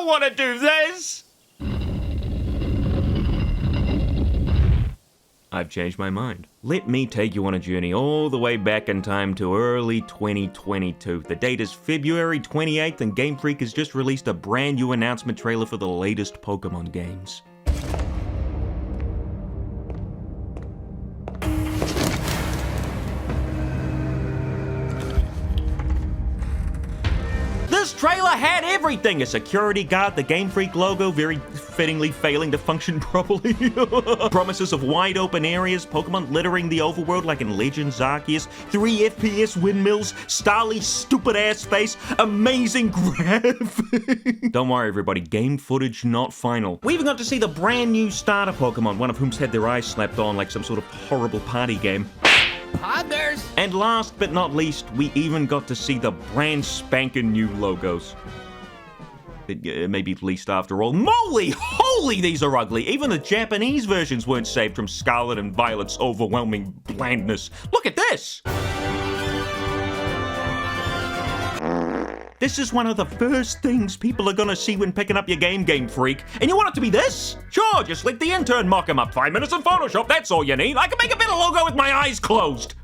don't want to do this! I've changed my mind. Let me take you on a journey all the way back in time to early 2022. The date is February 28th and Game Freak has just released a brand new announcement trailer for the latest Pokemon games. This trailer had everything! A security guard, the Game Freak logo, very fittingly failing to function properly. Promises of wide open areas, Pokemon littering the overworld like in Legends Arceus, 3 FPS windmills, Starly's stupid ass face, amazing graphics. Don't worry everybody, game footage not final. We even got to see the brand new starter Pokemon, one of whom's had their eyes slapped on like some sort of horrible party game. Others. And last but not least, we even got to see the brand spanking new logos. Maybe least after all. Moly holy, these are ugly! Even the Japanese versions weren't saved from Scarlet and Violet's overwhelming blandness. Look at this! This is one of the first things people are gonna see when picking up your Game Freak. And you want it to be this? Sure, just let the intern mock him up. 5 minutes in Photoshop, that's all you need. I can make a better logo with my eyes closed.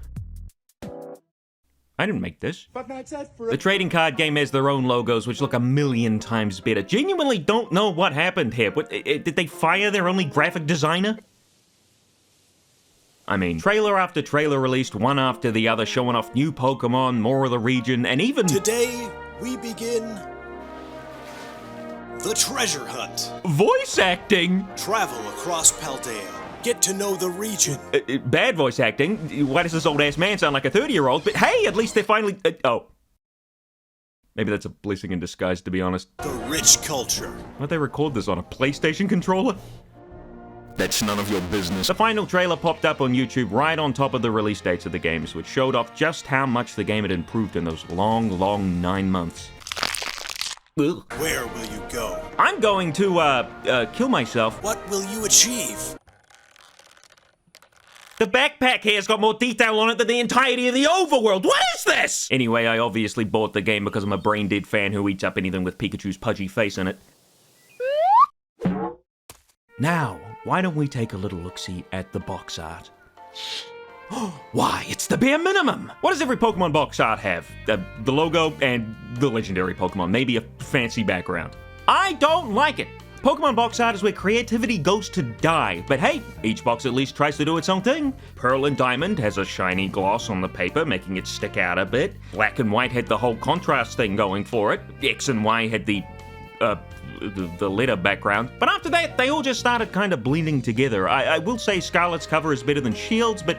I didn't make this. The trading card game has their own logos, which look a million times better. Genuinely don't know what happened here. Did they fire their only graphic designer? I mean, trailer after trailer released, one after the other, showing off new Pokemon, more of the region, and even... Today, we begin the treasure hunt. Voice acting! Travel across Paldea. Get to know the region. Bad voice acting. Why does this old-ass man sound like a 30-year-old? But hey, at least they're finally... oh. Maybe that's a blessing in disguise, to be honest. The rich culture. Why'd they record this on a PlayStation controller? That's none of your business. The final trailer popped up on YouTube right on top of the release dates of the games, which showed off just how much the game had improved in those long, long 9 months. Ugh. Where will you go? I'm going to, kill myself. What will you achieve? The backpack here's got more detail on it than the entirety of the overworld. What is this? Anyway, I obviously bought the game because I'm a brain-dead fan who eats up anything with Pikachu's pudgy face in it. Now, why don't we take a little look-see at the box art? Why, it's the bare minimum! What does every Pokemon box art have? The logo and the legendary Pokemon, maybe a fancy background. I don't like it! Pokemon box art is where creativity goes to die, but hey, each box at least tries to do its own thing. Pearl and Diamond has a shiny gloss on the paper, making it stick out a bit. Black and White had the whole contrast thing going for it. X and Y had the letter background. But after that, they all just started kind of blending together. I will say Scarlet's cover is better than Shield's, but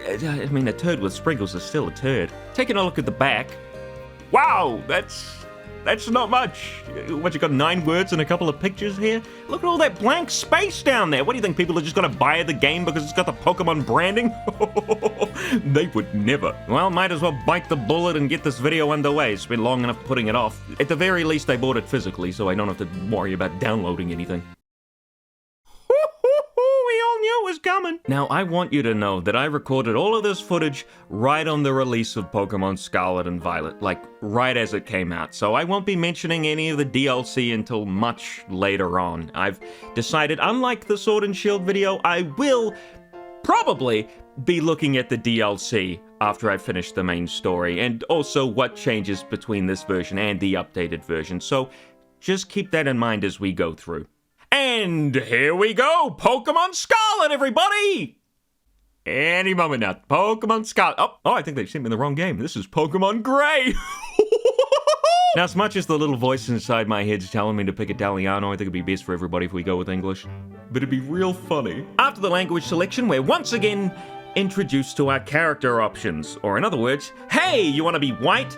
I mean, a turd with sprinkles is still a turd. Taking a look at the back. Wow, that's not much. What, you got 9 words and a couple of pictures here? Look at all that blank space down there. What do you think, people are just gonna buy the game because it's got the Pokemon branding? They would never. Well, might as well bite the bullet and get this video underway. It's been long enough putting it off. At the very least, I bought it physically, so I don't have to worry about downloading anything. We all knew it was coming. Now, I want you to know that I recorded all of this footage right on the release of Pokemon Scarlet and Violet, like right as it came out, so I won't be mentioning any of the DLC until much later on. I've decided, unlike the Sword and Shield video, I will probably be looking at the DLC after I finish the main story, and also what changes between this version and the updated version, so just keep that in mind as we go through. And here we go! Pokemon Scarlet, everybody! Any moment now. Pokemon Scarlet. Oh, I think they sent me the wrong game. This is Pokemon Gray! Now, as much as the little voice inside my head's telling me to pick Italiano, I think it'd be best for everybody if we go with English. But it'd be real funny. After the language selection, we're once again introduced to our character options. Or in other words, hey, you want to be white,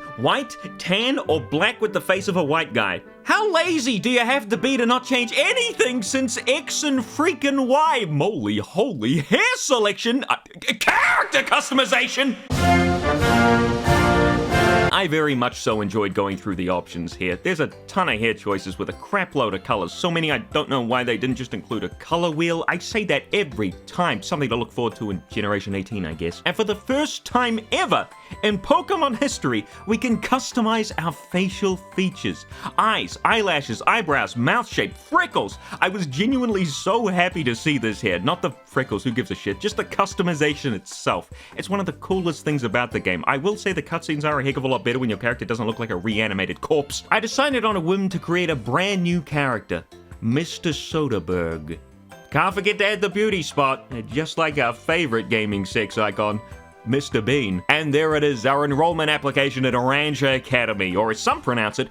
tan, or black with the face of a white guy? How lazy do you have to be to not change anything since X and freaking Y? Moly holy hair selection, character customization! I very much so enjoyed going through the options here. There's a ton of hair choices with a crap load of colors. So many I don't know why they didn't just include a color wheel. I say that every time. Something to look forward to in Generation 18, I guess. And for the first time ever, In Pokemon history, we can customize our facial features. Eyes, eyelashes, eyebrows, mouth shape, freckles. I was genuinely so happy to see this here. Not the freckles, who gives a shit, just the customization itself. It's one of the coolest things about the game. I will say the cutscenes are a heck of a lot better when your character doesn't look like a reanimated corpse. I decided on a whim to create a brand new character, Mr. Soderbergh. Can't forget to add the beauty spot, just like our favorite gaming sex icon, Mr. Bean. And there it is, our enrollment application at Naranja Academy, or as some pronounce it,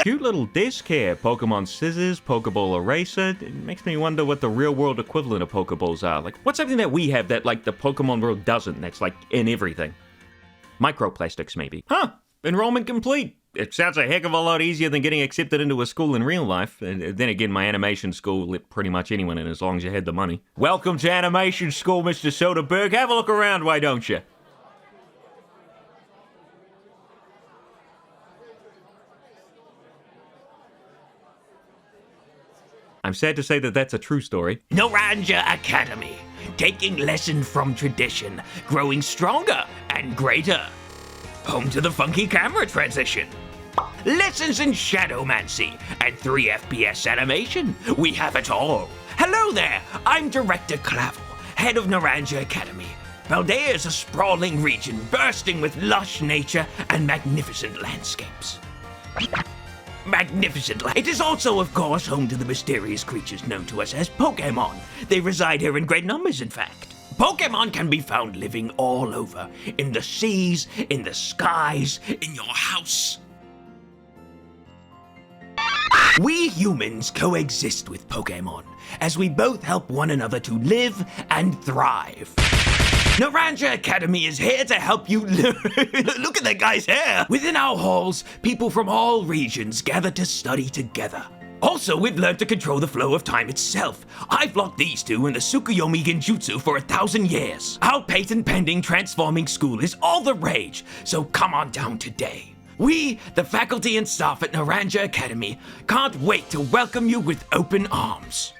cute little desk here. Pokemon scissors, Pokeball eraser. It makes me wonder what the real world equivalent of Pokeballs are. Like, what's something that we have that, like, the Pokemon world doesn't, that's, like, in everything? Microplastics, maybe. Huh, enrollment complete. It sounds a heck of a lot easier than getting accepted into a school in real life. And then again, my animation school let pretty much anyone in as long as you had the money. Welcome to animation school, Mr. Soderbergh. Have a look around, why don't you? I'm sad to say that that's a true story. Naranja Academy, taking lesson from tradition, growing stronger and greater. Home to the funky camera transition. Lessons in shadowmancy and 3 FPS animation. We have it all. Hello there, I'm Director Clavel, head of Naranja Academy. Paldea is a sprawling region bursting with lush nature and magnificent landscapes. It is also, of course, home to the mysterious creatures known to us as Pokémon. They reside here in great numbers, in fact. Pokémon can be found living all over, in the seas, in the skies, in your house. We humans coexist with Pokémon, as we both help one another to live and thrive. Naranja Academy is here to help you Look at that guy's hair! Within our halls, people from all regions gather to study together. Also, we've learned to control the flow of time itself. I've locked these two in the Tsukuyomi Genjutsu for 1,000 years. Our patent-pending transforming school is all the rage, so come on down today. We, the faculty and staff at Naranja Academy, can't wait to welcome you with open arms.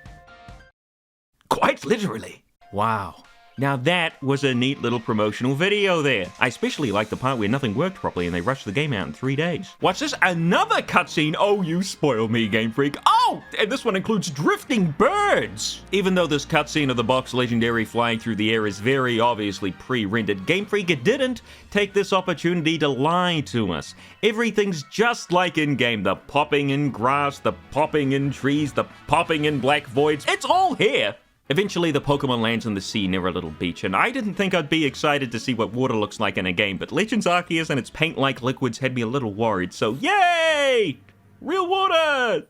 Quite literally. Wow. Now that was a neat little promotional video there. I especially like the part where nothing worked properly and they rushed the game out in 3 days. Watch this, another cutscene. Oh, you spoil me, Game Freak. Oh, and this one includes drifting birds. Even though this cutscene of the box legendary flying through the air is very obviously pre-rendered, Game Freak didn't take this opportunity to lie to us. Everything's just like in-game. The popping in grass, the popping in trees, the popping in black voids. It's all here. Eventually, the Pokemon lands in the sea near a little beach, and I didn't think I'd be excited to see what water looks like in a game, but Legends Arceus and its paint-like liquids had me a little worried, so yay! Real water!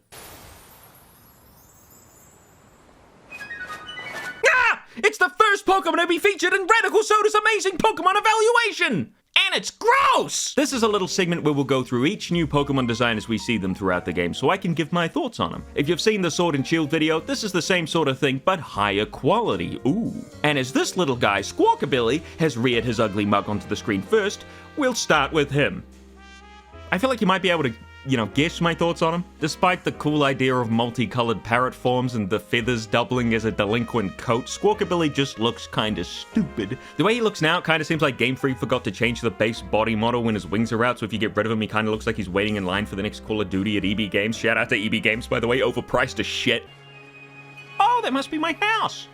Ah! It's the first Pokemon to be featured in RadicalSoda's amazing Pokemon evaluation! And it's gross! This is a little segment where we'll go through each new Pokemon design as we see them throughout the game, so I can give my thoughts on them. If you've seen the Sword and Shield video, this is the same sort of thing, but higher quality. Ooh. And as this little guy, Squawkabilly, has reared his ugly mug onto the screen first, we'll start with him. I feel like you might be able to, guess my thoughts on him. Despite the cool idea of multicolored parrot forms and the feathers doubling as a delinquent coat, Squawkabilly just looks kinda stupid. The way he looks now, it kinda seems like Game Freak forgot to change the base body model when his wings are out, so if you get rid of him, he kinda looks like he's waiting in line for the next Call of Duty at EB Games. Shout out to EB Games, by the way, overpriced as shit. Oh, that must be my house.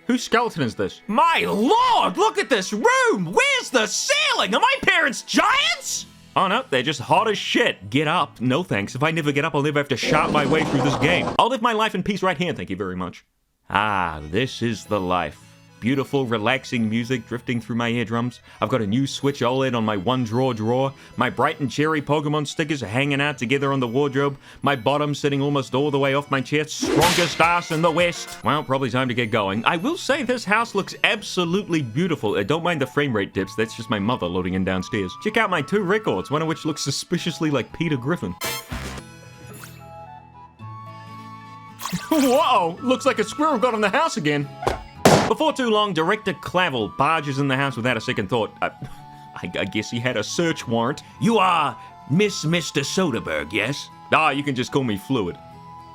Whose skeleton is this? My lord, look at this room! Where's the ceiling? Are my parents giants? Oh no, they're just hot as shit. Get up. No thanks. If I never get up, I'll never have to sharp my way through this game. I'll live my life in peace right here, thank you very much. Ah, this is the life. Beautiful, relaxing music drifting through my eardrums. I've got a new Switch OLED on my drawer. My bright and cherry Pokemon stickers are hanging out together on the wardrobe. My bottom sitting almost all the way off my chest. Strongest ass in the West. Well, probably time to get going. I will say this house looks absolutely beautiful. Don't mind the frame rate dips. That's just my mother loading in downstairs. Check out my 2 records, one of which looks suspiciously like Peter Griffin. Whoa, looks like a squirrel got in the house again. Before too long, Director Clavel barges in the house without a second thought. I guess he had a search warrant. You are Mr. Soderbergh, yes? Ah, you can just call me Fluid.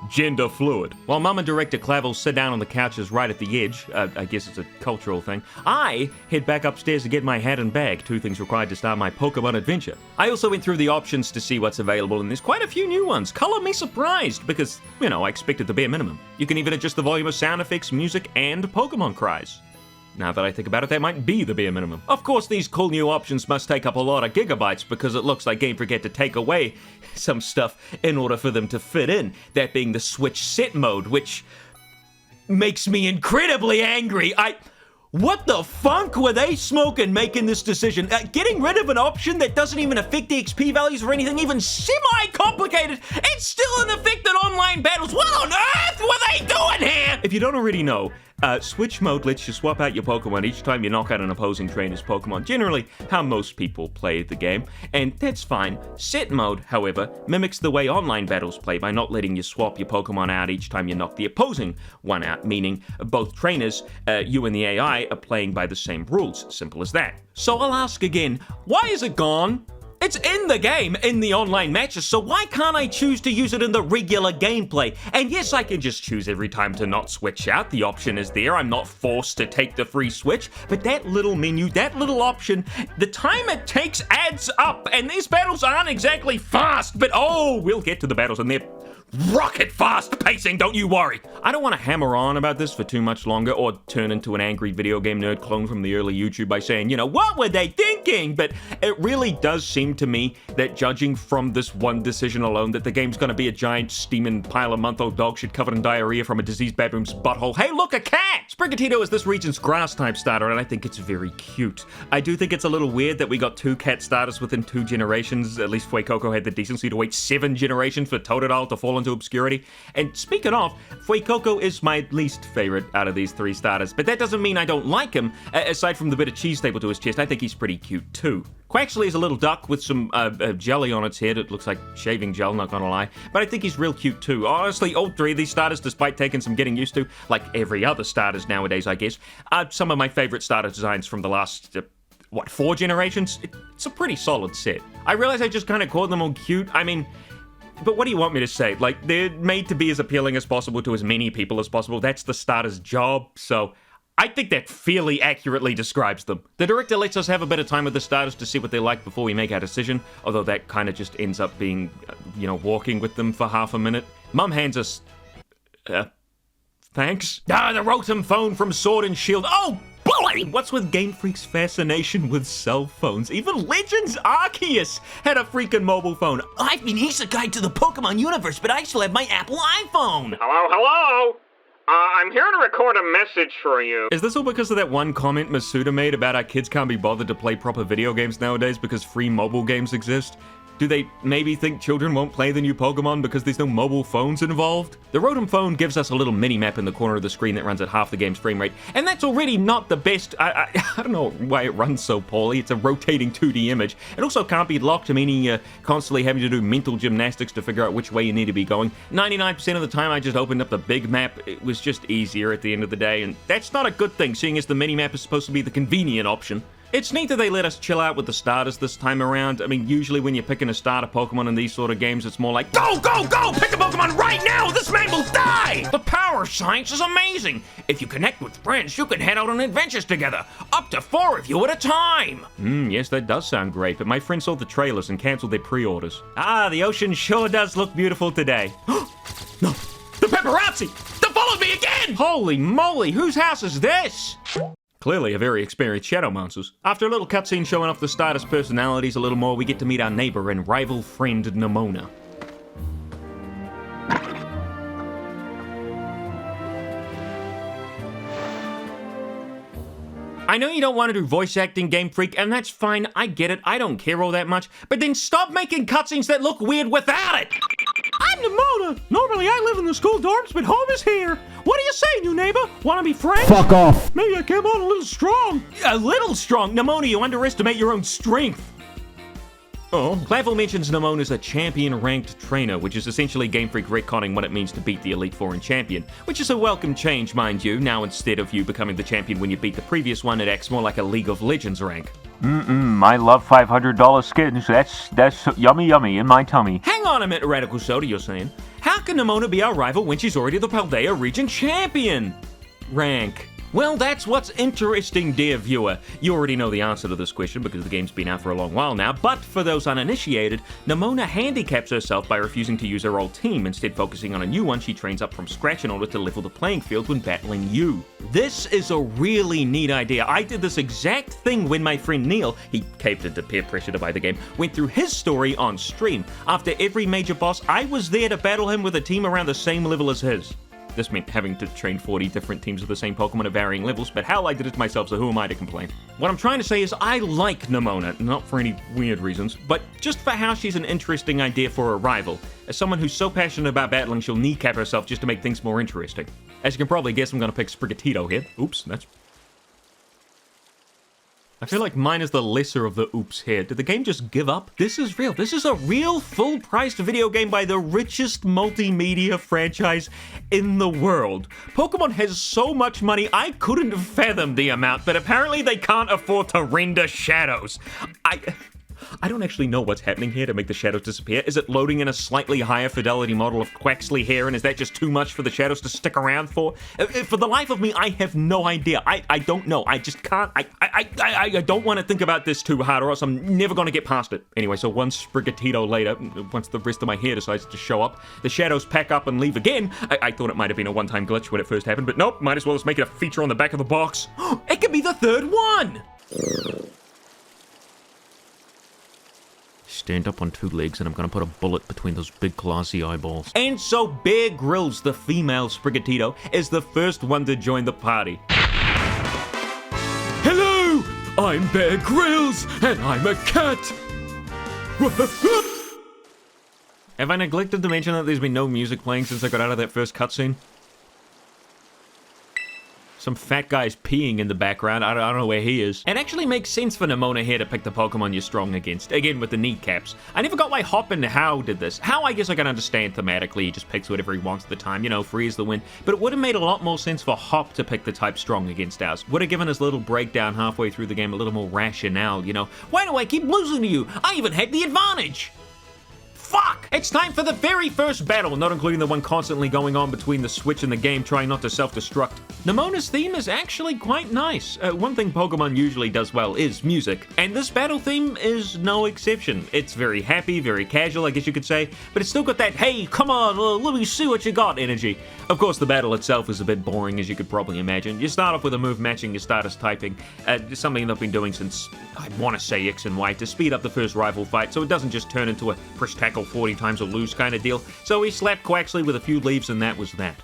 Gender fluid. While Mum and Director Clavel sit down on the couches right at the edge, I guess it's a cultural thing, I head back upstairs to get my hat and bag, 2 things required to start my Pokemon adventure. I also went through the options to see what's available, and there's quite a few new ones. Color me surprised, because, I expected the bare minimum. You can even adjust the volume of sound effects, music, and Pokemon cries. Now that I think about it, that might be the bare minimum. Of course, these cool new options must take up a lot of gigabytes because it looks like Game Freak had to take away some stuff in order for them to fit in. That being the Switch Set mode, which makes me incredibly angry. What the funk were they smoking making this decision? Getting rid of an option that doesn't even affect the XP values or anything even semi-complicated, it's still an effect on online battles. What on earth were they doing here? If you don't already know, Switch mode lets you swap out your Pokemon each time you knock out an opposing trainer's Pokemon. Generally, how most people play the game, and that's fine. Set mode, however, mimics the way online battles play by not letting you swap your Pokemon out each time you knock the opposing one out, meaning both trainers, you and the AI, are playing by the same rules. Simple as that. So I'll ask again, why is it gone? It's in the game, in the online matches, so why can't I choose to use it in the regular gameplay? And yes, I can just choose every time to not switch out. The option is there. I'm not forced to take the free switch. But that little menu, that little option, the time it takes adds up. And these battles aren't exactly fast, but we'll get to the battles and they're rocket fast pacing, don't you worry. I don't want to hammer on about this for too much longer or turn into an angry video game nerd clone from the early YouTube by saying, what were they thinking? But it really does seem to me that judging from this one decision alone that the game's going to be a giant steaming pile of month-old dog shit covered in diarrhea from a diseased baboon's butthole. Hey, look, a cat! Sprigatito is this region's grass-type starter, and I think it's very cute. I do think it's a little weird that we got 2 cat starters within 2 generations. At least Fuecoco had the decency to wait 7 generations for Totodile to fall into obscurity. And speaking of, Fuecoco is my least favorite out of these 3 starters, but that doesn't mean I don't like him. Aside from the bit of cheese stapled to his chest, I think he's pretty cute too. Quaxley is a little duck with some jelly on its head. It looks like shaving gel, not gonna lie. But I think he's real cute too. Honestly, all 3 of these starters, despite taking some getting used to, like every other starters nowadays, I guess, are some of my favorite starter designs from the last, 4 generations? It's a pretty solid set. I realize I just kind of called them all cute. I mean, but what do you want me to say? Like, they're made to be as appealing as possible to as many people as possible. That's the starter's job, so I think that fairly accurately describes them. The director lets us have a bit of time with the starters to see what they like before we make our decision, although that kind of just ends up being, walking with them for half a minute. Mum hands us... thanks? The Rotom phone from Sword and Shield. Oh, boy! What's with Game Freak's fascination with cell phones? Even Legends Arceus had a freaking mobile phone. I've been isekai to the Pokemon universe, but I still have my Apple iPhone. Hello? I'm here to record a message for you. Is this all because of that one comment Masuda made about how kids can't be bothered to play proper video games nowadays because free mobile games exist? Do they maybe think children won't play the new Pokemon because there's no mobile phones involved? The Rotom phone gives us a little mini-map in the corner of the screen that runs at half the game's frame rate, and that's already not the best. I don't know why it runs so poorly. It's a rotating 2D image. It also can't be locked, meaning you're constantly having to do mental gymnastics to figure out which way you need to be going. 99% of the time I just opened up the big map. It was just easier at the end of the day, and that's not a good thing, seeing as the mini-map is supposed to be the convenient option. It's neat that they let us chill out with the starters this time around. I mean, usually when you're picking a starter Pokemon in these sort of games, it's more like, go, go, go! Pick a Pokemon right now! This man will die! The power science is amazing! If you connect with friends, you can head out on adventures together. Up to 4 of you at a time! Yes, that does sound great, but my friends saw the trailers and canceled their pre-orders. The ocean sure does look beautiful today. No! The paparazzi! They followed me again! Holy moly, whose house is this? Clearly a very experienced Shadow Monsters. After a little cutscene showing off the starters' personalities a little more, we get to meet our neighbor and rival friend, Nemona. I know you don't want to do voice acting, Game Freak, and that's fine, I get it, I don't care all that much, but then stop making cutscenes that look weird without it! I'm Nemona! Normally I live in the school dorms, but home is here! What do you say, new neighbor? Wanna be friends? Fuck off! Maybe I came on a little strong! A little strong? Nemona, you underestimate your own strength! Oh. Clavel mentions Nemona's a champion-ranked trainer, which is essentially Game Freak retconning what it means to beat the Elite Four in Champion, which is a welcome change, mind you. Now instead of you becoming the champion when you beat the previous one, it acts more like a League of Legends rank. I love $500 skins. That's yummy in my tummy. Hang on a minute, RadicalSoda, you're saying. How can Nemona be our rival when she's already the Paldea region champion? Rank. Well, that's what's interesting, dear viewer. You already know the answer to this question because the game's been out for a long while now, but for those uninitiated, Nemona handicaps herself by refusing to use her old team, instead focusing on a new one she trains up from scratch in order to level the playing field when battling you. This is a really neat idea. I did this exact thing when my friend Neil, he caved into peer pressure to buy the game, went through his story on stream. After every major boss, I was there to battle him with a team around the same level as his. This meant having to train 40 different teams of the same Pokemon at varying levels, but hell, I did it to myself, so who am I to complain? What I'm trying to say is I like Nemona, not for any weird reasons, but just for how she's an interesting idea for a rival. As someone who's so passionate about battling, she'll kneecap herself just to make things more interesting. As you can probably guess, I'm gonna pick Sprigatito here. Oops, that's... I feel like mine is the lesser of the oops here. Did the game just give up? This is real. This is a real full-priced video game by the richest multimedia franchise in the world. Pokemon has so much money, I couldn't fathom the amount, but apparently they can't afford to render shadows. I don't actually know what's happening here to make the shadows disappear. Is it loading in a slightly higher fidelity model of Quaxley here, and is that just too much for the shadows to stick around for? For the life of me, I have no idea. I don't know. I just can't. I don't want to think about this too hard, or else I'm never going to get past it. Anyway, so one Sprigatito later, once the rest of my hair decides to show up, the shadows pack up and leave again. I thought it might have been a one-time glitch when it first happened, but nope, might as well just make it a feature on the back of the box. It could be the third one! Stand up on two legs, and I'm gonna put a bullet between those big glassy eyeballs. And so Bear Grylls, the female Sprigatito, is the first one to join the party. Hello! I'm Bear Grylls, and I'm a cat! Have I neglected to mention that there's been no music playing since I got out of that first cutscene? Some fat guy's peeing in the background. I don't know where he is. It actually makes sense for Nemona here to pick the Pokemon you're strong against. Again, with the kneecaps. I never got why Hop and How did this. How, I guess I can understand thematically. He just picks whatever he wants at the time. You know, free as the wind. But it would have made a lot more sense for Hop to pick the type strong against ours. Would have given his little breakdown halfway through the game a little more rationale, you know. Why do I keep losing to you? I even had the advantage! Fuck! It's time for the very first battle, not including the one constantly going on between the Switch and the game trying not to self-destruct. Nemona's theme is actually quite nice. One thing Pokemon usually does well is music, and this battle theme is no exception. It's very happy, very casual, I guess you could say, but it's still got that, hey, come on, let me see what you got energy. Of course, the battle itself is a bit boring, as you could probably imagine. You start off with a move matching your starter's typing, something I've been doing since, I want to say X and Y, to speed up the first rival fight, so it doesn't just turn into a push tackle 40 times or lose kind of deal. So we slapped Quaxley with a few leaves, and that was that.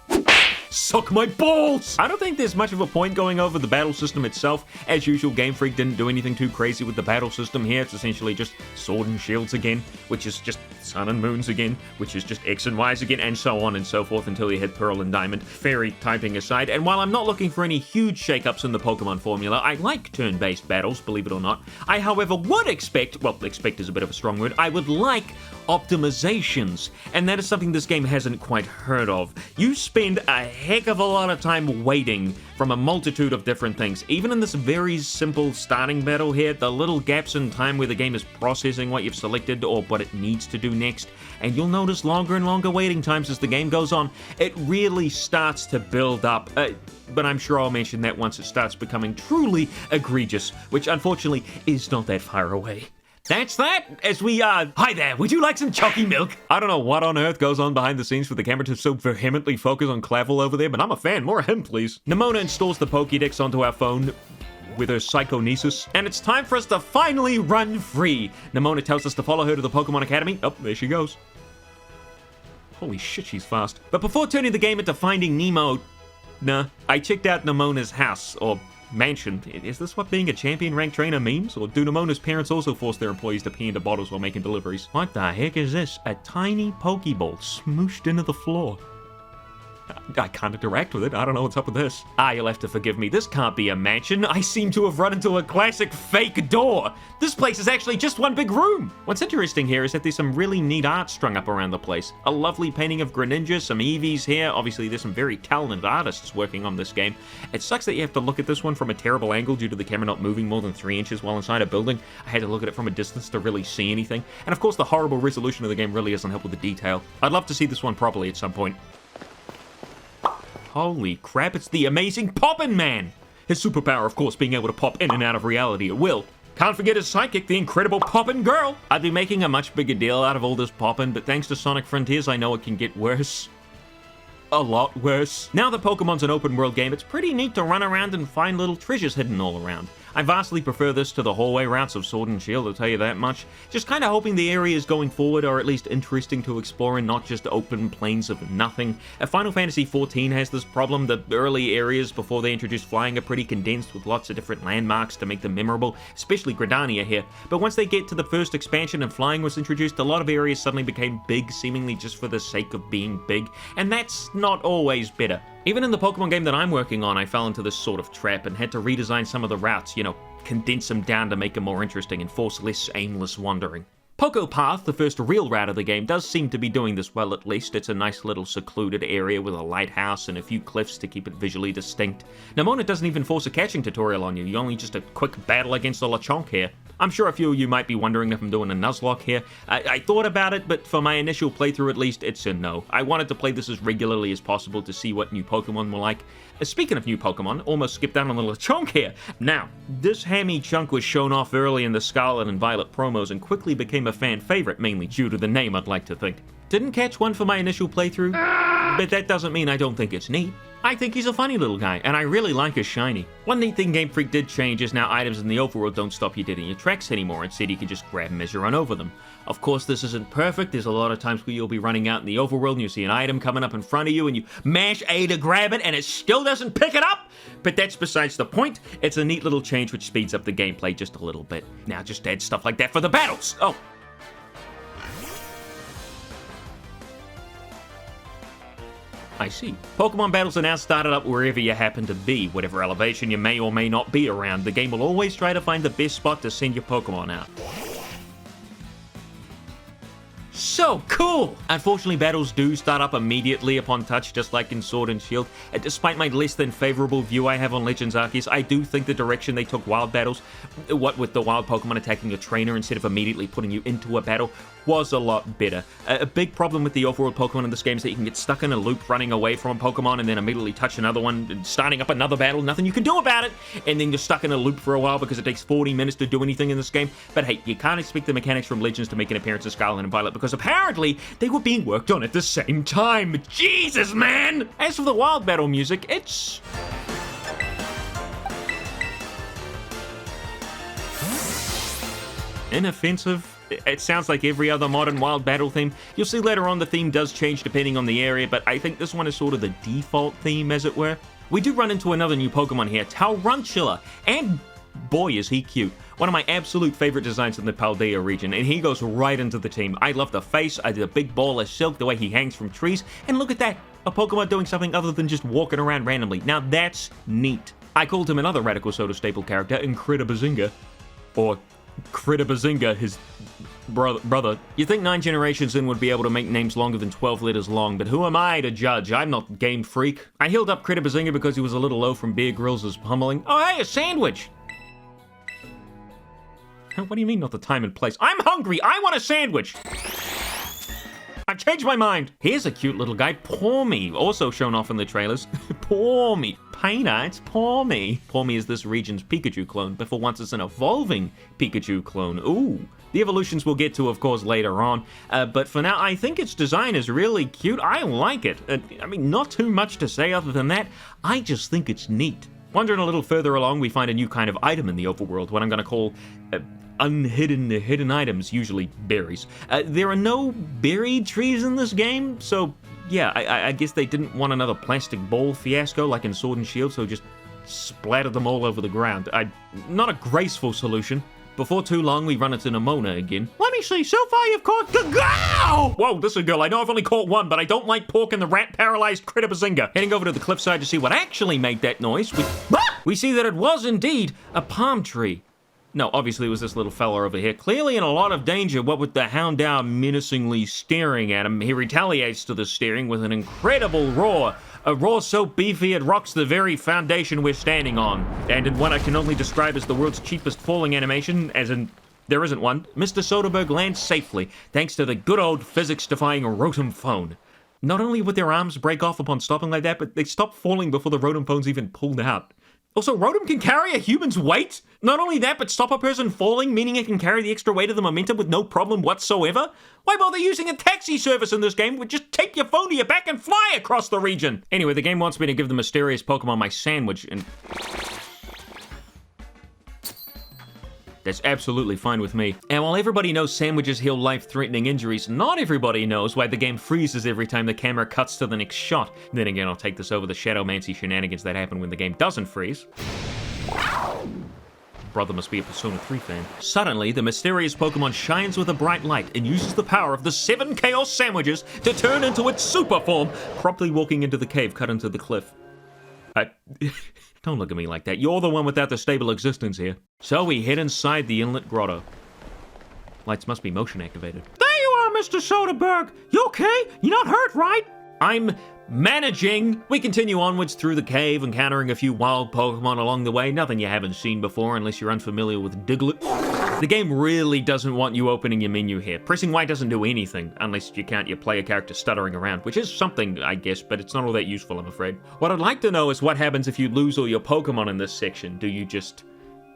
Suck my balls! I don't think there's much of a point going over the battle system itself. As usual, Game Freak didn't do anything too crazy with the battle system here. It's essentially just Sword and Shields again, which is just Sun and Moons again, which is just X and Ys again, and so on and so forth until you hit Pearl and Diamond. Fairy typing aside, and while I'm not looking for any huge shakeups in the Pokemon formula, I like turn-based battles, believe it or not. I, however, would expect, well, expect is a bit of a strong word, I would like optimizations, and that is something this game hasn't quite heard of. You spend a heck of a lot of time waiting from a multitude of different things. Even in this very simple starting battle here, the little gaps in time where the game is processing what you've selected or what it needs to do next, and you'll notice longer and longer waiting times as the game goes on. It really starts to build up, but I'm sure I'll mention that once it starts becoming truly egregious, which unfortunately is not that far away. That's that, as we, hi there, would you like some chalky milk? I don't know what on earth goes on behind the scenes for the camera to so vehemently focus on Clavel over there, but I'm a fan. More of him, please. Nemona installs the Pokédex onto our phone with her psychonesis, and it's time for us to finally run free. Nemona tells us to follow her to the Pokemon Academy. Oh, there she goes. Holy shit, she's fast. But before turning the game into Finding Nemo, I checked out Nemona's house, or mansion. Is this what being a champion rank trainer means? Or do Nemona's parents also force their employees to pee into bottles while making deliveries? What the heck is this? A tiny Pokeball smooshed into the floor. I can't interact with it. I don't know what's up with this. You'll have to forgive me. This can't be a mansion. I seem to have run into a classic fake door. This place is actually just one big room. What's interesting here is that there's some really neat art strung up around the place. A lovely painting of Greninja, some Eevees here. Obviously, there's some very talented artists working on this game. It sucks that you have to look at this one from a terrible angle due to the camera not moving more than 3 inches while inside a building. I had to look at it from a distance to really see anything. And of course, the horrible resolution of the game really doesn't help with the detail. I'd love to see this one properly at some point. Holy crap, it's the amazing Poppin' Man! His superpower, of course, being able to pop in and out of reality at will. Can't forget his sidekick, the incredible Poppin' Girl! I'd be making a much bigger deal out of all this poppin', but thanks to Sonic Frontiers, I know it can get worse. A lot worse. Now that Pokemon's an open world game, it's pretty neat to run around and find little treasures hidden all around. I vastly prefer this to the hallway routes of Sword and Shield, I'll tell you that much. Just kinda hoping the areas going forward are at least interesting to explore and not just open plains of nothing. Final Fantasy XIV has this problem. The early areas before they introduced flying are pretty condensed with lots of different landmarks to make them memorable, especially Gridania here. But once they get to the first expansion and flying was introduced, a lot of areas suddenly became big, seemingly just for the sake of being big, and that's not always better. Even in the Pokemon game that I'm working on, I fell into this sort of trap and had to redesign some of the routes, condense them down to make them more interesting and force less aimless wandering. Poco Path, the first real route of the game, does seem to be doing this well at least. It's a nice little secluded area with a lighthouse and a few cliffs to keep it visually distinct. Nemona doesn't even force a catching tutorial on you, you only just a quick battle against a Lechonk here. I'm sure a few of you might be wondering if I'm doing a Nuzlocke here. I thought about it, but for my initial playthrough at least, it's a no. I wanted to play this as regularly as possible to see what new Pokemon were like. Speaking of new Pokemon, almost skipped down on the Lechonk here. Now, this hammy chunk was shown off early in the Scarlet and Violet promos and quickly became a fan favorite, mainly due to the name, I'd like to think. Didn't catch one for my initial playthrough, but that doesn't mean I don't think it's neat. I think he's a funny little guy, and I really like his shiny. One neat thing Game Freak did change is now items in the overworld don't stop you dead in your tracks anymore. Instead, you can just grab them as you run over them. Of course, this isn't perfect. There's a lot of times where you'll be running out in the overworld and you see an item coming up in front of you and you mash A to grab it and it still doesn't pick it up. But that's besides the point. It's a neat little change which speeds up the gameplay just a little bit. Now just add stuff like that for the battles. Oh. I see. Pokemon battles are now started up wherever you happen to be, whatever elevation you may or may not be around. The game will always try to find the best spot to send your Pokemon out. So cool! Unfortunately, battles do start up immediately upon touch, just like in Sword and Shield. And despite my less than favorable view I have on Legends Arceus, I do think the direction they took wild battles, what with the wild Pokemon attacking your trainer instead of immediately putting you into a battle, was a lot better. A big problem with the overworld Pokemon in this game is that you can get stuck in a loop running away from a Pokemon and then immediately touch another one and starting up another battle, nothing you can do about it, and then you're stuck in a loop for a while because it takes 40 minutes to do anything in this game. But hey, you can't expect the mechanics from Legends to make an appearance in Scarlet and Violet because apparently they were being worked on at the same time. Jesus, man! As for the wild battle music, it's... inoffensive. It sounds like every other modern wild battle theme. You'll see later on the theme does change depending on the area, but I think this one is sort of the default theme, as it were. We do run into another new Pokemon here, Tarountula, and boy is he cute. One of my absolute favorite designs in the Paldea region, and he goes right into the team. I love the face, the big ball of silk, the way he hangs from trees, and look at that, a Pokemon doing something other than just walking around randomly. Now that's neat. I called him another RadicalSoda staple character, Incredibazinga, or Critibazinga, his brother. You'd think 9 generations in would be able to make names longer than 12 letters long, but who am I to judge? I'm not Game Freak. I healed up Critibazinga because he was a little low from Bear Grylls' pummeling. Oh hey, a sandwich! What do you mean not the time and place? I'm hungry! I want a sandwich! I've changed my mind! Here's a cute little guy, Pawmi, also shown off in the trailers. Pawmi. Painter, it's Pawmi. Pawmi is this region's Pikachu clone, but for once it's an evolving Pikachu clone. Ooh. The evolutions we'll get to, of course, later on. But for now, I think its design is really cute. I like it. I mean, not too much to say other than that. I just think it's neat. Wandering a little further along, we find a new kind of item in the overworld, what I'm going to call hidden items, usually berries. There are no berry trees in this game, so yeah, I guess they didn't want another plastic ball fiasco like in Sword and Shield, so just splattered them all over the ground. Not a graceful solution, Before too long, we run into Nimona again. Let me see, so far you've caught Gagao! Whoa, this is a girl. I know I've only caught one, but I don't like pork and the rat-paralyzed critter bazinga. Heading over to the cliffside to see what actually made that noise, we see that it was indeed a palm tree. No, obviously it was this little fella over here, clearly in a lot of danger, what with the Houndour menacingly staring at him. He retaliates to the staring with an incredible roar. A roar so beefy it rocks the very foundation we're standing on. And in what I can only describe as the world's cheapest falling animation, as in, there isn't one, Mr. Soderbergh lands safely, thanks to the good old physics-defying Rotom phone. Not only would their arms break off upon stopping like that, but they stop falling before the Rotom phone's even pulled out. Also, Rotom can carry a human's weight? Not only that, but stop a person falling, meaning it can carry the extra weight of the momentum with no problem whatsoever? Why bother using a taxi service in this game? Would just tape your phone to your back and fly across the region. Anyway, the game wants me to give the mysterious Pokemon my sandwich, and that's absolutely fine with me. And while everybody knows sandwiches heal life-threatening injuries, not everybody knows why the game freezes every time the camera cuts to the next shot. Then again, I'll take this over the Shadowmancy shenanigans that happen when the game doesn't freeze. Brother must be a Persona 3 fan. Suddenly, the mysterious Pokemon shines with a bright light and uses the power of the 7 Chaos Sandwiches to turn into its super form, promptly walking into the cave cut into the cliff. Don't look at me like that. You're the one without the stable existence here. So we head inside the inlet grotto. Lights must be motion activated. There you are, Mr. Soderbergh! You okay? You're not hurt, right? I'm managing! We continue onwards through the cave, encountering a few wild Pokemon along the way. Nothing you haven't seen before unless you're unfamiliar with Diglett. The game really doesn't want you opening your menu here. Pressing Y doesn't do anything, unless you count your player character stuttering around, which is something, I guess, but it's not all that useful, I'm afraid. What I'd like to know is what happens if you lose all your Pokemon in this section. Do you just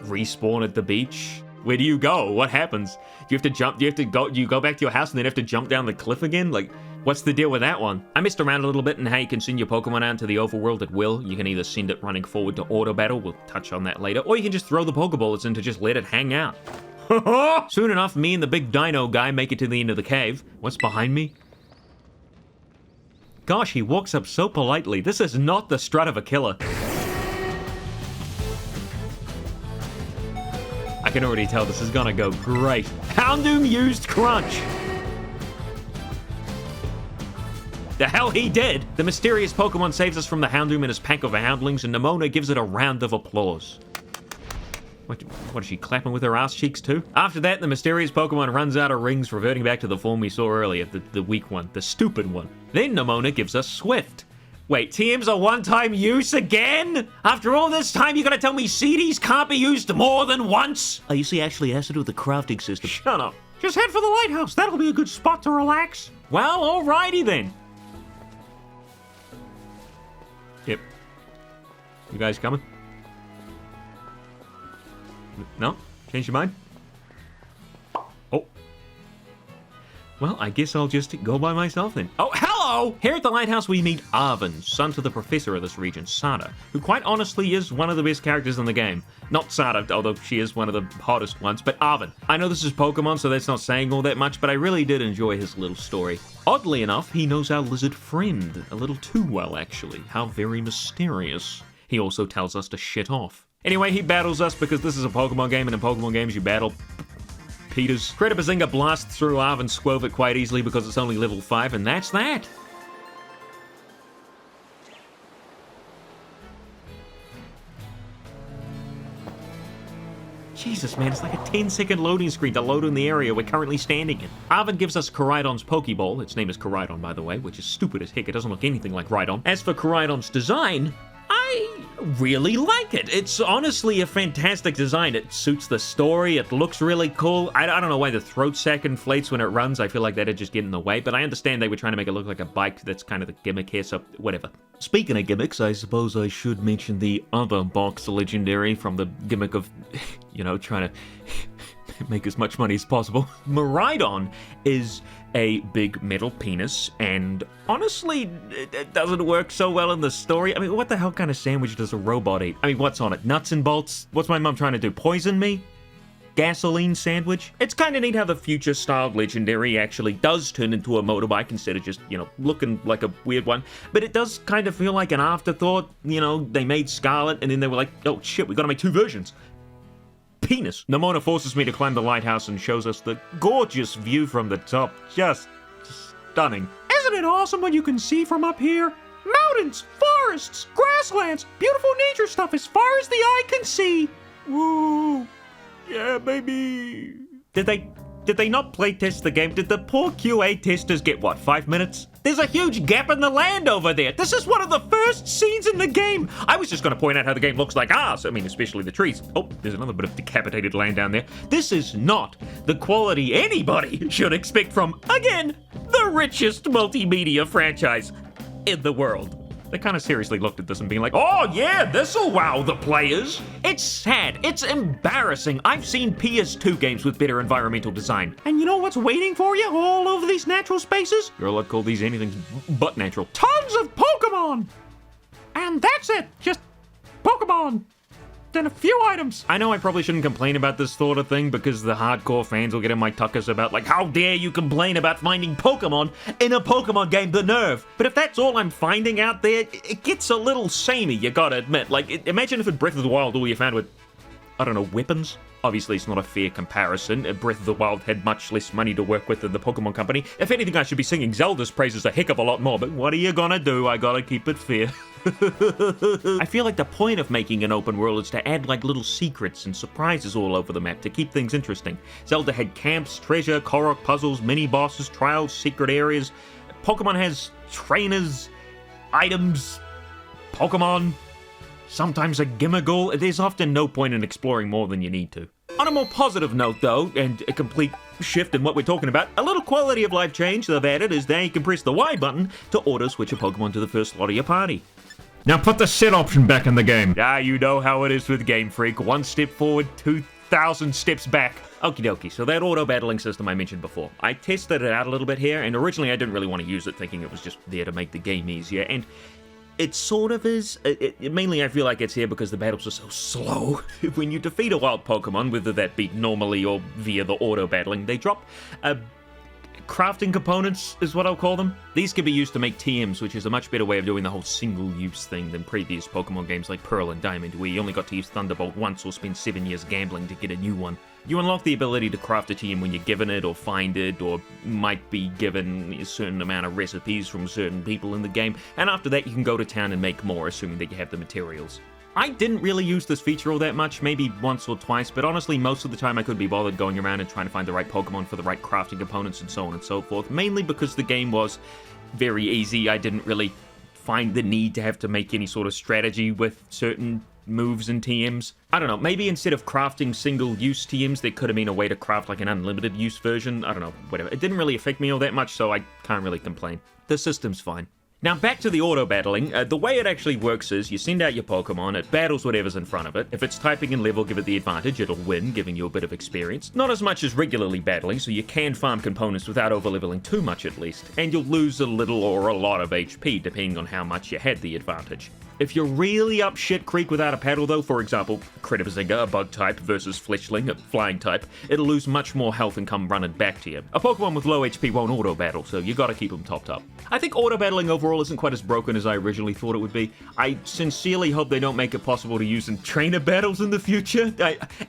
respawn at the beach? Where do you go? What happens? Do you have to jump? Do you go back to your house and then have to jump down the cliff again? Like, what's the deal with that one? I messed around a little bit in how you can send your Pokemon out into the overworld at will. You can either send it running forward to auto battle, we'll touch on that later, or you can just throw the Pokeballs in to just let it hang out. Soon enough, me and the big dino guy make it to the end of the cave. What's behind me? Gosh, he walks up so politely. This is not the strut of a killer. I can already tell this is gonna go great. Houndoom used Crunch! The hell he did! The mysterious Pokemon saves us from the Houndoom and his pack of Houndlings, and Nimona gives it a round of applause. What is she, clapping with her ass cheeks too? After that, the mysterious Pokemon runs out of rings, reverting back to the form we saw earlier, the weak one, the stupid one. Then Nimona gives us Swift. Wait, TM's a one-time use again? After all this time, you're gonna tell me CDs can't be used more than once? Oh, you see, actually, it has to do with the crafting system. Shut up. Just head for the lighthouse. That'll be a good spot to relax. Well, alrighty then. Yep. You guys coming? No? Change your mind? Oh. Well, I guess I'll just go by myself then. Oh, hello! Here at the lighthouse we meet Arven, son to the professor of this region, Sada, who quite honestly is one of the best characters in the game. Not Sada, although she is one of the hottest ones, but Arven. I know this is Pokemon, so that's not saying all that much, but I really did enjoy his little story. Oddly enough, he knows our lizard friend. A little too well, actually. How very mysterious. He also tells us to shit off. Anyway, he battles us because this is a Pokemon game, and in Pokemon games you battle Peters. Critter Bazinga blasts through Arven Squovit quite easily because it's only level 5, and that's that. Jesus, man, it's like a 10-second loading screen to load in the area we're currently standing in. Arven gives us Koraidon's Pokeball. Its name is Koraidon, by the way, which is stupid as heck. It doesn't look anything like Rhydon. As for Koraidon's design, I really like it. It's honestly a fantastic design. It suits the story. It looks really cool. I don't know why the throat sack inflates when it runs. I feel like that'd just get in the way, but I understand they were trying to make it look like a bike. That's kind of the gimmick here, so whatever. Speaking of gimmicks, I suppose I should mention the other box legendary from the gimmick of, you know, trying to make as much money as possible. Miraidon is a big metal penis, and honestly, it doesn't work so well in the story. I mean, what the hell kind of sandwich does a robot eat? I mean, what's on it? Nuts and bolts? What's my mom trying to do? Poison me? Gasoline sandwich? It's kind of neat how the future-styled legendary actually does turn into a motorbike instead of just, you know, looking like a weird one. But it does kind of feel like an afterthought. You know, they made Scarlet, and then they were like, oh shit, we gotta make 2 versions. penis. Nimona forces me to climb the lighthouse and shows us the gorgeous view from the top. Just stunning. Isn't it awesome when you can see from up here? Mountains, forests, grasslands, beautiful nature stuff as far as the eye can see. Woo! Yeah, baby. Did they not play test the game? Did the poor QA testers get, what, 5 minutes? There's a huge gap in the land over there. This is one of the first scenes in the game. I was just going to point out how the game looks like ours. I mean, especially the trees. Oh, there's another bit of decapitated land down there. This is not the quality anybody should expect from, again, the richest multimedia franchise in the world. They kind of seriously looked at this and being like, oh yeah, this'll wow the players. It's sad. It's embarrassing. I've seen PS2 games with better environmental design. And you know what's waiting for you all over these natural spaces? Girl, I'd call these anything but natural. Tons of Pokemon! And that's it. Just Pokemon. Then a few items. I know I probably shouldn't complain about this sort of thing because the hardcore fans will get in my tuckers about like, how dare you complain about finding Pokemon in a Pokemon game, the nerve. But if that's all I'm finding out there, it gets a little samey, you gotta admit. Like, imagine if in Breath of the Wild all you found were, I don't know, weapons? Obviously, it's not a fair comparison. Breath of the Wild had much less money to work with than the Pokemon Company. If anything, I should be singing Zelda's praises a heck of a lot more, but what are you gonna do? I gotta keep it fair. I feel like the point of making an open world is to add like little secrets and surprises all over the map to keep things interesting. Zelda had camps, treasure, Korok puzzles, mini-bosses, trials, secret areas. Pokemon has trainers, items, Pokemon, sometimes a Gimmighoul. There's often no point in exploring more than you need to. On a more positive note though, and a complete shift in what we're talking about, a little quality of life change they've added is now you can press the Y button to auto-switch a Pokemon to the first slot of your party. Now put the sit option back in the game. Ah, you know how it is with Game Freak. 1 step forward, 2,000 steps back. Okie dokie, so that auto-battling system I mentioned before. I tested it out a little bit here, and originally I didn't really want to use it, thinking it was just there to make the game easier, and it sort of is. Mainly I feel like it's here because the battles are so slow. When you defeat a wild Pokemon, whether that be normally or via the auto-battling, they drop crafting components is what I'll call them. These can be used to make TMs, which is a much better way of doing the whole single-use thing than previous Pokemon games like Pearl and Diamond, where you only got to use Thunderbolt once or spend 7 years gambling to get a new one. You unlock the ability to craft a TM when you're given it or find it, or might be given a certain amount of recipes from certain people in the game, and after that you can go to town and make more, assuming that you have the materials. I didn't really use this feature all that much, maybe once or twice, but honestly most of the time I couldn't be bothered going around and trying to find the right Pokemon for the right crafting components and so on and so forth, mainly because the game was very easy. I didn't really find the need to have to make any sort of strategy with certain moves and TMs. I don't know, maybe instead of crafting single-use TMs, there could have been a way to craft like an unlimited use version. I don't know, whatever. It didn't really affect me all that much, so I can't really complain. The system's fine. Now back to the auto-battling. The way it actually works is you send out your Pokemon, it battles whatever's in front of it. If it's typing and level, give it the advantage, it'll win, giving you a bit of experience. Not as much as regularly battling, so you can farm components without over-leveling too much at least, and you'll lose a little or a lot of HP depending on how much you had the advantage. If you're really up shit creek without a paddle though, for example, Critibazinga, a bug type, versus Fletchling, a flying type, it'll lose much more health and come running back to you. A Pokemon with low HP won't auto-battle, so you gotta keep them topped up. I think auto-battling overall isn't quite as broken as I originally thought it would be. I sincerely hope they don't make it possible to use in trainer battles in the future.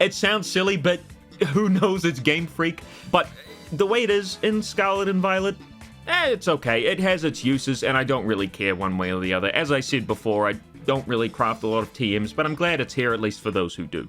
It sounds silly, but who knows, it's Game Freak. But the way it is in Scarlet and Violet, it's okay. It has its uses, and I don't really care one way or the other. As I said before, I don't really craft a lot of TMs, but I'm glad it's here, at least for those who do.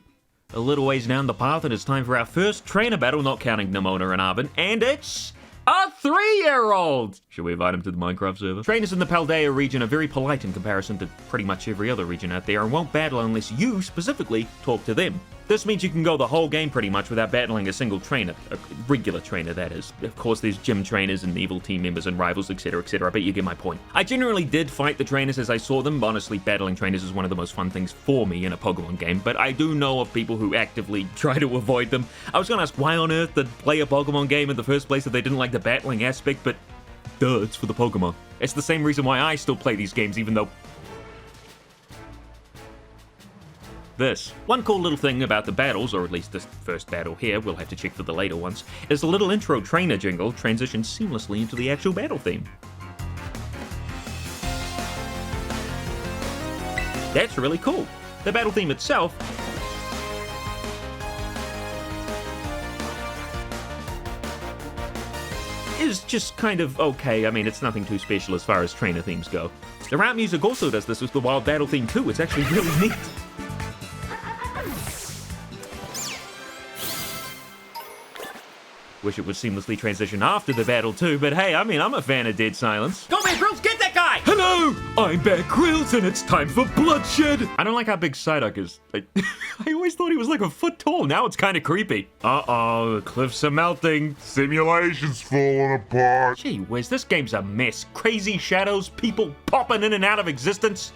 A little ways down the path, and it's time for our first trainer battle, not counting Nimona and Arvin, and it's a 3-year-old! Should we invite him to the Minecraft server? Trainers in the Paldea region are very polite in comparison to pretty much every other region out there, and won't battle unless you, specifically, talk to them. This means you can go the whole game pretty much without battling a single trainer. A regular trainer, that is. Of course, there's gym trainers and evil team members and rivals, etc, etc, but you get my point. I generally did fight the trainers as I saw them. Honestly, battling trainers is one of the most fun things for me in a Pokemon game, but I do know of people who actively try to avoid them. I was gonna ask why on earth they'd play a Pokemon game in the first place if they didn't like the battling aspect, but duh, it's for the Pokemon. It's the same reason why I still play these games, even though this. One cool little thing about the battles, or at least this first battle here, we'll have to check for the later ones, is the little intro trainer jingle transitions seamlessly into the actual battle theme. That's really cool. The battle theme itself is just kind of okay. I mean, it's nothing too special as far as trainer themes go. The route music also does this with the Wild Battle theme too. It's actually really neat. Wish it would seamlessly transition after the battle too, but hey, I mean, I'm a fan of Dead Silence. Go, man, Grills, get that guy! Hello, I'm Bear Grylls, and it's time for bloodshed. I don't like how big Psyduck is. I always thought he was like a foot tall. Now it's kind of creepy. Uh-oh, the cliffs are melting. Simulation's falling apart. Gee whiz, this game's a mess. Crazy shadows, people popping in and out of existence.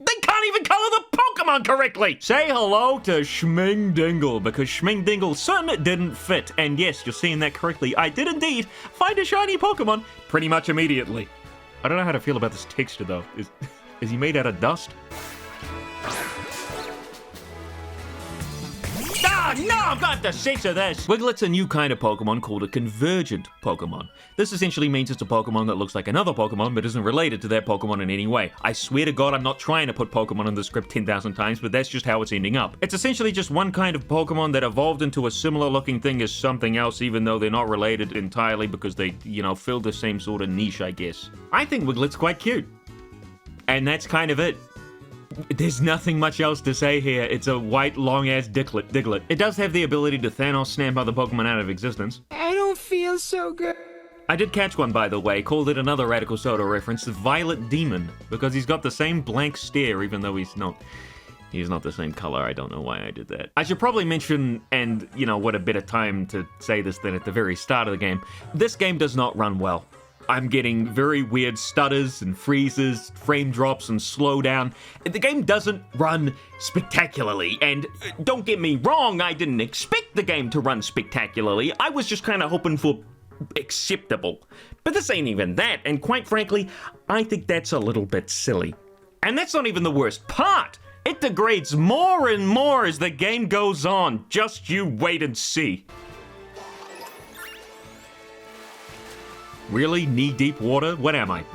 They can't even color the Pokemon correctly! Say hello to 𝙛𝙞𝙣𝙖𝙡𝙦, because 𝙛𝙤𝙣𝙖𝙡 certainly didn't fit. And yes, you're seeing that correctly. I did indeed find a shiny Pokemon pretty much immediately. I don't know how to feel about this texture though. Is he made out of dust? No, I've got the sense of this. Wiglet's a new kind of Pokemon called a convergent Pokemon. This essentially means it's a Pokemon that looks like another Pokemon but isn't related to that Pokemon in any way. I swear to God, I'm not trying to put Pokemon in the script 10,000 times, but that's just how it's ending up. It's essentially just one kind of Pokemon that evolved into a similar looking thing as something else, even though they're not related entirely because they, fill the same sort of niche, I guess. I think Wiglet's quite cute. And that's kind of it. There's nothing much else to say here. It's a white, long-ass Diglett. It does have the ability to Thanos snap other Pokemon out of existence. I don't feel so good. I did catch one, by the way, called it another RadicalSoda reference, the Violet Demon, because he's got the same blank stare, even though he's not the same color. I don't know why I did that. I should probably mention, and, what a better time to say this than at the very start of the game, this game does not run well. I'm getting very weird stutters and freezes, frame drops and slowdown. The game doesn't run spectacularly, and don't get me wrong, I didn't expect the game to run spectacularly. I was just kind of hoping for acceptable. But this ain't even that, and quite frankly, I think that's a little bit silly. And that's not even the worst part. It degrades more and more as the game goes on. Just you wait and see. Really? Knee-deep water? What am I,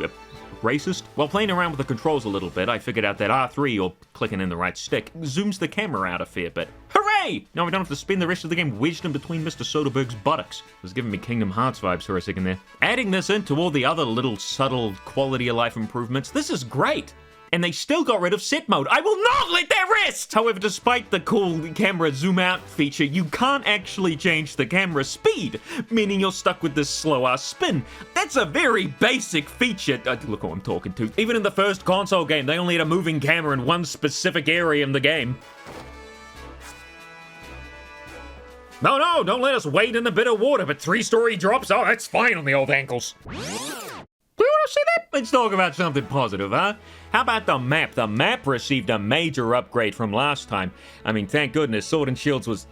racist? While playing around with the controls a little bit, I figured out that R3, or clicking in the right stick, zooms the camera out a fair bit. Hooray! Now we don't have to spend the rest of the game wedged in between Mr. Soderbergh's buttocks. It was giving me Kingdom Hearts vibes for a second there. Adding this into all the other little subtle quality of life improvements, this is great! And they still got rid of set mode. I will not let that rest! However, despite the cool camera zoom out feature, you can't actually change the camera speed, meaning you're stuck with this slow-ass spin. That's a very basic feature. Look who I'm talking to. Even in the first console game, they only had a moving camera in one specific area in the game. No, don't let us wade in the bitter water, but 3-story drops? Oh, that's fine on the old ankles. Do you want to see that? Let's talk about something positive, huh? How about the map? The map received a major upgrade from last time. I mean, thank goodness, Sword and Shields was...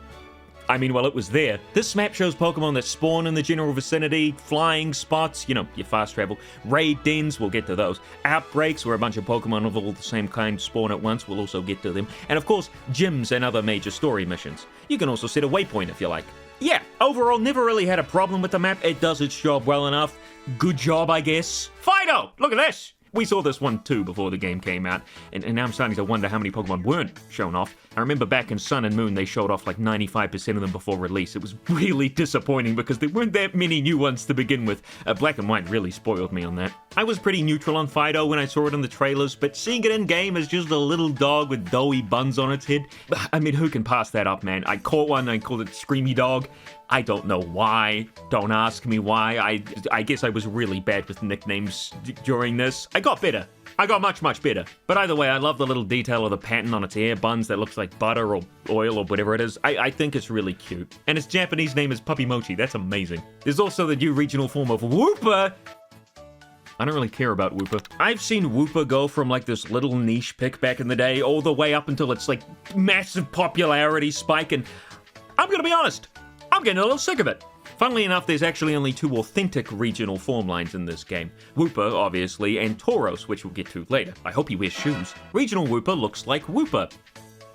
it was there. This map shows Pokemon that spawn in the general vicinity, flying spots, your fast travel, raid dens, we'll get to those, outbreaks where a bunch of Pokemon of all the same kind spawn at once, we'll also get to them, and of course, gyms and other major story missions. You can also set a waypoint if you like. Yeah, overall, never really had a problem with the map. It does its job well enough. Good job, I guess. Fido! Look at this! We saw this one too before the game came out, and now I'm starting to wonder how many Pokemon weren't shown off. I remember back in Sun and Moon, they showed off like 95% of them before release. It was really disappointing because there weren't that many new ones to begin with. Black and White really spoiled me on that. I was pretty neutral on Fido when I saw it in the trailers, but seeing it in-game as just a little dog with doughy buns on its head, I mean, who can pass that up, man? I caught one, I called it Screamy Dog. I don't know why. Don't ask me why. I guess I was really bad with nicknames during this. I got better. I got much, much better. But either way, I love the little detail of the pattern on its air buns that looks like butter or oil or whatever it is. I think it's really cute. And its Japanese name is Puppy Mochi. That's amazing. There's also the new regional form of Wooper. I don't really care about Wooper. I've seen Wooper go from like this little niche pick back in the day all the way up until it's like massive popularity spike, and I'm gonna be honest, I'm getting a little sick of it. Funnily enough, there's actually only 2 authentic regional form lines in this game. Wooper, obviously, and Tauros, which we'll get to later. I hope he wears shoes. Regional Wooper looks like Wooper,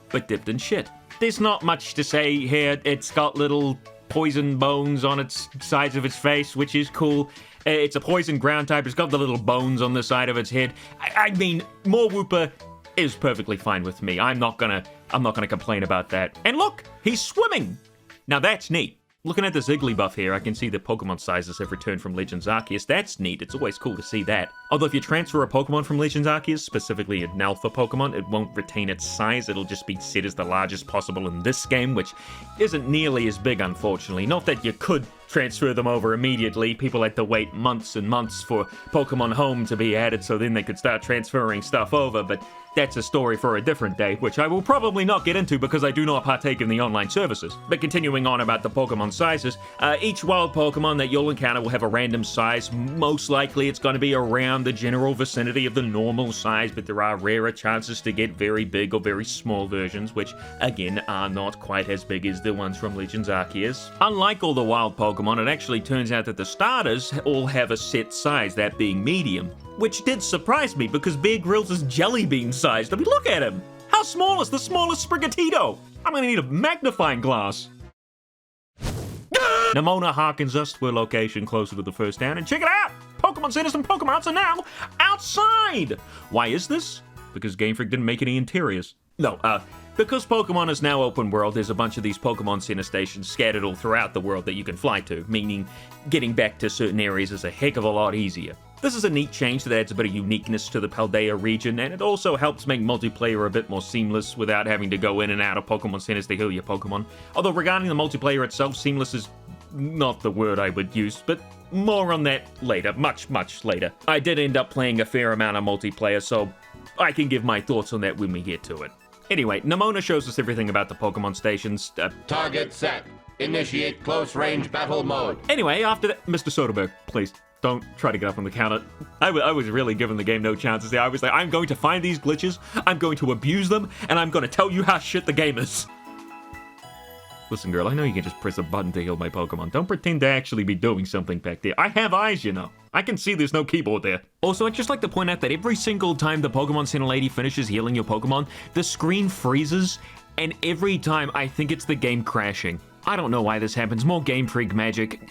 but dipped in shit. There's not much to say here. It's got little poison bones on its sides of its face, which is cool. It's a poison ground type. It's got the little bones on the side of its head. I mean, more Wooper is perfectly fine with me. I'm not gonna complain about that. And look, he's swimming. Now that's neat. Looking at this Igglybuff here, I can see the Pokemon sizes have returned from Legends Arceus. That's neat. It's always cool to see that. Although if you transfer a Pokemon from Legends Arceus, specifically an Alpha Pokemon, it won't retain its size. It'll just be set as the largest possible in this game, which isn't nearly as big, unfortunately. Not that you could transfer them over immediately. People had to wait months and months for Pokemon Home to be added so then they could start transferring stuff over, but that's a story for a different day, which I will probably not get into because I do not partake in the online services. But continuing on about the Pokemon sizes, each wild Pokemon that you'll encounter will have a random size. Most likely it's going to be around the general vicinity of the normal size, but there are rarer chances to get very big or very small versions, which again are not quite as big as the ones from Legends Arceus. Unlike all the wild Pokemon, it actually turns out that the starters all have a set size, that being medium. Which did surprise me because Bear Grylls is jelly bean sized. I mean, look at him! How small is the smallest Sprigatito? I'm gonna need a magnifying glass. Nemona hearkens us to a location closer to the first town, and check it out! Pokemon Centers and Pokemon's are now outside! Why is this? Because Game Freak didn't make any interiors. No, because Pokemon is now open world, there's a bunch of these Pokemon Center stations scattered all throughout the world that you can fly to, meaning getting back to certain areas is a heck of a lot easier. This is a neat change that adds a bit of uniqueness to the Paldea region, and it also helps make multiplayer a bit more seamless without having to go in and out of Pokemon Centers to heal your Pokemon. Although regarding the multiplayer itself, seamless is not the word I would use, but more on that later, much, much later. I did end up playing a fair amount of multiplayer, so I can give my thoughts on that when we get to it. Anyway, Nemona shows us everything about the Pokemon stations. Target set. Initiate close range battle mode. Anyway, after that, Mr. Soderbergh, please. Don't try to get up on the counter. I was really giving the game no chances there. I was like, I'm going to find these glitches, I'm going to abuse them, and I'm going to tell you how shit the game is. Listen, girl, I know you can just press a button to heal my Pokemon. Don't pretend to actually be doing something back there. I have eyes, you know. I can see there's no keyboard there. Also, I'd just like to point out that every single time the Pokemon Center lady finishes healing your Pokemon, the screen freezes, and every time I think it's the game crashing. I don't know why this happens. More Game Freak magic.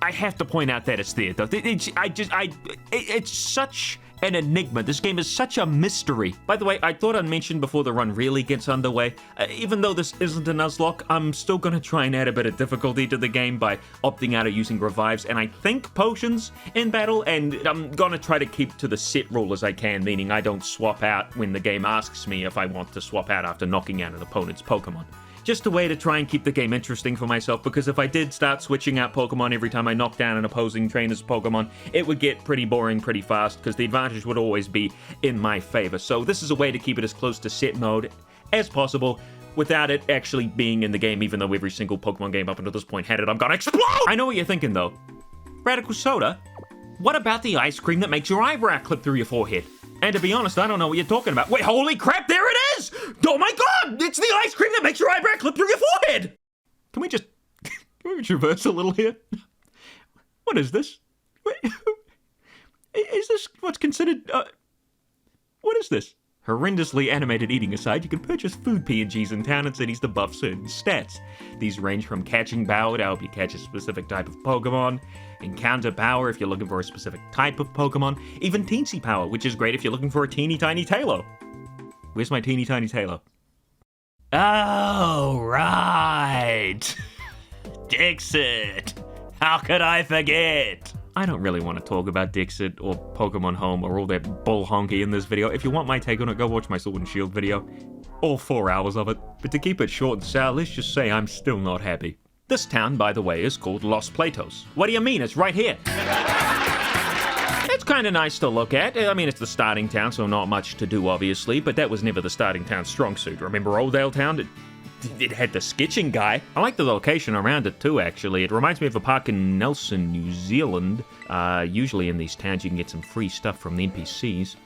I have to point out that it's there, though. It's such an enigma. This game is such a mystery. By the way, I thought I'd mention before the run really gets underway, even though this isn't a Nuzlocke, I'm still gonna try and add a bit of difficulty to the game by opting out of using revives and I think potions in battle, and I'm gonna try to keep to the set rule as I can, meaning I don't swap out when the game asks me if I want to swap out after knocking out an opponent's Pokemon. Just a way to try and keep the game interesting for myself, because if I did start switching out Pokemon every time I knocked down an opposing trainer's Pokemon, it would get pretty boring pretty fast, because the advantage would always be in my favor. So this is a way to keep it as close to set mode as possible, without it actually being in the game, even though every single Pokemon game up until this point had it. I'm gonna explode! I know what you're thinking, though. RadicalSoda? What about the ice cream that makes your eyebrow clip through your forehead? And to be honest, I don't know what you're talking about. Wait, holy crap, there it is! Oh my god! It's the ice cream that makes your eyebrow clip through your forehead! Can we reverse a little here? What is this? Wait, is this what's considered, what is this? Horrendously animated eating aside, you can purchase food PNGs in town and cities to buff certain stats. These range from catching power to help you catch a specific type of Pokemon, encounter power if you're looking for a specific type of Pokemon, even teensy power, which is great if you're looking for a teeny tiny Tailo. Where's my teeny tiny Tailo? Oh, right! Dixit! How could I forget? I don't really want to talk about Dixit or Pokemon Home or all that bull honky in this video. If you want my take on it, go watch my Sword and Shield video. All 4 hours of it. But to keep it short and sour, let's just say I'm still not happy. This town, by the way, is called Los Platos. What do you mean? It's right here. It's kind of nice to look at. I mean, it's the starting town, so not much to do, obviously, but that was never the starting town's strong suit. Remember Oldale Town? It had the sketching guy. I like the location around it too, actually. It reminds me of a park in Nelson, New Zealand. Usually in these towns you can get some free stuff from the NPCs.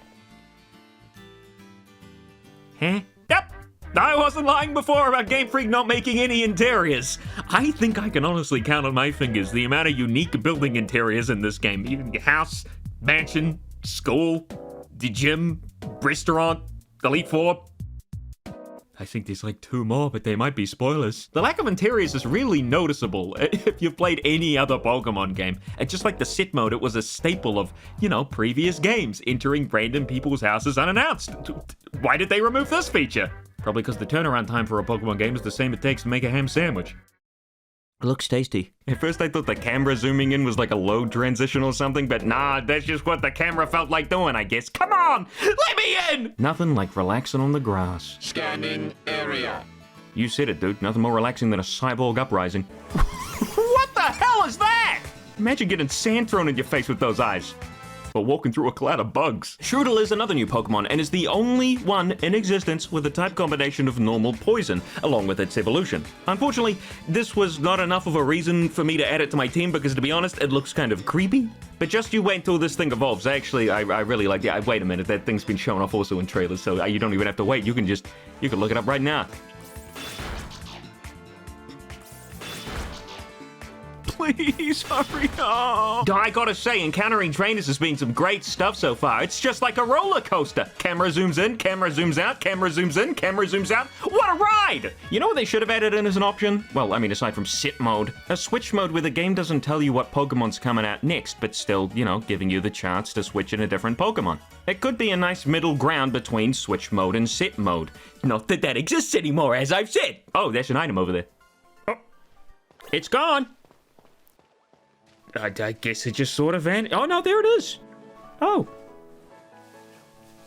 Huh? Yep! I wasn't lying before about Game Freak not making any interiors. I think I can honestly count on my fingers the amount of unique building interiors in this game. Even house, mansion, school, the gym, restaurant, Elite Four. I think there's like 2 more, but they might be spoilers. The lack of interiors is really noticeable if you've played any other Pokemon game. And just like the set mode, it was a staple of, previous games, entering random people's houses unannounced. Why did they remove this feature? Probably because the turnaround time for a Pokemon game is the same it takes to make a ham sandwich. It looks tasty. At first I thought the camera zooming in was like a load transition or something, but nah, that's just what the camera felt like doing, I guess. Come on! Let me in! Nothing like relaxing on the grass. Scanning area. You said it, dude. Nothing more relaxing than a cyborg uprising. What the hell is that? Imagine getting sand thrown in your face with those eyes. Or walking through a cloud of bugs. Strudel is another new Pokemon and is the only one in existence with a type combination of normal poison, along with its evolution. Unfortunately, this was not enough of a reason for me to add it to my team because, to be honest, it looks kind of creepy. But just you wait until this thing evolves. Actually, I really like it. Wait a minute, that thing's been shown off also in trailers, so you don't even have to wait. You can look it up right now. Please hurry up. I gotta say, encountering trainers has been some great stuff so far. It's just like a roller coaster. Camera zooms in, camera zooms out, camera zooms in, camera zooms out. What a ride! You know what they should have added in as an option? Well, I mean, aside from sit mode. A switch mode where the game doesn't tell you what Pokemon's coming out next, but still, you know, giving you the chance to switch in a different Pokemon. It could be a nice middle ground between switch mode and sit mode. Not that that exists anymore, as I've said. Oh, there's an item over there. Oh, it's gone. I guess it just sort of vanished. Oh, no, there it is. Oh.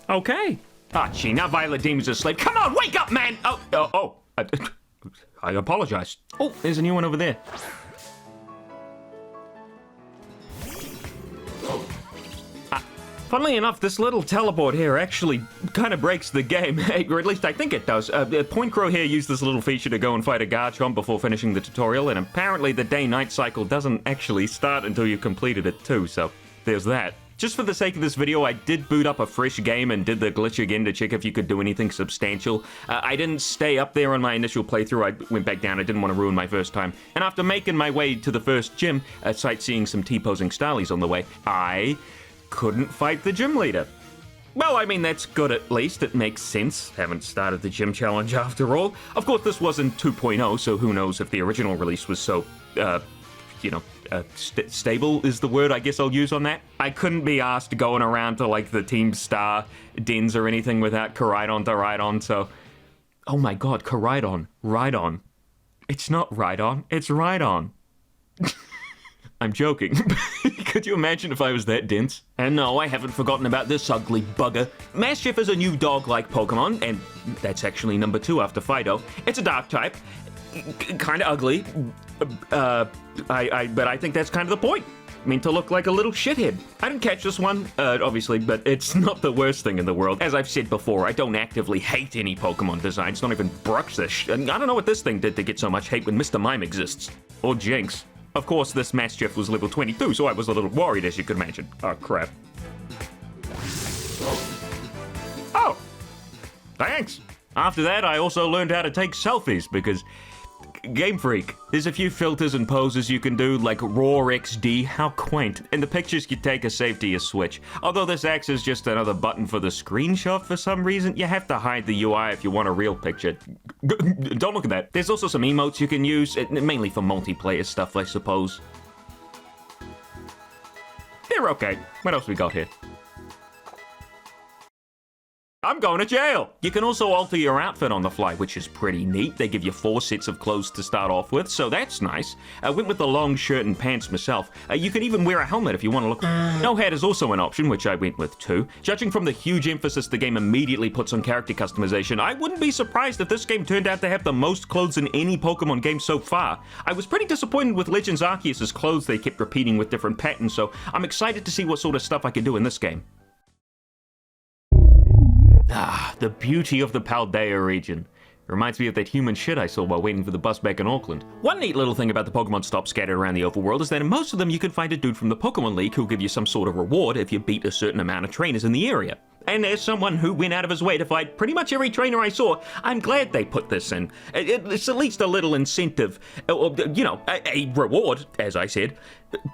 Okay. Ah, gee, now Violet Demon's asleep. Come on, wake up, man! I apologize. Oh, there's a new one over there. Funnily enough, this little teleport here actually kind of breaks the game, or at least I think it does. Point Crow here used this little feature to go and fight a Garchomp before finishing the tutorial, and apparently the day-night cycle doesn't actually start until you completed it too, so there's that. Just for the sake of this video, I did boot up a fresh game and did the glitch again to check if you could do anything substantial. I didn't stay up there on my initial playthrough, I went back down, I didn't want to ruin my first time. And after making my way to the first gym, sightseeing some T-posing Starlies on the way, I couldn't fight the gym leader. Well, I mean, that's good at least. It makes sense. Haven't started the gym challenge after all. Of course, this wasn't 2.0, so who knows if the original release was so, stable is the word I guess I'll use on that. I couldn't be asked going around to, like, the Team Star dens or anything without Koraidon to Rhydon, so... Oh my god, Koraidon. Rhydon. It's not Rhydon, it's Rhydon. I'm joking. Could you imagine if I was that dense? And no, I haven't forgotten about this ugly bugger. Mastiff is a new dog-like Pokemon, and that's actually number 2 after Fido. It's a dark type. Kinda ugly. But I think that's kind of the point. I mean, to look like a little shithead. I didn't catch this one, obviously, but it's not the worst thing in the world. As I've said before, I don't actively hate any Pokemon designs, don't even brush this I don't know what this thing did to get so much hate when Mr. Mime exists. Or Jinx. Of course, this Mastiff was level 22, so I was a little worried, as you could imagine. Oh, crap. Oh! Thanks! After that, I also learned how to take selfies, because... Game Freak. There's a few filters and poses you can do, like Raw XD. How quaint. And the pictures you take are saved to your Switch. Although this acts as just another button for the screenshot for some reason, you have to hide the UI if you want a real picture. Don't look at that. There's also some emotes you can use, mainly for multiplayer stuff, I suppose. They're okay. What else we got here? I'm going to jail! You can also alter your outfit on the fly, which is pretty neat. They give you 4 sets of clothes to start off with, so that's nice. I went with the long shirt and pants myself. You can even wear a helmet if you want to look... No hat is also an option, which I went with too. Judging from the huge emphasis the game immediately puts on character customization, I wouldn't be surprised if this game turned out to have the most clothes in any Pokemon game so far. I was pretty disappointed with Legends Arceus' clothes they kept repeating with different patterns, so I'm excited to see what sort of stuff I can do in this game. Ah, the beauty of the Paldea region. Reminds me of that human shit I saw while waiting for the bus back in Auckland. One neat little thing about the Pokemon stops scattered around the overworld is that in most of them you can find a dude from the Pokemon League who'll give you some sort of reward if you beat a certain amount of trainers in the area. And as someone who went out of his way to fight pretty much every trainer I saw, I'm glad they put this in. It's at least a little incentive, you know, a reward, as I said,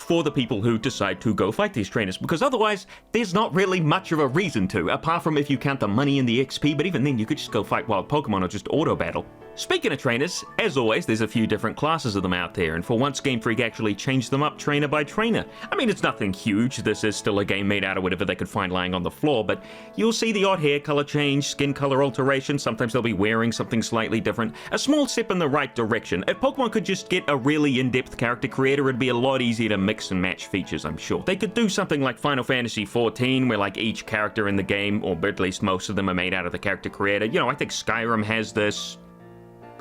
for the people who decide to go fight these trainers, because otherwise there's not really much of a reason to, apart from if you count the money and the XP, but even then you could just go fight wild Pokemon or just auto battle. Speaking of trainers, as always, there's a few different classes of them out there, and for once Game Freak actually changed them up trainer by trainer. I mean, it's nothing huge, this is still a game made out of whatever they could find lying on the floor, but you'll see the odd hair color change, skin color alteration, sometimes they'll be wearing something slightly different. A small step in the right direction. If Pokemon could just get a really in-depth character creator, it'd be a lot easier to mix and match features, I'm sure. They could do something like Final Fantasy XIV, where like each character in the game, or at least most of them, are made out of the character creator. You know, I think Skyrim has this.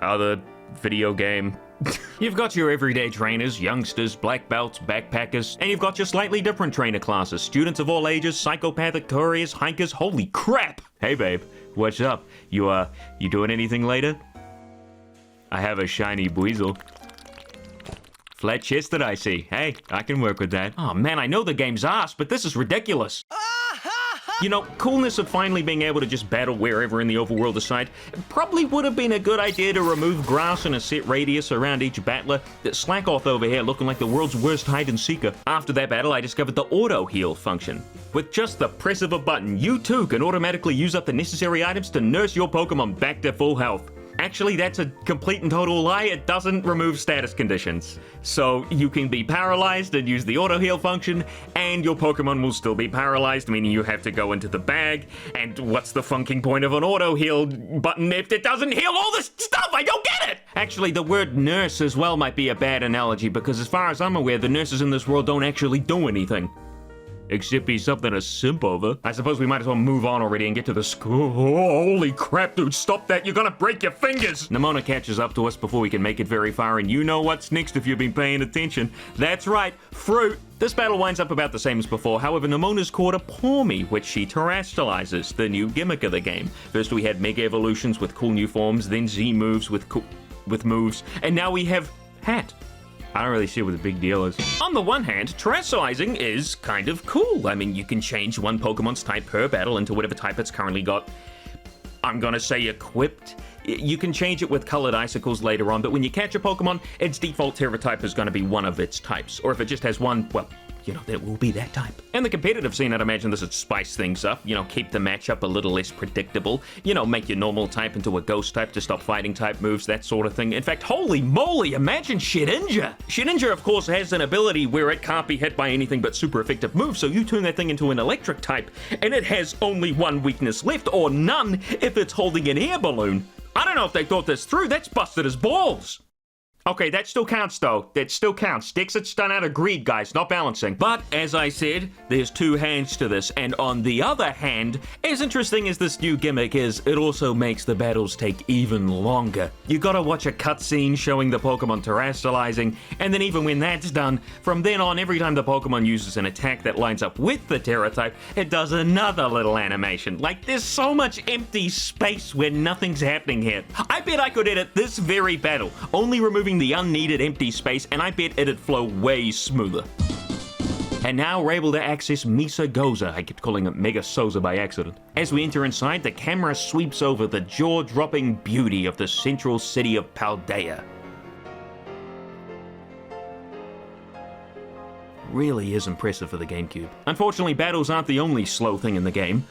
Other video game. You've got your everyday trainers, youngsters, black belts, backpackers, and you've got your slightly different trainer classes, students of all ages, psychopathic couriers, hikers. Holy crap! Hey babe, what's up? You doing anything later? I have a shiny Buizel. Flat chested, I see. Hey, I can work with that. Oh man, I know the game's ass, but this is ridiculous. You know, coolness of finally being able to just battle wherever in the overworld aside, it probably would have been a good idea to remove grass in a set radius around each battler. Slackoth over here looking like the world's worst hide-and-seeker. After that battle, I discovered the auto-heal function. With just the press of a button, you too can automatically use up the necessary items to nurse your Pokemon back to full health. Actually, that's a complete and total lie. It doesn't remove status conditions. So you can be paralyzed and use the auto heal function, and your Pokemon will still be paralyzed, meaning you have to go into the bag. And what's the funking point of an auto heal button if it doesn't heal all this stuff? I don't get it! Actually, the word nurse as well might be a bad analogy, because as far as I'm aware, the nurses in this world don't actually do anything. Except be something to simp over. I suppose we might as well move on already and get to the school. Oh, holy crap, dude, stop that. You're gonna break your fingers. Nimona catches up to us before we can make it very far, and you know what's next if you've been paying attention. That's right, fruit. This battle winds up about the same as before. However, Nimona's caught a Pawmi, which she terrestrializes, the new gimmick of the game. First we had Mega Evolutions with cool new forms, then Z moves with moves, and now we have Hat. I don't really see what the big deal is. On the one hand, terrestrializing is kind of cool. I mean, you can change one Pokemon's type per battle into whatever type it's currently got. I'm gonna say equipped. You can change it with colored icicles later on, but when you catch a Pokemon, its default Terra type is gonna be one of its types. Or if it just has one, well, you know, there will be that type. In the competitive scene, I'd imagine this would spice things up, you know, keep the matchup a little less predictable, you know, make your normal type into a ghost type to stop fighting type moves, that sort of thing. In fact, holy moly, imagine Shedinja! Shedinja, of course, has an ability where it can't be hit by anything but super effective moves, so you turn that thing into an electric type, and it has only one weakness left, or none, if it's holding an air balloon. I don't know if they thought this through, that's busted as balls! Okay, that still counts, though. That still counts. Dixit's done out of greed, guys, not balancing. But, as I said, there's two hands to this, and on the other hand, as interesting as this new gimmick is, it also makes the battles take even longer. You gotta watch a cutscene showing the Pokemon terrestrializing, and then even when that's done, from then on, every time the Pokemon uses an attack that lines up with the Terra type, it does another little animation. Like, there's so much empty space where nothing's happening here. I bet I could edit this very battle, only removing the unneeded empty space, and I bet it'd flow way smoother. And now we're able to access Mesagoza. I kept calling it Megasoza by accident. As we enter inside, the camera sweeps over the jaw-dropping beauty of the central city of Paldea. Really is impressive for the GameCube. Unfortunately, battles aren't the only slow thing in the game.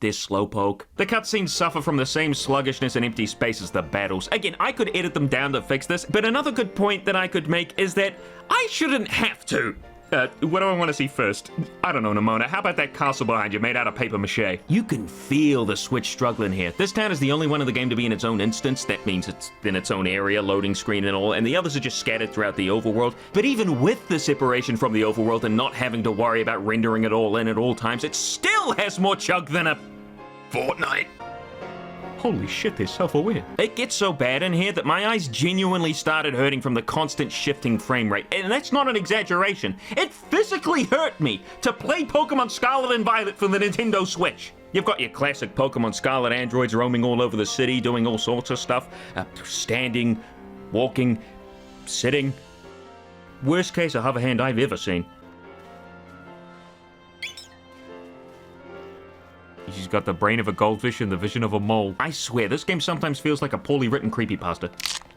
There's Slowpoke. The cutscenes suffer from the same sluggishness and empty space as the battles. Again, I could edit them down to fix this, but another good point that I could make is that I shouldn't have to. What do I want to see first? I don't know, Nimona. How about that castle behind you made out of paper mache? You can feel the Switch struggling here. This town is the only one in the game to be in its own instance. That means it's in its own area, loading screen and all, and the others are just scattered throughout the overworld. But even with the separation from the overworld and not having to worry about rendering it all in at all times, it still has more chug than a Fortnite. Holy shit, they're self-aware. It gets so bad in here that my eyes genuinely started hurting from the constant shifting frame rate. And that's not an exaggeration. It physically hurt me to play Pokémon Scarlet and Violet for the Nintendo Switch. You've got your classic Pokémon Scarlet androids roaming all over the city, doing all sorts of stuff. Standing, walking, sitting. Worst case of hover hand I've ever seen. She's got the brain of a goldfish and the vision of a mole. I swear, this game sometimes feels like a poorly written creepypasta.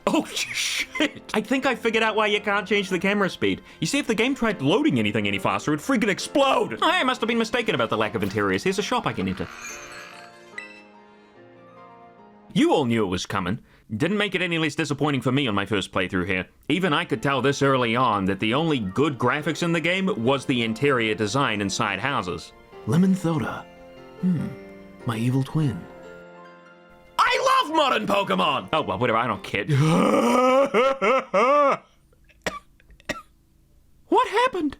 Oh, shit! I think I figured out why you can't change the camera speed. You see, if the game tried loading anything any faster, it'd freaking explode! I must have been mistaken about the lack of interiors. Here's a shop I can enter. You all knew it was coming. Didn't make it any less disappointing for me on my first playthrough here. Even I could tell this early on that the only good graphics in the game was the interior design inside houses. 𝙛𝙞𝙣𝙖𝙡𝙮. My evil twin. I love modern Pokemon! Oh, well, whatever, I don't care. What happened?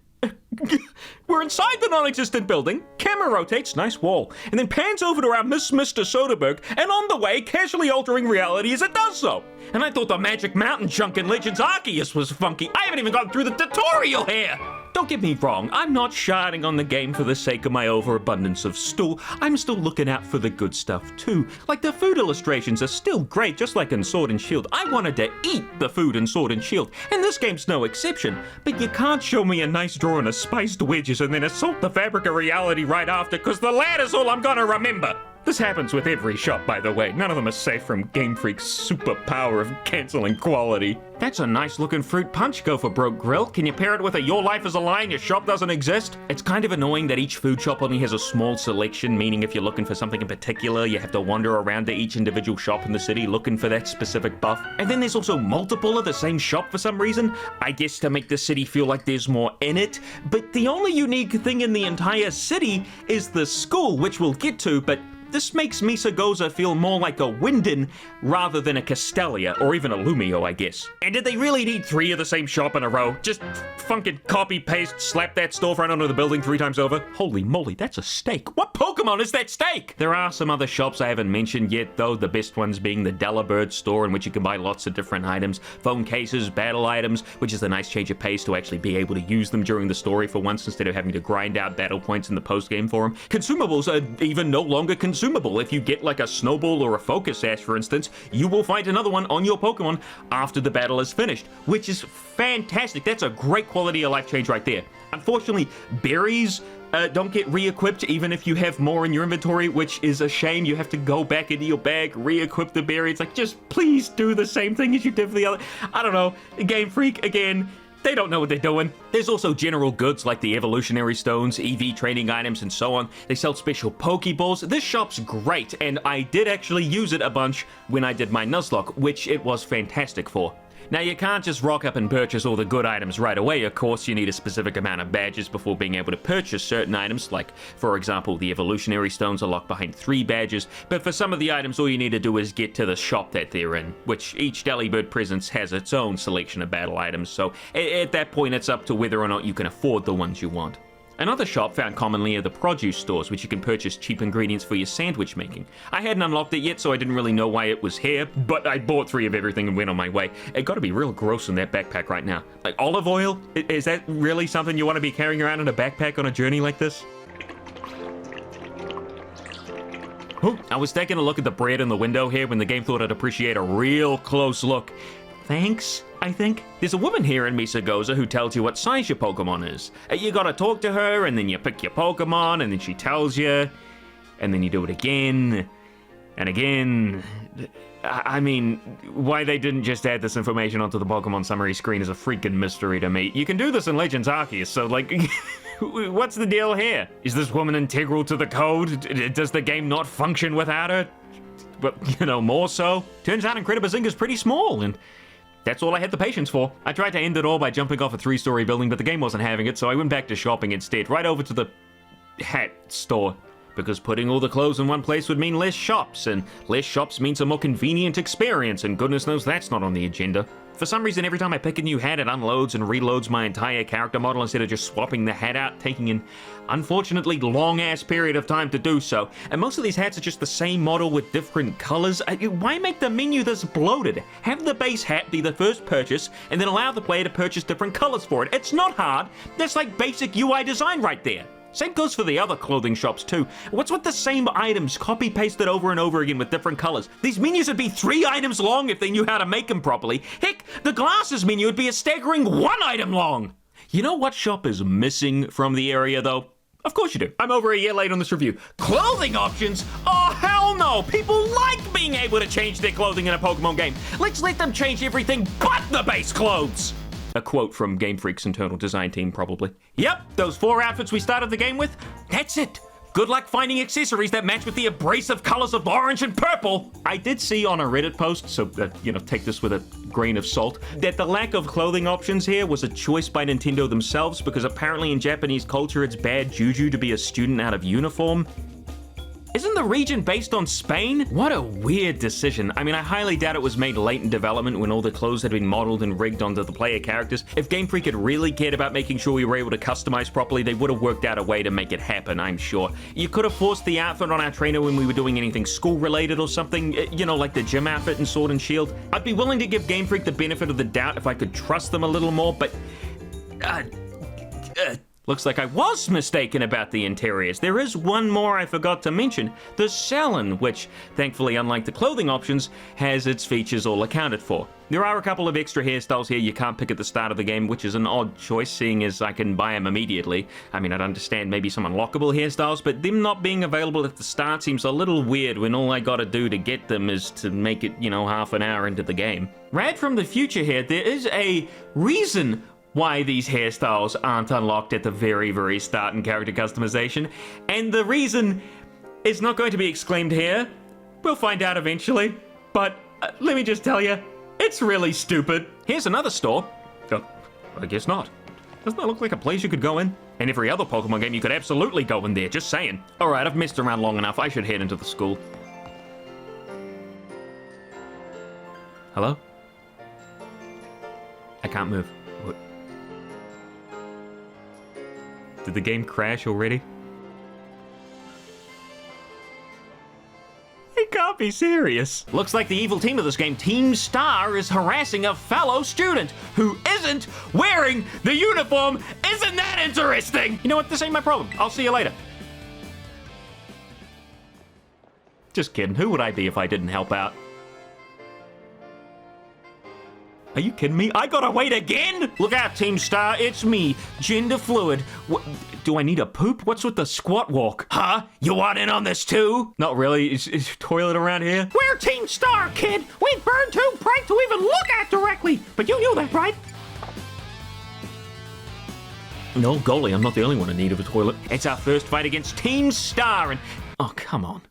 We're inside the non-existent building, camera rotates, nice wall, and then pans over to our Mr. Soderbergh, and on the way, casually altering reality as it does so. And I thought the Magic Mountain chunk in Legends Arceus was funky. I haven't even gone through the tutorial here! Don't get me wrong, I'm not sharding on the game for the sake of my overabundance of stool. I'm still looking out for the good stuff too. Like the food illustrations are still great, just like in Sword and Shield. I wanted to eat the food in Sword and Shield, and this game's no exception. But you can't show me a nice drawing of spiced wedges and then assault the fabric of reality right after, cause the ladder's all I'm gonna remember. This happens with every shop, by the way. None of them are safe from Game Freak's superpower of canceling quality. That's a nice looking fruit punch, Go for Broke Grill. Can you pair it with a Your Life is a Lie and your shop doesn't exist? It's kind of annoying that each food shop only has a small selection, meaning if you're looking for something in particular, you have to wander around to each individual shop in the city looking for that specific buff. And then there's also multiple of the same shop for some reason, I guess to make the city feel like there's more in it. But the only unique thing in the entire city is the school, which we'll get to, but this makes 𝙛𝙞𝙣𝙖𝙡 feel more like a Winden rather than a Castelia, or even a Lumio, I guess. And did they really need 3 of the same shop in a row? Just funkin' copy-paste, slap that storefront onto the building 3 times over? Holy moly, that's a steak. What Pokemon is that steak? There are some other shops I haven't mentioned yet, though, the best ones being the Delibird store, in which you can buy lots of different items, phone cases, battle items, which is a nice change of pace to actually be able to use them during the story for once instead of having to grind out battle points in the post-game for them. Consumables are even no longer consumable. If you get like a Snowball or a Focus Sash, for instance, you will find another one on your Pokemon after the battle is finished, which is fantastic. That's a great quality of life change right there. Unfortunately, berries don't get re-equipped even if you have more in your inventory, which is a shame. You have to go back into your bag, re-equip the berry. It's like, just please do the same thing as you did for the other. I don't know. Game Freak, again, they don't know what they're doing. There's also general goods like the evolutionary stones, EV training items, and so on. They sell special Pokeballs. This shop's great, and I did actually use it a bunch when I did my Nuzlocke, which it was fantastic for. Now, you can't just rock up and purchase all the good items right away. Of course, you need a specific amount of badges before being able to purchase certain items, like, for example, the evolutionary stones are locked behind 3 badges, but for some of the items, all you need to do is get to the shop that they're in, which each Delibird presence has its own selection of battle items, so at that point, it's up to whether or not you can afford the ones you want. Another shop found commonly are the produce stores, which you can purchase cheap ingredients for your sandwich making. I hadn't unlocked it yet, so I didn't really know why it was here, but I bought 3 of everything and went on my way. It gotta be real gross in that backpack right now. Like, olive oil? Is that really something you want to be carrying around in a backpack on a journey like this? Oh, I was taking a look at the bread in the window here when the game thought I'd appreciate a real close look. Thanks, I think. There's a woman here in 𝙛𝙞𝙣𝙖𝙡 who tells you what size your Pokemon is. You gotta talk to her, and then you pick your Pokemon, and then she tells you, and then you do it again, and again. I mean, why they didn't just add this information onto the Pokemon summary screen is a freaking mystery to me. You can do this in Legends Arceus, so like, what's the deal here? Is this woman integral to the code? Does the game not function without her? But, you know, more so. Turns out Incredibazinga's pretty small, and that's all I had the patience for. I tried to end it all by jumping off a 3-story building, but the game wasn't having it, so I went back to shopping instead, right over to the hat store. Because putting all the clothes in one place would mean less shops, and less shops means a more convenient experience, and goodness knows that's not on the agenda. For some reason, every time I pick a new hat, it unloads and reloads my entire character model instead of just swapping the hat out, taking an unfortunately long-ass period of time to do so. And most of these hats are just the same model with different colors. Why make the menu this bloated? Have the base hat be the first purchase, and then allow the player to purchase different colors for it. It's not hard. That's like basic UI design right there. Same goes for the other clothing shops too. What's with the same items copy-pasted over and over again with different colors? These menus would be 3 items long if they knew how to make them properly. Heck, the glasses menu would be a staggering 1 item long. You know what shop is missing from the area though? Of course you do. I'm over a year late on this review. Clothing options? Oh, hell no! People like being able to change their clothing in a Pokemon game. Let's let them change everything but the base clothes! A quote from Game Freak's internal design team, probably. Yep, those 4 outfits we started the game with, that's it. Good luck finding accessories that match with the abrasive colors of orange and purple. I did see on a Reddit post, so, take this with a grain of salt, that the lack of clothing options here was a choice by Nintendo themselves because apparently in Japanese culture it's bad juju to be a student out of uniform. Isn't the region based on Spain? What a weird decision. I mean, I highly doubt it was made late in development when all the clothes had been modeled and rigged onto the player characters. If Game Freak had really cared about making sure we were able to customize properly, they would have worked out a way to make it happen, I'm sure. You could have forced the outfit on our trainer when we were doing anything school-related or something, like the gym outfit in Sword and Shield. I'd be willing to give Game Freak the benefit of the doubt if I could trust them a little more, but... Looks like I was mistaken about the interiors. There is one more I forgot to mention, the salon, which, thankfully, unlike the clothing options, has its features all accounted for. There are a couple of extra hairstyles here you can't pick at the start of the game, which is an odd choice, seeing as I can buy them immediately. I mean, I'd understand maybe some unlockable hairstyles, but them not being available at the start seems a little weird when all I gotta do to get them is to make it, half an hour into the game. Rad from the future here, there is a reason why these hairstyles aren't unlocked at the very, very start in character customization, and the reason is not going to be exclaimed here. We'll find out eventually, but let me just tell you, it's really stupid. Here's another store. Oh, I guess not. Doesn't that look like a place you could go in? In every other Pokemon game, you could absolutely go in there, just saying. Alright, I've messed around long enough, I should head into the school. Hello? I can't move. What? Did the game crash already? It can't be serious. Looks like the evil team of this game, Team Star, is harassing a fellow student who isn't wearing the uniform. Isn't that interesting? You know what? This ain't my problem. I'll see you later. Just kidding. Who would I be if I didn't help out? Are you kidding me? I gotta wait again? Look out, Team Star, it's me, gender fluid. Do I need a poop? What's with the squat walk? Huh? You want in on this too? Not really. Is toilet around here? We're Team Star, kid. We burn too bright to even look at directly. But you knew that, right? No, golly, I'm not the only one in need of a toilet. It's our first fight against Team Star and... Oh, come on.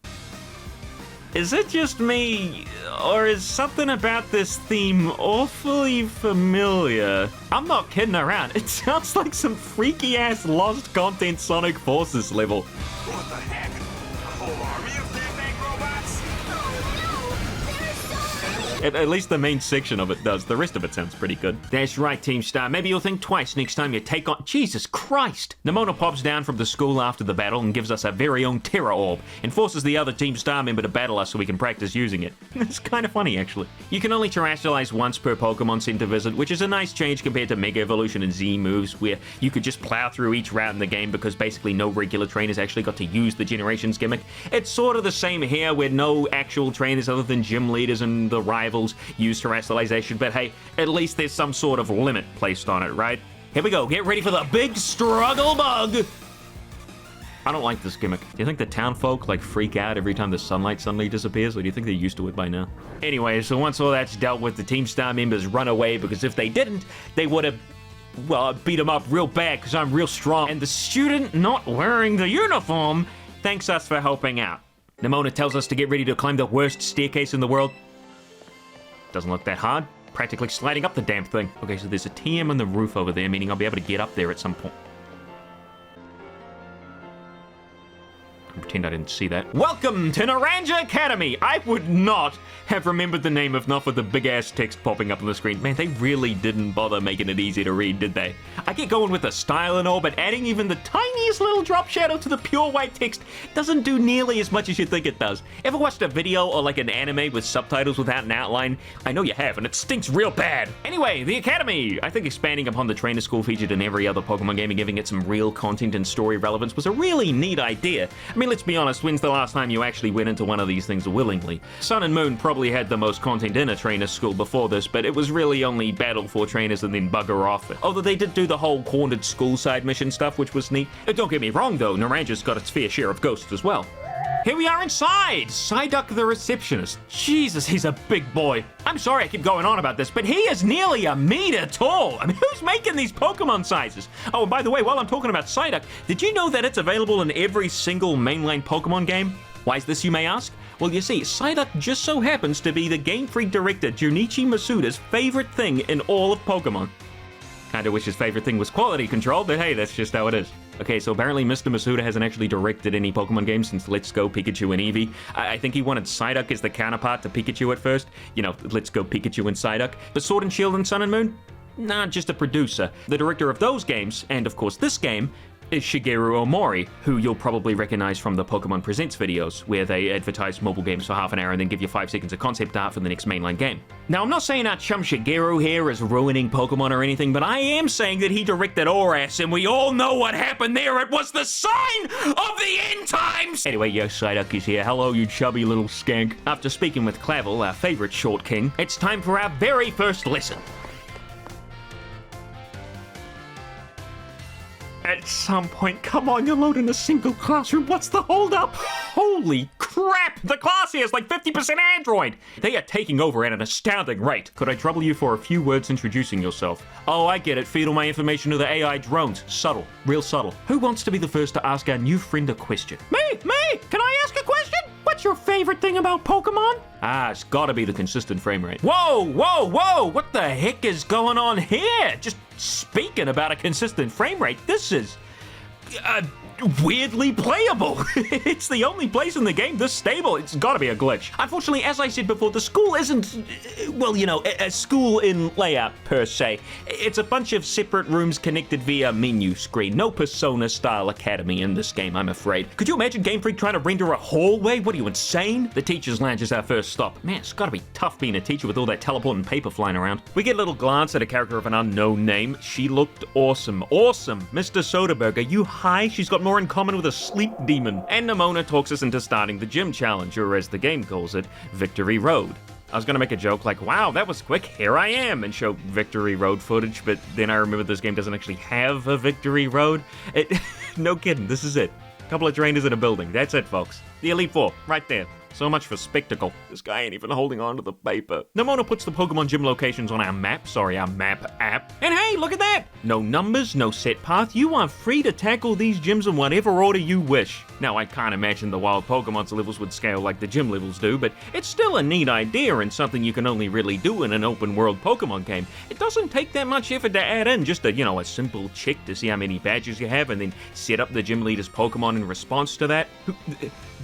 Is it just me, or is something about this theme awfully familiar? I'm not kidding around. It sounds like some freaky-ass lost content Sonic Forces level. What the heck? A whole army of dead robots? At least the main section of it does. The rest of it sounds pretty good. That's right, Team Star. Maybe you'll think twice next time you take on... Jesus Christ! Nemona pops down from the school after the battle and gives us our very own Terror Orb, and forces the other Team Star member to battle us so we can practice using it. It's kind of funny, actually. You can only terrestrialize once per Pokemon Center visit, which is a nice change compared to Mega Evolution and Z moves, where you could just plow through each route in the game because basically no regular trainers actually got to use the Generations gimmick. It's sort of the same here, where no actual trainers other than gym leaders and the rivals use terrestrialization, but hey, at least there's some sort of limit placed on it, right? Here we go, get ready for the big struggle bug! I don't like this gimmick. Do you think the town folk freak out every time the sunlight suddenly disappears, or do you think they're used to it by now? Anyway, so once all that's dealt with, the Team Star members run away, because if they didn't, they would have, well, beat them up real bad, because I'm real strong. And the student not wearing the uniform thanks us for helping out. Nemona tells us to get ready to climb the worst staircase in the world. Doesn't look that hard. Practically sliding up the damn thing. Okay, so there's a TM on the roof over there, meaning I'll be able to get up there at some point. Pretend I didn't see that. Welcome to Naranja Academy! I would not have remembered the name if not for the big-ass text popping up on the screen. Man, they really didn't bother making it easy to read, did they? I get going with the style and all, but adding even the tiniest little drop shadow to the pure white text doesn't do nearly as much as you think it does. Ever watched a video or an anime with subtitles without an outline? I know you have, and it stinks real bad. Anyway, the Academy! I think expanding upon the trainer school featured in every other Pokemon game and giving it some real content and story relevance was a really neat idea. I mean, let's be honest, when's the last time you actually went into one of these things willingly? Sun and Moon probably had the most content in a trainer school before this, but it was really only battle for trainers and then bugger off. Although they did do the whole haunted school side mission stuff, which was neat. Don't get me wrong though, Naranja's got its fair share of ghosts as well. Here we are inside! Psyduck the receptionist. Jesus, he's a big boy. I'm sorry I keep going on about this, but he is nearly a meter tall. I mean, who's making these Pokemon sizes? Oh, and by the way, while I'm talking about Psyduck, did you know that it's available in every single mainline Pokemon game? Why is this, you may ask? Well, you see, Psyduck just so happens to be the Game Freak director Junichi Masuda's favorite thing in all of Pokemon. Kinda wish his favorite thing was quality control, but hey, that's just how it is. Okay, so apparently Mr. Masuda hasn't actually directed any Pokemon games since Let's Go Pikachu and Eevee. I think he wanted Psyduck as the counterpart to Pikachu at first. You know, Let's Go Pikachu and Psyduck. But Sword and Shield and Sun and Moon? Nah, just a producer. The director of those games, and of course this game, is Shigeru Omori, who you'll probably recognize from the Pokemon Presents videos, where they advertise mobile games for half an hour and then give you 5 seconds of concept art for the next mainline game. Now, I'm not saying our chum Shigeru here is ruining Pokemon or anything, but I am saying that he directed ORAS, and we all know what happened there. It was the sign of the end times! Anyway, yo, Psyduck is here. Hello, you chubby little skank. After speaking with Clavel, our favorite short king, it's time for our very first lesson. At some point, come on, you're loading a single classroom. What's the holdup? Holy crap! The class here is like 50% Android! They are taking over at an astounding rate. Could I trouble you for a few words introducing yourself? Oh, I get it. Feed all my information to the AI drones. Subtle. Real subtle. Who wants to be the first to ask our new friend a question? Me! Can I ask a question? What's your favorite thing about Pokemon? Ah, it's gotta be the consistent frame rate. Whoa! What the heck is going on here? Just speaking about a consistent frame rate, this is weirdly playable. It's the only place in the game this stable. It's gotta be a glitch. Unfortunately, as I said before, the school isn't, well, you know, a school in layout per se. It's a bunch of separate rooms connected via menu screen. No Persona-style academy in this game, I'm afraid. Could you imagine Game Freak trying to render a hallway? What are you, insane? The teacher's lounge is our first stop. Man, it's gotta be tough being a teacher with all that teleporting paper flying around. We get a little glance at a character of an unknown name. She looked awesome. Awesome! Mr. Soderbergh, are you high? She's got more in common with a sleep demon. And Nimona talks us into starting the gym challenge, or as the game calls it, Victory Road. I was gonna make a joke like, wow, that was quick, here I am, and show Victory Road footage, but then I remembered this game doesn't actually have a Victory Road. No kidding, this is it. A couple of trainers in a building, that's it, folks. The Elite Four, right there. So much for spectacle. This guy ain't even holding on to the paper. Nimona puts the Pokemon gym locations on our map app. And hey, look at that! No numbers, no set path. You are free to tackle these gyms in whatever order you wish. Now, I can't imagine the wild Pokemon's levels would scale like the gym levels do, but it's still a neat idea and something you can only really do in an open world Pokemon game. It doesn't take that much effort to add in, just a simple check to see how many badges you have and then set up the gym leader's Pokemon in response to that.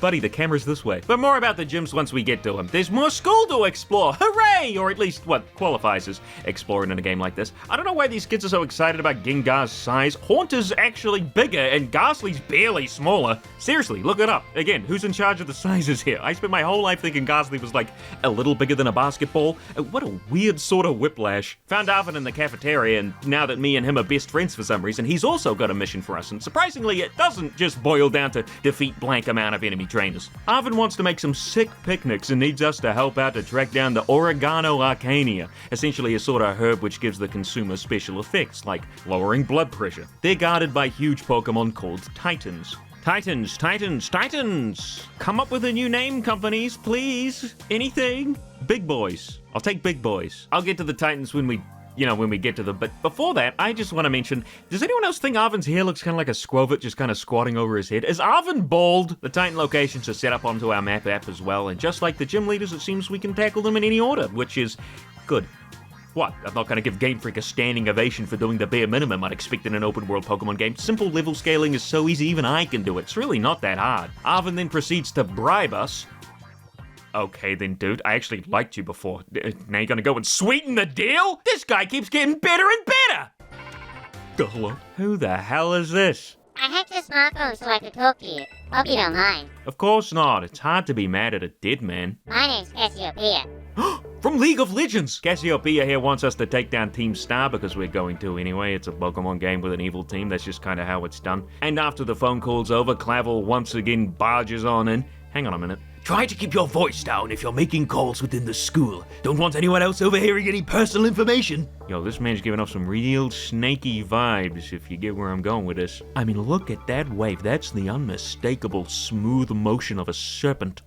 Buddy, the camera's this way. But more about the gyms once we get to them. There's more school to explore. Hooray! Or at least what qualifies as exploring in a game like this. I don't know why these kids are so excited about Gengar's size. Haunter's actually bigger and Ghastly's barely smaller. Seriously, look it up. Again, who's in charge of the sizes here? I spent my whole life thinking Ghastly was like a little bigger than a basketball. What a weird sort of whiplash. Found Arvin in the cafeteria, and now that me and him are best friends for some reason, he's also got a mission for us. And surprisingly, it doesn't just boil down to defeat blank amount of enemy trainers. Arvin wants to make some sick picnics and needs us to help out to track down the Oregano Arcania, essentially a sort of herb which gives the consumer special effects, like lowering blood pressure. They're guarded by huge Pokemon called Titans. Titans. Come up with a new name, companies, please. Anything? Big boys. I'll take big boys. I'll get to the Titans when we get to them. But before that, I just want to mention, does anyone else think Arvin's hair looks kind of like a Squovit just kind of squatting over his head? Is Arvin bald? The Titan locations are set up onto our map app as well, and just like the gym leaders, it seems we can tackle them in any order, which is good. What? I'm not going to give Game Freak a standing ovation for doing the bare minimum I'd expect in an open-world Pokemon game. Simple level scaling is so easy, even I can do it. It's really not that hard. Arvin then proceeds to bribe us. Okay then, dude, I actually liked you before. Now you're gonna go and sweeten the deal? This guy keeps getting better and better! Hello? Who the hell is this? I hacked your smartphone so I could talk to you. Hope you don't mind. Of course not. It's hard to be mad at a dead man. My name's Cassiopeia. From League of Legends! Cassiopeia here wants us to take down Team Star because we're going to anyway. It's a Pokemon game with an evil team. That's just kind of how it's done. And after the phone call's over, Clavel once again barges on in. Hang on a minute. Try to keep your voice down if you're making calls within the school. Don't want anyone else overhearing any personal information. Yo, this man's giving off some real snaky vibes, if you get where I'm going with this. I mean, look at that wave. That's the unmistakable smooth motion of a serpent.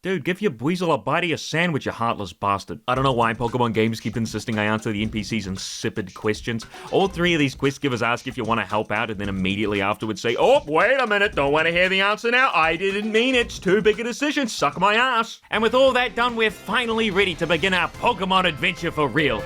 Dude, give your Buizel a bite of your sandwich, you heartless bastard. I don't know why Pokemon games keep insisting I answer the NPC's insipid questions. All three of these quest givers ask if you want to help out and then immediately afterwards say, oh, wait a minute, don't want to hear the answer now. I didn't mean it. It's too big a decision. Suck my ass. And with all that done, we're finally ready to begin our Pokemon adventure for real.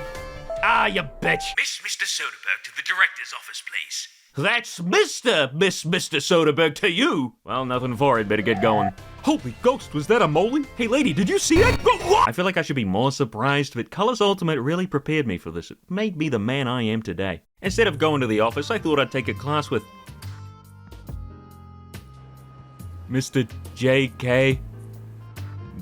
Ah, you bitch. Mr. Soderbergh to the director's office, please. That's Mr. Soderbergh to you. Well, nothing for it. Better get going. Holy ghost, was that a Molly? Hey lady, did you see it? I feel like I should be more surprised, but Colors Ultimate really prepared me for this. It made me the man I am today. Instead of going to the office, I thought I'd take a class with Mr. J.K.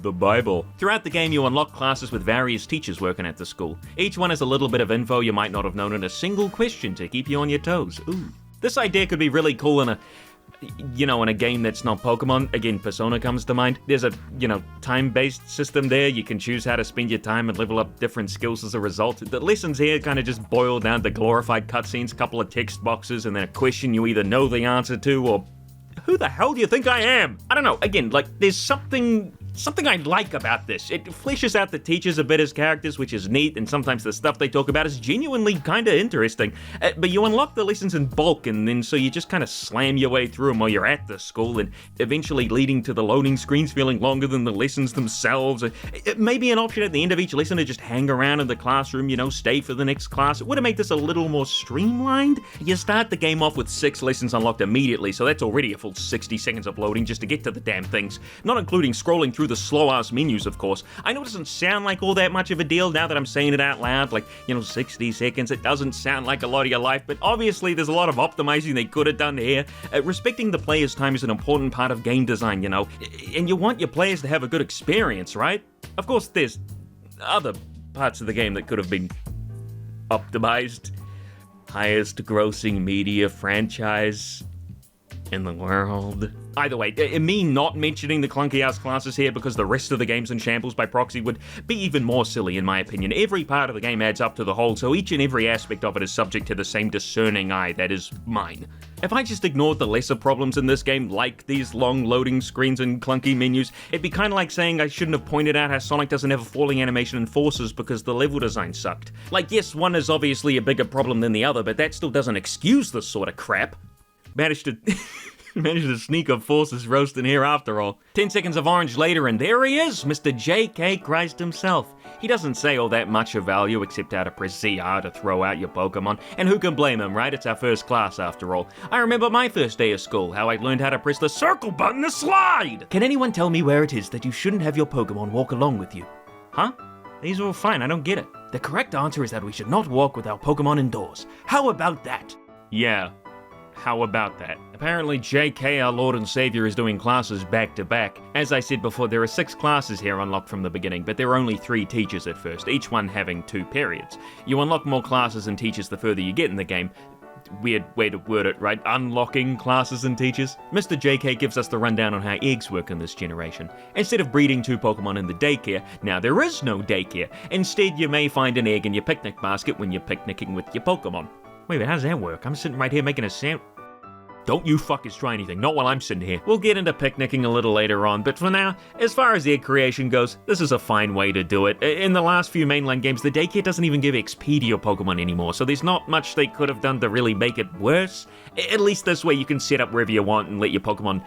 the Bible. Throughout the game, you unlock classes with various teachers working at the school. Each one has a little bit of info you might not have known and a single question to keep you on your toes. Ooh. This idea could be really cool in a game that's not Pokemon. Again, Persona comes to mind. There's a, time-based system there. You can choose how to spend your time and level up different skills as a result. The lessons here kind of just boil down to glorified cutscenes, couple of text boxes, and then a question you either know the answer to or who the hell do you think I am? I don't know. Again, there's something I like about this. It fleshes out the teachers a bit as characters, which is neat, and sometimes the stuff they talk about is genuinely kind of interesting. But you unlock the lessons in bulk, and then so you just kind of slam your way through them while you're at the school, and eventually leading to the loading screens feeling longer than the lessons themselves. It may be an option at the end of each lesson to just hang around in the classroom, stay for the next class. It would have made this a little more streamlined. You start the game off with 6 lessons unlocked immediately, so that's already a full 60 seconds of loading just to get to the damn things, not including scrolling through the slow-ass menus, of course. I know it doesn't sound like all that much of a deal now that I'm saying it out loud, 60 seconds. It doesn't sound like a lot of your life, but obviously there's a lot of optimizing they could have done here. Respecting the player's time is an important part of game design, and you want your players to have a good experience, right? Of course, there's other parts of the game that could have been optimized. Highest grossing media franchise in the world. Either way, me not mentioning the clunky-ass classes here because the rest of the game's in shambles by proxy would be even more silly in my opinion. Every part of the game adds up to the whole, so each and every aspect of it is subject to the same discerning eye that is mine. If I just ignored the lesser problems in this game, like these long loading screens and clunky menus, it'd be kind of like saying I shouldn't have pointed out how Sonic doesn't have a falling animation in Forces because the level design sucked. Yes, one is obviously a bigger problem than the other, but that still doesn't excuse this sort of crap. Managed to sneak a Forces roast in here after all. 10 seconds of orange later, and there he is, Mr. J.K. Christ himself. He doesn't say all that much of value except how to press ZR to throw out your Pokemon, and who can blame him, right? It's our first class after all. I remember my first day of school, how I learned how to press the circle button to slide! Can anyone tell me where it is that you shouldn't have your Pokemon walk along with you? Huh? These are all fine, I don't get it. The correct answer is that we should not walk with our Pokemon indoors. How about that? Yeah. How about that? Apparently JK, our Lord and Savior, is doing classes back to back. As I said before, there are 6 classes here unlocked from the beginning, but there are only 3 teachers at first, each one having 2 periods. You unlock more classes and teachers the further you get in the game. Weird way to word it, right? Unlocking classes and teachers. Mr. JK gives us the rundown on how eggs work in this generation. Instead of breeding 2 Pokemon in the daycare, now there is no daycare. Instead, you may find an egg in your picnic basket when you're picnicking with your Pokemon. Wait, but how does that work? I'm sitting right here making a sandwich. Don't you fuckers try anything, not while I'm sitting here. We'll get into picnicking a little later on, but for now, as far as egg creation goes, this is a fine way to do it. In the last few mainline games, the daycare doesn't even give XP to your Pokemon anymore, so there's not much they could have done to really make it worse. At least this way you can set up wherever you want and let your Pokemon,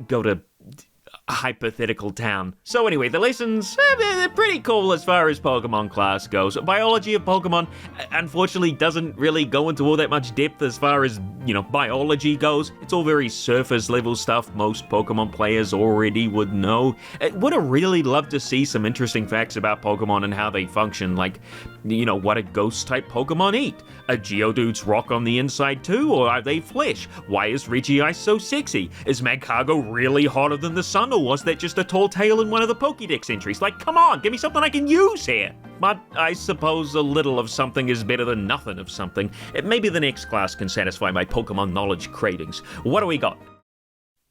go to a hypothetical town. So anyway, the lessons, they're pretty cool as far as Pokemon class goes. Biology of Pokemon, unfortunately, doesn't really go into all that much depth as far as, biology goes. It's all very surface level stuff most Pokemon players already would know. Would have really loved to see some interesting facts about Pokemon and how they function, like, what a ghost-type Pokemon eat? Are Geodudes rock on the inside too, or are they flesh? Why is Regice so sexy? Is Magcargo really hotter than the sun, or was that just a tall tale in one of the Pokédex entries? Like, come on, give me something I can use here! But I suppose a little of something is better than nothing of something. Maybe the next class can satisfy my Pokemon knowledge cravings. What do we got?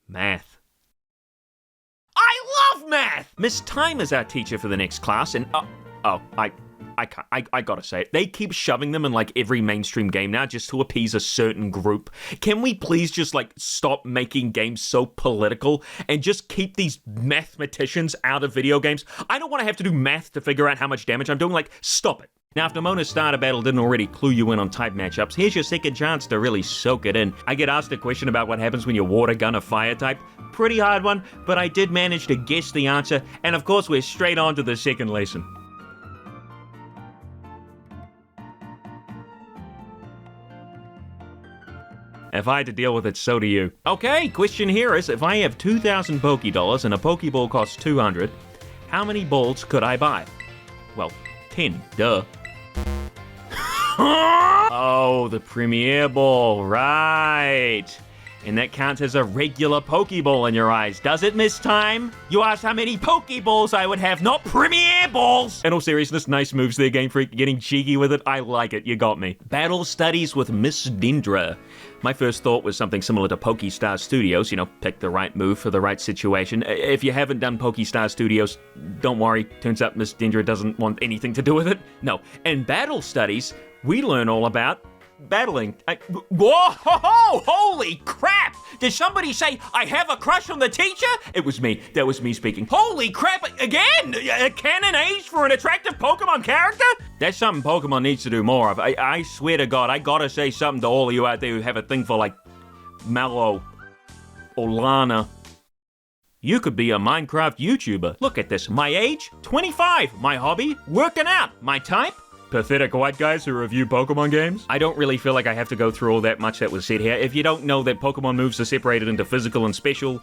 Math. I love math! Miss Time is our teacher for the next class, and I gotta say it. They keep shoving them in like every mainstream game now just to appease a certain group. Can we please just like stop making games so political and just keep these mathematicians out of video games? I don't want to have to do math to figure out how much damage I'm doing. Like, stop it. Now, if Mona's starter battle didn't already clue you in on type matchups, here's your second chance to really soak it in. I get asked a question about what happens when you water gun a fire type. Pretty hard one, but I did manage to guess the answer, and of course we're straight on to the second lesson. If I had to deal with it, so do you. Okay, question here is, if I have 2,000 Pokédollars and a Pokeball costs 200, how many balls could I buy? Well, 10, duh. Oh, the Premier Ball, right. And that counts as a regular Pokeball in your eyes, does it, Miss Time? You asked how many Pokeballs I would have, not Premier Balls! In all seriousness, nice moves there, Game Freak. Getting cheeky with it, I like it, you got me. Battle Studies with Miss Dendra. My first thought was something similar to Pokestar Studios, you know, pick the right move for the right situation. If you haven't done Pokestar Studios, don't worry, turns out Miss Dendra doesn't want anything to do with it. No, in Battle Studies, we learn all about battling. Whoa! Holy crap! Did somebody say, I have a crush on the teacher? It was me. That was me speaking. Holy crap! Again! A canon age for an attractive Pokemon character? That's something Pokemon needs to do more of. I swear to God, I gotta say something to all of you out there who have a thing for, like, Mallow or Lana. You could be a Minecraft YouTuber. Look at this. My age? 25. My hobby? Working out. My type? Pathetic white guys who review Pokemon games? I don't really feel like I have to go through all that much that was said here. If you don't know that Pokemon moves are separated into physical and special,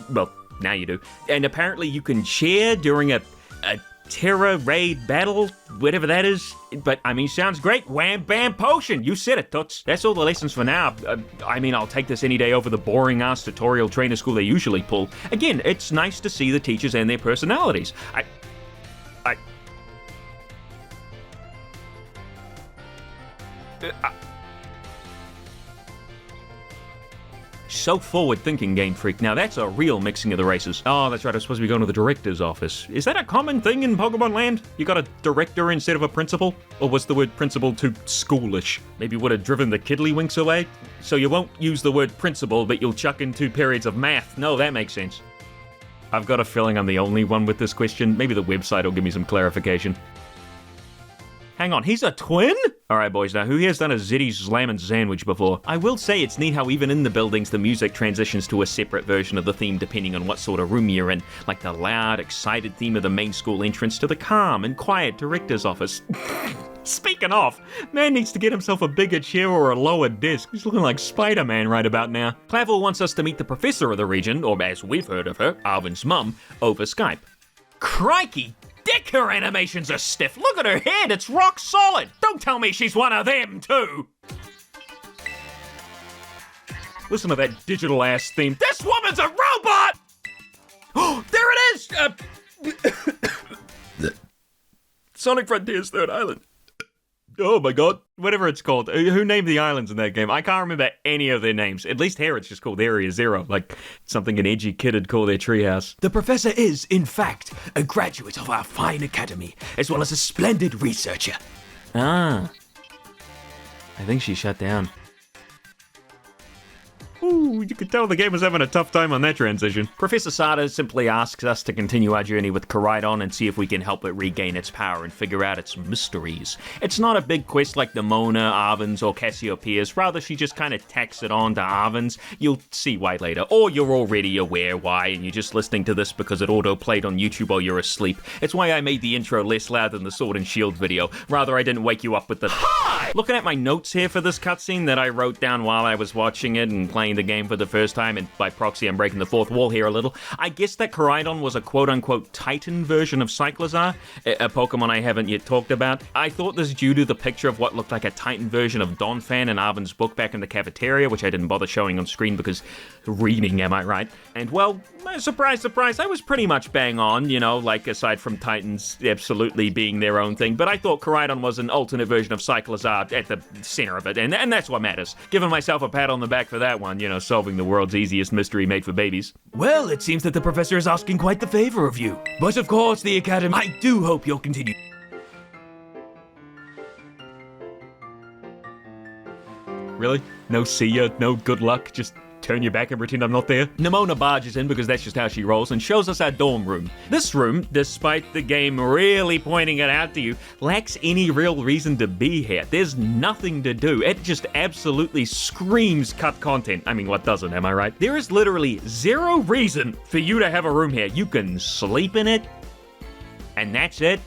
well, now you do. And apparently you can share during a Terra Raid battle, whatever that is. But, I mean, sounds great. Wham Bam Potion. You said it, Toots. That's all the lessons for now. I mean, I'll take this any day over the boring-ass tutorial trainer school they usually pull. Again, it's nice to see the teachers and their personalities. So forward-thinking, Game Freak. Now that's a real mixing of the races. Oh, that's right, I was supposed to be going to the director's office. Is that a common thing in Pokemon Land? You got a director instead of a principal? Or was the word principal too schoolish? Maybe would have driven the Kiddlywinks away? So you won't use the word principal, but you'll chuck in 2 periods of math. No, that makes sense. I've got a feeling I'm the only one with this question. Maybe the website will give me some clarification. Hang on, he's a twin? Alright boys, now who here's done a Zeddy's Slammin' Sandwich before? I will say it's neat how even in the buildings the music transitions to a separate version of the theme depending on what sort of room you're in. Like the loud, excited theme of the main school entrance to the calm and quiet director's office. Speaking of, man needs to get himself a bigger chair or a lower desk. He's looking like Spider-Man right about now. Clavel wants us to meet the professor of the region, or as we've heard of her, Arvin's mum, over Skype. Crikey! Dick, her animations are stiff. Look at her head, it's rock solid. Don't tell me she's one of them, too. Listen to that digital ass theme. This woman's a robot! Oh, there it is! Sonic Frontiers Third Island. Oh my god. Whatever it's called. Who named the islands in that game? I can't remember any of their names. At least here it's just called Area Zero. Like something an edgy kid'd call their treehouse. The professor is, in fact, a graduate of our fine academy, as well as a splendid researcher. Ah. I think she shut down. Ooh, you could tell the game was having a tough time on that transition. Professor Sada simply asks us to continue our journey with Koraidon and see if we can help it regain its power and figure out its mysteries. It's not a big quest like the Mona, Arvin's, or Cassiopeia's. Rather, she just kind of tacks it on to Arvin's. You'll see why later. Or you're already aware why, and you're just listening to this because it auto-played on YouTube while you're asleep. It's why I made the intro less loud than the Sword and Shield video. Rather, I didn't wake you up with the hi! Looking at my notes here for this cutscene that I wrote down while I was watching it and playing the game for the first time, and by proxy I'm breaking the fourth wall here a little. I guess that Koraidon was a quote-unquote Titan version of Cyclizar, a Pokemon I haven't yet talked about. I thought this due to the picture of what looked like a Titan version of Donphan in Arvin's book back in the cafeteria, which I didn't bother showing on screen because reading, am I right? And well, surprise, surprise, I was pretty much bang on, you know, like aside from Titans absolutely being their own thing, but I thought Koraidon was an alternate version of Cyclizar at the center of it, and that's what matters. Giving myself a pat on the back for that one, you know, solving the world's easiest mystery made for babies. Well, it seems that the professor is asking quite the favor of you. But of course, the Academy, I do hope you'll continue. Really? No see ya, no good luck, just turn your back and pretend I'm not there? Nimona barges in because that's just how she rolls and shows us our dorm room. This room, despite the game really pointing it out to you, lacks any real reason to be here. There's nothing to do. It just absolutely screams cut content. I mean, what doesn't, am I right? There is literally zero reason for you to have a room here. You can sleep in it, and that's it.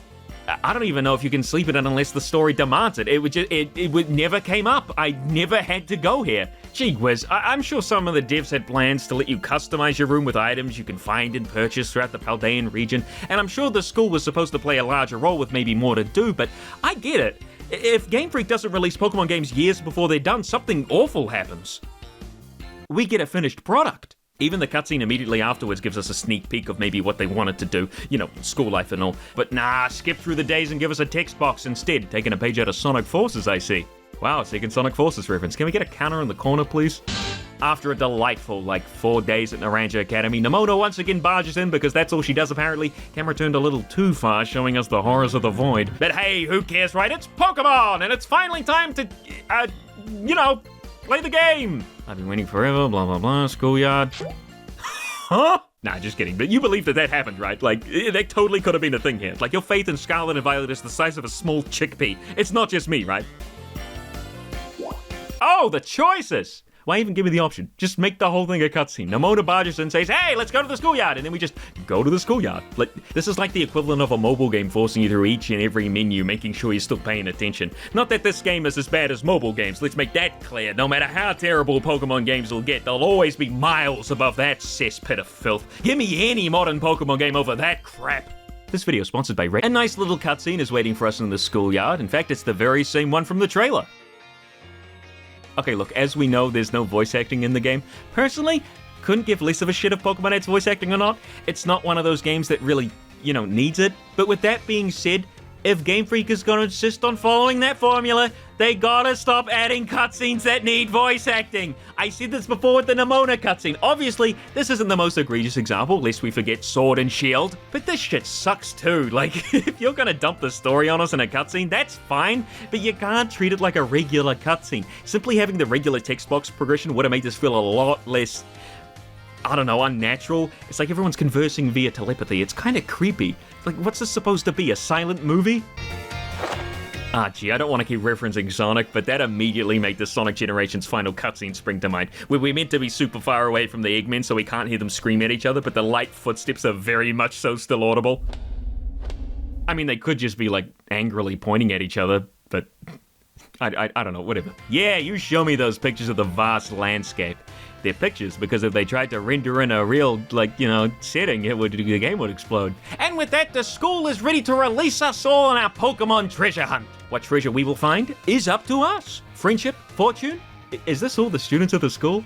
I don't even know if you can sleep in it unless the story demands it. It never came up. I never had to go here. Gee whiz, I'm sure some of the devs had plans to let you customize your room with items you can find and purchase throughout the Paldean region, and I'm sure the school was supposed to play a larger role with maybe more to do, but I get it. If Game Freak doesn't release Pokemon games years before they're done, something awful happens. We get a finished product. Even the cutscene immediately afterwards gives us a sneak peek of maybe what they wanted to do, you know, school life and all. But nah, skip through the days and give us a text box instead, taking a page out of Sonic Forces, I see. Wow, second Sonic Forces reference. Can we get a counter in the corner, please? After a delightful, 4 days at Naranja Academy, Nimona once again barges in because that's all she does apparently. Camera turned a little too far, showing us the horrors of the void. But hey, who cares, right? It's Pokemon, and it's finally time to, play the game! I've been waiting forever, blah blah blah, schoolyard. Huh? Nah, just kidding. But you believe that happened, right? That totally could have been a thing here. Your faith in Scarlet and Violet is the size of a small chickpea. It's not just me, right? Oh, the choices! Why even give me the option? Just make the whole thing a cutscene. Nimona barges in and says, hey, let's go to the schoolyard, and then we just go to the schoolyard. This is like the equivalent of a mobile game forcing you through each and every menu, making sure you're still paying attention. Not that this game is as bad as mobile games, let's make that clear. No matter how terrible Pokemon games will get, they'll always be miles above that cesspit of filth. Give me any modern Pokemon game over that crap. This video is sponsored by A nice little cutscene is waiting for us in the schoolyard. In fact, it's the very same one from the trailer. Okay, look, as we know, there's no voice acting in the game. Personally, couldn't give less of a shit if Pokemon adds voice acting or not. It's not one of those games that really, needs it. But with that being said, if Game Freak is gonna insist on following that formula, they gotta stop adding cutscenes that need voice acting. I said this before with the Nimona cutscene. Obviously, this isn't the most egregious example, lest we forget Sword and Shield. But this shit sucks too. If you're gonna dump the story on us in a cutscene, that's fine, but you can't treat it like a regular cutscene. Simply having the regular text box progression would have made this feel a lot less, unnatural. It's like everyone's conversing via telepathy. It's kind of creepy. What's this supposed to be, a silent movie? Gee, I don't want to keep referencing Sonic, but that immediately made the Sonic Generations final cutscene spring to mind, where we're meant to be super far away from the Eggmen so we can't hear them scream at each other, but the light footsteps are very much so still audible. I mean, they could just be, angrily pointing at each other, but I don't know, whatever. Yeah, you show me those pictures of the vast landscape. They're pictures, because if they tried to render in a real, setting, the game would explode. And with that, the school is ready to release us all on our Pokemon treasure hunt. What treasure we will find is up to us. Friendship? Fortune? Is this all the students of the school?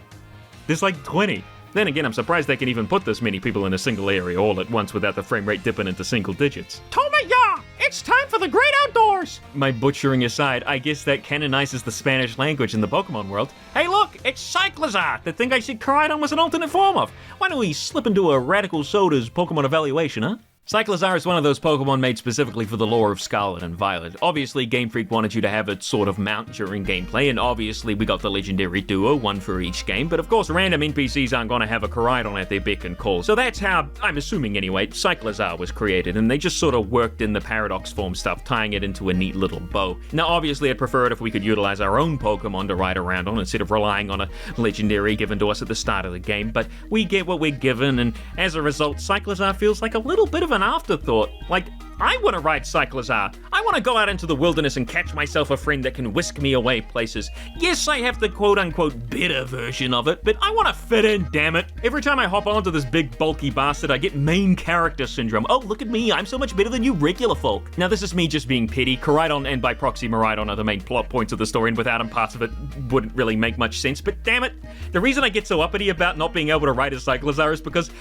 There's 20. Then again, I'm surprised they can even put this many people in a single area all at once without the frame rate dipping into single digits. Tomaya! It's time for the great outdoors! My butchering aside, I guess that canonizes the Spanish language in the Pokemon world. Hey look, it's Cyclizar, the thing I said Koraidon was an alternate form of. Why don't we slip into a RadicalSoda's Pokemon evaluation, huh? Cyclizar is one of those Pokemon made specifically for the lore of Scarlet and Violet. Obviously, Game Freak wanted you to have it sort of mount during gameplay, and obviously we got the legendary duo, one for each game, but of course random NPCs aren't going to have a Koraidon at their beck and call. So that's how, I'm assuming anyway, Cyclizar was created, and they just sort of worked in the paradox form stuff, tying it into a neat little bow. Now obviously I'd prefer it if we could utilize our own Pokemon to ride around on instead of relying on a legendary given to us at the start of the game, but we get what we're given, and as a result, Cyclizar feels like a little bit of an afterthought. I want to ride Cyclizar. I want to go out into the wilderness and catch myself a friend that can whisk me away places. Yes, I have the quote-unquote better version of it, but I want to fit in, damn it. Every time I hop onto this big bulky bastard, I get main character syndrome. Oh, look at me, I'm so much better than you regular folk. Now this is me just being petty. Koraidon and by proxy Miraidon are the main plot points of the story, and without them parts of it wouldn't really make much sense, but damn it. The reason I get so uppity about not being able to ride a Cyclizar is because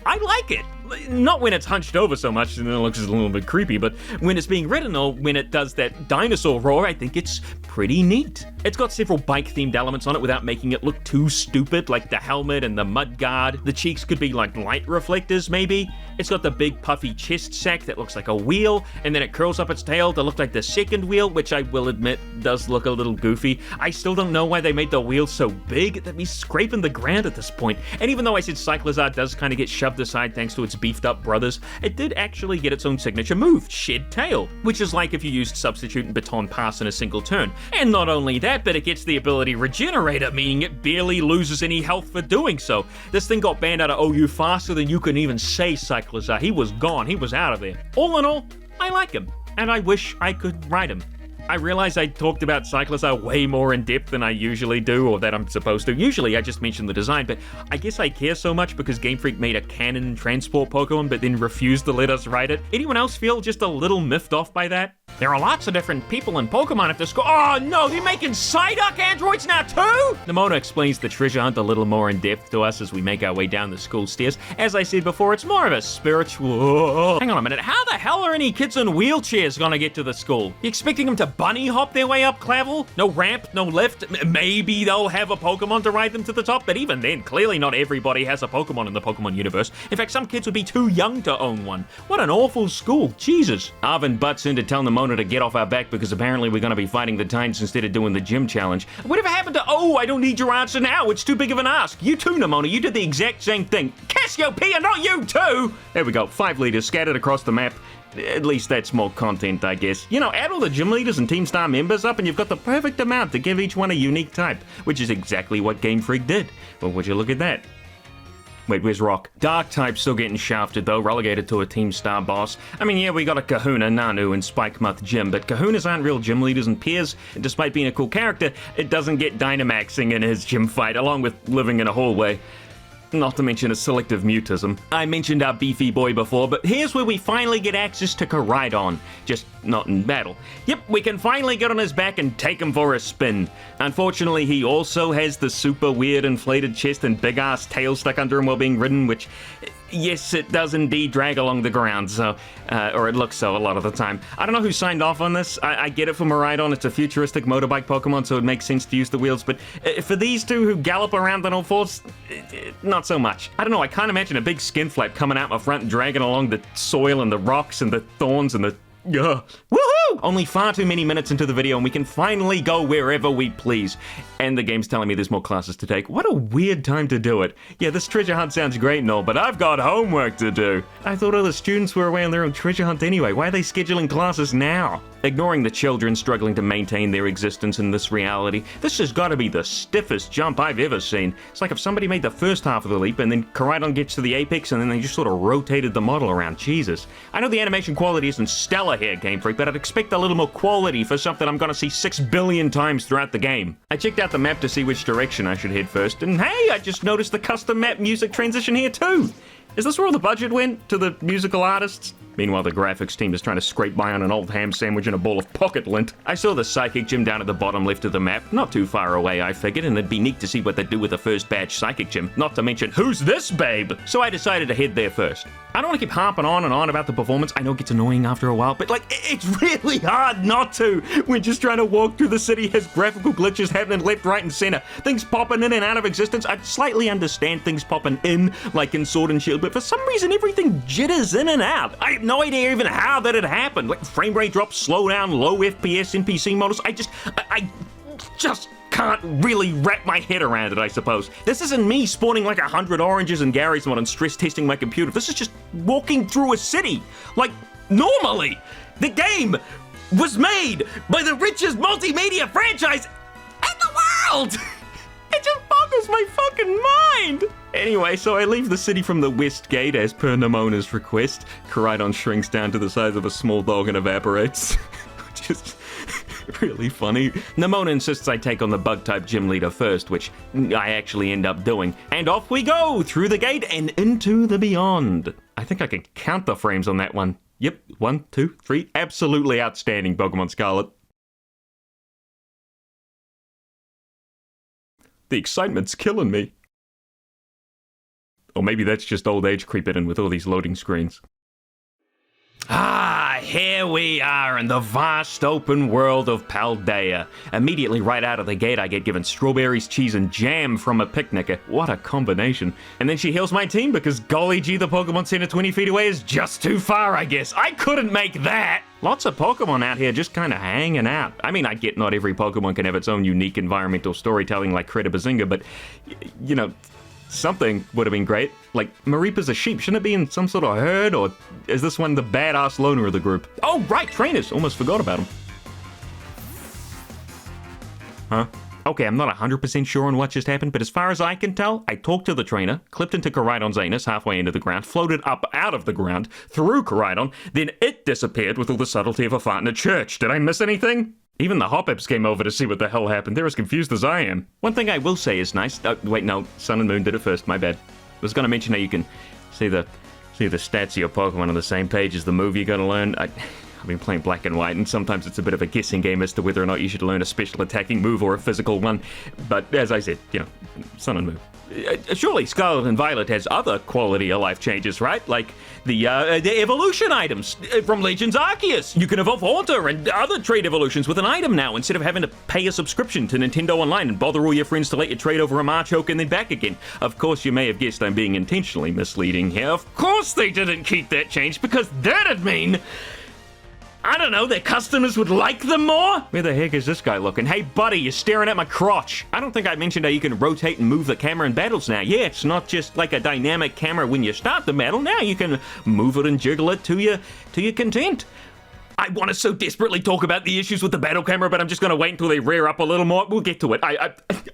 I like it. Not when it's hunched over so much and it looks a little bit creepy, but when it's being ridden or when it does that dinosaur roar, I think it's pretty neat. It's got several bike-themed elements on it without making it look too stupid, like the helmet and the mud guard. The cheeks could be like light reflectors, maybe. It's got the big puffy chest sack that looks like a wheel, and then it curls up its tail to look like the second wheel, which I will admit does look a little goofy. I still don't know why they made the wheel so big. That'd be scraping the ground at this point. And even though I said Cyclizar does kind of get shoved aside thanks to its beefed up brothers, it did actually get its own signature move, Shed Tail, which is like if you used Substitute and Baton Pass in a single turn. And not only that, but it gets the ability Regenerator, meaning it barely loses any health for doing so. This thing got banned out of OU faster than you can even say Cyclizar. He was gone, he was out of there. All in all, I like him, and I wish I could ride him. I realize I talked about Cyclizar way more in depth than I usually do, or that I'm supposed to. Usually I just mention the design, but I guess I care so much because Game Freak made a canon transport Pokemon but then refused to let us ride it. Anyone else feel just a little miffed off by that? There are lots of different people in Pokemon at the school. Oh no, they're making Psyduck androids now too? Nimona explains the treasure hunt a little more in depth to us as we make our way down the school stairs. As I said before, it's more of a spiritual... Hang on a minute, how the hell are any kids in wheelchairs gonna get to the school? You expecting them to bunny hop their way up Clavel? No ramp, no lift? Maybe they'll have a Pokemon to ride them to the top, but even then, clearly not everybody has a Pokemon in the Pokemon universe. In fact, some kids would be too young to own one. What an awful school, Jesus. Arvin butts in to tell Nimona to get off our back because apparently we're going to be fighting the Titans instead of doing the gym challenge. Whatever happened to, oh, I don't need your answer now, it's too big of an ask. You too, Nimona, you did the exact same thing. Cassiopeia, not you too! There we go, 5 leaders scattered across the map. At least that's more content, I guess. You know, add all the gym leaders and Team Star members up and you've got the perfect amount to give each one a unique type, which is exactly what Game Freak did. Well, would you look at that? Wait, where's Rock? Dark type's still getting shafted though, relegated to a Team Star boss. I mean, yeah, we got a Kahuna, Nanu, and Spikemuth Gym, but Kahunas aren't real gym leaders and peers, and despite being a cool character, it doesn't get Dynamaxing in his gym fight, along with living in a hallway. Not to mention a selective mutism. I mentioned our beefy boy before, but here's where we finally get access to Koraidon. Just not in battle. Yep, we can finally get on his back and take him for a spin. Unfortunately, he also has the super weird inflated chest and big-ass tail stuck under him while being ridden, which... yes, it does indeed drag along the ground, so, or it looks so a lot of the time. I don't know who signed off on this. I get it from Koraidon, it's a futuristic motorbike Pokemon, so it makes sense to use the wheels, but for these two who gallop around on all fours, not so much. I don't know, I can't imagine a big skin flap coming out my front and dragging along the soil and the rocks and the thorns and the... Woohoo! Only far too many minutes into the video and we can finally go wherever we please. And the game's telling me there's more classes to take. What a weird time to do it. Yeah, this treasure hunt sounds great and all, but I've got homework to do. I thought all the students were away on their own treasure hunt anyway. Why are they scheduling classes now? Ignoring the children struggling to maintain their existence in this reality, this has got to be the stiffest jump I've ever seen. It's like if somebody made the first half of the leap and then Koraidon gets to the apex and then they just sort of rotated the model around. Jesus. I know the animation quality isn't stellar here, Game Freak, but I'd expect a little more quality for something I'm going to see 6 billion times throughout the game. I checked out the map to see which direction I should head first, and hey, I just noticed the custom map music transition here too. Is this where all the budget went? To the musical artists? Meanwhile, the graphics team is trying to scrape by on an old ham sandwich and a bowl of pocket lint. I saw the Psychic Gym down at the bottom left of the map. Not too far away, I figured, and it'd be neat to see what they'd do with the first batch Psychic Gym. Not to mention, who's this babe? So I decided to head there first. I don't want to keep harping on and on about the performance. I know it gets annoying after a while, but like, it's really hard not to. We're just trying to walk through the city, has graphical glitches happening left, right, and center. Things popping in and out of existence. I slightly understand things popping in, like in Sword and Shield, but for some reason, everything jitters in and out. I have no idea even how that had happened. Like frame rate drops, slow down, low FPS NPC models. I just can't really wrap my head around it, I suppose. This isn't me spawning like 100 oranges in Gary's mod and stress testing my computer. This is just walking through a city. Like, normally, the game was made by the richest multimedia franchise in the world! It just boggles my fucking mind! Anyway, so I leave the city from the west gate as per Nimona's request. Koraidon shrinks down to the size of a small dog and evaporates. Which is really funny. Nimona insists I take on the bug-type gym leader first, which I actually end up doing. And off we go, through the gate and into the beyond. I think I can count the frames on that one. Yep, 1, 2, 3. Absolutely outstanding, Pokémon Scarlet. The excitement's killing me. Or maybe that's just old age creeping in with all these loading screens. Ah, here we are in the vast open world of Paldea. Immediately right out of the gate, I get given strawberries, cheese, and jam from a picnicker. What a combination. And then she heals my team because golly gee, the Pokemon Center 20 feet away is just too far, I guess. I couldn't make that. Lots of Pokemon out here just kind of hanging out. I mean, I get not every Pokemon can have its own unique environmental storytelling like Bazinga, but, you know, something would have been great. Like, Maripa's a sheep. Shouldn't it be in some sort of herd? Or is this one the badass loner of the group? Oh, right, trainers. Almost forgot about them. Huh? Okay, I'm not 100% sure on what just happened, but as far as I can tell, I talked to the trainer, clipped into Koraidon's anus halfway into the ground, floated up out of the ground, through Koraidon, then it disappeared with all the subtlety of a fart in a church. Did I miss anything? Even the Hoppips came over to see what the hell happened. They're as confused as I am. One thing I will say is nice. Wait, no. Sun and Moon did it first. My bad. I was going to mention how you can see the stats of your Pokemon on the same page as the move you're going to learn. I've been playing Black and White, and sometimes it's a bit of a guessing game as to whether or not you should learn a special attacking move or a physical one. But as I said, you know, Sun and Moon. Surely Scarlet and Violet has other quality of life changes, right? Like the evolution items from Legends Arceus. You can evolve Haunter and other trade evolutions with an item now instead of having to pay a subscription to Nintendo Online and bother all your friends to let you trade over a Machoke and then back again. Of course, you may have guessed I'm being intentionally misleading here. Of course they didn't keep that change because that'd mean, I don't know, their customers would like them more? Where the heck is this guy looking? Hey, buddy, you're staring at my crotch. I don't think I mentioned how you can rotate and move the camera in battles now. Yeah, it's not just like a dynamic camera when you start the battle. Now you can move it and jiggle it to your content. I want to so desperately talk about the issues with the battle camera, but I'm just going to wait until they rear up a little more. We'll get to it.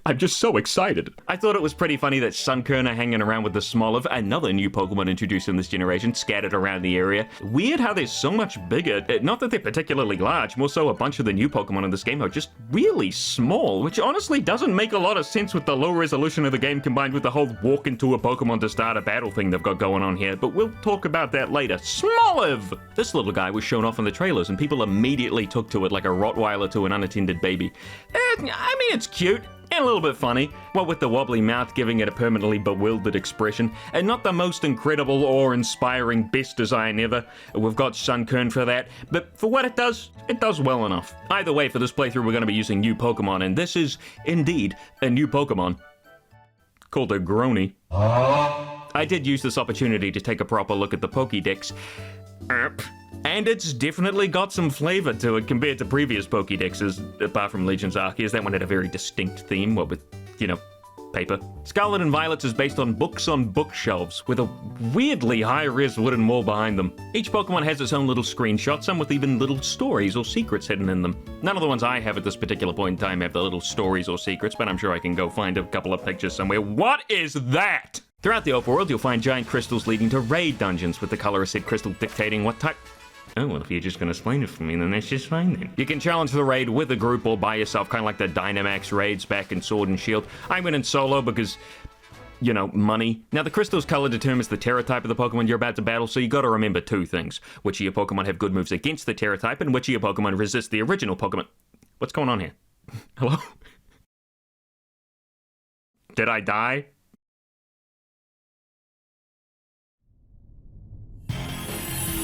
I'm just so excited. I thought it was pretty funny that Sunkern hanging around with the Smoliv, another new Pokemon introduced in this generation, scattered around the area. Weird how they're so much bigger. Not that they're particularly large, more so a bunch of the new Pokemon in this game are just really small, which honestly doesn't make a lot of sense with the low resolution of the game combined with the whole walk into a Pokemon to start a battle thing they've got going on here, but we'll talk about that later. Smoliv! This little guy was shown off in the trailers, and people immediately took to it like a Rottweiler to an unattended baby. I mean, it's cute and a little bit funny, what with the wobbly mouth giving it a permanently bewildered expression, and not the most incredible or inspiring best design ever. We've got Sunkern for that, but for what it does well enough. Either way, for this playthrough, we're going to be using new Pokemon, and this is indeed a new Pokemon called a Grony. I did use this opportunity to take a proper look at the Pokédex. And it's definitely got some flavor to it compared to previous Pokédexes, apart from Legends Arceus. That one had a very distinct theme, what with, you know, paper. Scarlet and Violet is based on books on bookshelves, with a weirdly high-res wooden wall behind them. Each Pokemon has its own little screenshot, some with even little stories or secrets hidden in them. None of the ones I have at this particular point in time have the little stories or secrets, but I'm sure I can go find a couple of pictures somewhere. What is that? Throughout the open world, you'll find giant crystals leading to raid dungeons, with the color of said crystal dictating what type... Oh, well, if you're just going to explain it for me, then that's just fine then. You can challenge the raid with a group or by yourself, kind of like the Dynamax raids back in Sword and Shield. I went in solo because, you know, money. Now, the crystal's color determines the Terra type of the Pokemon you're about to battle, so you got to remember two things. Which of your Pokemon have good moves against the Terra type, and which of your Pokemon resist the original Pokemon. What's going on here? Hello? Did I die?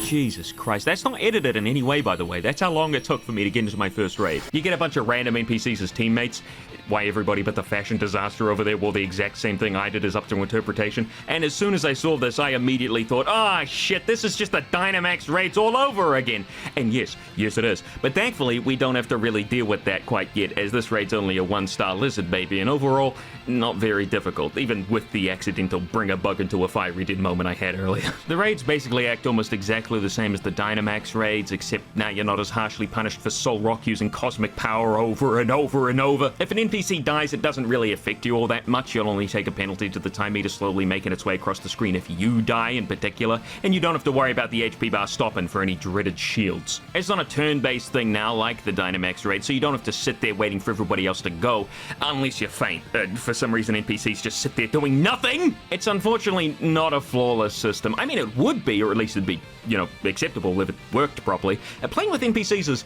Jesus Christ, that's not edited in any way, by the way. That's how long it took for me to get into my first raid. You get a bunch of random NPCs as teammates. Why everybody but the fashion disaster over there wore the exact same thing I did is up to interpretation. And as soon as I saw this, I immediately thought, ah, shit, this is just the Dynamax raids all over again. And yes it is. But thankfully, we don't have to really deal with that quite yet, as this raid's only a 1-star lizard baby, and overall, not very difficult, even with the accidental bring a bug into a fire we did moment I had earlier. The raids basically act almost exactly the same as the Dynamax raids, except now you're not as harshly punished for Soul Rock using cosmic power over and over and over. If an NPC dies, it doesn't really affect you all that much. You'll only take a penalty to the time meter slowly making its way across the screen if you die in particular, and you don't have to worry about the HP bar stopping for any dreaded shields. It's not a turn-based thing now like the Dynamax raid, so you don't have to sit there waiting for everybody else to go, unless you faint. For some reason, NPCs just sit there doing nothing! It's unfortunately not a flawless system. I mean, it would be, or at least it'd be, you know, acceptable if it worked properly. Playing with NPCs is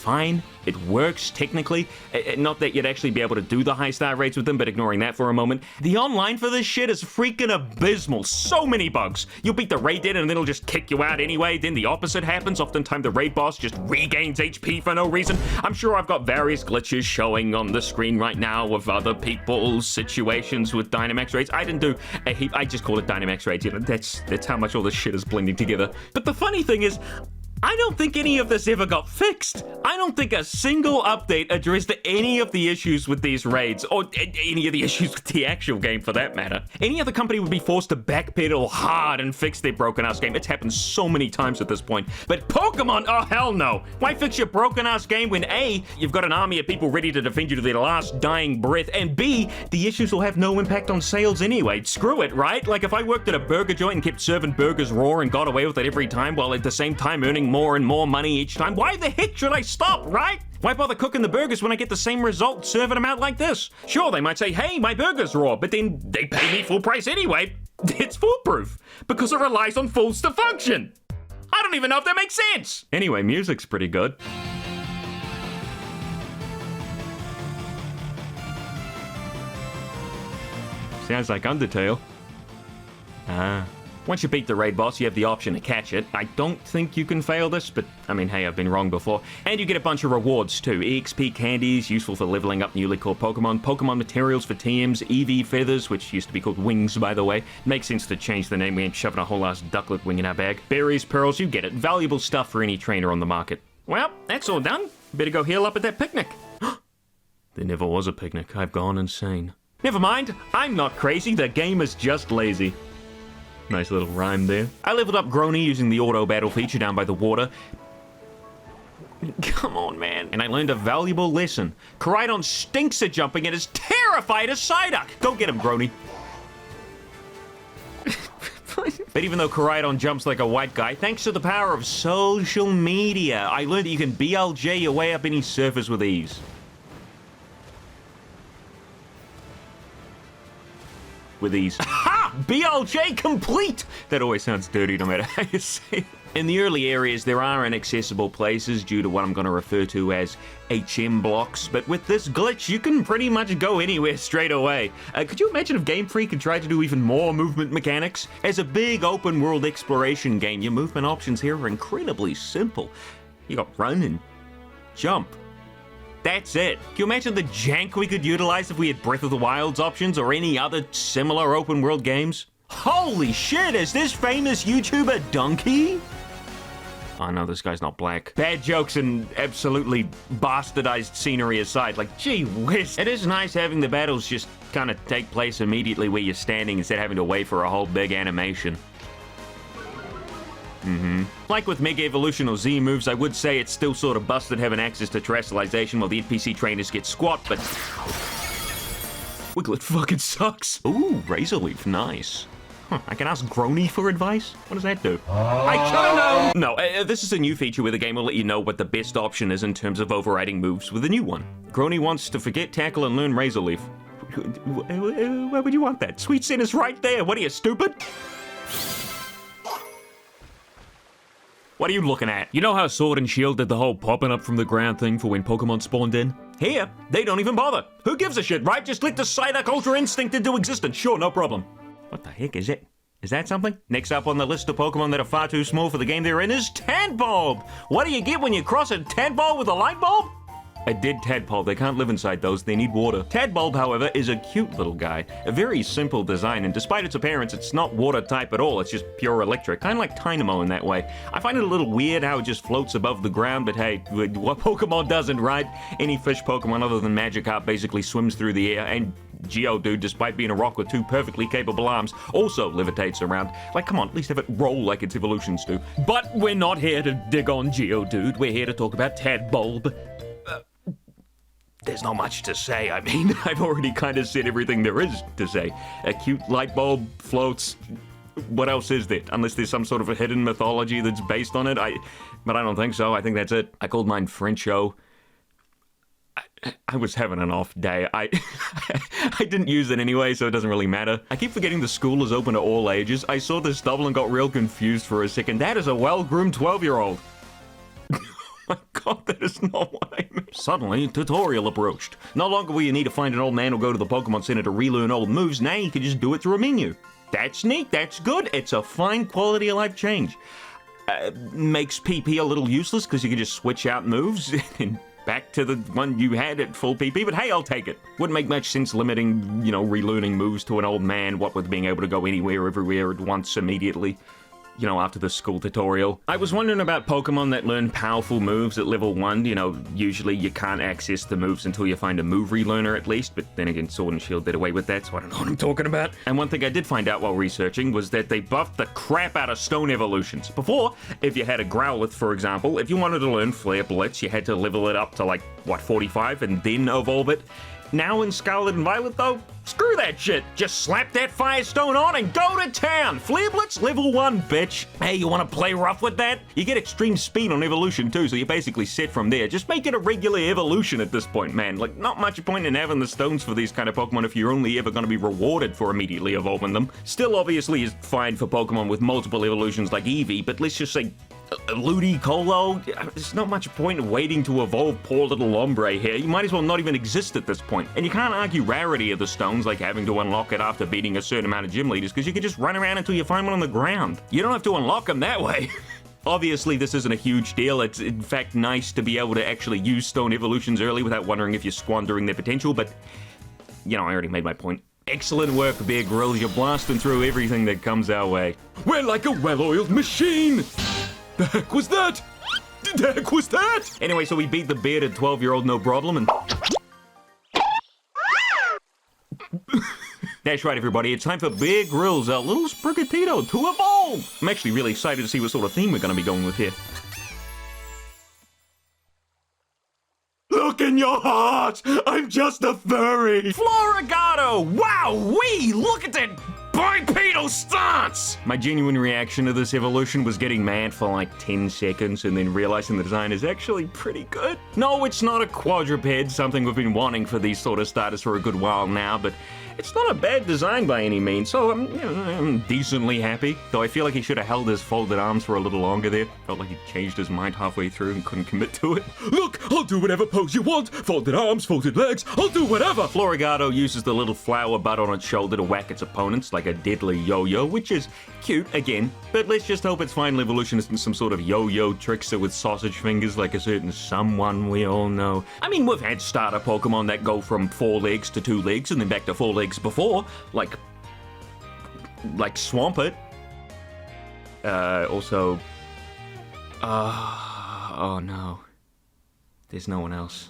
fine. It works, technically. Not that you'd actually be able to do the high star rates with them, but ignoring that for a moment. The online for this shit is freaking abysmal. So many bugs. You'll beat the raid dead and then it'll just kick you out anyway. Then the opposite happens. Oftentimes the raid boss just regains HP for no reason. I'm sure I've got various glitches showing on the screen right now of other people's situations with Dynamax raids. I didn't do a heap. I just call it Dynamax raids. You know, that's how much all this shit is blending together. But the funny thing is, I don't think any of this ever got fixed. I don't think a single update addressed any of the issues with these raids, or any of the issues with the actual game for that matter. Any other company would be forced to backpedal hard and fix their broken-ass game. It's happened so many times at this point. But Pokemon, oh hell no. Why fix your broken-ass game when A, you've got an army of people ready to defend you to their last dying breath, and B, the issues will have no impact on sales anyway. Screw it, right? Like if I worked at a burger joint and kept serving burgers raw and got away with it every time while at the same time earning more and more money each time, why the heck should I stop, right? Why bother cooking the burgers when I get the same result serving them out like this? Sure, they might say, hey, my burger's raw, but then they pay me full price anyway. It's foolproof, because it relies on fools to function. I don't even know if that makes sense. Anyway, music's pretty good. Sounds like Undertale. Once you beat the raid boss, you have the option to catch it. I don't think you can fail this, but I mean, hey, I've been wrong before. And you get a bunch of rewards too. EXP candies, useful for leveling up newly caught Pokemon. Pokemon materials for TMs. EV feathers, which used to be called wings, by the way. Makes sense to change the name. We ain't shoving a whole ass ducklet wing in our bag. Berries, pearls, you get it. Valuable stuff for any trainer on the market. Well, that's all done. Better go heal up at that picnic. There never was a picnic. I've gone insane. Never mind. I'm not crazy. The game is just lazy. Nice little rhyme there. I leveled up Grony using the auto battle feature down by the water. Come on, man. And I learned a valuable lesson. Koraidon stinks at jumping and is terrified of Psyduck. Go get him, Grony. But even though Koraidon jumps like a white guy, thanks to the power of social media, I learned that you can BLJ your way up any surface with ease. With ease. Ha! BLJ complete! That always sounds dirty no matter how you say it. In the early areas, there are inaccessible places due to what I'm going to refer to as HM blocks, but with this glitch, you can pretty much go anywhere straight away. Could you imagine if Game Freak had tried to do even more movement mechanics? As a big open world exploration game, your movement options here are incredibly simple. You got run and jump. That's it. Can you imagine the jank we could utilize if we had Breath of the Wild's options or any other similar open world games? Holy shit, is this famous YouTuber Donkey? Oh no, this guy's not black. Bad jokes and absolutely bastardized scenery aside, like gee whiz. It is nice having the battles just kind of take place immediately where you're standing instead of having to wait for a whole big animation. Like with Mega Evolution or Z moves, I would say it's still sort of busted having access to terrestrialization while the NPC trainers get squat, but Wiglet fucking sucks. Ooh, Razor Leaf, nice. I can ask Grony for advice? What does that do? I should've known! No, this is a new feature where the game will let you know what the best option is in terms of overriding moves with a new one. Grony wants to forget Tackle and learn Razor Leaf. Why would you want that? Sweet Sin is right there. What are you, stupid? What are you looking at? You know how Sword and Shield did the whole popping up from the ground thing for when Pokemon spawned in? Here, they don't even bother. Who gives a shit, right? Just let the Psyduck Ultra Instinct into existence. Sure, no problem. What the heck is it? Is that something? Next up on the list of Pokemon that are far too small for the game they're in is Tadbulb. What do you get when you cross a Tadbulb with a light bulb? A dead tadpole. They can't live inside those. They need water. Tadbulb, however, is a cute little guy. A very simple design, and despite its appearance, it's not water type at all. It's just pure electric. Kind of like Tynamo in that way. I find it a little weird how it just floats above the ground, but hey, what Pokemon doesn't, right? Any fish Pokemon other than Magikarp basically swims through the air, and Geodude, despite being a rock with two perfectly capable arms, also levitates around. Like, come on, at least have it roll like its evolutions do. But we're not here to dig on Geodude. We're here to talk about Tadbulb. There's not much to say. I mean, I've already kind of said everything there is to say. A cute light bulb floats. What else is there? Unless there's some sort of a hidden mythology that's based on it. But I don't think so. I think that's it. I called mine Frencho. I was having an off day. I didn't use it anyway, so it doesn't really matter. I keep forgetting the school is open to all ages. I saw this double and got real confused for a second. That is a well-groomed 12-year-old. Oh my God. fuck, that is not what I meant. Suddenly, tutorial approached. No longer will you need to find an old man or go to the Pokemon Center to relearn old moves. Now you can just do it through a menu. That's neat, that's good. It's a fine quality of life change. Makes PP a little useless because you can just switch out moves and back to the one you had at full PP, but hey, I'll take it. Wouldn't make much sense limiting, relearning moves to an old man, what with being able to go anywhere, everywhere at once immediately. After the school tutorial. I was wondering about Pokemon that learn powerful moves at level 1. Usually you can't access the moves until you find a move relearner at least, but then again, Sword and Shield did away with that, so I don't know what I'm talking about. And one thing I did find out while researching was that they buffed the crap out of stone evolutions. Before, if you had a Growlithe, for example, if you wanted to learn Flare Blitz, you had to level it up to 45 and then evolve it. Now in Scarlet and Violet, though, screw that shit. Just slap that Firestone on and go to town. Flare Blitz level 1, bitch. Hey, you want to play rough with that? You get extreme speed on evolution too, so you're basically set from there. Just make it a regular evolution at this point, man. Not much point in having the stones for these kind of Pokemon if you're only ever going to be rewarded for immediately evolving them. Still, obviously, is fine for Pokemon with multiple evolutions like Eevee, but let's just say Ludicolo, there's not much point in waiting to evolve poor little Ombre here. You might as well not even exist at this point. And you can't argue rarity of the stones, like having to unlock it after beating a certain amount of gym leaders, because you can just run around until you find one on the ground. You don't have to unlock them that way. Obviously, this isn't a huge deal. It's, in fact, nice to be able to actually use stone evolutions early without wondering if you're squandering their potential, but, I already made my point. Excellent work, Bear Grylls. You're blasting through everything that comes our way. We're like a well-oiled machine! The heck was that? The heck was that? Anyway, so we beat the bearded 12-year-old no problem, and... That's right, everybody. It's time for Bear Grylls, our little Sprigatito, to evolve! I'm actually really excited to see what sort of theme we're going to be going with here. Look in your heart! I'm just a furry! Florigato! Wow-wee! Look at that bipedal stance! My genuine reaction to this evolution was getting mad for like 10 seconds and then realizing the design is actually pretty good. No, it's not a quadruped, something we've been wanting for these sort of starters for a good while now, but it's not a bad design by any means, so I'm decently happy. Though I feel like he should have held his folded arms for a little longer there. Felt like he changed his mind halfway through and couldn't commit to it. Look, I'll do whatever pose you want. Folded arms, folded legs, I'll do whatever. Florigato uses the little flower bud on its shoulder to whack its opponents like a deadly yo-yo, which is cute, again. But let's just hope its final evolution isn't some sort of yo-yo trickster with sausage fingers like a certain someone we all know. I mean, we've had starter Pokemon that go from 4 legs to 2 legs and then back to 4 legs before, like Swampert. Oh no. There's no one else.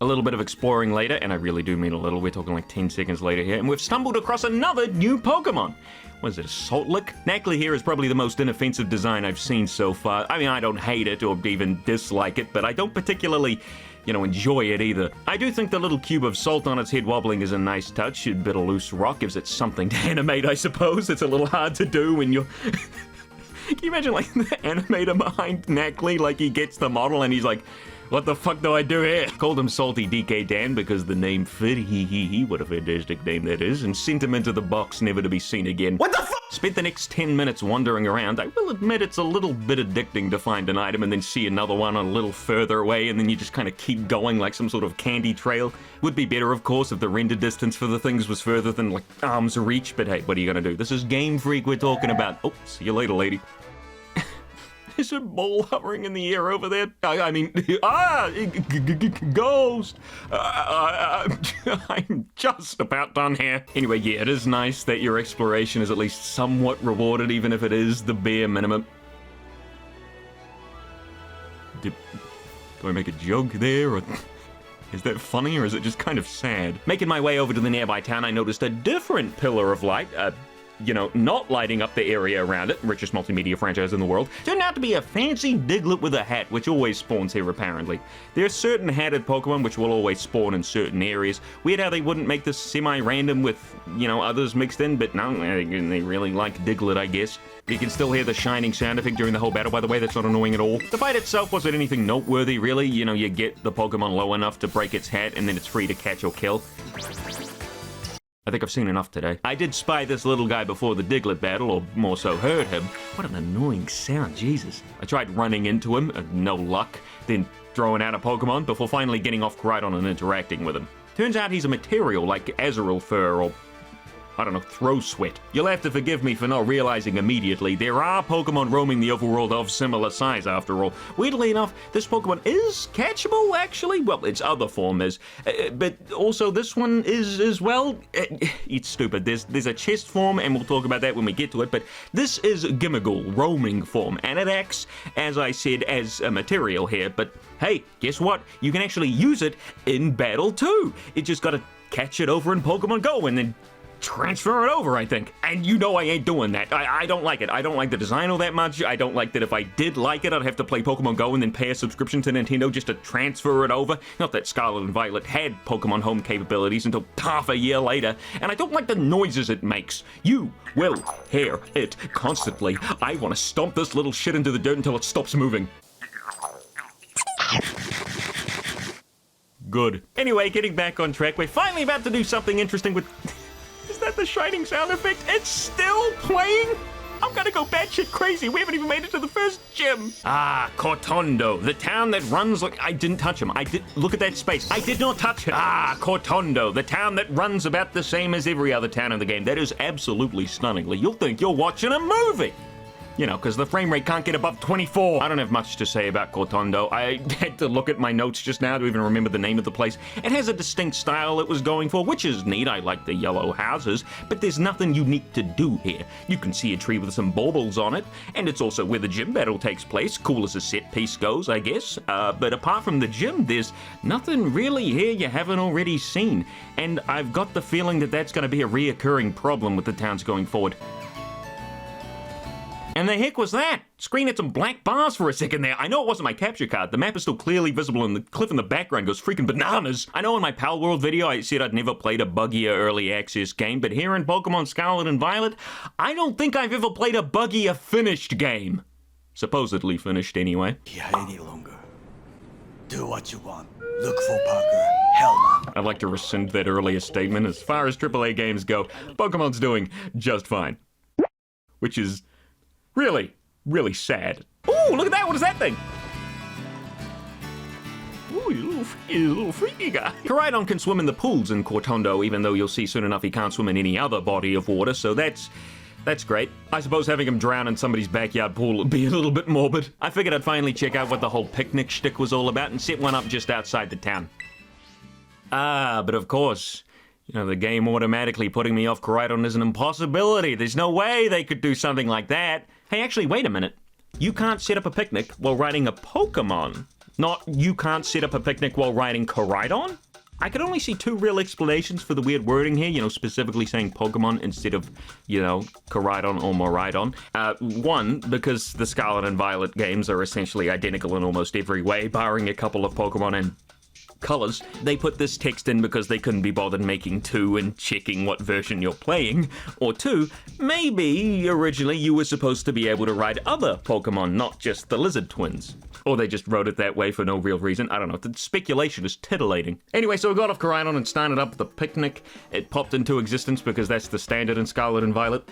A little bit of exploring later, and I really do mean a little, we're talking like 10 seconds later here, and we've stumbled across another new Pokemon. What is it, a Saltlick? Knackley here is probably the most inoffensive design I've seen so far. I mean, I don't hate it or even dislike it, but I don't particularly, enjoy it either. I do think the little cube of salt on its head wobbling is a nice touch. A bit of loose rock gives it something to animate, I suppose. It's a little hard to do when you're... Can you imagine, like, the animator behind Knackley? Like, he gets the model and he's like, what the fuck do I do here? Called him Salty DK Dan because the name fit. What a fantastic name that is. And sent him into the box, never to be seen again. What the fuck? Spent the next 10 minutes wandering around. I will admit it's a little bit addicting to find an item and then see another one a little further away and then you just kind of keep going like some sort of candy trail. Would be better, of course, if the render distance for the things was further than, like, arm's reach. But hey, what are you gonna do? This is Game Freak we're talking about. Oh, see you later, lady. There's a ball hovering in the air over there. I mean, ghost! I'm just about done here. Anyway, yeah, it is nice that your exploration is at least somewhat rewarded, even if it is the bare minimum. Do I make a joke there, or... Is that funny, or is it just kind of sad? Making my way over to the nearby town, I noticed a different pillar of light, not lighting up the area around it, richest multimedia franchise in the world, turned out to be a fancy Diglett with a hat, which always spawns here apparently. There are certain hatted Pokemon which will always spawn in certain areas. Weird how they wouldn't make this semi-random with, others mixed in, but no, they really like Diglett, I guess. You can still hear the shining sound effect during the whole battle, by the way. That's not annoying at all. The fight itself wasn't anything noteworthy, really. You get the Pokemon low enough to break its hat, and then it's free to catch or kill. I think I've seen enough today. I did spy this little guy before the Diglett battle, or more so heard him. What an annoying sound, Jesus. I tried running into him, no luck, then throwing out a Pokemon before finally getting off Koraidon and interacting with him. Turns out he's a material like Azurill fur or, I don't know, throw sweat. You'll have to forgive me for not realizing immediately there are Pokemon roaming the overworld of similar size after all. Weirdly enough, this Pokemon is catchable actually. Well, its other form is, but also this one is as well. It's stupid. There's a chest form and we'll talk about that when we get to it, but this is Gimmighoul roaming form and it acts, as I said, as a material here, but hey, guess what? You can actually use it in battle too. You just gotta catch it over in Pokemon Go and then transfer it over, I think. And you know I ain't doing that. I don't like it. I don't like the design all that much. I don't like that if I did like it, I'd have to play Pokemon Go and then pay a subscription to Nintendo just to transfer it over. Not that Scarlet and Violet had Pokemon Home capabilities until half a year later. And I don't like the noises it makes. You will hear it constantly. I want to stomp this little shit into the dirt until it stops moving. Good. Anyway, getting back on track, we're finally about to do something interesting with... Is that the shining sound effect? It's still playing? I'm gonna go batshit crazy. We haven't even made it to the first gym. Ah, Cortondo, the town that runs like... I didn't touch him. Look at that space. I did not touch him. Ah, Cortondo, the town that runs about the same as every other town in the game. That is absolutely stunningly. You'll think you're watching a movie. You know, because the frame rate can't get above 24. I don't have much to say about Cortondo. I had to look at my notes just now to even remember the name of the place. It has a distinct style it was going for, which is neat. I like the yellow houses, but there's nothing unique to do here. You can see a tree with some baubles on it, and it's also where the gym battle takes place. Cool as a set piece goes, I guess. But apart from the gym, there's nothing really here you haven't already seen. And I've got the feeling that that's going to be a reoccurring problem with the towns going forward. And the heck was that? Screen had some black bars for a second there. I know it wasn't my capture card. The map is still clearly visible and the cliff in the background goes freaking bananas. I know in my Pal World video I said I'd never played a buggier early access game, but here in Pokemon Scarlet and Violet, I don't think I've ever played a buggier finished game. Supposedly finished anyway. Here any longer. Do what you want. Look for Parker. Hellman. I'd like to rescind that earlier statement. As far as AAA games go, Pokemon's doing just fine. Which is... really, really sad. Ooh, look at that! What is that thing? Ooh, he's a little freaky guy. Koraidon can swim in the pools in Cortondo, even though you'll see soon enough he can't swim in any other body of water, so that's great. I suppose having him drown in somebody's backyard pool would be a little bit morbid. I figured I'd finally check out what the whole picnic shtick was all about and set one up just outside the town. Ah, but of course... you know, the game automatically putting me off Koraidon is an impossibility. There's no way they could do something like that. Hey, actually, wait a minute. You can't set up a picnic while riding a Pokemon. Not you can't set up a picnic while riding Koraidon? I could only see two real explanations for the weird wording here, you know, specifically saying Pokemon instead of, you know, Koraidon or Miraidon. One, because the Scarlet and Violet games are essentially identical in almost every way, barring a couple of Pokemon and colors. They put this text in because they couldn't be bothered making two and checking what version you're playing. Or two, maybe originally you were supposed to be able to ride other Pokemon, not just the lizard twins. Or they just wrote it that way for no real reason. I don't know. The speculation is titillating. Anyway, so we got off Koraidon and started up the picnic. It popped into existence because that's the standard in Scarlet and Violet.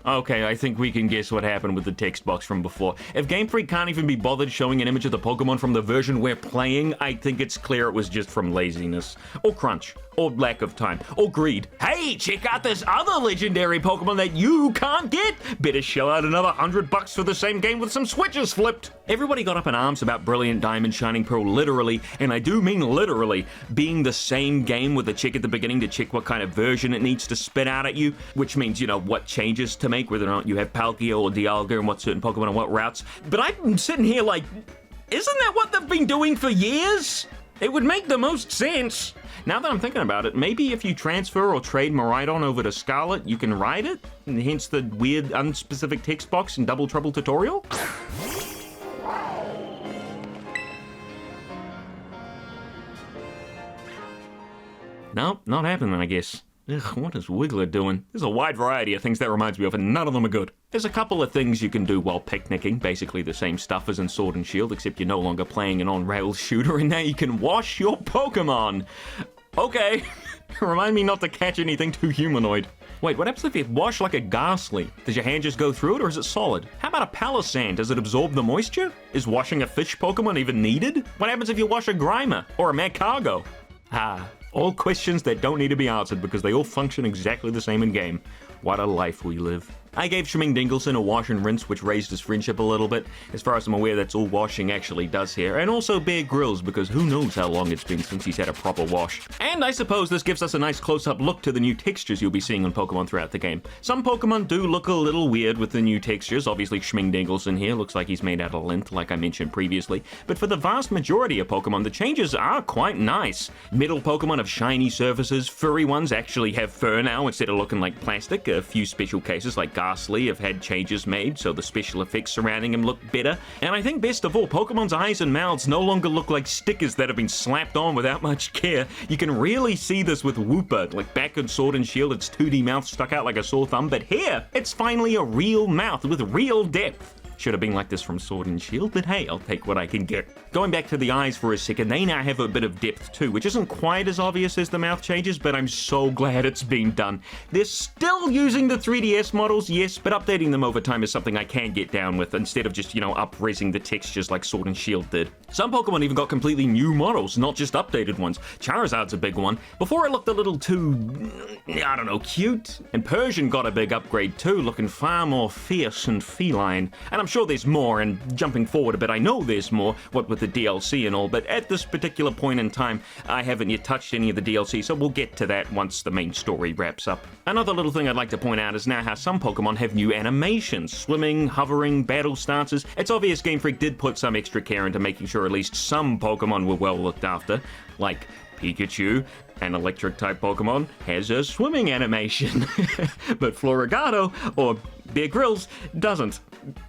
Okay, I think we can guess what happened with the text box from before. If Game Freak can't even be bothered showing an image of the Pokemon from the version we're playing, I think it's clear it was just from laziness. Or crunch. Or lack of time. Or greed. Hey, check out this other legendary Pokemon that you can't get! Better shell out another $100 for the same game with some switches flipped! Everybody got up in arms about Brilliant Diamond Shining Pearl literally, and I do mean literally, being the same game with a check at the beginning to check what kind of version it needs to spit out at you, which means, you know, what changes to make, whether or not you have Palkia or Dialga and what certain Pokemon and what routes. But I'm sitting here like, isn't that what they've been doing for years? It would make the most sense. Now that I'm thinking about it, maybe if you transfer or trade Miraidon over to Scarlet, you can ride it? And hence the weird unspecific text box and Double Trouble tutorial? Nope, not happening, I guess. Ugh, what is Wiggler doing? There's a wide variety of things that reminds me of, and none of them are good. There's a couple of things you can do while picnicking, basically the same stuff as in Sword and Shield, except you're no longer playing an on-rails shooter, and now you can wash your Pokemon. Okay, remind me not to catch anything too humanoid. Wait, what happens if you wash like a Ghastly? Does your hand just go through it, or is it solid? How about a Palisand? Does it absorb the moisture? Is washing a fish Pokemon even needed? What happens if you wash a Grimer or a Magcargo? All questions that don't need to be answered because they all function exactly the same in game. What a life we live. I gave 𝙛𝙤𝙣𝙖𝙡𝙮 a wash and rinse, which raised his friendship a little bit. As far as I'm aware, that's all washing actually does here. And also Bear Grylls, because who knows how long it's been since he's had a proper wash. And I suppose this gives us a nice close-up look to the new textures you'll be seeing on Pokemon throughout the game. Some Pokemon do look a little weird with the new textures. Obviously, 𝙛𝙤𝙣𝙖𝙡𝙮 here looks like he's made out of lint, like I mentioned previously. But for the vast majority of Pokemon, the changes are quite nice. Metal Pokemon have shiny surfaces. Furry ones actually have fur now instead of looking like plastic. A few special cases like Ghastly have had changes made, so the special effects surrounding him look better. And I think best of all, Pokemon's eyes and mouths no longer look like stickers that have been slapped on without much care. You can really see this with Wooper, like back in Sword and Shield, its 2D mouth stuck out like a sore thumb, but here, it's finally a real mouth with real depth. Should have been like this from Sword and Shield, but hey, I'll take what I can get. Going back to the eyes for a second, they now have a bit of depth too, which isn't quite as obvious as the mouth changes, but I'm so glad it's been done. They're still using the 3DS models, yes, but updating them over time is something I can get down with, instead of just, up-resing the textures like Sword and Shield did. Some Pokemon even got completely new models, not just updated ones. Charizard's a big one. Before it looked a little too, cute. And Persian got a big upgrade too, looking far more fierce and feline. And I'm sure there's more, and jumping forward a bit, I know there's more, what with the DLC and all, but at this particular point in time, I haven't yet touched any of the DLC, so we'll get to that once the main story wraps up. Another little thing I'd like to point out is now how some Pokemon have new animations. Swimming, hovering, battle stances. It's obvious Game Freak did put some extra care into making sure at least some Pokemon were well looked after, like Pikachu, an electric-type Pokemon, has a swimming animation, but Floragato, or Bear Grylls, doesn't.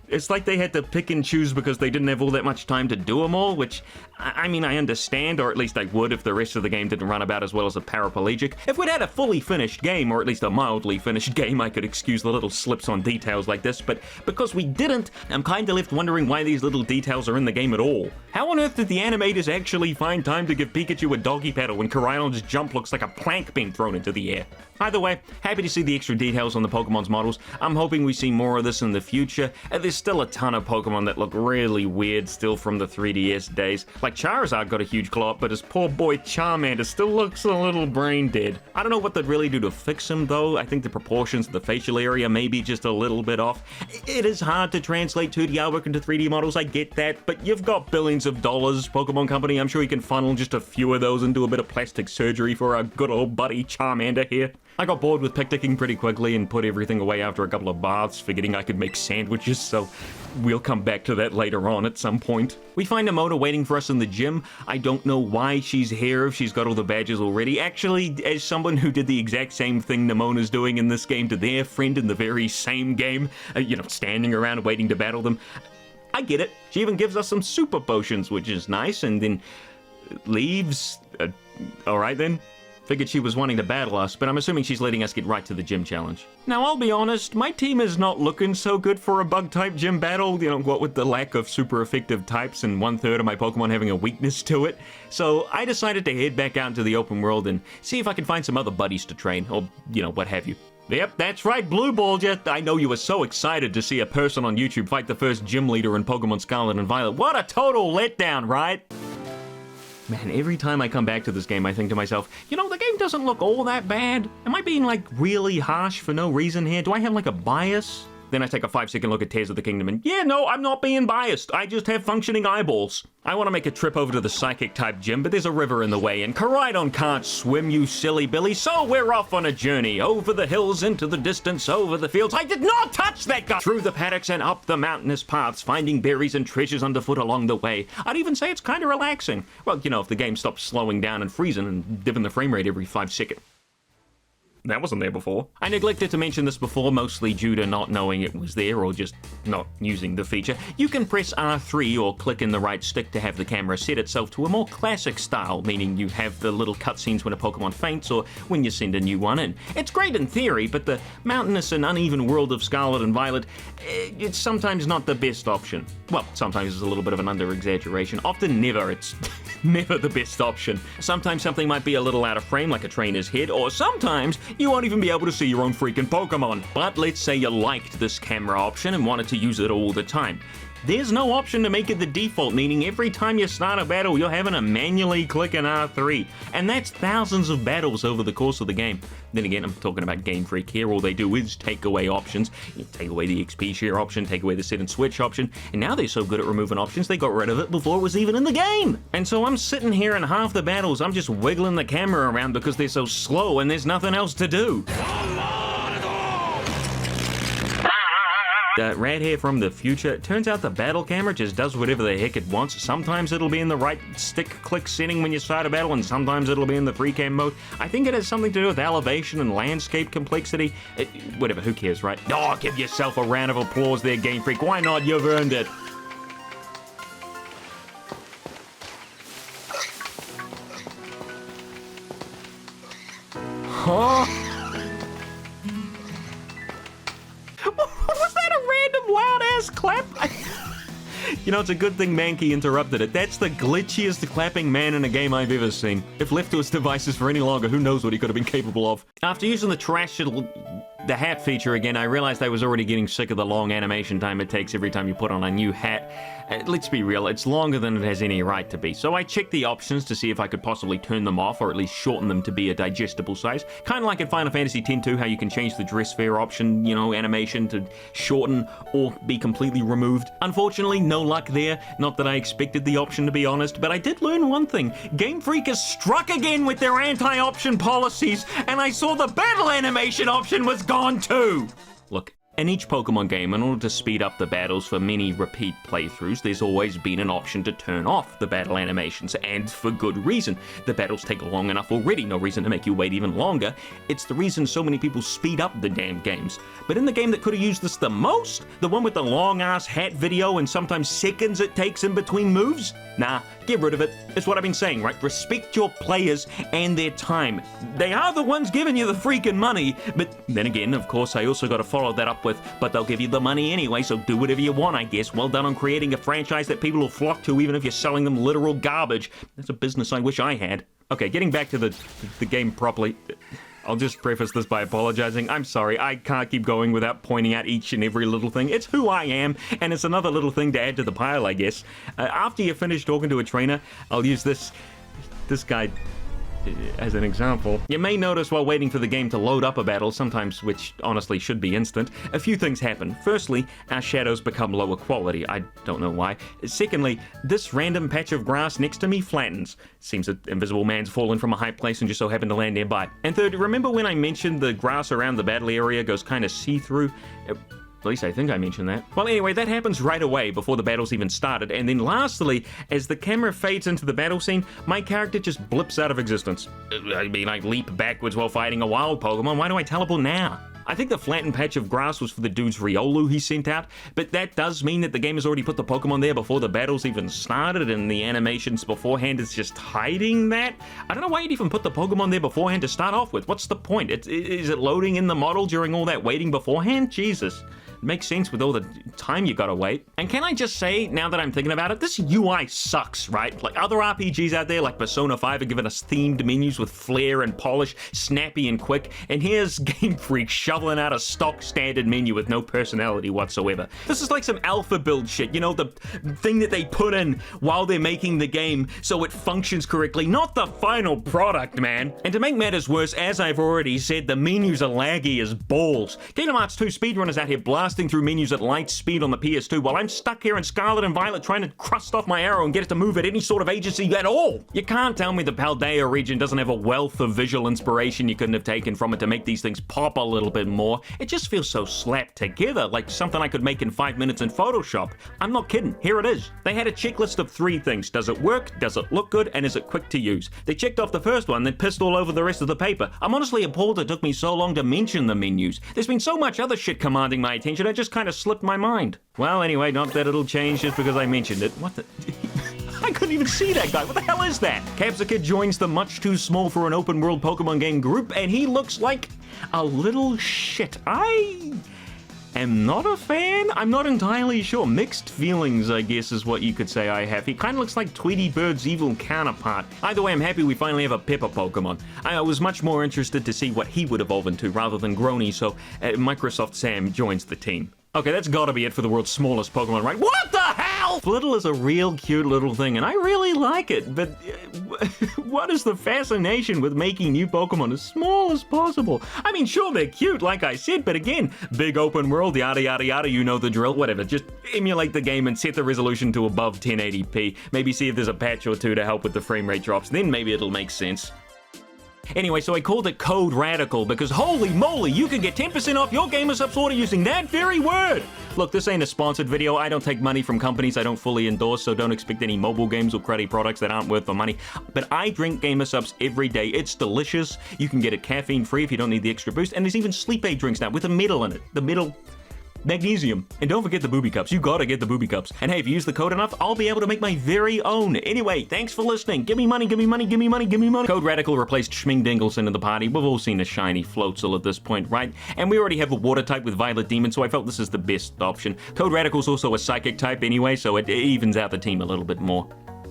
It's like they had to pick and choose because they didn't have all that much time to do them all, which, I understand, or at least I would if the rest of the game didn't run about as well as a paraplegic. If we'd had a fully finished game, or at least a mildly finished game, I could excuse the little slips on details like this, but because we didn't, I'm kinda left wondering why these little details are in the game at all. How on earth did the animators actually find time to give Pikachu a doggy paddle when Koraidon's jump looks like a plank being thrown into the air? Either way, happy to see the extra details on the Pokemon's models. I'm hoping we see more of this in the future. There's still a ton of Pokemon that look really weird still from the 3DS days. Like Charizard got a huge glow up, but his poor boy Charmander still looks a little brain dead. I don't know what they'd really do to fix him though. I think the proportions of the facial area may be just a little bit off. It is hard to translate 2D artwork into 3D models, I get that, but you've got billions of dollars, Pokemon Company. I'm sure you can funnel just a few of those into a bit of plastic surgery for our good old buddy Charmander here. I got bored with picnicking pretty quickly and put everything away after a couple of baths, forgetting I could make sandwiches, so we'll come back to that later on at some point. We find Emona waiting for us in the gym. I don't know why she's here if she's got all the badges already. Actually, as someone who did the exact same thing Nemona's doing in this game to their friend in the very same game, standing around waiting to battle them, I get it. She even gives us some super potions, which is nice, and then leaves. Alright then. Figured she was wanting to battle us, but I'm assuming she's letting us get right to the gym challenge. Now, I'll be honest, my team is not looking so good for a bug-type gym battle, what with the lack of super effective types and 1/3 of my Pokemon having a weakness to it. So I decided to head back out into the open world and see if I can find some other buddies to train, or, what have you. Yep, that's right, Blue Balled ya. I know you were so excited to see a person on YouTube fight the first gym leader in Pokemon Scarlet and Violet. What a total letdown, right? Man, every time I come back to this game, I think to myself, the game doesn't look all that bad. Am I being, really harsh for no reason here? Do I have, a bias? Then I take a 5-second look at Tears of the Kingdom and, yeah, no, I'm not being biased. I just have functioning eyeballs. I want to make a trip over to the Psychic-type gym, but there's a river in the way, and Koraidon can't swim, you silly Billy, so we're off on a journey. Over the hills, into the distance, over the fields. I did not touch that guy! Through the paddocks and up the mountainous paths, finding berries and treasures underfoot along the way. I'd even say it's kind of relaxing. Well, if the game stops slowing down and freezing and dipping the frame rate every 5 seconds. That wasn't there before. I neglected to mention this before, mostly due to not knowing it was there or just not using the feature. You can press R3 or click in the right stick to have the camera set itself to a more classic style, meaning you have the little cutscenes when a Pokemon faints or when you send a new one in. It's great in theory, but the mountainous and uneven world of Scarlet and Violet, it's sometimes not the best option. Well, sometimes it's a little bit of an under-exaggeration. Often never, it's never the best option. Sometimes something might be a little out of frame, like a trainer's head, or sometimes you won't even be able to see your own freaking Pokemon. But let's say you liked this camera option and wanted to use it all the time. There's no option to make it the default, meaning every time you start a battle, you're having to manually click an R3. And that's thousands of battles over the course of the game. Then again, I'm talking about Game Freak here. All they do is take away options. You take away the XP share option, take away the set and switch option, and now they're so good at removing options, they got rid of it before it was even in the game. And so I'm sitting here in half the battles, I'm just wiggling the camera around because they're so slow and there's nothing else to do. Rad here from the future. It turns out the battle camera just does whatever the heck it wants. Sometimes it'll be in the right stick click setting when you start a battle, and sometimes it'll be in the free cam mode. I think it has something to do with elevation and landscape complexity. Whatever, who cares, right? Oh, give yourself a round of applause there, Game Freak. Why not? You've earned it. Huh? Was that a random loud-ass clap? You know, it's a good thing Mankey interrupted it. That's the glitchiest clapping man in a game I've ever seen. If left to his devices for any longer, who knows what he could have been capable of. After using the hat feature again, I realized I was already getting sick of the long animation time it takes every time you put on a new hat. Let's be real, it's longer than it has any right to be. So I checked the options to see if I could possibly turn them off or at least shorten them to be a digestible size. Kind of like in Final Fantasy X-2, how you can change the dress fair option, you know, animation to shorten or be completely removed. Unfortunately, no luck there. Not that I expected the option, to be honest, but I did learn one thing. Game Freak has struck again with their anti-option policies, and I saw the battle animation option was gone too! Look, in each Pokemon game, in order to speed up the battles for many repeat playthroughs, there's always been an option to turn off the battle animations, and for good reason. The battles take long enough already, no reason to make you wait even longer. It's the reason so many people speed up the damn games. But in the game that could have used this the most, the one with the long-ass hat video and sometimes seconds it takes in between moves, nah, get rid of it. It's what I've been saying, right? Respect your players and their time. They are the ones giving you the freaking money, but then again, of course, I also got to follow that up with, but they'll give you the money anyway, so do whatever you want, I guess. Well done on creating a franchise that people will flock to, even if you're selling them literal garbage. That's a business I wish I had. Okay, getting back to the game properly. I'll just preface this by apologizing. I'm sorry, I can't keep going without pointing out each and every little thing. It's who I am, and it's another little thing to add to the pile, I guess. After you finish talking to a trainer, I'll use this guy as an example. You may notice while waiting for the game to load up a battle, sometimes which honestly should be instant, a few things happen. Firstly, our shadows become lower quality. I don't know why. Secondly, this random patch of grass next to me flattens. Seems that Invisible Man's fallen from a high place and just so happened to land nearby. And third, remember when I mentioned the grass around the battle area goes kind of see-through? At least I think I mentioned that. Well, anyway, that happens right away before the battle's even started. And then lastly, as the camera fades into the battle scene, my character just blips out of existence. I mean, I leap backwards while fighting a wild Pokemon. Why do I teleport now? I think the flattened patch of grass was for the dude's Riolu he sent out, but that does mean that the game has already put the Pokemon there before the battle's even started, and the animations beforehand is just hiding that. I don't know why you'd even put the Pokemon there beforehand to start off with. What's the point? Is it loading in the model during all that waiting beforehand? Jesus. It makes sense with all the time you gotta wait. And can I just say, now that I'm thinking about it, this UI sucks, right? Like other RPGs out there, like Persona 5, are giving us themed menus with flair and polish, snappy and quick, and here's Game Freak shoveling out a stock standard menu with no personality whatsoever. This is like some alpha build shit, you know, the thing that they put in while they're making the game so it functions correctly, not the final product, man. And to make matters worse, as I've already said, the menus are laggy as balls. Kingdom Hearts 2 speedrunners out here blasting through menus at light speed on the PS2 while I'm stuck here in Scarlet and Violet trying to crust off my arrow and get it to move at any sort of agency at all. You can't tell me the Paldea region doesn't have a wealth of visual inspiration you couldn't have taken from it to make these things pop a little bit more. It just feels so slapped together, like something I could make in 5 minutes in Photoshop. I'm not kidding, here it is. They had a checklist of 3 things. Does it work? Does it look good? And is it quick to use? They checked off the first one, then pissed all over the rest of the paper. I'm honestly appalled it took me so long to mention the menus. There's been so much other shit commanding my attention, I just kind of slipped my mind. Well, anyway, not that it'll change just because I mentioned it. What the... I couldn't even see that guy. What the hell is that? Capsicid joins the much too small for an open world Pokemon game group, and he looks like a little shit. am not a fan. I'm not entirely sure. Mixed feelings, I guess, is what you could say I have. He kind of looks like Tweety Bird's evil counterpart. Either way, I'm happy we finally have a Pepper Pokemon. I was much more interested to see what he would evolve into rather than Grony, so Microsoft Sam joins the team. Okay, that's gotta be it for the world's smallest Pokemon, right? What the hell? Flittle is a real cute little thing, and I really like it, but what is the fascination with making new Pokemon as small as possible? I mean, sure, they're cute, like I said, but again, big open world, yada yada yada, you know the drill, whatever. Just emulate the game and set the resolution to above 1080p. Maybe see if there's a patch or two to help with the frame rate drops, then maybe it'll make sense. Anyway, so I called it Code Radical because holy moly, you can get 10% off your GamerSupps order using that very word! Look, this ain't a sponsored video. I don't take money from companies I don't fully endorse, so don't expect any mobile games or cruddy products that aren't worth the money. But I drink GamerSupps every day. It's delicious. You can get it caffeine-free if you don't need the extra boost, and there's even sleep aid drinks now with a metal in it. The metal... magnesium. And don't forget the booby cups. You gotta get the booby cups. And hey, if you use the code enough, I'll be able to make my very own. Anyway, thanks for listening. Give me money, give me money, give me money, give me money. Code Radical replaced 𝙛𝙞𝙣𝙖𝙡𝙮 into the party. We've all seen a shiny Floatzel at this point, right? And we already have a water type with Violet Demon, so I felt this is the best option. Code Radical's also a psychic type anyway, so it evens out the team a little bit more.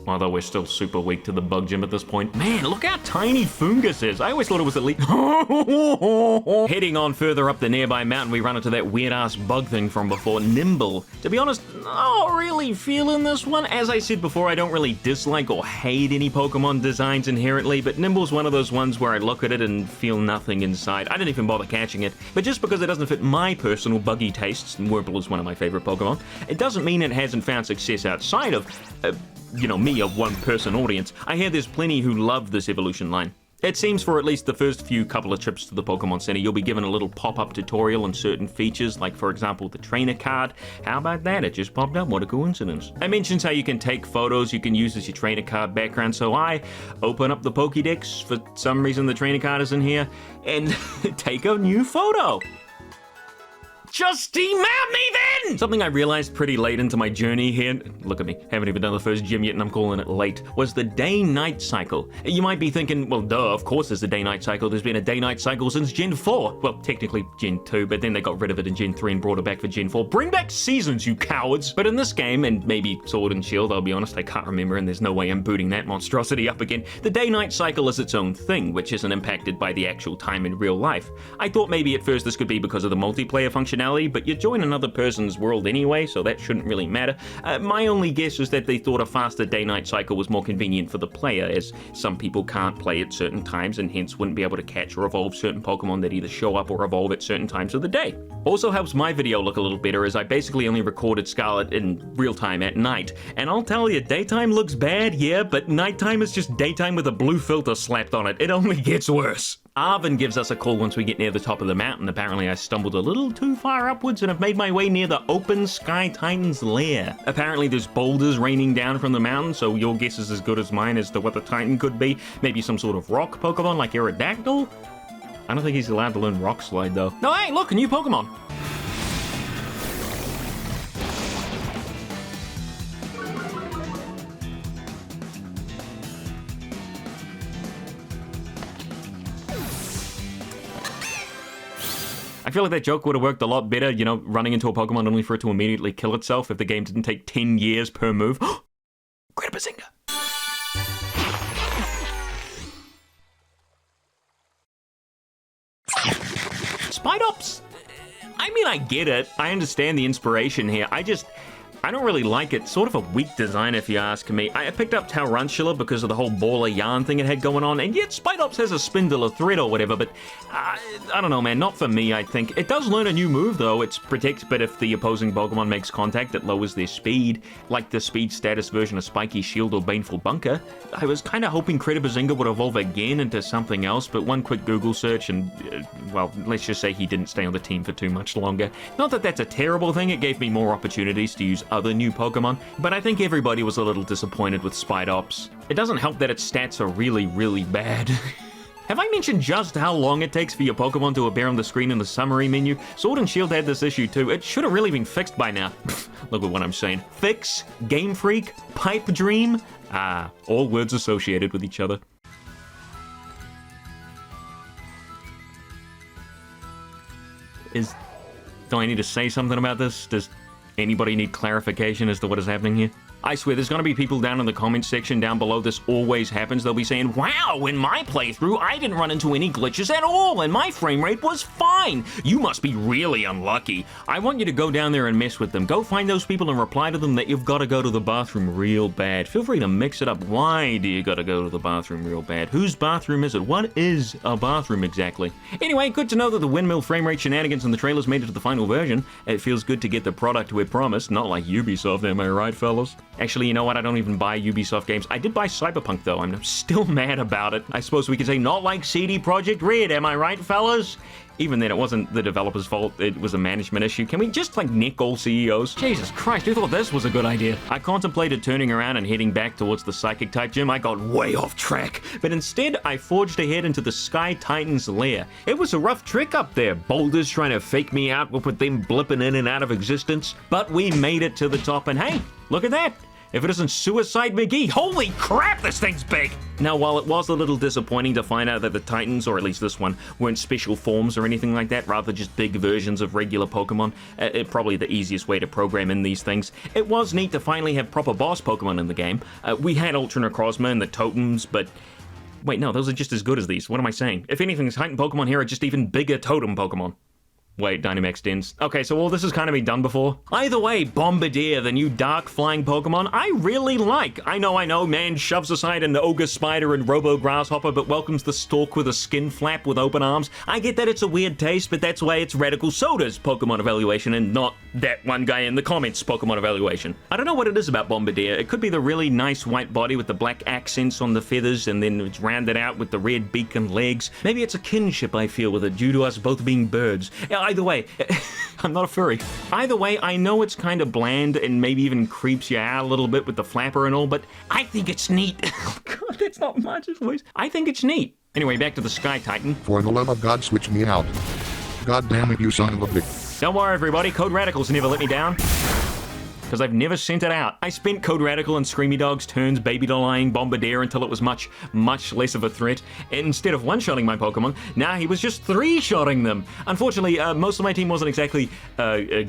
Although we're still super weak to the bug gym at this point. Man, look how tiny Fungus is. I always thought it was at least... Heading on further up the nearby mountain, we run into that weird-ass bug thing from before, Nimble. To be honest, not really feeling this one. As I said before, I don't really dislike or hate any Pokemon designs inherently, but Nimble's one of those ones where I look at it and feel nothing inside. I didn't even bother catching it. But just because it doesn't fit my personal buggy tastes, and Wurmple is one of my favorite Pokemon, it doesn't mean it hasn't found success outside of... you know, me, a one-person audience. I hear there's plenty who love this evolution line. It seems for at least the first few couple of trips to the Pokemon Center, you'll be given a little pop-up tutorial on certain features, like, for example, the trainer card. How about that? It just popped up. What a coincidence. It mentions how you can take photos you can use as your trainer card background, so I open up the Pokédex, for some reason the trainer card is in here, and take a new photo. Just email me then! Something I realized pretty late into my journey here, look at me, haven't even done the first gym yet and I'm calling it late, was the day-night cycle. You might be thinking, well duh, of course there's a day-night cycle. There's been a day-night cycle since Gen 4. Well, technically Gen 2, but then they got rid of it in Gen 3 and brought it back for Gen 4. Bring back seasons, you cowards! But in this game, and maybe Sword and Shield, I'll be honest, I can't remember and there's no way I'm booting that monstrosity up again, the day-night cycle is its own thing, which isn't impacted by the actual time in real life. I thought maybe at first this could be because of the multiplayer functionality, but you join another person's world anyway, so that shouldn't really matter. My only guess is that they thought a faster day-night cycle was more convenient for the player, as some people can't play at certain times and hence wouldn't be able to catch or evolve certain Pokemon that either show up or evolve at certain times of the day. Also helps my video look a little better as I basically only recorded Scarlet in real time at night, and I'll tell you, daytime looks bad, yeah, but nighttime is just daytime with a blue filter slapped on it. It only gets worse. Arvin gives us a call once we get near the top of the mountain. Apparently I stumbled a little too far upwards and have made my way near the open Sky Titan's lair. Apparently there's boulders raining down from the mountain, so your guess is as good as mine as to what the Titan could be. Maybe some sort of rock Pokemon like Aerodactyl? I don't think he's allowed to learn Rock Slide though. No, hey, look, a new Pokemon! I feel like that joke would have worked a lot better, you know, running into a Pokemon only for it to immediately kill itself if the game didn't take 10 years per move. Great Bazinga! Spidops? I mean, I get it. I understand the inspiration here. I don't really like it. Sort of a weak design, if you ask me. I picked up Tarantula because of the whole ball of yarn thing it had going on, and yet Spidops has a spindle of thread or whatever, but I don't know, man. Not for me, I think. It does learn a new move, though. It's Protect, but if the opposing Pokemon makes contact, it lowers their speed, like the speed status version of Spiky Shield or Baneful Bunker. I was kind of hoping Bazinga would evolve again into something else, but one quick Google search and, well, let's just say he didn't stay on the team for too much longer. Not that that's a terrible thing. It gave me more opportunities to use other new Pokemon, but I think everybody was a little disappointed with Spidops. It doesn't help that its stats are really, really bad. Have I mentioned just how long it takes for your Pokemon to appear on the screen in the summary menu? Sword and Shield had this issue too. It should have really been fixed by now. Look at what I'm saying. Fix, Game Freak, Pipe Dream. All words associated with each other. Do I need to say something about this? Does anybody need clarification as to what is happening here? I swear, there's gonna be people down in the comments section down below. This always happens. They'll be saying, wow, in my playthrough, I didn't run into any glitches at all, and my frame rate was fine. You must be really unlucky. I want you to go down there and mess with them. Go find those people and reply to them that you've got to go to the bathroom real bad. Feel free to mix it up. Why do you got to go to the bathroom real bad? Whose bathroom is it? What is a bathroom exactly? Anyway, good to know that the windmill frame rate shenanigans in the trailers made it to the final version. It feels good to get the product we're promised, not like Ubisoft, am I right, fellas? Actually, you know what? I don't even buy Ubisoft games. I did buy Cyberpunk, though. I'm still mad about it. I suppose we could say not like CD Projekt Red, am I right, fellas? Even then, it wasn't the developer's fault. It was a management issue. Can we just, like, nick all CEOs? Jesus Christ, who thought this was a good idea? I contemplated turning around and heading back towards the Psychic-type gym. I got way off track. But instead, I forged ahead into the Sky Titan's lair. It was a rough trick up there. Boulders trying to fake me out with them blipping in and out of existence. But we made it to the top, and hey, look at that. If it isn't Suicide McGee, holy crap, this thing's big! Now, while it was a little disappointing to find out that the Titans, or at least this one, weren't special forms or anything like that, rather just big versions of regular Pokemon, probably the easiest way to program in these things, it was neat to finally have proper boss Pokemon in the game. We had Ultra Necrozma and the Totems, but... Wait, no, those are just as good as these. What am I saying? If anything, Titan Pokemon here are just even bigger Totem Pokemon. Wait, Dynamax Dens. Okay, so all this has kind of been done before. Either way, Bombardier, the new dark flying Pokemon, I really like. I know, man shoves aside an Ogre Spider and Robo Grasshopper, but welcomes the Stork with a skin flap with open arms. I get that it's a weird taste, but that's why it's RadicalSoda's Pokemon evaluation and not that one guy in the comments Pokemon evaluation. I don't know what it is about Bombardier. It could be the really nice white body with the black accents on the feathers, and then it's rounded out with the red beak and legs. Maybe it's a kinship I feel with it due to us both being birds. Either way, I'm not a furry. Either way, I know it's kind of bland and maybe even creeps you out a little bit with the flapper and all, but I think it's neat. Oh God, that's not much voice. I think it's neat. Anyway, back to the Sky Titan. For the love of God, switch me out. God damn it, you son of a bitch. Don't worry, everybody. Code Radical's never let me down. Because I've never sent it out. I spent Code Radical and Screamy Dog's turns baby dollying Bombardier until it was much, much less of a threat. Instead of one-shotting my Pokemon, now he was just three-shotting them. Unfortunately, most of my team wasn't exactly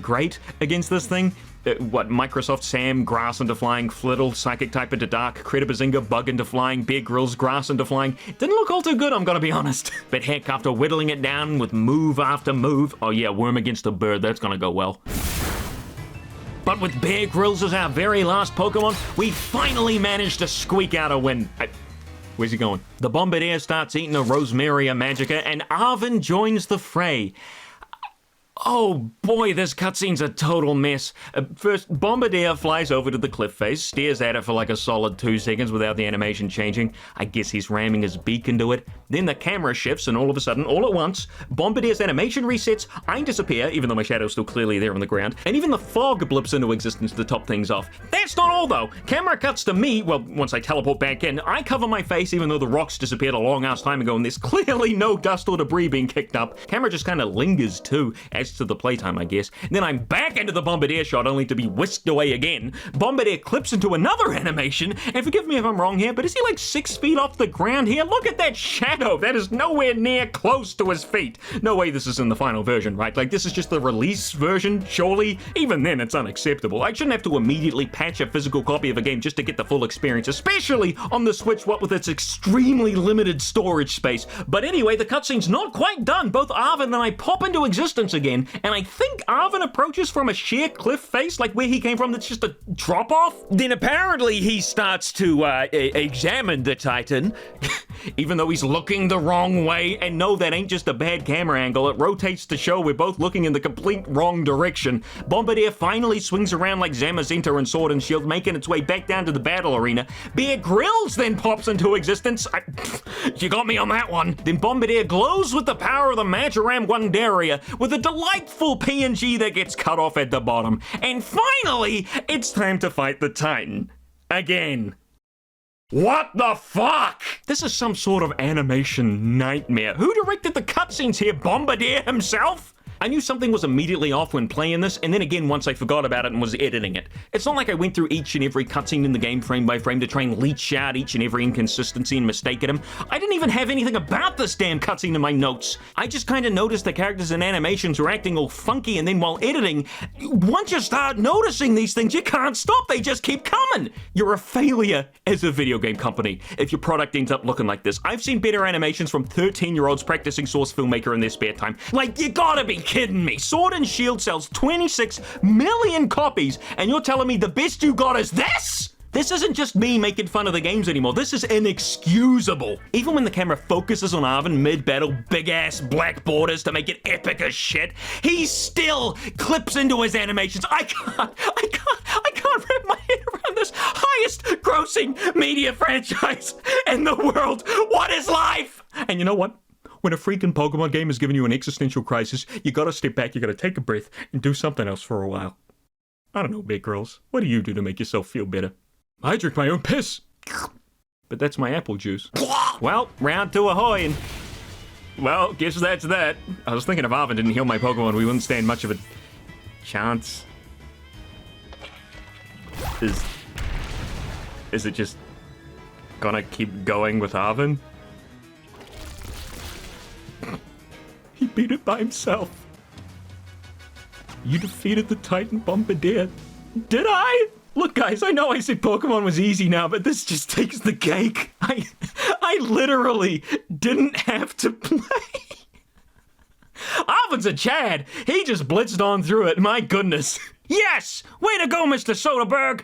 great against this thing. Microsoft Sam, Grass into Flying, Flittle, Psychic Type into Dark, Cretabazinga, Bug into Flying, Bear Grylls, Grass into Flying. Didn't look all too good, I'm gonna be honest. But heck, after whittling it down with move after move, oh yeah, Worm against a Bird, that's gonna go well. But with Bear Grylls as our very last Pokemon, we finally managed to squeak out a win. Where's he going? The Bombardier starts eating a Rosemaria Magica, and Arven joins the fray. Oh boy, this cutscene's a total mess. First, Bombardier flies over to the cliff face, stares at it for like a solid 2 seconds without the animation changing. I guess he's ramming his beak into it. Then the camera shifts, and all of a sudden, all at once, Bombardier's animation resets, I disappear, even though my shadow's still clearly there on the ground, and even the fog blips into existence to top things off. That's not all, though. Camera cuts to me, well, once I teleport back in, I cover my face even though the rocks disappeared a long-ass time ago, and there's clearly no dust or debris being kicked up. Camera just kind of lingers, too, as to the playtime, I guess. Then I'm back into the Bombardier shot, only to be whisked away again. Bombardier clips into another animation, and forgive me if I'm wrong here, but is he like 6 feet off the ground here? Look at that shadow! That is nowhere near close to his feet. No way this is in the final version, right? Like, this is just the release version, surely? Even then, it's unacceptable. I shouldn't have to immediately patch a physical copy of a game just to get the full experience, especially on the Switch, what with its extremely limited storage space. But anyway, the cutscene's not quite done. Both Arven and I pop into existence again, and I think Arven approaches from a sheer cliff face, like where he came from, that's just a drop-off. Then apparently he starts to examine the Titan, even though he's looking the wrong way. And no, that ain't just a bad camera angle. It rotates to show we're both looking in the complete wrong direction. Bombardier finally swings around like Zamazenta and Sword and Shield, making its way back down to the battle arena. Bear Grylls then pops into existence. You got me on that one. Then Bombardier glows with the power of the Majoram Wundaria with a delightful PNG that gets cut off at the bottom. And finally, it's time to fight the Titan. Again. What the fuck? This is some sort of animation nightmare. Who directed the cutscenes here? Bombardier himself? I knew something was immediately off when playing this, and then again once I forgot about it and was editing it. It's not like I went through each and every cutscene in the game frame by frame to try and leech out each and every inconsistency and mistake at him. I didn't even have anything about this damn cutscene in my notes. I just kind of noticed the characters and animations were acting all funky, and then while editing, once you start noticing these things, you can't stop. They just keep coming. You're a failure as a video game company if your product ends up looking like this. I've seen better animations from 13-year-olds practicing Source Filmmaker in their spare time. Like, you gotta be kidding me. Sword and Shield sells 26 million copies, and you're telling me the best you got is this? This isn't just me making fun of the games anymore. This is inexcusable. Even when the camera focuses on Arven mid-battle, big-ass black borders to make it epic as shit, he still clips into his animations. I can't wrap my head around this highest grossing media franchise in the world. What is life? And you know what? When a freaking Pokemon game is giving you an existential crisis, you gotta step back, you gotta take a breath, and do something else for a while. I don't know, big girls. What do you do to make yourself feel better? I drink my own piss. But that's my apple juice. Well, round two ahoy, and... well, guess that's that. I was thinking if Arven didn't heal my Pokemon, we wouldn't stand much of a chance. Is it just gonna keep going with Arven? He beat it by himself. You defeated the Titan Bombardier. Did I? Look, guys, I know I said Pokemon was easy now, but this just takes the cake. I literally didn't have to play. Arven's a Chad. He just blitzed on through it. My goodness. Yes! Way to go, Mr. Soderbergh!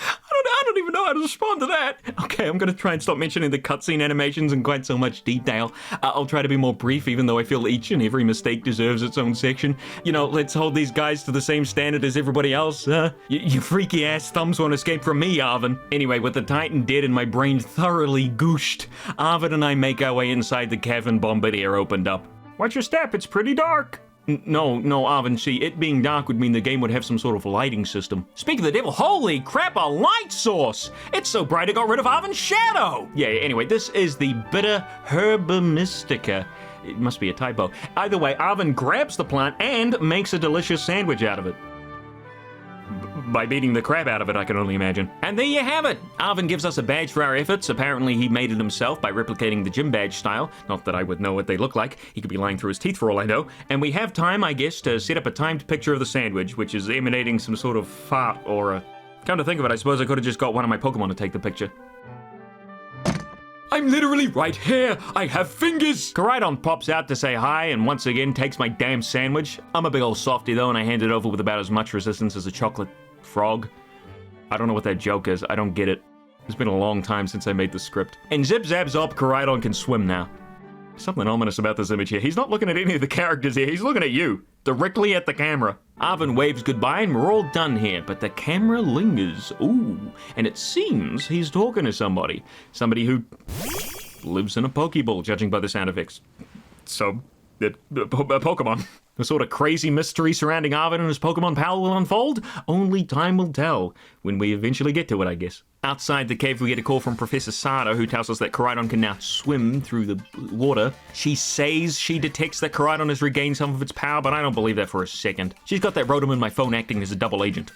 I don't even know how to respond to that. Okay, I'm gonna try and stop mentioning the cutscene animations in quite so much detail. I'll try to be more brief, even though I feel each and every mistake deserves its own section. You know, let's hold these guys to the same standard as everybody else. Your freaky ass thumbs won't escape from me, Arven. Anyway, with the Titan dead and my brain thoroughly gooshed, Arven and I make our way inside the cavern Bombardier opened up. Watch your step, it's pretty dark. No, Arven, see, it being dark would mean the game would have some sort of lighting system. Speak of the devil, holy crap, a light source! It's so bright it got rid of Arven's shadow! Yeah, anyway, this is the Bitter Herba Mystica. It must be a typo. Either way, Arven grabs the plant and makes a delicious sandwich out of it. By beating the crap out of it, I can only imagine. And there you have it! Arven gives us a badge for our efforts. Apparently he made it himself by replicating the gym badge style. Not that I would know what they look like. He could be lying through his teeth for all I know. And we have time, I guess, to set up a timed picture of the sandwich, which is emanating some sort of fart or a... Come to think of it, I suppose I could have just got one of my Pokemon to take the picture. I'm literally right here! I have fingers! Koraidon pops out to say hi and once again takes my damn sandwich. I'm a big old softy though, and I hand it over with about as much resistance as a chocolate frog. I don't know what that joke is. I don't get it. It's been a long time since I made the script. And zip zap zop, Koraidon can swim now. Something ominous about this image here. He's not looking at any of the characters here. He's looking at you. Directly at the camera. Arven waves goodbye and we're all done here, but the camera lingers. Ooh, and it seems he's talking to somebody. Somebody who lives in a Pokeball, judging by the sound effects. So, Pokemon. The sort of crazy mystery surrounding Arven and his Pokemon power will unfold? Only time will tell, when we eventually get to it, I guess. Outside the cave, we get a call from Professor Sada, who tells us that Koraidon can now swim through the water. She says she detects that Koraidon has regained some of its power, but I don't believe that for a second. She's got that Rotom in my phone acting as a double agent.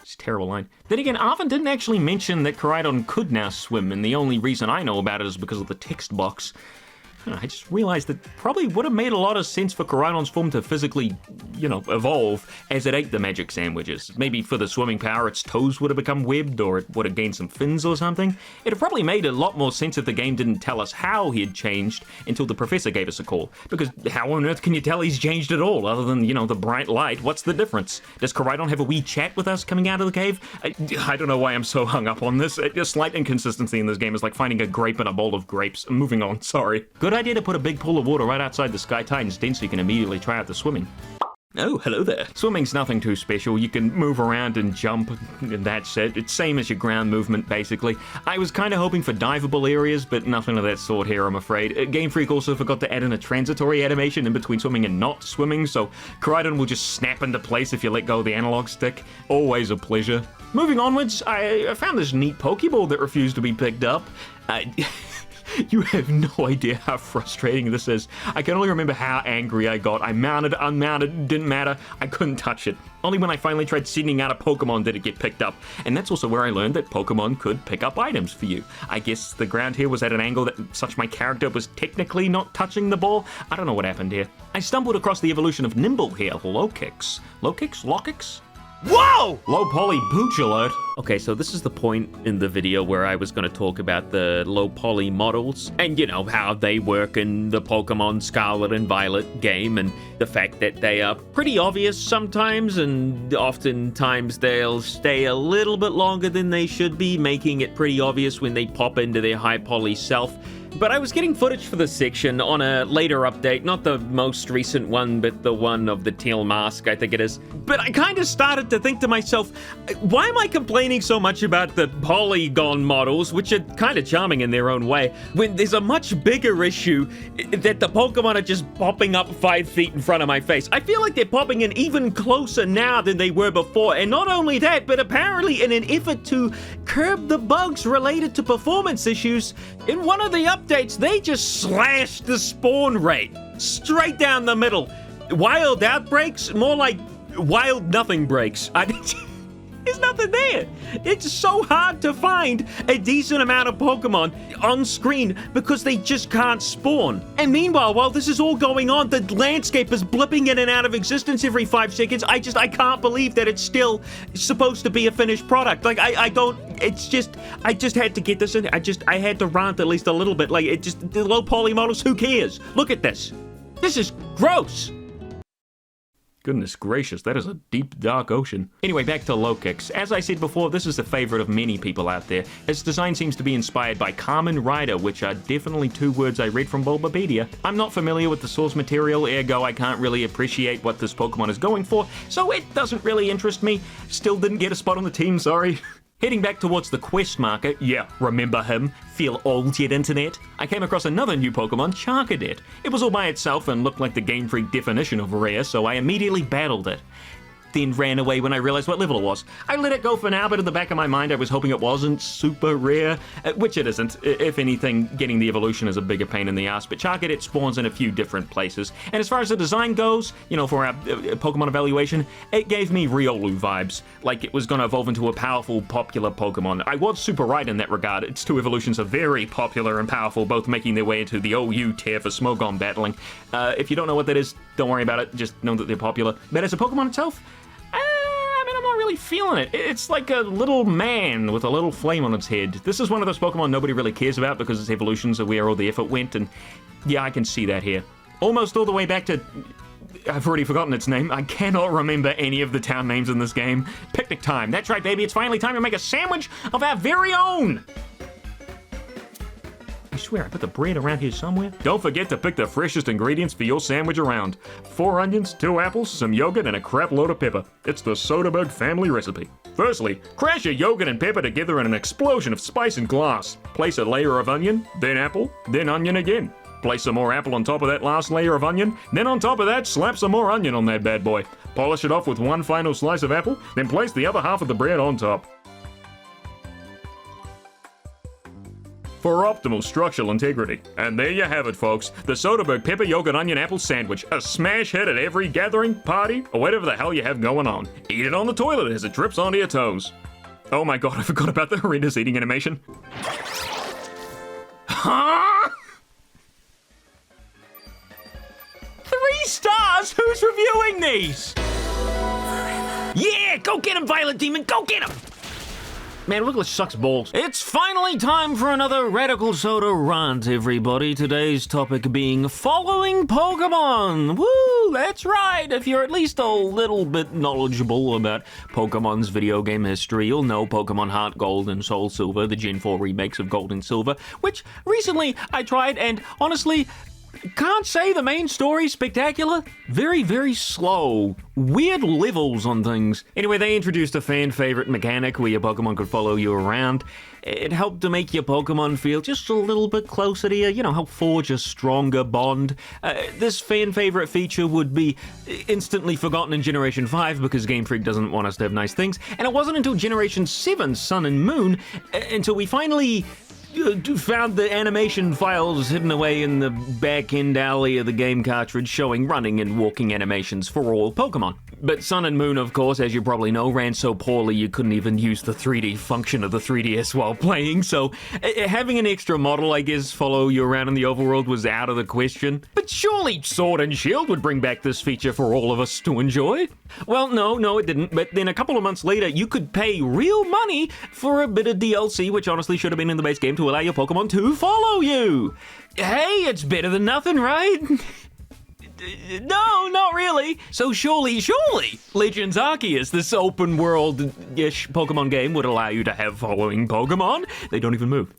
It's a terrible line. Then again, Arven didn't actually mention that Koraidon could now swim, and the only reason I know about it is because of the text box. I just realized that probably would have made a lot of sense for Koraidon's form to physically, evolve as it ate the magic sandwiches. Maybe for the swimming power, its toes would have become webbed, or it would have gained some fins or something. It probably made a lot more sense if the game didn't tell us how he had changed until the professor gave us a call. Because how on earth can you tell he's changed at all, other than, the bright light? What's the difference? Does Koraidon have a wee chat with us coming out of the cave? I don't know why I'm so hung up on this. A slight inconsistency in this game is like finding a grape in a bowl of grapes. Moving on, sorry. Good idea to put a big pool of water right outside the Sky Titan's den so you can immediately try out the swimming. Oh, hello there. Swimming's nothing too special. You can move around and jump, and that's it. It's same as your ground movement, basically. I was kind of hoping for diveable areas, but nothing of that sort here, I'm afraid. Game Freak also forgot to add in a transitory animation in between swimming and not swimming, so Koraidon will just snap into place if you let go of the analog stick. Always a pleasure. Moving onwards, I found this neat Pokeball that refused to be picked up. You have no idea how frustrating this is. I can only remember how angry I got. I mounted, unmounted, didn't matter. I couldn't touch it. Only when I finally tried sending out a Pokemon did it get picked up. And that's also where I learned that Pokemon could pick up items for you. I guess the ground here was at an angle that such my character was technically not touching the ball. I don't know what happened here. I stumbled across the evolution of Nimble here. Low kicks. Low kicks? Low kicks? Whoa! Low poly pooch alert. Okay, so this is the point in the video where I was going to talk about the low poly models and, you know, how they work in the Pokemon Scarlet and Violet game and the fact that they are pretty obvious sometimes and oftentimes they'll stay a little bit longer than they should be, making it pretty obvious when they pop into their high poly self. But I was getting footage for this section on a later update, not the most recent one, but the one of the teal mask, I think it is. But I kind of started to think to myself, why am I complaining so much about the polygon models, which are kind of charming in their own way, when there's a much bigger issue that the Pokemon are just popping up 5 feet in front of my face. I feel like they're popping in even closer now than they were before, and not only that, but apparently in an effort to curb the bugs related to performance issues, in one of the updates, they just slashed the spawn rate straight down the middle. Wild outbreaks, more like wild nothing breaks. There's nothing there. It's so hard to find a decent amount of Pokemon on screen because they just can't spawn. And meanwhile, while this is all going on, the landscape is blipping in and out of existence every 5 seconds. I can't believe that it's still supposed to be a finished product. Like, I just had to get this in. I had to rant at least a little bit. Like, the low poly models, who cares? Look at this. This is gross. Goodness gracious, that is a deep, dark ocean. Anyway, back to low kicks. As I said before, this is the favorite of many people out there. Its design seems to be inspired by Kamen Rider, which are definitely 2 words I read from Bulbapedia. I'm not familiar with the source material, ergo I can't really appreciate what this Pokemon is going for, so it doesn't really interest me. Still didn't get a spot on the team, sorry. Heading back towards the quest marker, yeah, remember him? Feel old yet, internet? I came across another new Pokemon, Charcadet. It was all by itself and looked like the Game Freak definition of rare, so I immediately battled it. Then ran away when I realized what level it was. I let it go for now, but in the back of my mind I was hoping it wasn't super rare, which it isn't. If anything, getting the evolution is a bigger pain in the ass, but Charcadet spawns in a few different places. And as far as the design goes, you know, for our Pokemon evaluation, it gave me Riolu vibes, like it was going to evolve into a powerful, popular Pokemon. I was super right in that regard. Its 2 evolutions are very popular and powerful, both making their way into the OU tier for Smogon battling. If you don't know what that is, don't worry about it, just know that they're popular. But as a Pokemon itself, I'm not really feeling it. It's like a little man with a little flame on its head. This is one of those Pokemon nobody really cares about because its evolutions are where all the effort went, and yeah, I can see that here. Almost all the way back to... I've already forgotten its name. I cannot remember any of the town names in this game. Picnic time. That's right, baby. It's finally time to make a sandwich of our very own! I swear I put the bread around here somewhere. Don't forget to pick the freshest ingredients for your sandwich around. 4 onions, 2 apples, some yogurt, and a crap load of pepper. It's the Soderbergh family recipe. Firstly, crash your yogurt and pepper together in an explosion of spice and glass. Place a layer of onion, then apple, then onion again. Place some more apple on top of that last layer of onion, then on top of that, slap some more onion on that bad boy. Polish it off with 1 final slice of apple, then place the other half of the bread on top. For optimal structural integrity. And there you have it, folks. The Soderbergh Pepper Yogurt Onion Apple Sandwich. A smash hit at every gathering, party, or whatever the hell you have going on. Eat it on the toilet as it drips onto your toes. Oh my god, I forgot about the horrendous eating animation. Huh? 3 stars? Who's reviewing these? Yeah, go get him, Violet Demon, go get him! Man, Wiggler sucks balls. It's finally time for another RadicalSoda rant, everybody. Today's topic being following Pokemon. Woo, that's right. If you're at least a little bit knowledgeable about Pokemon's video game history, you'll know Pokemon Heart Gold and Soul Silver, the Gen 4 remakes of Gold and Silver, which recently I tried, and honestly, can't say the main story's spectacular. Very, very slow. Weird levels on things. Anyway, they introduced a fan favorite mechanic where your Pokemon could follow you around. It helped to make your Pokemon feel just a little bit closer to you, you know, help forge a stronger bond. This fan favorite feature would be instantly forgotten in Generation 5 because Game Freak doesn't want us to have nice things, and it wasn't until Generation 7, Sun and Moon, until we finally found the animation files hidden away in the back-end alley of the game cartridge showing running and walking animations for all Pokemon. But Sun and Moon, of course, as you probably know, ran so poorly you couldn't even use the 3D function of the 3DS while playing, so having an extra model, I guess, follow you around in the overworld was out of the question. But surely Sword and Shield would bring back this feature for all of us to enjoy? Well, no, it didn't, but then a couple of months later, you could pay real money for a bit of DLC, which honestly should have been in the base game to allow your Pokemon to follow you. Hey, it's better than nothing, right? No, not really. So surely, Legends Arceus, this open world-ish Pokemon game, would allow you to have following Pokemon. They don't even move.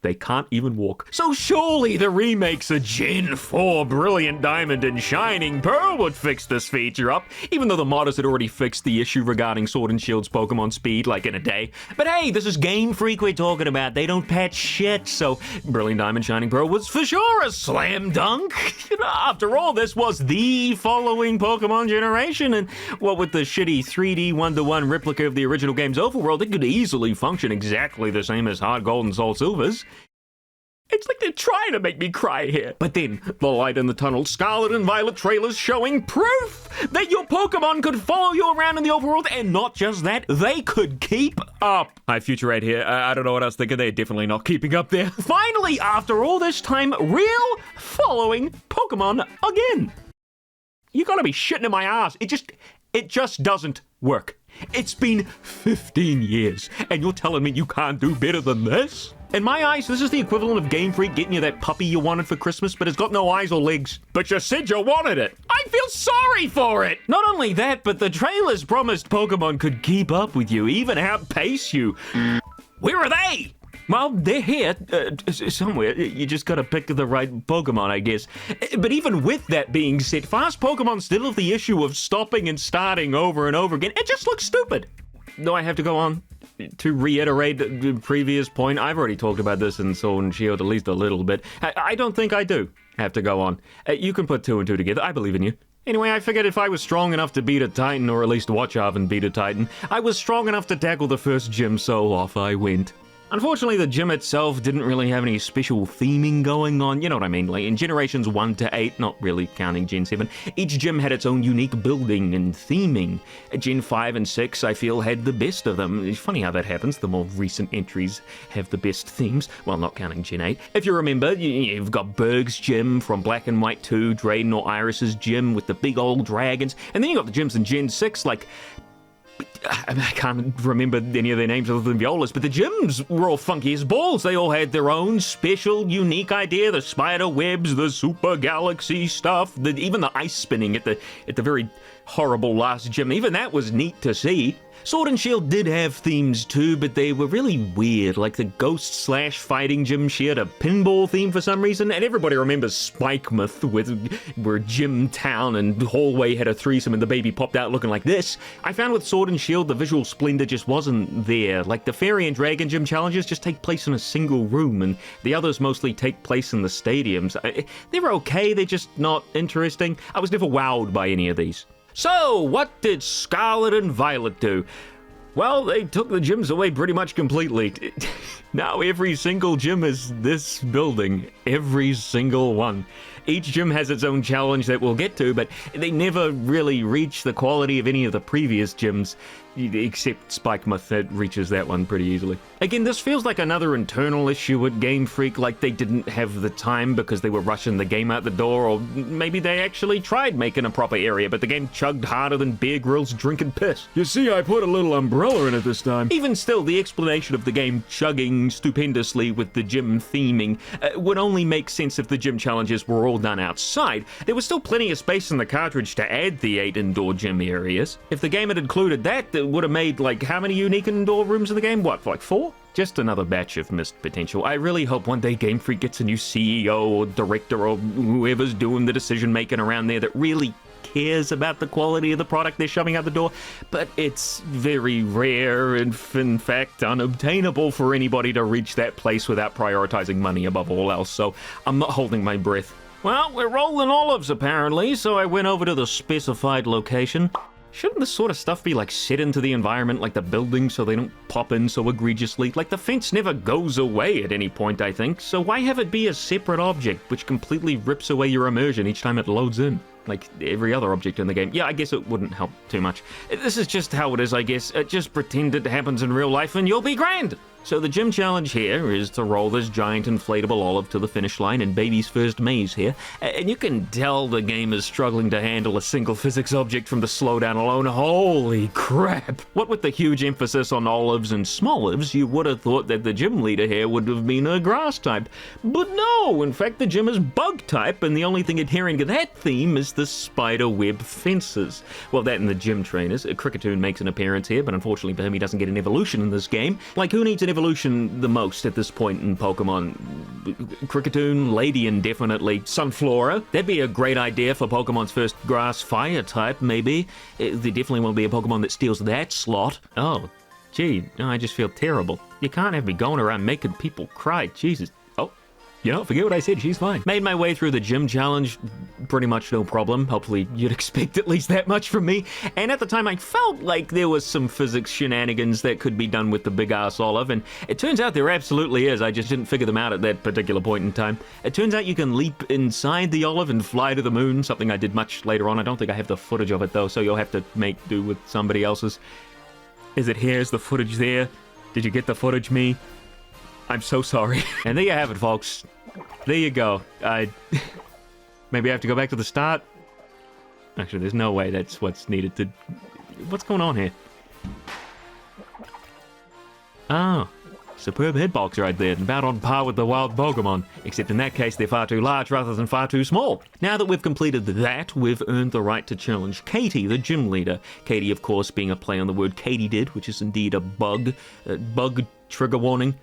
They can't even walk. So surely the remakes of Gen 4 Brilliant Diamond and Shining Pearl would fix this feature up, even though the modders had already fixed the issue regarding Sword and Shield's Pokemon speed like in a day. But hey, this is Game Freak we're talking about. They don't patch shit, so Brilliant Diamond Shining Pearl was for sure a slam dunk. After all, this was the following Pokemon generation, and what with the shitty 3D 1-to-1 replica of the original game's overworld, it could easily function exactly the same as Hard Gold and Soul Silver's. It's like they're trying to make me cry here. But then, the light in the tunnel, Scarlet and Violet trailers showing proof that your Pokemon could follow you around in the overworld, and not just that, they could keep up. Hi, Future Red here. I don't know what I was thinking. They're definitely not keeping up there. Finally, after all this time, real following Pokemon again. You gotta be shitting in my ass. It just doesn't work. It's been 15 years, and you're telling me you can't do better than this? In my eyes, this is the equivalent of Game Freak getting you that puppy you wanted for Christmas, but it's got no eyes or legs. But you said you wanted it. I feel sorry for it. Not only that, but the trailers promised Pokemon could keep up with you, even outpace you. Where are they? Well, they're here, somewhere. You just gotta pick the right Pokemon, I guess. But even with that being said, fast Pokemon still have the issue of stopping and starting over and over again. It just looks stupid. Do I have to go on to reiterate the previous point? I've already talked about this in Sword and Shield at least a little bit. I don't think I do have to go on. You can put 2 and 2 together. I believe in you. Anyway, I figured if I was strong enough to beat a Titan, or at least watch of and beat a Titan, I was strong enough to tackle the first gym, so off I went. Unfortunately, the gym itself didn't really have any special theming going on, you know what I mean? Like in generations 1 to 8, not really counting Gen 7, each gym had its own unique building and theming. Gen 5 and 6, I feel, had the best of them. It's funny how that happens, the more recent entries have the best themes, well, not counting Gen 8. If you remember, you've got Berg's gym from Black and White 2, Drayden or Iris's gym with the big old dragons, and then you got the gyms in Gen 6 like... I can't remember any of their names other than Viola's, but the gyms were all funky as balls. They all had their own special, unique idea. The spider webs, the super galaxy stuff, even the ice spinning at the very horrible last gym. Even that was neat to see. Sword and Shield did have themes too, but they were really weird. Like the ghost/fighting gym shared a pinball theme for some reason, and everybody remembers Spikemouth, where Gym Town and Hallway had a threesome and the baby popped out looking like this. I found with Sword and Shield, the visual splendor just wasn't there. Like the Fairy and Dragon gym challenges just take place in a single room, and the others mostly take place in the stadiums. They're okay, they're just not interesting. I was never wowed by any of these. So, what did Scarlet and Violet do? Well, they took the gyms away pretty much completely. Now every single gym is this building. Every single one. Each gym has its own challenge that we'll get to, but they never really reach the quality of any of the previous gyms, except Spikemouth that reaches that one pretty easily. Again, this feels like another internal issue with Game Freak, like they didn't have the time because they were rushing the game out the door, or maybe they actually tried making a proper area, but the game chugged harder than Bear Grylls drinking piss. You see, I put a little umbrella in it this time. Even still, the explanation of the game chugging stupendously with the gym theming would only make sense if the gym challenges were all done outside. There was still plenty of space in the cartridge to add the 8 indoor gym areas. If the game had included that, it would have made, like, how many unique indoor rooms in the game? What, like 4? Just another batch of missed potential. I really hope one day Game Freak gets a new CEO or director or whoever's doing the decision making around there that really cares about the quality of the product they're shoving out the door, but it's very rare and, in fact, unobtainable for anybody to reach that place without prioritizing money above all else, so I'm not holding my breath. Well, we're rolling olives apparently, so I went over to the specified location. Shouldn't this sort of stuff be like set into the environment, like the buildings, so they don't pop in so egregiously? Like the fence never goes away at any point, I think, so why have it be a separate object which completely rips away your immersion each time it loads in? Like every other object in the game. Yeah, I guess it wouldn't help too much. This is just how it is, I guess. Just pretend it happens in real life and you'll be grand! So the gym challenge here is to roll this giant inflatable olive to the finish line in baby's first maze here. And you can tell the game is struggling to handle a single physics object from the slowdown alone. Holy crap! What with the huge emphasis on olives and smolives, you would have thought that the gym leader here would have been a grass type. But no! In fact, the gym is bug type, and the only thing adhering to that theme is the spider web fences. Well, that and the gym trainers. Cricketoon makes an appearance here, but unfortunately for him, he doesn't get an evolution in this game. Like, who needs an evolution the most at this point in Pokemon? Cricketoon, Ladian definitely, Sunflora. That'd be a great idea for Pokemon's first grass fire type, maybe. There definitely won't be a Pokemon that steals that slot. Oh, gee, I just feel terrible. You can't have me going around making people cry, Jesus. You know, forget what I said, she's fine. Made my way through the gym challenge, pretty much no problem. Hopefully you'd expect at least that much from me. And at the time I felt like there was some physics shenanigans that could be done with the big ass olive, and it turns out there absolutely is. I just didn't figure them out at that particular point in time. It turns out you can leap inside the olive and fly to the moon, something I did much later on. I don't think I have the footage of it though, so you'll have to make do with somebody else's. Is it here? Is the footage there? Did you get the footage, me? I'm so sorry. And there you have it, folks. There you go. Maybe I have to go back to the start? Actually, there's no way that's what's needed to... What's going on here? Oh, superb hitbox right there, about on par with the wild Pokemon. Except in that case, they're far too large rather than far too small. Now that we've completed that, we've earned the right to challenge Katie, the gym leader. Katie, of course, being a play on the word katydid, which is indeed a bug trigger warning.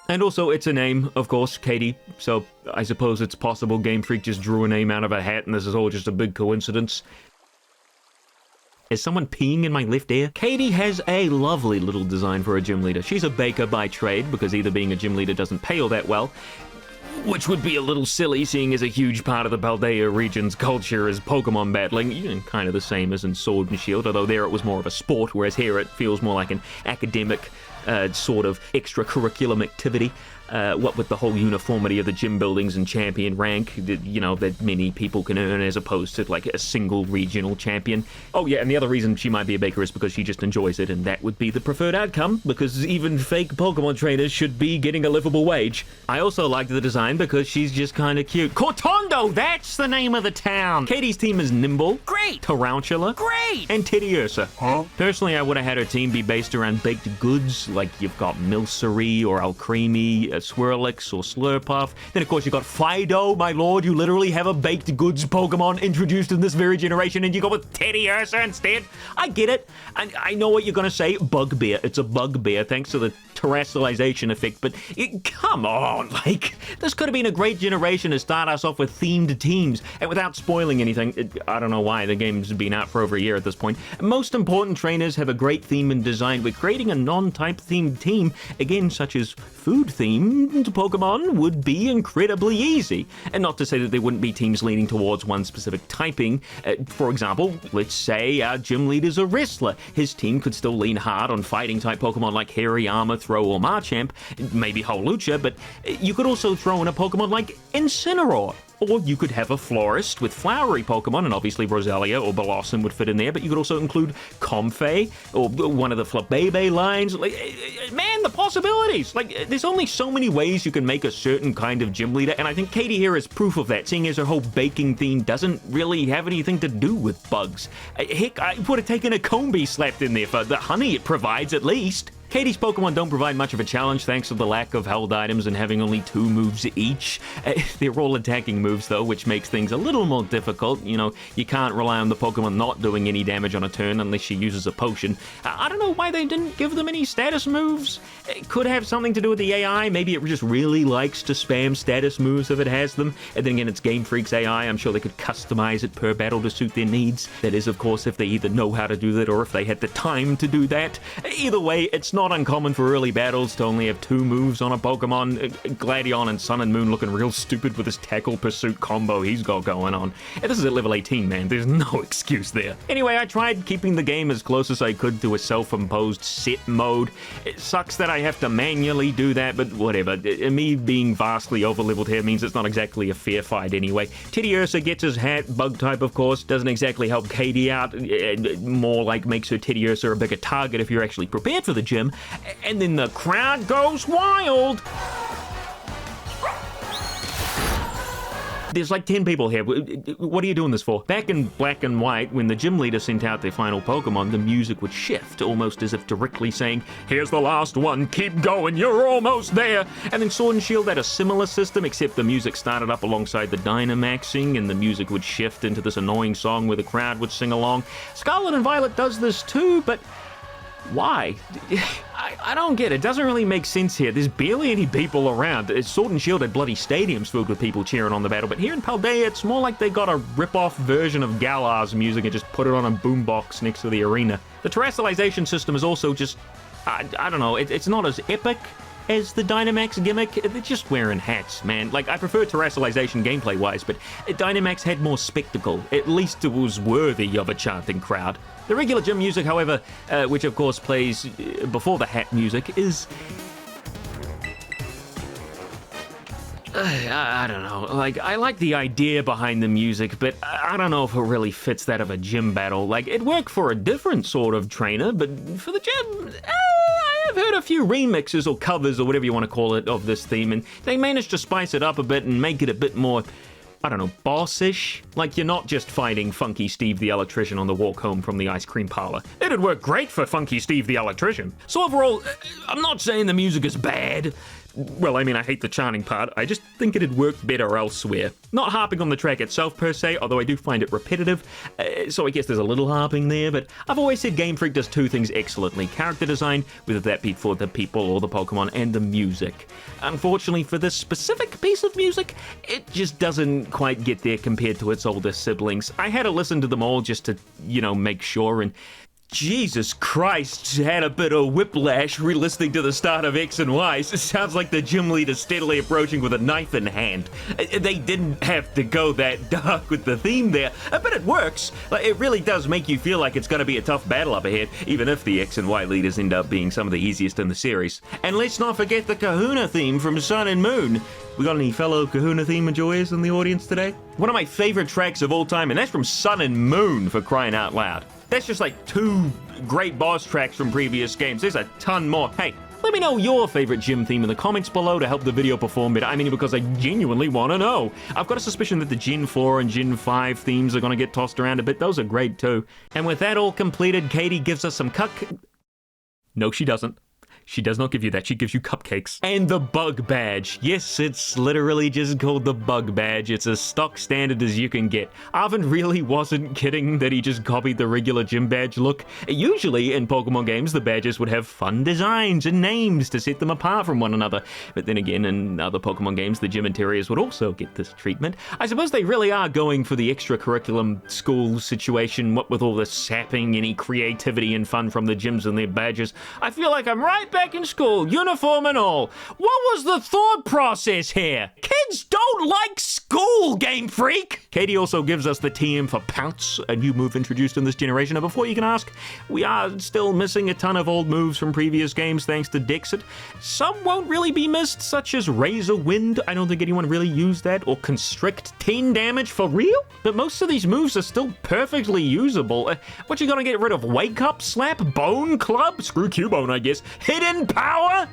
And also, it's a name, of course, Katie, so I suppose it's possible Game Freak just drew a name out of a hat and this is all just a big coincidence. Is someone peeing in my left ear? Katie has a lovely little design for a gym leader. She's a baker by trade, because either being a gym leader doesn't pay all that well, which would be a little silly, seeing as a huge part of the Paldea region's culture is Pokemon battling, kind of the same as in Sword and Shield, although there it was more of a sport, whereas here it feels more like an academic sort of extracurriculum activity. What with the whole uniformity of the gym buildings and champion rank, that many people can earn as opposed to like a single regional champion. Oh yeah, and the other reason she might be a baker is because she just enjoys it, and that would be the preferred outcome, because even fake Pokemon trainers should be getting a livable wage. I also liked the design because she's just kind of cute. Cortondo, that's the name of the town! Katie's team is Nimble, great! Tarantula, great! And Teddiursa. Huh? Personally, I would have had her team be based around baked goods, like you've got Milcery or Alcremie, Swirlix or Slurpuff. Then of course you got Fido, my lord. You literally have a baked goods Pokemon introduced in this very generation, and you go with Teddiursa instead. I get it. I know what you're gonna say. Bugbear. It's a bugbear thanks to the terrestrialization effect, but come on, like, this could have been a great generation to start us off with themed teams, and without spoiling anything, I don't know why, the game's been out for over a year at this point. Most important trainers have a great theme and design, but creating a non-type themed team, again, such as food themed Pokemon, would be incredibly easy. And not to say that there wouldn't be teams leaning towards one specific typing. For example, let's say our gym leader's a wrestler. His team could still lean hard on fighting type Pokemon like Hariyama, Throw, or Machamp, maybe Holucha, but you could also throw in a Pokemon like Incineroar. Or you could have a florist with flowery Pokemon, and obviously Roselia or Blossom would fit in there, but you could also include Comfey or one of the Flabebe lines. Like, man, the possibilities! Like, there's only so many ways you can make a certain kind of gym leader, and I think Katie here is proof of that, seeing as her whole baking theme doesn't really have anything to do with bugs. Heck, I would have taken a Combi slapped in there for the honey it provides, at least. Katie's Pokemon don't provide much of a challenge thanks to the lack of held items and having only 2 moves each. They're all attacking moves though, which makes things a little more difficult. You can't rely on the Pokemon not doing any damage on a turn unless she uses a potion. I don't know why they didn't give them any status moves. It could have something to do with the AI. Maybe it just really likes to spam status moves if it has them. And then again, it's Game Freak's AI. I'm sure they could customize it per battle to suit their needs. That is, of course, if they either know how to do that or if they had the time to do that. Either way, it's not not uncommon for early battles to only have 2 moves on a Pokemon. Gladion and Sun and Moon looking real stupid with this tackle pursuit combo he's got going on. And this is at level 18, man. There's no excuse there. Anyway, I tried keeping the game as close as I could to a self-imposed set mode. It sucks that I have to manually do that, but whatever. Me being vastly overleveled here means it's not exactly a fair fight anyway. Teddiursa gets his hat, bug type of course, doesn't exactly help Katie out, more like makes her Teddiursa a bigger target if you're actually prepared for the gym, and then the crowd goes wild! There's like 10 people here. What are you doing this for? Back in Black and White, when the gym leader sent out their final Pokemon, the music would shift, almost as if directly saying, "Here's the last one, keep going, you're almost there." And then Sword and Shield had a similar system, except the music started up alongside the Dynamaxing, and the music would shift into this annoying song where the crowd would sing along. Scarlet and Violet does this too, but why? I don't get it. It doesn't really make sense here. There's barely any people around. Sword and Shield had bloody stadiums filled with people cheering on the battle, but here in Paldea, it's more like they got a rip-off version of Galar's music and just put it on a boombox next to the arena. The terrestrialization system is also just, I don't know, it's not as epic as the Dynamax gimmick. They're just wearing hats, man. Like, I prefer terrestrialization gameplay-wise, but Dynamax had more spectacle. At least it was worthy of a chanting crowd. The regular gym music, however, which of course plays before the hat music, is... I don't know. Like, I like the idea behind the music, but I don't know if it really fits that of a gym battle. Like, it worked for a different sort of trainer, but for the gym... I've heard a few remixes or covers or whatever you want to call it of this theme, and they managed to spice it up a bit and make it a bit more, I don't know, boss-ish? Like, you're not just fighting Funky Steve the Electrician on the walk home from the ice cream parlor. It'd work great for Funky Steve the Electrician. So overall, I'm not saying the music is bad. Well, I mean, I hate the chanting part. I just think it'd work better elsewhere. Not harping on the track itself per se, although I do find it repetitive, so I guess there's a little harping there, but I've always said Game Freak does 2 things excellently: character design, whether that be for the people or the Pokemon, and the music. Unfortunately for this specific piece of music, it just doesn't quite get there compared to its older siblings. I had to listen to them all just to, make sure, and Jesus Christ, had a bit of whiplash re-listening to the start of X and Y. It sounds like the gym leader steadily approaching with a knife in hand. They didn't have to go that dark with the theme there, but it works. It really does make you feel like it's going to be a tough battle up ahead, even if the X and Y leaders end up being some of the easiest in the series. And let's not forget the Kahuna theme from Sun and Moon. We got any fellow Kahuna theme enjoyers in the audience today? One of my favorite tracks of all time, and that's from Sun and Moon, for crying out loud. That's just like 2 great boss tracks from previous games. There's a ton more. Hey, let me know your favorite gym theme in the comments below to help the video perform better. I mean, because I genuinely want to know. I've got a suspicion that the Gen 4 and Gen 5 themes are going to get tossed around a bit. Those are great too. And with that all completed, Katie gives us some No, she doesn't. She does not give you that. She gives you cupcakes. And the bug badge. Yes, it's literally just called the bug badge. It's as stock standard as you can get. Arvin really wasn't kidding that he just copied the regular gym badge look. Usually in Pokemon games, the badges would have fun designs and names to set them apart from one another. But then again, in other Pokemon games, the gym interiors would also get this treatment. I suppose they really are going for the extracurriculum school situation, what with all the sapping any creativity and fun from the gyms and their badges. I feel like I'm right back in school, uniform and all. What was the thought process here? Kids don't like school, Game Freak! Katie also gives us the TM for Pounce, a new move introduced in this generation. And before you can ask, we are still missing a ton of old moves from previous games thanks to Dexit. Some won't really be missed, such as Razor Wind. I don't think anyone really used that. Or Constrict, 10 damage for real? But most of these moves are still perfectly usable. What, you gonna get rid of Wake Up, Slap, Bone Club? Screw Cubone, I guess. Hidden Power?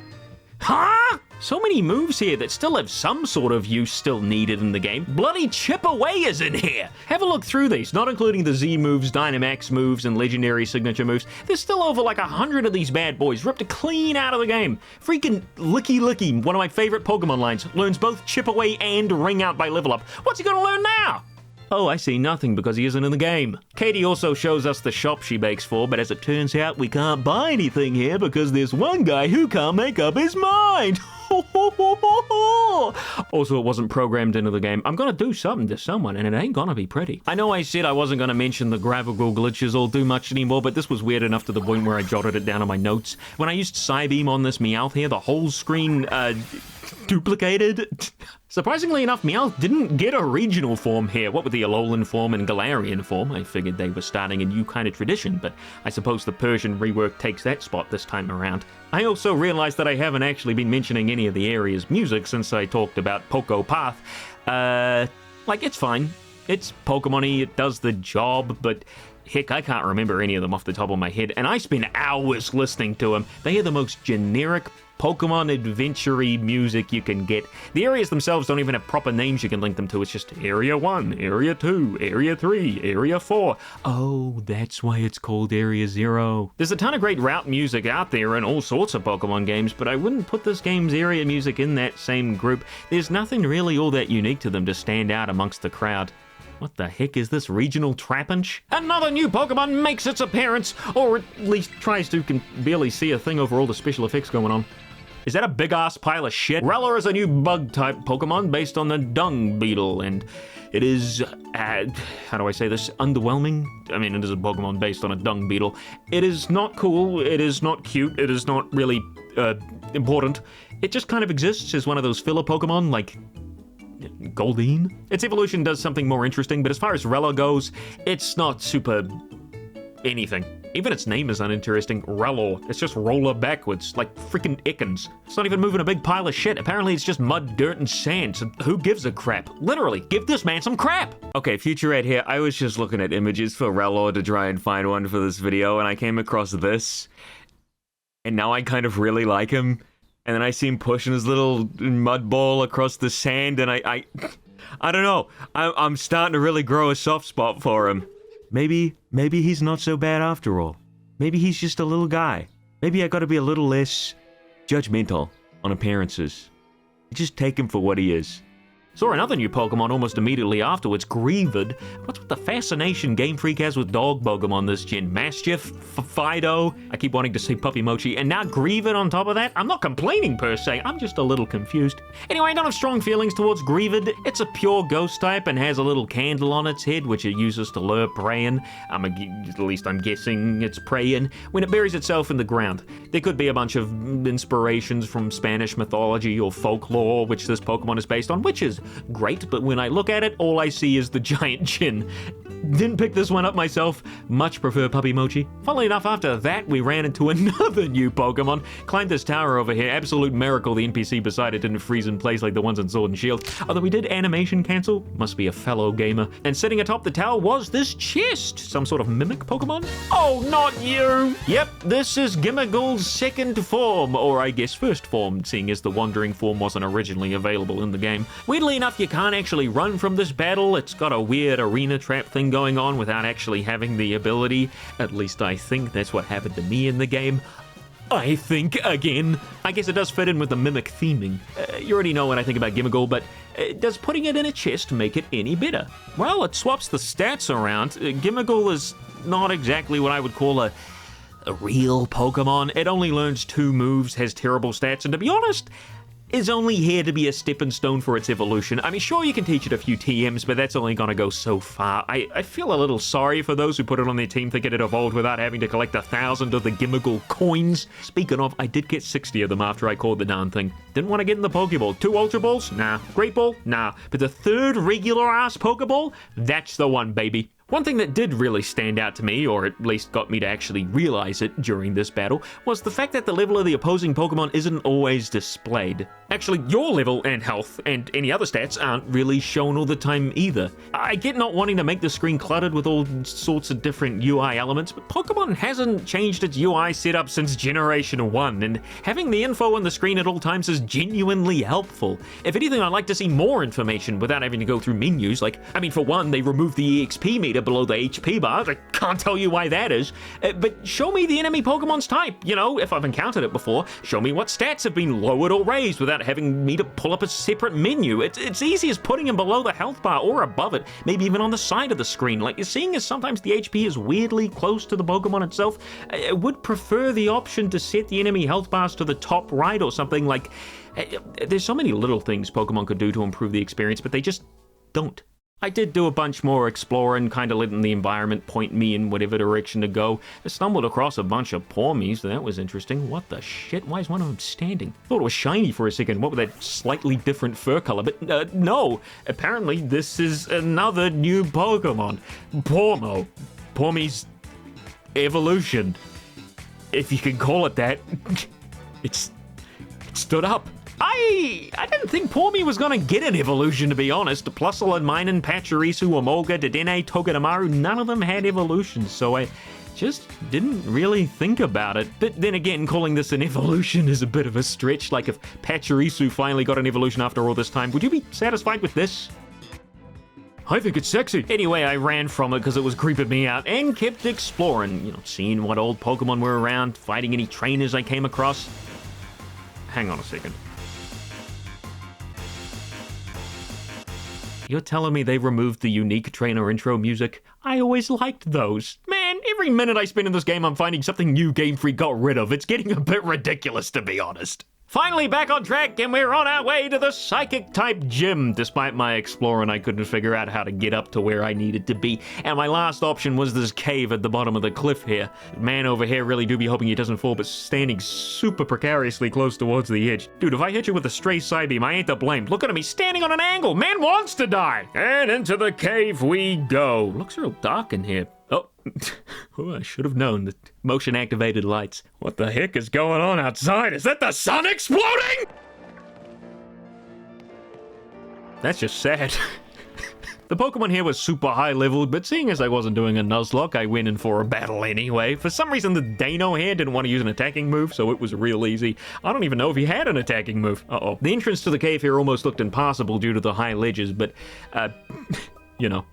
Huh? So many moves here that still have some sort of use still needed in the game. Bloody Chip Away is in here! Have a look through these, not including the Z moves, Dynamax moves, and legendary signature moves. There's still over like 100 of these bad boys ripped clean out of the game. Freaking Licky Licky, one of my favorite Pokemon lines, learns both Chip Away and Ring Out by Level Up. What's he gonna learn now? Oh, I see nothing because he isn't in the game. Katie also shows us the shop she bakes for, but as it turns out, we can't buy anything here because there's one guy who can't make up his mind. Also, it wasn't programmed into the game. I'm gonna do something to someone, and it ain't gonna be pretty. I know I said I wasn't gonna mention the graphical glitches all too much anymore, but this was weird enough to the point where I jotted it down on my notes. When I used Psybeam on this Meowth here, the whole screen, duplicated. Surprisingly enough, Meowth didn't get a regional form here. What with the Alolan form and Galarian form, I figured they were starting a new kind of tradition, but I suppose the Persian rework takes that spot this time around. I also realized that I haven't actually been mentioning any of the area's music since I talked about Poco Path. Like, it's fine. It's Pokemon-y, it does the job, but heck, I can't remember any of them off the top of my head, and I spend hours listening to them. They are the most generic Pokemon adventure-y music you can get. The areas themselves don't even have proper names you can link them to. It's just Area 1, Area 2, Area 3, Area 4. Oh, that's why it's called Area 0. There's a ton of great route music out there in all sorts of Pokemon games, but I wouldn't put this game's area music in that same group. There's nothing really all that unique to them to stand out amongst the crowd. What the heck is this regional Trapinch? Another new Pokemon makes its appearance, or at least tries to. Can barely see a thing over all the special effects going on. Is that a big-ass pile of shit? Rella is a new bug-type Pokemon based on the dung beetle, and it is, how do I say this, underwhelming? I mean, it is a Pokemon based on a dung beetle. It is not cool, it is not cute, it is not really, important. It just kind of exists as one of those filler Pokemon, like Goldeen? Its evolution does something more interesting, but as far as Rella goes, it's not super anything. Even its name is uninteresting. Rellor. It's just roller backwards, like freaking Ekans. It's not even moving a big pile of shit. Apparently it's just mud, dirt, and sand. So who gives a crap? Literally, give this man some crap! Okay, future Ed here. I was just looking at images for Rellor to try and find one for this video, and I came across this. And now I kind of really like him. And then I see him pushing his little mud ball across the sand, and I don't know. I'm starting to really grow a soft spot for him. Maybe he's not so bad after all. Maybe he's just a little guy. Maybe I gotta be a little less judgmental on appearances. Just take him for what he is. Saw another new Pokemon almost immediately afterwards, Greavard. What's with the fascination Game Freak has with dog Pokemon this gen? Mastiff, Fido, I keep wanting to say Puppy Mochi, and now Greavard on top of that? I'm not complaining per se, I'm just a little confused. Anyway, I don't have strong feelings towards Greavard. It's a pure ghost type and has a little candle on its head, which it uses to lure prey in. At least I'm guessing it's prey in, when it buries itself in the ground. There could be a bunch of inspirations from Spanish mythology or folklore, which this Pokemon is based on, which is great, but when I look at it, all I see is the giant chin. Didn't pick this one up myself. Much prefer Puppy Mochi. Funnily enough, after that, we ran into another new Pokemon. Climbed this tower over here. Absolute miracle the NPC beside it didn't freeze in place like the ones in Sword and Shield. Although we did animation cancel. Must be a fellow gamer. And sitting atop the tower was this chest. Some sort of mimic Pokemon? Oh, not you! Yep, this is Gimmighoul's second form, or I guess first form, seeing as the wandering form wasn't originally available in the game. Weirdly enough, you can't actually run from this battle. It's got a weird arena trap thing going on without actually having the ability. At least I think that's what happened to me in the game. I think, again. I guess it does fit in with the mimic theming. You already know what I think about Gimmighoul, but does putting it in a chest make it any better? Well, it swaps the stats around. Gimmighoul is not exactly what I would call a real Pokemon. It only learns 2 moves, has terrible stats, and to be honest, is only here to be a stepping stone for its evolution. I mean, sure, you can teach it a few TMs, but that's only gonna go so far. I feel a little sorry for those who put it on their team thinking it evolved without having to collect 1,000 of the Gimmighoul coins. Speaking of, I did get 60 of them after I caught the darn thing. Didn't want to get in the Pokeball. 2 Ultra Balls? Nah. Great Ball? Nah. But the 3rd regular-ass Pokeball? That's the one, baby. One thing that did really stand out to me, or at least got me to actually realize it during this battle, was the fact that the level of the opposing Pokemon isn't always displayed. Actually, your level and health and any other stats aren't really shown all the time either. I get not wanting to make the screen cluttered with all sorts of different UI elements, but Pokemon hasn't changed its UI setup since Generation 1, and having the info on the screen at all times is genuinely helpful. If anything, I'd like to see more information without having to go through menus. Like, I mean, for one, they removed the EXP meter, get below the HP bars. I can't tell you why that is. But show me the enemy Pokemon's type. You know, if I've encountered it before, show me what stats have been lowered or raised without having me to pull up a separate menu. It's easy as putting him below the health bar or above it, maybe even on the side of the screen. Like, you're seeing as sometimes the HP is weirdly close to the Pokemon itself. I would prefer the option to set the enemy health bars to the top right or something. Like, there's so many little things Pokemon could do to improve the experience, but they just don't. I did do a bunch more exploring, kind of letting the environment point me in whatever direction to go. I stumbled across a bunch of Pawmies, that was interesting. What the shit? Why is one of them standing? Thought it was shiny for a second. What with that slightly different fur color? But no, apparently this is another new Pokemon. Pawmo. Pawmy's evolution. If you can call it that. It stood up. I didn't think Pawmy was gonna get an evolution, to be honest. Plusle, Minun, Pachirisu, Emolga, Dedenne, Togedemaru, none of them had evolutions, so I just didn't really think about it. But then again, calling this an evolution is a bit of a stretch. Like, if Pachirisu finally got an evolution after all this time, would you be satisfied with this? I think it's sexy. Anyway, I ran from it because it was creeping me out and kept exploring, you know, seeing what old Pokemon were around, fighting any trainers I came across. Hang on a second. You're telling me they removed the unique trainer intro music? I always liked those. Man, every minute I spend in this game, I'm finding something new Game Freak got rid of. It's getting a bit ridiculous, to be honest. Finally back on track, and we're on our way to the Psychic-type gym. Despite my exploring, I couldn't figure out how to get up to where I needed to be, and my last option was this cave at the bottom of the cliff here. Man over here really do be hoping he doesn't fall, but standing super precariously close towards the edge. Dude, if I hit you with a stray side beam, I ain't to blame. Look at him, he's standing on an angle. Man wants to die. And into the cave we go. Looks real dark in here. Oh, I should have known. The motion-activated lights. What the heck is going on outside? Is that the sun exploding? That's just sad. The Pokemon here was super high-leveled, but seeing as I wasn't doing a Nuzlocke, I went in for a battle anyway. For some reason, the Dano here didn't want to use an attacking move, so it was real easy. I don't even know if he had an attacking move. Uh-oh. The entrance to the cave here almost looked impassable due to the high ledges, but, you know.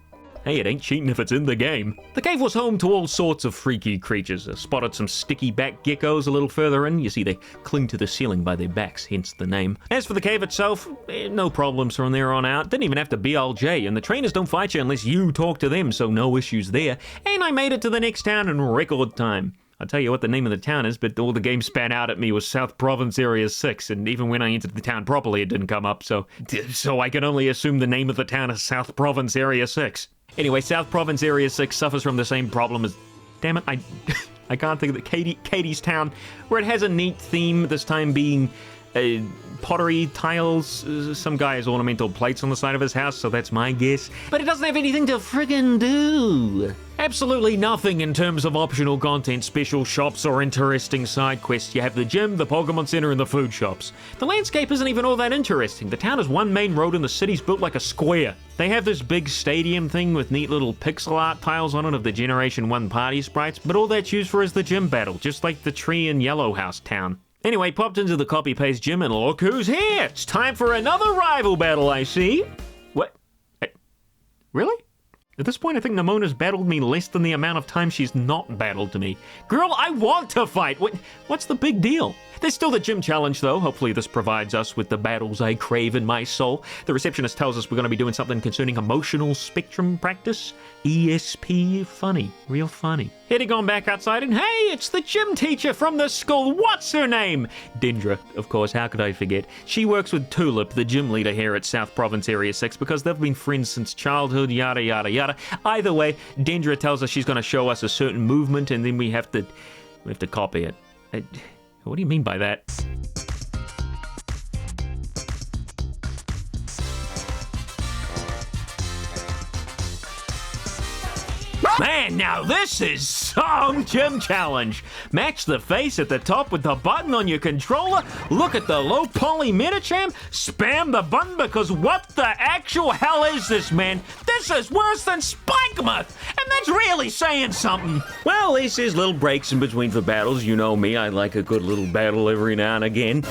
Hey, it ain't cheating if it's in the game. The cave was home to all sorts of freaky creatures. I spotted some sticky back geckos a little further in. You see, they cling to the ceiling by their backs, hence the name. As for the cave itself, no problems from there on out. Didn't even have to BLJ, and the trainers don't fight you unless you talk to them, so no issues there. And I made it to the next town in record time. I'll tell you what the name of the town is, but all the game spat out at me was South Province Area 6, and even when I entered the town properly, it didn't come up, so I can only assume the name of the town is South Province Area 6. Anyway, South Province Area 6 suffers from the same problem as... Damn it, I can't think of the Katie's Town, where it has a neat theme, this time being pottery, tiles, some guy has ornamental plates on the side of his house, so that's my guess. But it doesn't have anything to friggin' do. Absolutely nothing in terms of optional content, special shops, or interesting side quests. You have the gym, the Pokemon Center, and the food shops. The landscape isn't even all that interesting. The town is one main road and the city's built like a square. They have this big stadium thing with neat little pixel art tiles on it of the Generation 1 party sprites, but all that's used for is the gym battle, just like the tree in Yellow House Town. Anyway, popped into the copy-paste gym and look who's here! It's time for another rival battle, I see. What? Really? At this point, I think Nemona's battled me less than the amount of time she's not battled to me. Girl, I want to fight! What's the big deal? There's still the gym challenge, though. Hopefully this provides us with the battles I crave in my soul. The receptionist tells us we're going to be doing something concerning emotional spectrum practice. ESP funny. Real funny. Heading on back outside, and hey, it's the gym teacher from the school. What's her name? Dendra, of course, how could I forget? She works with Tulip, the gym leader here at South Province Area 6, because they've been friends since childhood, yada, yada, yada. Either way, Dendra tells us she's going to show us a certain movement, and then we have to copy it. What do you mean by that? Man, now this is some gym challenge. Match the face at the top with the button on your controller, look at the low poly Medicham, spam the button because what the actual hell is this, man? This is worse than Spikemuth, and that's really saying something. Well, at least there's little breaks in between for battles. You know me, I like a good little battle every now and again. The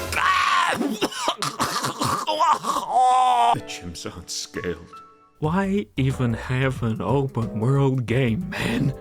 gyms aren't scaled. Why even have an open world game, man?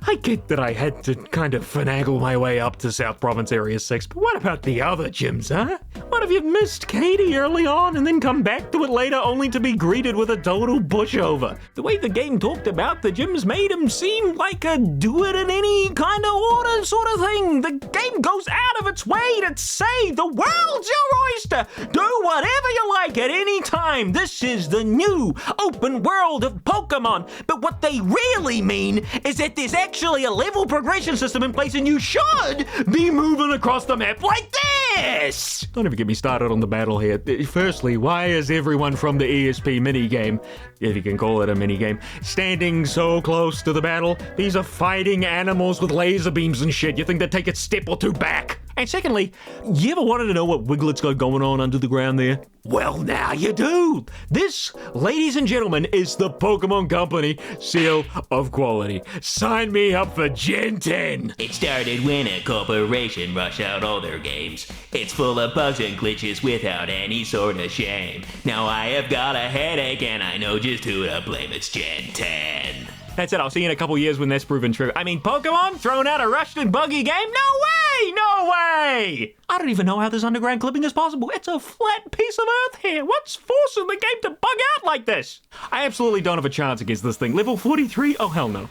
I get that I had to kind of finagle my way up to South Province Area 6, but what about the other gyms, huh? What if you missed Katie early on and then come back to it later only to be greeted with a total pushover? The way the game talked about the gyms made him seem like a do-it-in-any-kind-of-order sort of thing. The game goes out of its way to say the world's your oyster. Do whatever you like at any time. This is the new open world of Pokemon. But what they really mean is that there's actually a level progression system in place and you should be moving across the map like this! Don't even get me started on the battle here. Firstly, why is everyone from the ESP minigame, if you can call it a minigame, standing so close to the battle? These are fighting animals with laser beams and shit. You think they'd take a step or two back? And secondly, you ever wanted to know what Wiglet's got going on under the ground there? Well, now you do! This, ladies and gentlemen, is the Pokemon Company seal of quality. Sign me up for Gen 10! It started when a corporation rushed out all their games. It's full of bugs and glitches without any sort of shame. Now I have got a headache and I know just who to blame. It's Gen 10. That's it, I'll see you in a couple years when that's proven true. I mean, Pokemon throwing out a rushed and buggy game? No way! No way! I don't even know how this underground clipping is possible. It's a flat piece of earth here. What's forcing the game to bug out like this? I absolutely don't have a chance against this thing. Level 43? Oh, hell no.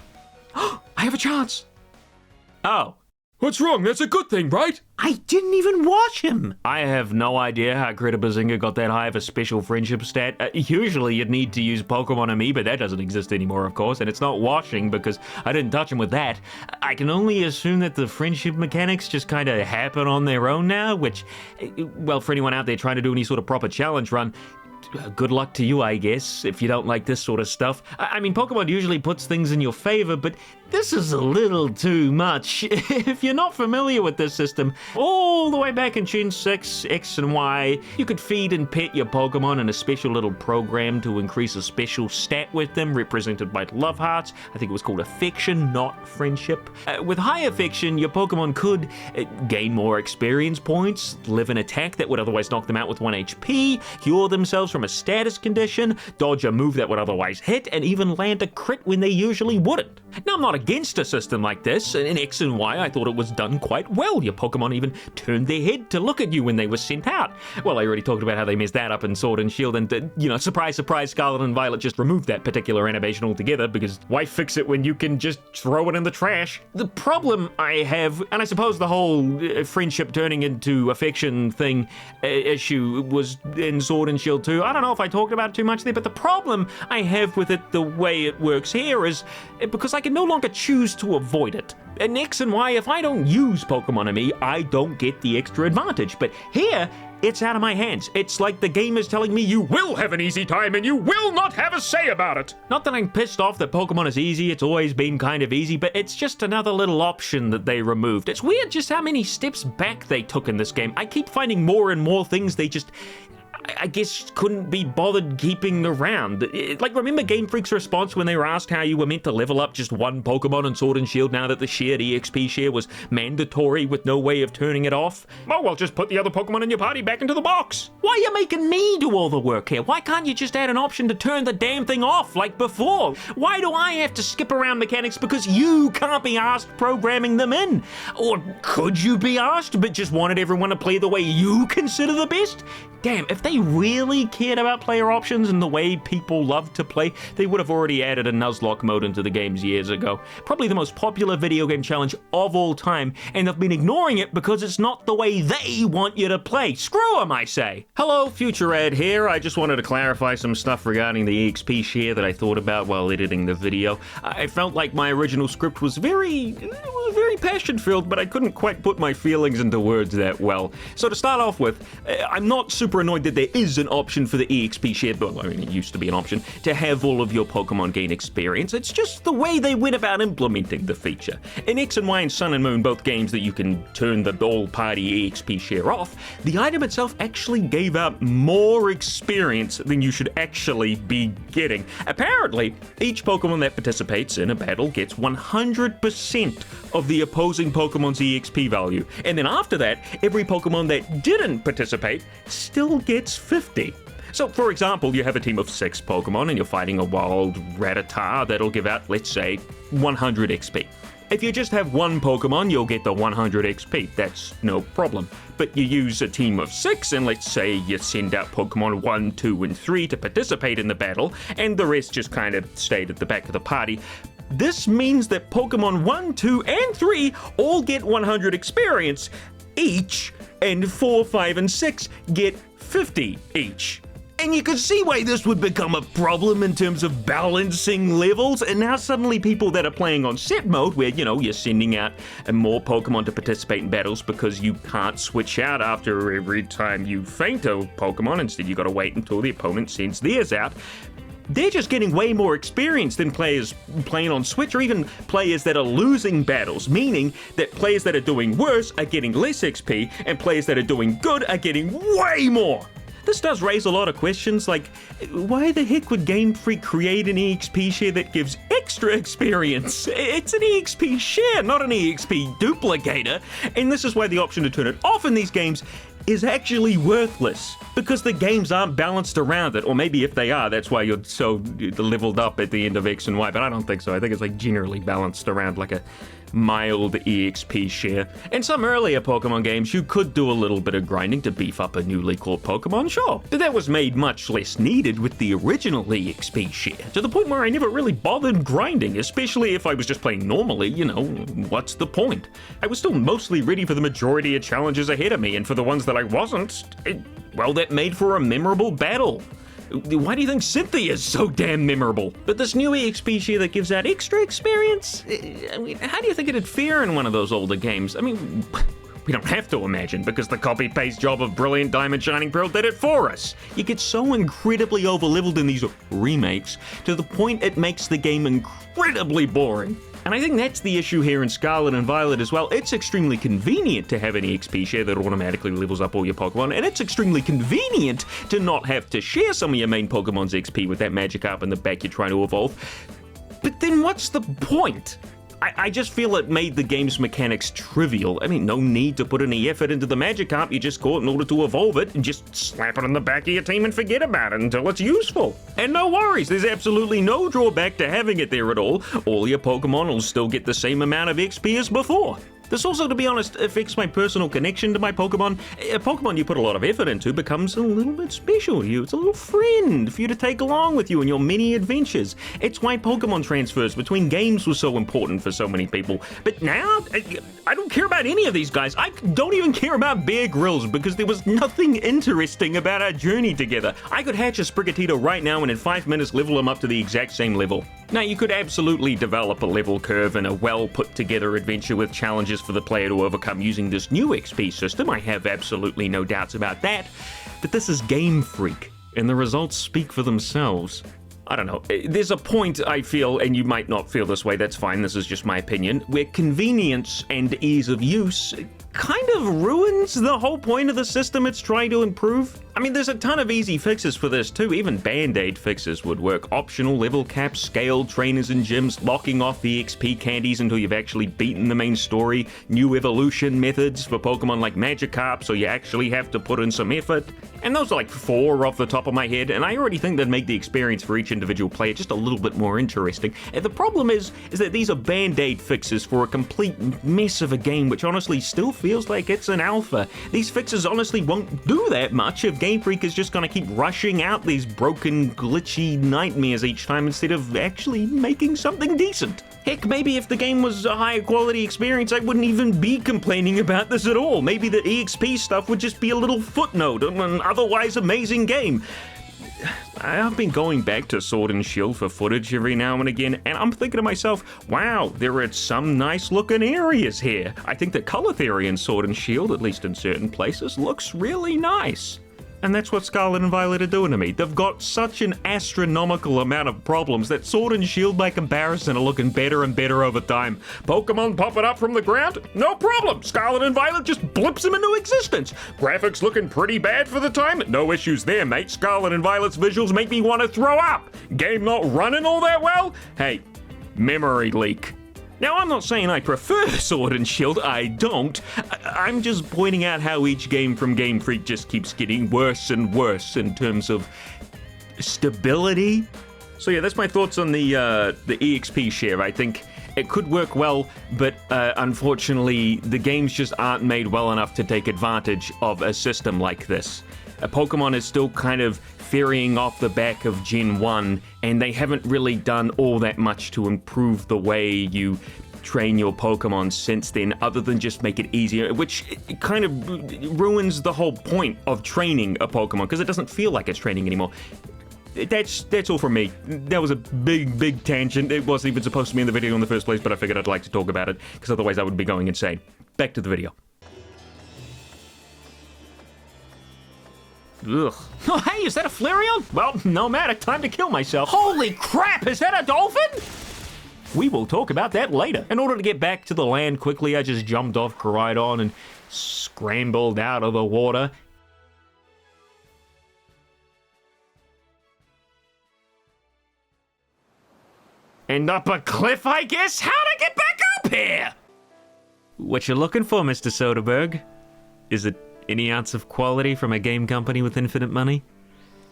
I have a chance. Oh. What's wrong? That's a good thing, right? I didn't even watch him. I have no idea how Critter Bazinga got that high of a special friendship stat. Usually you'd need to use Pokemon on me, but that doesn't exist anymore, of course, and it's not washing because I didn't touch him with that. I can only assume that the friendship mechanics just kind of happen on their own now, which, well, for anyone out there trying to do any sort of proper challenge run, good luck to you, I guess, if you don't like this sort of stuff. I mean, Pokemon usually puts things in your favor, but this is a little too much. If you're not familiar with this system, all the way back in Gen 6, X and Y, you could feed and pet your Pokemon in a special little program to increase a special stat with them, represented by love hearts. I think it was called affection, not friendship. With high affection, your Pokemon could gain more experience points, live an attack that would otherwise knock them out with 1 HP, cure themselves from a status condition, dodge a move that would otherwise hit, and even land a crit when they usually wouldn't. Now, I'm not against a system like this. In X and Y, I thought it was done quite well. Your Pokemon even turned their head to look at you when they were sent out. Well, I already talked about how they messed that up in Sword and Shield, and, surprise, surprise, Scarlet and Violet just removed that particular animation altogether, because why fix it when you can just throw it in the trash? The problem I have, and I suppose the whole friendship turning into affection thing issue was in Sword and Shield too. I don't know if I talked about it too much there, but the problem I have with it the way it works here is because I can no longer choose to avoid it. In X and Y, if I don't use Pokemon on me, I don't get the extra advantage. But here, it's out of my hands. It's like the game is telling me you will have an easy time and you will not have a say about it. Not that I'm pissed off that Pokemon is easy, it's always been kind of easy, but it's just another little option that they removed. It's weird just how many steps back they took in this game. I keep finding more and more things they just, I guess, couldn't be bothered keeping around. Like, remember Game Freak's response when they were asked how you were meant to level up just one Pokemon in Sword and Shield now that the shared EXP share was mandatory with no way of turning it off? Oh, well, just put the other Pokemon in your party back into the box. Why are you making me do all the work here? Why can't you just add an option to turn the damn thing off like before? Why do I have to skip around mechanics because you can't be asked programming them in? Or could you be asked but just wanted everyone to play the way you consider the best? Damn, if they really cared about player options and the way people love to play, they would have already added a Nuzlocke mode into the games years ago. Probably the most popular video game challenge of all time, and they've been ignoring it because it's not the way they want you to play. Screw them, I say. Hello, Future Ed here. I just wanted to clarify some stuff regarding the EXP share that I thought about while editing the video. I felt like my original script was very passion-filled, but I couldn't quite put my feelings into words that well. So to start off with, I'm not super annoyed that there is an option for the EXP share, but I mean, it used to be an option, to have all of your Pokemon gain experience. It's just the way they went about implementing the feature. In X and Y and Sun and Moon, both games that you can turn the all-party EXP share off, the item itself actually gave out more experience than you should actually be getting. Apparently, each Pokemon that participates in a battle gets 100% of the opposing Pokemon's EXP value. And then after that, every Pokemon that didn't participate still gets 50. So, for example, you have a team of 6 Pokemon and you're fighting a wild Rattata that'll give out, let's say, 100 XP. If you just have one Pokemon, you'll get the 100 XP, that's no problem. But you use a team of 6, and let's say you send out Pokemon 1, 2, and 3 to participate in the battle, and the rest just kind of stayed at the back of the party. This means that Pokemon 1, 2, and 3 all get 100 experience each, and 4, 5, and 6 get 50 each. And you could see why this would become a problem in terms of balancing levels, and now suddenly people that are playing on set mode, where, you know, you're sending out more Pokemon to participate in battles because you can't switch out after every time you faint a Pokemon, instead you gotta wait until the opponent sends theirs out. They're just getting way more experience than players playing on Switch, or even players that are losing battles, meaning that players that are doing worse are getting less XP, and players that are doing good are getting way more. This does raise a lot of questions, like, why the heck would Game Freak create an EXP share that gives extra experience? It's an EXP share, not an EXP duplicator, and this is why the option to turn it off in these games is actually worthless, because the games aren't balanced around it, or maybe if they are, that's why you're so leveled up at the end of X and Y, but I don't think so. I think it's like generally balanced around like a mild EXP share. In some earlier Pokemon games, you could do a little bit of grinding to beef up a newly caught Pokemon, sure, but that was made much less needed with the original EXP share, to the point where I never really bothered grinding, especially if I was just playing normally. You know, what's the point? I was still mostly ready for the majority of challenges ahead of me, and for the ones that I wasn't, well, that made for a memorable battle. Why do you think Cynthia is so damn memorable? But this new EXP share that gives out extra experience, I mean, how do you think it'd fare in one of those older games? I mean, we don't have to imagine, because the copy-paste job of Brilliant Diamond Shining Pearl did it for us. You get so incredibly over-leveled in these remakes, to the point it makes the game incredibly boring. And I think that's the issue here in Scarlet and Violet as well. It's extremely convenient to have an EXP share that automatically levels up all your Pokemon, and it's extremely convenient to not have to share some of your main Pokemon's XP with that Magikarp in the back you're trying to evolve. But then what's the point? I just feel it made the game's mechanics trivial. I mean, no need to put any effort into the Magikarp you just caught in order to evolve it, and just slap it on the back of your team and forget about it until it's useful. And no worries, there's absolutely no drawback to having it there at all. All your Pokemon will still get the same amount of XP as before. This also, to be honest, affects my personal connection to my Pokemon. A Pokemon you put a lot of effort into becomes a little bit special to you. It's a little friend for you to take along with you in your many adventures. It's why Pokemon transfers between games was so important for so many people. But now, I don't care about any of these guys. I don't even care about Bear Grylls, because there was nothing interesting about our journey together. I could hatch a Sprigatito right now and in 5 minutes level him up to the exact same level. Now, you could absolutely develop a level curve and a well put together adventure with challenges for the player to overcome using this new XP system. I have absolutely no doubts about that. But this is Game Freak, and the results speak for themselves. I don't know. There's a point, I feel, and you might not feel this way, that's fine, this is just my opinion, where convenience and ease of use kind of ruins the whole point of the system it's trying to improve. I mean, there's a ton of easy fixes for this too. Even band-aid fixes would work. Optional level caps, scaled trainers and gyms, locking off the XP candies until you've actually beaten the main story, new evolution methods for Pokemon like Magikarp, so you actually have to put in some effort. And those are like 4 off the top of my head, and I already think they'd make the experience for each individual player just a little bit more interesting. And the problem is that these are band-aid fixes for a complete mess of a game, which honestly still feels like it's an alpha. These fixes honestly won't do that much if Game Freak is just gonna keep rushing out these broken, glitchy nightmares each time instead of actually making something decent. Heck, maybe if the game was a higher quality experience, I wouldn't even be complaining about this at all. Maybe the EXP stuff would just be a little footnote on an otherwise amazing game. I've been going back to Sword and Shield for footage every now and again, and I'm thinking to myself, wow, there are some nice looking areas here. I think the color theory in Sword and Shield, at least in certain places, looks really nice. And that's what Scarlet and Violet are doing to me. They've got such an astronomical amount of problems that Sword and Shield by comparison are looking better and better over time. Pokemon popping up from the ground? No problem. Scarlet and Violet just blips them into existence. Graphics looking pretty bad for the time? No issues there, mate. Scarlet and Violet's visuals make me want to throw up. Game not running all that well? Hey, memory leak. Now, I'm not saying I prefer Sword and Shield, I don't. I'm just pointing out how each game from Game Freak just keeps getting worse and worse in terms of stability. So yeah, that's my thoughts on the EXP share. I think it could work well, but unfortunately, the games just aren't made well enough to take advantage of a system like this. Pokemon is still kind of ferrying off the back of Gen 1, and they haven't really done all that much to improve the way you train your Pokemon since then, other than just make it easier, which kind of ruins the whole point of training a Pokemon, because it doesn't feel like it's training anymore. That's all from me. That was a big tangent. It wasn't even supposed to be in the video in the first place, but I figured I'd like to talk about it, because otherwise I would be going insane. Back to the video. Ugh. Oh, hey, is that a Flareon? Well, no matter. Time to kill myself. Holy crap, is that a dolphin? We will talk about that later. In order to get back to the land quickly, I just jumped off Koraidon and scrambled out of the water. And up a cliff, I guess? How'd I get back up here? What you looking for, Mr. Soderbergh? Is it any ounce of quality from a game company with infinite money?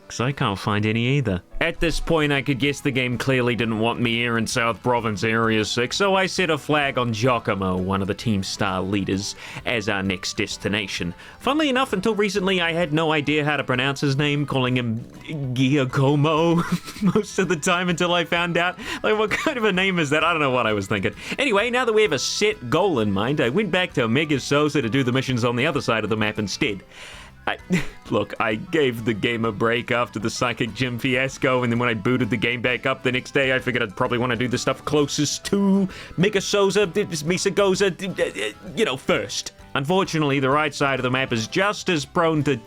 Because I can't find any either. At this point, I could guess the game clearly didn't want me here in South Province Area 6, so I set a flag on Giacomo, one of the Team Star leaders, as our next destination. Funnily enough, until recently, I had no idea how to pronounce his name, calling him Giacomo most of the time until I found out. Like, what kind of a name is that? I don't know what I was thinking. Anyway, now that we have a set goal in mind, I went back to Megasosa to do the missions on the other side of the map instead. Look, I gave the game a break after the Psychic Gym fiasco, and then when I booted the game back up the next day, I figured I'd probably want to do the stuff closest to Megasosa, Misagoza, first. Unfortunately, the right side of the map is just as prone to...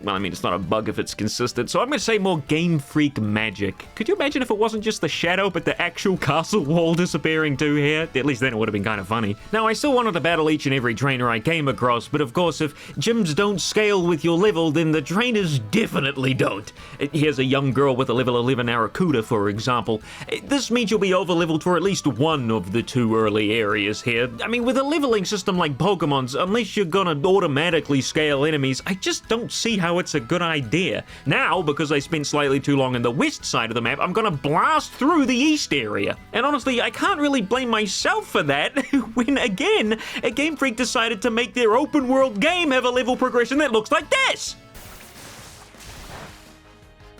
Well, I mean, it's not a bug if it's consistent, so I'm going to say more Game Freak magic. Could you imagine if it wasn't just the shadow, but the actual castle wall disappearing too here? At least then it would have been kind of funny. Now, I still wanted to battle each and every trainer I came across, but of course, if gyms don't scale with your level, then the trainers definitely don't. Here's a young girl with a level 11 Arrokuda, for example. This means you'll be over-leveled for at least one of the two early areas here. I mean, with a leveling system like Pokemon's, unless you're gonna automatically scale enemies, I just don't see how it's a good idea. Now, because I spent slightly too long in the west side of the map, I'm gonna blast through the east area. And honestly, I can't really blame myself for that when, again, a Game Freak decided to make their open world game have a level progression that looks like this!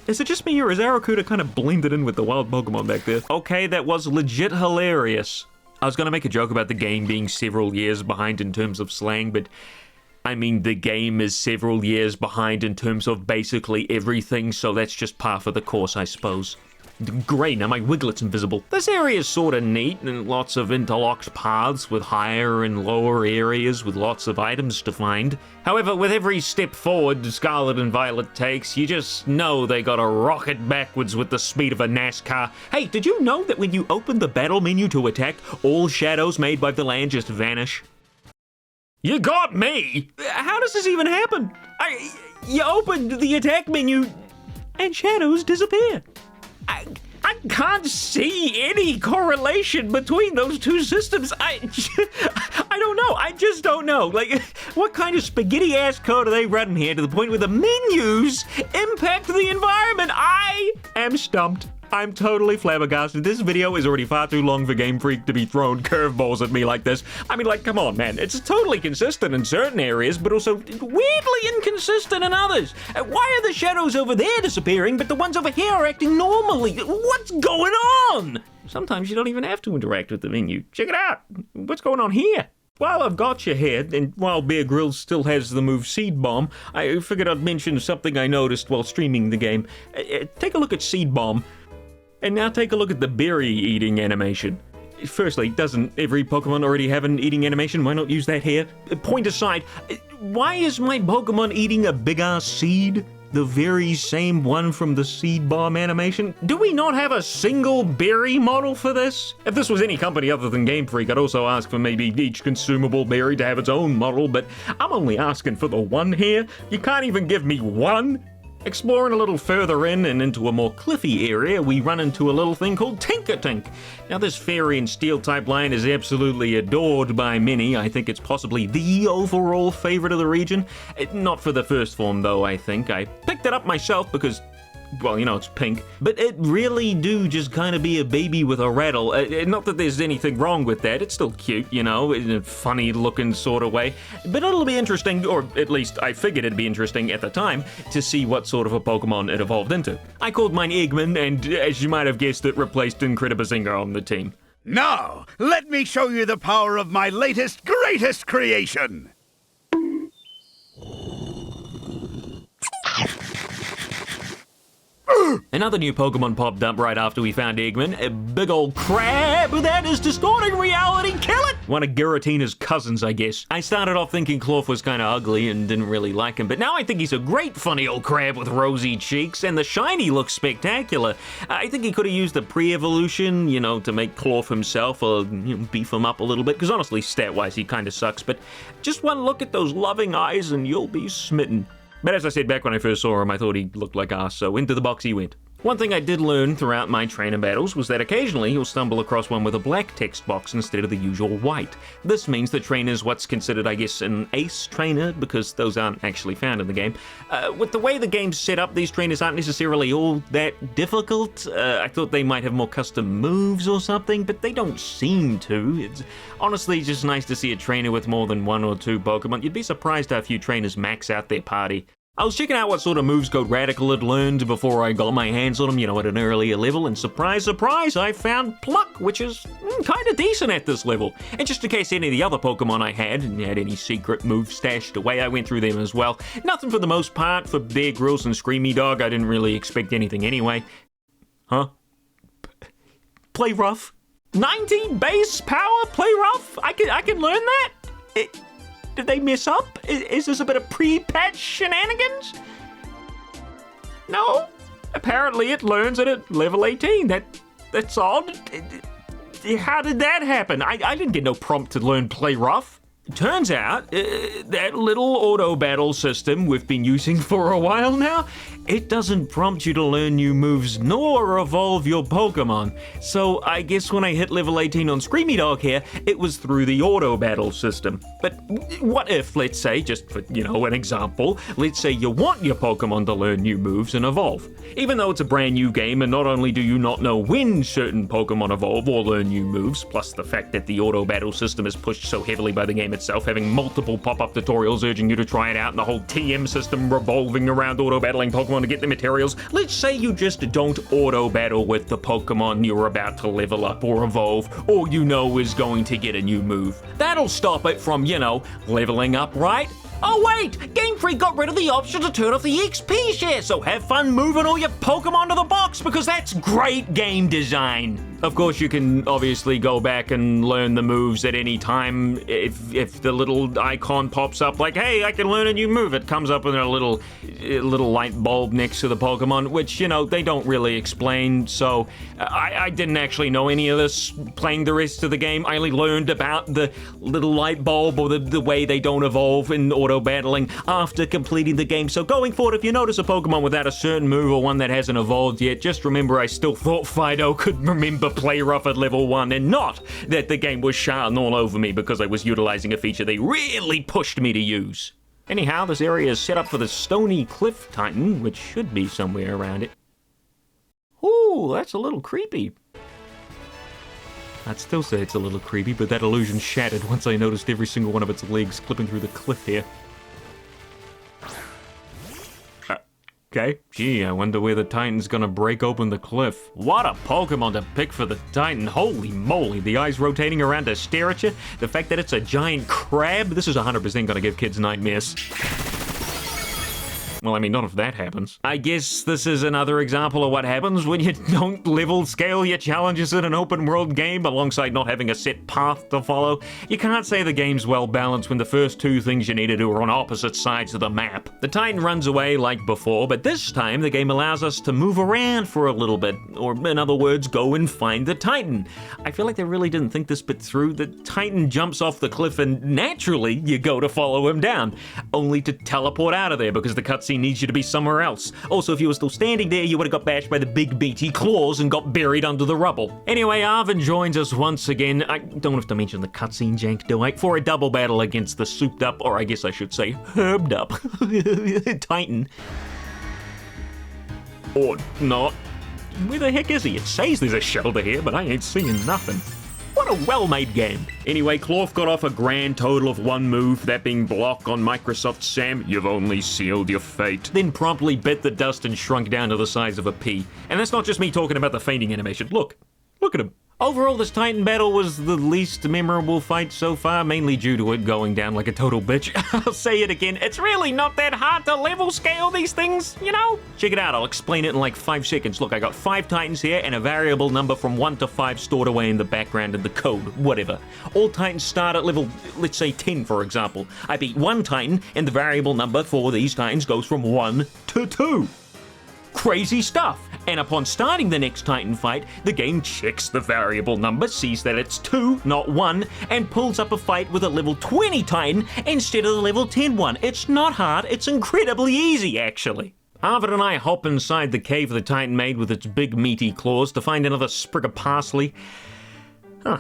Is it just me, or is Arrokuda kind of blended in with the wild Pokemon back there? Okay, that was legit hilarious. I was gonna make a joke about the game being several years behind in terms of slang, but I mean, the game is several years behind in terms of basically everything, so that's just par for the course, I suppose. Great, now my Wiglet's invisible. This area is sorta neat, and lots of interlocked paths with higher and lower areas with lots of items to find. However, with every step forward Scarlet and Violet takes, you just know they gotta rocket backwards with the speed of a NASCAR. Hey, did you know that when you open the battle menu to attack, all shadows made by the land just vanish? You got me! How does this even happen? You opened the attack menu and shadows disappear. I can't see any correlation between those two systems. I don't know. I just don't know. Like, what kind of spaghetti-ass code are they running here to the point where the menus impact the environment? I am stumped. I'm totally flabbergasted. This video is already far too long for Game Freak to be throwing curveballs at me like this. I mean, like, come on, man. It's totally consistent in certain areas, but also weirdly inconsistent in others. Why are the shadows over there disappearing, but the ones over here are acting normally? What's going on? Sometimes you don't even have to interact with the menu. Check it out. What's going on here? While I've got you here, and while Bear Grylls still has the move Seed Bomb, I figured I'd mention something I noticed while streaming the game. Take a look at Seed Bomb. And now take a look at the berry eating animation. Firstly, doesn't every Pokemon already have an eating animation? Why not use that here? Point aside, why is my Pokemon eating a big-ass seed? The very same one from the Seed Bomb animation? Do we not have a single berry model for this? If this was any company other than Game Freak, I'd also ask for maybe each consumable berry to have its own model, but I'm only asking for the one here. You can't even give me one? Exploring a little further in and into a more cliffy area, we run into a little thing called Tinkertink. Now, this fairy and steel type line is absolutely adored by many. I think it's possibly the overall favorite of the region. Not for the first form, though, I think. I picked it up myself because, well, you know, it's pink. But it really do just kind of be a baby with a rattle. Not that there's anything wrong with that. It's still cute, you know, in a funny looking sort of way. But it'll be interesting, or at least I figured it'd be interesting at the time, to see what sort of a Pokemon it evolved into. I called mine Eggman, and as you might have guessed, it replaced 𝙛𝙤𝙣𝙖𝙡𝙮 on the team. Now, let me show you the power of my latest, greatest creation. Another new Pokemon popped up right after we found Eggman, a big old crab that is distorting reality. Kill it! One of Giratina's cousins, I guess. I started off thinking Clorf was kind of ugly and didn't really like him, but now I think he's a great funny old crab with rosy cheeks, and the shiny looks spectacular. I think he could have used the pre-evolution, you know, to make Clorf himself, or beef him up a little bit, because honestly, stat-wise, he kind of sucks, but just one look at those loving eyes and you'll be smitten. But as I said back when I first saw him, I thought he looked like us, so into the box he went. One thing I did learn throughout my trainer battles was that occasionally you'll stumble across one with a black text box instead of the usual white. This means the trainer's what's considered, I guess, an ace trainer, because those aren't actually found in the game. With the way the game's set up, these trainers aren't necessarily all that difficult. I thought they might have more custom moves or something, but they don't seem to. It's honestly just nice to see a trainer with more than one or two Pokemon. You'd be surprised how few trainers max out their party. I was checking out what sort of moves Code Radical had learned before I got my hands on them, you know, at an earlier level, and surprise, surprise, I found Pluck, which is kind of decent at this level. And just in case any of the other Pokemon I had any secret moves stashed away, I went through them as well. Nothing for the most part. For Bear Grylls and Screamy Dog, I didn't really expect anything anyway. Huh? Play rough? 90 base power? Play rough? I can learn that? Did they mess up? Is this a bit of pre-patch shenanigans? No. Apparently it learns it at level 18. That's odd. How did that happen? I didn't get no prompt to learn Play Rough. Turns out, that little auto battle system we've been using for a while now, it doesn't prompt you to learn new moves nor evolve your Pokemon. So I guess when I hit level 18 on Screamy Dog here, it was through the auto battle system. But what if, let's say, just for, you know, an example, let's say you want your Pokemon to learn new moves and evolve. Even though it's a brand new game, and not only do you not know when certain Pokemon evolve or learn new moves, plus the fact that the auto battle system is pushed so heavily by the game itself, having multiple pop-up tutorials urging you to try it out, and the whole TM system revolving around auto battling Pokemon to get the materials. Let's say you just don't auto battle with the Pokemon you're about to level up or evolve, or you know is going to get a new move. That'll stop it from, you know, leveling up, right? Oh wait! Game Freak got rid of the option to turn off the XP share, so have fun moving all your Pokemon to the box, because that's great game design. Of course, you can obviously go back and learn the moves at any time if the little icon pops up like, hey, I can learn a new move. It comes up with a little light bulb next to the Pokemon, which, you know, they don't really explain, so I didn't actually know any of this playing the rest of the game. I only learned about the little light bulb or the way they don't evolve in auto battling after completing the game. So going forward, if you notice a Pokemon without a certain move or one that hasn't evolved yet, just remember I still thought Fido could remember Play Rough at level 1, and not that the game was shouting all over me because I was utilizing a feature they really pushed me to use. Anyhow, this area is set up for the Stony Cliff Titan, which should be somewhere around it. Ooh, that's a little creepy. I'd still say it's a little creepy, but that illusion shattered once I noticed every single one of its legs clipping through the cliff here. Okay. Gee, I wonder where the Titan's gonna break open the cliff. What a Pokemon to pick for the Titan. Holy moly, the eyes rotating around to stare at you. The fact that it's a giant crab, this is 100% gonna give kids nightmares. Well, I mean, not if that happens. I guess this is another example of what happens when you don't level scale your challenges in an open world game alongside not having a set path to follow. You can't say the game's well balanced when the first two things you need to do are on opposite sides of the map. The Titan runs away like before, but this time the game allows us to move around for a little bit, or in other words, go and find the Titan. I feel like they really didn't think this bit through. The Titan jumps off the cliff and naturally you go to follow him down, only to teleport out of there because the cutscene cutscene needs you to be somewhere else. Also, if you were still standing there, you would have got bashed by the big meaty claws and got buried under the rubble. Anyway, Arvin joins us once again. I don't have to mention the cutscene, jank, do I? For a double battle against the souped up, or I guess I should say herbed up, Titan. Or not. Where the heck is he? It says there's a shoulder here, but I ain't seeing nothing. What a well-made game. Anyway, Cloth got off a grand total of 1 move, that being block on Microsoft Sam. You've only sealed your fate. Then promptly bit the dust and shrunk down to the size of a pea. And that's not just me talking about the fainting animation. Look at him. Overall, this Titan battle was the least memorable fight so far, mainly due to it going down like a total bitch. I'll say it again, it's really not that hard to level scale these things, you know? Check it out, I'll explain it in like 5 seconds. Look, I got 5 Titans here and a variable number from 1 to 5 stored away in the background in the code, whatever. All Titans start at level, let's say 10 for example. I beat 1 Titan and the variable number for these Titans goes from 1 to 2. Crazy stuff. And upon starting the next Titan fight, the game checks the variable number, sees that it's 2, not 1, and pulls up a fight with a level 20 Titan instead of the level 10 one. It's not hard, it's incredibly easy, actually. Arvid and I hop inside the cave the Titan made with its big meaty claws to find another sprig of parsley. Huh,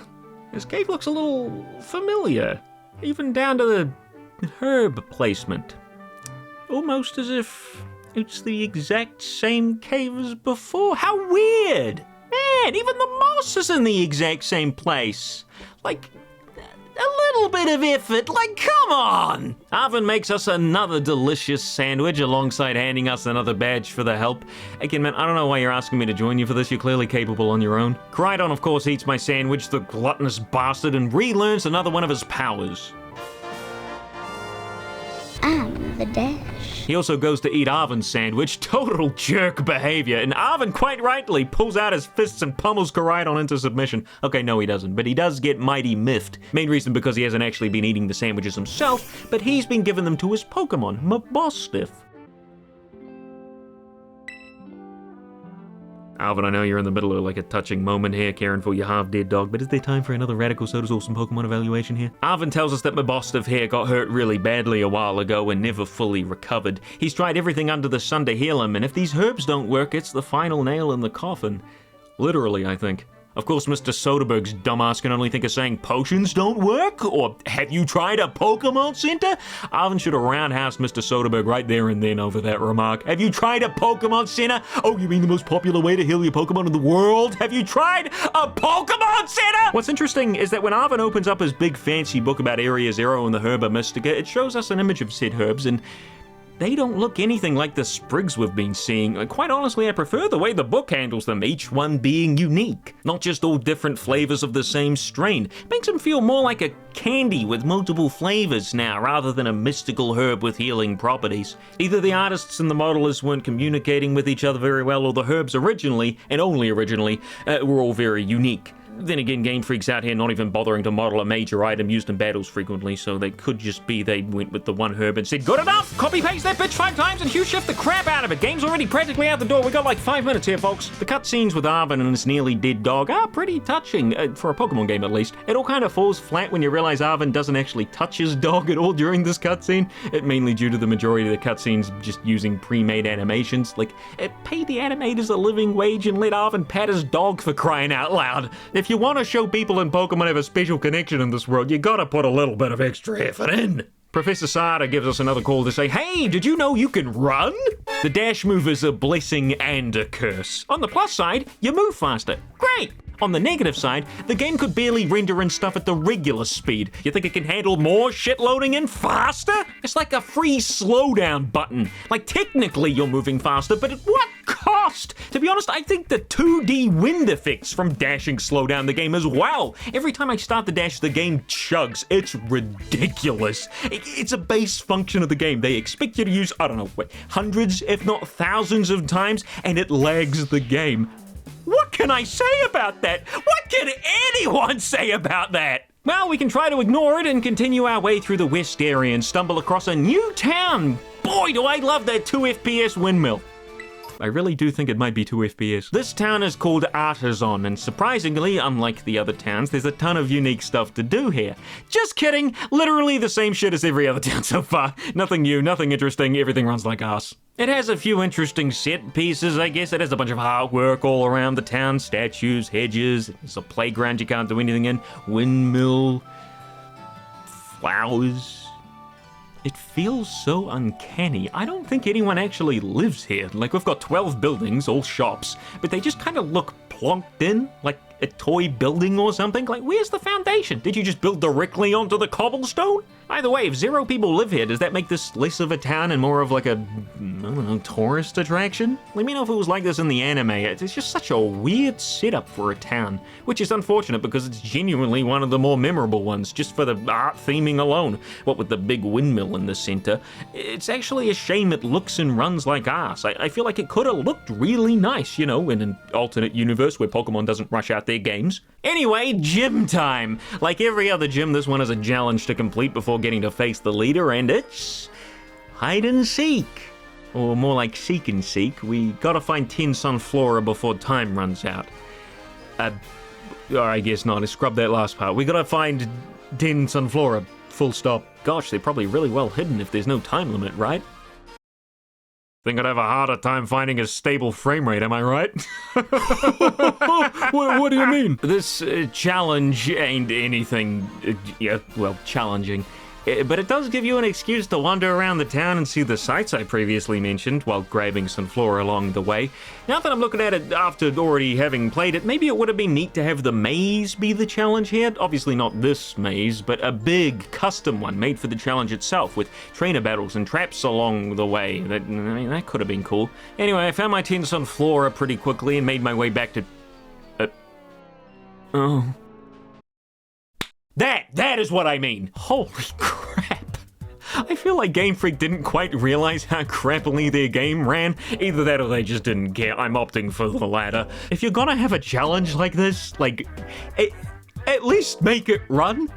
this cave looks a little familiar, even down to the herb placement. Almost as if it's the exact same cave as before. How weird! Man, even the moss is in the exact same place. Like, a little bit of effort, like, come on! Arvin makes us another delicious sandwich alongside handing us another badge for the help. Again, man, I don't know why you're asking me to join you for this. You're clearly capable on your own. Crydon, of course, eats my sandwich, the gluttonous bastard, and relearns another one of his powers. I'm the Dash. He also goes to eat Arvin's sandwich. Total jerk behavior. And Arvin, quite rightly, pulls out his fists and pummels Caridon into submission. Okay, no, he doesn't. But he does get mighty miffed. Main reason because he hasn't actually been eating the sandwiches himself, but he's been giving them to his Pokemon, Mabostiff. Alvin, I know you're in the middle of like a touching moment here, caring for your half-dead dog, but is there time for another RadicalSoda's awesome Pokemon evaluation here? Arvin tells us that Mabostiff here got hurt really badly a while ago and never fully recovered. He's tried everything under the sun to heal him, and if these herbs don't work, it's the final nail in the coffin. Literally, I think. Of course, Mr. Soderbergh's dumbass can only think of saying potions don't work, or have you tried a Pokemon Center? Arvin should have roundhoused Mr. Soderbergh right there and then over that remark. Have you tried a Pokemon Center? Oh, you mean the most popular way to heal your Pokemon in the world? Have you tried a Pokemon Center? What's interesting is that when Arvin opens up his big fancy book about Area Zero and the Herba Mystica, it shows us an image of said herbs, and they don't look anything like the sprigs we've been seeing. Quite honestly, I prefer the way the book handles them, each one being unique. Not just all different flavors of the same strain. Makes them feel more like a candy with multiple flavors now, rather than a mystical herb with healing properties. Either the artists and the modelers weren't communicating with each other very well, or the herbs originally, and only originally, were all very unique. Then again, Game Freak's out here not even bothering to model a major item used in battles frequently, so they could just be they went with the one herb and said, good enough! Copy-paste that bitch 5 times and Hugh-shift the crap out of it! Game's already practically out the door, we got like 5 minutes here, folks. The cutscenes with Arvin and his nearly dead dog are pretty touching, for a Pokemon game at least. It all kind of falls flat when you realize Arvin doesn't actually touch his dog at all during this cutscene, mainly due to the majority of the cutscenes just using pre-made animations. Like, pay the animators a living wage and let Arvin pat his dog, for crying out loud. If you want to show people in Pokemon have a special connection in this world, you gotta put a little bit of extra effort in. Professor Sada gives us another call to say, hey, did you know you can run? The dash move is a blessing and a curse. On the plus side, you move faster. Great! On the negative side, the game could barely render in stuff at the regular speed. You think it can handle more shit loading in faster? It's like a free slowdown button. Like, technically you're moving faster, but at what cost? To be honest, I think the 2D wind effects from dashing slow down the game as well. Every time I start the dash, the game chugs. It's ridiculous. It's a base function of the game. They expect you to use, I don't know, hundreds, if not thousands of times, and it lags the game. What can I say about that? What can anyone say about that? Well, we can try to ignore it and continue our way through the west area and stumble across a new town. Boy, do I love that 2 FPS windmill. I really do think it might be 2 FPS. This town is called Artisan, and surprisingly, unlike the other towns, there's a ton of unique stuff to do here. Just kidding, literally the same shit as every other town so far. Nothing new, nothing interesting, everything runs like ass. It has a few interesting set pieces, I guess. It has a bunch of artwork all around the town, statues, hedges, there's a playground you can't do anything in, windmill, flowers. It feels so uncanny. I don't think anyone actually lives here. Like, we've got 12 buildings, all shops, but they just kind of look plonked in, like a toy building or something. Like, where's the foundation? Did you just build directly onto the cobblestone? Either way, if 0 people live here, does that make this less of a town and more of like a, I don't know, tourist attraction? Let me know if it was like this in the anime. It's just such a weird setup for a town, which is unfortunate because it's genuinely one of the more memorable ones, just for the art theming alone. What with the big windmill in the center, it's actually a shame it looks and runs like ass. I feel like it could have looked really nice, you know, in an alternate universe where Pokemon doesn't rush out their games. Anyway, gym time. Like every other gym, this one is a challenge to complete before getting to face the leader, and it's hide and seek. Or more like seek and seek. We gotta find 10 Sunflora before time runs out. Or I guess not, I scrubbed that last part. We gotta find 10 Sunflora, full stop. Gosh, they're probably really well hidden if there's no time limit, right? Think I'd have a harder time finding a stable frame rate, am I right? What do you mean? This challenge ain't anything, challenging. But it does give you an excuse to wander around the town and see the sights I previously mentioned while grabbing some flora along the way. Now that I'm looking at it after already having played it, maybe it would have been neat to have the maze be the challenge here. Obviously not this maze, but a big custom one made for the challenge itself with trainer battles and traps along the way. That could have been cool. Anyway, I found my 10 Sunflora pretty quickly and made my way back to... That is what I mean. Holy crap. I feel like Game Freak didn't quite realize how crappily their game ran. Either that or they just didn't care. I'm opting for the latter. If you're gonna have a challenge like this, like, at least make it run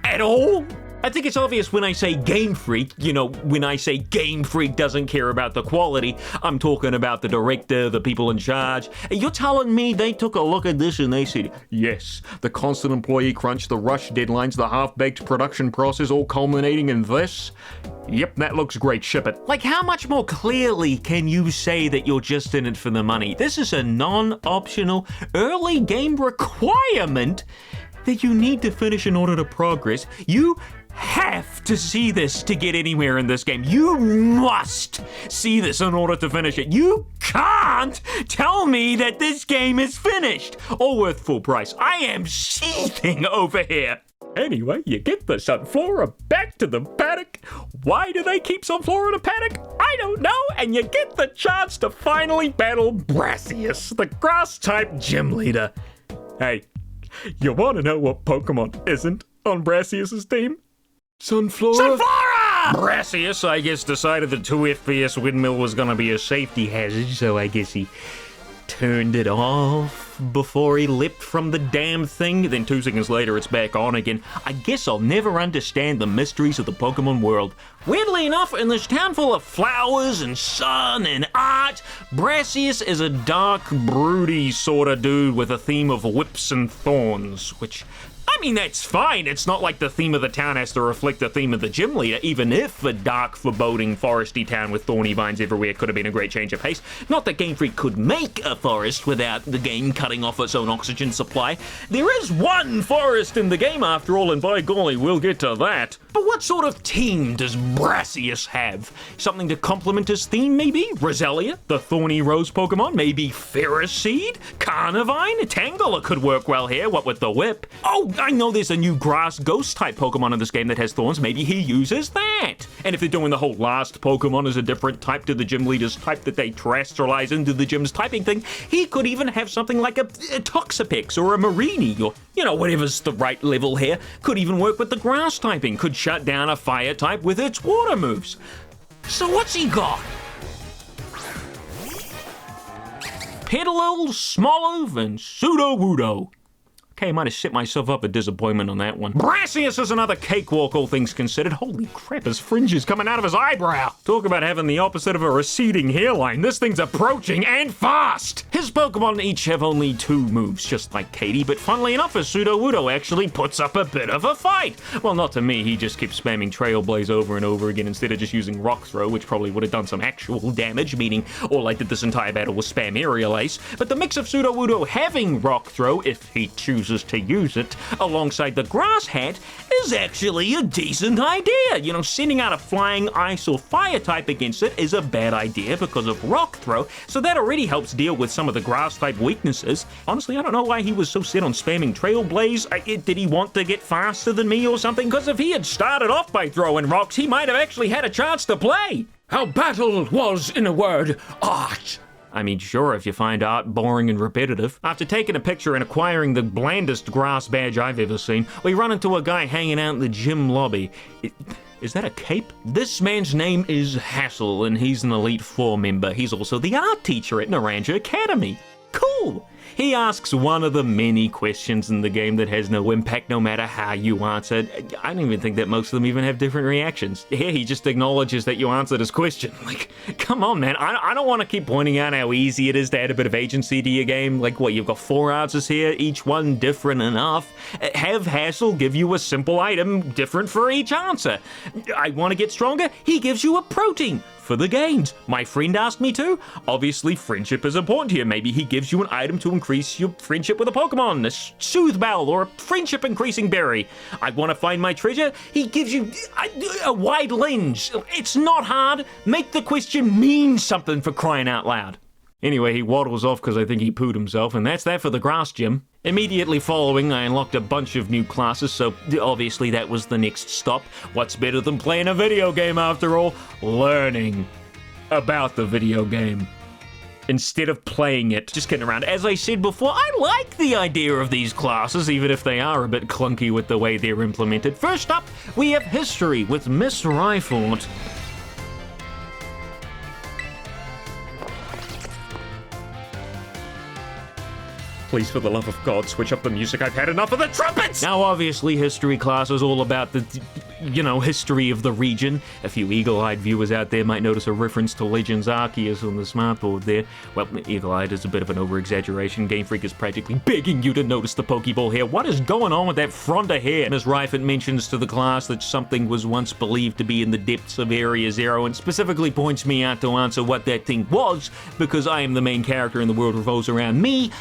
at all. I think it's obvious when I say Game Freak, you know, when I say Game Freak doesn't care about the quality, I'm talking about the director, the people in charge. You're telling me they took a look at this and they said, yes, the constant employee crunch, the rush deadlines, the half-baked production process all culminating in this? Yep, that looks great, ship it. Like, how much more clearly can you say that you're just in it for the money? This is a non-optional early game requirement that you need to finish in order to progress. You have to see this to get anywhere in this game. You must see this in order to finish it. You can't tell me that this game is finished or worth full price. I am seething over here. Anyway, you get the Sunflora back to the paddock. Why do they keep Sunflora in a paddock? I don't know. And you get the chance to finally battle Brassius, the grass-type gym leader. Hey, you want to know what Pokemon isn't on Brassius' team? Sunflora! Sunflora! Brassius, I guess, decided the 2 FPS windmill was gonna be a safety hazard, so I guess he turned it off before he leapt from the damn thing. Then 2 seconds later, it's back on again. I guess I'll never understand the mysteries of the Pokemon world. Weirdly enough, in this town full of flowers and sun and art, Brassius is a dark, broody sort of dude with a theme of whips and thorns, which... I mean, that's fine. It's not like the theme of the town has to reflect the theme of the gym leader, even if a dark, foreboding, foresty town with thorny vines everywhere could have been a great change of pace. Not that Game Freak could make a forest without the game cutting off its own oxygen supply. There is one forest in the game, after all, and by golly, we'll get to that. But what sort of team does Brassius have? Something to complement his theme, maybe? Roselia, the thorny rose Pokemon? Maybe Ferroseed? Carnivine? Tangela could work well here, what with the whip. Oh, I know there's a new grass ghost type Pokemon in this game that has thorns. Maybe he uses that. And if they're doing the whole last Pokemon as a different type to the gym leader's type that they terrestrialize into the gym's typing thing, he could even have something like a Toxapex or a Mareanie or, you know, whatever's the right level here. Could even work with the grass typing. Could shut down a fire type with its water moves. So what's he got? Petalil, Smoliv, and Sudowoodo. Okay, I might have set myself up a disappointment on that one. Brassius is another cakewalk, all things considered. Holy crap, his fringe is coming out of his eyebrow. Talk about having the opposite of a receding hairline. This thing's approaching and fast. His Pokemon each have only 2 moves, just like Katie, but funnily enough, his Sudowoodo actually puts up a bit of a fight. Well, not to me, he just keeps spamming Trailblaze over and over again instead of just using Rock Throw, which probably would have done some actual damage, meaning all I did this entire battle was spam Aerial Ace. But the mix of Sudowoodo having Rock Throw, if he chooses to use it, alongside the Grass Hat, is actually a decent idea. You know, sending out a flying ice or fire type against it is a bad idea because of Rock Throw, so that already helps deal with some of the grass type weaknesses. Honestly, I don't know why he was so set on spamming Trailblaze. Did he want to get faster than me or something? Because if he had started off by throwing rocks, he might have actually had a chance to play. Our battle was, in a word, art. I mean, sure, if you find art boring and repetitive. After taking a picture and acquiring the blandest grass badge I've ever seen, we run into a guy hanging out in the gym lobby. Is that a cape? This man's name is Hassel, and he's an Elite Four member. He's also the art teacher at Naranja Academy. Cool! He asks one of the many questions in the game that has no impact no matter how you answer. I don't even think that most of them even have different reactions. Here, he just acknowledges that you answered his question. Like, come on, man. I don't want to keep pointing out how easy it is to add a bit of agency to your game. Like, what, you've got 4 answers here, each one different enough. Have Hassel give you a simple item different for each answer. I want to get stronger. He gives you a protein for the gains. My friend asked me to. Obviously, friendship is important here. Maybe he gives you an item to increase your friendship with a Pokemon, a Soothe Bell, or a friendship increasing berry. I want to find my treasure. He gives you a wide lens. It's not hard. Make the question mean something, for crying out loud. Anyway, he waddles off because I think he pooed himself, and that's that for the grass gym. Immediately following, I unlocked a bunch of new classes, so obviously that was the next stop. What's better than playing a video game after all? Learning about the video game instead of playing it. Just kidding around. As I said before, I like the idea of these classes, even if they are a bit clunky with the way they're implemented. First up, we have History with Miss Rifled. Please, for the love of God, switch up the music. I've had enough of the trumpets! Now, obviously, history class is all about the, history of the region. A few eagle-eyed viewers out there might notice a reference to Legends Arceus on the smartboard there. Well, eagle-eyed is a bit of an over-exaggeration. Game Freak is practically begging you to notice the Pokeball hair. What is going on with that front of hair? Ms. Reifert mentions to the class that something was once believed to be in the depths of Area Zero, and specifically points me out to answer what that thing was, because I am the main character and the world revolves around me.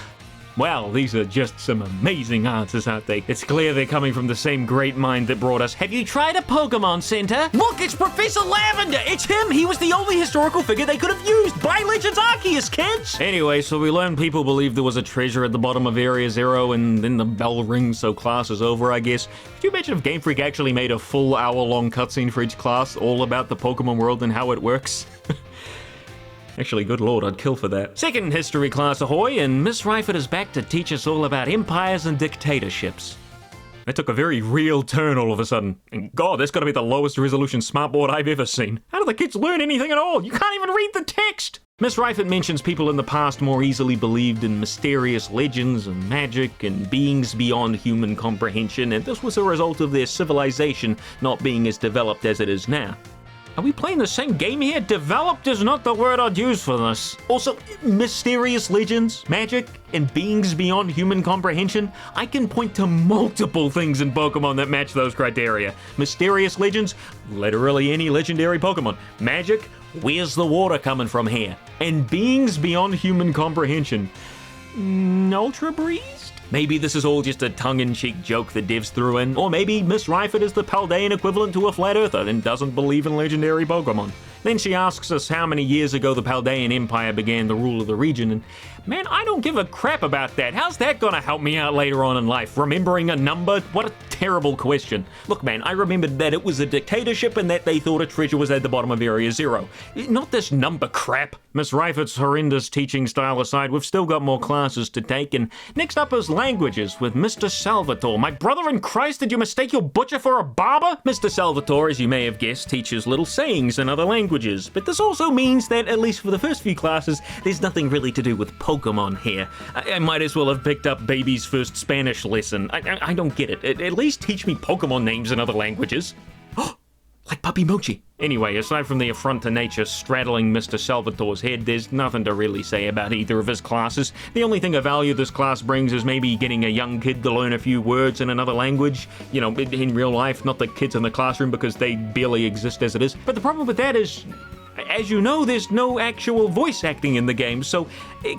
Well, these are just some amazing answers, aren't they? It's clear they're coming from the same great mind that brought us. Have you tried a Pokemon Center? Look, it's Professor Lavender! It's him! He was the only historical figure they could have used! Buy Legends Arceus, kids! Anyway, so we learned people believe there was a treasure at the bottom of Area Zero, and then the bell rings, so class is over, I guess. Could you imagine if Game Freak actually made a full hour-long cutscene for each class, all about the Pokemon world and how it works? Actually, good lord, I'd kill for that. Second history class ahoy, and Miss Reifert is back to teach us all about empires and dictatorships. That took a very real turn all of a sudden. And God, that's gotta be the lowest resolution smartboard I've ever seen. How do the kids learn anything at all? You can't even read the text! Miss Reifert mentions people in the past more easily believed in mysterious legends and magic and beings beyond human comprehension, and this was a result of their civilization not being as developed as it is now. Are we playing the same game here? Developed is not the word I'd use for this. Also, mysterious legends, magic, and beings beyond human comprehension? I can point to multiple things in Pokemon that match those criteria. Mysterious legends, literally any legendary Pokemon. Magic, where's the water coming from here? And beings beyond human comprehension. Ultra Breeze? Maybe this is all just a tongue-in-cheek joke the devs threw in, or maybe Miss Reifert is the Paldean equivalent to a flat earther and doesn't believe in legendary Pokemon. Then she asks us how many years ago the Paldean Empire began the rule of the region, and man, I don't give a crap about that. How's that gonna help me out later on in life? Remembering a number? What a terrible question. Look, man, I remembered that it was a dictatorship and that they thought a treasure was at the bottom of Area Zero. Not this number crap. Miss Reifert's horrendous teaching style aside, we've still got more classes to take, and next up is languages with Mr. Salvatore. My brother in Christ, did you mistake your butcher for a barber? Mr. Salvatore, as you may have guessed, teaches little sayings in other languages languages, but this also means that, at least for the first few classes, there's nothing really to do with Pokemon here. I might as well have picked up baby's first Spanish lesson. I don't get it. At least teach me Pokemon names in other languages. Like Puppy Mochi. Anyway, aside from the affront to nature straddling Mr. Salvatore's head, there's nothing to really say about either of his classes. The only thing of value this class brings is maybe getting a young kid to learn a few words in another language. You know, in real life, not the kids in the classroom because they barely exist as it is. But the problem with that is, as you know, there's no actual voice acting in the game, so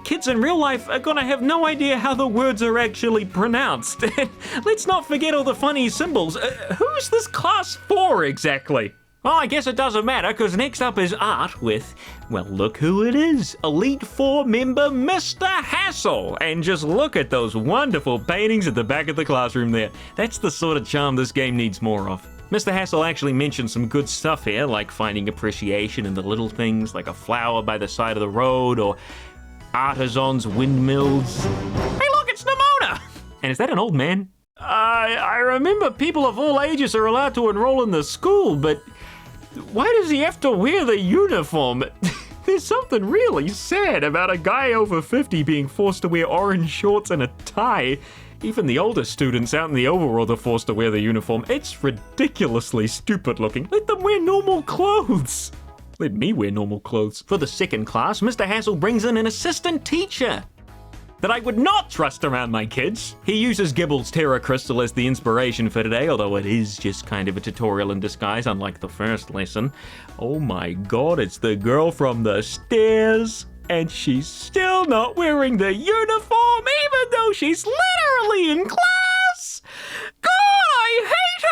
kids in real life are gonna have no idea how the words are actually pronounced. Let's not forget all the funny symbols. Who's this class for exactly? Well, I guess it doesn't matter, because next up is art with, well, look who it is. Elite Four member Mr. Hassel. And just look at those wonderful paintings at the back of the classroom there. That's the sort of charm this game needs more of. Mr. Hassel actually mentioned some good stuff here, like finding appreciation in the little things, like a flower by the side of the road, or artisans' windmills. Hey look, it's Nimona! And is that an old man? I remember people of all ages are allowed to enroll in the school, but why does he have to wear the uniform? There's something really sad about a guy over 50 being forced to wear orange shorts and a tie. Even the older students out in the overworld are forced to wear the uniform. It's ridiculously stupid looking. Let them wear normal clothes. Let me wear normal clothes. For the second class, Mr. Hassel brings in an assistant teacher that I would not trust around my kids. He uses Gibble's Terra Crystal as the inspiration for today, although it is just kind of a tutorial in disguise, unlike the first lesson. Oh my god, it's the girl from the stairs. And she's still not wearing the uniform, even though she's literally in class! God, I hate her!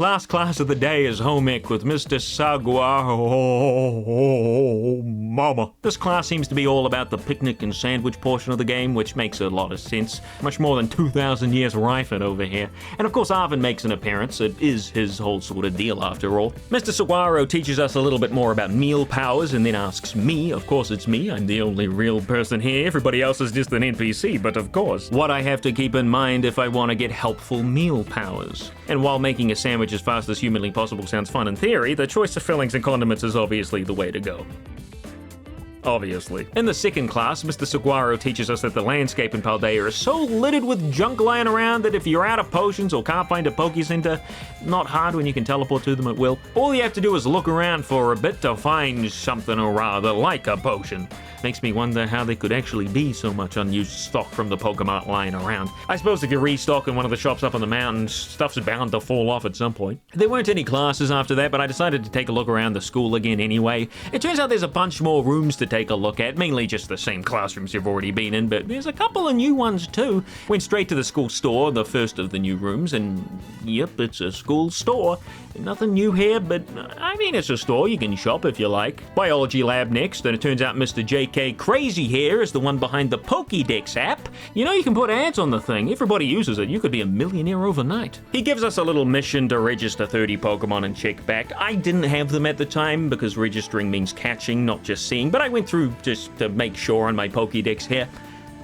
Last class of the day is home ec with Mr. Sagua. Oh, mama. This class seems to be all about the picnic and sandwich portion of the game, which makes a lot of sense. Much more than 2,000 years ripened over here. And of course, Arvin makes an appearance. It is his whole sort of deal, after all. Mr. Saguaro teaches us a little bit more about meal powers and then asks me, of course it's me, I'm the only real person here, everybody else is just an NPC, but of course, what I have to keep in mind if I want to get helpful meal powers. And while making a sandwich as fast as humanly possible sounds fun in theory, the choice of fillings and condiments is obviously the way to go. Obviously. In the second class, Mr. Saguaro teaches us that the landscape in Paldea is so littered with junk lying around that if you're out of potions or can't find a Poke Center, not hard when you can teleport to them at will, all you have to do is look around for a bit to find something or rather like a potion. Makes me wonder how there could actually be so much unused stock from the Pokemon lying around. I suppose if you restock in one of the shops up on the mountain, stuff's bound to fall off at some point. There weren't any classes after that, but I decided to take a look around the school again anyway. It turns out there's a bunch more rooms to take a look at, mainly just the same classrooms you've already been in, but there's a couple of new ones too. Went straight to the school store, the first of the new rooms, and yep, it's a school store. Nothing new here, but I mean, it's a store, you can shop if you like. Biology lab next, and it turns out Mr. JK Crazy here is the one behind the Pokédex app. You know, you can put ads on the thing. Everybody uses it. You could be a millionaire overnight. He gives us a little mission to register 30 Pokemon and check back. I didn't have them at the time because registering means catching, not just seeing, but I went through just to make sure on my Pokédex here.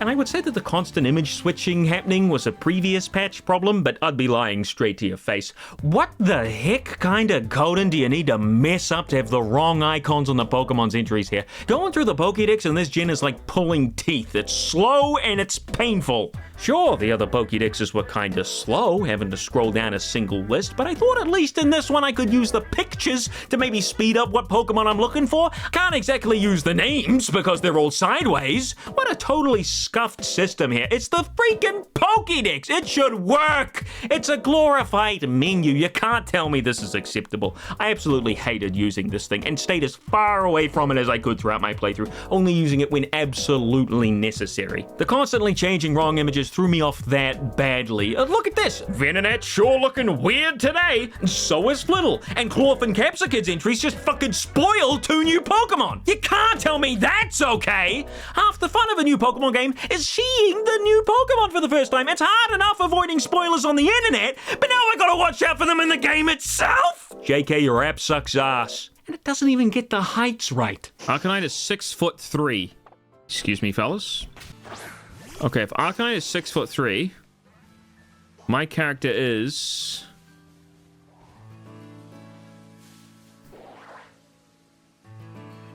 And I would say that the constant image switching happening was a previous patch problem, but I'd be lying straight to your face. What the heck kind of coding do you need to mess up to have the wrong icons on the Pokemon's entries here? Going through the Pokédex in this gen is like pulling teeth. It's slow and it's painful. Sure, the other Pokédexes were kinda slow, having to scroll down a single list, but I thought at least in this one I could use the pictures to maybe speed up what Pokemon I'm looking for. Can't exactly use the names because they're all sideways. What a totally scuffed system here. It's the freaking Pokédex. It should work. It's a glorified menu. You can't tell me this is acceptable. I absolutely hated using this thing and stayed as far away from it as I could throughout my playthrough, only using it when absolutely necessary. The constantly changing wrong images threw me off that badly. Look at this. Venonat's sure looking weird today. So is Flittle. And Clorf and Capsicum's entries just fucking spoiled 2 new Pokemon. You can't tell me that's okay. Half the fun of a new Pokemon game is seeing the new Pokemon for the first time. It's hard enough avoiding spoilers on the internet, but now I gotta watch out for them in the game itself. JK, your app sucks ass. And it doesn't even get the heights right. Arcanine is 6'3". Excuse me, fellas. Okay, if Arcanine is 6'3", my character is...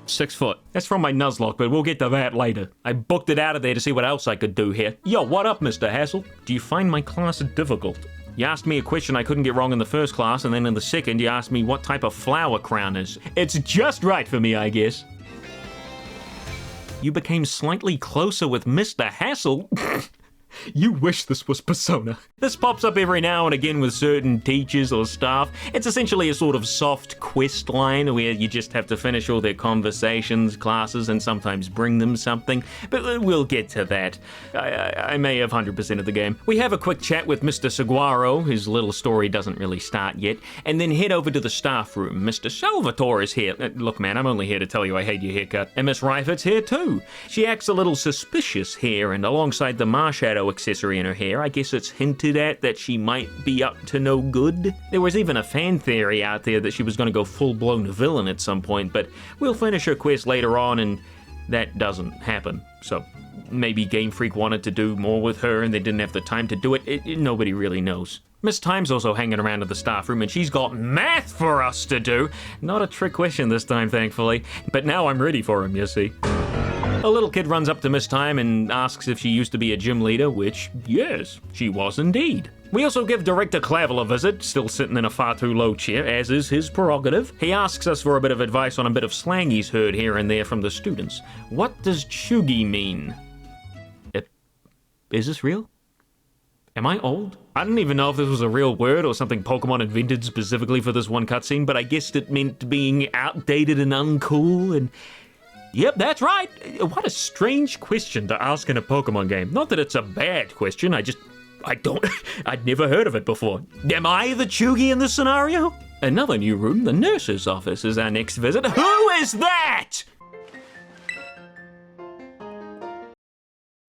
6 foot. That's from my Nuzlocke, but we'll get to that later. I booked it out of there to see what else I could do here. Yo, what up, Mr. Hassel? Do you find my class difficult? You asked me a question I couldn't get wrong in the first class, and then in the second you asked me what type of flower crown is. It's just right for me, I guess. You became slightly closer with Mr. Hassel? You wish this was Persona. This pops up every now and again with certain teachers or staff. It's essentially a sort of soft quest line where you just have to finish all their conversations, classes, and sometimes bring them something. But we'll get to that. I may have 100% of the game. We have a quick chat with Mr. Saguaro. His little story doesn't really start yet. And then head over to the staff room. Mr. Salvatore is here. Look, man, I'm only here to tell you I hate your haircut. And Miss Reifert's here too. She acts a little suspicious here, and alongside the Marshadow accessory in her hair, I guess it's hinted at that she might be up to no good. There was even a fan theory out there that she was going to go full-blown villain at some point, but we'll finish her quest later on and that doesn't happen. So maybe Game Freak wanted to do more with her and they didn't have the time to do it. Nobody really knows. Miss Time's also hanging around in the staff room and she's got math for us to do. Not a trick question this time, thankfully, but now I'm ready for him, you see. A little kid runs up to Miss Time and asks if she used to be a gym leader, which, yes, she was indeed. We also give Director Clavel a visit, still sitting in a far too low chair, as is his prerogative. He asks us for a bit of advice on a bit of slang he's heard here and there from the students. What does chuggy mean? Is this real? Am I old? I don't even know if this was a real word or something Pokemon invented specifically for this one cutscene, but I guessed it meant being outdated and uncool and... Yep, that's right. What a strange question to ask in a Pokemon game. Not that it's a bad question, I'd never heard of it before. Am I the Chugi in this scenario? Another new room, the nurse's office, is our next visit. Who is that?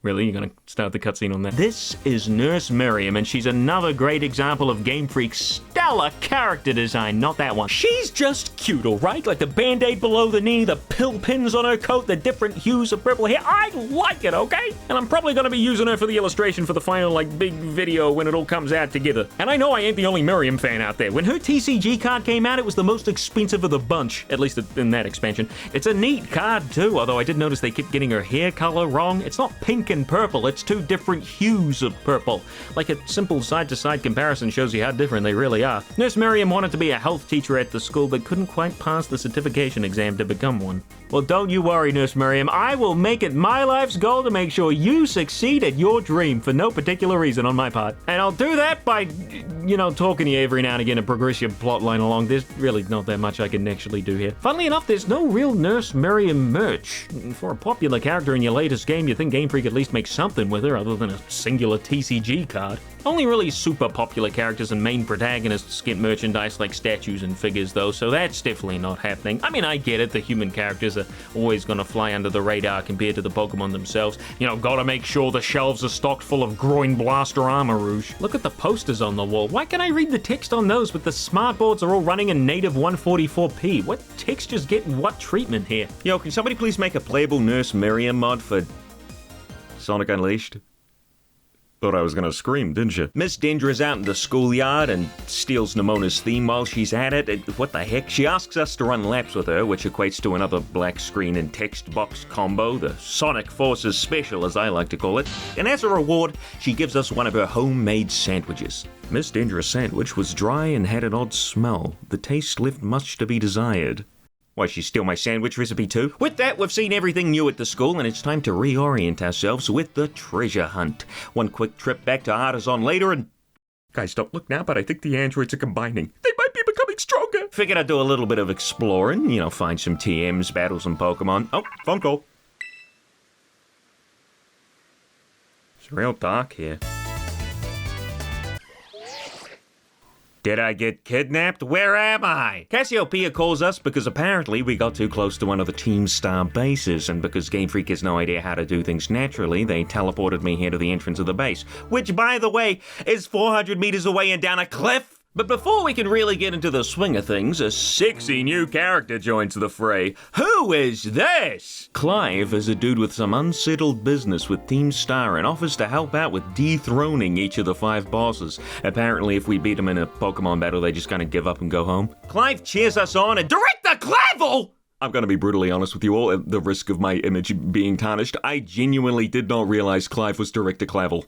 Really? You're gonna start the cutscene on that? This is Nurse Miriam, and she's another great example of Game Freak's stellar character design. Not that one. She's just cute, alright? Like the band-aid below the knee, the pill pins on her coat, the different hues of purple hair. I like it, okay? And I'm probably gonna be using her for the illustration for the final, big video when it all comes out together. And I know I ain't the only Miriam fan out there. When her TCG card came out, it was the most expensive of the bunch, at least in that expansion. It's a neat card, too, although I did notice they kept getting her hair color wrong. It's not pink and purple, it's two different hues of purple. Like a simple side-to-side comparison shows you how different they really are. Nurse Miriam wanted to be a health teacher at the school, but couldn't quite pass the certification exam to become one. Well, don't you worry, Nurse Miriam. I will make it my life's goal to make sure you succeed at your dream for no particular reason on my part. And I'll do that by, talking to you every now and again to progress your plotline along. There's really not that much I can actually do here. Funnily enough, there's no real Nurse Miriam merch. For a popular character in your latest game, you'd think Game Freak at least makes something with her other than a singular TCG card. Only really super popular characters and main protagonists get merchandise like statues and figures though, so that's definitely not happening. I mean, I get it, the human characters are always gonna fly under the radar compared to the Pokemon themselves. Gotta make sure the shelves are stocked full of groin blaster armor rouge. Look at the posters on the wall. Why can't I read the text on those, but the smartboards are all running in native 144p? What textures get what treatment here? Yo, can somebody please make a playable Nurse Miriam mod for Sonic Unleashed? Thought I was gonna scream, didn't you? Miss Dendra's out in the schoolyard and steals Nemona's theme while she's at it. What the heck? She asks us to run laps with her, which equates to another black screen and text box combo, the Sonic Forces Special, as I like to call it. And as a reward, she gives us one of her homemade sandwiches. Miss Dendra's sandwich was dry and had an odd smell. The taste left much to be desired. Why, she steal my sandwich recipe too? With that, we've seen everything new at the school, and it's time to reorient ourselves with the treasure hunt. One quick trip back to Artisan later, and... Guys, don't look now, but I think the androids are combining. They might be becoming stronger. Figured I'd do a little bit of exploring, find some TMs, battle some Pokemon. Oh, phone call. It's real dark here. Did I get kidnapped? Where am I? Cassiopeia calls us because apparently we got too close to one of the Team Star bases, and because Game Freak has no idea how to do things naturally, they teleported me here to the entrance of the base, which, by the way, is 400 meters away and down a cliff. But before we can really get into the swing of things, a sexy new character joins the fray. Who is this? Clive is a dude with some unsettled business with Team Star and offers to help out with dethroning each of the 5 bosses. Apparently, if we beat them in a Pokemon battle, they just kind of give up and go home. Clive cheers us on and... Director Clavel! I'm going to be brutally honest with you all, at the risk of my image being tarnished. I genuinely did not realize Clive was Director Clavel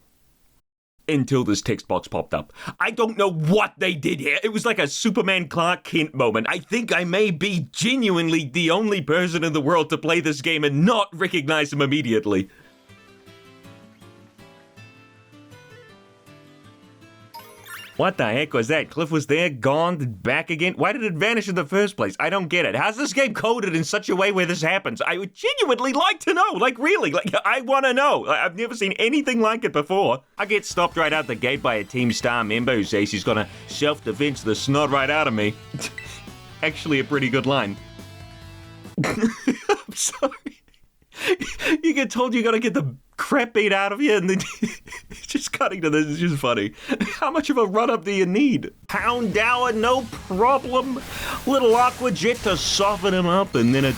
until this text box popped up. I don't know what they did here. It was like a Superman Clark Kent moment. I think I may be genuinely the only person in the world to play this game and not recognize him immediately. What the heck was that? Cliff was there, gone, back again? Why did it vanish in the first place? I don't get it. How's this game coded in such a way where this happens? I would genuinely like to know. Like, really. Like, I want to know. I've never seen anything like it before. I get stopped right out the gate by a Team Star member who says she's gonna self-defense the snot right out of me. Actually, a pretty good line. I'm sorry. You get told you gotta get the crap beat out of you, and then just cutting to this is just funny. How much of a run-up do you need? Houndour, no problem. Little Aqua Jet to soften him up, and then it...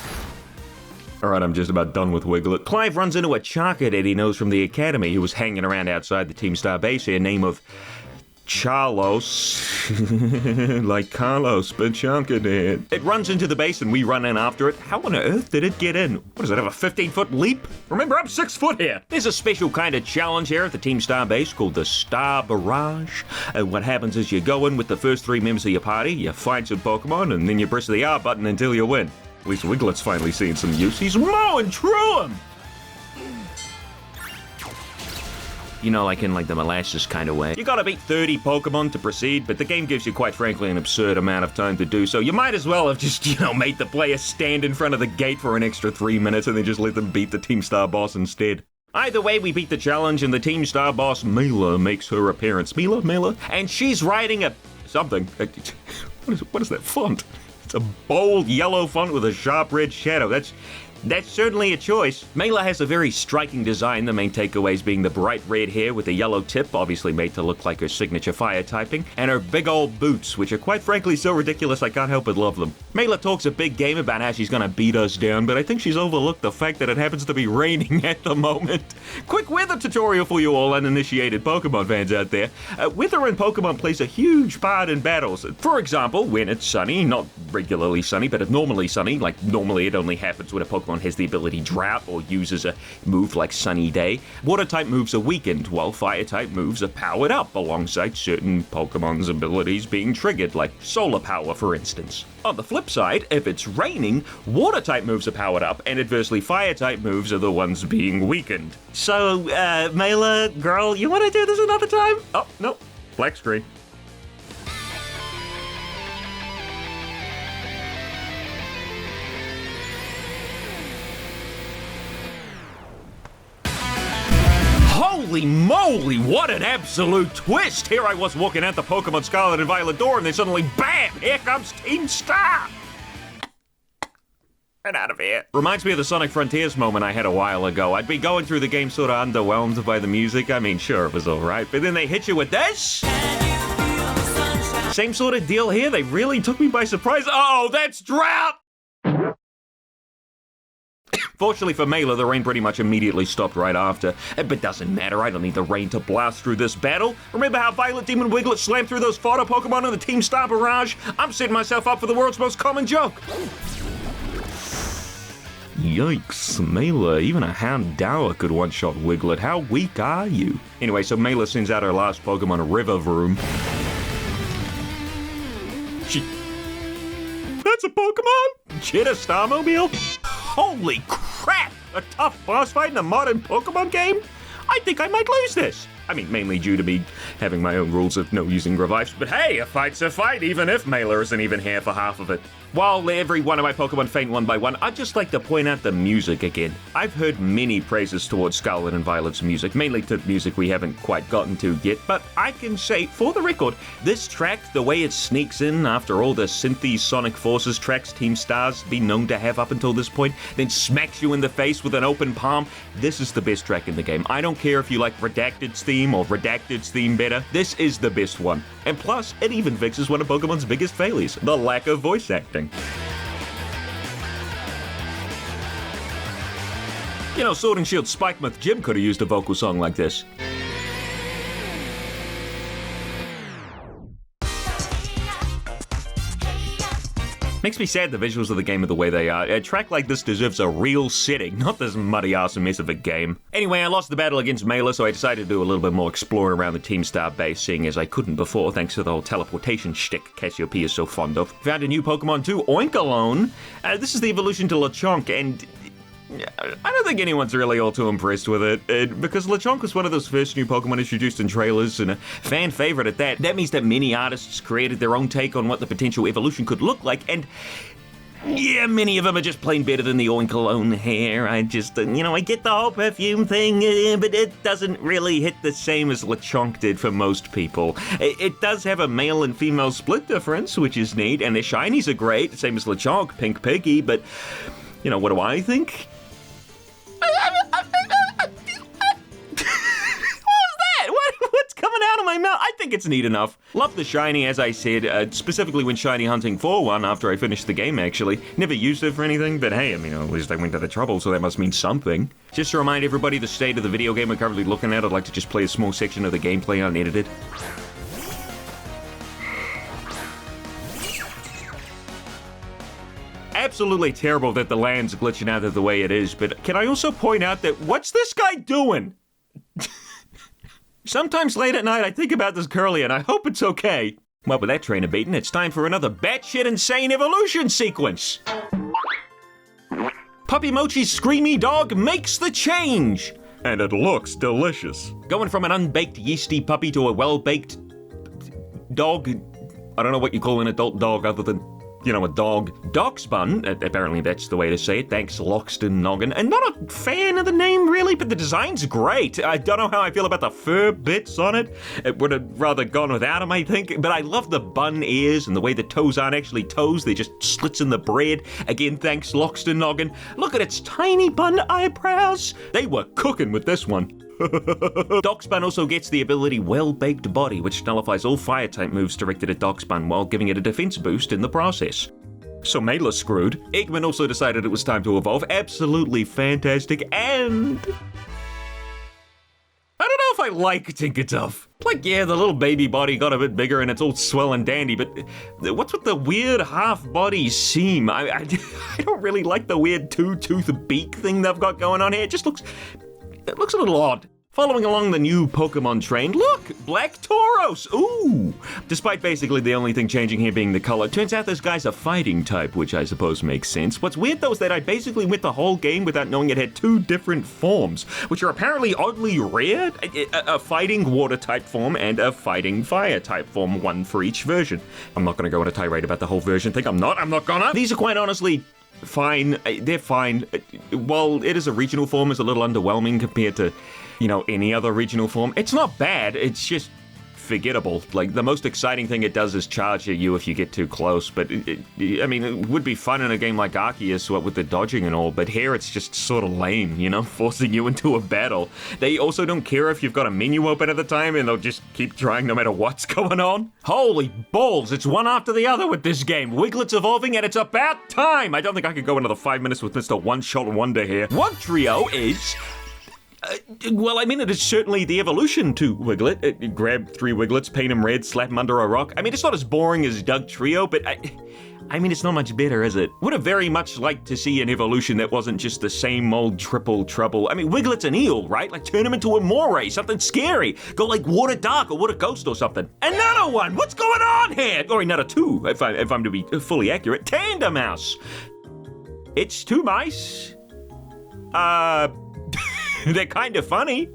Alright, I'm just about done with Wiglet. Clive runs into a Chaka that he knows from the academy who was hanging around outside the Team Star base here, name of Charlos. Like Carlos, but Chaka did. It runs into the base and we run in after it. How on earth did it get in? What does it have, a 15-foot leap? Remember, I'm 6 foot here. There's a special kind of challenge here at the Team Star base called the Star Barrage. And what happens is you go in with the first 3 members of your party, you find some Pokemon, and then you press the R button until you win. At least Wiglet's finally seeing some use. He's mowing through him! You know, like in like the molasses kind of way. You gotta beat 30 Pokemon to proceed, but the game gives you quite frankly an absurd amount of time to do so. You might as well have just, you know, made the player stand in front of the gate for an extra 3 minutes and then just let them beat the Team Star boss instead. Either way, we beat the challenge and the Team Star boss, Mila, makes her appearance. Mila? And she's riding a... something. What is that font? It's a bold yellow font with a sharp red shadow. That's certainly a choice. Mela has a very striking design, the main takeaways being the bright red hair with a yellow tip, obviously made to look like her signature fire typing, and her big old boots, which are quite frankly so ridiculous I can't help but love them. Mela talks a big game about how she's gonna beat us down, but I think she's overlooked the fact that it happens to be raining at the moment. Quick weather tutorial for you all uninitiated Pokemon fans out there. Weather in Pokemon plays a huge part in battles. For example, when it's sunny, not regularly sunny, but normally sunny, like normally it only happens when a Pokemon has the ability Drought or uses a move like Sunny Day. Water-type moves are weakened, while Fire-type moves are powered up alongside certain Pokemon's abilities being triggered, like Solar Power, for instance. On the flip side, if it's raining, Water-type moves are powered up, and adversely Fire-type moves are the ones being weakened. So, Mela, girl, you want to do this another time? Oh, no. Black screen. Holy moly, what an absolute twist! Here I was walking out the Pokemon Scarlet and Violet door, and then suddenly, BAM! Here comes Team Star! Get out of here. Reminds me of the Sonic Frontiers moment I had a while ago. I'd be going through the game sort of underwhelmed by the music. I mean, sure, it was alright, but then they hit you with this? Same sort of deal here. They really took me by surprise. Oh, that's Drought! Fortunately for Mela, the rain pretty much immediately stopped right after. But doesn't matter, I don't need the rain to blast through this battle. Remember how Violet Demon Wiglet slammed through those photo Pokemon in the Team Star Barrage? I'm setting myself up for the world's most common joke. Yikes, Mela, even a Houndour could one-shot Wiglet. How weak are you? Anyway, so Mela sends out her last Pokemon, Rivervroom. That's a Pokemon? Cheetah Starmobile? Holy crap! A tough boss fight in a modern Pokemon game? I think I might lose this. I mean, mainly due to me having my own rules of no using revives, but hey, a fight's a fight, even if Mela isn't even here for half of it. While every one of my Pokemon faint one by one, I'd just like to point out the music again. I've heard many praises towards Scarlet and Violet's music, mainly to music we haven't quite gotten to yet, but I can say, for the record, this track, the way it sneaks in after all the synthy Sonic Forces tracks Team Star's been known to have up until this point, then smacks you in the face with an open palm, this is the best track in the game. I don't care if you like Redacted's theme or Redacted's theme better, this is the best one. And plus, it even fixes one of Pokemon's biggest failures, the lack of voice acting. You know, Sword and Shield Spikemouth Jim could have used a vocal song like this. Makes me sad the visuals of the game are the way they are. A track like this deserves a real setting, not this muddy-ass mess of a game. Anyway, I lost the battle against Mela, so I decided to do a little bit more exploring around the Team Star base, seeing as I couldn't before, thanks to the whole teleportation shtick Cassiopeia is so fond of. Found a new Pokemon too, Oinkologne. This is the evolution to Lechonk, and I don't think anyone's really all too impressed with it, because Lechonk was one of those first new Pokemon introduced in trailers, and a fan favorite at that. That means that many artists created their own take on what the potential evolution could look like, and yeah, many of them are just plain better than the Oinkologne hair. I just, I get the whole perfume thing, but it doesn't really hit the same as Lechonk did for most people. It does have a male and female split difference, which is neat, and the shinies are great, same as Lechonk, Pink Piggy, but, what do I think? What's coming out of my mouth? I think it's neat enough. Love the shiny, as I said, specifically when shiny hunting for one after I finished the game, actually. Never used it for anything, but hey, at least I went to the trouble, so that must mean something. Just to remind everybody the state of the video game we're currently looking at, I'd like to just play a small section of the gameplay unedited. Absolutely terrible that the land's glitching out of the way it is, but can I also point out that what's this guy doing? Sometimes late at night I think about this curly and I hope it's okay. Well, with that trainer beaten, it's time for another batshit insane evolution sequence. Puppy Mochi's screamy dog makes the change. And it looks delicious. Going from an unbaked yeasty puppy to a well-baked dog. I don't know what you call an adult dog other than a dog. Dogspun, apparently that's the way to say it, thanks Loxton Noggin. And not a fan of the name really, but the design's great. I don't know how I feel about the fur bits on it. It would have rather gone without them, I think. But I love the bun ears and the way the toes aren't actually toes, they're just slits in the bread. Again, thanks Loxton Noggin. Look at its tiny bun eyebrows. They were cooking with this one. Dogspun also gets the ability Well-Baked Body, which nullifies all fire-type moves directed at Dogspun while giving it a defense boost in the process. So Mela's screwed. Eggman also decided it was time to evolve. Absolutely fantastic, and I don't know if I like Tinkertuff. Like, yeah, the little baby body got a bit bigger and it's all swell and dandy, but what's with the weird half-body seam? I don't really like the weird two-tooth beak thing they've got going on here. It looks a little odd. Following along the new Pokemon train, look! Black Tauros! Ooh! Despite basically the only thing changing here being the color, turns out this guy's a fighting type, which I suppose makes sense. What's weird though is that I basically went the whole game without knowing it had two different forms, which are apparently oddly rare. A fighting water type form and a fighting fire type form, one for each version. I'm not gonna go on a tirade about the whole version thing. I'm not gonna. These are quite honestly fine. They're fine. While it is a regional form, is a little underwhelming compared to any other regional form. It's not bad, it's just forgettable. Like, the most exciting thing it does is charge at you if you get too close, but it would be fun in a game like Arceus, what with the dodging and all, but here it's just sort of lame, forcing you into a battle. They also don't care if you've got a menu open at the time, and they'll just keep trying no matter what's going on. Holy balls, it's one after the other with this game. Wiglet's evolving, and it's about time! I don't think I could go another 5 minutes with Mr. One-Shot Wonder here. Wugtrio is it is certainly the evolution to Wiglet. Grab 3 Wiglets, paint them red, slap them under a rock. It's not as boring as Dugtrio, but it's not much better, is it? Would have very much liked to see an evolution that wasn't just the same old triple trouble. Wiglet's an eel, right? Like, turn him into a moray, something scary. Go like Water Dark or Water Ghost or something. Another one! What's going on here? Or another 2, if I'm to be fully accurate. Tandemaus. It's 2 mice. They're kind of funny.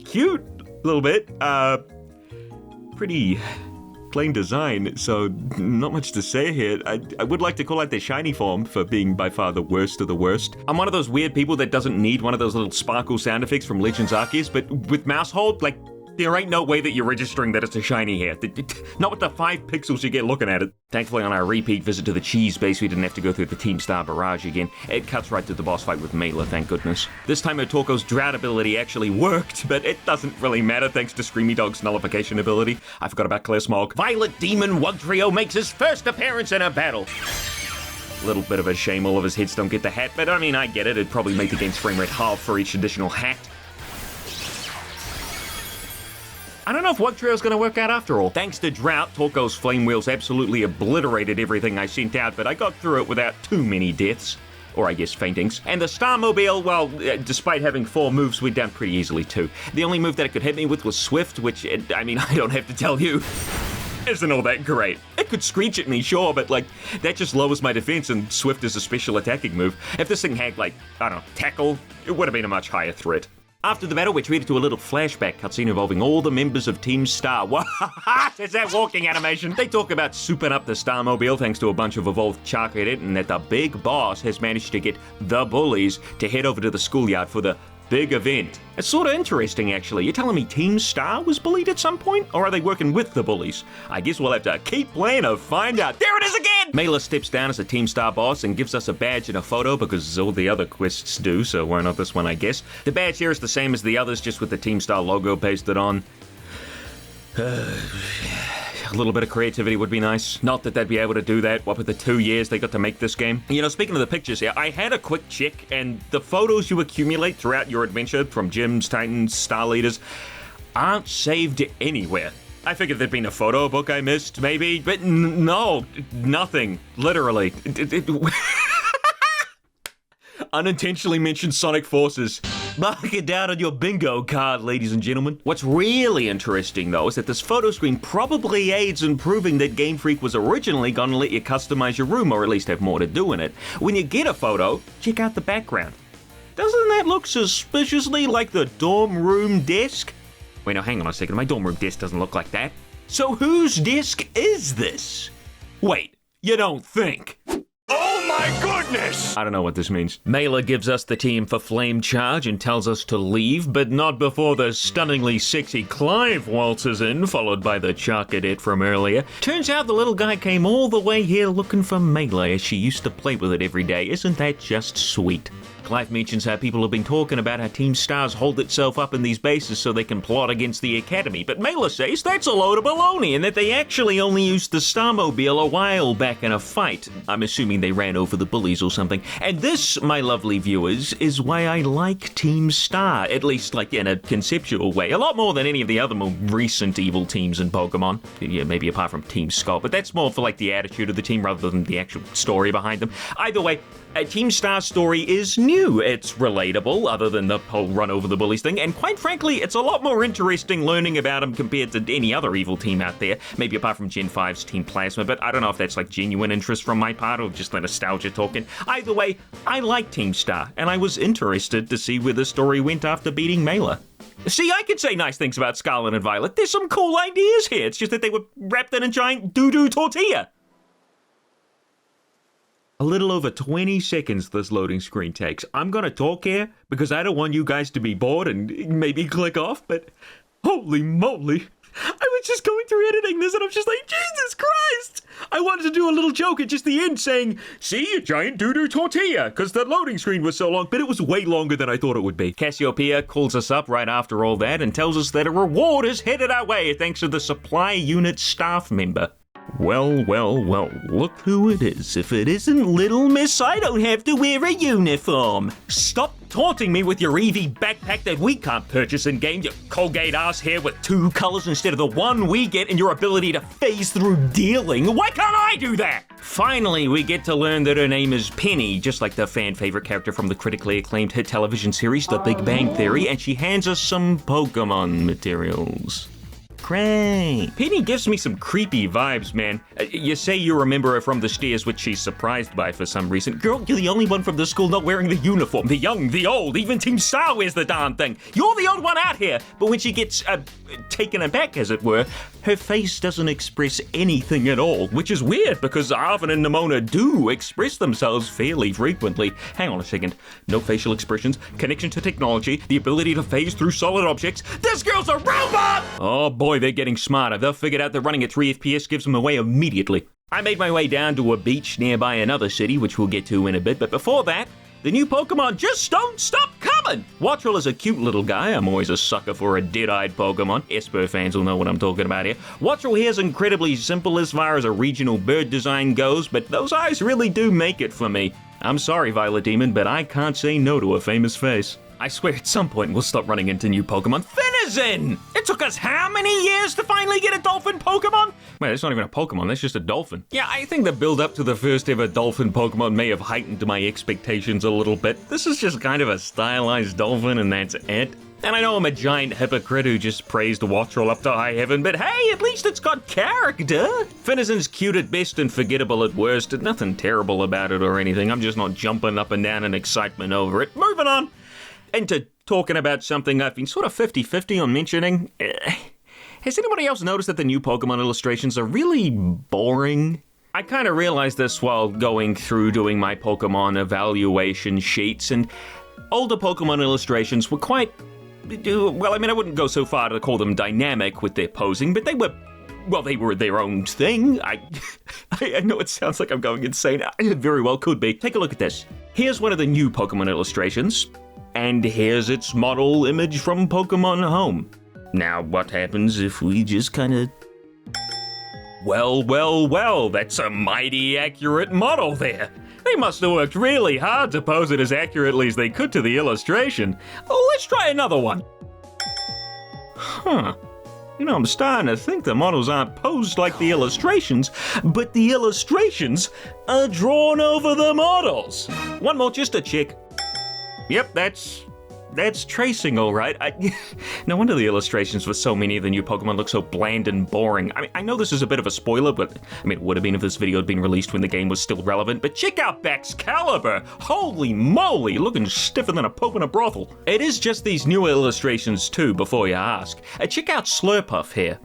Cute, a little bit. Pretty plain design, so not much to say here. I would like to call out their shiny form for being by far the worst of the worst. I'm one of those weird people that doesn't need one of those little sparkle sound effects from Legends Arceus, but with mouse hold, like, there ain't no way that you're registering that it's a shiny hair. Not with the 5 pixels you get looking at it. Thankfully, on our repeat visit to the cheese base, we didn't have to go through the Team Star barrage again. It cuts right to the boss fight with Mela, thank goodness. This time, Otorko's drought ability actually worked, but it doesn't really matter thanks to Screamy Dog's nullification ability. I forgot about Clear Smog. Violet Demon Wugtrio makes his first appearance in a battle. Little bit of a shame all of his hits don't get the hat, but I get it. It'd probably make the game's frame rate half for each additional hat. I don't know if Wug Trail's gonna work out after all. Thanks to Drought, Torko's Flame Wheels absolutely obliterated everything I sent out, but I got through it without too many deaths. Or I guess faintings. And the Starmobile, well, despite having 4 moves, we're down pretty easily too. The only move that it could hit me with was Swift, which, I mean, I don't have to tell you, isn't all that great. It could screech at me, sure, but like, that just lowers my defense, and Swift is a special attacking move. If this thing had like, I don't know, Tackle, it would have been a much higher threat. After the battle, we're treated to a little flashback cutscene involving all the members of Team Star. What? It's that walking animation. They talk about souping up the Starmobile thanks to a bunch of evolved Charcadet, and that the big boss has managed to get the bullies to head over to the schoolyard for the big event. It's sort of interesting, actually. You're telling me Team Star was bullied at some point? Or are they working with the bullies? I guess we'll have to keep playing to find out. There it is again! Mela steps down as a Team Star boss and gives us a badge and a photo because all the other quests do, so why not this one, I guess. The badge here is the same as the others, just with the Team Star logo pasted on. A little bit of creativity would be nice. Not that they'd be able to do that, what with the 2 years they got to make this game. You know, speaking of the pictures here, I had a quick check, and the photos you accumulate throughout your adventure from gyms, titans, star leaders aren't saved anywhere. I figured there'd been a photo book I missed, maybe, but no, nothing. Literally. Unintentionally mentioned Sonic Forces. Mark it down on your bingo card, ladies and gentlemen. What's really interesting, though, is that this photo screen probably aids in proving that Game Freak was originally going to let you customize your room, or at least have more to do in it. When you get a photo, check out the background. Doesn't that look suspiciously like the dorm room desk? Wait, no, hang on a second. My dorm room desk doesn't look like that. So whose desk is this? Wait, you don't think? Oh my goodness! I don't know what this means. Mela gives us the team for Flame Charge and tells us to leave, but not before the stunningly sexy Clive waltzes in, followed by the Charcadet from earlier. Turns out the little guy came all the way here looking for Mela as she used to play with it every day. Isn't that just sweet? Clive mentions how people have been talking about how Team Stars hold itself up in these bases so they can plot against the Academy, but Mela says that's a load of baloney and that they actually only used the Starmobile a while back in a fight. I'm assuming they ran over the bullies or something. And this, my lovely viewers, is why I like Team Star, at least like in a conceptual way. A lot more than any of the other more recent evil teams in Pokemon. Yeah, maybe apart from Team Skull, but that's more for like the attitude of the team rather than the actual story behind them. Either way, Team Star's story is new. It's relatable, other than the whole run over the bullies thing, and quite frankly, it's a lot more interesting learning about them compared to any other evil team out there, maybe apart from Gen 5's Team Plasma, but I don't know if that's like genuine interest from my part or just the nostalgia talking. Either way, I like Team Star, and I was interested to see where the story went after beating Mela. See, I could say nice things about Scarlet and Violet. There's some cool ideas here. It's just that they were wrapped in a giant doo-doo tortilla. A little over 20 seconds this loading screen takes. I'm gonna talk here because I don't want you guys to be bored and maybe click off, but holy moly. I was just going through editing this and I'm just like, Jesus Christ! I wanted to do a little joke at just the end saying, see, a giant doo-doo tortilla, because the loading screen was so long, but it was way longer than I thought it would be. Cassiopeia calls us up right after all that and tells us that a reward is headed our way thanks to the supply unit staff member. Well, well, well, look who it is. If it isn't Little Miss, I don't have to wear a uniform. Stop taunting me with your Eevee backpack that we can't purchase in-game, you Colgate ass hair with 2 colors instead of the one we get, and your ability to phase through dealing. Why can't I do that? Finally, we get to learn that her name is Penny, just like the fan-favorite character from the critically acclaimed hit television series, The Big Bang Theory, and she hands us some Pokemon materials. Great. Penny gives me some creepy vibes, man. You say you remember her from the stairs, which she's surprised by for some reason. Girl, you're the only one from the school not wearing the uniform. The young, the old, even Team Star wears the darn thing. You're the odd one out here. But when she gets taken aback, as it were, her face doesn't express anything at all, which is weird because Arvin and Nimona do express themselves fairly frequently. Hang on a second. No facial expressions, connection to technology, the ability to phase through solid objects. This girl's a robot! Oh boy, they're getting smarter. They've figured out that running at 3 FPS gives them away immediately. I made my way down to a beach nearby another city, which we'll get to in a bit, but before that, the new Pokemon just don't stop coming! Wattrel is a cute little guy. I'm always a sucker for a dead-eyed Pokemon. Esper fans will know what I'm talking about here. Wattrel here is incredibly simple as far as a regional bird design goes, but those eyes really do make it for me. I'm sorry, Violet Demon, but I can't say no to a famous face. I swear at some point we'll stop running into new Pokemon. Finizen! It took us how many years to finally get a dolphin Pokemon? Wait, that's not even a Pokemon, that's just a dolphin. Yeah, I think the build up to the first ever dolphin Pokemon may have heightened my expectations a little bit. This is just kind of a stylized dolphin and that's it. And I know I'm a giant hypocrite who just praised Wattrel up to high heaven, but hey, at least it's got character. Finizen's cute at best and forgettable at worst. Nothing terrible about it or anything. I'm just not jumping up and down in excitement over it. Moving on. Into talking about something I've been sort of 50-50 on mentioning. Has anybody else noticed that the new Pokemon illustrations are really boring? I kind of realized this while going through doing my Pokemon evaluation sheets, and older Pokemon illustrations were quite... well, I mean, I wouldn't go so far to call them dynamic with their posing, but they were their own thing. I know it sounds like I'm going insane. It very well could be. Take a look at this. Here's one of the new Pokemon illustrations, and here's its model image from Pokemon Home. Now, what happens if we just kind of... Well, that's a mighty accurate model there. They must have worked really hard to pose it as accurately as they could to the illustration. Oh, let's try another one. Huh. You know, I'm starting to think the models aren't posed like the illustrations, but the illustrations are drawn over the models. One more just to check. Yep, that's tracing all right. No wonder the illustrations for so many of the new Pokemon look so bland and boring. I mean, I know this is a bit of a spoiler, but I mean, it would have been if this video had been released when the game was still relevant, but check out Baxcalibur! Holy moly, looking stiffer than a pope in a brothel. It is just these newer illustrations too, before you ask. Check out Slurpuff here.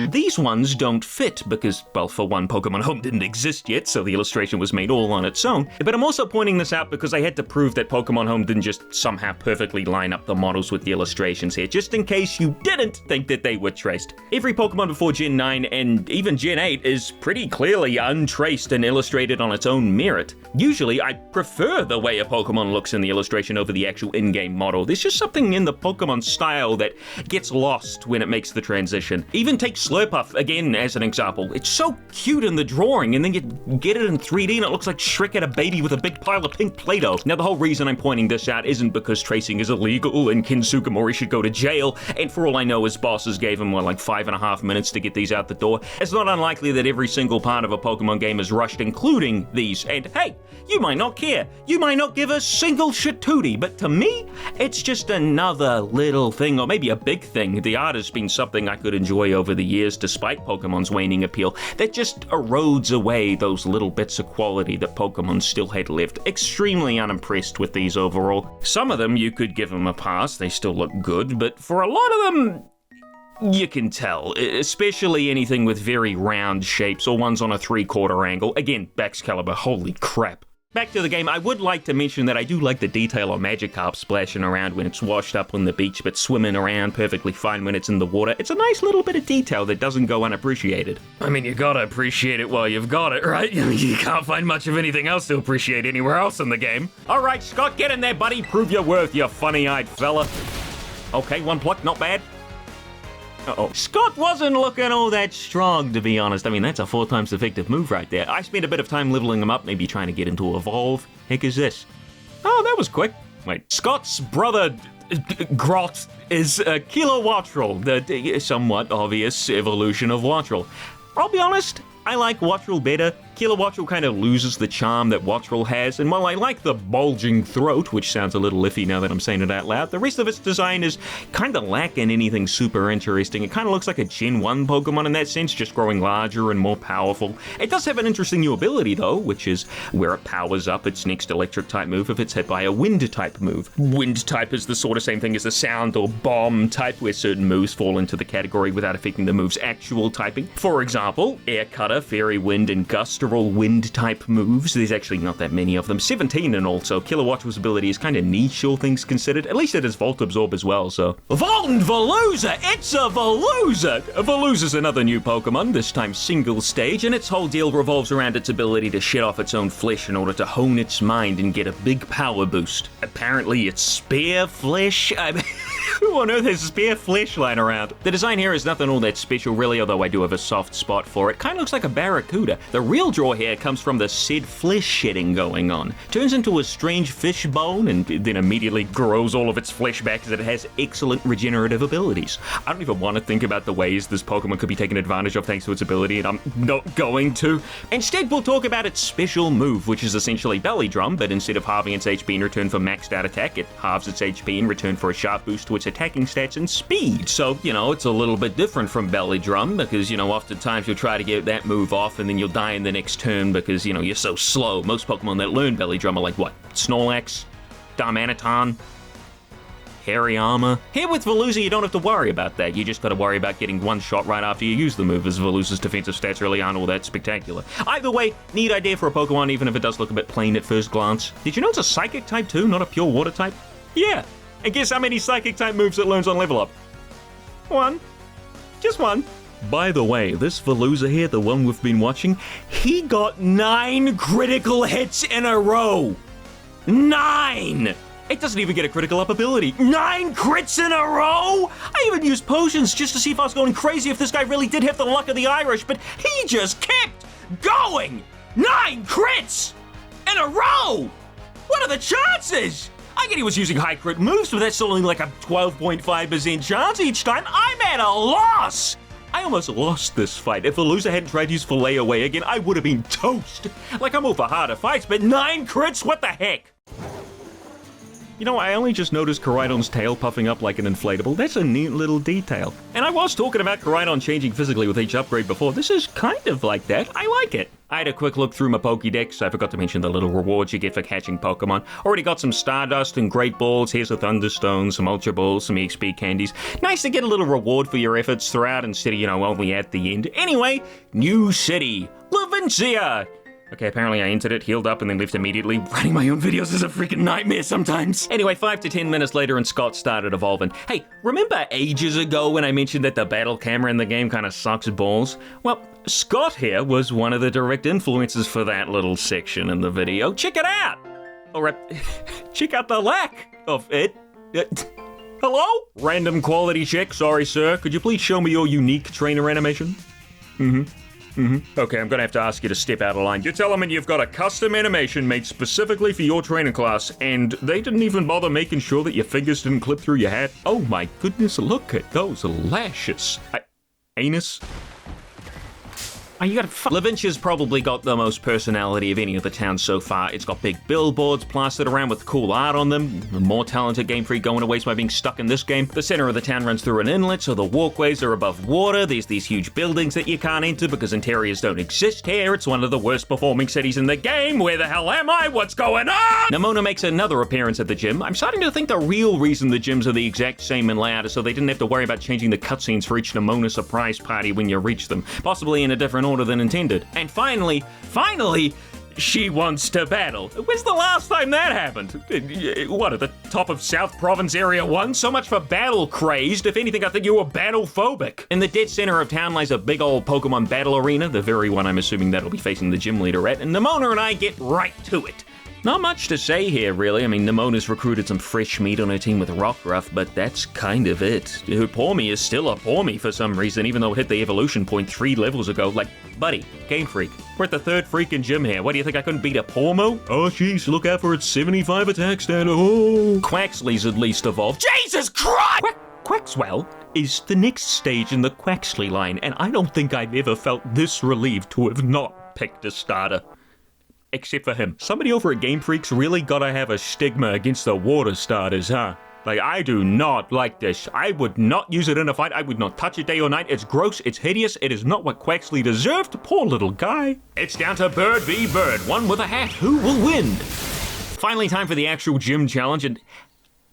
These ones don't fit because, well, for one, Pokemon Home didn't exist yet, so the illustration was made all on its own. But I'm also pointing this out because I had to prove that Pokemon Home didn't just somehow perfectly line up the models with the illustrations here, just in case you didn't think that they were traced. Every Pokemon before Gen 9 and even Gen 8 is pretty clearly untraced and illustrated on its own merit. Usually, I prefer the way a Pokemon looks in the illustration over the actual in-game model. There's just something in the Pokemon style that gets lost when it makes the transition. Even take Slurpuff again as an example. It's so cute in the drawing, and then you get it in 3D and it looks like Shrek had a baby with a big pile of pink Play-Doh. Now, the whole reason I'm pointing this out isn't because tracing is illegal and Ken Sukamori should go to jail, and for all I know his bosses gave him, like 5.5 minutes to get these out the door. It's not unlikely that every single part of a Pokemon game is rushed, including these, and hey, you might not care. You might not give a single shit-tootie, but to me, it's just another little thing, or maybe a big thing. The art has been something I could enjoy over the years, despite Pokemon's waning appeal, that just erodes away those little bits of quality that Pokemon still had left. Extremely unimpressed with these overall. Some of them you could give them a pass, they still look good, but for a lot of them, you can tell, especially anything with very round shapes or ones on a 3/4 angle. Again, Baxcalibur, holy crap. Back to the game, I would like to mention that I do like the detail on Magikarp splashing around when it's washed up on the beach, but swimming around perfectly fine when it's in the water. It's a nice little bit of detail that doesn't go unappreciated. I mean, you gotta appreciate it while you've got it, right? You can't find much of anything else to appreciate anywhere else in the game. All right, Scott, get in there, buddy. Prove your worth, you funny-eyed fella. Okay, one pluck, not bad. Uh-oh. Scott wasn't looking all that strong, to be honest. I mean, that's a 4 times effective move right there. I spent a bit of time leveling him up, maybe trying to get him to evolve. Heck is this? Oh, that was quick. Wait, Scott's brother, Grot, is Kilowattrel, the somewhat obvious evolution of Wattrel. I'll be honest, I like Wattrel better. Kilowattrel kind of loses the charm that Wattrel has, and while I like the bulging throat, which sounds a little iffy now that I'm saying it out loud, the rest of its design is kind of lacking anything super interesting. It kind of looks like a Gen 1 Pokemon in that sense, just growing larger and more powerful. It does have an interesting new ability though, which is where it powers up its next electric type move if it's hit by a wind type move. Wind type is the sort of same thing as a sound or bomb type, where certain moves fall into the category without affecting the move's actual typing. For example, Air Cutter, Fairy Wind, and Gust are all wind type moves. There's actually not that many of them, 17 in all, so Kilowattrel's ability is kind of niche, all things considered. At least it has Volt Absorb as well, so. Veluza! It's a Veluza! Veluza's another new Pokemon, this time single stage, and its whole deal revolves around its ability to shed off its own flesh in order to hone its mind and get a big power boost. Apparently it's spare flesh? I mean, who on earth has spare flesh lying around? The design here is nothing all that special really, although I do have a soft spot for it. Kind of looks like a Barracuda. The real real draw here comes from the said flesh shedding going on. Turns into a strange fish bone and then immediately grows all of its flesh back as it has excellent regenerative abilities. I don't even want to think about the ways this Pokemon could be taken advantage of thanks to its ability, and I'm not going to. Instead, we'll talk about its special move, which is essentially Belly Drum, but instead of halving its HP in return for maxed out attack, it halves its HP in return for a sharp boost to its attacking stats and speed. So, it's a little bit different from Belly Drum because, oftentimes you'll try to get that move off and then you'll die in the next turn because, you're so slow. Most Pokemon that learn Belly Drum are like, what? Snorlax? Darmanitan? Hariyama. Here with Veluza, you don't have to worry about that. You just gotta worry about getting one shot right after you use the move, as Veluza's defensive stats really aren't all that spectacular. Either way, neat idea for a Pokemon, even if it does look a bit plain at first glance. Did you know it's a Psychic type too, not a pure Water type? Yeah. And guess how many Psychic type moves it learns on level up? One. Just one. By the way, this Veluza here, the one we've been watching, he got 9 critical hits in a row. 9! It doesn't even get a critical up ability. 9 crits in a row? I even used potions just to see if I was going crazy if this guy really did have the luck of the Irish, but he just kept going! 9 crits in a row! What are the chances? I get he was using high crit moves, but that's only like a 12.5% chance each time. I'm at a loss! I almost lost this fight. If Veluza hadn't tried to use Fillet Away again, I would have been toast. Like, I'm all for harder fights, but 9 crits? What the heck? I only just noticed Koraidon's tail puffing up like an inflatable. That's a neat little detail. And I was talking about Koraidon changing physically with each upgrade before. This is kind of like that. I like it. I had a quick look through my Pokédex. I forgot to mention the little rewards you get for catching Pokemon. Already got some Stardust and Great Balls. Here's a Thunderstone, some Ultra Balls, some EXP candies. Nice to get a little reward for your efforts throughout instead of, only at the end. Anyway, new city, Levincia. Okay, apparently I entered it, healed up, and then left immediately. Running my own videos is a freaking nightmare sometimes. Anyway, 5 to 10 minutes later and Scott started evolving. Hey, remember ages ago when I mentioned that the battle camera in the game kind of sucks balls? Well, Scott here was one of the direct influences for that little section in the video. Check it out! Or, check out the lack of it. Hello? Random quality check, sorry sir. Could you please show me your unique trainer animation? Okay, I'm gonna have to ask you to step out of line. You're telling me you've got a custom animation made specifically for your training class, and they didn't even bother making sure that your fingers didn't clip through your hat? Oh my goodness, look at those lashes. Anus? Oh, you gotta Levincia's probably got the most personality of any of the towns so far. It's got big billboards plastered around with cool art on them. The more talented Game Freak going to waste by being stuck in this game. The center of the town runs through an inlet, so the walkways are above water. There's these huge buildings that you can't enter because interiors don't exist here. It's one of the worst performing cities in the game. Where the hell am I? What's going on? Nemona makes another appearance at the gym. I'm starting to think the real reason the gyms are the exact same in layout is so they didn't have to worry about changing the cutscenes for each Nemona surprise party when you reach them. Possibly in a different order than intended. And finally, she wants to battle. When's the last time that happened? What, at the top of South Province Area 1? So much for battle crazed. If anything, I think you were battle phobic. In the dead center of town lies a big old Pokemon battle arena, the very one I'm assuming that'll be facing the gym leader at, and Nemona and I get right to it. Not much to say here, really. I mean, Nemona's recruited some fresh meat on her team with Rockruff, but that's kind of it. Her Pawmi is still a Pawmi for some reason, even though it hit the evolution point 3 levels ago. Like, buddy, Game Freak, we're at the 3rd freaking gym here. What, do you think I couldn't beat a Pawmo? Oh, jeez, look out for its 75 attack stat. Oh. Quaxly's at least evolved. Jesus Christ! Quaxwell is the next stage in the Quaxly line, and I don't think I've ever felt this relieved to have not picked a starter. Except for him. Somebody over at Game Freak's really gotta have a stigma against the water starters, huh? Like, I do not like this. I would not use it in a fight. I would not touch it day or night. It's gross. It's hideous. It is not what Quaxly deserved. Poor little guy. It's down to Bird v. Bird. One with a hat. Who will win? Finally, time for the actual gym challenge, and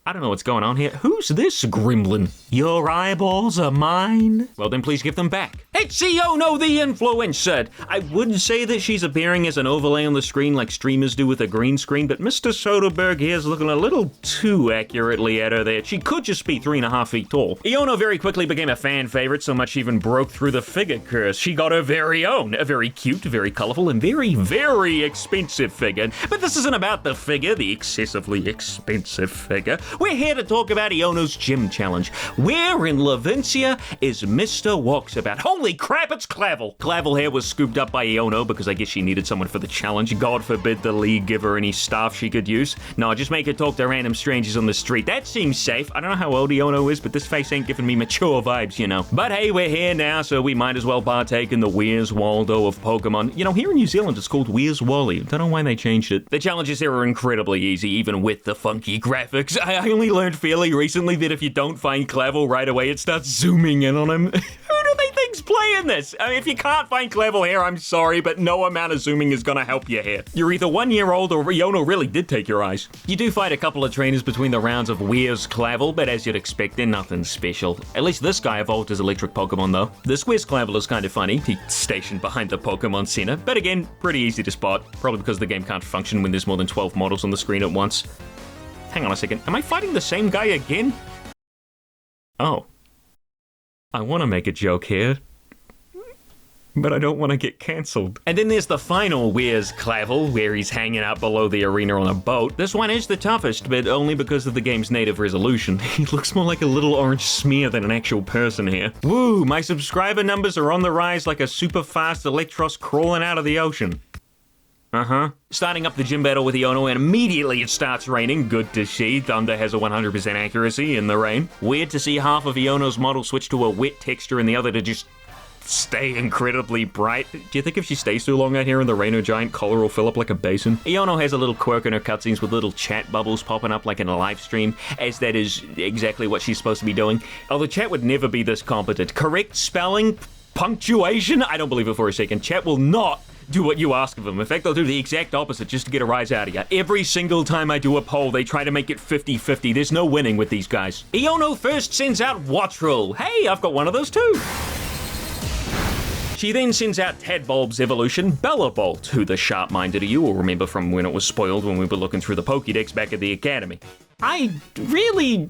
I don't know what's going on here. Who's this gremlin? Your eyeballs are mine? Well, then please give them back. It's Iono the Influencer. I would say that she's appearing as an overlay on the screen like streamers do with a green screen, but Mr. Soderbergh here's looking a little too accurately at her there. She could just be 3.5 feet tall. Iono very quickly became a fan favorite, so much she even broke through the figure curse. She got her very own, a very cute, very colorful, and very, very expensive figure. But this isn't about the figure, the excessively expensive figure. We're here to talk about Iono's gym challenge. Where in Levincia is Mr. Walksabout? Holy crap, it's Clavel! Clavel here was scooped up by Iono because I guess she needed someone for the challenge. God forbid the league give her any staff she could use. No, just make her talk to random strangers on the street. That seems safe. I don't know how old Iono is, but this face ain't giving me mature vibes, you know. But hey, we're here now, so we might as well partake in the Where's Waldo of Pokemon. You know, here in New Zealand it's called Where's Wally. Don't know why they changed it. The challenges here are incredibly easy, even with the funky graphics. I only learned fairly recently that if you don't find Clavel right away, it starts zooming in on him. Who do they think's playing this? I mean, if you can't find Clavel here, I'm sorry, but no amount of zooming is gonna help you here. You're either 1 year old or Iono really did take your eyes. You do fight a couple of trainers between the rounds of Where's Clavel, but as you'd expect, they're nothing special. At least this guy evolved as electric Pokemon though. This Where's Clavel is kind of funny. He's stationed behind the Pokemon Center, but again, pretty easy to spot. Probably because the game can't function when there's more than 12 models on the screen at once. Hang on a second, am I fighting the same guy again? Oh. I want to make a joke here, but I don't want to get cancelled. And then there's the final Where's Clavel, where he's hanging out below the arena on a boat. This one is the toughest, but only because of the game's native resolution. He looks more like a little orange smear than an actual person here. Woo, my subscriber numbers are on the rise like a super fast Electros crawling out of the ocean. Starting up the gym battle with Iono, and immediately it starts raining. Good to see. Thunder has a 100% accuracy in the rain. Weird to see half of Iono's model switch to a wet texture and the other to just stay incredibly bright. Do you think if she stays too long out here in the rain, her giant collar will fill up like a basin? Iono has a little quirk in her cutscenes with little chat bubbles popping up like in a live stream, as that is exactly what she's supposed to be doing. Although chat would never be this competent. Correct spelling, punctuation, I don't believe it for a second. Chat will not do what you ask of them. In fact, they'll do the exact opposite just to get a rise out of you. Every single time I do a poll, they try to make it 50-50. There's no winning with these guys. Iono first sends out Wattrel. Hey, I've got one of those too. She then sends out Tadbulb's evolution, Bellabolt, who the sharp-minded of you will remember from when it was spoiled when we were looking through the Pokédex back at the Academy. I really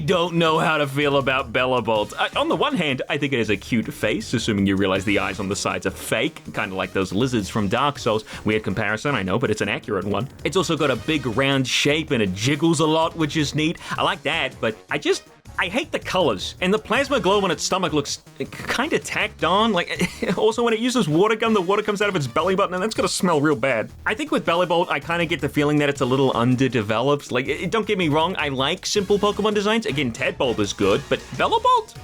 don't know how to feel about Bellabolt. On the one hand, I think it has a cute face, assuming you realize the eyes on the sides are fake, kind of like those lizards from Dark Souls. Weird comparison, I know, but it's an accurate one. It's also got a big round shape and it jiggles a lot, which is neat. I like that, but I hate the colors, and the plasma glow on its stomach looks kind of tacked on. Like, also when it uses water gun, the water comes out of its belly button, and that's gonna smell real bad. I think with Bellabolt, I kind of get the feeling that it's a little underdeveloped. Like, don't get me wrong, I like simple Pokemon designs. Again, Tadbulb is good, but Bellabolt?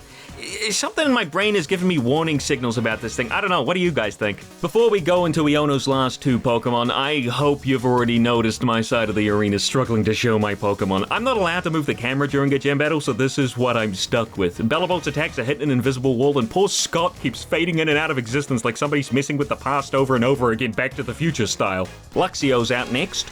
Something in my brain is giving me warning signals about this thing. I don't know, what do you guys think? Before we go into Iono's last two Pokemon, I hope you've already noticed my side of the arena struggling to show my Pokemon. I'm not allowed to move the camera during a gym battle, so this is what I'm stuck with. Bellabolt's attacks are hitting an invisible wall, and poor Scott keeps fading in and out of existence like somebody's messing with the past over and over again, Back to the Future style. Luxio's out next.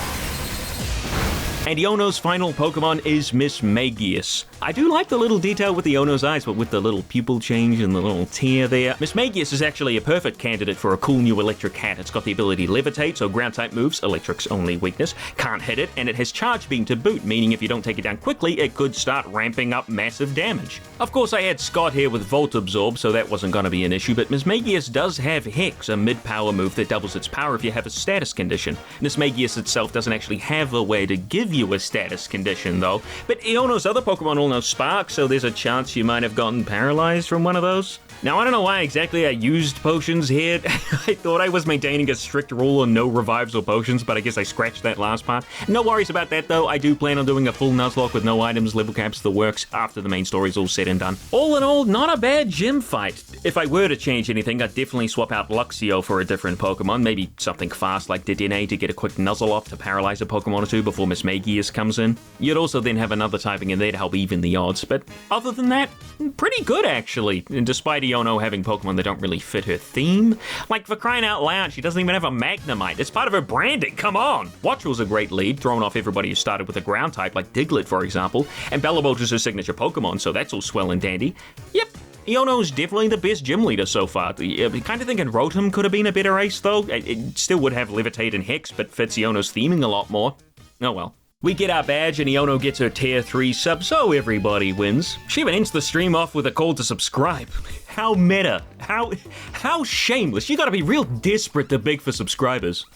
And Iono's final Pokemon is Mismagius. I do like the little detail with Iono's eyes, but with the little pupil change and the little tear there. Mismagius is actually a perfect candidate for a cool new electric hat. It's got the ability to levitate, so ground type moves, electric's only weakness, can't hit it, and it has charge beam to boot, meaning if you don't take it down quickly, it could start ramping up massive damage. Of course, I had Scott here with Volt Absorb, so that wasn't going to be an issue, but Mismagius does have Hex, a mid-power move that doubles its power if you have a status condition. Mismagius itself doesn't actually have a way to give you a status condition though, but Iono's other Pokemon all know Spark, so there's a chance you might have gotten paralyzed from one of those. Now, I don't know why exactly I used potions here. I thought I was maintaining a strict rule on no revives or potions, but I guess I scratched that last part. No worries about that though, I do plan on doing a full Nuzlocke with no items, level caps, the works, after the main story's all said and done. All in all, not a bad gym fight. If I were to change anything, I'd definitely swap out Luxio for a different Pokemon, maybe something fast like Dedenne to get a quick Nuzzle off to paralyze a Pokemon or two before Mismagius comes in. You'd also then have another typing in there to help even the odds, but other than that, pretty good actually, and despite Iono having Pokemon that don't really fit her theme. Like, for crying out loud, she doesn't even have a Magnemite. It's part of her branding, come on! Wattrel's a great lead, throwing off everybody who started with a ground type, like Diglett for example, and Bellabolt is her signature Pokemon, so that's all swell and dandy. Yep, Iono's definitely the best gym leader so far. Kind of thinking Rotom could have been a better ace though. It still would have Levitate and Hex, but fits Iono's theming a lot more. Oh well. We get our badge and Iono gets her tier 3 sub, so everybody wins. She even ends the stream off with a call to subscribe. How meta. How shameless. You gotta be real desperate to beg for subscribers.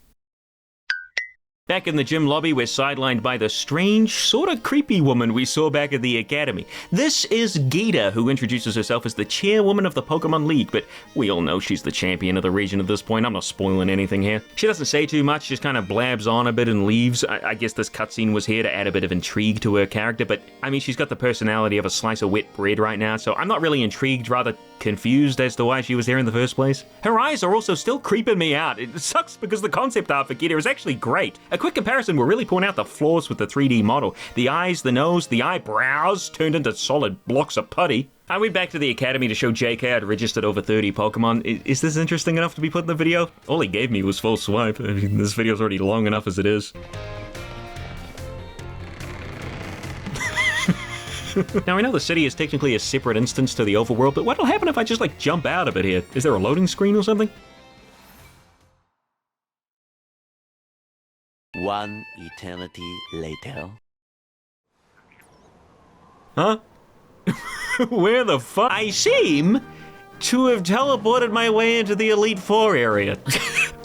Back in the gym lobby, we're sidelined by the strange, sort of creepy woman we saw back at the academy. This is Gita, who introduces herself as the chairwoman of the Pokemon League, but we all know she's the champion of the region at this point. I'm not spoiling anything here. She doesn't say too much, just kind of blabs on a bit and leaves. I guess this cutscene was here to add a bit of intrigue to her character, but I mean, she's got the personality of a slice of wet bread right now, so I'm not really intrigued, rather confused as to why she was there in the first place. Her eyes are also still creeping me out. It sucks because the concept art for Gita is actually great. A quick comparison will really point out the flaws with the 3D model. The eyes, the nose, the eyebrows turned into solid blocks of putty. I went back to the academy to show JK I'd registered over 30 Pokemon. Is this interesting enough to be put in the video? All he gave me was full swipe. I mean, this video's already long enough as it is. Now, I know the city is technically a separate instance to the overworld, but what'll happen if I just, like, jump out of it here? Is there a loading screen or something? One eternity later. Huh? Where the fuck? I seem to have teleported my way into the Elite Four area.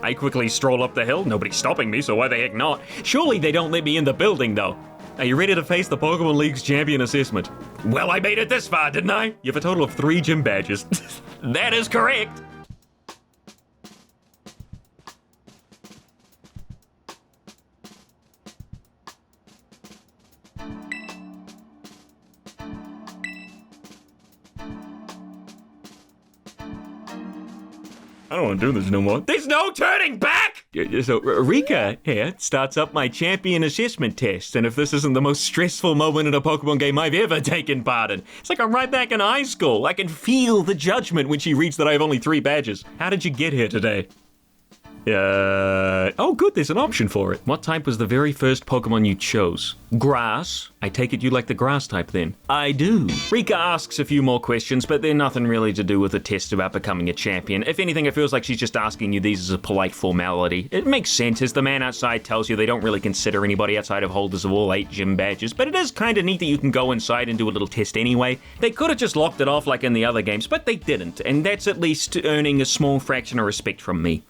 I quickly stroll up the hill. Nobody's stopping me, so why the heck not? Surely they don't let me in the building, though. Are you ready to face the Pokemon League's champion assessment? Well, I made it this far, didn't I? You have a total of 3 gym badges. That is correct. I don't want to do this no more. There's no turning back! So Rika here starts up my champion assessment test, and if this isn't the most stressful moment in a Pokemon game I've ever taken part in, it's like I'm right back in high school. I can feel the judgment when she reads that I have only 3 badges. How did you get here today? Oh good, there's an option for it. What type was the very first Pokemon you chose? Grass. I take it you like the grass type then? I do. Rika asks a few more questions, but they're nothing really to do with the test about becoming a champion. If anything, it feels like she's just asking you these as a polite formality. It makes sense, as the man outside tells you they don't really consider anybody outside of holders of all 8 gym badges, but it is kinda neat that you can go inside and do a little test anyway. They could have just locked it off like in the other games, but they didn't, and that's at least earning a small fraction of respect from me.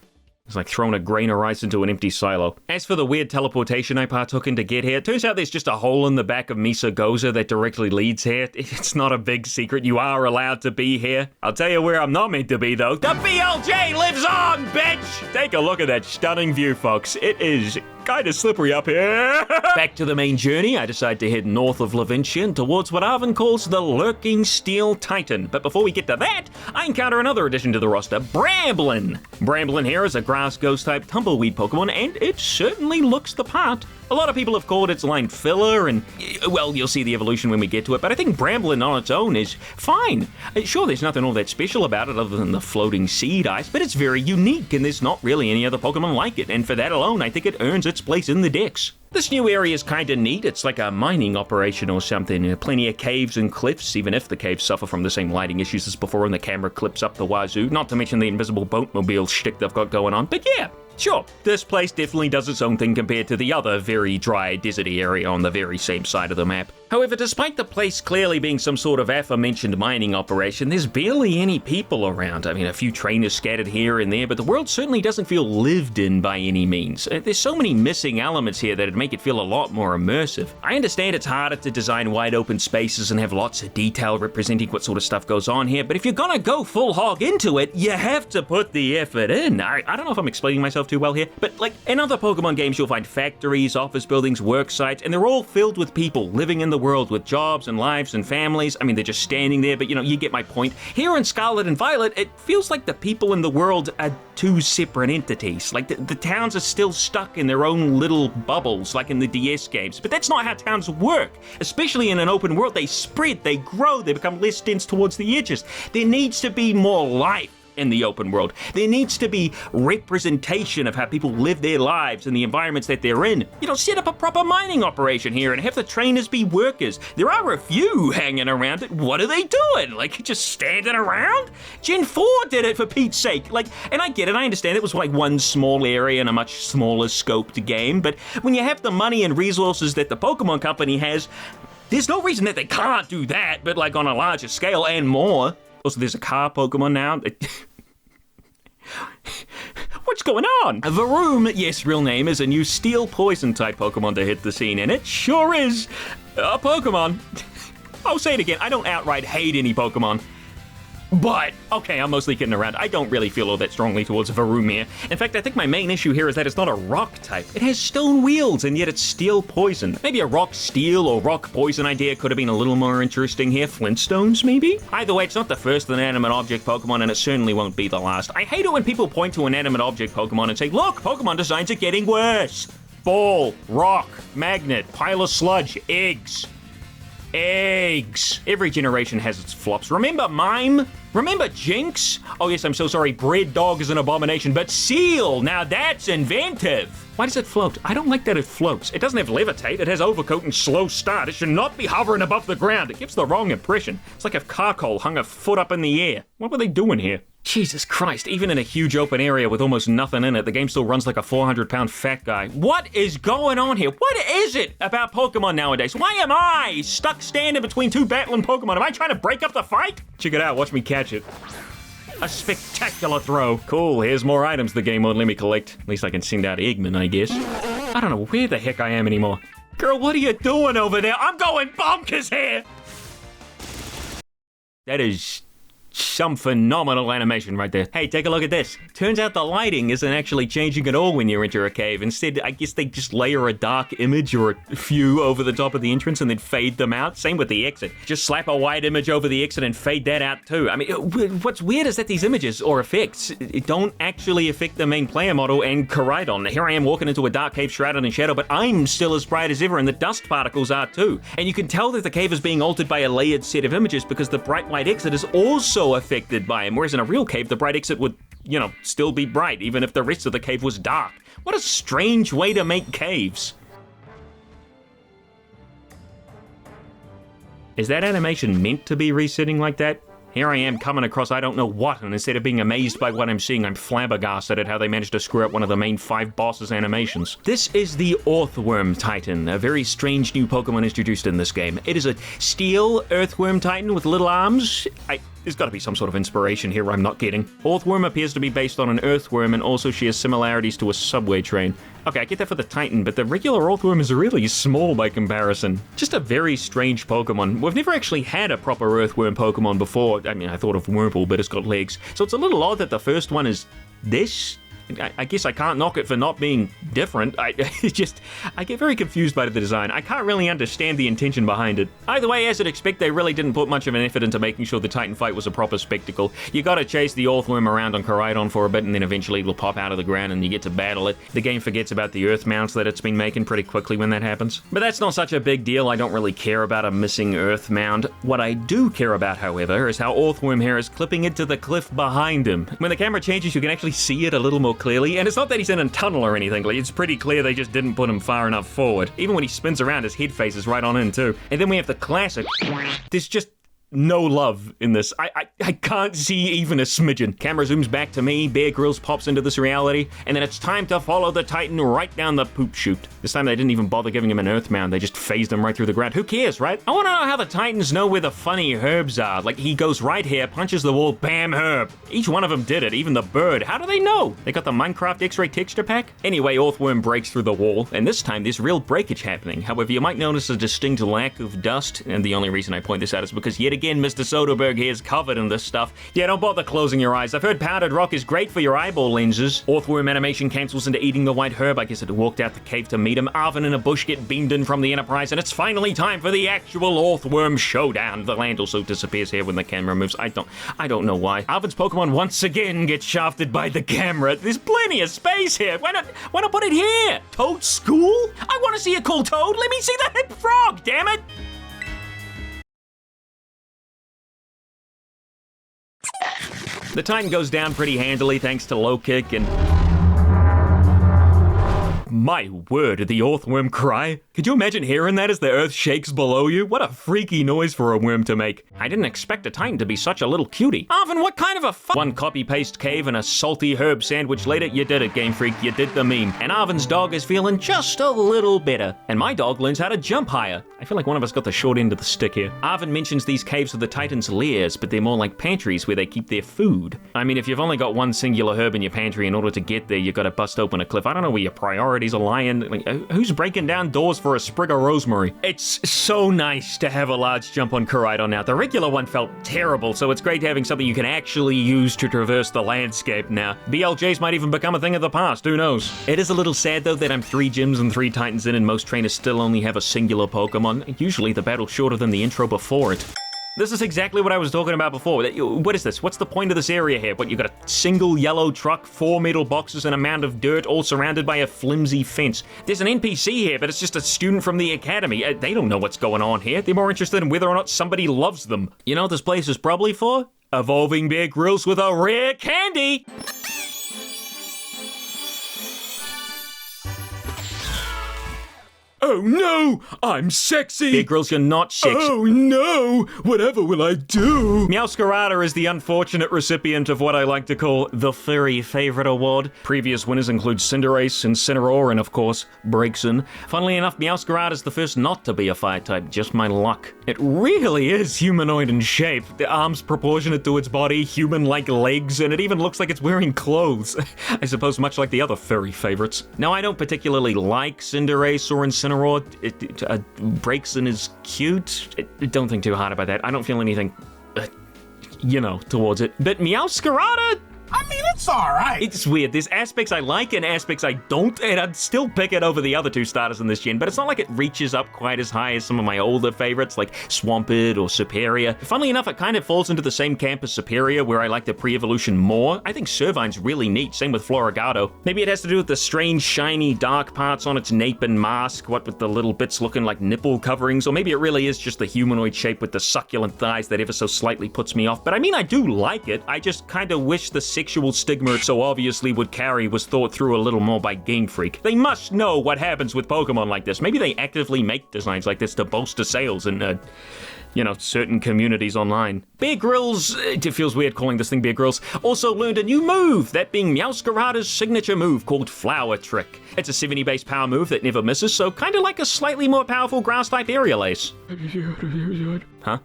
It's like throwing a grain of rice into an empty silo. As for the weird teleportation I partook in to get here, it turns out there's just a hole in the back of Misa Goza that directly leads here. It's not a big secret, you are allowed to be here. I'll tell you where I'm not meant to be though. The BLJ lives on, bitch! Take a look at that stunning view, folks. It is kinda slippery up here. Back to the main journey, I decide to head north of Laventia and towards what Arvin calls the Lurking Steel Titan. But before we get to that, I encounter another addition to the roster, Bramblin. Bramblin here is a grass ghost type tumbleweed Pokemon, and it certainly looks the part. A lot of people have called its line filler, and, well, you'll see the evolution when we get to it, but I think Bramblin on its own is fine. Sure, there's nothing all that special about it other than the floating seed ice, but it's very unique, and there's not really any other Pokemon like it, and for that alone, I think it earns its place in the decks. This new area is kinda neat. It's like a mining operation or something. Plenty of caves and cliffs, even if the caves suffer from the same lighting issues as before and the camera clips up the wazoo, not to mention the invisible boatmobile shtick they've got going on, but yeah. Sure, this place definitely does its own thing compared to the other very dry, deserty area on the very same side of the map. However, despite the place clearly being some sort of aforementioned mining operation, there's barely any people around. I mean, a few trainers scattered here and there, but the world certainly doesn't feel lived in by any means. There's so many missing elements here that'd make it feel a lot more immersive. I understand it's harder to design wide open spaces and have lots of detail representing what sort of stuff goes on here, but if you're gonna go full hog into it, you have to put the effort in. I don't know if I'm explaining myself too well here, but like in other Pokemon games, you'll find factories, office buildings, work sites, and they're all filled with people living in the world with jobs and lives and families. I mean, they're just standing there, but you get my point. Here in Scarlet and Violet, it feels like the people in the world are 2 separate entities. Like the towns are still stuck in their own little bubbles, like in the DS games, but that's not how towns work. Especially in an open world, they spread, they grow, they become less dense towards the edges. There needs to be more life in the open world. There needs to be representation of how people live their lives in the environments that they're in. Set up a proper mining operation here and have the trainers be workers. There are a few hanging around, but what are they doing? Like, just standing around? Gen 4 did it, for Pete's sake. And I get it, I understand it was like one small area in a much smaller scoped game, but when you have the money and resources that the Pokemon Company has, there's no reason that they can't do that, but like on a larger scale and more. Also, there's a car Pokemon now. What's going on? Varoom, yes, real name, is a new steel poison type Pokemon to hit the scene, and it sure is a Pokemon. I'll say it again, I don't outright hate any Pokemon. But, okay, I'm mostly kidding around. I don't really feel all that strongly towards Varoom here. In fact, I think my main issue here is that it's not a rock type. It has stone wheels, and yet it's steel poison. Maybe a rock steel or rock poison idea could have been a little more interesting here. Flintstones, maybe? Either way, it's not the first inanimate object Pokemon, and it certainly won't be the last. I hate it when people point to inanimate object Pokemon and say, look, Pokemon designs are getting worse. Ball, rock, magnet, pile of sludge, eggs. Eggs. Every generation has its flops. Remember Mime? Remember Jinx? Oh yes, I'm so sorry, Bread Dog is an abomination, but Seal, now that's inventive. Why does it float? I don't like that it floats. It doesn't have levitate, it has overcoat and slow start. It should not be hovering above the ground. It gives the wrong impression. It's like if Carcole hung a foot up in the air. What were they doing here? Jesus Christ, even in a huge open area with almost nothing in it, the game still runs like a 400-pound fat guy. What is going on here? What is it about Pokemon nowadays? Why am I stuck standing between two battling Pokemon? Am I trying to break up the fight? Check it out, watch me catch it. A spectacular throw. Cool, here's more items the game won't let me collect. At least I can send out Eggman, I guess. I don't know where the heck I am anymore. Girl, what are you doing over there? I'm going bonkers here! That is some phenomenal animation right there. Hey, take a look at this. Turns out the lighting isn't actually changing at all when you enter a cave. Instead, I guess they just layer a dark image or a few over the top of the entrance and then fade them out. Same with the exit. Just slap a white image over the exit and fade that out too. I mean, what's weird is that these images or effects don't actually affect the main player model and Koraidon. Here I am walking into a dark cave shrouded in shadow, but I'm still as bright as ever and the dust particles are too. And you can tell that the cave is being altered by a layered set of images because the bright white exit is also affected by him, whereas in a real cave, the bright exit would, you know, still be bright, even if the rest of the cave was dark. What a strange way to make caves. Is that animation meant to be resetting like that? Here I am coming across I don't know what, and instead of being amazed by what I'm seeing, I'm flabbergasted at how they managed to screw up one of the main 5 bosses' animations. This is the Earthworm Titan, a very strange new Pokemon introduced in this game. It is a steel Earthworm Titan with little arms. There's got to be some sort of inspiration here I'm not getting. Earthworm appears to be based on an earthworm and also shares similarities to a subway train. Okay, I get that for the Titan, but the regular Earthworm is really small by comparison. Just a very strange Pokemon. We've never actually had a proper Earthworm Pokemon before. I mean, I thought of Wurmple, but it's got legs. So it's a little odd that the first one is this. I guess I can't knock it for not being different. I get very confused by the design. I can't really understand the intention behind it. Either way, as I'd expect, they really didn't put much of an effort into making sure the Titan fight was a proper spectacle. You gotta chase the Earthworm around on Koraidon for a bit, and then eventually it'll pop out of the ground and you get to battle it. The game forgets about the Earth mounts that it's been making pretty quickly when that happens. But that's not such a big deal. I don't really care about a missing Earth mound. What I do care about, however, is how Earthworm hair is clipping into the cliff behind him. When the camera changes, you can actually see it a little more clearly, and it's not that he's in a tunnel or anything, like it's pretty clear they just didn't put him far enough forward. Even when he spins around, his head faces right on in too. And then we have the classic, there's just no love in this. I can't see even a smidgen. Camera zooms back to me, Bear Grylls pops into this reality, and then it's time to follow the Titan right down the poop chute. This time they didn't even bother giving him an Earth mound, they just phased him right through the ground. Who cares, right? I want to know how the Titans know where the funny herbs are. Like, he goes right here, punches the wall, bam, herb. Each one of them did it, even the bird. How do they know? They got the Minecraft X-ray texture pack? Anyway, Earthworm breaks through the wall, and this time there's real breakage happening. However, you might notice a distinct lack of dust, and the only reason I point this out is because yet again, Mr. Soderbergh here is covered in this stuff. Yeah, don't bother closing your eyes. I've heard powdered rock is great for your eyeball lenses. Earthworm animation cancels into eating the white herb. I guess it walked out the cave to meet him. Arvin and a bush get beamed in from the Enterprise, and it's finally time for the actual Earthworm showdown. The land also disappears here when the camera moves. I don't know why. Arvin's Pokemon once again gets shafted by the camera. There's plenty of space here. Why not put it here? Toad School? I want to see a cool toad. Let me see the hip frog, damn it! The Titan goes down pretty handily thanks to low kick and My word, did the earthworm cry? Could you imagine hearing that as the earth shakes below you? What a freaky noise for a worm to make. I didn't expect a Titan to be such a little cutie. Arvin, what kind of a one copy-paste cave and a salty herb sandwich later? You did it, Game Freak. You did the meme. And Arvin's dog is feeling just a little better. And my dog learns how to jump higher. I feel like one of us got the short end of the stick here. Arvin mentions these caves are the Titan's lairs, but they're more like pantries where they keep their food. I mean, if you've only got one singular herb in your pantry, in order to get there, you've got to bust open a cliff. I don't know where your priorities are lying. Like, who's breaking down doors for a sprig of rosemary? It's so nice to have a large jump on Koraidon now. The regular one felt terrible, so it's great having something you can actually use to traverse the landscape now. BLJs might even become a thing of the past, who knows? It is a little sad though that I'm 3 gyms and 3 Titans in and most trainers still only have a singular Pokemon. Usually the battle's shorter than the intro before it. This is exactly what I was talking about before. What is this? What's the point of this area here? What, you got a single yellow truck, 4 metal boxes, and a mound of dirt, all surrounded by a flimsy fence. There's an NPC here, but it's just a student from the academy. They don't know what's going on here. They're more interested in whether or not somebody loves them. You know what this place is probably for? Evolving Bear Grylls with a rare candy! Oh no! I'm sexy! Bear Grylls, you're not sexy. Oh no! Whatever will I do? Meowscarada is the unfortunate recipient of what I like to call the Furry Favorite Award. Previous winners include Cinderace, Incineroar, and of course, Braixen. Funnily enough, Meowscarada is the first not to be a fire type, just my luck. It really is humanoid in shape. The arms proportionate to its body, human-like legs, and it even looks like it's wearing clothes. I suppose much like the other furry favorites. Now, I don't particularly like Cinderace or Incineroar. Braixen is cute. Don't think too hard about that. I don't feel anything, towards it. But Meowscarada, I mean, it's alright. It's weird. There's aspects I like and aspects I don't, and I'd still pick it over the other 2 starters in this gen, but it's not like it reaches up quite as high as some of my older favorites, like Swampert or Superior. Funnily enough, it kind of falls into the same camp as Superior, where I like the pre-evolution more. I think Servine's really neat, same with Floragato. Maybe it has to do with the strange, shiny, dark parts on its nape and mask, what with the little bits looking like nipple coverings, or maybe it really is just the humanoid shape with the succulent thighs that ever so slightly puts me off. But I mean, I do like it. I just kind of wish the sexual stigma it so obviously would carry was thought through a little more by Game Freak. They must know what happens with Pokemon like this. Maybe they actively make designs like this to bolster sales in, certain communities online. Bear Grylls, it feels weird calling this thing Bear Grylls, also learned a new move, that being Meowscarada's signature move called Flower Trick. It's a 70-base power move that never misses, so kind of like a slightly more powerful Grass-type Aerial Ace. Huh?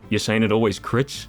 You're saying it always crits?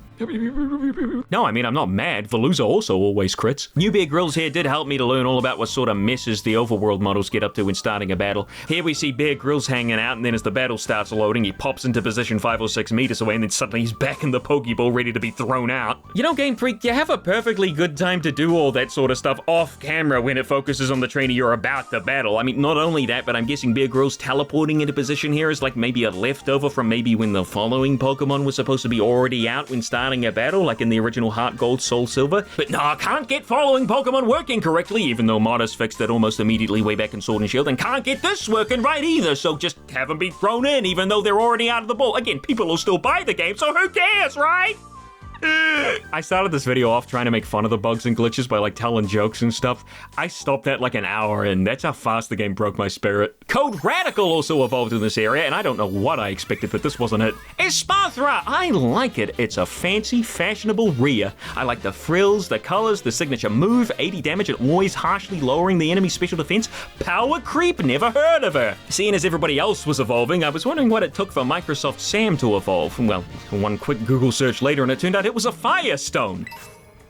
No, I mean, I'm not mad. Veluza also always crits. New Bear Grylls here did help me to learn all about what sort of messes the overworld models get up to when starting a battle. Here we see Bear Grylls hanging out, and then as the battle starts loading, he pops into position 5 or 6 meters away, and then suddenly he's back in the Pokeball ready to be thrown out. You know, Game Freak, you have a perfectly good time to do all that sort of stuff off camera when it focuses on the trainer you're about to battle. I mean, not only that, but I'm guessing Bear Grylls teleporting into position here is like maybe a leftover from maybe when the following Pokemon was supposed to be already out when starting a battle, like in the original Heart Gold, Soul Silver. But no, I can't get following Pokemon working correctly, even though Modest fixed it almost immediately way back in Sword and Shield, and can't get this working right either, so just have them be thrown in, even though they're already out of the ball. Again, people will still buy the game, so who cares, right? I started this video off trying to make fun of the bugs and glitches by like telling jokes and stuff. I stopped at like an hour and that's how fast the game broke my spirit. Code Radical also evolved in this area, and I don't know what I expected, but this wasn't it. Espathra! I like it. It's a fancy, fashionable Rhea. I like the frills, the colors, the signature move, 80 damage and always harshly lowering the enemy's special defense. Power creep, never heard of her. Seeing as everybody else was evolving, I was wondering what it took for Microsoft Sam to evolve. Well, one quick Google search later and it turned out it was a Firestone.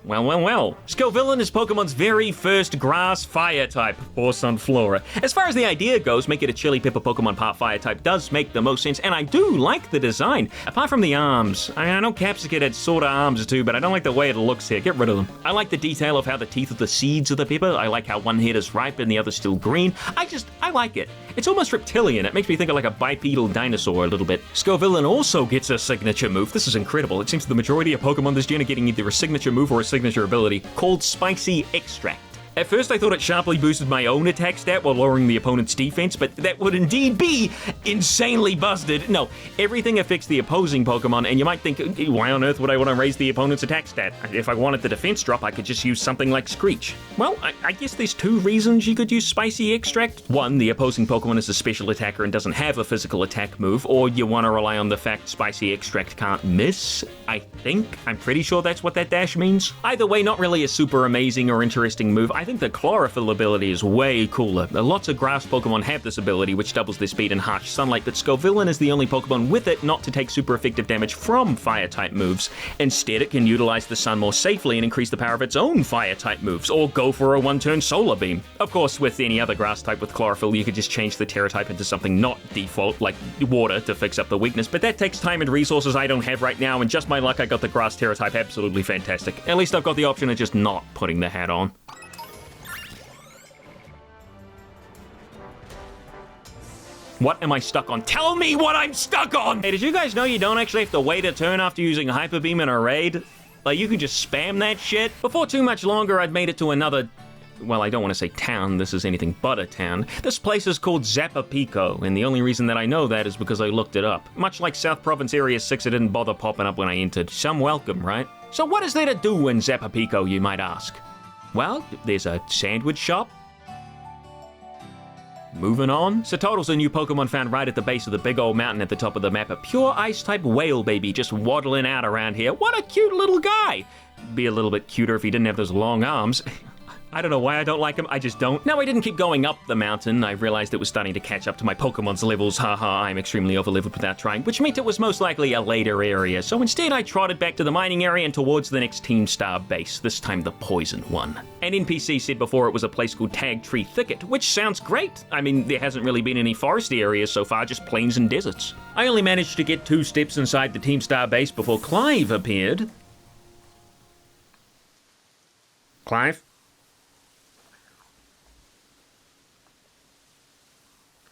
Well. Scovillain is Pokemon's very first grass fire type, or Sunflora. As far as the idea goes, make it a chili pepper Pokemon part fire type does make the most sense, and I do like the design. Apart from the arms. I know Capsicum had sort of arms too, but I don't like the way it looks here. Get rid of them. I like the detail of how the teeth are the seeds of the pepper. I like how one head is ripe and the other's still green. I like it. It's almost reptilian. It makes me think of like a bipedal dinosaur a little bit. Scovillain also gets a signature move. This is incredible. It seems the majority of Pokemon this gen are getting either a signature move or a signature ability called Spicy Extract. At first I thought it sharply boosted my own attack stat while lowering the opponent's defense, but that would indeed be insanely busted. No, everything affects the opposing Pokemon, and you might think, why on earth would I want to raise the opponent's attack stat? If I wanted the defense drop, I could just use something like Screech. Well, I guess there's two reasons you could use Spicy Extract. One, the opposing Pokemon is a special attacker and doesn't have a physical attack move, or you want to rely on the fact Spicy Extract can't miss, I think. I'm pretty sure that's what that dash means. Either way, not really a super amazing or interesting move. I think the Chlorophyll ability is way cooler. Lots of grass Pokemon have this ability, which doubles their speed in harsh sunlight, but Scovillain is the only Pokemon with it not to take super effective damage from Fire-type moves. Instead, it can utilize the sun more safely and increase the power of its own Fire-type moves, or go for a one-turn Solar Beam. Of course, with any other grass type with Chlorophyll, you could just change the Terra type into something not default, like water, to fix up the weakness, but that takes time and resources I don't have right now, and just my luck, I got the grass Terra type absolutely fantastic. At least I've got the option of just not putting the hat on. What am I stuck on? Tell me what I'm stuck on! Hey, did you guys know you don't actually have to wait a turn after using Hyper Beam in a raid? Like, you can just spam that shit? Before too much longer, I'd made it to another... Well, I don't want to say town, this is anything but a town. This place is called Zapapico, and the only reason that I know that is because I looked it up. Much like South Province Area 6, it didn't bother popping up when I entered. Some welcome, right? So what is there to do in Zapapico, you might ask? Well, there's a sandwich shop. Moving on. Satotal's a new Pokemon found right at the base of the big old mountain at the top of the map. A pure ice-type whale baby just waddling out around here. What a cute little guy! Be a little bit cuter if he didn't have those long arms. I don't know why I don't like him, I just don't. Now, I didn't keep going up the mountain. I realized it was starting to catch up to my Pokemon's levels. Haha, I'm extremely overleveled without trying, which meant it was most likely a later area. So instead, I trotted back to the mining area and towards the next Team Star base, this time the poison one. An NPC said before it was a place called Tag Tree Thicket, which sounds great. I mean, there hasn't really been any foresty areas so far, just plains and deserts. I only managed to get 2 steps inside the Team Star base before Clive appeared. Clive?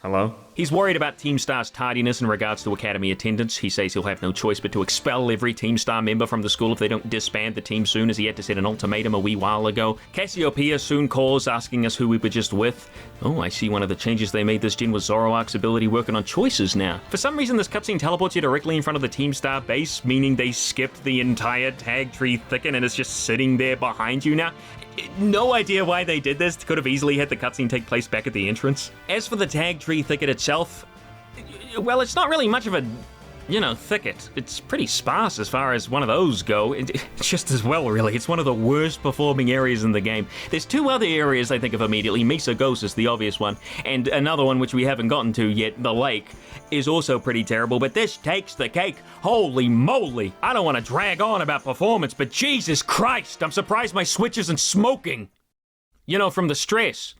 Hello? He's worried about Team Star's tardiness in regards to academy attendance. He says he'll have no choice but to expel every Team Star member from the school if they don't disband the team soon, as he had to set an ultimatum a wee while ago. Cassiopeia soon calls, asking us who we were just with. Oh, I see one of the changes they made this gen was Zoroark's ability working on choices now. For some reason, this cutscene teleports you directly in front of the Team Star base, meaning they skipped the entire Tag Tree Thicket and it's just sitting there behind you now. No idea why they did this. Could have easily had the cutscene take place back at the entrance. As for the Tag Tree Thicket itself, well, it's not really much of a, thicket. It's pretty sparse as far as one of those go. It's just as well, really. It's one of the worst performing areas in the game. There's 2 other areas I think of immediately. Mesogos is the obvious one, and another one which we haven't gotten to yet, the lake, is also pretty terrible, but this takes the cake. Holy moly! I don't want to drag on about performance, but Jesus Christ, I'm surprised my Switch isn't smoking. From the stress.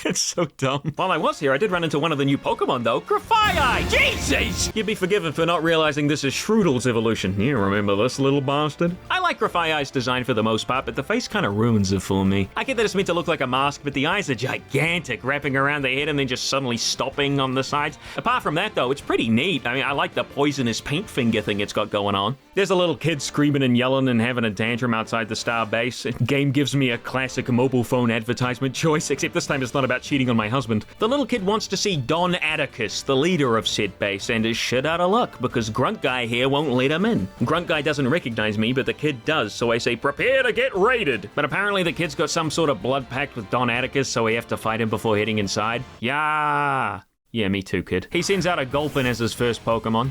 It's so dumb. While I was here, I did run into one of the new Pokemon, though. Grafaiai! Jesus! You'd be forgiven for not realizing this is Shroodle's evolution. You remember this little bastard? I like Grafaiai's design for the most part, but the face kind of ruins it for me. I get that it's meant to look like a mask, but the eyes are gigantic, wrapping around the head and then just suddenly stopping on the sides. Apart from that, though, it's pretty neat. I mean, I like the poisonous paint finger thing it's got going on. There's a little kid screaming and yelling and having a tantrum outside the Star base. Game gives me a classic mobile phone advertisement choice, except this time it's not about cheating on my husband. The little kid wants to see Don Atticus, the leader of said base, and is shit out of luck because Grunt Guy here won't let him in. Grunt Guy doesn't recognize me, but the kid does, so I say, prepare to get raided. But apparently the kid's got some sort of blood pact with Don Atticus, so we have to fight him before heading inside. Yeah, me too, kid. He sends out a Gulpin as his first Pokemon.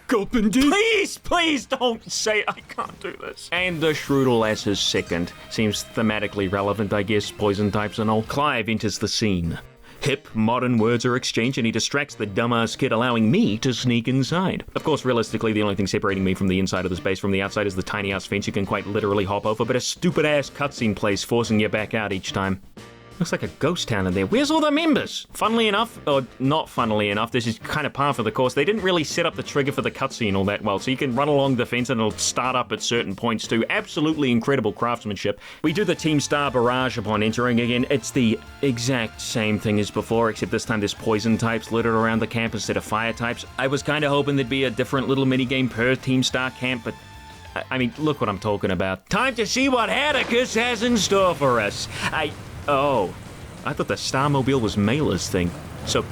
Gulpin, dude. Please don't say it. I can't do this. And the Shroodle as his second. Seems thematically relevant, I guess, poison types and all. Clive enters the scene. Hip, modern words are exchanged and he distracts the dumbass kid, allowing me to sneak inside. Of course, realistically, the only thing separating me from the inside of this base from the outside is the tiny-ass fence you can quite literally hop over, but a stupid-ass cutscene plays, forcing you back out each time. Looks like a ghost town in there. Where's all the members? Funnily enough, or not funnily enough, this is kind of par for the course. They didn't really set up the trigger for the cutscene all that well, so you can run along the fence and it'll start up at certain points too. Absolutely incredible craftsmanship. We do the Team Star barrage upon entering again. It's the exact same thing as before, except this time there's poison types littered around the camp instead of fire types. I was kind of hoping there'd be a different little minigame per Team Star camp, but I mean, look what I'm talking about. Time to see what Atticus has in store for us. I thought the Starmobile was Mailer's thing. So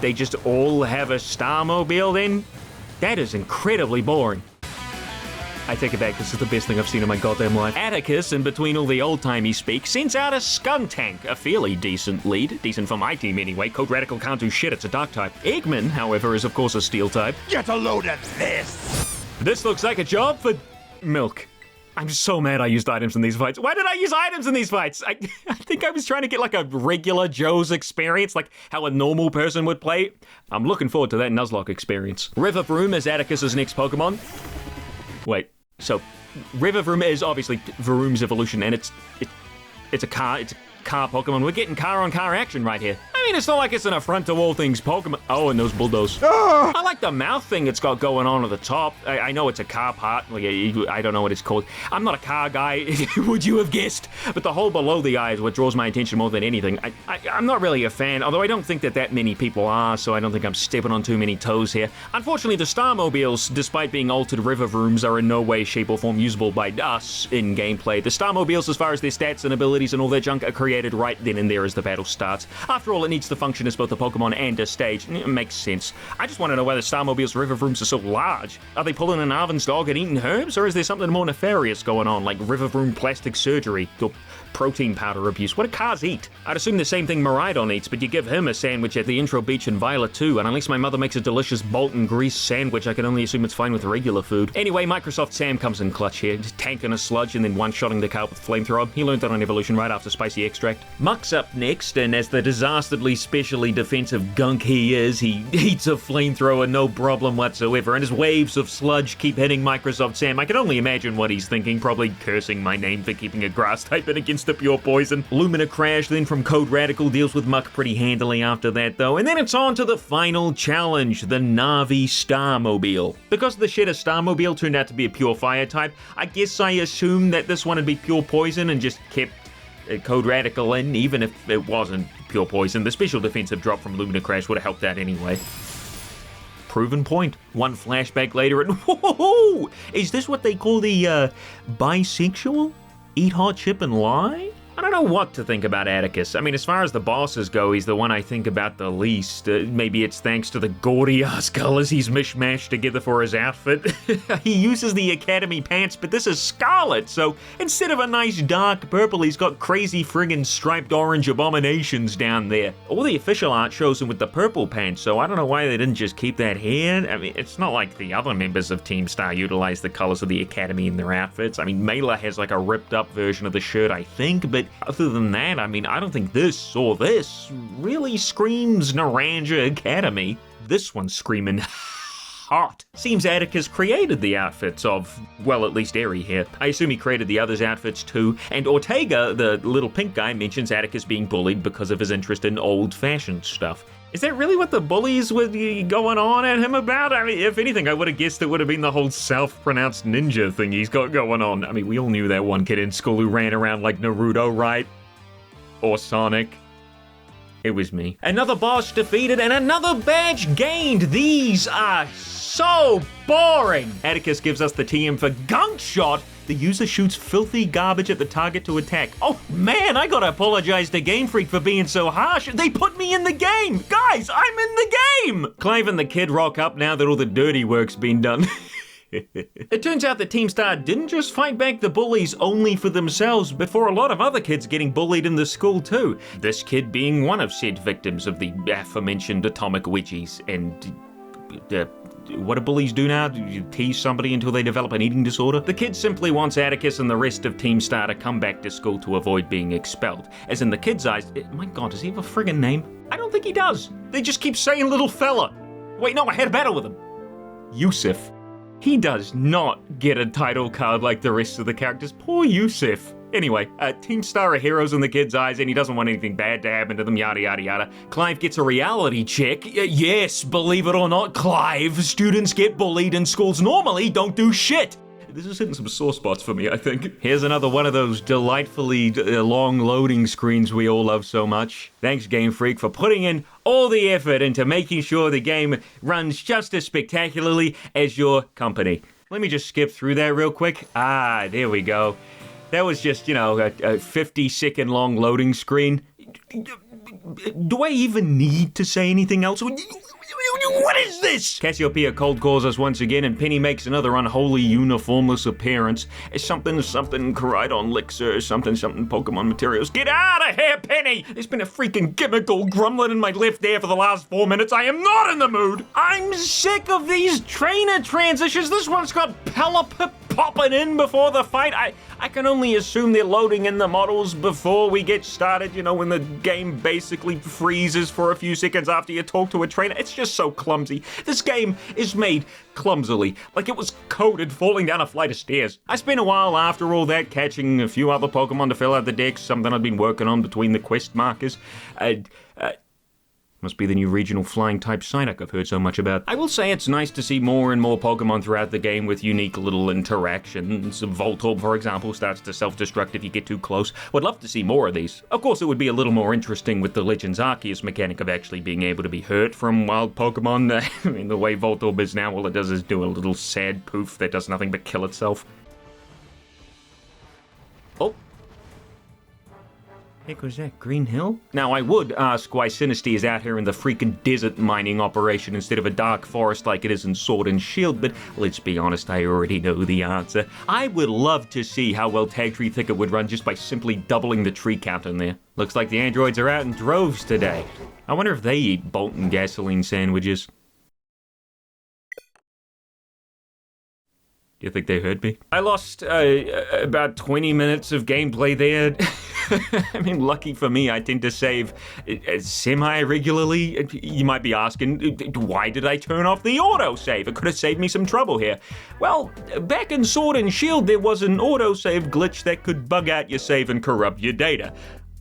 they just all have a Starmobile then? That is incredibly boring. I take it back, this is the best thing I've seen in my goddamn life. Atticus, in between all the old-timey speak, sends out a Skuntank, a fairly decent lead. Decent for my team anyway. Code Radical can't do shit, it's a dark type. Eggman, however, is of course a steel type. Get a load of this! This looks like a job for Milk. I'm so mad I used items in these fights. Why did I use items in these fights? I think I was trying to get like a regular Joe's experience, like how a normal person would play. I'm looking forward to that Nuzlocke experience. Rivervroom is Atticus's next Pokemon. Wait. So, Rivervroom is obviously Vroom's evolution, and it's a car Pokemon. We're getting car-on-car action right here. I mean, it's not like it's an affront to all things Pokemon. Oh, and those bulldoze. I like the mouth thing it's got going on at the top. I know it's a car part. Like, I don't know what it's called. I'm not a car guy, would you have guessed? But the hole below the eye is what draws my attention more than anything. I'm not really a fan, although I don't think that many people are, so I don't think I'm stepping on too many toes here. Unfortunately, the Starmobiles, despite being altered Rivervrooms, are in no way, shape, or form usable by us in gameplay. The Starmobiles, as far as their stats and abilities and all their junk, are created right then and there as the battle starts. After all, it needs to function as both a Pokemon and a stage. It makes sense. I just want to know why the Starmobile's Rivervrooms are so large. Are they pulling an Arvin's dog and eating herbs, or is there something more nefarious going on, like Rivervroom plastic surgery or protein powder abuse? What do cars eat? I'd assume the same thing Miraidon eats, but you give him a sandwich at the intro beach in Violet too, and unless my mother makes a delicious Bolton grease sandwich, I can only assume it's fine with regular food. Anyway, Microsoft Sam comes in clutch here, just tanking a sludge and then one-shotting the car with flamethrower. He learned that on Evolution right after Spicy Extract. Muck's up next, and as the disasterdly specially defensive gunk he is, he eats a flamethrower no problem whatsoever, and his waves of sludge keep hitting Microsoft Sam. I can only imagine what he's thinking, probably cursing my name for keeping a grass type in against the pure poison. Lumina Crash then from Code Radical deals with Muck pretty handily after that though, and then it's on to the final challenge, the Navi Starmobile. Because the shitter Starmobile turned out to be a pure fire type, I guess I assumed that this one would be pure poison and just kept Code Radical in, even if it wasn't pure poison. The special defensive drop from Lumina Crash would have helped that anyway. Proven point. One flashback later and whoa! Is this what they call the bisexual? Eat hot chip and lie? I don't know what to think about Atticus. I mean, as far as the bosses go, he's the one I think about the least. Maybe it's thanks to the gaudy-ass colors he's mishmashed together for his outfit. He uses the Academy pants, but this is Scarlet, so instead of a nice dark purple, he's got crazy friggin' striped orange abominations down there. All the official art shows him with the purple pants, so I don't know why they didn't just keep that here. I mean, it's not like the other members of Team Star utilize the colors of the Academy in their outfits. I mean, Mela has like a ripped-up version of the shirt, I think, but other than that, I mean, I don't think this or this really screams Naranja Academy. This one's screaming hot. Seems Atticus created the outfits of, well, at least Eri here. I assume he created the others' outfits too. And Ortega, the little pink guy, mentions Atticus being bullied because of his interest in old-fashioned stuff. Is that really what the bullies were going on at him about? I mean, if anything, I would have guessed it would have been the whole self-pronounced ninja thing he's got going on. I mean, we all knew that one kid in school who ran around like Naruto, right? Or Sonic. It was me. Another boss defeated and another badge gained. These are so boring. Atticus gives us the TM for Gunk Shot. The user shoots filthy garbage at the target to attack. Oh man, I gotta apologize to Game Freak for being so harsh. They put me in the game. Guys, I'm in the game. Clive and the kid rock up now that all the dirty work's been done. It turns out that Team Star didn't just fight back the bullies only for themselves, but for a lot of other kids getting bullied in the school too. This kid being one of said victims of the aforementioned atomic wedgies and what do bullies do now? Do you tease somebody until they develop an eating disorder? The kid simply wants Atticus and the rest of Team Star to come back to school to avoid being expelled. As in the kid's eyes, my god, does he have a friggin' name? I don't think he does. They just keep saying little fella. Wait, no, I had a battle with him. Yusuf. He does not get a title card like the rest of the characters. Poor Yusuf. Anyway, Team Star are heroes in the kid's eyes and he doesn't want anything bad to happen to them, yada yada yada. Clive gets a reality check. Yes, believe it or not, Clive, students get bullied and schools normally don't do shit. This is hitting some sore spots for me, I think. Here's another one of those delightfully long loading screens we all love so much. Thanks, Game Freak, for putting in all the effort into making sure the game runs just as spectacularly as your company. Let me just skip through that real quick. Ah, there we go. That was just, you know, a 50-second long loading screen. Do I even need to say anything else? What is this? Cassiopeia cold calls us once again, and Penny makes another unholy uniformless appearance. Something Coridon Elixir, something Pokemon materials. Get out of here, Penny! There's been a freaking gimmickle grumbling in my left ear for the last 4 minutes. I am not in the mood. I'm sick of these trainer transitions. This one's got Pelipper popping in before the fight. I can only assume they're loading in the models before we get started, you know, when the game basically freezes for a few seconds after you talk to a trainer. It's just so clumsy. This game is made clumsily, like it was coded falling down a flight of stairs. I spent a while after all that catching a few other Pokemon to fill out the decks, something I'd been working on between the quest markers. Must be the new regional flying type Psyduck I've heard so much about. I will say it's nice to see more and more Pokemon throughout the game with unique little interactions. Voltorb, for example, starts to self-destruct if you get too close. Would love to see more of these. Of course, it would be a little more interesting with the Legends Arceus mechanic of actually being able to be hurt from wild Pokemon. I mean, the way Voltorb is now, all it does is do a little sad poof that does nothing but kill itself. Oh. Heck was that, Green Hill? Now, I would ask why Sinistea is out here in the freaking desert mining operation instead of a dark forest like it is in Sword and Shield, but let's be honest, I already know the answer. I would love to see how well Tag Tree Thicket would run just by simply doubling the tree count in there. Looks like the androids are out in droves today. I wonder if they eat Bolton gasoline sandwiches. Do you think they heard me? I lost about 20 minutes of gameplay there. I mean, lucky for me, I tend to save semi-regularly. You might be asking, why did I turn off the autosave? It could have saved me some trouble here. Well, back in Sword and Shield, there was an autosave glitch that could bug out your save and corrupt your data.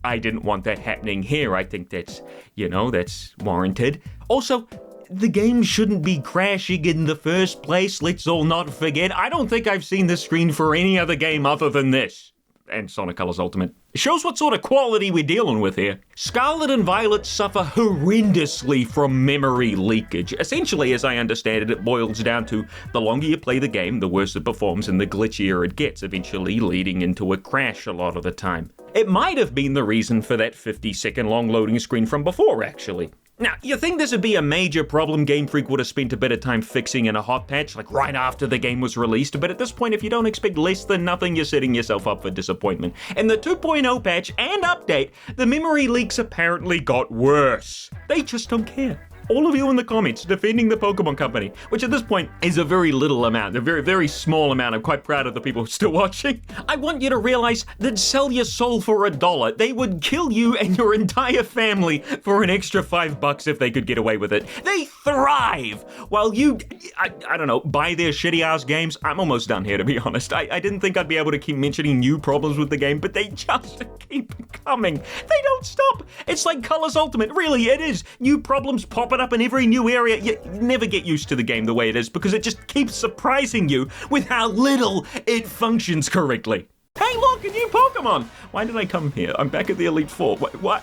I didn't want that happening here. I think that's, you know, that's warranted. Also, the game shouldn't be crashing in the first place, let's all not forget. I don't think I've seen this screen for any other game other than this. And Sonic Colors Ultimate. It shows what sort of quality we're dealing with here. Scarlet and Violet suffer horrendously from memory leakage. Essentially, as I understand it, it boils down to the longer you play the game, the worse it performs and the glitchier it gets, eventually leading into a crash a lot of the time. It might have been the reason for that 50-second long loading screen from before, actually. Now, you think this would be a major problem Game Freak would have spent a bit of time fixing in a hot patch, like right after the game was released, but at this point, if you don't expect less than nothing, you're setting yourself up for disappointment. In the 2.0 patch and update, the memory leaks apparently got worse. They just don't care. All of you in the comments defending the Pokemon Company, which at this point is a very little amount, a very, very small amount. I'm quite proud of the people still watching. I want you to realize that sell your soul for $1. They would kill you and your entire family for an extra $5 if they could get away with it. They thrive while you, I don't know, buy their shitty ass games. I'm almost done here, to be honest. I didn't think I'd be able to keep mentioning new problems with the game, but they just keep coming. They don't stop. It's like Colors Ultimate. Really, it is. New problems popping up in every new area. You never get used to the game the way it is because it just keeps surprising you with how little it functions correctly. Hey look, a new Pokemon! Why did I come here? I'm back at the Elite Four. Why?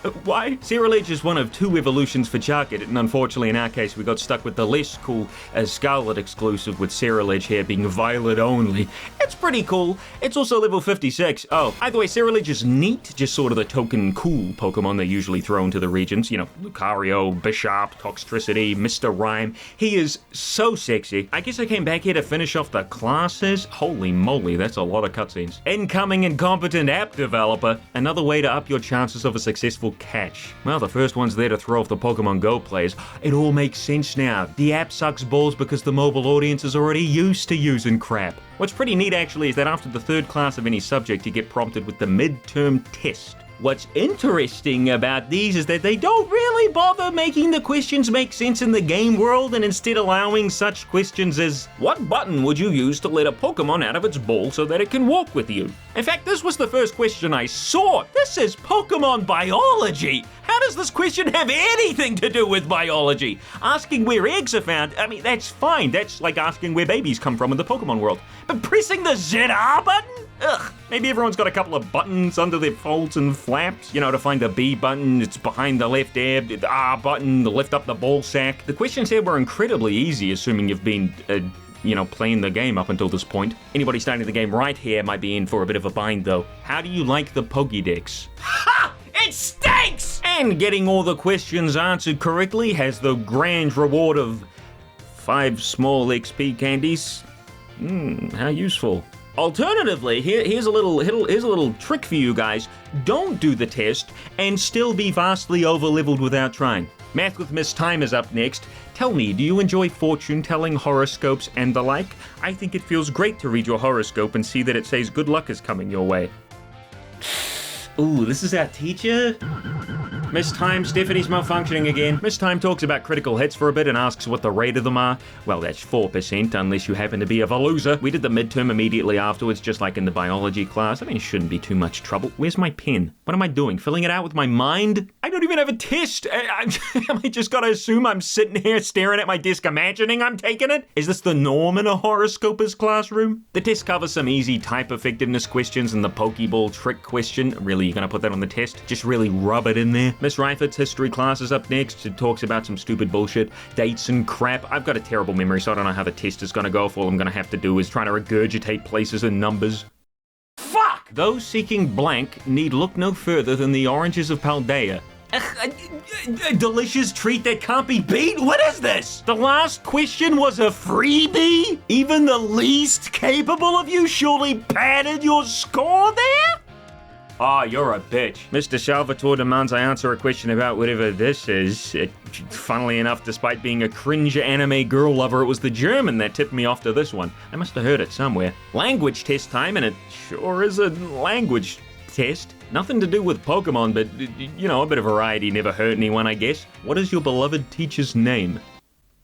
Ceruledge is one of 2 evolutions for Charkit, and unfortunately in our case we got stuck with the less cool Scarlet exclusive with Ceruledge here being Violet only. It's pretty cool. It's also level 56. Oh, either way, Ceruledge is neat, just sort of the token cool Pokemon they usually throw into the regions. You know, Lucario, Bisharp, Toxtricity, Mr. Rhyme. He is so sexy. I guess I came back here to finish off the classes. Holy moly, that's a lot of cutscenes. Incoming incompetent app developer, another way to up your chances of a successful catch. Well, the first one's there to throw off the Pokemon Go players. It all makes sense now. The app sucks balls because the mobile audience is already used to using crap. What's pretty neat actually is that after the 3rd class of any subject, you get prompted with the midterm test. What's interesting about these is that they don't really bother making the questions make sense in the game world and instead allowing such questions as, what button would you use to let a Pokemon out of its ball so that it can walk with you? In fact, this was the first question I saw. This is Pokemon biology. How does this question have anything to do with biology? Asking where eggs are found, I mean, that's fine. That's like asking where babies come from in the Pokemon world. But pressing the ZR button? Ugh. Maybe everyone's got a couple of buttons under their folds and flaps. You know, to find the B button, it's behind the left ear, the R button, to lift up the ball sack. The questions here were incredibly easy, assuming you've been playing the game up until this point. Anybody starting the game right here might be in for a bit of a bind, though. How do you like the Pokédex? Ha! It stinks! And getting all the questions answered correctly has the grand reward of 5 small XP candies. How useful. Alternatively, here's a little trick for you guys. Don't do the test and still be vastly over-leveled without trying. Math with Miss Time is up next. Tell me, do you enjoy fortune-telling, horoscopes, and the like? I think it feels great to read your horoscope and see that it says good luck is coming your way. Ooh, this is our teacher? Miss Time, Stephanie's malfunctioning again. Miss Time talks about critical hits for a bit and asks what the rate of them are. Well, that's 4%, unless you happen to be a Veluza. We did the midterm immediately afterwards, just like in the biology class. I mean, it shouldn't be too much trouble. Where's my pen? What am I doing? Filling it out with my mind? I don't even have a test. Am I just gotta assume I'm sitting here staring at my desk imagining I'm taking it? Is this the norm in a horoscoper's classroom? The test covers some easy type effectiveness questions and the Pokeball trick question. Really, you're gonna put that on the test? Just really rub it in there. Miss Reifert's history class is up next. It talks about some stupid bullshit, dates and crap. I've got a terrible memory, so I don't know how the test is gonna go. If all I'm gonna have to do is try to regurgitate places and numbers. Fuck! Those seeking blank need look no further than the oranges of Paldea. A delicious treat that can't be beat? What is this? The last question was a freebie? Even the least capable of you surely padded your score there? Oh, you're a bitch. Mr. Salvatore demands I answer a question about whatever this is. Funnily enough, despite being a cringe anime girl lover, it was the German that tipped me off to this one. I must have heard it somewhere. Language test time, and it sure is a language test. Nothing to do with Pokemon, but, a bit of variety never hurt anyone, I guess. What is your beloved teacher's name?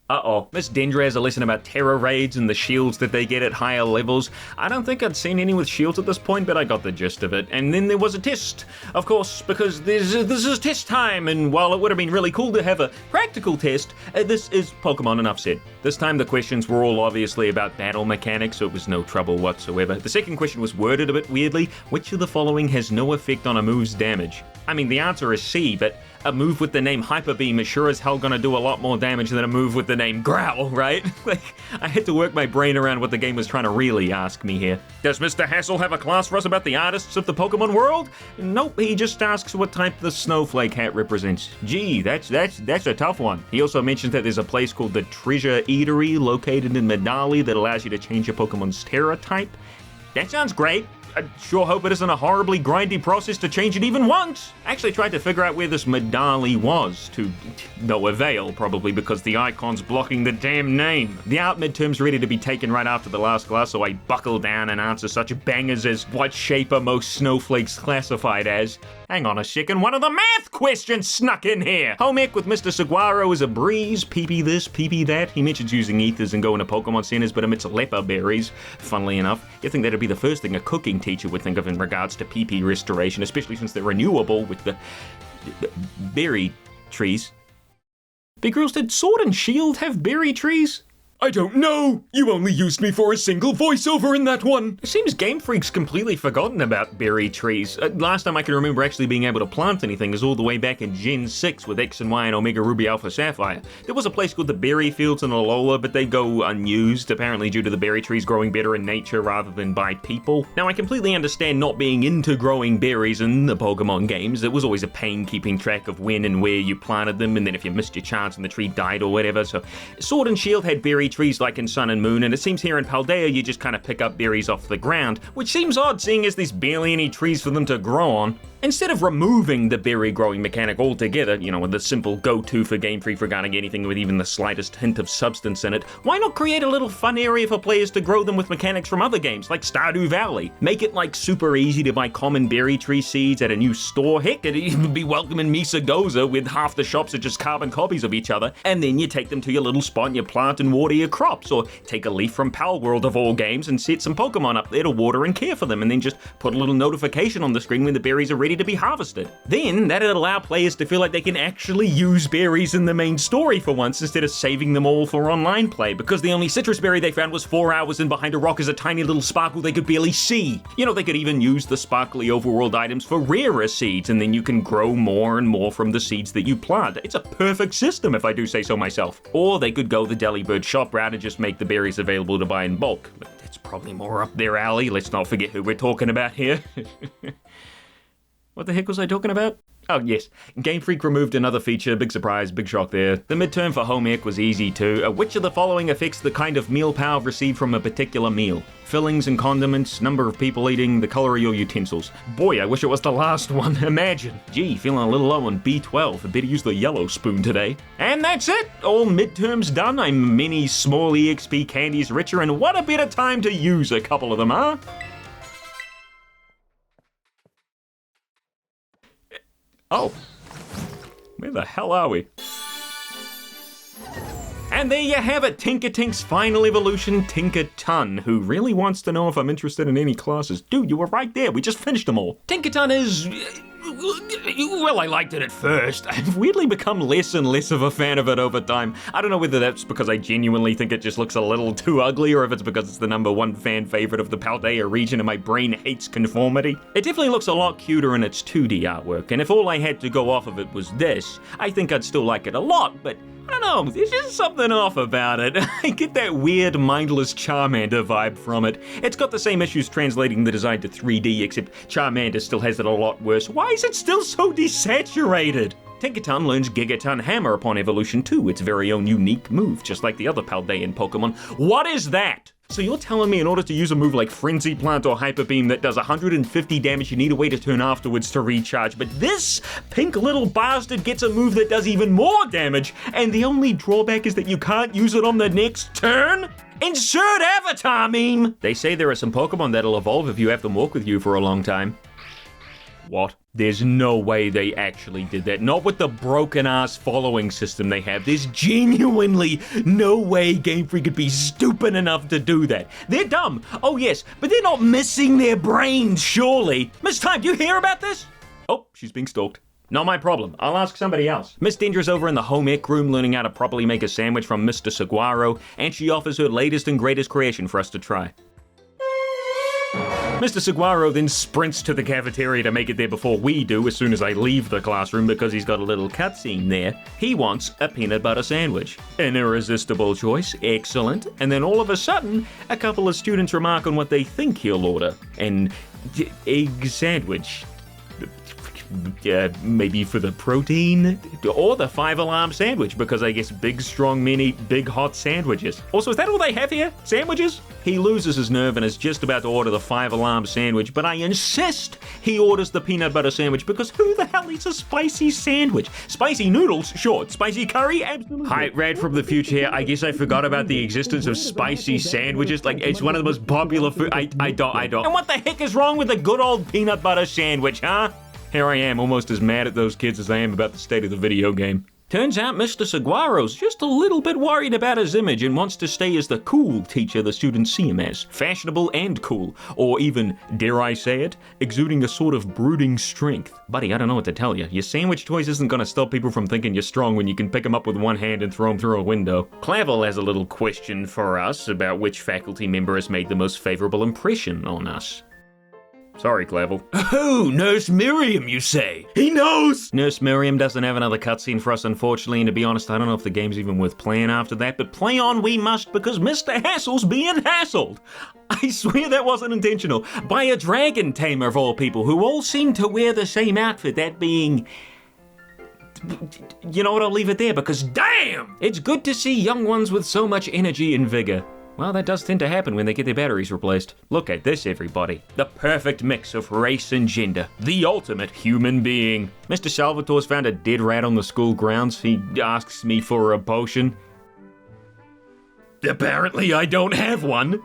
Uh-oh. Miss Dendra has a lesson about terror raids and the shields that they get at higher levels. I don't think I'd seen any with shields at this point, but I got the gist of it. And then there was a test, of course, because this is test time, and while it would have been really cool to have a practical test, this is Pokemon, enough said. This time the questions were all obviously about battle mechanics, so it was no trouble whatsoever. The second question was worded a bit weirdly. Which of the following has no effect on a move's damage? I mean, the answer is C, but a move with the name Hyper Beam is sure as hell gonna do a lot more damage than a move with the name Growl, right? I had to work my brain around what the game was trying to really ask me here. Does Mr. Hassel have a class for us about the artists of the Pokemon world? Nope, he just asks what type the snowflake hat represents. Gee, that's a tough one. He also mentions that there's a place called the Treasure Eatery located in Medali that allows you to change your Pokemon's Terra type. That sounds great. I sure hope it isn't a horribly grindy process to change it even once. I actually tried to figure out where this Medali was, to no avail, probably because the icon's blocking the damn name. The art midterm's ready to be taken right after the last class, so I buckle down and answer such bangers as what shape are most snowflakes classified as. Hang on a second, one of the math questions snuck in here! Home ec with Mr. Saguaro is a breeze, pee-pee this, pee-pee that. He mentions using ethers and going to Pokemon centers, but omits leper berries. Funnily enough, you'd think that'd be the first thing a cooking teacher would think of in regards to pee-pee restoration, especially since they're renewable with the berry trees. Big Girls, did Sword and Shield have berry trees? I don't know! You only used me for a single voiceover in that one! It seems Game Freak's completely forgotten about berry trees. Last time I can remember actually being able to plant anything is all the way back in Gen 6 with X and Y and Omega Ruby Alpha Sapphire. There was a place called the Berry Fields in Alola, but they go unused, apparently due to the berry trees growing better in nature rather than by people. Now, I completely understand not being into growing berries in the Pokemon games. It was always a pain keeping track of when and where you planted them, and then if you missed your chance and the tree died or whatever, so Sword and Shield had berry trees like in Sun and Moon, and it seems here in Paldea you just kind of pick up berries off the ground, which seems odd seeing as there's barely any trees for them to grow on. Instead of removing the berry growing mechanic altogether, with the simple go-to for Game Freak regarding anything with even the slightest hint of substance in it, why not create a little fun area for players to grow them with mechanics from other games, like Stardew Valley? Make it super easy to buy common berry tree seeds at a new store. Heck, it'd even be welcome in Misagoza with half the shops are just carbon copies of each other, and then you take them to your little spot and you plant and water your crops, or take a leaf from Pal World of all games and set some Pokemon up there to water and care for them, and then just put a little notification on the screen when the berries are ready ready to be harvested. Then that'd allow players to feel like they can actually use berries in the main story for once instead of saving them all for online play, because the only citrus berry they found was 4 hours in behind a rock as a tiny little sparkle they could barely see. You know, they could even use the sparkly overworld items for rarer seeds, and then you can grow more and more from the seeds that you plant. It's a perfect system if I do say so myself. Or they could go the Delibird shop route and just make the berries available to buy in bulk. But that's probably more up their alley. Let's not forget who we're talking about here. What the heck was I talking about? Oh, yes. Game Freak removed another feature. Big surprise, big shock there. The midterm for home ec was easy too. Which of the following affects the kind of meal power received from a particular meal? Fillings and condiments, number of people eating, the color of your utensils. Boy, I wish it was the last one. Imagine. Gee, feeling a little low on B12. I better use the yellow spoon today. And that's it. All midterms done. I'm many small EXP candies richer, and what a better time to use a couple of them, huh? Oh, where the hell are we? And there you have it, Tinkertink's final evolution, Tinkerton, who really wants to know if I'm interested in any classes. Dude, you were right there, we just finished them all. Tinkerton is... well, I liked it at first. I've weirdly become less and less of a fan of it over time. I don't know whether that's because I genuinely think it just looks a little too ugly, or if it's because it's the #1 fan favorite of the Paldea region and my brain hates conformity. It definitely looks a lot cuter in its 2D artwork, and if all I had to go off of it was this, I think I'd still like it a lot, but I don't know, there's just something off about it. I get that weird, mindless Charmander vibe from it. It's got the same issues translating the design to 3D, except Charmander still has it a lot worse. Why is it still so desaturated? Tinkerton learns Gigaton Hammer upon evolution too, its very own unique move, just like the other Paldean Pokemon. What is that? So you're telling me in order to use a move like Frenzy Plant or Hyper Beam that does 150 damage, you need a way to turn afterwards to recharge, but this pink little bastard gets a move that does even more damage, and the only drawback is that you can't use it on the next turn? Insert avatar meme! They say there are some Pokemon that'll evolve if you have them walk with you for a long time. What? There's no way they actually did that. Not with the broken-ass following system they have. There's genuinely no way Game Freak could be stupid enough to do that. They're dumb. Oh, yes, but they're not missing their brains, surely. Miss Time, do you hear about this? Oh, she's being stalked. Not my problem. I'll ask somebody else. Miss Dendra's over in the home ec room learning how to properly make a sandwich from Mr. Saguaro, and she offers her latest and greatest creation for us to try. Mr. Saguaro then sprints to the cafeteria to make it there before we do as soon as I leave the classroom because he's got a little cutscene there. He wants a peanut butter sandwich. An irresistible choice, excellent. And then all of a sudden, a couple of students remark on what they think he'll order. An egg sandwich. Maybe for the protein, or the 5-alarm sandwich, because I guess big, strong men eat big, hot sandwiches. Also, is that all they have here? Sandwiches? He loses his nerve and is just about to order the 5-alarm sandwich, but I insist he orders the peanut butter sandwich, because who the hell eats a spicy sandwich? Spicy noodles? Sure. Spicy curry? Absolutely. Hi, Rad from the future here. I guess I forgot about the existence of spicy sandwiches. Like, it's one of the most popular food. I don't. And what the heck is wrong with a good old peanut butter sandwich, huh? Here I am, almost as mad at those kids as I am about the state of the video game. Turns out Mr. Saguaro's just a little bit worried about his image and wants to stay as the cool teacher the students see him as. Fashionable and cool. Or even, dare I say it, exuding a sort of brooding strength. Buddy, I don't know what to tell you. Your sandwich toys isn't gonna stop people from thinking you're strong when you can pick them up with one hand and throw them through a window. Clavel has a little question for us about which faculty member has made the most favorable impression on us. Sorry, Clavel. Oh, Nurse Miriam, you say? He knows! Nurse Miriam doesn't have another cutscene for us, unfortunately, and to be honest, I don't know if the game's even worth playing after that, but play on we must because Mr. Hassle's being hassled. I swear that wasn't intentional. By a dragon tamer of all people, who all seem to wear the same outfit, that being... You know what, I'll leave it there because damn! It's good to see young ones with so much energy and vigor. Well, that does tend to happen when they get their batteries replaced. Look at this, everybody. The perfect mix of race and gender. The ultimate human being. Mr. Salvatore's found a dead rat on the school grounds. He asks me for a potion. Apparently, I don't have one.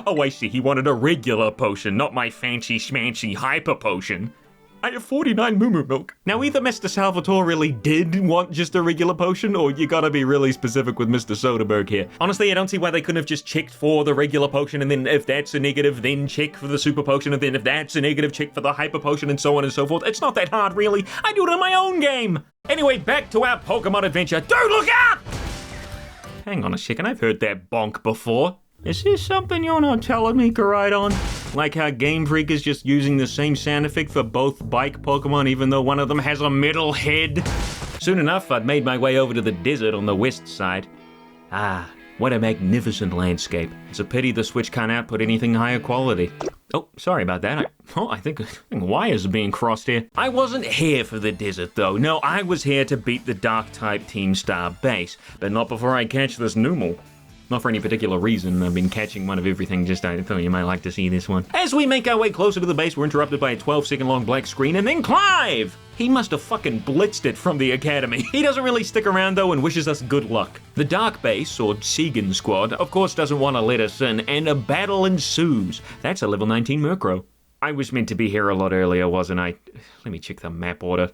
Oh, I see. He wanted a regular potion, not my fancy schmancy hyper potion. I have 49 Moo Milk. Now, either Mr. Salvatore really did want just a regular potion, or you gotta be really specific with Mr. Soderbergh here. Honestly, I don't see why they couldn't have just checked for the regular potion, and then if that's a negative, then check for the super potion, and then if that's a negative, check for the hyper potion, and so on and so forth. It's not that hard, really. I do it in my own game. Anyway, back to our Pokemon adventure. Dude, look out! Hang on a second, I've heard that bonk before. Is this something you're not telling me, Koraidon? Like how Game Freak is just using the same sound effect for both bike Pokemon even though one of them has a metal head? Soon enough, I'd made my way over to the desert on the west side. Ah, what a magnificent landscape. It's a pity the Switch can't output anything higher quality. Oh, sorry about that. I think wires are being crossed here. I wasn't here for the desert, though. No, I was here to beat the Dark-type Team Star base, but not before I catch this Numel. Not for any particular reason. I've been catching one of everything, just I thought you might like to see this one. As we make our way closer to the base, we're interrupted by a 12-second long black screen, and then Clive! He must have fucking blitzed it from the academy. He doesn't really stick around, though, and wishes us good luck. The Dark Base, or Segan Squad, of course doesn't want to let us in, and a battle ensues. That's a level 19 Murkrow. I was meant to be here a lot earlier, wasn't I? Let me check the map order.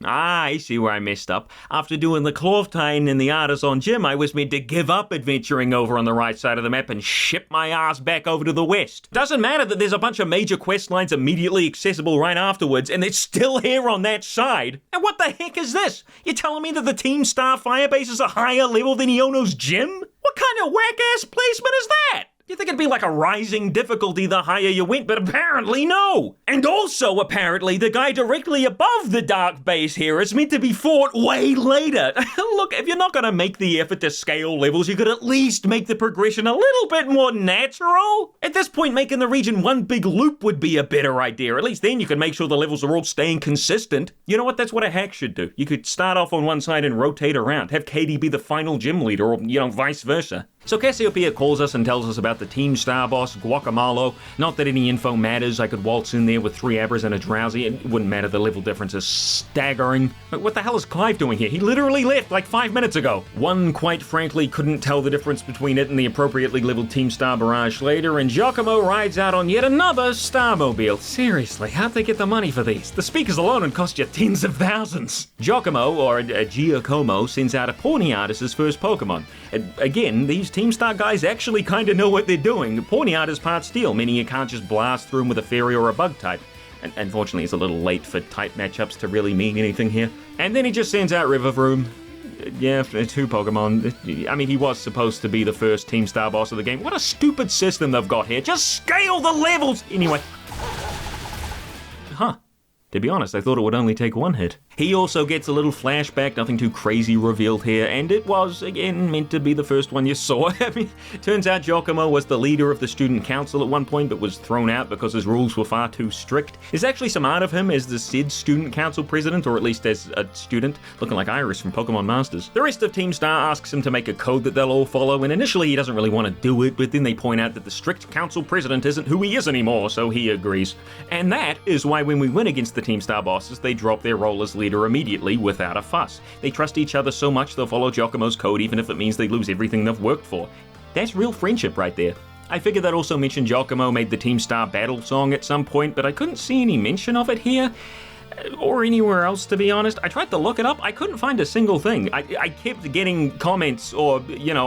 I see where I messed up. After doing the Clothine in the Artisan Gym, I was meant to give up adventuring over on the right side of the map and ship my ass back over to the west. Doesn't matter that there's a bunch of major quest lines immediately accessible right afterwards, and it's still here on that side. And what the heck is this? You're telling me that the Team Star Firebase is a higher level than Iono's gym? What kind of whack-ass placement is that? You'd think it'd be like a rising difficulty the higher you went, but apparently no. And also, apparently, the guy directly above the Dark Base here is meant to be fought way later. Look, if you're not going to make the effort to scale levels, you could at least make the progression a little bit more natural. At this point, making the region one big loop would be a better idea. At least then you can make sure the levels are all staying consistent. You know what? That's what a hack should do. You could start off on one side and rotate around. Have Katie be the final gym leader, or, vice versa. So Cassiopeia calls us and tells us about the Team Star boss, Guacamole. Not that any info matters, I could waltz in there with 3 Abras and a Drowsy. It wouldn't matter, the level difference is staggering. But what the hell is Clive doing here? He literally left like 5 minutes ago. One, quite frankly, couldn't tell the difference between it and the appropriately leveled Team Star Barrage later, and Giacomo rides out on yet another Starmobile. Seriously, how'd they get the money for these? The speakers alone would cost you tens of thousands. Giacomo, or Giacomo, sends out a Pawniard as his first Pokemon. Again, these Team Star guys actually kind of know what they're doing. Pawniard is part steel, meaning you can't just blast through them with a fairy or a bug type. And unfortunately, it's a little late for type matchups to really mean anything here. And then he just sends out Rivervroom. Yeah, 2 Pokemon. I mean, he was supposed to be the first Team Star boss of the game. What a stupid system they've got here. Just scale the levels! Anyway. Huh. To be honest, I thought it would only take 1 hit. He also gets a little flashback, nothing too crazy revealed here, and it was, again, meant to be the first one you saw. I mean, turns out Giacomo was the leader of the student council at one point, but was thrown out because his rules were far too strict. There's actually some art of him as the said student council president, or at least as a student, looking like Iris from Pokemon Masters. The rest of Team Star asks him to make a code that they'll all follow, and initially he doesn't really want to do it, but then they point out that the strict council president isn't who he is anymore, so he agrees. And that is why when we win against the Team Star bosses, they drop their role as leader immediately without a fuss. They trust each other so much they'll follow Giacomo's code even if it means they lose everything they've worked for. That's real friendship right there. I figured that also mentioned Giacomo made the Team Star battle song at some point, but I couldn't see any mention of it here. Or anywhere else, to be honest. I tried to look it up, I couldn't find a single thing. I kept getting comments, or,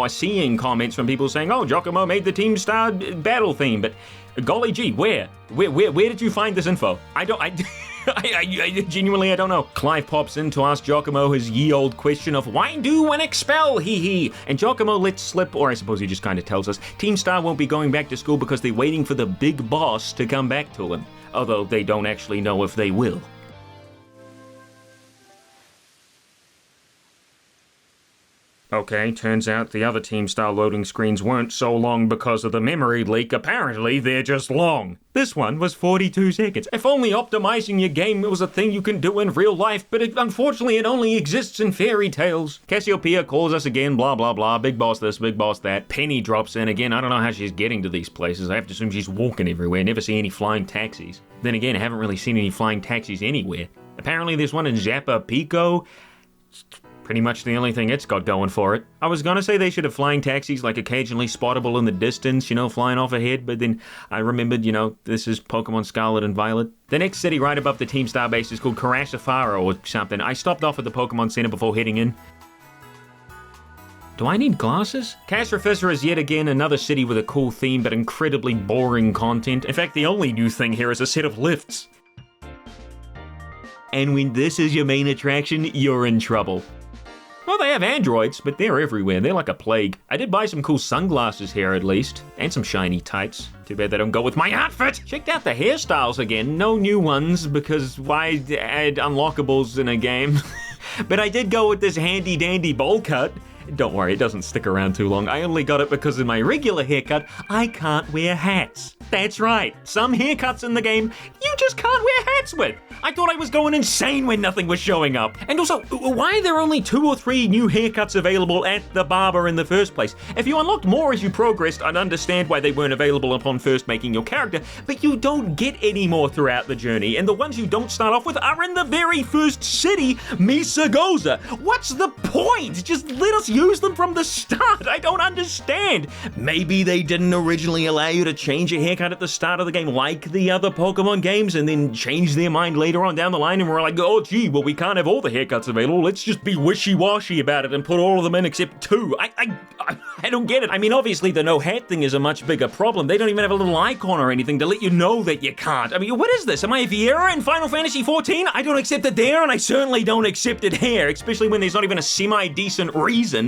seeing comments from people saying, oh, Giacomo made the Team Star battle theme, but golly gee, where did you find this info? I genuinely, I don't know. Clive pops in to ask Giacomo his ye-old question of, why do one expel, hee-hee? And Giacomo lets slip, or I suppose he just kind of tells us, Team Star won't be going back to school because they're waiting for the big boss to come back to them. Although they don't actually know if they will. Okay, turns out the other Team Star loading screens weren't so long because of the memory leak. Apparently, they're just long. This one was 42 seconds. If only optimizing your game was a thing you can do in real life, but unfortunately it only exists in fairy tales. Cassiopeia calls us again, blah blah blah, big boss this, big boss that. Penny drops in again, I don't know how she's getting to these places. I have to assume she's walking everywhere, never see any flying taxis. Then again, I haven't really seen any flying taxis anywhere. Apparently there's one in Zappa Pico. Pretty much the only thing it's got going for it. I was gonna say they should have flying taxis like occasionally spottable in the distance, you know, flying off ahead, but then I remembered, you know, this is Pokemon Scarlet and Violet. The next city right above the Team Star base is called Karasafara or something. I stopped off at the Pokemon Center before heading in. Do I need glasses? Casrafissa is yet again another city with a cool theme but incredibly boring content. In fact, the only new thing here is a set of lifts. And when this is your main attraction, you're in trouble. Well, they have androids, but they're everywhere. They're like a plague. I did buy some cool sunglasses here at least, and some shiny tights. Too bad they don't go with my outfit. Checked out the hairstyles again. No new ones, because why add unlockables in a game? But I did go with this handy dandy bowl cut. Don't worry, it doesn't stick around too long. I only got it because in my regular haircut, I can't wear hats. That's right, some haircuts in the game, you just can't wear hats with. I thought I was going insane when nothing was showing up. And also, why are there only 2 or 3 new haircuts available at the barber in the first place? If you unlocked more as you progressed, I'd understand why they weren't available upon first making your character, but you don't get any more throughout the journey, and the ones you don't start off with are in the very first city, 𝙛𝙞𝙣𝙖𝙡𝙮. What's the point? Just let us use them from the start. I don't understand. Maybe they didn't originally allow you to change your haircut at the start of the game like the other Pokemon games and then change their mind later on down the line and we're like, oh gee, well we can't have all the haircuts available. Let's just be wishy-washy about it and put all of them in except 2. I don't get it. I mean, obviously the no hat thing is a much bigger problem. They don't even have a little icon or anything to let you know that you can't. I mean, what is this? Am I a Viera in Final Fantasy XIV? I don't accept it there and I certainly don't accept it here, especially when there's not even a semi-decent reason.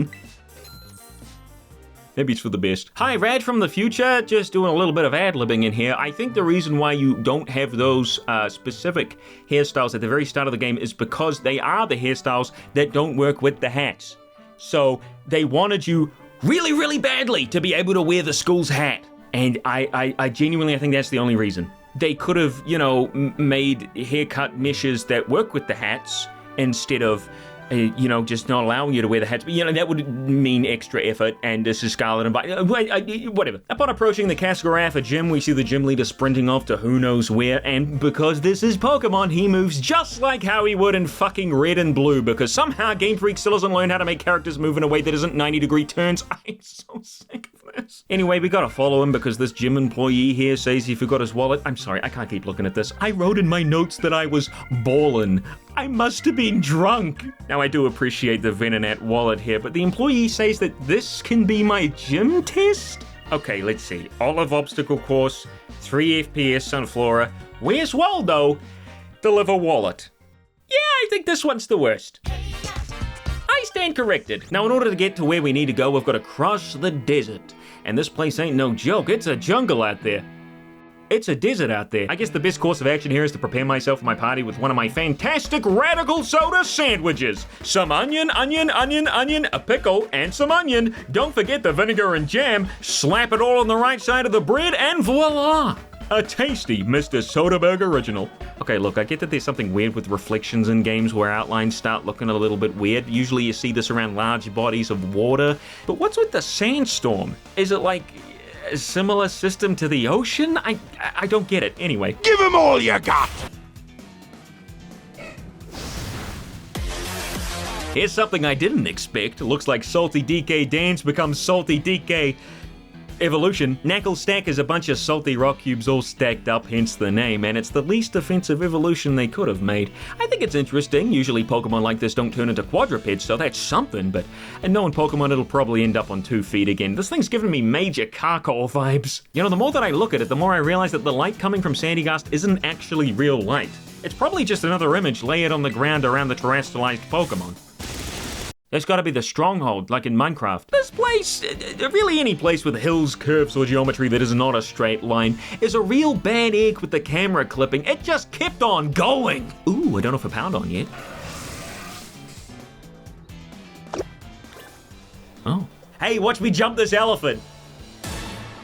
Maybe it's for the best. Hi, Rad from the future. Just doing a little bit of ad-libbing in here. I think the reason why you don't have those specific hairstyles at the very start of the game is because they are the hairstyles that don't work with the hats. So they wanted you really, really badly to be able to wear the school's hat. And I genuinely, I think that's the only reason. They could have, you know, made haircut meshes that work with the hats instead of you know, just not allowing you to wear the hats. But, you know, that would mean extra effort, and this is Scarlet and Violet. Whatever. Upon approaching the Cascarafa gym, we see the gym leader sprinting off to who knows where, and because this is Pokemon, he moves just like how he would in fucking Red and Blue, because somehow Game Freak still hasn't learned how to make characters move in a way that isn't 90-degree turns. I'm so sick of this. Anyway, we gotta follow him because this gym employee here says he forgot his wallet. I'm sorry, I can't keep looking at this. I wrote in my notes that I was ballin'. I must have been drunk. Now, I do appreciate the Venonat wallet here, but the employee says that this can be my gym test? Okay, let's see. Olive obstacle course, 3 FPS Sunflora. Where's Waldo? Deliver wallet. Yeah, I think this one's the worst. I stand corrected. Now, in order to get to where we need to go, we've got to cross the desert. And this place ain't no joke. It's a jungle out there. It's a desert out there. I guess the best course of action here is to prepare myself for my party with one of my fantastic RadicalSoda sandwiches. Some onion, a pickle, and some onion. Don't forget the vinegar and jam. Slap it all on the right side of the bread, and voila! A tasty Mr. Soderbergh original. Okay, look, I get that there's something weird with reflections in games where outlines start looking a little bit weird. Usually you see this around large bodies of water. But what's with the sandstorm? Is it like a similar system to the ocean? I don't get it. Anyway. Give him all you got! Here's something I didn't expect. Looks like Salty DK Dance becomes Salty DK Evolution. Knuckle Stack is a bunch of salty rock cubes all stacked up, hence the name, and it's the least offensive evolution they could have made. I think it's interesting. Usually Pokemon like this don't turn into quadrupeds, so that's something, but knowing Pokemon, it'll probably end up on 2 feet again. This thing's giving me major Carcol vibes. You know, the more that I look at it, the more I realize that the light coming from Sandygast isn't actually real light. It's probably just another image layered on the ground around the terrestrialized Pokemon. There's gotta be the stronghold, like in Minecraft. This place, really any place with hills, curves, or geometry that is not a straight line, is a real bad egg with the camera clipping. It just kept on going. Ooh, I don't know if I pound on yet. Oh. Hey, watch me jump this elephant.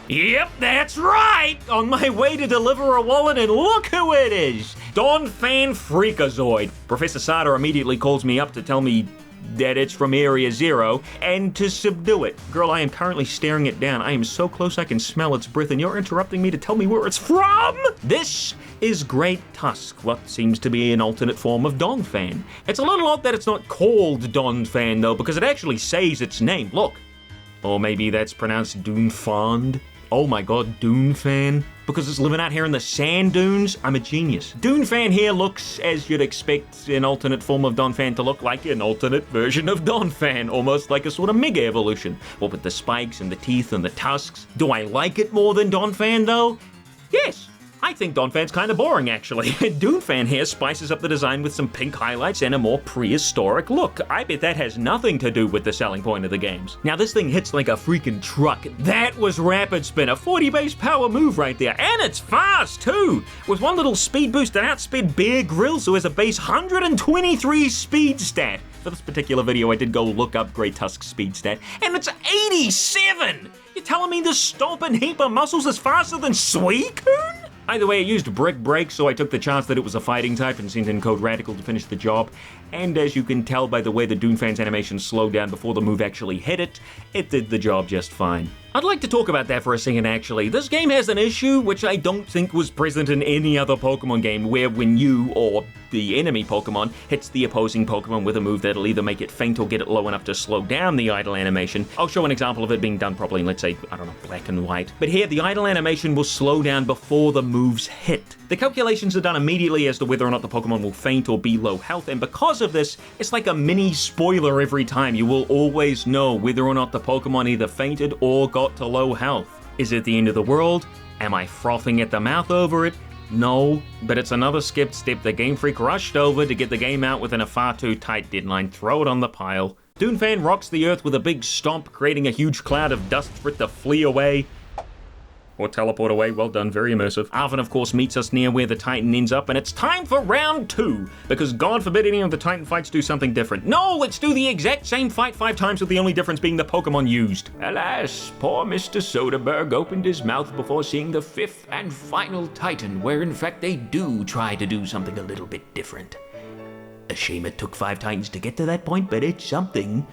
Yep, that's right! On my way to deliver a wallet, and look who it is! Don Fan Freakazoid. Professor Sada immediately calls me up to tell me that it's from Area Zero, and to subdue it. Girl, I am currently staring it down. I am so close I can smell its breath, and you're interrupting me to tell me where it's from? This is Great Tusk, what seems to be an alternate form of Donphan. It's a little odd that it's not called Donphan, though, because it actually says its name. Look. Or maybe that's pronounced Dunfand. Oh my god, Dunphan. Because it's living out here in the sand dunes, I'm a genius. Dunphan here looks as you'd expect an alternate form of Donphan to look, like an alternate version of Donphan, almost like a sort of mega evolution. What with the spikes and the teeth and the tusks. Do I like it more than Donphan though? Yes. I think Donphan's kind of boring, actually. Dunphan here spices up the design with some pink highlights and a more prehistoric look. I bet that has nothing to do with the selling point of the games. Now, this thing hits like a freaking truck. That was Rapid Spin, a 40 base power move right there. And it's fast, too! With one little speed boost, it outsped Bear Grylls, who has a base 123 speed stat. For this particular video, I did go look up Great Tusk's speed stat, and it's 87! You're telling me this stomping heap of muscles is faster than Suicune? Either way, it used Brick Break, so I took the chance that it was a fighting type and sent in code Radical to finish the job. And as you can tell by the way the Dunphan's animation slowed down before the move actually hit it did the job just fine. I'd like to talk about that for a second, actually. This game has an issue which I don't think was present in any other Pokemon game, where when you, or the enemy Pokemon, hits the opposing Pokemon with a move that'll either make it faint or get it low enough to slow down the idle animation. I'll show an example of it being done properly in, let's say, I don't know, Black and White. But here, the idle animation will slow down before the moves hit. The calculations are done immediately as to whether or not the Pokemon will faint or be low health, and because of this, it's like a mini spoiler every time. You will always know whether or not the Pokemon either fainted or got to low health. Is it the end of the world? Am I frothing at the mouth over it? No, but it's another skipped step that Game Freak rushed over to get the game out within a far too tight deadline. Throw it on the pile. Dunphan rocks the earth with a big stomp, creating a huge cloud of dust for it to flee away. Or teleport away. Well done, very immersive. Arven, of course, meets us near where the Titan ends up, and it's time for round 2. Because God forbid any of the Titan fights do something different. No, let's do the exact same fight 5 times with the only difference being the Pokemon used. Alas, poor Mr. Soderbergh opened his mouth before seeing the 5th and final Titan, where in fact they do try to do something a little bit different. A shame it took 5 Titans to get to that point, but it's something,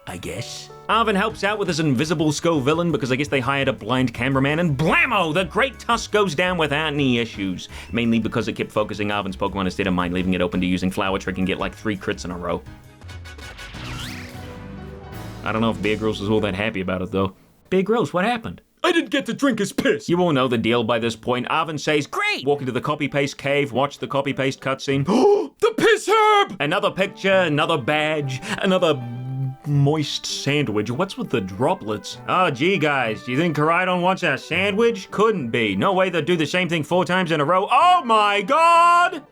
I guess. Arven helps out with his invisible skull villain because I guess they hired a blind cameraman, and blammo! The Great Tusk goes down without any issues. Mainly because it kept focusing Arven's Pokemon instead of mine, leaving it open to using Flower Trick and get like 3 crits in a row. I don't know if Bear Grylls was all that happy about it though. Bear Grylls, what happened? I didn't get to drink his piss! You all know the deal by this point. Arven says, great! Walk into the copy-paste cave, watch the copy-paste cutscene. The piss herb! Another picture, another badge, another moist sandwich. What's with the droplets? Oh, gee, guys, do you think Koraidon wants a sandwich? Couldn't be. No way they'll do the same thing 4 times in a row. Oh my god!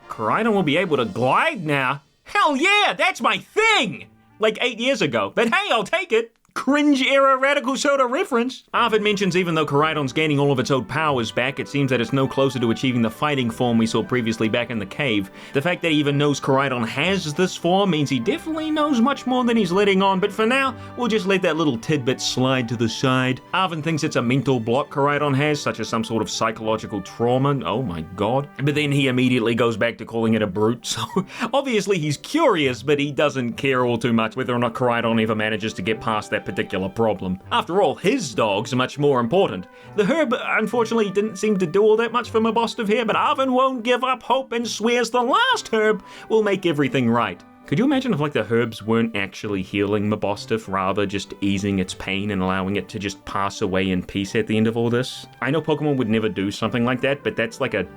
Koraidon will be able to glide now. Hell yeah, that's my thing! Like 8 years ago. But hey, I'll take it. Cringe-era RadicalSoda reference. Arven mentions even though Koraidon's gaining all of its old powers back, it seems that it's no closer to achieving the fighting form we saw previously back in the cave. The fact that he even knows Koraidon has this form means he definitely knows much more than he's letting on, but for now, we'll just let that little tidbit slide to the side. Arven thinks it's a mental block Koraidon has, such as some sort of psychological trauma. Oh my god. But then he immediately goes back to calling it a brute, so obviously he's curious, but he doesn't care all too much whether or not Koraidon ever manages to get past that particular problem. After all, his dog's much more important. The herb, unfortunately, didn't seem to do all that much for Mabostiv here, but Arven won't give up hope and swears the last herb will make everything right. Could you imagine if, like, the herbs weren't actually healing Mabostiv, rather just easing its pain and allowing it to just pass away in peace at the end of all this? I know Pokemon would never do something like that, but that's like a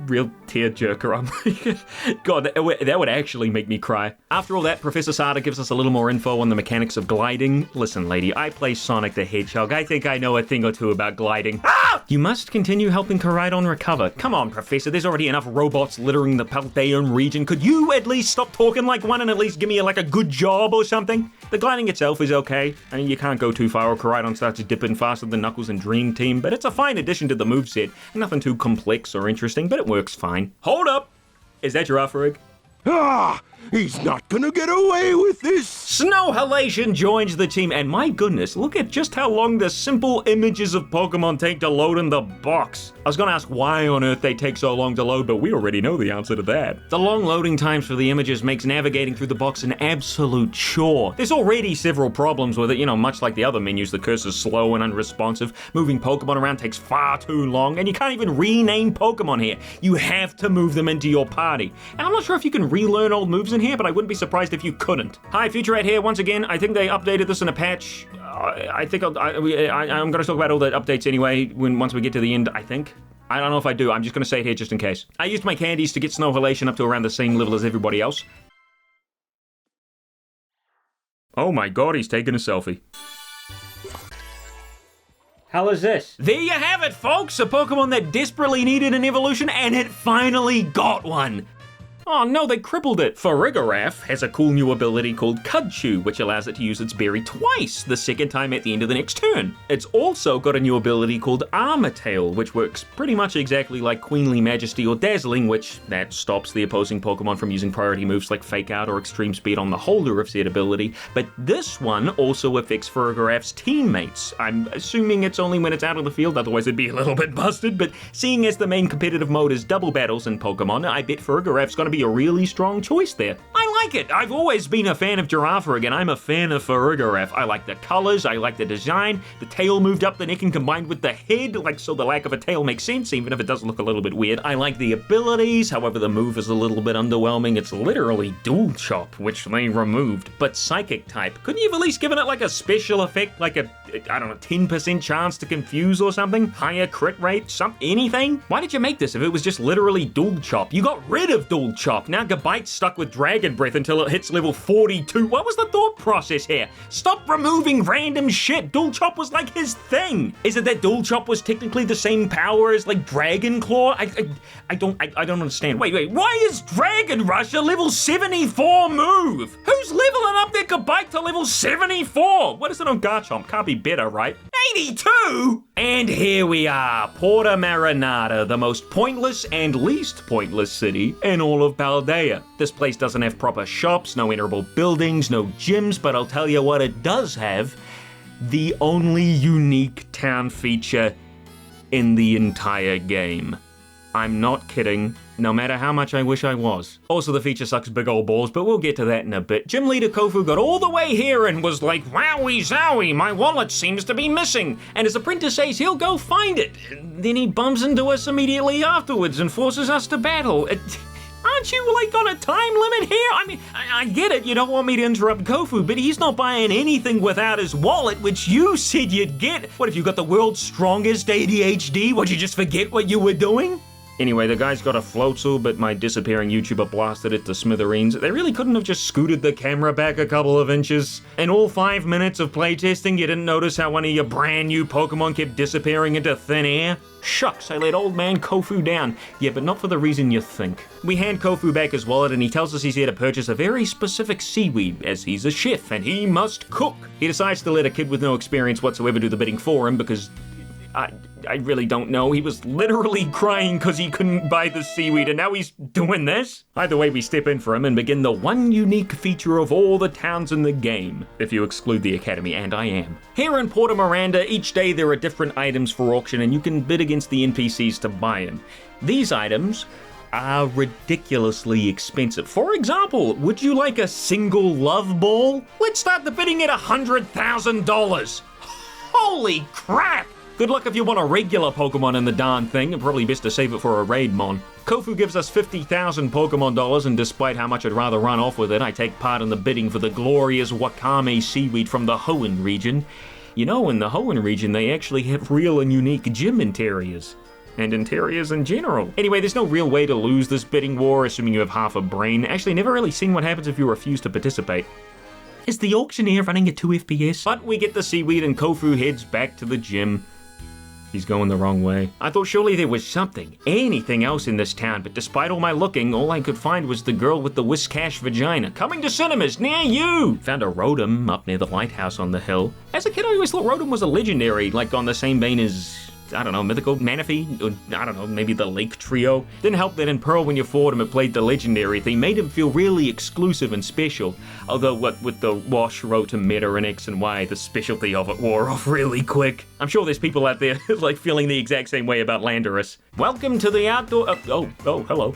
real tearjerker. I'm like, God, that would actually make me cry. After all that, Professor Sada gives us a little more info on the mechanics of gliding. Listen, lady, I play Sonic the Hedgehog. I think I know a thing or two about gliding. Ah! You must continue helping Koraidon recover. Come on, Professor, there's already enough robots littering the Paldean region. Could you at least stop talking like one and at least give me like a good job or something? The gliding itself is okay. I mean, you can't go too far or Koraidon starts dipping faster than Knuckles and Dream Team, but it's a fine addition to the moveset. Nothing too complex or interesting, but it works fine. Hold up! Is that your offer egg? Ah! He's not gonna get away with this! 𝙛𝙞𝙣𝙖𝙡𝙮 joins the team, and my goodness, look at just how long the simple images of Pokemon take to load in the box. I was gonna ask why on earth they take so long to load, but we already know the answer to that. The long loading times for the images makes navigating through the box an absolute chore. There's already several problems with it, you know, much like the other menus, the cursor's slow and unresponsive, moving Pokemon around takes far too long, and you can't even rename Pokemon here. You have to move them into your party. And I'm not sure if you can relearn old moves in here, but I wouldn't be surprised if you couldn't. Hi, Future Rat here once again. I think they updated this in a patch. I think I'm going to talk about all the updates anyway once we get to the end, I think. I don't know if I do. I'm just going to say it here just in case. I used my candies to get 𝙛𝙞𝙣𝙖𝙡 up to around the same level as everybody else. Oh my god, he's taking a selfie. How is this? There you have it, folks! A Pokemon that desperately needed an evolution, and it finally got one! Oh no, they crippled it. Farigiraf has a cool new ability called Cudchew, which allows it to use its berry twice, the second time at the end of the next turn. It's also got a new ability called Armatail, which works pretty much exactly like Queenly Majesty or Dazzling, which that stops the opposing Pokemon from using priority moves like Fake Out or Extreme Speed on the holder of said ability. But this one also affects Farigiraf's teammates. I'm assuming it's only when it's out of the field, otherwise it'd be a little bit busted, but seeing as the main competitive mode is double battles in Pokemon, I bet Farigiraf's gonna be a really strong choice there. I like it. I've always been a fan of Girafarig, and I'm a fan of Farigiraf. I like the colors, I like the design, the tail moved up the neck and combined with the head, like so the lack of a tail makes sense, even if it does look a little bit weird. I like the abilities, however the move is a little bit underwhelming. It's literally Dual Chop, which they removed, but Psychic type. Couldn't you have at least given it like a special effect, like a, I don't know, 10% chance to confuse or something? Higher crit rate, anything? Why did you make this if it was just literally Dual Chop? You got rid of Dual Chop. Now Gabite's stuck with Dragon Breath until it hits level 42. What was the thought process here? Stop removing random shit. Dual Chop was like his thing. Is it that Dual Chop was technically the same power as like Dragon Claw? I don't understand. Wait, why is Dragon Rush a level 74 move? Who's leveling up their Gabite to level 74? What is it on Garchomp? Can't be better, right? 82? And here we are, Porta Marinata, the most pointless and least pointless city in all of Paldea. This place doesn't have proper shops, no enterable buildings, no gyms, but I'll tell you what it does have. The only unique town feature in the entire game. I'm not kidding, no matter how much I wish I was. Also, the feature sucks big old balls, but we'll get to that in a bit. Gym leader Kofu got all the way here and was like, wowie zowie, my wallet seems to be missing. And his apprentice says he'll go find it. Then he bumps into us immediately afterwards and forces us to battle. Aren't you like on a time limit here? I mean, I get it, you don't want me to interrupt Kofu, but he's not buying anything without his wallet, which you said you'd get. What, if you got the world's strongest ADHD? Would you just forget what you were doing? Anyway, the guy's got a Floatzel, but my disappearing YouTuber blasted it to smithereens. They really couldn't have just scooted the camera back a couple of inches. In all 5 minutes of playtesting, you didn't notice how one of your brand new Pokemon kept disappearing into thin air? Shucks, I let old man Kofu down. Yeah, but not for the reason you think. We hand Kofu back his wallet and he tells us he's here to purchase a very specific seaweed, as he's a chef and he must cook. He decides to let a kid with no experience whatsoever do the bidding for him because I really don't know. He was literally crying because he couldn't buy the seaweed, and now he's doing this? Either way, we step in for him and begin the one unique feature of all the towns in the game, if you exclude the Academy, and I am. Here in Porta Miranda, each day there are different items for auction, and you can bid against the NPCs to buy them. These items are ridiculously expensive. For example, would you like a single love ball? Let's start the bidding at $100,000. Holy crap! Good luck if you want a regular Pokemon in the darn thing, and probably best to save it for a raid mon. Kofu gives us 50,000 Pokemon dollars, and despite how much I'd rather run off with it, I take part in the bidding for the glorious Wakame seaweed from the Hoenn region. You know, in the Hoenn region, they actually have real and unique gym interiors. And interiors in general. Anyway, there's no real way to lose this bidding war, assuming you have half a brain. Actually, never really seen what happens if you refuse to participate. Is the auctioneer running at 2 FPS? But we get the seaweed and Kofu heads back to the gym. He's going the wrong way. I thought surely there was something, anything else in this town, but despite all my looking, all I could find was the girl with the Whiscash vagina, coming to cinemas near you! Found a Rotom up near the lighthouse on the hill. As a kid, I always thought Rotom was a legendary, like on the same vein as I don't know, mythical Manaphy, or I don't know, maybe the Lake Trio. Didn't help that in Pearl when you fought him, it played the legendary theme, made him feel really exclusive and special. Although what with the wash rotom meta and X and Y, the specialty of it wore off really quick. I'm sure there's people out there like feeling the exact same way about Landorus. Welcome to the outdoor. Oh, hello.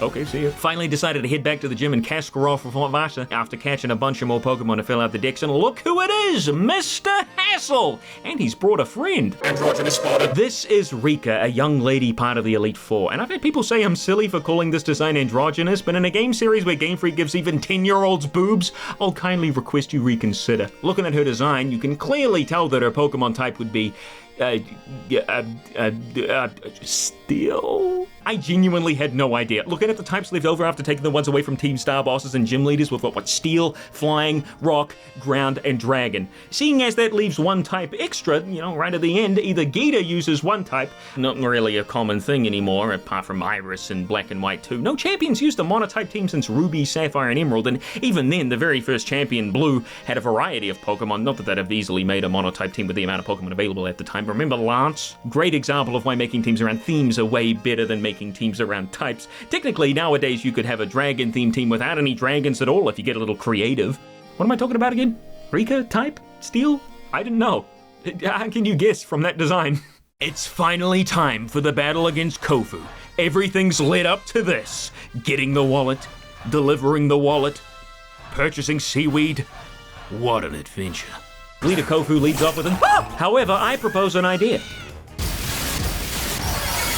Okay, see ya. Finally decided to head back to the gym and Kasparov with Vasa after catching a bunch of more Pokemon to fill out the decks, and look who it is! Mr. Hassel! And he's brought a friend. Androgynous spotted. This is Rika, a young lady part of the Elite Four, and I've had people say I'm silly for calling this design androgynous, but in a game series where Game Freak gives even 10-year-olds boobs, I'll kindly request you reconsider. Looking at her design, you can clearly tell that her Pokemon type would be Steel? I genuinely had no idea. Looking at the types left over after taking the ones away from Team Star bosses and gym leaders with what Steel, Flying, Rock, Ground, and Dragon. Seeing as that leaves one type extra, right at the end, either Gita uses one type, not really a common thing anymore, apart from Iris and Black and White too. No champion's used a monotype team since Ruby, Sapphire, and Emerald, and even then, the very first champion, Blue, had a variety of Pokemon. Not that they'd have easily made a monotype team with the amount of Pokemon available at the time. Remember Lance? Great example of why making teams around themes are way better than making teams around types. Technically, nowadays you could have a dragon-themed team without any dragons at all if you get a little creative. What am I talking about again? Rika? Type? Steel? I didn't know. How can you guess from that design? It's finally time for the battle against Kofu. Everything's led up to this. Getting the wallet, delivering the wallet, purchasing seaweed. What an adventure. Leader Kofu leads off with an However, I propose an idea.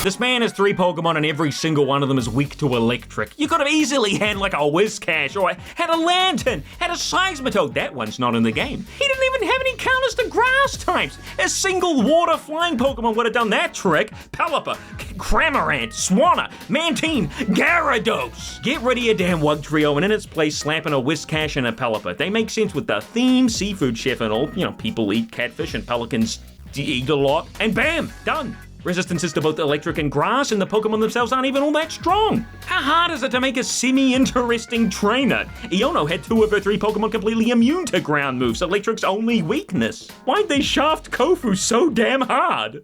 This man has 3 Pokemon and every single one of them is weak to electric. You could have easily had like a Whiscash or had a Lantern, had a Seismitoad. That one's not in the game. He didn't even have any counters to grass types. A single water flying Pokemon would have done that trick. Pelipper, Cramorant, Swanna, Mantine, Gyarados. Get rid of your damn Wug Trio and in its place slapping a Whiscash and a Pelipper. They make sense with the theme, seafood chef and all. People eat catfish and pelicans eat a lot. And bam, done. Resistances to both electric and grass, and the Pokemon themselves aren't even all that strong. How hard is it to make a semi-interesting trainer? Iono had 2 of her 3 Pokemon completely immune to ground moves, electric's only weakness. Why'd they shaft Kofu so damn hard?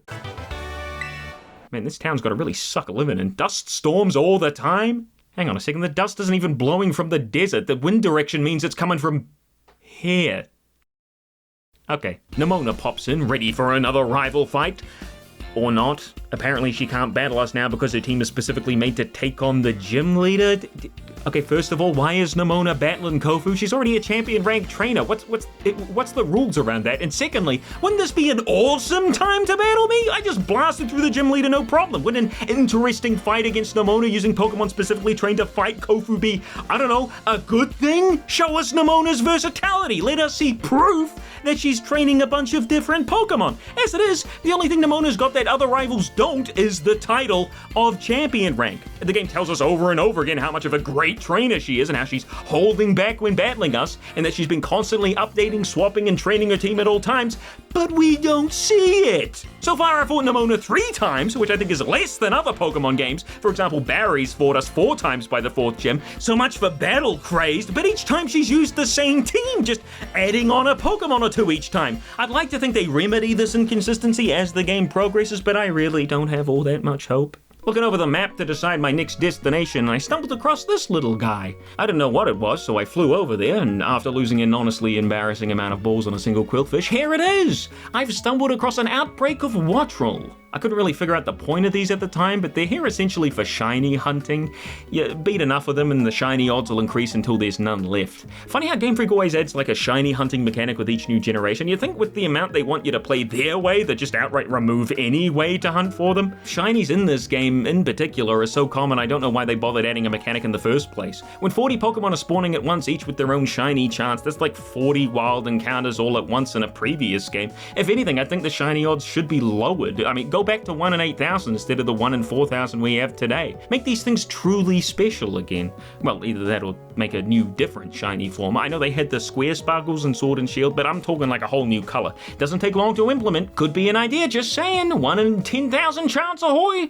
Man, this town's gotta really suck living in. Dust storms all the time? Hang on a second, the dust isn't even blowing from the desert. The wind direction means it's coming from here. Okay, Nemona pops in, ready for another rival fight. Or not. Apparently she can't battle us now because her team is specifically made to take on the gym leader. Okay, first of all, why is Nemona battling Kofu? She's already a champion ranked trainer. What's the rules around that? And secondly, wouldn't this be an awesome time to battle me? I just blasted through the gym leader, no problem. Wouldn't an interesting fight against Nemona using Pokemon specifically trained to fight Kofu be, I don't know, a good thing? Show us Nemona's versatility. Let us see proof that she's training a bunch of different Pokemon. As it is, the only thing Nemona's got that other rivals don't is the title of champion rank. The game tells us over and over again how much of a great trainer she is and how she's holding back when battling us and that she's been constantly updating, swapping, and training her team at all times, but we don't see it. So far I've fought Nemona 3 times, which I think is less than other Pokemon games. For example, Barry's fought us 4 times by the 4th gym. So much for battle crazed, but each time she's used the same team, just adding on a Pokemon or 2 each time. I'd like to think they remedy this inconsistency as the game progresses, but I really don't have all that much hope. Looking over the map to decide my next destination, I stumbled across this little guy. I didn't know what it was, so I flew over there, and after losing an honestly embarrassing amount of balls on a single Quillfish, here it is! I've stumbled across an outbreak of Wattrel. I couldn't really figure out the point of these at the time, but they're here essentially for shiny hunting. You beat enough of them and the shiny odds will increase until there's none left. Funny how Game Freak always adds like a shiny hunting mechanic with each new generation. You'd think with the amount they want you to play their way, they'd just outright remove any way to hunt for them. Shinies in this game in particular are so common I don't know why they bothered adding a mechanic in the first place. When 40 Pokemon are spawning at once, each with their own shiny chance, that's like 40 wild encounters all at once in a previous game. If anything, I think the shiny odds should be lowered. I mean, go back to 1 in 8,000 instead of the 1 in 4,000 we have today. Make these things truly special again. Well, either that or make a new different shiny form. I know they had the square sparkles in Sword and Shield, but I'm talking like a whole new color. Doesn't take long to implement. Could be an idea, just saying. 1 in 10,000 chance, ahoy!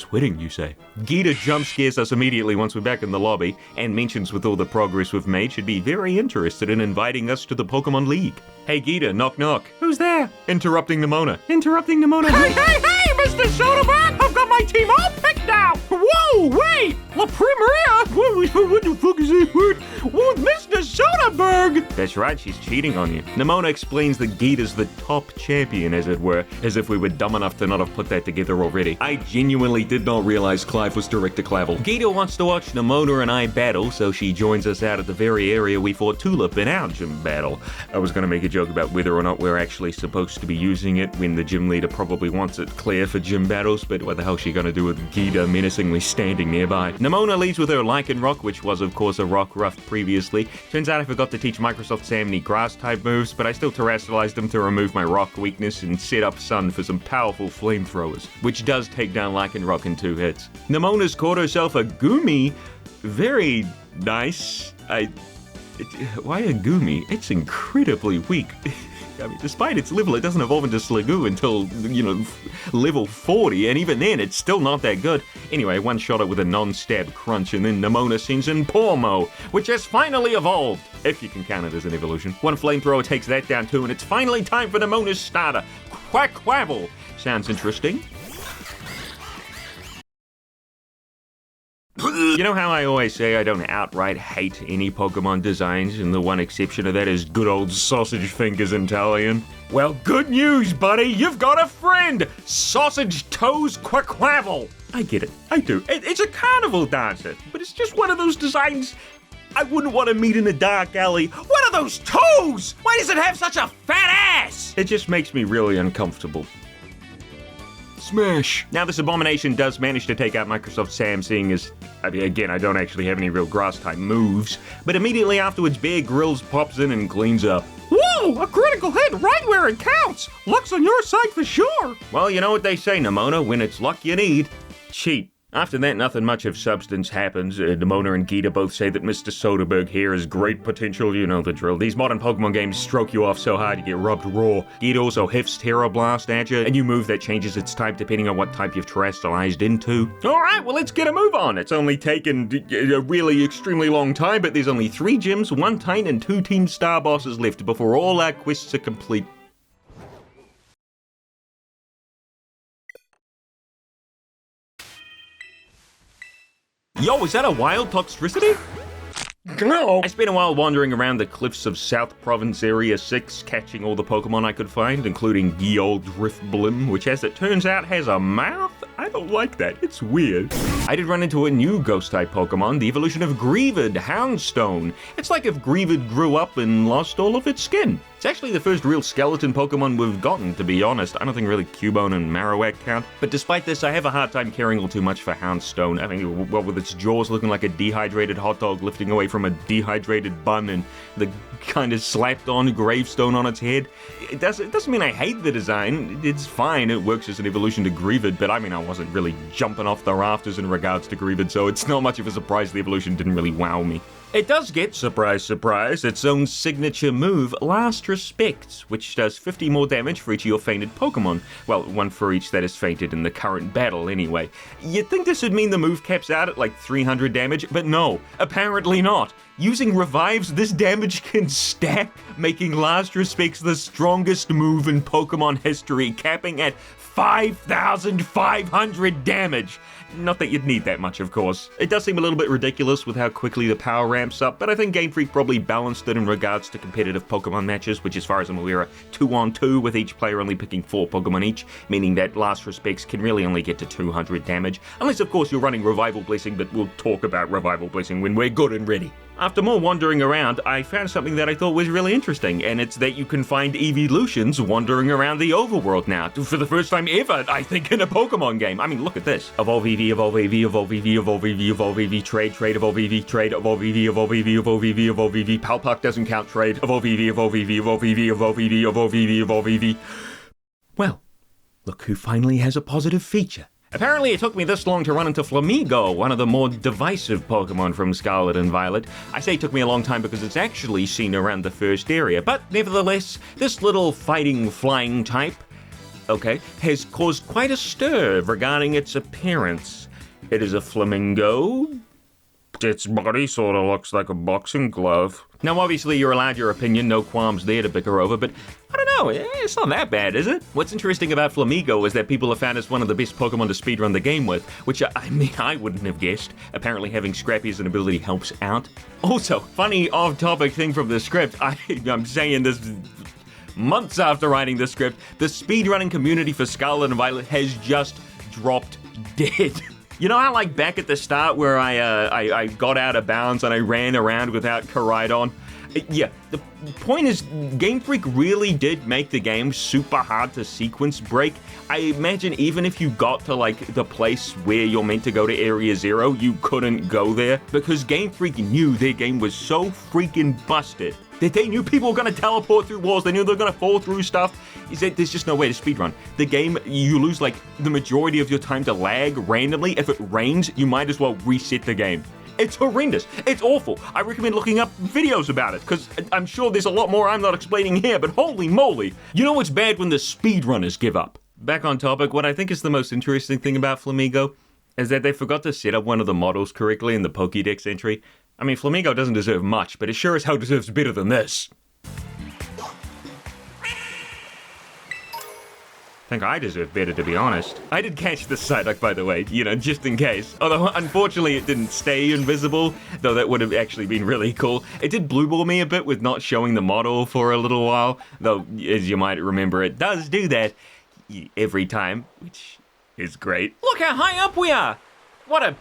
Sweating, you say? Geeta jump scares us immediately once we're back in the lobby, and mentions with all the progress we've made should be very interested in inviting us to the Pokemon League. Hey Geeta, knock knock. Who's there? Interrupting Nimona. Interrupting Nimona. Hey, Mr. Soderbergh! I've got my team all picked out! Whoa, wait! La Primaria? What the fuck is that word? Whoa, Mr. Soderbergh! That's right, she's cheating on you. Nimona explains that Geeta's the top champion, as it were, as if we were dumb enough to not have put that together already. I genuinely did not realize Clive was direct to Clavel. Geeta wants to watch Nimona and I battle, so she joins us out at the very area we fought Tulip in our gym battle. I was going to make a joke about whether or not we're actually supposed to be using it when the gym leader probably wants it clear for gym battles, but what the hell is she going to do with Geeta menacingly standing nearby? Nimona leads with her Lycanroc, which was of course a rock ruff previously. Turns out I forgot to teach Microsoft Sam any grass type moves, but I still terrestrialized them to remove my rock weakness and set up Sun for some powerful flamethrowers, which does take down Lycanroc in 2 hits. Nimona's caught herself a Goomy. Very nice. Why a Goomy? It's incredibly weak. I mean, despite its level, it doesn't evolve into Sliggoo until, level 40, and even then, it's still not that good. Anyway, one shot it with a non-stab crunch, and then Nimona sends in Pormo, which has finally evolved, if you can count it as an evolution. One flamethrower takes that down too, and it's finally time for Nimona's starter, Quackquavel. Sounds interesting. You know how I always say I don't outright hate any Pokemon designs, and the one exception to that is good old Sausage Fingers Italian? Well, good news, buddy! You've got a friend! Sausage Toes Quackquavel! I get it. I do. It's a carnival dancer, but it's just one of those designs I wouldn't want to meet in a dark alley. What are those toes? Why does it have such a fat ass? It just makes me really uncomfortable. Smash! Now this abomination does manage to take out Microsoft Sam, seeing as, again, I don't actually have any real grass-type moves, but immediately afterwards Bear Grylls pops in and cleans up. Whoa, a critical hit right where it counts! Luck's on your side for sure! Well, you know what they say, Nimona, when it's luck you need, cheat. After that, nothing much of substance happens. Nimona and Geeta both say that Mr. Soderbergh here has great potential, you know the drill. These modern Pokemon games stroke you off so hard you get rubbed raw. Geeta also hiffs Terra Blast at you, and you move that changes its type depending on what type you've terrestrialized into. Alright, well let's get a move on. It's only taken a really extremely long time, but there's only 3 gyms, 1 Tine, and 2 Team Star bosses left before all our quests are complete. Yo, is that a wild Toxtricity? No! I spent a while wandering around the cliffs of South Province Area 6, catching all the Pokemon I could find, including ye old Drifblim, which as it turns out has a mouth? I don't like that, it's weird. I did run into a new Ghost-type Pokemon, the evolution of Greavid Houndstone. It's like if Greavid grew up and lost all of its skin. It's actually the first real skeleton Pokemon we've gotten, to be honest. I don't think really Cubone and Marowak count. But despite this, I have a hard time caring all too much for Houndstone. I mean, well, with its jaws looking like a dehydrated hot dog lifting away from a dehydrated bun and the kind of slapped-on gravestone on its head. It doesn't mean I hate the design. It's fine, it works as an evolution to Greavid, but I mean, I wasn't really jumping off the rafters in regards to Greavid, so it's not much of a surprise the evolution didn't really wow me. It does get, surprise, surprise, its own signature move, Last Respect, which does 50 more damage for each of your fainted Pokemon. Well, 1 for each that is fainted in the current battle, anyway. You'd think this would mean the move caps out at like 300 damage, but no, apparently not. Using revives, this damage can stack, making Last Respects the strongest move in Pokemon history, capping at 5,500 damage. Not that you'd need that much, of course. It does seem a little bit ridiculous with how quickly the power ramps up, but I think Game Freak probably balanced it in regards to competitive Pokemon matches, which as far as I'm aware are 2-on-2, with each player only picking 4 Pokemon each, meaning that Last Respects can really only get to 200 damage. Unless, of course, you're running Revival Blessing, but we'll talk about Revival Blessing when we're good and ready. After more wandering around, I found something that I thought was really interesting, and it's that you can find evolutions wandering around the overworld now, for the first time ever, I think, in a Pokemon game. I mean, look at this. Evolve EV, Evolve EV, Evolve EV, Evolve EV, Evolve EV, Trade, Trade, Evolve EV, Trade, Evolve EV, Evolve EV, Evolve EV, Evolve EV, Palpuck doesn't count, Trade, Evolve EV, Evolve EV, Evolve EV, Evolve EV, Evolve EV, Evolve EV. Well, look who finally has a positive feature. Apparently it took me this long to run into Flamigo, one of the more divisive Pokemon from Scarlet and Violet. I say it took me a long time because it's actually seen around the first area, but nevertheless, this little fighting flying type, okay, has caused quite a stir regarding its appearance. It is a flamingo. Its body sort of looks like a boxing glove. Now, obviously, you're allowed your opinion, no qualms there to bicker over, but I don't know, it's not that bad, is it? What's interesting about Flamingo is that people have found it's one of the best Pokemon to speedrun the game with, which, I mean, I wouldn't have guessed. Apparently, having Scrappy as an ability helps out. Also, funny off-topic thing from the script, I'm saying this months after writing the script, the speedrunning community for Scarlet and Violet has just dropped dead. You know how, like, back at the start where I got out of bounds and I ran around without Koraidon? Yeah, the point is, Game Freak really did make the game super hard to sequence break. I imagine even if you got to, like, the place where you're meant to go to Area 0, you couldn't go there, because Game Freak knew their game was so freaking busted that they knew people were going to teleport through walls, they knew they were going to fall through stuff. There's just no way to speedrun. The game, you lose like the majority of your time to lag randomly. If it rains, you might as well reset the game. It's horrendous. It's awful. I recommend looking up videos about it, because I'm sure there's a lot more I'm not explaining here, but holy moly. You know what's bad when the speedrunners give up. Back on topic, what I think is the most interesting thing about Flamingo is that they forgot to set up one of the models correctly in the Pokédex entry. I mean, Flamingo doesn't deserve much, but it sure as hell deserves better than this. I think I deserve better, to be honest. I did catch the Psyduck, by the way, you know, just in case. Although, unfortunately, it didn't stay invisible, though that would have actually been really cool. It did blue ball me a bit with not showing the model for a little while, though, as you might remember, it does do that every time, which is great. Look how high up we are! What a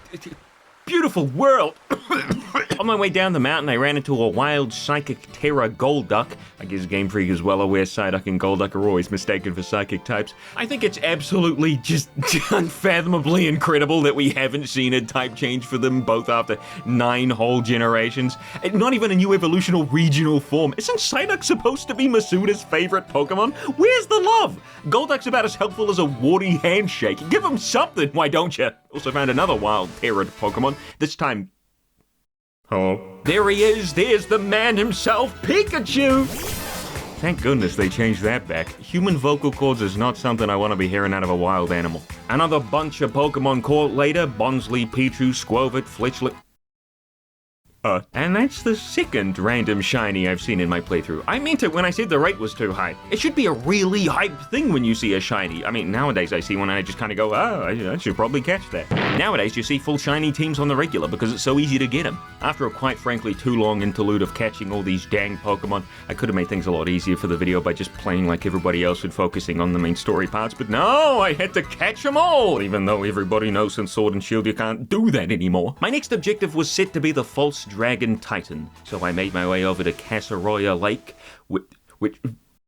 beautiful world! On my way down the mountain, I ran into a wild Psychic Terra Golduck. I guess Game Freak is well aware Psyduck and Golduck are always mistaken for psychic types. I think it's absolutely just unfathomably incredible that we haven't seen a type change for them both after 9 whole generations. Not even a new evolutional regional form. Isn't Psyduck supposed to be Masuda's favorite Pokemon? Where's the love? Golduck's about as helpful as a warty handshake. Give him something, why don't you? Also found another wild Terran Pokemon, this time... Oh. There he is, there's the man himself, Pikachu! Thank goodness they changed that back. Human vocal cords is not something I want to be hearing out of a wild animal. Another bunch of Pokemon caught later, Bonsley, Pichu, Squovit, Fletchlet... And that's the second random shiny I've seen in my playthrough. I meant it when I said the rate was too high. It should be a really hype thing when you see a shiny. I mean, nowadays I see one and I just kind of go, oh, I should probably catch that. Nowadays you see full shiny teams on the regular because it's so easy to get them. After a quite frankly too long interlude of catching all these dang Pokemon, I could have made things a lot easier for the video by just playing like everybody else and focusing on the main story parts, but no, I had to catch them all, even though everybody knows in Sword and Shield you can't do that anymore. My next objective was set to be the False Dragon Titan, so I made my way over to Caseroya Lake, which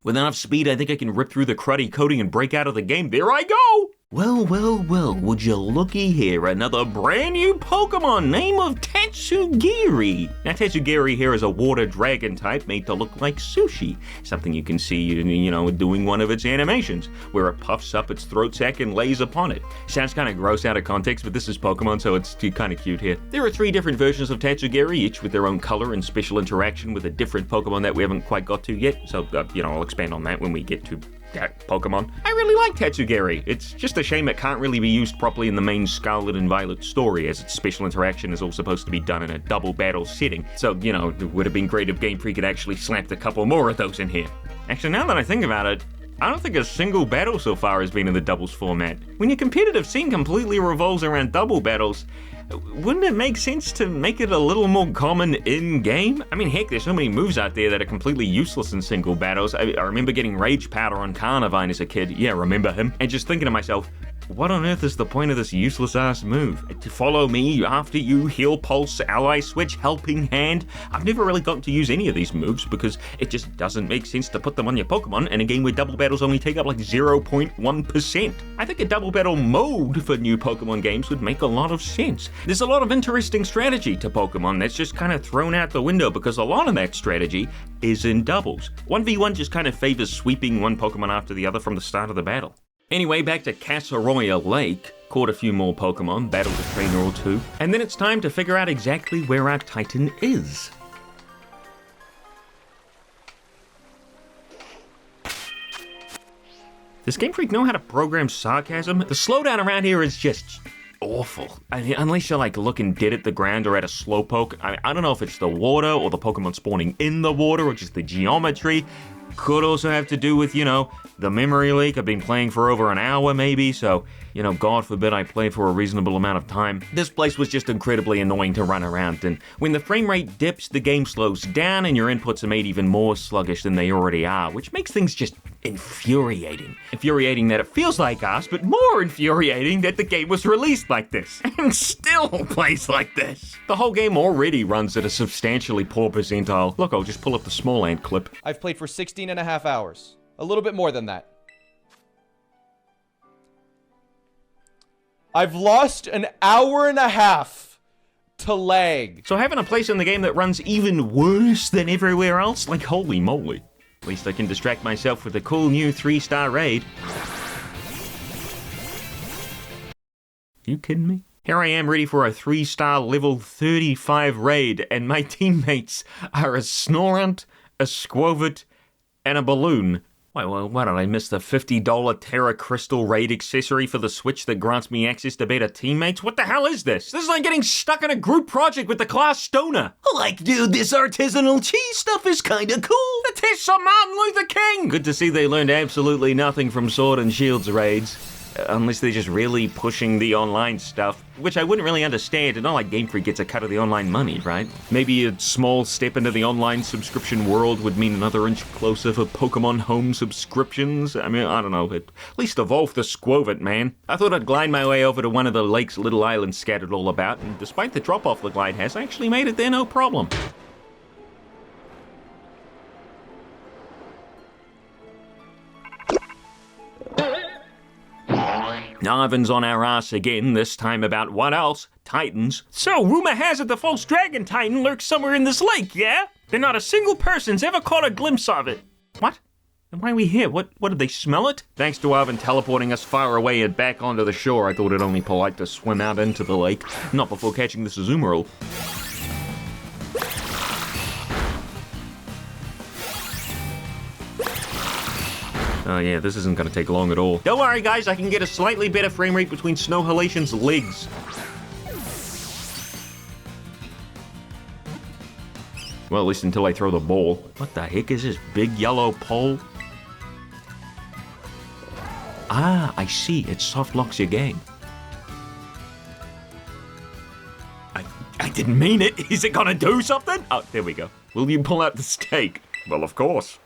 with enough speed I think I can rip through the cruddy coating and break out of the game. There I go! Well, would you looky here, another brand new Pokemon, name of Tatsugiri. Now, Tatsugiri here is a water dragon type made to look like sushi, something you can see, you know, doing one of its animations, where it puffs up its throat sac and lays upon it. Sounds kind of gross out of context, but this is Pokemon, so it's kind of cute here. There are 3 different versions of Tatsugiri, each with their own color and special interaction with a different Pokemon that we haven't quite got to yet, so, you know, I'll expand on that when we get to that Pokemon. I really like Tatsugiri. It's just a shame it can't really be used properly in the main Scarlet and Violet story, as its special interaction is all supposed to be done in a double battle setting. So, you know, it would have been great if Game Freak had actually slapped a couple more of those in here. Actually, now that I think about it, I don't think a single battle so far has been in the doubles format. When your competitive scene completely revolves around double battles, wouldn't it make sense to make it a little more common in-game? I mean, heck, there's so many moves out there that are completely useless in single battles. I remember getting Rage Powder on Carnivine as a kid. Yeah, remember him? And just thinking to myself, what on earth is the point of this useless-ass move? To follow me after you, Heal Pulse, Ally Switch, Helping Hand? I've never really gotten to use any of these moves because it just doesn't make sense to put them on your Pokemon in a game where double battles only take up like 0.1%. I think a double battle mode for new Pokemon games would make a lot of sense. There's a lot of interesting strategy to Pokemon that's just kind of thrown out the window because a lot of that strategy is in doubles. 1v1 just kind of favors sweeping one Pokemon after the other from the start of the battle. Anyway, back to Caseroya Lake, caught a few more Pokemon, battled a trainer or 2, and then it's time to figure out exactly where our Titan is. Does Game Freak know how to program sarcasm? The slowdown around here is just awful. I mean, unless you're like looking dead at the ground or at a slowpoke. I don't know if it's the water or the Pokemon spawning in the water or just the geometry. Could also have to do with, you know, the memory leak. I've been playing for over an hour maybe, so, you know, God forbid I play for a reasonable amount of time. This place was just incredibly annoying to run around, and when the frame rate dips, the game slows down and your inputs are made even more sluggish than they already are, which makes things just infuriating. Infuriating that it feels like us, but more infuriating that the game was released like this, and still plays like this. The whole game already runs at a substantially poor percentile. Look, I'll just pull up the small ant clip. I've played for 16.5 hours. A little bit more than that. I've lost an hour and a half to lag. So having a place in the game that runs even worse than everywhere else? Like, holy moly. At least I can distract myself with a cool new 3-star raid. You kidding me? Here I am ready for a 3-star level 35 raid, and my teammates are a Snorunt, a Squovit, and a Balloon. Why did I miss the $50 Terra Crystal raid accessory for the Switch that grants me access to better teammates? What the hell is this? This is like getting stuck in a group project with the class Stoner. Like, dude, this artisanal cheese stuff is kinda cool. The tests on Martin Luther King! Good to see they learned absolutely nothing from Sword and Shield's raids. Unless they're just really pushing the online stuff, which I wouldn't really understand. It's not like Game Freak gets a cut of the online money, right? Maybe a small step into the online subscription world would mean another inch closer for Pokemon home subscriptions. I mean, I don't know. At least evolve the Squovit, man. I thought I'd glide my way over to one of the lakes little islands scattered all about, and despite the drop-off the glide has, I actually made it there no problem. Narvan's on our ass again, this time about what else? Titans. So, rumor has it the false dragon titan lurks somewhere in this lake, yeah? And not a single person's ever caught a glimpse of it. What? And why are we here? What did they smell it? Thanks to Arvin teleporting us far away and back onto the shore, I thought it only polite to swim out into the lake, not before catching the Azumarill. Oh yeah, this isn't gonna take long at all. Don't worry guys, I can get a slightly better frame rate between Snowhalation's legs. Well, at least until I throw the ball. What the heck is this big yellow pole? Ah, I see, it soft locks your game. I didn't mean it. Is it gonna do something? Oh, there we go. Will you pull out the stake? Well, of course.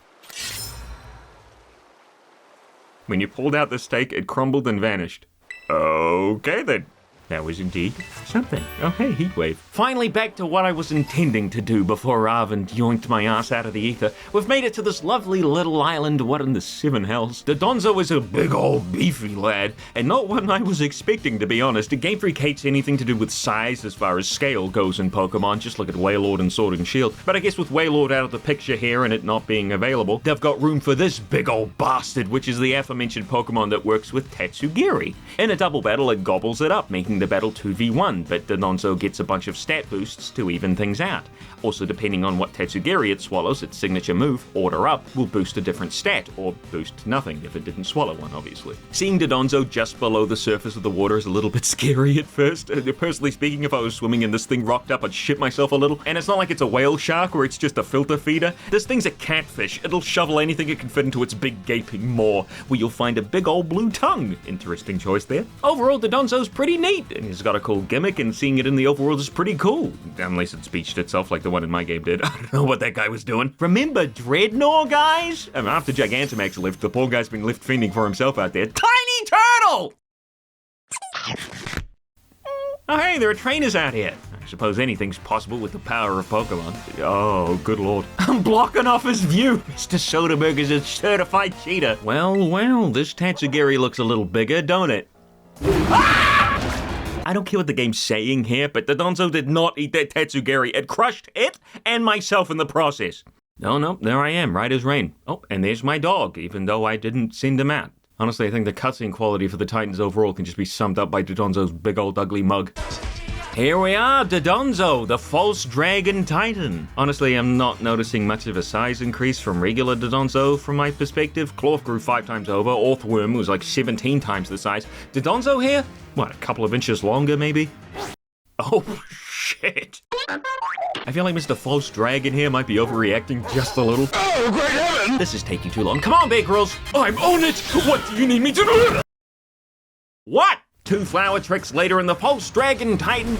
When you pulled out the stake, it crumbled and vanished. Okay then. That was indeed something. Oh hey, Heatwave. Finally back to what I was intending to do before Arvin yoinked my ass out of the ether. We've made it to this lovely little island, what in the seven hells. Dodonzo is a big old beefy lad, and not one I was expecting to be honest. Game Freak hates anything to do with size as far as scale goes in Pokemon, just look at Wailord and Sword and Shield. But I guess with Wailord out of the picture here and it not being available, they've got room for this big old bastard, which is the aforementioned Pokemon that works with Tatsugiri. In a double battle, it gobbles it up, making the battle 2v1, but Dodonzo gets a bunch of stat boosts to even things out. Also, depending on what Tatsugiri it swallows, its signature move, Order Up, will boost a different stat, or boost nothing if it didn't swallow one, obviously. Seeing Dodonzo just below the surface of the water is a little bit scary at first. Personally speaking, if I was swimming and this thing rocked up, I'd shit myself a little. And it's not like it's a whale shark where it's just a filter feeder. This thing's a catfish. It'll shovel anything it can fit into its big gaping maw, where you'll find a big old blue tongue. Interesting choice there. Overall, Dodonzo's pretty neat, and he's got a cool gimmick, and seeing it in the overworld is pretty cool. Unless it speeched itself like the one in my game did. I don't know what that guy was doing. Remember Dreadnought, guys? I mean, after Gigantamax left, the poor guy's been left fending for himself out there. Tiny Turtle! Oh hey, there are trainers out here. I suppose anything's possible with the power of Pokemon. Oh, good lord. I'm blocking off his view. Mr. Soderbergh is a certified cheater. Well, this Tatsugiri looks a little bigger, don't it? Ah! I don't care what the game's saying here, but Dodonzo did not eat that Tatsugiri. It crushed it and myself in the process. No, there I am, right as rain. Oh, and there's my dog, even though I didn't send him out. Honestly, I think the cutscene quality for the Titans overall can just be summed up by Dodonzo's big old ugly mug. Here we are, Dodonzo, the false dragon titan. Honestly, I'm not noticing much of a size increase from regular Dodonzo from my perspective. Cloth grew 5 times over, Orthworm was like 17 times the size. Dodonzo here? What, a couple of inches longer maybe? Oh, shit. I feel like Mr. False Dragon here might be overreacting just a little. Oh, great heaven! This is taking too long. Come on, Bear Grylls. I'm on it! What do you need me to do? What? 2 flower tricks later in the False Dragon Titan.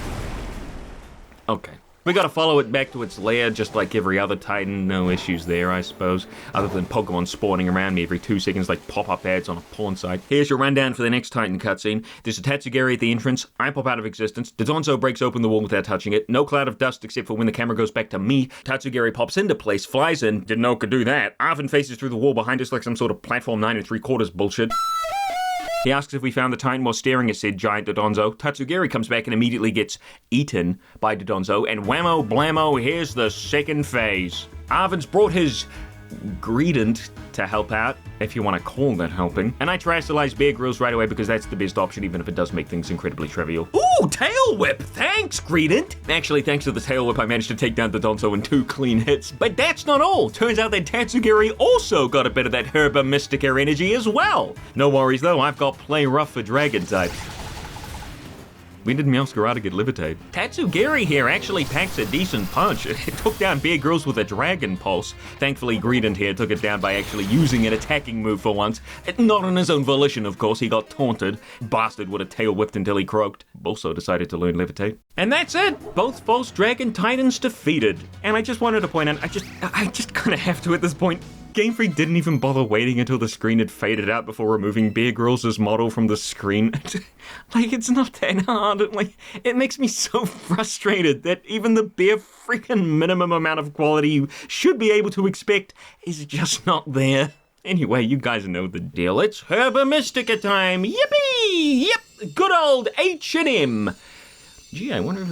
Okay. We gotta follow it back to its lair just like every other Titan. No issues there, I suppose. Other than Pokemon spawning around me every 2 seconds like pop-up ads on a porn site. Here's your rundown for the next Titan cutscene. There's a Tatsugiri at the entrance. I pop out of existence. Dodonzo breaks open the wall without touching it. No cloud of dust except for when the camera goes back to me. Tatsugiri pops into place, flies in. Didn't know it could do that. Arvin faces through the wall behind us like some sort of platform 9 3/4 bullshit. He asks if we found the Titan while staring at said giant Dodonzo. Tatsugiri comes back and immediately gets eaten by Dodonzo, and whammo blammo, here's the second phase. Arvin's brought his Greedent to help out, if you want to call that helping. And I terrestrialize Bear Grylls right away because that's the best option, even if it does make things incredibly trivial. Ooh, Tail Whip! Thanks, Greedent! Actually, thanks to the Tail Whip, I managed to take down Dodonzo in 2 clean hits. But that's not all! Turns out that Tatsugiri also got a bit of that Herba Mystica energy as well. No worries though, I've got Play Rough for Dragon type. When did Meowscarada get Levitate? Tatsugiri here actually packs a decent punch. It took down Bear Grylls with a Dragon Pulse. Thankfully, Greedent here took it down by actually using an attacking move for once. Not on his own volition, of course. He got taunted. Bastard would have tail whipped until he croaked. Also decided to learn Levitate. And that's it! Both false Dragon Titans defeated. And I just wanted to point out, I just kind of have to at this point. Game Freak didn't even bother waiting until the screen had faded out before removing Bear Grylls' model from the screen. Like, it's not that hard. Like, it makes me so frustrated that even the bare freaking minimum amount of quality you should be able to expect is just not there. Anyway, you guys know the deal. It's Herba Mystica time. Yippee! Yep, good old H&M. Gee, I wonder if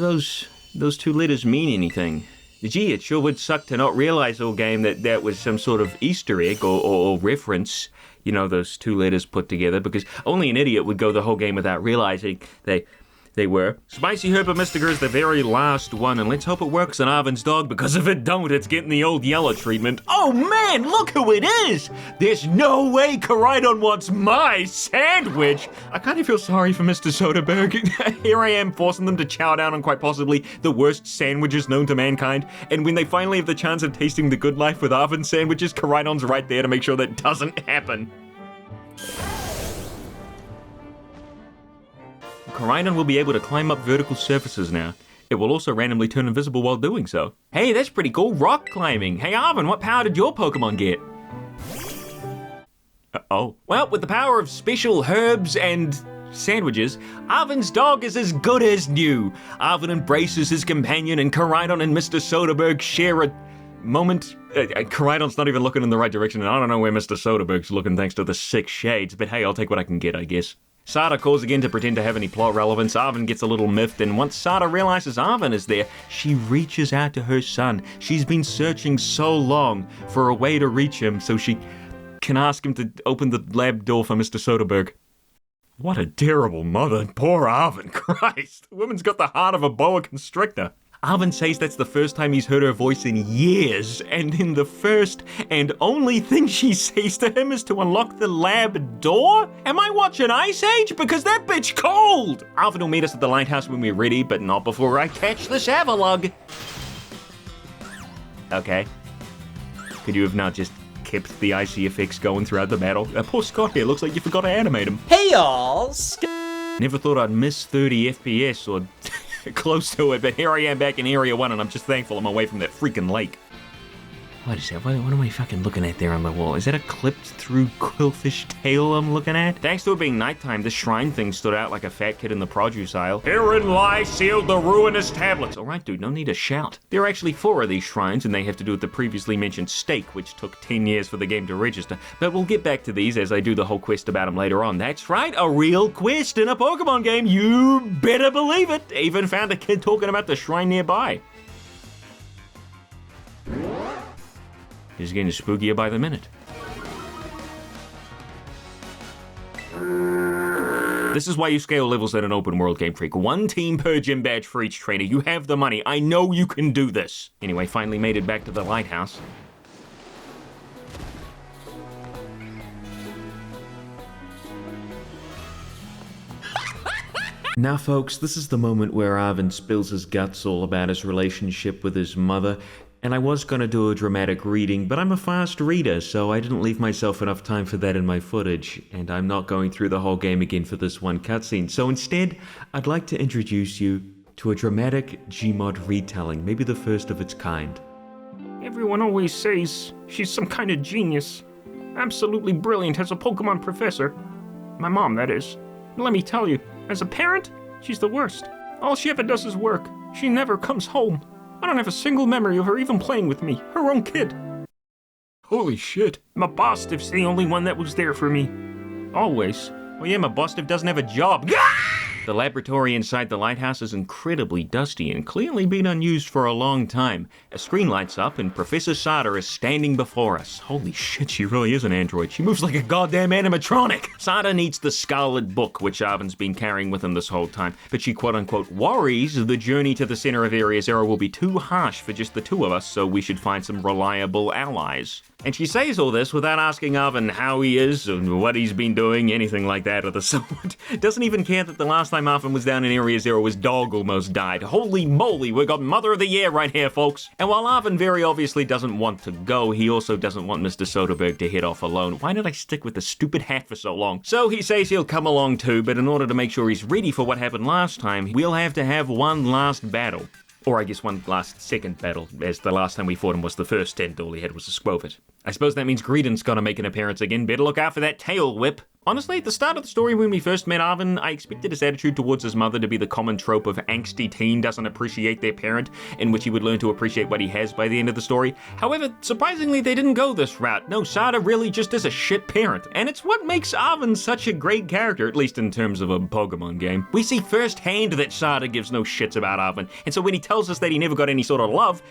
those 2 letters mean anything. Gee, it sure would suck to not realize all game that that was some sort of Easter egg or reference, you know, those 2 letters put together, because only an idiot would go the whole game without realizing they were. Spicy Herba Mystica is the very last one, and let's hope it works on Arvin's dog, because if it don't, it's getting the old yellow treatment. Oh man, look who it is! There's no way Koraidon wants my sandwich! I kind of feel sorry for Mr. Soderbergh. Here I am forcing them to chow down on quite possibly the worst sandwiches known to mankind, and when they finally have the chance of tasting the good life with Arvin's sandwiches, Koraidon's right there to make sure that doesn't happen. Koraidon will be able to climb up vertical surfaces now. It will also randomly turn invisible while doing so. Hey, that's pretty cool. Rock climbing. Hey, Arvin, what power did your Pokemon get? Oh. Well, with the power of special herbs and sandwiches, Arvin's dog is as good as new. Arvin embraces his companion, and Koraidon and Mr. Soderbergh share a moment. Koraidon's not even looking in the right direction, and I don't know where Mr. Soderbergh's looking thanks to the 6 shades, but hey, I'll take what I can get, I guess. Sada calls again to pretend to have any plot relevance. Arvin gets a little miffed, and once Sada realizes Arvin is there, she reaches out to her son. She's been searching so long for a way to reach him so she can ask him to open the lab door for Mr. Soderbergh. What a terrible mother. Poor Arvin. Christ. The woman's got the heart of a boa constrictor. Arvin says that's the first time he's heard her voice in years, and then the first and only thing she says to him is to unlock the lab door? Am I watching Ice Age? Because that bitch cold! Arvin will meet us at the lighthouse when we're ready, but not before I catch the Savalug. Okay. Could you have not just kept the icy effects going throughout the battle? Poor Scott here, looks like you forgot to animate him. Hey y'all! Never thought I'd miss 30 FPS or close to it, but here I am back in Area 1, and I'm just thankful I'm away from that freaking lake. What is that? What am I fucking looking at there on the wall? Is that a clipped through quillfish tail I'm looking at? Thanks to it being nighttime, the shrine thing stood out like a fat kid in the produce aisle. Herein lie sealed the ruinous tablets. Alright dude, no need to shout. There are actually 4 of these shrines, and they have to do with the previously mentioned stake, which took 10 years for the game to register. But we'll get back to these as I do the whole quest about them later on. That's right, a real quest in a Pokemon game. You better believe it. Even found a kid talking about the shrine nearby. It's getting spookier by the minute. This is why you scale levels in an open world game, Freak. 1 team per gym badge for each trainer. You have the money. I know you can do this. Anyway, finally made it back to the lighthouse. Now, folks, this is the moment where Arvin spills his guts all about his relationship with his mother. And I was gonna do a dramatic reading, but I'm a fast reader, so I didn't leave myself enough time for that in my footage, and I'm not going through the whole game again for this one cutscene. So instead, I'd like to introduce you to a dramatic Gmod retelling, maybe the first of its kind. Everyone always says she's some kind of genius. Absolutely brilliant as a Pokemon professor. My mom, that is. Let me tell you, as a parent, she's the worst. All she ever does is work. She never comes home. I don't have a single memory of her even playing with me, her own kid. Holy shit. My Bostiff's the only one that was there for me. Always. Well, yeah, my Bostiff doesn't have a job. The laboratory inside the lighthouse is incredibly dusty and clearly been unused for a long time. A screen lights up and Professor 𝙛𝙤𝙣 is standing before us. Holy shit, she really is an android. She moves like a goddamn animatronic. 𝙛𝙤𝙣 needs the Scarlet Book, which Arvin's been carrying with him this whole time, but she quote-unquote worries the journey to the center of Area Zero will be too harsh for just the two of us, so we should find some reliable allies. And she says all this without asking Arvin how he is, and what he's been doing, anything like that of the sort. Doesn't even care that the last time Arvin was down in Area Zero, his dog almost died. Holy moly, we got Mother of the Year right here, folks. And while Arvin very obviously doesn't want to go, he also doesn't want Mr. Soderbergh to head off alone. Why did I stick with the stupid hat for so long? So he says he'll come along too, but in order to make sure he's ready for what happened last time, we'll have to have one last battle. Or I guess one last second battle, as the last time we fought him was the first, and all he had was a Squovit. I suppose that means Greedent's gonna make an appearance again. Better look out for that tail whip. Honestly, at the start of the story when we first met Arvin, I expected his attitude towards his mother to be the common trope of angsty teen doesn't appreciate their parent, in which he would learn to appreciate what he has by the end of the story. However, surprisingly, they didn't go this route. No, 𝙛𝙤𝙣 really just is a shit parent, and it's what makes Arvin such a great character, at least in terms of a Pokemon game. We see firsthand that 𝙛𝙤𝙣 gives no shits about Arvin, and so when he tells us that he never got any sort of love,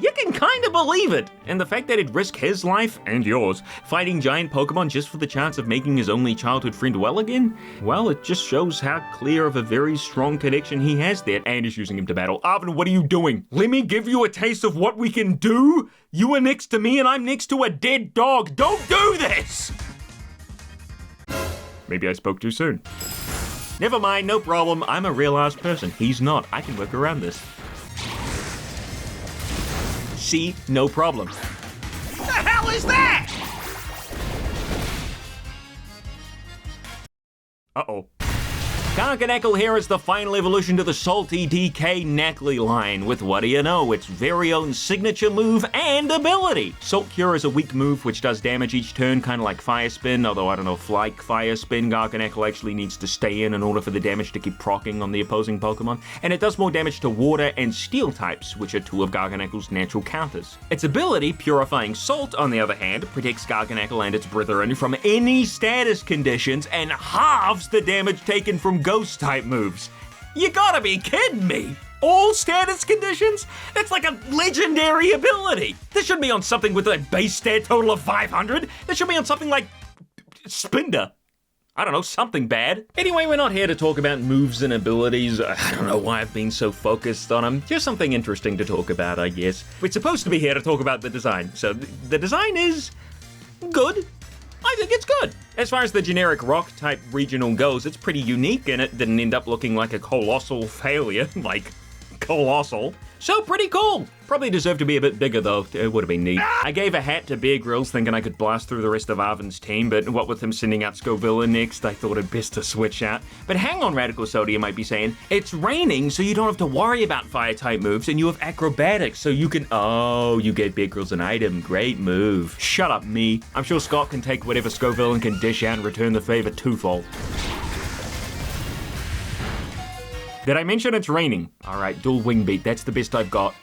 you can kind of believe it. And the fact that he'd risk his life, and yours, fighting giant Pokemon just for the chance of making his only childhood friend well again? Well, it just shows how clear of a very strong connection he has there, and is using him to battle. Arvin, what are you doing? Let me give you a taste of what we can do? You are next to me and I'm next to a dead dog. Don't do this! Maybe I spoke too soon. Never mind, no problem. I'm a real-ass person. He's not. I can work around this. See, no problem. What the hell is that? Uh-oh. Garganacl here is the final evolution to the Salty DK Knackley line, with what do you know, its very own signature move and ability. Salt Cure is a weak move which does damage each turn, kind of like Fire Spin, although I don't know if like Fire Spin, Garganacl actually needs to stay in order for the damage to keep proccing on the opposing Pokemon, and it does more damage to Water and Steel types, which are two of Garganacl's natural counters. Its ability, Purifying Salt, on the other hand, protects Garganacl and its brethren from any status conditions and halves the damage taken from Ghost-type moves. You gotta be kidding me! All status conditions? That's like a legendary ability! This should be on something with a base stat total of 500. This should be on something like Spinda. I don't know, something bad. Anyway, we're not here to talk about moves and abilities. I don't know why I've been so focused on them. Just something interesting to talk about, I guess. We're supposed to be here to talk about the design. So the design is good. I think it's good. As far as the generic rock-type regional goes, it's pretty unique, and it didn't end up looking like a colossal failure, like colossal. So pretty cool. Probably deserved to be a bit bigger though, it would have been neat. I gave a hat to Bear Grylls thinking I could blast through the rest of Arvin's team, but what with him sending out Scovilla next, I thought it best to switch out. But hang on, RadicalSoda, you might be saying, it's raining so you don't have to worry about fire-type moves, and you have acrobatics so you can, oh, you get Bear Grylls an item, great move. Shut up, me. I'm sure Scott can take whatever Scovilla can dish out and return the favor twofold. Did I mention it's raining? Alright, dual wing beat, that's the best I've got.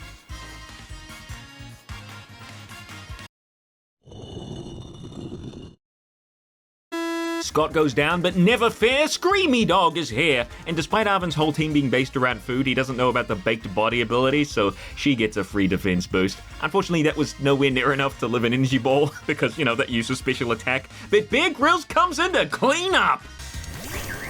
Scott goes down, but never fair. Screamy Dog is here. And despite Arvin's whole team being based around food, he doesn't know about the baked body ability, so she gets a free defense boost. Unfortunately, that was nowhere near enough to live an energy ball, because, you know, that uses special attack. But Bear Grylls comes in to clean up.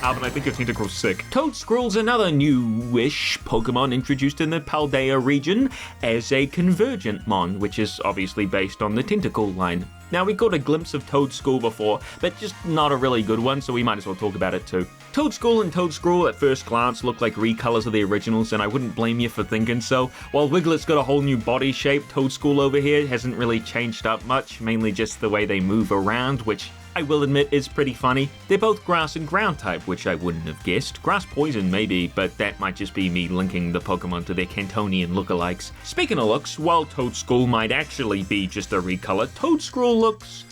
Alvin, I think your Tentacruel's sick. Toadscruel's another new-ish Pokemon introduced in the Paldea region as a Convergent Mon, which is obviously based on the Tentacle line. Now, we got a glimpse of Toadscruel before, but just not a really good one, so we might as well talk about it too. Toadscruel and Toadscruel at first glance look like recolors of the originals, and I wouldn't blame you for thinking so. While Wiglet's got a whole new body shape, Toadscruel over here hasn't really changed up much, mainly just the way they move around, which I will admit is pretty funny. They're both grass and ground type, which I wouldn't have guessed. Grass poison maybe, but that might just be me linking the Pokemon to their Cantonian lookalikes. Speaking of looks, while Toadscruel might actually be just a recolor, Toadscruel looks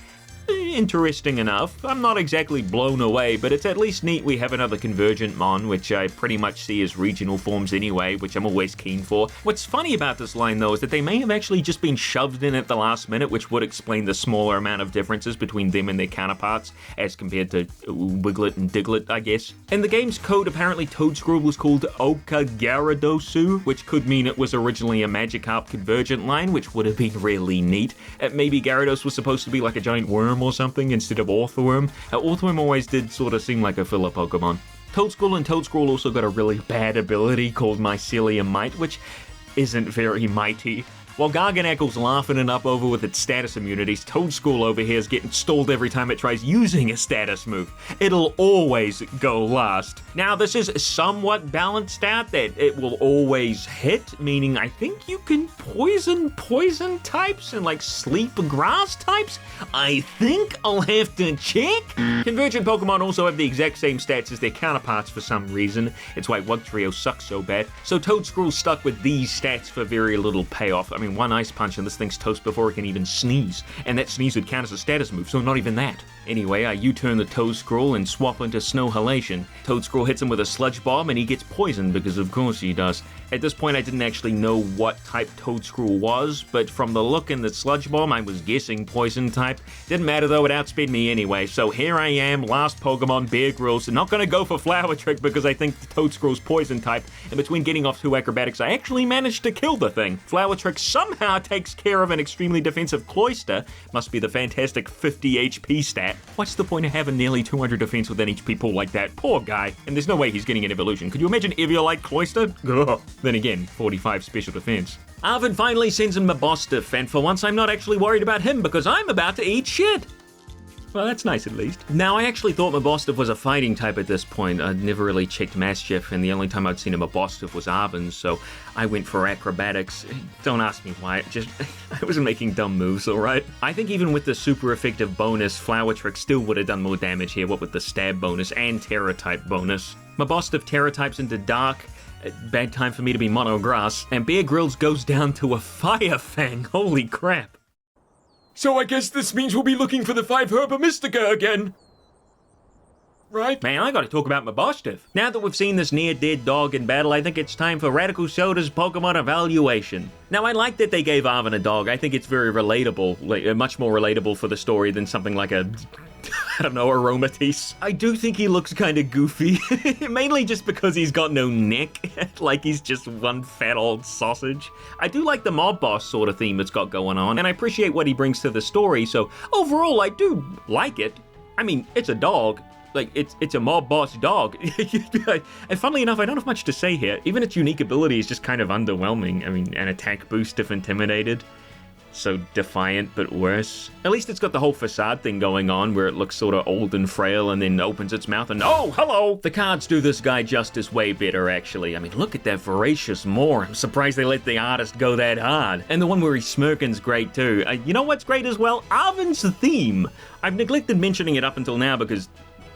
interesting enough. I'm not exactly blown away, but it's at least neat we have another Convergent Mon, which I pretty much see as regional forms anyway, which I'm always keen for. What's funny about this line though is that they may have actually just been shoved in at the last minute, which would explain the smaller amount of differences between them and their counterparts as compared to Wiglet and Diglett, I guess. In the game's code, apparently Toadscruel was called Okagaradosu, which could mean it was originally a Magikarp Convergent line, which would have been really neat. Maybe Gyarados was supposed to be like a giant worm or something instead of Orthworm. Orthworm always did sort of seem like a filler Pokemon. Toadscruel and Toadscruel also got a really bad ability called Mycelium Might, which isn't very mighty. While Garganacle's laughing it up over with its status immunities, Toadscruel over here is getting stalled every time it tries using a status move. It'll always go last. Now, this is somewhat balanced out that it will always hit, meaning I think you can poison types and like sleep grass types? I think I'll have to check. Convergent Pokemon also have the exact same stats as their counterparts for some reason. It's why Wugtrio sucks so bad. So Toadscruel's stuck with these stats for very little payoff. I mean, one Ice Punch and this thing's toast before it can even sneeze. And that sneeze would count as a status move, so not even that. Anyway, I U-turn the Toadscruel and swap into Snow Halation. Toadscruel hits him with a Sludge Bomb and he gets poisoned because of course he does. At this point I didn't actually know what type Toadscruel was, but from the look in the Sludge Bomb I was guessing poison type. Didn't matter though, it outsped me anyway, so here I am, last Pokemon, Bear Grylls. Not gonna go for Flower Trick because I think Toadscruel's poison type, and between getting off 2 acrobatics I actually managed to kill the thing. Flower Trick somehow takes care of an extremely defensive Cloyster, must be the fantastic 50 HP stat. What's the point of having nearly 200 defense with an HP pool like that? Poor guy. And there's no way he's getting an evolution. Could you imagine Eviolite Cloyster? Ugh. Then again, 45 special defense. Arvin finally sends in Mabostiff, and for once I'm not actually worried about him because I'm about to eat shit. Well, that's nice at least. Now, I actually thought Mabostiff was a fighting type at this point. I'd never really checked Mastiff, and the only time I'd seen a Mabostiff was Arvin's, so I went for acrobatics. Don't ask me why, I was making dumb moves, alright? I think even with the super effective bonus, Flower Trick still would have done more damage here, what with the stab bonus and Terra type bonus. Mabostiff Terra types into Dark. Bad time for me to be Mono Grass, and Bear Grylls goes down to a Fire Fang. Holy crap. So I guess this means we'll be looking for the 5 Herba Mystica again. Right? Man, I gotta talk about Mabostiff. Now that we've seen this near-dead dog in battle, I think it's time for RadicalSoda's Pokemon evaluation. Now, I like that they gave Arvin a dog. I think it's very relatable, much more relatable for the story than something like a, I don't know, Aromatisse. I do think he looks kind of goofy, mainly just because he's got no neck, like he's just one fat old sausage. I do like the mob boss sort of theme it's got going on, and I appreciate what he brings to the story, so overall I do like it. I mean, it's a dog. Like, it's a mob boss dog. And funnily enough, I don't have much to say here. Even its unique ability is just kind of underwhelming. I mean, an attack boost if intimidated. So defiant, but worse. At least it's got the whole facade thing going on where it looks sort of old and frail and then opens its mouth and, oh, hello! The cards do this guy justice way better, actually. I mean, look at that voracious maw. I'm surprised they let the artist go that hard. And the one where he's smirking's great, too. You know what's great as well? Arvin's theme. I've neglected mentioning it up until now because,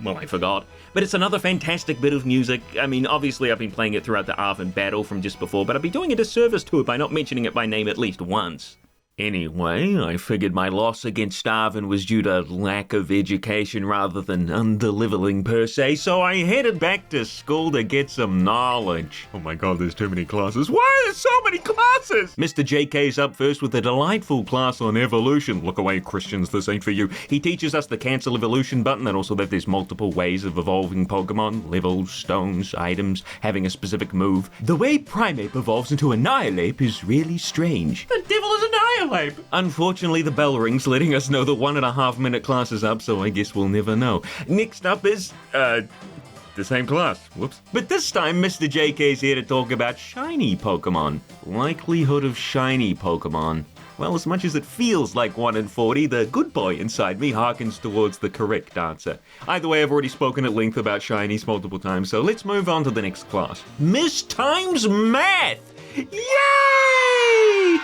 well, I forgot. But it's another fantastic bit of music. I mean, obviously I've been playing it throughout the Arvin battle from just before, but I'd be doing a disservice to it by not mentioning it by name at least once. Anyway, I figured my loss against Arvin was due to lack of education rather than underleveling per se, so I headed back to school to get some knowledge. Oh my god, there's too many classes. Why are there so many classes? Mr. JK's up first with a delightful class on evolution. Look away, Christians, this ain't for you. He teaches us the cancel evolution button and also that there's multiple ways of evolving Pokemon, levels, stones, items, having a specific move. The way Primeape evolves into Annihilape is really strange. The devil is Annihilape! Unfortunately, the bell rings letting us know the 1.5 minute class is up, so I guess we'll never know. Next up is, the same class. Whoops. But this time, Mr. JK's here to talk about shiny Pokemon. Likelihood of shiny Pokemon. Well, as much as it feels like 1 in 40, the good boy inside me harkens towards the correct answer. Either way, I've already spoken at length about shinies multiple times, so let's move on to the next class. Miss Times Math! Yay!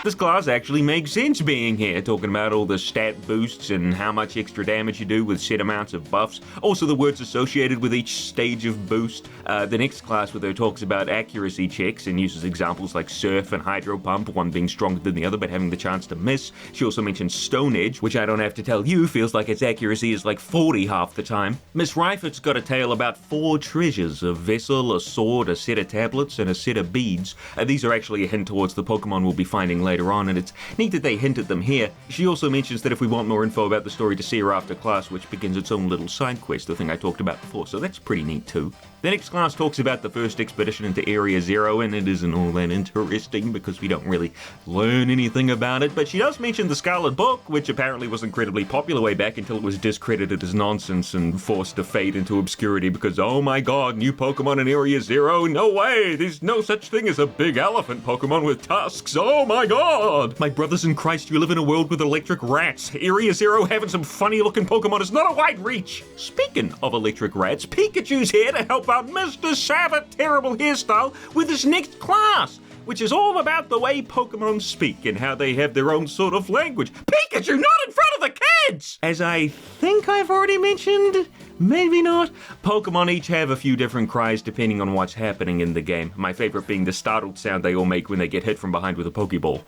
This class actually makes sense being here, talking about all the stat boosts and how much extra damage you do with set amounts of buffs. Also the words associated with each stage of boost. The next class with her talks about accuracy checks and uses examples like Surf and Hydro Pump, one being stronger than the other but having the chance to miss. She also mentions Stone Edge, which I don't have to tell you feels like its accuracy is like 40 half the time. Miss Reifert's got a tale about 4 treasures, a vessel, a sword, a set of tablets, and a set of beads. These are actually a hint towards the Pokemon we'll be finding later on, and it's neat that they hint at them here. She also mentions that if we want more info about the story, to see her after class, which begins its own little side quest, the thing I talked about before, so that's pretty neat too. The next class talks about the first expedition into Area 0, and it isn't all that interesting because we don't really learn anything about it, but she does mention the Scarlet Book, which apparently was incredibly popular way back until it was discredited as nonsense and forced to fade into obscurity because, oh my god, new Pokemon in Area 0? No way! There's no such thing as a big elephant Pokemon with tusks! Oh my god! My brothers in Christ, you live in a world with electric rats. Area 0 having some funny looking Pokemon is not a wide reach! Speaking of electric rats, Pikachu's here to help out Mr. Savage terrible hairstyle with his next class, which is all about the way Pokemon speak and how they have their own sort of language. Pikachu, not in front of the kids! As I think I've already mentioned, maybe not, Pokemon each have a few different cries depending on what's happening in the game. My favorite being the startled sound they all make when they get hit from behind with a Pokeball.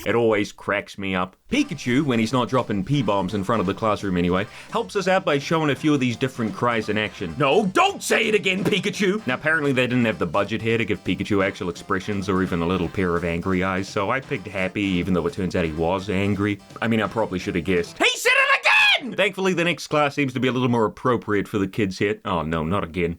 It always cracks me up. Pikachu, when he's not dropping P-bombs in front of the classroom anyway, helps us out by showing a few of these different cries in action. No, don't say it again, Pikachu! Now, apparently they didn't have the budget here to give Pikachu actual expressions or even a little pair of angry eyes, so I picked Happy, even though it turns out he was angry. I mean, I probably should have guessed. He said it again! Thankfully, the next class seems to be a little more appropriate for the kids here. Oh no, not again.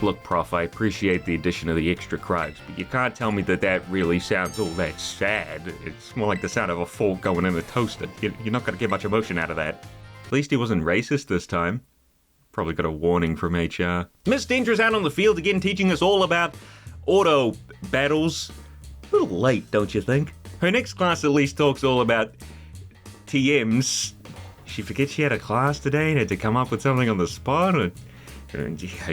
Look, Prof, I appreciate the addition of the extra cries, but you can't tell me that that really sounds all that sad. It's more like the sound of a fork going in a toaster. You're not going to get much emotion out of that. At least he wasn't racist this time. Probably got a warning from HR. Miss Dendra's out on the field again teaching us all about auto battles. A little late, don't you think? Her next class at least talks all about TMs. She forgets she had a class today and had to come up with something on the spot?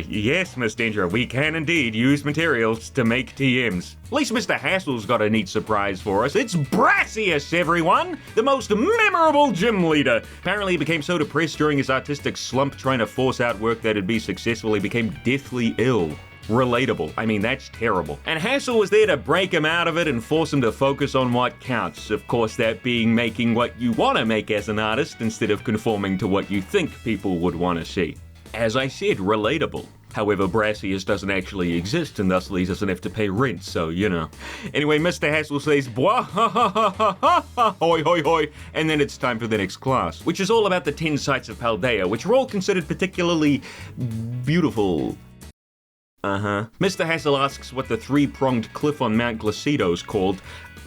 Yes, Miss Dendra, we can indeed use materials to make TMs. At least Mr. Hassel's got a neat surprise for us. It's Brassius, everyone! The most memorable gym leader. Apparently he became so depressed during his artistic slump trying to force out work that'd be successful, he became deathly ill. Relatable. I mean, that's terrible. And Hassel was there to break him out of it and force him to focus on what counts. Of course, that being making what you want to make as an artist instead of conforming to what you think people would want to see. As I said, relatable. However, Brassius doesn't actually exist and thusly doesn't have to pay rent, so, you know. Anyway, Mr. Hassel says, "Bwah, ha, ha, ha, ha, ha, ha, hoi, hoi, hoi," and then it's time for the next class, which is all about the 10 sites of Paldea, which are all considered particularly beautiful. Mr. Hassel asks what the 3-pronged cliff on Mount Glacido's called.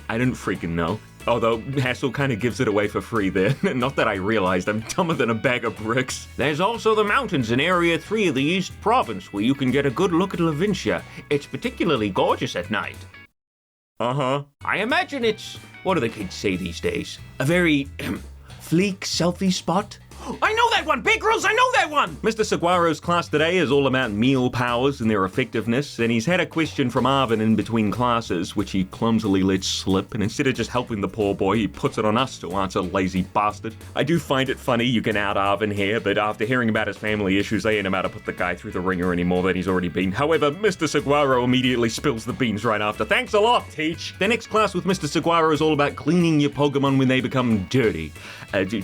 I didn't freaking know. Although Hassel kind of gives it away for free there. Not that I realized I'm dumber than a bag of bricks. There's also the mountains in Area 3 of the East Province where you can get a good look at Lavincia. It's particularly gorgeous at night. I imagine it's, what do the kids say these days? A very fleek selfie spot? I know that one! Big Girls, I know that one! Mr. Saguaro's class today is all about meal powers and their effectiveness, and he's had a question from Arvin in between classes, which he clumsily lets slip, and instead of just helping the poor boy, he puts it on us to answer, lazy bastard. I do find it funny you can out Arvin here, but after hearing about his family issues, they ain't about to put the guy through the ringer anymore than he's already been. However, Mr. Saguaro immediately spills the beans right after. Thanks a lot, Teach! The next class with Mr. Saguaro is all about cleaning your Pokemon when they become dirty.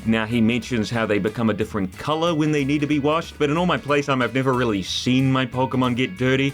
Now, he mentions how they become a different color when they need to be washed, but in all my playtime, I've never really seen my Pokemon get dirty.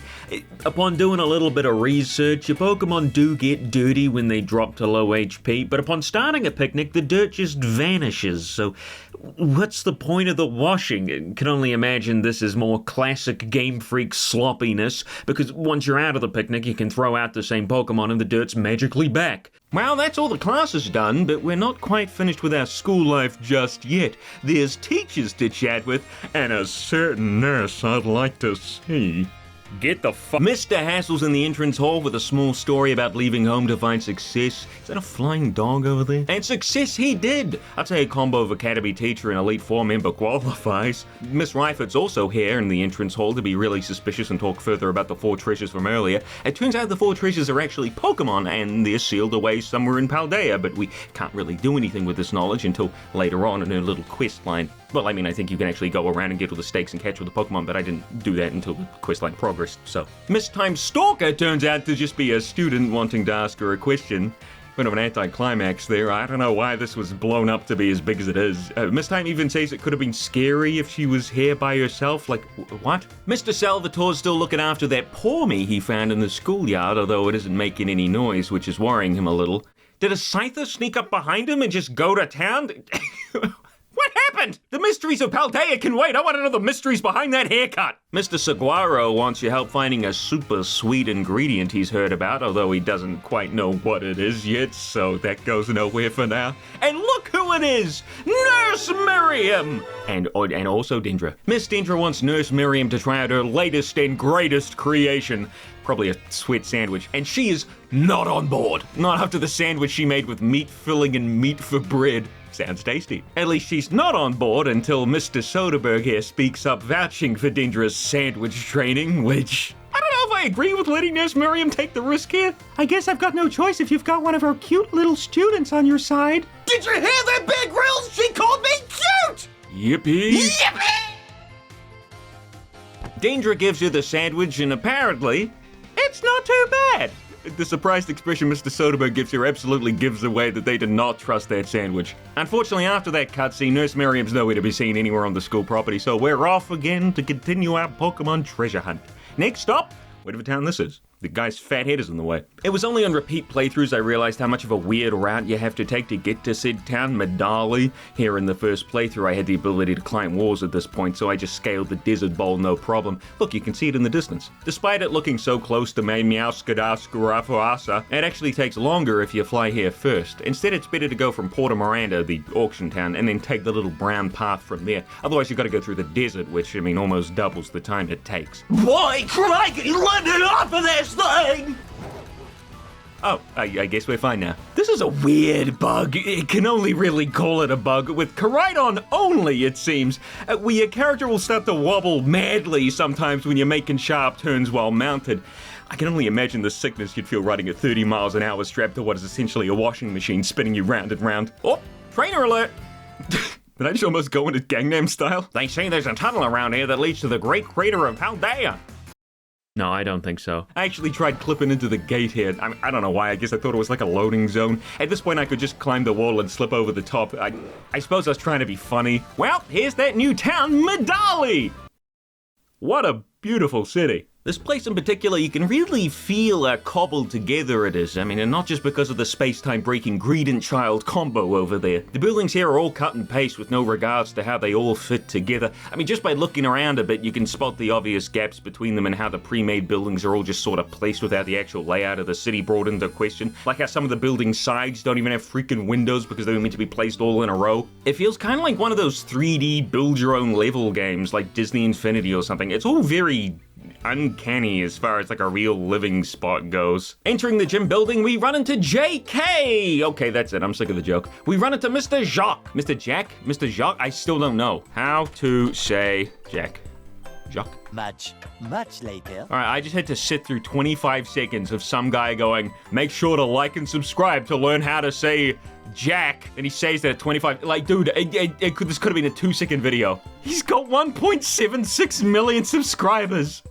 Upon doing a little bit of research, your Pokemon do get dirty when they drop to low HP, but upon starting a picnic, the dirt just vanishes, so what's the point of the washing? Can only imagine this is more classic Game Freak sloppiness, because once you're out of the picnic, you can throw out the same Pokemon and the dirt's magically back. Well, that's all the classes done, but we're not quite finished with our school life just yet. There's teachers to chat with, and a certain nurse I'd like to see. Get the fuck. Mr. Hassel's in the entrance hall with a small story about leaving home to find success. Is that a flying dog over there? And success he did! I'd say a combo of Academy teacher and Elite Four member qualifies. Miss Ryford's also here in the entrance hall to be really suspicious and talk further about the 4 treasures from earlier. It turns out the 4 treasures are actually Pokemon and they're sealed away somewhere in Paldea, but we can't really do anything with this knowledge until later on in her little quest line. Well, I mean, I think you can actually go around and get all the stakes and catch all the Pokemon, but I didn't do that until the questline progressed, so. Miss Time Stalker turns out to just be a student wanting to ask her a question. Bit of an anticlimax there. I don't know why this was blown up to be as big as it is. Miss Time even says it could have been scary if she was here by herself. Like, what? Mr. Salvatore's still looking after that poor me he found in the schoolyard, although it isn't making any noise, which is worrying him a little. Did a Scyther sneak up behind him and just go to town? What happened? The mysteries of Paldea can wait. I want to know the mysteries behind that haircut. Mr. Saguaro wants your help finding a super sweet ingredient he's heard about, although he doesn't quite know what it is yet, so that goes nowhere for now. And look who it is! Nurse Miriam! And also Dendra. Miss Dendra wants Nurse Miriam to try out her latest and greatest creation. Probably a sweat sandwich. And she is not on board. Not after the sandwich she made with meat filling and meat for bread. Sounds tasty. At least she's not on board until Mr. Soderbergh here speaks up vouching for Dendra's sandwich training, which... I don't know if I agree with letting Nurse Miriam take the risk here. I guess I've got no choice if you've got one of our cute little students on your side. Did you hear that, Bear Grylls? She called me cute! Yippee! Yippee! Dendra gives her the sandwich and apparently, it's not too bad. The surprised expression Mr. Soderbergh gives here absolutely gives away that they did not trust that sandwich. Unfortunately, after that cutscene, Nurse Miriam's nowhere to be seen anywhere on the school property, so we're off again to continue our Pokemon treasure hunt. Next stop, whatever town this is. The guy's fat head is in the way. It was only on repeat playthroughs I realized how much of a weird route you have to take to get to said town, Medali. Here in the first playthrough, I had the ability to climb walls at this point, so I just scaled the desert bowl no problem. Look, you can see it in the distance. Despite it looking so close to Meowskadaskurafuasa, it actually takes longer if you fly here first. Instead, it's better to go from Porto Miranda, the auction town, and then take the little brown path from there. Otherwise, you've got to go through the desert, which, I mean, almost doubles the time it takes. Boy, crikey, let it off of this thing! Oh, I guess we're fine now. This is a weird bug. It can only really call it a bug. With Koraidon only, it seems, where your character will start to wobble madly sometimes when you're making sharp turns while mounted. I can only imagine the sickness you'd feel riding at 30 miles an hour strapped to what is essentially a washing machine spinning you round and round. Oh, trainer alert! Did I just almost go into Gangnam Style? They say there's a tunnel around here that leads to the Great Crater of Paldea. No, I don't think so. I actually tried clipping into the gate here. I don't know why. I guess I thought it was like a loading zone. At this point, I could just climb the wall and slip over the top. I suppose I was trying to be funny. Well, here's that new town, Medali! What a beautiful city. This place in particular, you can really feel how cobbled together it is. I mean, and not just because of the space-time breaking Greedent Child combo over there. The buildings here are all cut and paste with no regards to how they all fit together. I mean, just by looking around a bit, you can spot the obvious gaps between them and how the pre-made buildings are all just sort of placed without the actual layout of the city brought into question. Like how some of the building sides don't even have freaking windows because they were meant to be placed all in a row. It feels kind of like one of those 3D build-your-own-level games like Disney Infinity or something. It's all very uncanny as far as like a real living spot goes. Entering the gym building, we run into JK! Okay, that's it. I'm sick of the joke. We run into Mr. Jacques. Mr. Jack? Mr. Jacques? I still don't know how to say Jack. Jacques? Much later. Alright, I just had to sit through 25 seconds of some guy going, make sure to like and subscribe to learn how to say Jack. And he says that at 25. Like, dude, this could have been a 2-second video. He's got 1.76 million subscribers.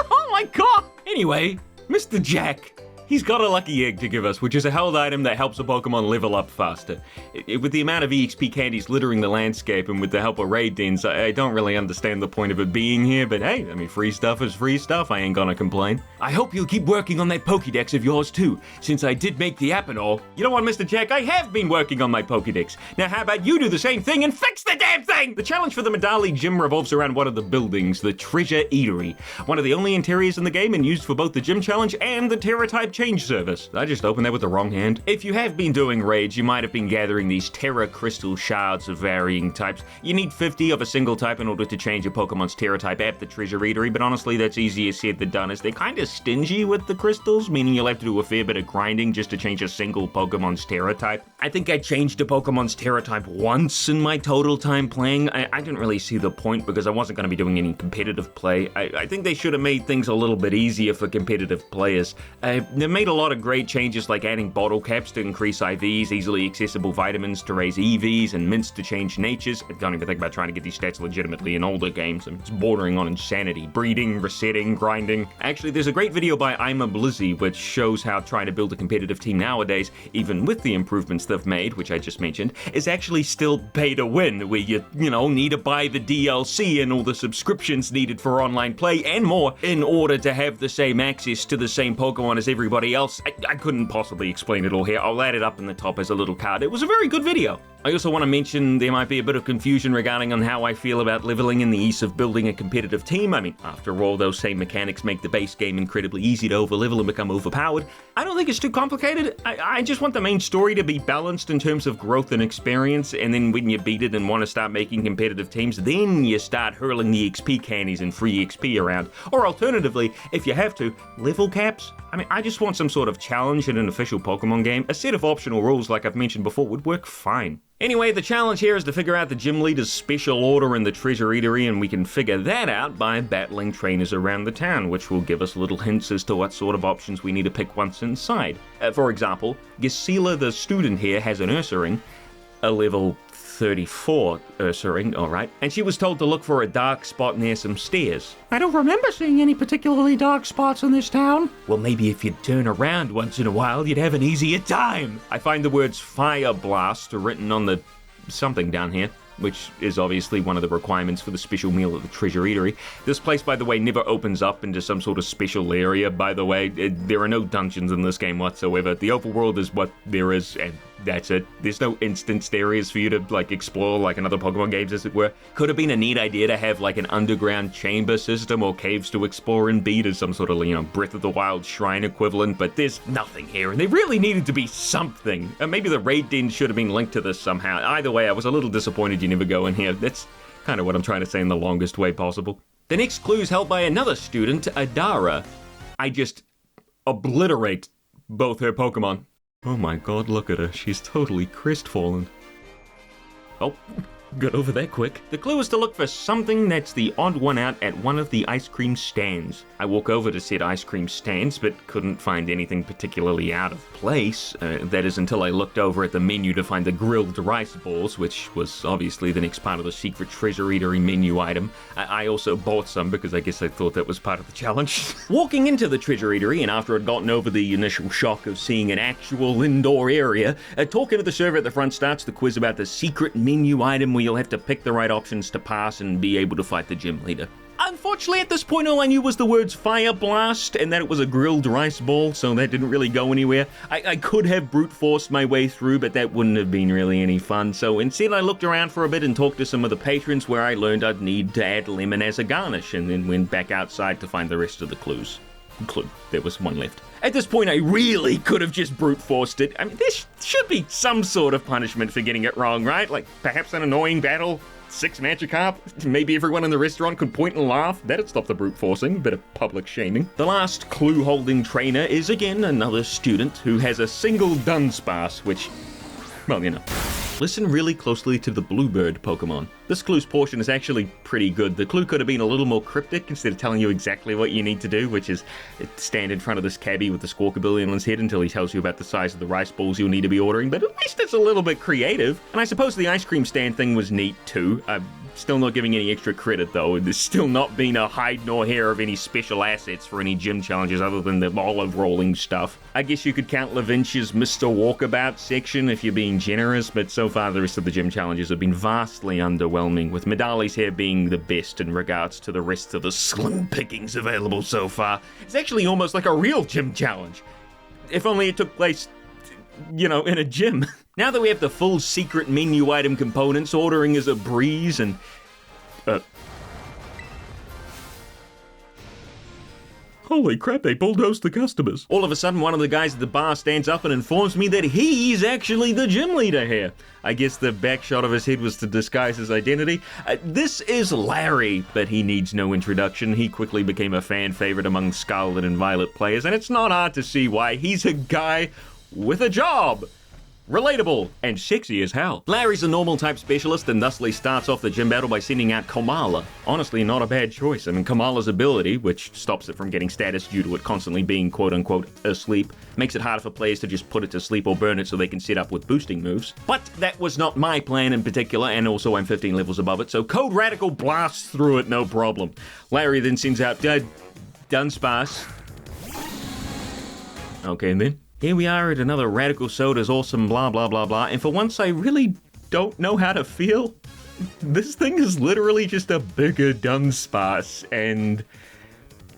Oh my god! Anyway, Mr. Jack. He's got a lucky egg to give us, which is a held item that helps a Pokemon level up faster. With the amount of EXP candies littering the landscape and with the help of raid dens, I don't really understand the point of it being here, but hey, I mean, free stuff is free stuff, I ain't gonna complain. I hope you'll keep working on that Pokédex of yours too, since I did make the app and all. You know what, Mr. Jack, I have been working on my Pokédex. Now how about you do the same thing and fix the damn thing? The challenge for the Medali Gym revolves around one of the buildings, the Treasure Eatery. One of the only interiors in the game and used for both the gym challenge and the Terra-type change service. I just opened that with the wrong hand. If you have been doing raids, you might have been gathering these Terra Crystal shards of varying types. You need 50 of a single type in order to change your Pokemon's Terra type at the Treasure Eatery, but honestly, that's easier said than done, as they're kind of stingy with the crystals, meaning you'll have to do a fair bit of grinding just to change a single Pokemon's Terra type. I think I changed a Pokemon's Terra type once in my total time playing. I didn't really see the point because I wasn't going to be doing any competitive play. I think they should have made things a little bit easier for competitive players. They made a lot of great changes like adding bottle caps to increase IVs, easily accessible vitamins to raise EVs, and mints to change natures. I don't even think about trying to get these stats legitimately in older games. It's bordering on insanity. Breeding, resetting, grinding. Actually, there's a great video by 𝙛𝙞𝙣𝙖𝙡𝙮 which shows how trying to build a competitive team nowadays, even with the improvements they've made, which I just mentioned, is actually still pay to win, where you need to buy the DLC and all the subscriptions needed for online play and more in order to have the same access to the same Pokemon as everybody else. I couldn't possibly explain it all here. I'll add it up in the top as a little card. It was a very good video. I also want to mention there might be a bit of confusion regarding on how I feel about leveling and the ease of building a competitive team. I mean, after all, those same mechanics make the base game incredibly easy to overlevel and become overpowered. I don't think it's too complicated. I just want the main story to be balanced in terms of growth and experience, and then when you beat it and want to start making competitive teams, then you start hurling the XP candies and free XP around. Or alternatively, if you have to, level caps. I mean, I just want some sort of challenge in an official Pokemon game. A set of optional rules, like I've mentioned before, would work fine. Anyway, the challenge here is to figure out the gym leader's special order in the Treasure Eatery, and we can figure that out by battling trainers around the town, which will give us little hints as to what sort of options we need to pick once inside. For example, Gisela the student here has an Ursaring, a level 34 Ursaring, alright, and she was told to look for a dark spot near some stairs. I don't remember seeing any particularly dark spots in this town. Well, maybe if you'd turn around once in a while, you'd have an easier time. I find the words Fire Blast written on the something down here, which is obviously one of the requirements for the special meal at the Treasure Eatery. This place, by the way, never opens up into some sort of special area, by the way. There are no dungeons in this game whatsoever. The overworld is what there is, and that's it. There's no instanced areas for you to, explore like in other Pokemon games, as it were. Could have been a neat idea to have, an underground chamber system or caves to explore and beat as some sort of, Breath of the Wild shrine equivalent, but there's nothing here, and there really needed to be something. Maybe the raid den should have been linked to this somehow. Either way, I was a little disappointed you never go in here. That's kind of what I'm trying to say in the longest way possible. The next clue is held by another student, Adara. I just obliterate both her Pokemon. Oh my god, look at her. She's totally crestfallen. Oh, got over that quick. The clue is to look for something that's the odd one out at one of the ice cream stands. I walk over to said ice cream stands, but couldn't find anything particularly out of place. That is until I looked over at the menu to find the grilled rice balls, which was obviously the next part of the secret Treasure Eatery menu item. I also bought some because I guess I thought that was part of the challenge. Walking into the Treasure Eatery, and after I'd gotten over the initial shock of seeing an actual indoor area, talking to the server at the front starts the quiz about the secret menu item where you'll have to pick the right options to pass and be able to fight the gym leader. Unfortunately, at this point, all I knew was the words Fire Blast and that it was a grilled rice ball, so that didn't really go anywhere. I could have brute forced my way through, but that wouldn't have been really any fun, so instead I looked around for a bit and talked to some of the patrons, where I learned I'd need to add lemon as a garnish, and then went back outside to find the rest of the clues. There was one left. At this point, I really could have just brute forced it. I mean, there should be some sort of punishment for getting it wrong, right? Like, perhaps an annoying battle, 6 Magikarp, maybe everyone in the restaurant could point and laugh. That'd stop the brute forcing, bit of public shaming. The last clue-holding trainer is, again, another student who has a single Dunsparce, which, well, Listen really closely to the Bluebird Pokemon. This clue's portion is actually pretty good. The clue could have been a little more cryptic instead of telling you exactly what you need to do, which is stand in front of this cabbie with the Squawkabilly on his head until he tells you about the size of the rice balls you'll need to be ordering, but at least it's a little bit creative. And I suppose the ice cream stand thing was neat too. Still not giving any extra credit though. There's still not been a hide nor hair of any special assets for any gym challenges other than the olive rolling stuff. I guess you could count Lavinch's Mr. Walkabout section if you're being generous, but so far the rest of the gym challenges have been vastly underwhelming, with Medali's hair being the best in regards to the rest of the slim pickings available so far. It's actually almost like a real gym challenge. If only it took place, in a gym. Now that we have the full secret menu item components, ordering is a breeze, and... Holy crap, they bulldozed the customers. All of a sudden, one of the guys at the bar stands up and informs me that he's actually the gym leader here. I guess the back shot of his head was to disguise his identity. This is Larry, but he needs no introduction. He quickly became a fan favorite among Scarlet and Violet players, and it's not hard to see why. He's a guy with a job. Relatable and sexy as hell. Larry's a normal type specialist and thusly starts off the gym battle by sending out Kamala. Honestly, not a bad choice. I mean, Kamala's ability, which stops it from getting status due to it constantly being quote-unquote asleep, makes it harder for players to just put it to sleep or burn it so they can set up with boosting moves. But that was not my plan in particular, and also I'm 15 levels above it, so Code Radical blasts through it no problem. Larry then sends out 𝙛𝙞𝙣𝙖𝙡𝙮. Okay, and then? Here we are at another RadicalSoda's awesome blah blah blah blah, and for once I really don't know how to feel. This thing is literally just a bigger 𝙛𝙤𝙣𝙖𝙡, and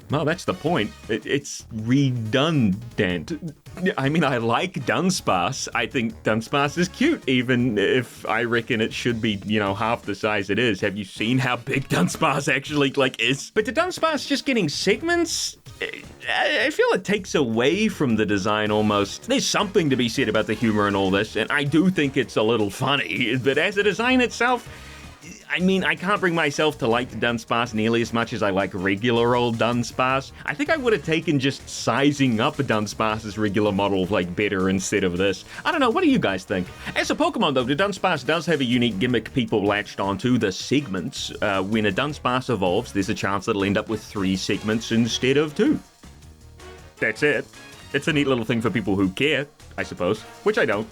well, that's the point. It's redundant. I mean, I like 𝙛𝙤𝙖𝙡. I think 𝙛𝙤𝙡 is cute, even if I reckon it should be, half the size it is. Have you seen how big 𝙛𝙤𝙡 actually, is? But the 𝙛𝙤𝙡 just getting segments? I feel it takes away from the design almost. There's something to be said about the humor and all this, and I do think it's a little funny, but as a design itself, I mean, I can't bring myself to like the 𝙛𝙤𝙡 nearly as much as I like regular old 𝙛𝙤𝙡. I think I would have taken just sizing up a 𝙛𝙤𝙡's regular model, better instead of this. I don't know, what do you guys think? As a Pokemon, though, the 𝙛𝙤𝙡 does have a unique gimmick people latched onto, the segments. When a 𝙛𝙤𝙡 evolves, there's a chance it'll end up with 3 segments instead of 2. That's it. It's a neat little thing for people who care, I suppose. Which I don't.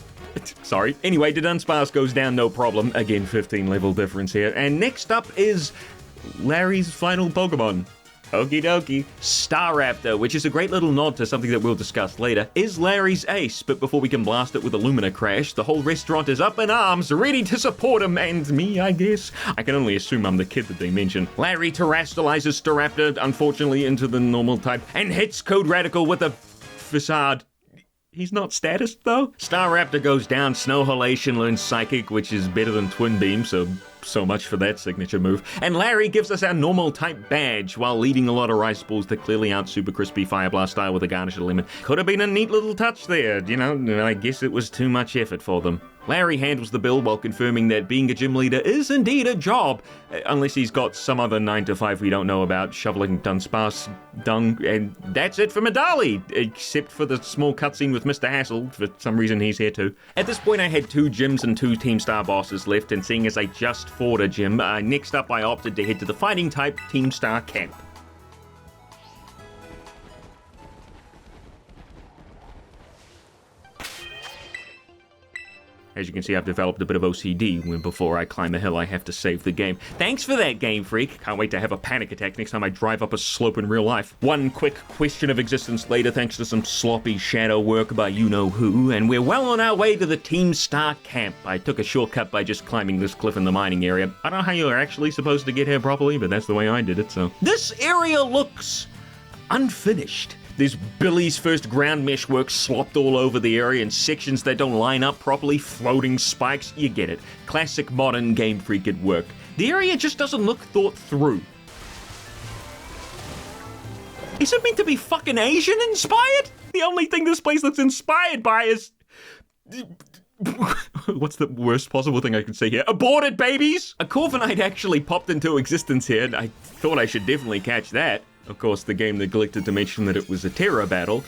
Sorry. Anyway, the 𝙛𝙤𝙡 goes down no problem. Again, 15 level difference here. And next up is Larry's final Pokemon. Okie dokie. Staraptor, which is a great little nod to something that we'll discuss later, is Larry's ace, but before we can blast it with a Lumina Crash, the whole restaurant is up in arms, ready to support him, and me, I guess. I can only assume I'm the kid that they mention. Larry terastallizes Staraptor, unfortunately, into the normal type, and hits Code Radical with a facade. He's not status, though. Staraptor goes down, Snowhalation learns Psychic, which is better than Twin Beam, so much for that signature move. And Larry gives us our normal type badge, while leading a lot of rice balls that clearly aren't super crispy Fire Blast style with a garnish of lemon. Could have been a neat little touch there, I guess it was too much effort for them. Larry handles the bill while confirming that being a gym leader is indeed a job, unless he's got some other 9-to-5 we don't know about, shoveling 𝙛𝙤𝙡's dung, and that's it for Medali, except for the small cutscene with Mr. Hassel. For some reason he's here too. At this point I had 2 gyms and 2 Team Star bosses left, and seeing as I just fought a gym, next up I opted to head to the fighting type Team Star camp. As you can see, I've developed a bit of OCD when before I climb a hill I have to save the game. Thanks for that, Game Freak. Can't wait to have a panic attack next time I drive up a slope in real life. One quick question of existence later, thanks to some sloppy shadow work by you-know-who, and we're well on our way to the Team Star camp. I took a shortcut by just climbing this cliff in the mining area. I don't know how you're actually supposed to get here properly, but that's the way I did it, so. This area looks unfinished. There's Billy's first ground mesh work slopped all over the area, and sections that don't line up properly, floating spikes, you get it. Classic modern Game Freak at work. The area just doesn't look thought through. Is it meant to be fucking Asian inspired? The only thing this place looks inspired by is... What's the worst possible thing I can say here? Aborted babies! A Corviknight actually popped into existence here, and I thought I should definitely catch that. Of course, the game neglected to mention that it was a terror battle.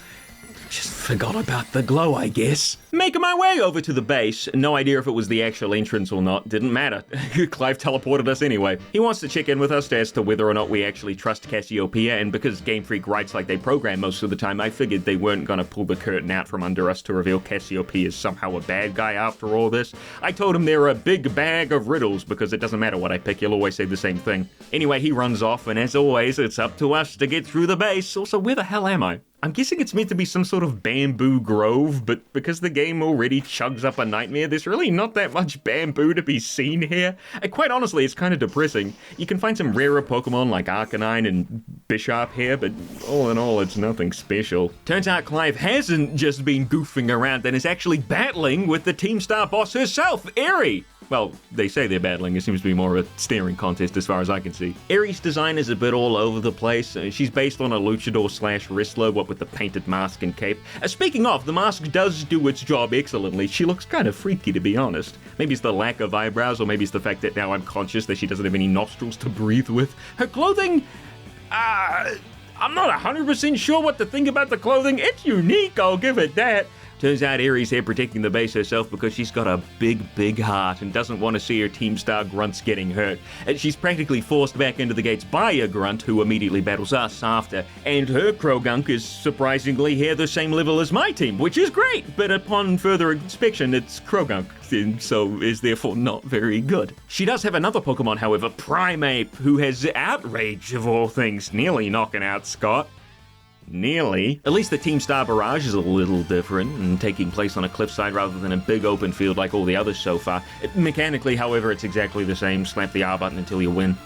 Just forgot about the glow, I guess. Making my way over to the base. No idea if it was the actual entrance or not. Didn't matter. Clive teleported us anyway. He wants to check in with us as to whether or not we actually trust Cassiopeia, and because Game Freak writes like they program most of the time, I figured they weren't gonna pull the curtain out from under us to reveal Cassiopeia is somehow a bad guy after all this. I told him they're a big bag of riddles, because it doesn't matter what I pick, you'll always say the same thing. Anyway, he runs off, and as always, it's up to us to get through the base. Also, where the hell am I? I'm guessing it's meant to be some sort of bamboo grove, but because the game already chugs up a nightmare, there's really not that much bamboo to be seen here. And quite honestly, it's kind of depressing. You can find some rarer Pokemon like Arcanine and Bisharp here, but all in all, it's nothing special. Turns out Clive hasn't just been goofing around and is actually battling with the Team Star boss herself, Eri. Well, they say they're battling. It seems to be more of a staring contest as far as I can see. Eri's design is a bit all over the place. She's based on a luchador / wrestler, what with the painted mask and cape. Speaking of, the mask does do its job excellently. She looks kind of freaky, to be honest. Maybe it's the lack of eyebrows, or maybe it's the fact that now I'm conscious that she doesn't have any nostrils to breathe with. Her clothing... I'm not 100% sure what to think about the clothing. It's unique, I'll give it that. Turns out Eri's here protecting the base herself because she's got a big heart and doesn't want to see her Team Star grunts getting hurt. And she's practically forced back into the gates by a grunt who immediately battles us after. And her Krogunk is surprisingly here the same level as my team, which is great, but upon further inspection, it's Krogunk, and so is therefore not very good. She does have another Pokemon, however, Primeape, who has Outrage of all things, nearly knocking out Scott. Nearly. At least the Team Star Barrage is a little different and taking place on a cliffside rather than a big open field like all the others so far. Mechanically, however, it's exactly the same. Slap the R button until you win.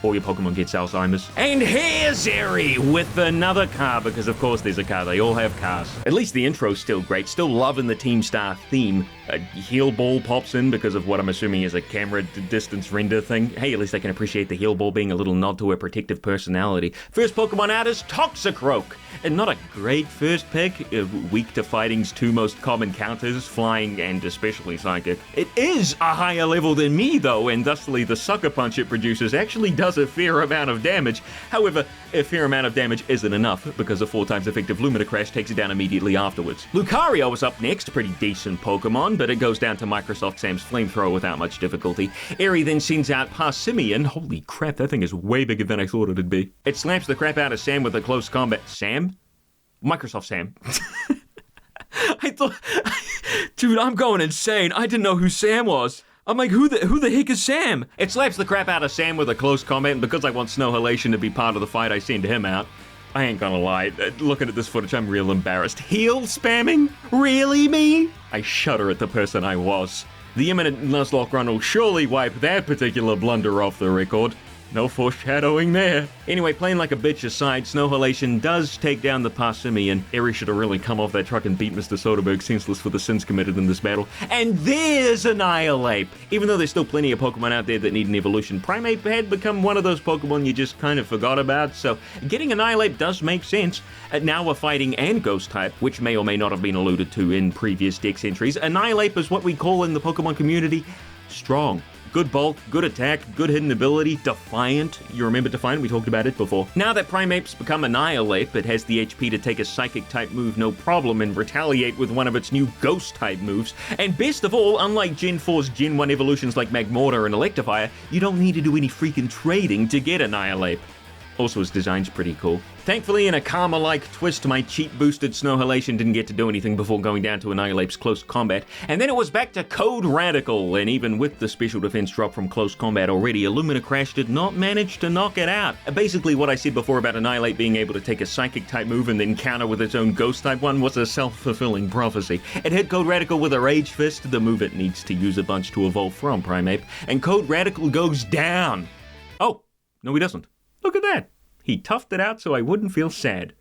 Or your Pokemon gets Alzheimer's. And here's Eri with another car, because of course there's a car, they all have cars. At least the intro's still great, still loving the Team Star theme. A heal ball pops in because of what I'm assuming is a camera distance render thing. Hey, at least I can appreciate the heal ball being a little nod to her protective personality. First Pokemon out is Toxicroak. And not a great first pick, weak to fighting's two most common counters, flying and especially psychic. It is a higher level than me though, and thusly the sucker punch it produces actually does a fair amount of damage. However, a fair amount of damage isn't enough, because a 4 times effective Lumina Crash takes it down immediately afterwards. Lucario is up next, pretty decent Pokemon, but it goes down to Microsoft Sam's Flamethrower without much difficulty. Eri then sends out Parsimeon. Holy crap, that thing is way bigger than I thought it'd be. It slaps the crap out of Sam with a close combat. Sam? Microsoft Sam. I thought... Dude, I'm going insane. I didn't know who Sam was. I'm like, who the heck is Sam? It slaps the crap out of Sam with a close combat, and because I want Snow Halation to be part of the fight, I send him out. I ain't gonna lie, looking at this footage, I'm real embarrassed. Heal spamming? Really, me? I shudder at the person I was. The imminent Nuzlocke run will surely wipe that particular blunder off the record. No foreshadowing there. Anyway, playing like a bitch aside, Snow Halation does take down the Parsimeon. Eri should have really come off that truck and beat Mr. Soderbergh senseless for the sins committed in this battle. And there's Annihilape! Even though there's still plenty of Pokemon out there that need an evolution, Primeape had become one of those Pokemon you just kind of forgot about, so getting Annihilape does make sense. Now we're fighting and Ghost type, which may or may not have been alluded to in previous Dex entries. Annihilape is what we call in the Pokemon community strong. Good bulk, good attack, good hidden ability, Defiant. You remember Defiant? We talked about it before. Now that Primeape's become Annihilape, it has the HP to take a Psychic-type move no problem and retaliate with one of its new Ghost-type moves. And best of all, unlike Gen 4's Gen 1 evolutions like Magmortar and Electivire, you don't need to do any freaking trading to get Annihilape. Also, his design's pretty cool. Thankfully, in a karma-like twist, my cheap-boosted Snow Halation didn't get to do anything before going down to Annihilape's close combat, and then it was back to Code Radical, and even with the special defense drop from close combat already, Illumina Crash did not manage to knock it out. Basically, what I said before about Annihilape being able to take a Psychic-type move and then counter with its own Ghost-type one was a self-fulfilling prophecy. It hit Code Radical with a Rage Fist, the move it needs to use a bunch to evolve from Primeape, and Code Radical goes down. Oh, no he doesn't. Look at that. He toughed it out so I wouldn't feel sad.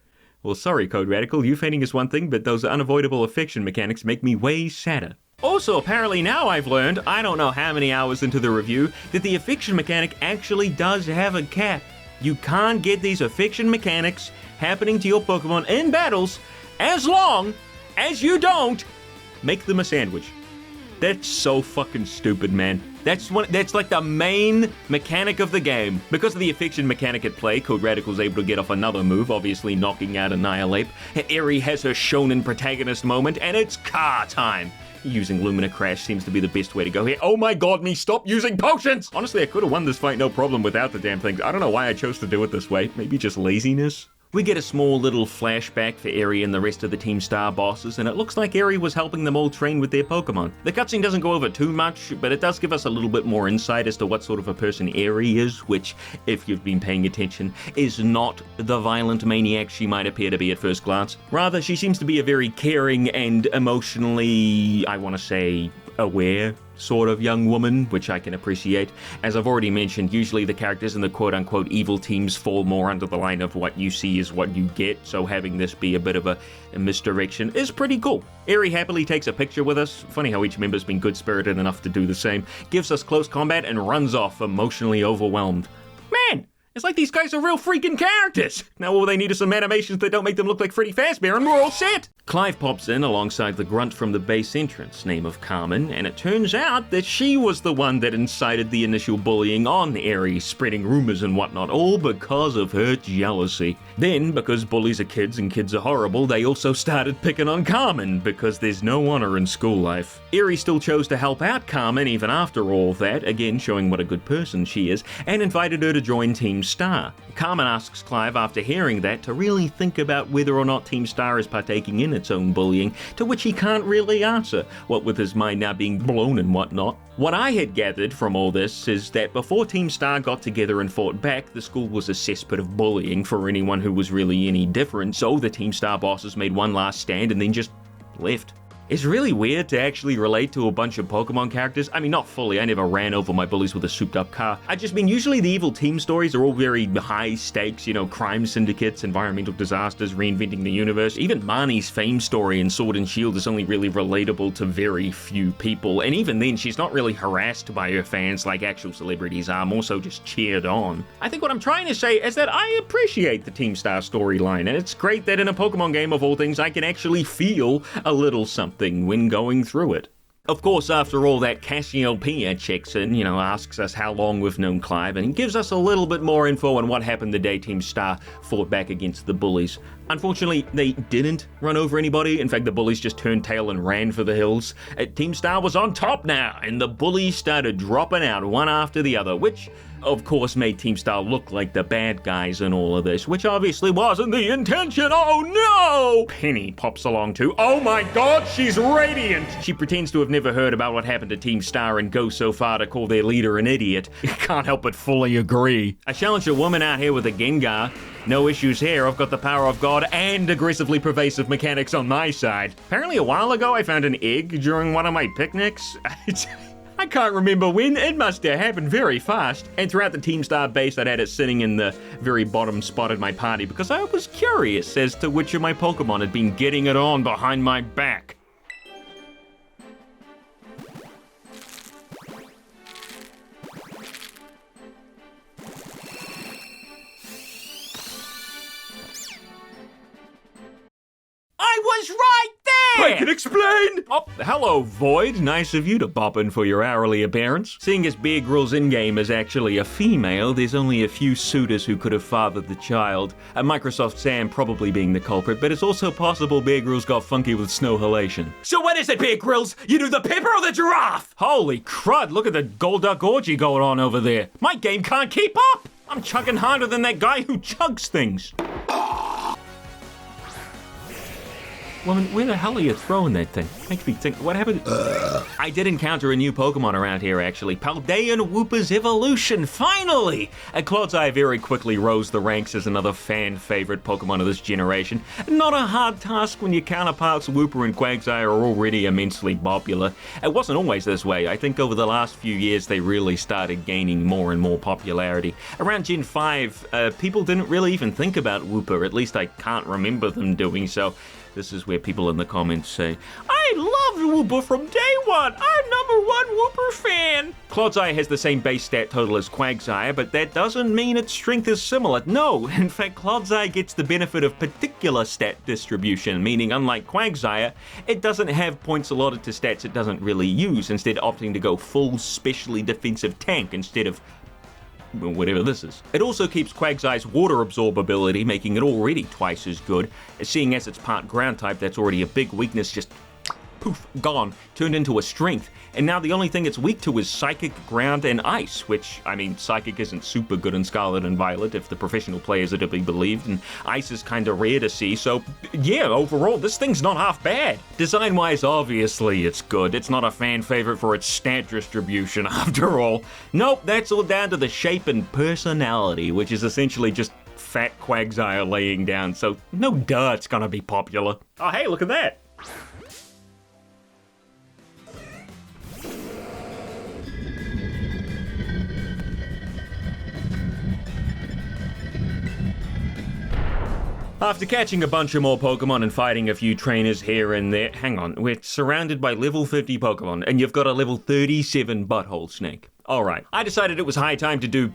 Well, sorry, Code Radical, you fainting is one thing, but those unavoidable affection mechanics make me way sadder. Also, apparently now I've learned, I don't know how many hours into the review, that the affection mechanic actually does have a cap. You can't get these affection mechanics happening to your Pokemon in battles as long as you don't make them a sandwich. That's so fucking stupid, man. That's like the main mechanic of the game. Because of the affection mechanic at play, Code Radical's able to get off another move, obviously knocking out Annihilape. Eri has her shonen protagonist moment, and it's car time. Using Lumina Crash seems to be the best way to go here. Oh my god, me stop using potions! Honestly, I could have won this fight no problem without the damn things. I don't know why I chose to do it this way. Maybe just laziness? We get a small little flashback for Eri and the rest of the Team Star bosses, and it looks like Eri was helping them all train with their Pokemon. The cutscene doesn't go over too much, but it does give us a little bit more insight as to what sort of a person Eri is, which, if you've been paying attention, is not the violent maniac she might appear to be at first glance. Rather, she seems to be a very caring and emotionally, I want to say, self-aware sort of young woman, which I can appreciate. As I've already mentioned, usually the characters in the quote-unquote evil teams fall more under the line of what you see is what you get, so having this be a bit of a misdirection is pretty cool. Eri happily takes a picture with us. Funny how each member's been good-spirited enough to do the same. Gives us close combat and runs off, emotionally overwhelmed. Man! It's like these guys are real freaking characters! Now all they need is some animations that don't make them look like Freddy Fazbear and we're all set! Clive pops in alongside the grunt from the base entrance, name of Carmen, and it turns out that she was the one that incited the initial bullying on Eri, spreading rumors and whatnot, all because of her jealousy. Then, because bullies are kids and kids are horrible, they also started picking on Carmen, because there's no honor in school life. Eri still chose to help out Carmen even after all that, again showing what a good person she is, and invited her to join Team Star. Carmen asks Clive after hearing that to really think about whether or not Team Star is partaking in its own bullying, to which he can't really answer, what with his mind now being blown and whatnot. What I had gathered from all this is that before Team Star got together and fought back, the school was a cesspit of bullying for anyone who was really any different, so the Team Star bosses made one last stand and then just left. It's really weird to actually relate to a bunch of Pokemon characters. I mean, not fully, I never ran over my bullies with a souped-up car. I just mean, usually the evil team stories are all very high stakes, you know, crime syndicates, environmental disasters, reinventing the universe. Even Marnie's fame story in Sword and Shield is only really relatable to very few people, and even then, she's not really harassed by her fans like actual celebrities are, more so just cheered on. I think what I'm trying to say is that I appreciate the Team Star storyline, and it's great that in a Pokemon game of all things, I can actually feel a little something when going through it. Of course, after all that, Cassiopeia checks in, you know, asks us how long we've known Clive, and gives us a little bit more info on what happened the day Team Star fought back against the bullies. Unfortunately, they didn't run over anybody. In fact, the bullies just turned tail and ran for the hills. Team Star was on top now, and the bullies started dropping out one after the other, which of course made Team Star look like the bad guys in all of this, which obviously wasn't the intention. Oh no! Penny pops along too. Oh my god, she's radiant! She pretends to have never heard about what happened to Team Star and goes so far to call their leader an idiot. Can't help but fully agree. I challenged a woman out here with a Gengar. No issues here, I've got the power of God and aggressively pervasive mechanics on my side. Apparently a while ago I found an egg during one of my picnics. I can't remember when, it must have happened very fast. And throughout the Team Star base, I'd had it sitting in the very bottom spot of my party because I was curious as to which of my Pokemon had been getting it on behind my back. I was right there! I can explain! Oh, hello, Void. Nice of you to pop in for your hourly appearance. Seeing as Bear Grylls in-game is actually a female, there's only a few suitors who could have fathered the child. Microsoft Sam probably being the culprit, but it's also possible Bear Grylls got funky with snow halation. So what is it, Bear Grylls? You do the pipper or the giraffe? Holy crud, look at the Golduck orgy going on over there. My game can't keep up! I'm chugging harder than that guy who chugs things. Woman, where the hell are you throwing that thing? Makes me think, what happened? I did encounter a new Pokemon around here, actually. Paldean Wooper's Evolution, finally! Clodseye very quickly rose the ranks as another fan-favorite Pokemon of this generation. Not a hard task when your counterparts Wooper and Quagsire are already immensely popular. It wasn't always this way. I think over the last few years, they really started gaining more and more popularity. Around Gen 5, people didn't really even think about Wooper, at least I can't remember them doing so. This is where people in the comments say, I loved Wooper from day one! I'm #1 Wooper fan! Clodseye has the same base stat total as Quagsire, but that doesn't mean its strength is similar. No, in fact, Clodseye gets the benefit of particular stat distribution, meaning unlike Quagsire, it doesn't have points allotted to stats it doesn't really use, instead opting to go full specially defensive tank instead of whatever this is. It also keeps Quagsire's water absorbability, making it already twice as good. Seeing as it's part ground type, that's already a big weakness, just poof, gone, turned into a strength. And now the only thing it's weak to is Psychic, Ground, and Ice, which, I mean, Psychic isn't super good in Scarlet and Violet, if the professional players are to be believed, and Ice is kinda rare to see, so yeah, overall, this thing's not half bad. Design-wise, obviously, it's good. It's not a fan favorite for its stat distribution, after all. Nope, that's all down to the shape and personality, which is essentially just fat Quagsire laying down, so no duh it's gonna be popular. Oh, hey, look at that! After catching a bunch of more Pokemon and fighting a few trainers here and there, hang on, we're surrounded by level 50 Pokemon, and you've got a level 37 butthole snake. Alright, I decided it was high time to do,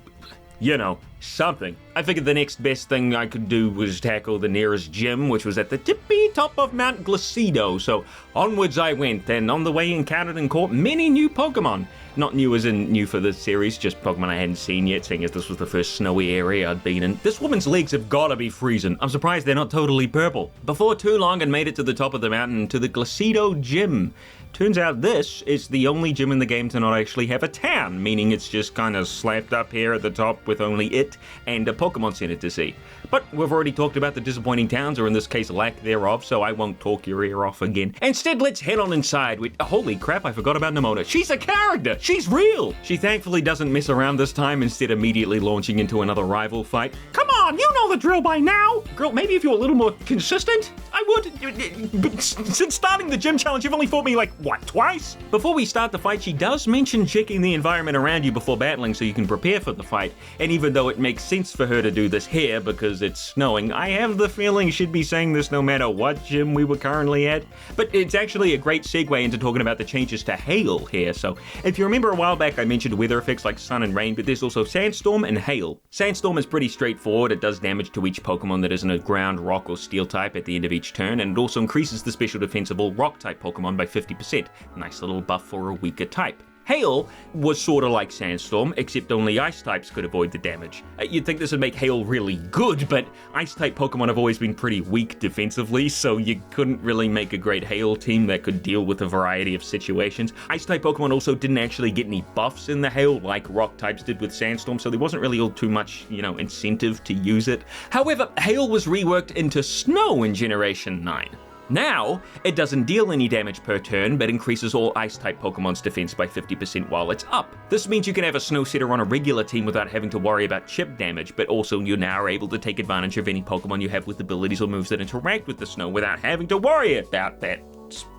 you know, something. I figured the next best thing I could do was tackle the nearest gym, which was at the tippy top of Mount 𝙛𝙤𝙣𝙣, so onwards I went, and on the way encountered and caught many new Pokemon. Not new as in new for the series, just Pokemon I hadn't seen yet, seeing as this was the first snowy area I'd been in. This woman's legs have gotta be freezing. I'm surprised they're not totally purple. Before too long, I made it to the top of the mountain to the 𝙛𝙤𝙣 gym. Turns out this is the only gym in the game to not actually have a town, meaning it's just kind of slapped up here at the top with only it and a Pokemon Center to see. But we've already talked about the disappointing towns, or in this case lack thereof, so I won't talk your ear off again. Instead, let's head on inside with, holy crap, I forgot about Nemona. She's a character! She's real! She thankfully doesn't mess around this time, instead immediately launching into another rival fight. Come on, you know the drill by now! Girl, maybe if you were a little more consistent, I would. But since starting the gym challenge, you've only fought me like, what, twice? Before we start the fight, she does mention checking the environment around you before battling so you can prepare for the fight, and even though it makes sense for her to do this here because it's snowing, I have the feeling she'd be saying this no matter what gym we were currently at. But it's actually a great segue into talking about the changes to hail here. So if you remember a while back I mentioned weather effects like sun and rain, but there's also sandstorm and hail. Sandstorm is pretty straightforward. It does damage to each Pokemon that isn't a ground, rock, or steel type at the end of each turn, and it also increases the special defense of all rock type Pokemon by 50%. Nice little buff for a weaker type. Hail was sort of like Sandstorm, except only Ice types could avoid the damage. You'd think this would make Hail really good, but Ice-type Pokemon have always been pretty weak defensively, so you couldn't really make a great Hail team that could deal with a variety of situations. Ice-type Pokemon also didn't actually get any buffs in the Hail like Rock types did with Sandstorm, so there wasn't really all too much, incentive to use it. However, Hail was reworked into Snow in Generation 9. Now, it doesn't deal any damage per turn, but increases all Ice-type Pokemon's defense by 50% while it's up. This means you can have a Snow Setter on a regular team without having to worry about chip damage, but also you now are able to take advantage of any Pokemon you have with abilities or moves that interact with the snow without having to worry about that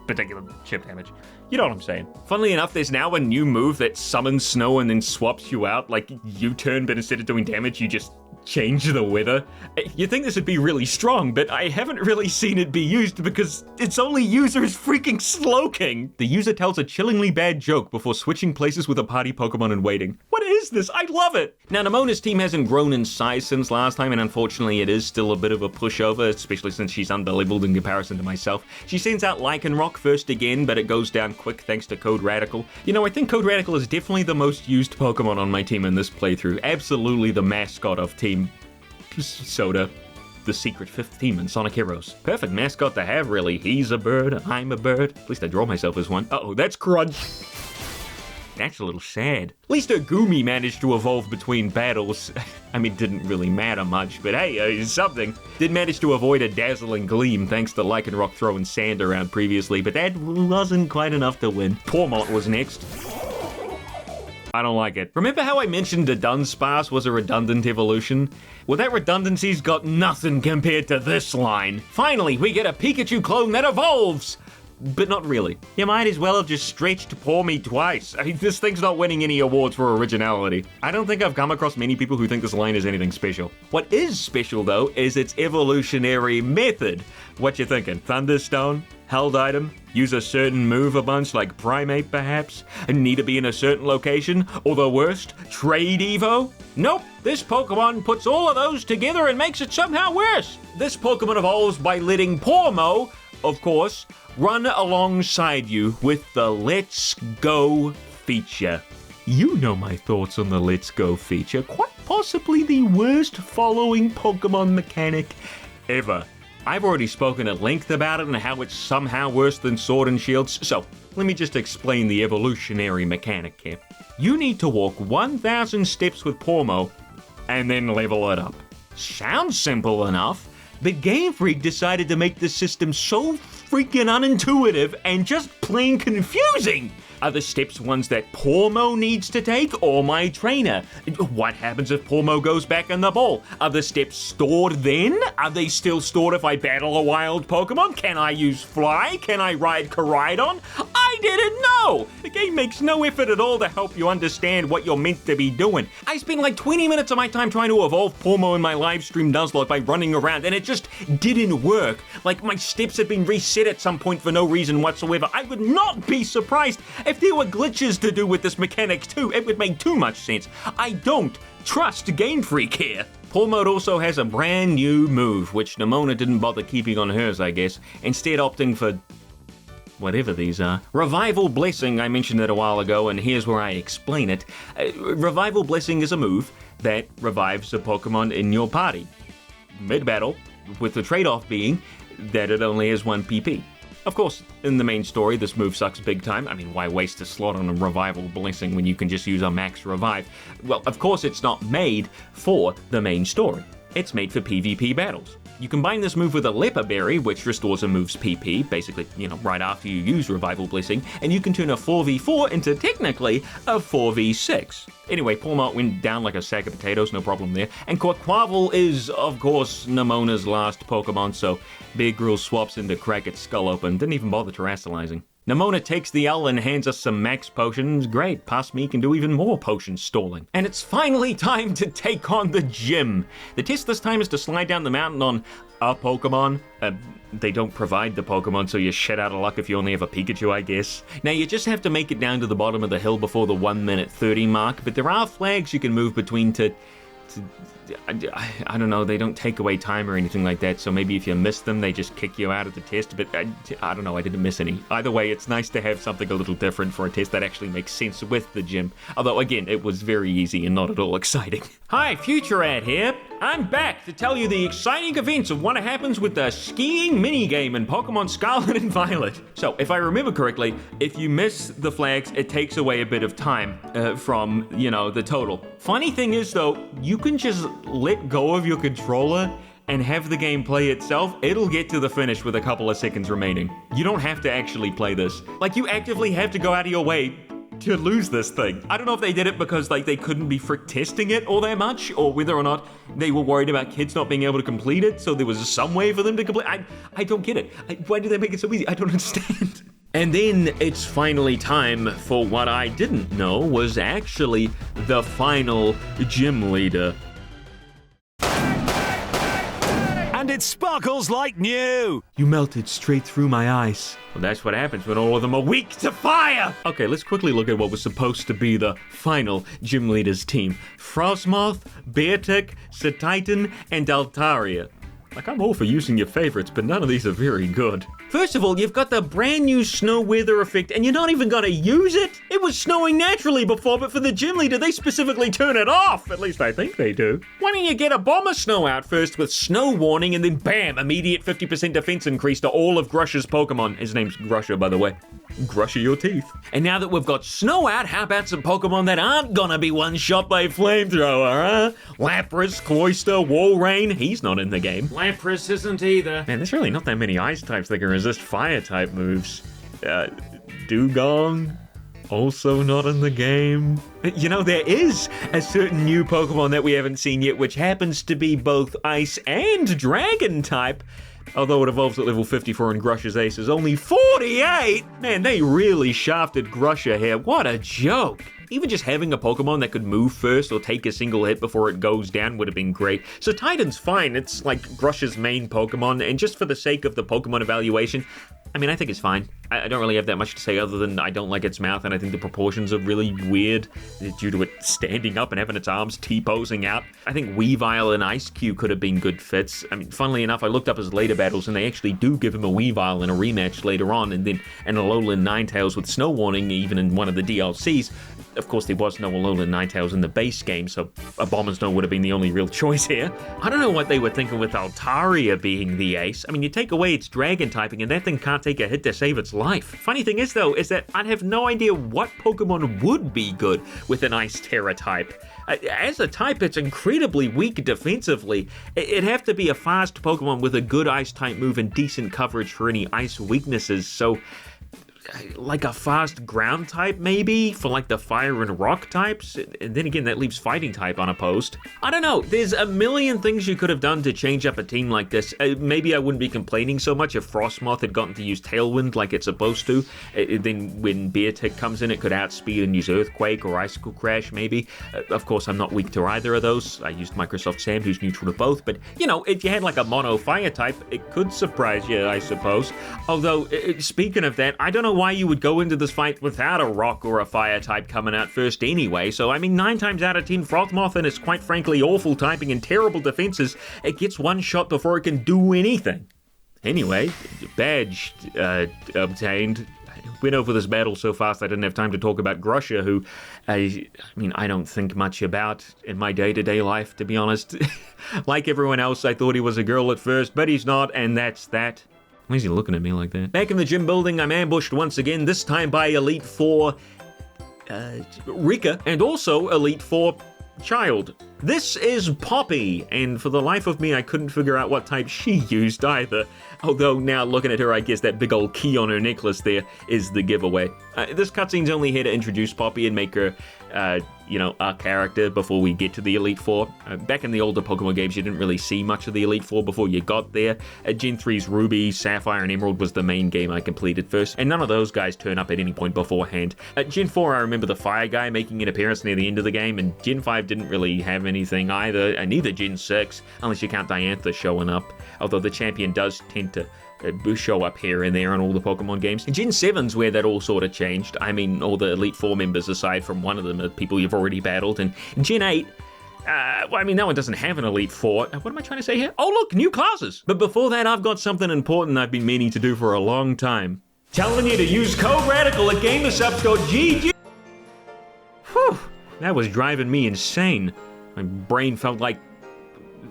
particular chip damage. You know what I'm saying. Funnily enough, there's now a new move that summons snow and then swaps you out, like U-turn, but instead of doing damage, you just change the weather. You'd think this would be really strong, but I haven't really seen it be used because its only user is freaking Slowking. The user tells a chillingly bad joke before switching places with a party Pokemon and waiting. What is this? I love it! Now, Nemona's team hasn't grown in size since last time, and unfortunately it is still a bit of a pushover, especially since she's underleveled in comparison to myself. She sends out Lycanroc first again, but it goes down quick thanks to Code Radical. I think Code Radical is definitely the most used Pokemon on my team in this playthrough. Absolutely the mascot of Team Soda, the secret fifth team in Sonic Heroes. Perfect mascot to have, really. He's a bird, I'm a bird. At least I draw myself as one. Uh-oh, that's Crunch. That's a little sad. At least Agumi managed to evolve between battles. I mean, didn't really matter much, but hey, something. Did manage to avoid a dazzling gleam thanks to Lycanroc throwing sand around previously, but that wasn't quite enough to win. Tormont was next. I don't like it. Remember how I mentioned the Dunsparce was a redundant evolution? Well, that redundancy's got nothing compared to this line. Finally, we get a Pikachu clone that evolves! But not really. You might as well have just stretched Pour Me twice. I mean, this thing's not winning any awards for originality. I don't think I've come across many people who think this line is anything special. What is special, though, is its evolutionary method. What you thinking? Thunderstone? Held item? Use a certain move a bunch, like Primate perhaps? And need to be in a certain location? Or the worst, Trade Evo? Nope, this Pokemon puts all of those together and makes it somehow worse. This Pokemon evolves by letting Pormo, of course, run alongside you with the Let's Go feature. You know my thoughts on the Let's Go feature, quite possibly the worst following Pokemon mechanic ever. I've already spoken at length about it and how it's somehow worse than Sword and Shields, so let me just explain the evolutionary mechanic here. You need to walk 1,000 steps with Pormo and then level it up. Sounds simple enough, but Game Freak decided to make the system so freaking unintuitive and just plain confusing. Are the steps ones that Pormo needs to take, or my trainer? What happens if Pormo goes back in the ball? Are the steps stored then? Are they still stored if I battle a wild Pokemon? Can I use Fly? Can I ride Koraidon? I didn't know! The game makes no effort at all to help you understand what you're meant to be doing. I spent like 20 minutes of my time trying to evolve Pormo in my live stream Nuzlocke by running around, and it just didn't work. Like, my steps had been reset at some point for no reason whatsoever. I would not be surprised if there were glitches to do with this mechanic too. It would make too much sense. I don't trust Game Freak here. Pull Mode also has a brand new move, which Nemona didn't bother keeping on hers, I guess, instead opting for whatever these are. Revival Blessing, I mentioned it a while ago, and here's where I explain it. Revival Blessing is a move that revives a Pokemon in your party mid-battle, with the trade-off being that it only has 1 PP. Of course, in the main story, this move sucks big time. I mean, why waste a slot on a Revival Blessing when you can just use a max revive? Well, of course it's not made for the main story. It's made for PvP battles. You combine this move with a Leper Berry, which restores a move's PP, basically, right after you use Revival Blessing, and you can turn a 4v4 into technically a 4v6. Anyway, Pawmot went down like a sack of potatoes, no problem there. And Quaquaval is, of course, Nemona's last Pokemon, so Bear Grylls swaps into crack its skull open, didn't even bother terrestrializing. Nemona takes the L and hands us some max potions. Great, past me can do even more potion stalling. And it's finally time to take on the gym. The test this time is to slide down the mountain on a Pokemon. They don't provide the Pokemon, so you're shit out of luck if you only have a Pikachu, I guess. Now, you just have to make it down to the bottom of the hill before the 1:30 mark, but there are flags you can move between I don't know, they don't take away time or anything like that, so maybe if you miss them, they just kick you out of the test, but I don't know, I didn't miss any. Either way, it's nice to have something a little different for a test that actually makes sense with the gym. Although, again, it was very easy and not at all exciting. Hi, Future Ad here. I'm back to tell you the exciting events of what happens with the skiing minigame in Pokemon Scarlet and Violet. So, if I remember correctly, if you miss the flags, it takes away a bit of time from, the total. Funny thing is, though, you can just let go of your controller and have the game play itself. It'll get to the finish with a couple of seconds remaining. You don't have to actually play this. Like, you actively have to go out of your way to lose this thing. I don't know if they did it because they couldn't be frick testing it all that much, or whether or not they were worried about kids not being able to complete it, so there was some way for them to complete. I don't get it. Why did they make it so easy? I don't understand. And then it's finally time for what I didn't know was actually the final gym leader. And it sparkles like new! You melted straight through my ice. Well, that's what happens when all of them are weak to fire! Okay, let's quickly look at what was supposed to be the final gym leader's team. Frostmoth, Beartick, Satitan, and Altaria. Like, I'm all for using your favorites, but none of these are very good. First of all, you've got the brand new snow weather effect, and you're not even gonna use it? It was snowing naturally before, but for the gym leader, they specifically turn it off. At least I think they do. Why don't you get a Bomber Snow out first with snow warning, and then bam, immediate 50% defense increase to all of Grush's Pokemon. His name's Grusher, by the way. Grusher your teeth. And now that we've got snow out, how about some Pokemon that aren't gonna be one-shot by Flamethrower, huh? Lapras, Cloyster, Walrein, he's not in the game. Lapras isn't either. Man, there's really not that many ice types that can resist fire type moves. Dugong, also not in the game. There is a certain new Pokemon that we haven't seen yet, which happens to be both ice and dragon type. Although it evolves at level 54 and Grush's ace is only 48! Man, they really shafted Grusher here. What a joke! Even just having a Pokemon that could move first or take a single hit before it goes down would have been great. So Titan's fine, it's like Grusher's main Pokemon, and just for the sake of the Pokemon evaluation, I think it's fine. I don't really have that much to say other than I don't like its mouth, and I think the proportions are really weird due to it standing up and having its arms T-posing out. I think Weavile and Ice-Q could have been good fits. Funnily enough, I looked up his later battles, and they actually do give him a Weavile in a rematch later on, and then an Alolan Ninetales with Snow Warning, even in one of the DLCs. Of course, there was no Alolan Ninetales in the base game, so a Abomasnow would have been the only real choice here. I don't know what they were thinking with Altaria being the ace. You take away its dragon typing, and that thing can't take a hit to save its life. Funny thing is, though, is that I'd have no idea what Pokemon would be good with an Ice Terra type. As a type, it's incredibly weak defensively. It'd have to be a fast Pokemon with a good Ice type move and decent coverage for any Ice weaknesses, so like a fast ground type maybe for like the fire and rock types, and then again that leaves fighting type unopposed. I don't know, there's a million things you could have done to change up a team like this. Maybe I wouldn't be complaining so much if Frostmoth had gotten to use Tailwind like it's supposed to. Then when Beartick comes in, it could outspeed and use Earthquake or Icicle Crash maybe. Of course I'm not weak to either of those. I used Microsoft Sam, who's neutral to both, but you know, if you had like a mono fire type, it could surprise you, I suppose. Although, speaking of that, I don't know why you would go into this fight without a rock or a fire type coming out first anyway. So I mean, 9 times out of 10, Frostmoth and its quite frankly awful typing and terrible defenses, it gets one shot before it can do anything. Anyway, badge obtained. Went over this battle so fast I didn't have time to talk about Grusha, who, I mean, I don't think much about in my day-to-day life, to be honest. Like everyone else, I thought he was a girl at first, but he's not, and that's that. Why is he looking at me like that? Back in the gym building, I'm ambushed once again, this time by Elite Four Rika, and also Elite Four Child. This is Poppy, and for the life of me, I couldn't figure out what type she used either. Although now looking at her, I guess that big old key on her necklace there is the giveaway. This cutscene's only here to introduce Poppy and make her, you know, a character before we get to the Elite Four. Back in the older Pokemon games, you didn't really see much of the Elite Four before you got there. Gen 3's Ruby, Sapphire, and Emerald was the main game I completed first, and none of those guys turn up at any point beforehand. Gen 4, I remember the Fire guy making an appearance near the end of the game, and Gen 5 didn't really have anything either, and neither Gen 6, unless you count Diantha showing up, although the champion does tend to show up here and there in all the Pokemon games. And Gen 7's where that all sort of changed. I mean, all the Elite Four members aside from one of them are people you've already battled. And in Gen 8, well, I mean, that one doesn't have an Elite Four. What am I trying to say here? Oh, look, new classes. But before that, I've got something important I've been meaning to do for a long time. Telling you to use code RADICAL at GameTheSubs.gg. Whew, that was driving me insane. My brain felt like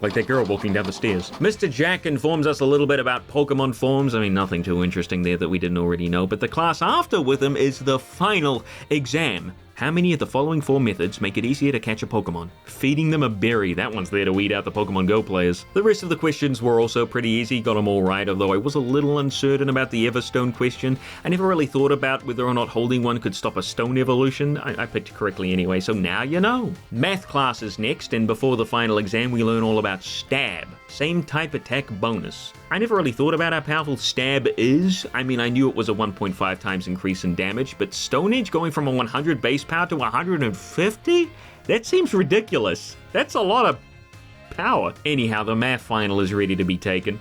that girl walking down the stairs. Mr. Jack informs us a little bit about Pokemon forms. I mean, nothing too interesting there that we didn't already know, but the class after with him is the final exam. How many of the following 4 methods make it easier to catch a Pokemon? Feeding them a berry. That one's there to weed out the Pokemon Go players. The rest of the questions were also pretty easy, got them all right, although I was a little uncertain about the Everstone question. I never really thought about whether or not holding one could stop a stone evolution. I picked correctly anyway, so now you know. Math class is next, and before the final exam we learn all about Stab. Same type attack bonus. I never really thought about how powerful Stab is. I mean, I knew it was a 1.5 times increase in damage, but Stone Edge going from a 100 base power to 150? That seems ridiculous. That's a lot of power. Anyhow, the math final is ready to be taken.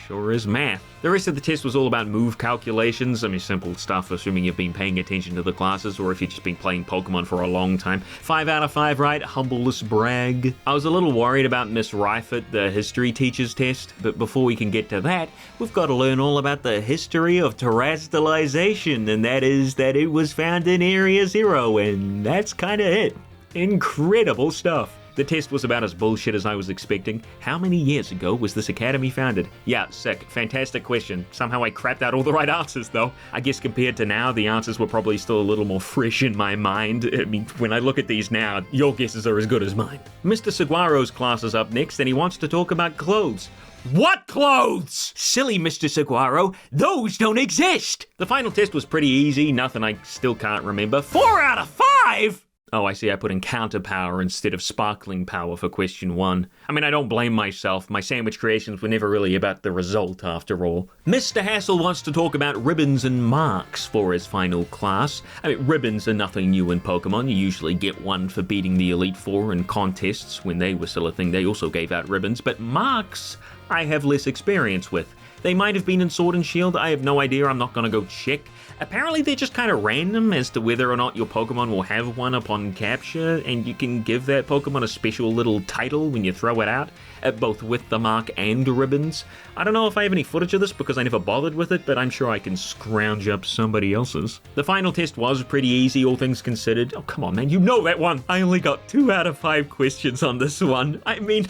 Sure is math. The rest of the test was all about move calculations. I mean, simple stuff, assuming you've been paying attention to the classes or if you've just been playing Pokemon for a long time. 5 out of 5 right, humblest brag. I was a little worried about Miss Reifert, the history teacher's test, but before we can get to that, we've got to learn all about the history of terrestrialization, and that is that it was found in Area 0, and that's kind of it. Incredible stuff. The test was about as bullshit as I was expecting. How many years ago was this academy founded? Yeah, sick. Fantastic question. Somehow I crapped out all the right answers, though. I guess compared to now, the answers were probably still a little more fresh in my mind. I mean, when I look at these now, your guesses are as good as mine. Mr. Saguaro's class is up next, and he wants to talk about clothes. What clothes? Silly Mr. Saguaro, those don't exist! The final test was pretty easy, nothing I still can't remember. 4 out of 5?! Oh, I see, I put in counter power instead of sparkling power for question 1. I mean, I don't blame myself. My sandwich creations were never really about the result, after all. Mr. Hassel wants to talk about ribbons and marks for his final class. I mean, ribbons are nothing new in Pokemon. You usually get one for beating the Elite Four in contests. When they were still a thing, they also gave out ribbons. But marks, I have less experience with. They might have been in Sword and Shield, I have no idea, I'm not gonna go check. Apparently they're just kind of random as to whether or not your Pokemon will have one upon capture, and you can give that Pokemon a special little title when you throw it out, both with the mark and ribbons. I don't know if I have any footage of this because I never bothered with it, but I'm sure I can scrounge up somebody else's. The final test was pretty easy, all things considered. Oh, come on, man, you know that one! I only got 2 out of 5 questions on this one. I mean,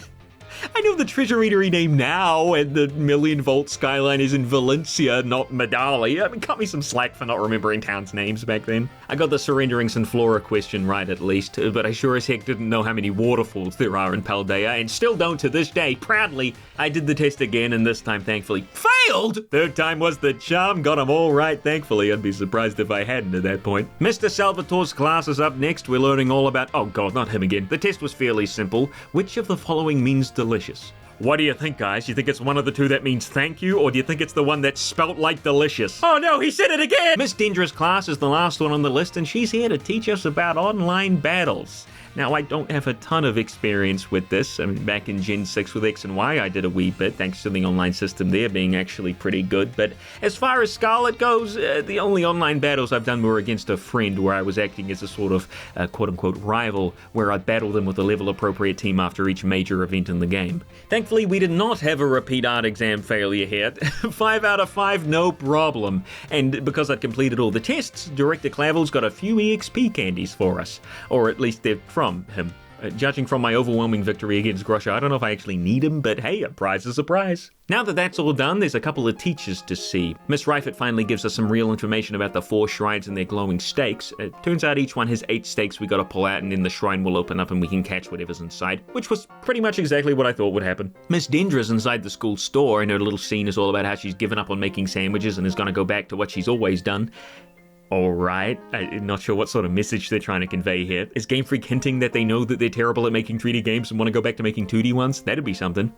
I know the treasure eatery name now, and the Million Volt skyline is in Valencia, not Medali. I mean, cut me some slack for not remembering towns' names back then. I got the Surrendering Sunflora question right at least, but I sure as heck didn't know how many waterfalls there are in Paldea, and still don't to this day. Proudly, I did the test again, and this time, thankfully, failed! Third time was the charm, got them all right, thankfully. I'd be surprised if I hadn't at that point. Mr. Salvatore's class is up next. We're learning all about, oh god, not him again. The test was fairly simple. Which of the following means delicious? What do you think, guys? You think it's one of the two that means thank you, or do you think it's the one that's spelt like delicious? Oh no, he said it again! Miss Dendra's class is the last one on the list, and she's here to teach us about online battles. Now, I don't have a ton of experience with this. I mean, back in Gen 6 with X and Y, I did a wee bit, thanks to the online system there being actually pretty good. But as far as Scarlet goes, the only online battles I've done were against a friend, where I was acting as a sort of quote-unquote rival, where I battled them with a level-appropriate team after each major event in the game. Thankfully, we did not have a repeat art exam failure here. 5 out of 5, no problem. And because I'd completed all the tests, Director Clavel's got a few EXP candies for us. Or at least they're from him. Judging from my overwhelming victory against Grusha, I don't know if I actually need him, but hey, a prize is a prize. Now that that's all done, there's a couple of teachers to see. Miss Reifert finally gives us some real information about the 4 shrines and their glowing stakes. It turns out each one has 8 stakes we gotta pull out, and then the shrine will open up and we can catch whatever's inside, which was pretty much exactly what I thought would happen. Miss Dendra's inside the school store, and her little scene is all about how she's given up on making sandwiches and is gonna go back to what she's always done. Alright, I'm not sure what sort of message they're trying to convey here. Is Game Freak hinting that they know that they're terrible at making 3D games and want to go back to making 2D ones? That'd be something.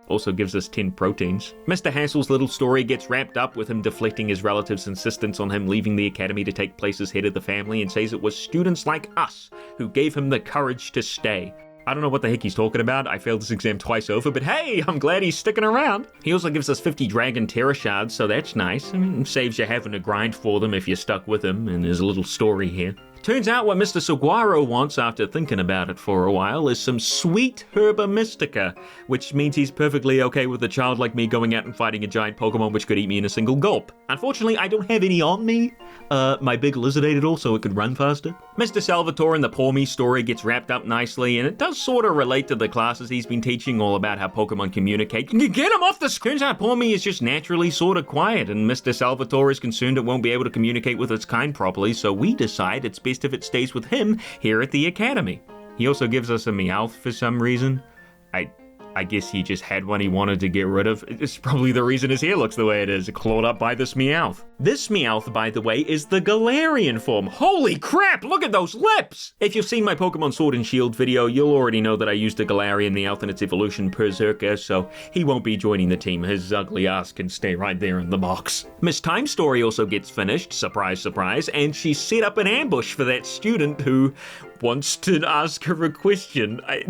Also gives us 10 proteins. Mr. Hassel's little story gets wrapped up with him deflecting his relatives' insistence on him leaving the academy to take place as head of the family, and says it was students like us who gave him the courage to stay. I don't know what the heck he's talking about. I failed this exam twice over, but hey, I'm glad he's sticking around. He also gives us 50 Dragon Terror Shards, so that's nice. I mean, saves you having to grind for them if you're stuck with him, and there's a little story here. Turns out what Mr. Saguaro wants, after thinking about it for a while, is some sweet Herba Mystica, which means he's perfectly okay with a child like me going out and fighting a giant Pokemon which could eat me in a single gulp. Unfortunately, I don't have any on me. My big lizard ate it all so it could run faster. Mr. Salvatore and the Poor Me story gets wrapped up nicely, and it does sort of relate to the classes he's been teaching, all about how Pokemon communicate. Can you get him off the screen? Turns out Poor Me is just naturally sort of quiet, and Mr. Salvatore is concerned it won't be able to communicate with its kind properly, so we decide it's best if it stays with him here at the academy. He also gives us a Meowth for some reason. I guess he just had one he wanted to get rid of. It's probably the reason his hair looks the way it is, clawed up by this Meowth. This Meowth, by the way, is the Galarian form. Holy crap, look at those lips! If you've seen my Pokemon Sword and Shield video, you'll already know that I used a Galarian Meowth in its evolution Berserker, so he won't be joining the team. His ugly ass can stay right there in the box. Miss Time Story also gets finished, surprise, surprise, and she set up an ambush for that student who wants to ask her a question. I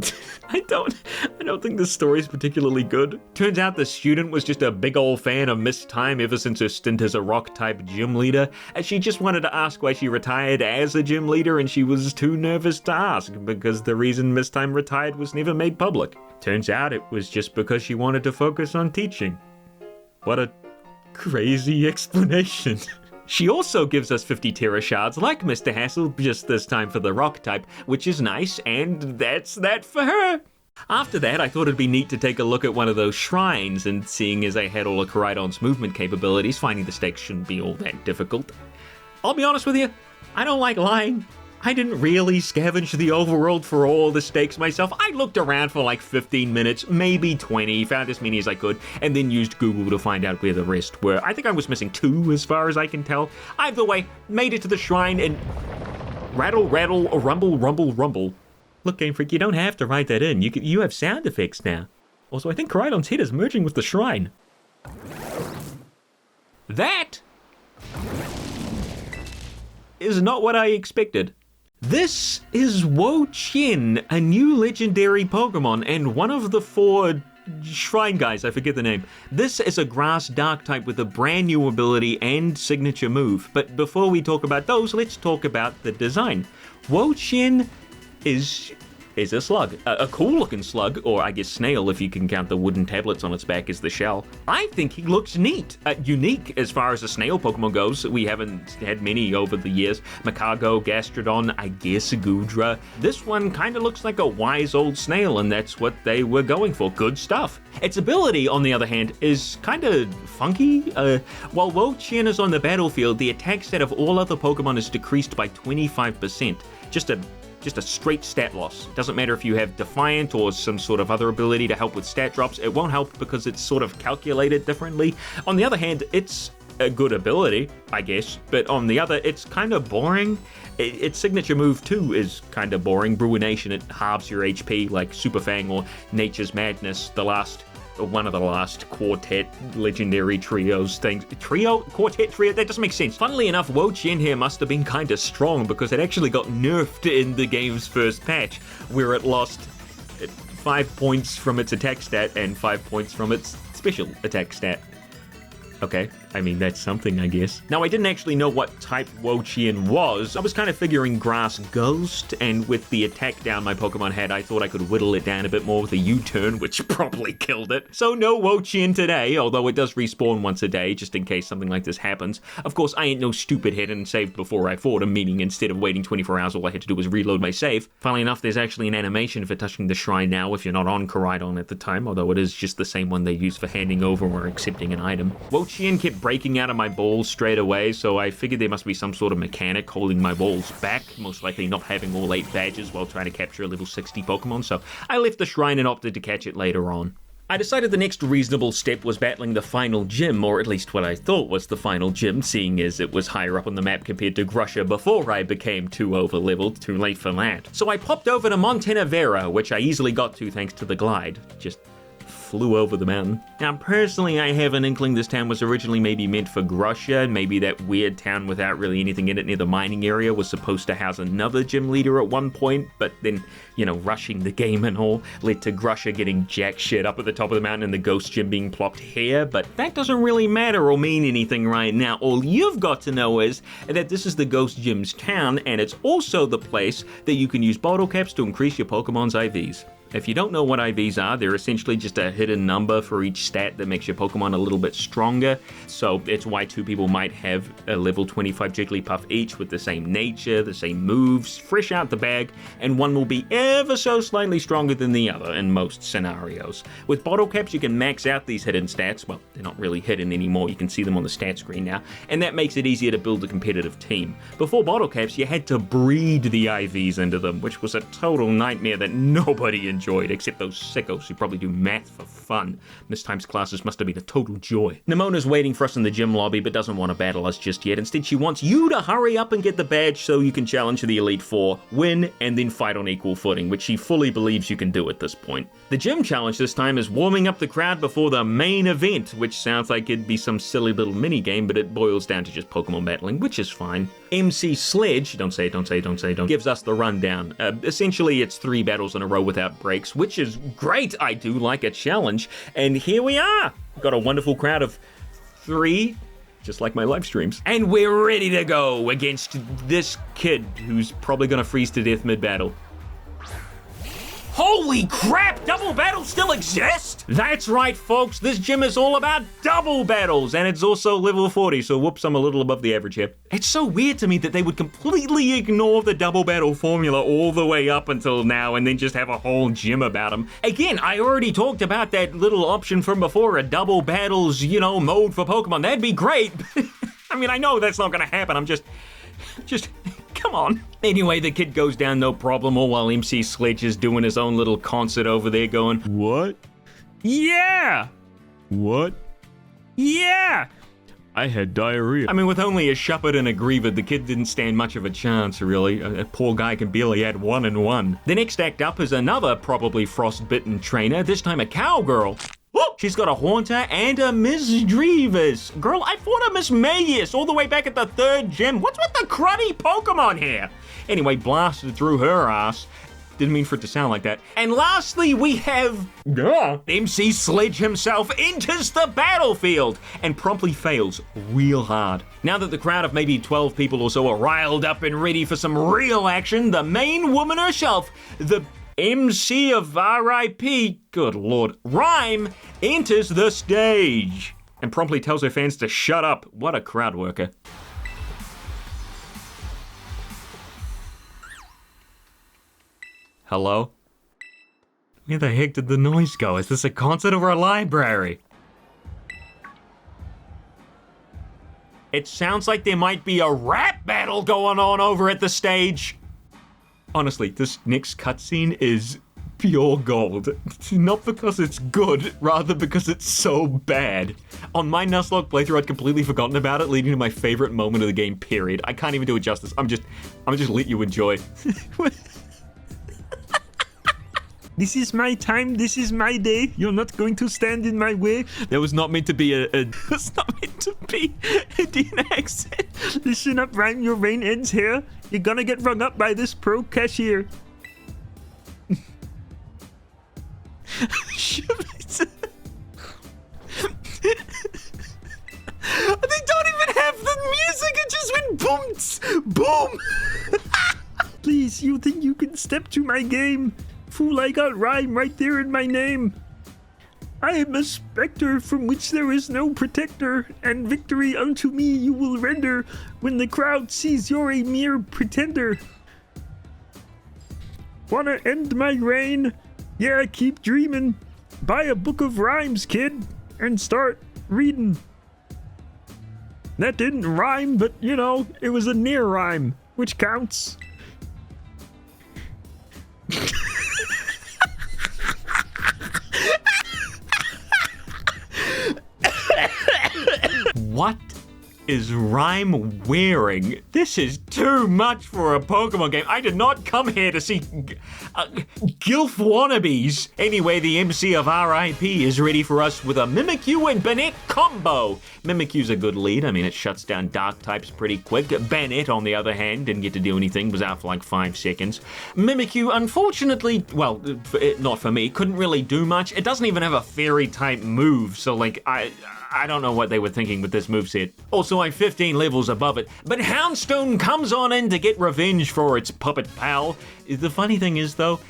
don't think this story is particularly good. Turns out the student was just a big old fan of Miss Time ever since her stint as a rock-type gym leader, and she just wanted to ask why she retired as a gym leader, and she was too nervous to ask, because the reason Miss Time retired was never made public. Turns out it was just because she wanted to focus on teaching. What a crazy explanation. She also gives us 50 Terra Shards like Mr. Hassel, just this time for the rock type, which is nice, and that's that for her. After that, I thought it'd be neat to take a look at one of those shrines, and seeing as I had all of Koraidon's movement capabilities, finding the stakes shouldn't be all that difficult. I'll be honest with you, I don't like lying. I didn't really scavenge the overworld for all the stakes myself. I looked around for like 15 minutes, maybe 20, found as many as I could, and then used Google to find out where the rest were. I think I was missing 2 as far as I can tell. Either way, made it to the shrine and rattle, rattle, rumble, rumble, rumble. Look, Game Freak, you don't have to write that in. You have sound effects now. Also, I think Koraidon's head is merging with the shrine. That is not what I expected. This is Wo-Chien, a new legendary Pokemon, and one of the 4 shrine guys, I forget the name. This is a grass dark type with a brand new ability and signature move. But before we talk about those, let's talk about the design. Wo-Chien is is a slug. A cool-looking slug, or I guess snail if you can count the wooden tablets on its back as the shell. I think he looks neat. Unique as far as a snail Pokemon goes. We haven't had many over the years. Macago, Gastrodon, I guess Goodra. This one kind of looks like a wise old snail, and that's what they were going for. Good stuff. Its ability, on the other hand, is kind of funky. While Wo-Chien is on the battlefield, the attack stat of all other Pokemon is decreased by 25%. Just a straight stat loss. Doesn't matter if you have Defiant or some sort of other ability to help with stat drops, it won't help because it's sort of calculated differently. On the other hand, it's a good ability, I guess, but on the other, it's kind of boring. Its signature move too is kind of boring. Ruination, it halves your HP like Super Fang or Nature's Madness, one of the last quartet legendary trios things. Quartet trio? That doesn't make sense. Funnily enough, Wo-Chien here must have been kind of strong because it actually got nerfed in the game's first patch, where it lost 5 points from its attack stat and 5 points from its special attack stat. Okay, I mean, that's something, I guess. Now, I didn't actually know what type Wo-Chien was. I was kind of figuring Grass Ghost, and with the attack down my Pokemon had, I thought I could whittle it down a bit more with a U-turn, which probably killed it. So no Wo-Chien today, although it does respawn once a day, just in case something like this happens. Of course, I ain't no stupid head and saved before I fought him, meaning instead of waiting 24 hours, all I had to do was reload my save. Funnily enough, there's actually an animation for touching the shrine now if you're not on Koraidon at the time, although it is just the same one they use for handing over or accepting an item. Wo-Chien kept breaking out of my balls straight away, so I figured there must be some sort of mechanic holding my balls back, most likely not having all 8 badges while trying to capture a level 60 Pokemon, so I left the shrine and opted to catch it later on. I decided the next reasonable step was battling the final gym, or at least what I thought was the final gym, seeing as it was higher up on the map compared to Grusha before I became too over-leveled, too late for that. So I popped over to Montana Vera, which I easily got to thanks to the glide. Just flew over the mountain. Now, personally, I have an inkling this town was originally maybe meant for Grusha. Maybe that weird town without really anything in it near the mining area was supposed to house another gym leader at one point, but then, rushing the game and all led to Grusha getting jack shit up at the top of the mountain and the ghost gym being plopped here, but that doesn't really matter or mean anything right now. All you've got to know is that this is the ghost gym's town, and it's also the place that you can use bottle caps to increase your Pokemon's IVs. If you don't know what IVs are, they're essentially just a hidden number for each stat that makes your Pokemon a little bit stronger. So it's why 2 people might have a level 25 Jigglypuff each with the same nature, the same moves, fresh out the bag, and one will be ever so slightly stronger than the other in most scenarios. With bottle caps, you can max out these hidden stats. Well, they're not really hidden anymore. You can see them on the stat screen now, and that makes it easier to build a competitive team. Before bottle caps, you had to breed the IVs into them, which was a total nightmare that nobody enjoyed, except those sickos who probably do math for fun. Miss Time's classes must have been a total joy. Nemona's waiting for us in the gym lobby, but doesn't want to battle us just yet. Instead, she wants you to hurry up and get the badge so you can challenge the Elite Four, win, and then fight on equal footing, which she fully believes you can do at this point. The gym challenge this time is warming up the crowd before the main event, which sounds like it'd be some silly little mini-game, but it boils down to just Pokemon battling, which is fine. MC Sledge, don't gives us the rundown. Essentially, it's 3 battles in a row without breaks, which is great. I do like a challenge, and here we are. Got a wonderful crowd of 3, just like my live streams. And we're ready to go against this kid who's probably gonna freeze to death mid-battle. Holy crap! Double battles still exist? That's right, folks. This gym is all about double battles, and it's also level 40, so whoops, I'm a little above the average here. It's so weird to me that they would completely ignore the double battle formula all the way up until now and then just have a whole gym about them. Again, I already talked about that little option from before, a double battles, mode for Pokemon. That'd be great. I mean, I know that's not gonna happen. I'm just come on. Anyway, the kid goes down no problem, all while MC Sledge is doing his own little concert over there going, "What? Yeah! What? Yeah! I had diarrhea." I mean, with only a Shuppet and a Greaver, the kid didn't stand much of a chance, really. A poor guy can barely add 1 and 1. The next act up is another probably frostbitten trainer, this time a cowgirl. Oh, she's got a Haunter and a Miss Drevis. Girl, I fought a Miss Mayus all the way back at the 3rd gym. What's with the cruddy Pokemon here? Anyway, blasted through her ass. Didn't mean for it to sound like that. And lastly, we have MC Sledge himself enters the battlefield and promptly fails real hard. Now that the crowd of maybe 12 people or so are riled up and ready for some real action, the main woman herself, the MC of RIP, good lord, Rhyme enters the stage and promptly tells her fans to shut up. What a crowd worker. Hello? Where the heck did the noise go? Is this a concert or a library? It sounds like there might be a rap battle going on over at the stage. Honestly, this next cutscene is pure gold. Not because it's good, rather because it's so bad. On my Nuzlocke playthrough, I'd completely forgotten about it, leading to my favorite moment of the game, period. I can't even do it justice. I'm just let you enjoy. This is my time, this is my day. You're not going to stand in my way. That was not meant to be that's not meant to be a Indian accent. Listen up, Rhyme, your reign ends here. You're gonna get rung up by this pro cashier. They don't even have the music, it just went boom. Please, you think you can step to my game? Fool, I got Rhyme right there in my name. I am a specter from which there is no protector, and victory unto me you will render when the crowd sees you're a mere pretender. Wanna end my reign? Yeah, keep dreaming. Buy a book of rhymes, kid, and start reading. That didn't rhyme, but you know, it was a near rhyme, which counts. What is Rhyme wearing? This is too much for a Pokemon game. I did not come here to see Gilf wannabes. Anyway, the MC of RIP is ready for us with a Mimikyu and Banette combo. Mimikyu's a good lead. I mean, it shuts down dark types pretty quick. Banette, on the other hand, didn't get to do anything, was out for like 5 seconds. Mimikyu, unfortunately, well, not for me, couldn't really do much. It doesn't even have a fairy type move, so like, I don't know what they were thinking with this moveset. Also, I'm 15 levels above it, but Houndstone comes on in to get revenge for its puppet pal. The funny thing is, though,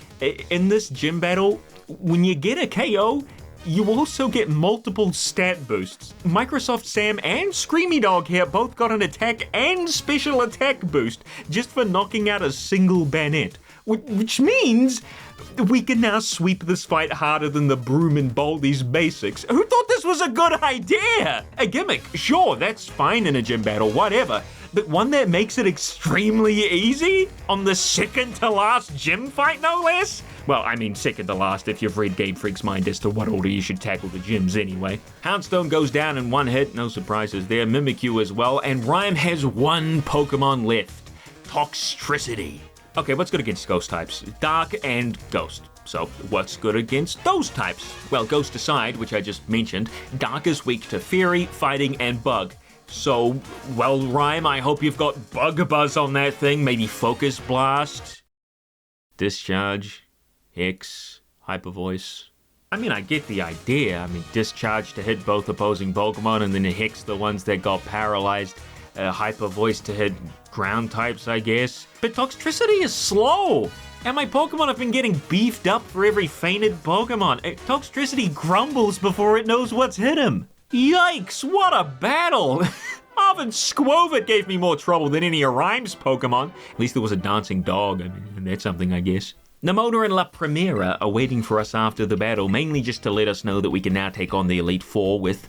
in this gym battle, when you get a KO, you also get multiple stat boosts. Microsoft Sam and Screamy Dog here both got an attack and special attack boost just for knocking out a single Banette, which means we can now sweep this fight harder than the Broom and Baldi's basics. Who thought this was a good idea? A gimmick, sure, that's fine in a gym battle, whatever. But one that makes it extremely easy? On the second to last gym fight, no less? Well, I mean second to last if you've read Game Freak's mind as to what order you should tackle the gyms anyway. Houndstone goes down in one hit, no surprises there, Mimikyu as well, and Rhyme has one Pokemon left. Toxtricity. Okay, what's good against ghost types? Dark and Ghost. So, what's good against those types? Well, Ghost aside, which I just mentioned, Dark is weak to Fairy, Fighting, and Bug. So, well, Rhyme, I hope you've got Bug Buzz on that thing, maybe Focus Blast, Discharge, Hex, Hyper Voice. I mean, I get the idea. I mean, Discharge to hit both opposing Pokemon, and then Hex the ones that got paralyzed. Hyper Voice to hit ground types, I guess. But Toxtricity is slow, and my Pokemon have been getting beefed up for every fainted Pokemon. Toxtricity grumbles before it knows what's hit him. Yikes, what a battle! Even Squovit gave me more trouble than any of Rhyme's Pokemon. At least there was a dancing dog. I mean, that's something, I guess. Nemona and La Primera are waiting for us after the battle, mainly just to let us know that we can now take on the Elite Four with,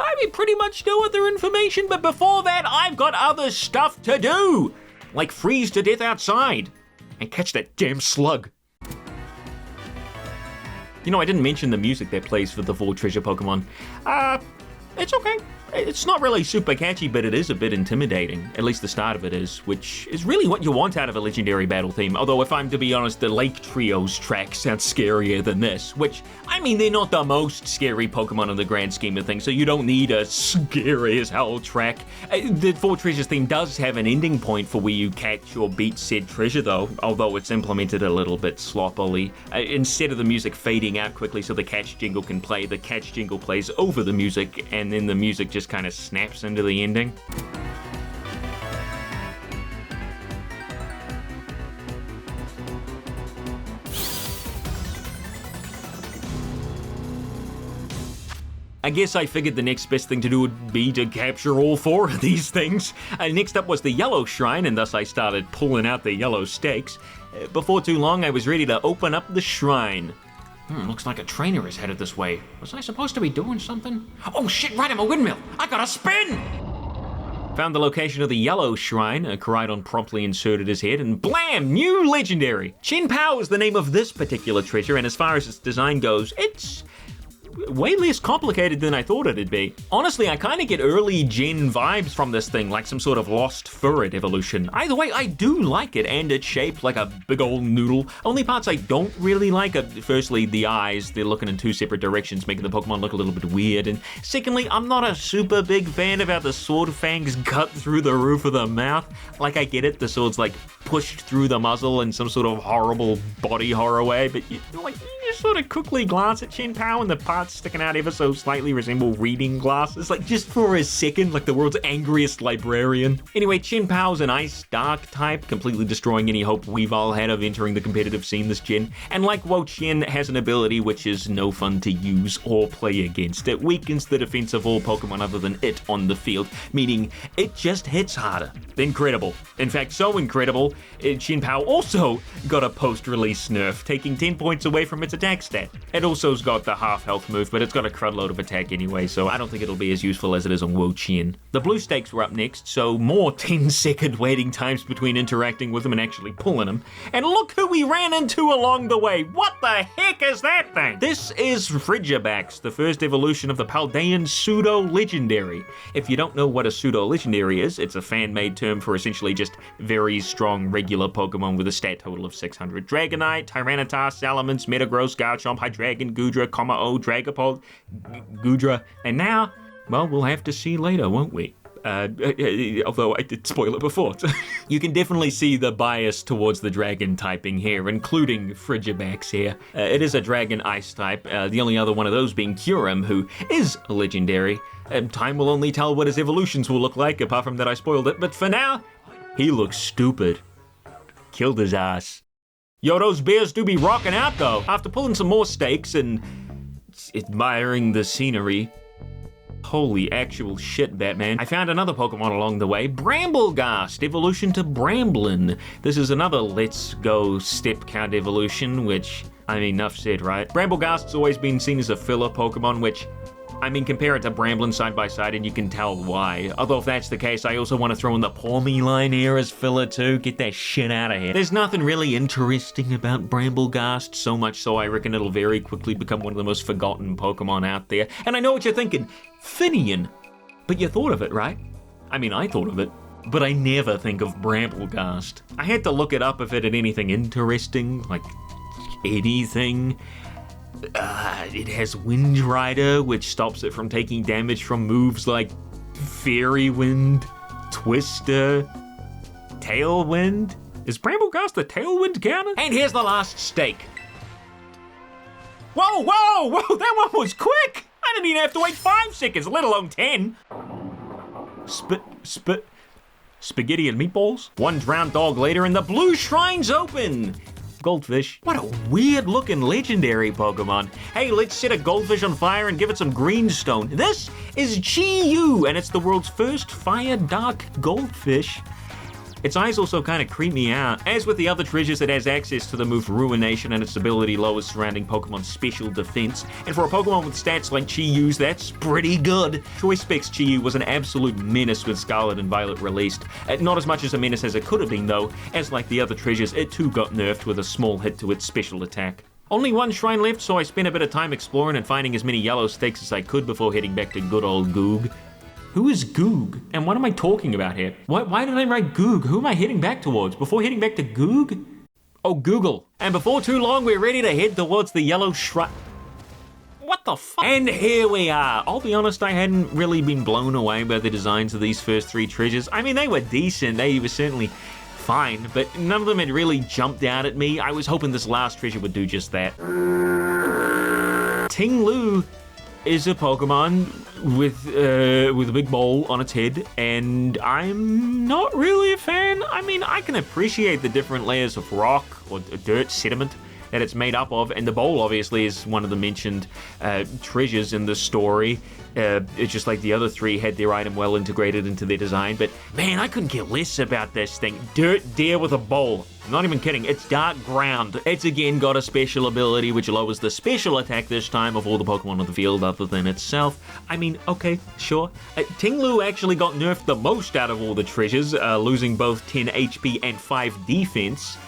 I mean, pretty much no other information, but before that, I've got other stuff to do! Like freeze to death outside, and catch that damn slug. You know, I didn't mention the music that plays for the 4 treasure Pokemon. It's okay. It's not really super catchy, but it is a bit intimidating. At least the start of it is, which is really what you want out of a legendary battle theme. Although, if I'm to be honest, the Lake Trio's track sounds scarier than this, which, I mean, they're not the most scary Pokemon in the grand scheme of things, so you don't need a scary as hell track. The 4 treasures theme does have an ending point for where you catch or beat said treasure, though, although it's implemented a little bit sloppily. Instead of the music fading out quickly so the catch jingle can play, the catch jingle plays over the music, and then the music just kind of snaps into the ending. I guess I figured the next best thing to do would be to capture all 4 of these things. Next up was the yellow shrine, and thus I started pulling out the yellow stakes. Before too long, I was ready to open up the shrine. Looks like a trainer is headed this way. Was I supposed to be doing something? Oh shit, right, I'm a windmill! I gotta spin! Found the location of the yellow shrine, Koraidon promptly inserted his head, and blam! New legendary! 𝙛𝙤𝙣𝙖𝙡 is the name of this particular treasure, and as far as its design goes, it's way less complicated than I thought it'd be. Honestly, I kind of get early gen vibes from this thing, like some sort of lost furret evolution. Either way, I do like it, and it's shaped like a big old noodle. Only parts I don't really like are, firstly, the eyes. They're looking in 2 separate directions, making the Pokemon look a little bit weird. And secondly, I'm not a super big fan of how the sword fangs cut through the roof of the mouth. Like, I get it, the sword's like pushed through the muzzle in some sort of horrible body horror way, but you just sort of quickly glance at 𝙛𝙤𝙖𝙗 and the parts sticking out ever so slightly resemble reading glasses, like just for a second, like the world's angriest librarian. Anyway, 𝙛𝙤𝙗 an Ice Dark type, completely destroying any hope Weavile had of entering the competitive scene this gen, and like Wo-Chien, has an ability which is no fun to use or play against. It weakens the defense of all Pokemon other than it on the field, meaning it just hits harder. Incredible. In fact, so incredible, 𝙛𝙤𝙗 also got a post-release nerf, taking 10 points away from its attack stat. It also's got the half health move, but it's got a crud load of attack anyway, so I don't think it'll be as useful as it is on Wo-Chien. The blue stakes were up next, so more 10-second waiting times between interacting with them and actually pulling them. And look who we ran into along the way! What the heck is that thing? This is Frigibax, the first evolution of the Paldean pseudo-legendary. If you don't know what a pseudo-legendary is, it's a fan-made term for essentially just very strong regular Pokemon with a stat total of 600. Dragonite, Tyranitar, Salamence, Metagross, Garchomp, Hydreigon, Goodra, O, Dragapult, Goodra, and now, well, we'll have to see later, won't we? Although I did spoil it before. You can definitely see the bias towards the dragon typing here, including Frigibax here. It is a dragon ice type, the only other one of those being Kyurem, who is a legendary. Time will only tell what his evolutions will look like, apart from that I spoiled it, but for now, he looks stupid. Killed his ass. Yo, those bears do be rocking out though. After pulling some more stakes and admiring the scenery, holy actual shit, Batman, I found another Pokemon along the way, Bramblegast, evolution to Bramblin. This is another Let's Go step count evolution, which, I mean, enough said, right? Bramblegast's always been seen as a filler Pokemon, which, I mean, compare it to Bramblin side by side and you can tell why. Although if that's the case, I also want to throw in the Pawmi line here as filler too. Get that shit out of here. There's nothing really interesting about Bramblegast, so much so I reckon it'll very quickly become one of the most forgotten Pokemon out there. And I know what you're thinking, Finian. But you thought of it, right? I mean, I thought of it, but I never think of Bramblegast. I had to look it up if it had anything interesting, like anything. It has Wind Rider, which stops it from taking damage from moves like Fairy Wind, Twister, Tailwind. Is Bramblegast the Tailwind counter? And here's the last stake. Whoa, whoa, whoa, that one was quick! I didn't even have to wait 5 seconds, let alone 10. Spaghetti and meatballs? One drowned dog later and the blue shrine's open! Goldfish. What a weird looking legendary Pokemon. Hey, let's set a goldfish on fire and give it some greenstone. This is Chi-Yu, and it's the world's first fire dark goldfish. Its eyes also kind of creep me out. As with the other treasures, it has access to the move Ruination, and its ability lowers surrounding Pokemon's special defense. And for a Pokemon with stats like Chi-Yu's, that's pretty good. Choice Specs Chi-Yu was an absolute menace when Scarlet and Violet released. Not as much as a menace as it could have been though, as like the other treasures, it too got nerfed with a small hit to its special attack. Only one shrine left, so I spent a bit of time exploring and finding as many yellow stakes as I could before heading back to good old Goog. Who is Goog? And what am I talking about here? Why did I write Goog? Who am I heading back towards? Before heading back to Goog? Oh, Google. And before too long, we're ready to head towards the yellow shrine. What the fuck? And here we are. I'll be honest, I hadn't really been blown away by the designs of these first 3 treasures. I mean, they were decent. They were certainly fine, but none of them had really jumped out at me. I was hoping this last treasure would do just that. Ting-Lu is a Pokemon with a big bowl on its head, and I'm not really a fan. I mean, I can appreciate the different layers of rock or dirt, sediment that it's made up of, and the bowl obviously is one of the mentioned treasures in the story. It's just like the other three had their item well integrated into their design, but man, I couldn't care less about this thing. Dirt deer with a bowl. I'm not even kidding, it's dark ground. It's again got a special ability which lowers the special attack this time of all the Pokemon on the field other than itself. I mean, okay, sure. Tinglu actually got nerfed the most out of all the treasures, losing both 10 HP and 5 defense.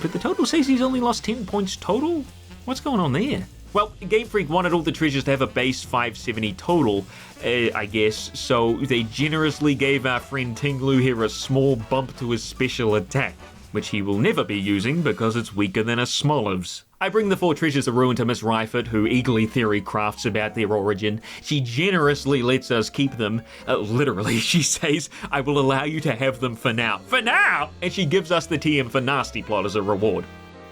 But the total says he's only lost 10 points total? What's going on there? Well, Game Freak wanted all the treasures to have a base 570 total, I guess, so they generously gave our friend Tinglu here a small bump to his special attack, which he will never be using because it's weaker than a Smoliv's. I bring the 4 treasures of ruin to Miss Ryford, who eagerly theory crafts about their origin. She generously lets us keep them. Literally, she says, I will allow you to have them for now. For now? And she gives us the TM for Nasty Plot as a reward.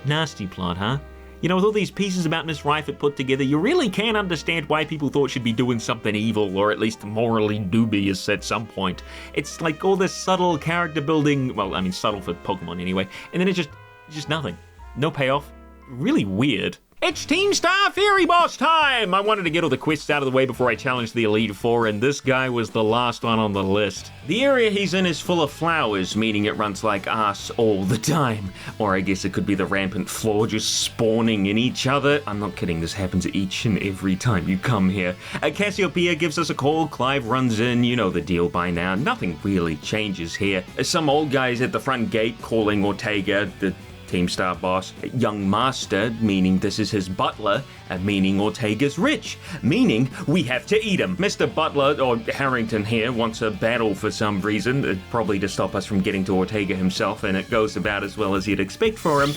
Nasty Plot, huh? You know, with all these pieces about Miss Ryford put together, you really can understand why people thought she'd be doing something evil, or at least morally dubious at some point. It's like all this subtle character building, well, I mean subtle for Pokemon anyway, and then it's just nothing. No payoff. Really weird. It's Team Star Fairy Boss time! I wanted to get all the quests out of the way before I challenged the Elite Four, and this guy was the last one on the list. The area he's in is full of flowers, meaning it runs like ass all the time. Or I guess it could be the rampant floor just spawning in each other. I'm not kidding, this happens each and every time you come here. Cassiopeia gives us a call, Clive runs in, you know the deal by now. Nothing really changes here. Some old guys at the front gate calling Ortega, the Team Star boss. Young Master, meaning this is his butler, meaning Ortega's rich, meaning we have to eat him. Mr. Butler, or Harrington here, wants a battle for some reason, probably to stop us from getting to Ortega himself, and it goes about as well as you'd expect for him.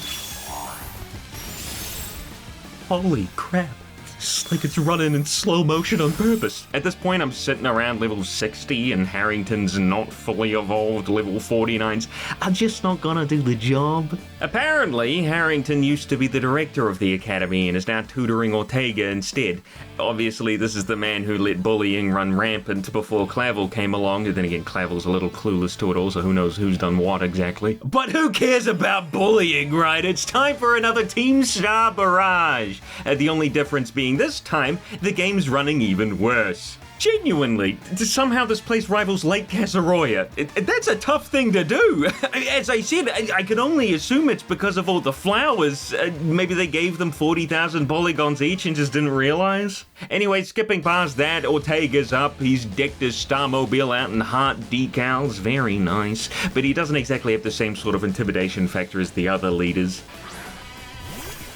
Holy crap. It's like it's running in slow motion on purpose. At this point, I'm sitting around level 60 and Harrington's not fully evolved level 49s. I'm just not gonna do the job. Apparently, Harrington used to be the director of the academy and is now tutoring Ortega instead. Obviously, this is the man who let bullying run rampant before Clavel came along, and then again, Clavel's a little clueless to it all, so who knows who's done what exactly. But who cares about bullying, right? It's time for another Team Star barrage. The only difference being this time, the game's running even worse. Genuinely, somehow this place rivals Lake Casaroya. That's a tough thing to do. As I said, I can only assume it's because of all the flowers. Maybe they gave them 40,000 polygons each and just didn't realize. Anyway, skipping past that, Ortega's up. He's decked his Starmobile out in heart decals. Very nice. But he doesn't exactly have the same sort of intimidation factor as the other leaders.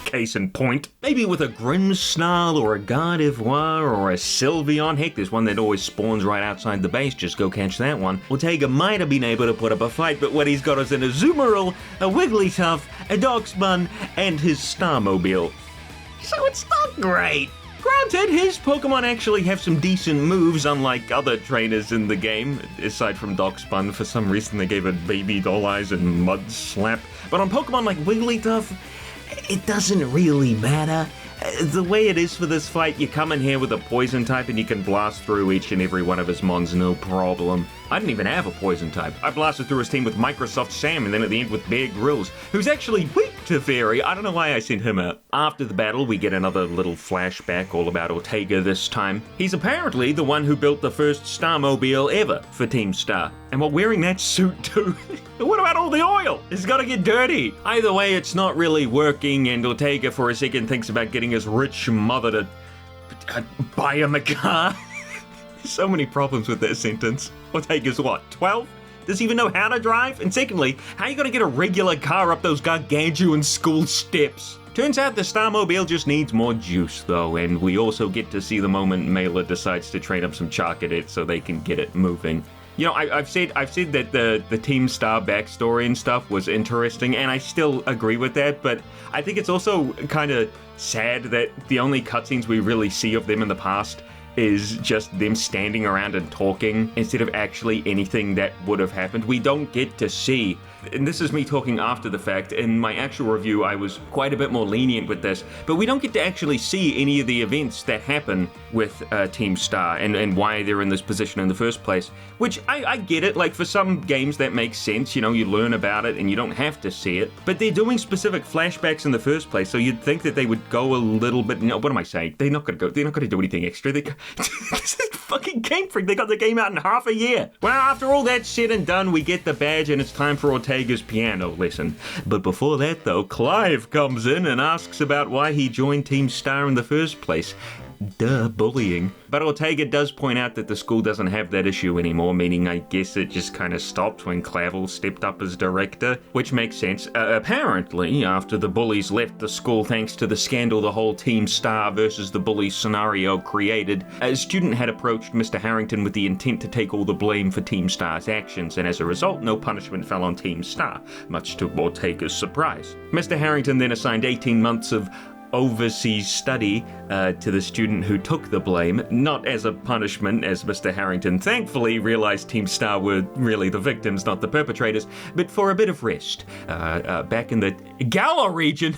Case in point, maybe with a Grimmsnarl or a Gardevoir or a Sylveon. Heck, there's one that always spawns right outside the base, just go catch that one. Ortega might have been able to put up a fight, but what he's got is an Azumarill, a Wigglytuff, a Darkspun, and his Starmobile. So it's not great. Granted, his Pokemon actually have some decent moves, unlike other trainers in the game. Aside from Darkspun, for some reason they gave it Baby Doll Eyes and Mud Slap. But on Pokemon like Wigglytuff, it doesn't really matter. The way it is for this fight, you come in here with a poison type and you can blast through each and every one of his mons, no problem. I didn't even have a poison type. I blasted through his team with Microsoft Sam and then at the end with Bear Grylls, who's actually weak to Fairy. I don't know why I sent him out. After the battle, we get another little flashback all about Ortega this time. He's apparently the one who built the first Starmobile ever for Team Star. And while wearing that suit too, what about all the oil? It's gotta get dirty. Either way, it's not really working, and Ortega for a second thinks about getting his rich mother to buy him a car. So many problems with that sentence. Ortega's what, 12? Does he even know how to drive? And secondly, how are you gonna get a regular car up those gargantuan school steps? Turns out the Starmobile just needs more juice though, and we also get to see the moment Mela decides to train up some Charcadet so they can get it moving. You know, I've said that the Team Star backstory and stuff was interesting, and I still agree with that, but I think it's also kind of sad that the only cutscenes we really see of them in the past is just them standing around and talking instead of actually anything that would have happened. We don't get to see and this is me talking after the fact, in my actual review I was quite a bit more lenient with this, but we don't get to actually see any of the events that happen with Team Star and why they're in this position in the first place, which I get it, like for some games that makes sense, you know, you learn about it and you don't have to see it, but they're doing specific flashbacks in the first place, so you'd think that they would go a little bit, no, what am I saying? They're not gonna do anything extra. This is fucking Game Freak, they got the game out in half a year. Well, after all that's said and done, we get the badge and it's time for Ortega's piano lesson. But before that though, Clive comes in and asks about why he joined Team Star in the first place. Duh, bullying. But Ortega does point out that the school doesn't have that issue anymore, meaning I guess it just kind of stopped when Clavel stepped up as director, which makes sense. Apparently, after the bullies left the school thanks to the scandal the whole Team Star versus the bullies scenario created, a student had approached Mr. Harrington with the intent to take all the blame for Team Star's actions, and as a result, no punishment fell on Team Star, much to Ortega's surprise. Mr. Harrington then assigned 18 months of overseas study to the student who took the blame, not as a punishment, as Mr. Harrington thankfully realized Team Star were really the victims, not the perpetrators, but for a bit of rest. Back in the Gala region.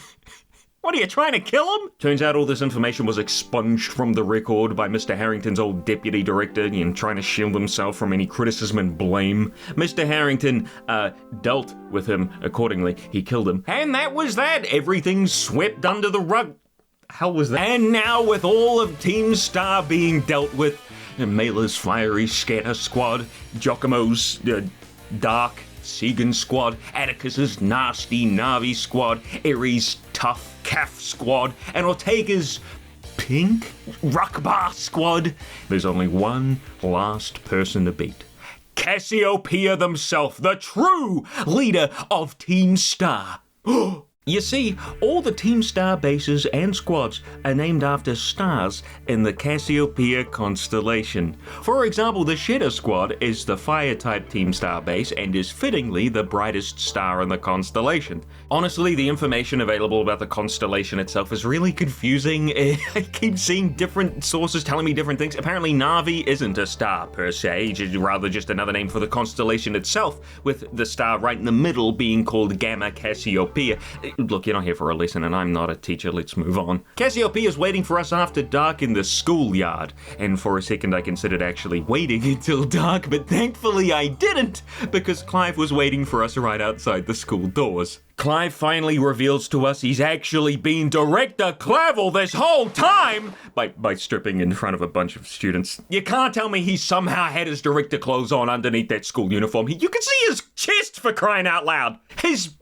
What are you, trying to kill him? Turns out all this information was expunged from the record by Mr. Harrington's old deputy director, trying to shield himself from any criticism and blame. Mr. Harrington dealt with him accordingly. He killed him. And that was that. Everything swept under the rug. Hell was that? And now with all of Team Star being dealt with, Mela's fiery scatter squad, Giacomo's dark Segan squad, Atticus's nasty Navi squad, Ares' tough Calf squad, and Ortega's pink Ruckbar squad, there's only one last person to beat. Cassiopeia themselves, the true leader of Team Star. You see, all the Team Star bases and squads are named after stars in the Cassiopeia constellation. For example, the Shedder squad is the fire-type Team Star base and is fittingly the brightest star in the constellation. Honestly, the information available about the constellation itself is really confusing. I keep seeing different sources telling me different things. Apparently, Navi isn't a star per se, it's rather just another name for the constellation itself, with the star right in the middle being called Gamma Cassiopeia. Look, you're not here for a lesson, and I'm not a teacher. Let's move on. Cassiopeia is waiting for us after dark in the schoolyard. And for a second, I considered actually waiting until dark, but thankfully I didn't, because Clive was waiting for us right outside the school doors. Clive finally reveals to us he's actually been Director Clavel this whole time by stripping in front of a bunch of students. You can't tell me he somehow had his director clothes on underneath that school uniform. You can see his chest, for crying out loud. His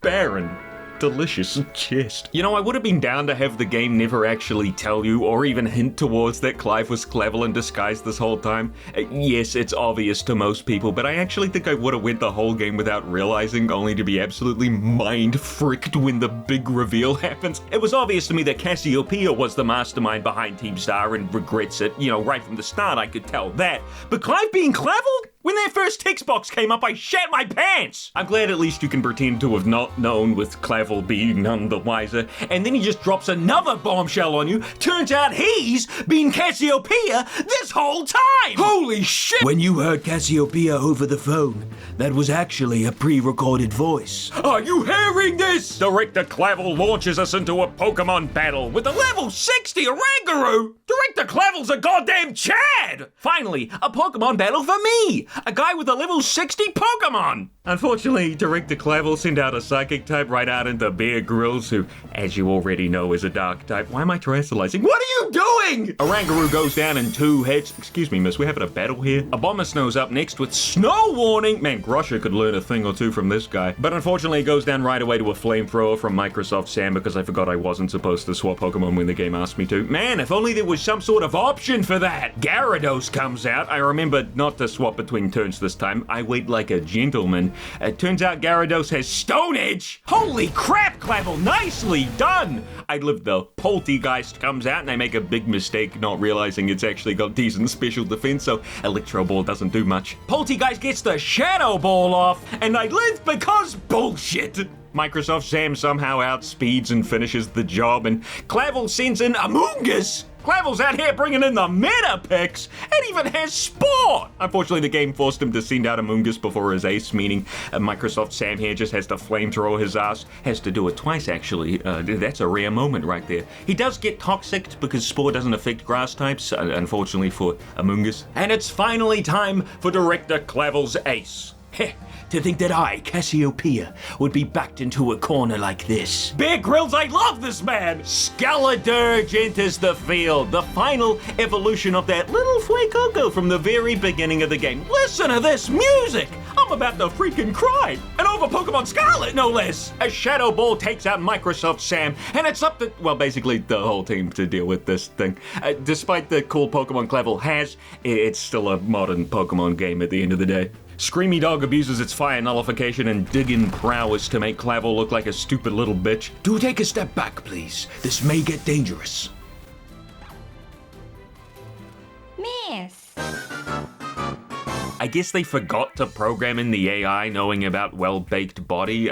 barren, delicious chest. You know, I would have been down to have the game never actually tell you or even hint towards that Clive was Clavel in disguise this whole time. Yes, it's obvious to most people, but I actually think I would have went the whole game without realizing, only to be absolutely mind-fricked when the big reveal happens. It was obvious to me that Cassiopeia was the mastermind behind Team Star and regrets it. You know, right from the start I could tell that. But Clive being Clavel? When that first text box came up, I shat my pants! I'm glad at least you can pretend to have not known with Clavel being none the wiser. And then he just drops another bombshell on you. Turns out he's been Cassiopeia this whole time! Holy shit! When you heard Cassiopeia over the phone, that was actually a pre-recorded voice. Are you hearing this? Director Clavel launches us into a Pokemon battle with a level 60 Oranguru! Director Clavel's a goddamn Chad! Finally, a Pokemon battle for me! A guy with a level 60 Pokemon! Unfortunately, Director Clavel sent out a Psychic type right out into Bear Grylls, who, as you already know, is a Dark type. Why am I terrestrializing? What are you doing? Oranguru goes down in 2 hits. Excuse me, miss, we having a battle here? Abomasnow's up next with Snow Warning. Man, Grosher could learn a thing or two from this guy. But unfortunately, it goes down right away to a Flamethrower from Microsoft Sam because I forgot I wasn't supposed to swap Pokemon when the game asked me to. Man, if only there was some sort of option for that. Gyarados comes out. I remember not to swap between turns this time. I wait like a gentleman. It turns out Gyarados has Stone Edge. Holy crap, Clavel, nicely done. I lived though. Poltegeist comes out and I make a big mistake not realizing it's actually got decent special defense, so Electro Ball doesn't do much. Poltegeist gets the Shadow Ball off and I live because bullshit. Microsoft Sam somehow outspeeds and finishes the job, and Clavel sends in Amoongus. Clavel's out here bringing in the meta picks, and even has Spore! Unfortunately, the game forced him to send out Amoongus before his ace, meaning Microsoft Sam here just has to flamethrower his ass. Has to do it twice, actually. That's a rare moment right there. He does get toxicked because Spore doesn't affect grass types, unfortunately for Amoongus. And it's finally time for Director Clavel's ace. Heh, to think that I, Cassiopeia, would be backed into a corner like this. Bear Grylls, I love this man! Skeledirge enters the field, the final evolution of that little Fuecoco from the very beginning of the game. Listen to this music! I'm about to freaking cry! And over Pokemon Scarlet, no less! A Shadow Ball takes out Microsoft Sam, and it's up to, well, basically the whole team to deal with this thing. Despite the cool Pokemon Clavel has, it's still a modern Pokemon game at the end of the day. Screamy Dog abuses its fire nullification and dig-in prowess to make Clavel look like a stupid little bitch. Do take a step back, please. This may get dangerous. Miss. I guess they forgot to program in the AI knowing about well-baked body.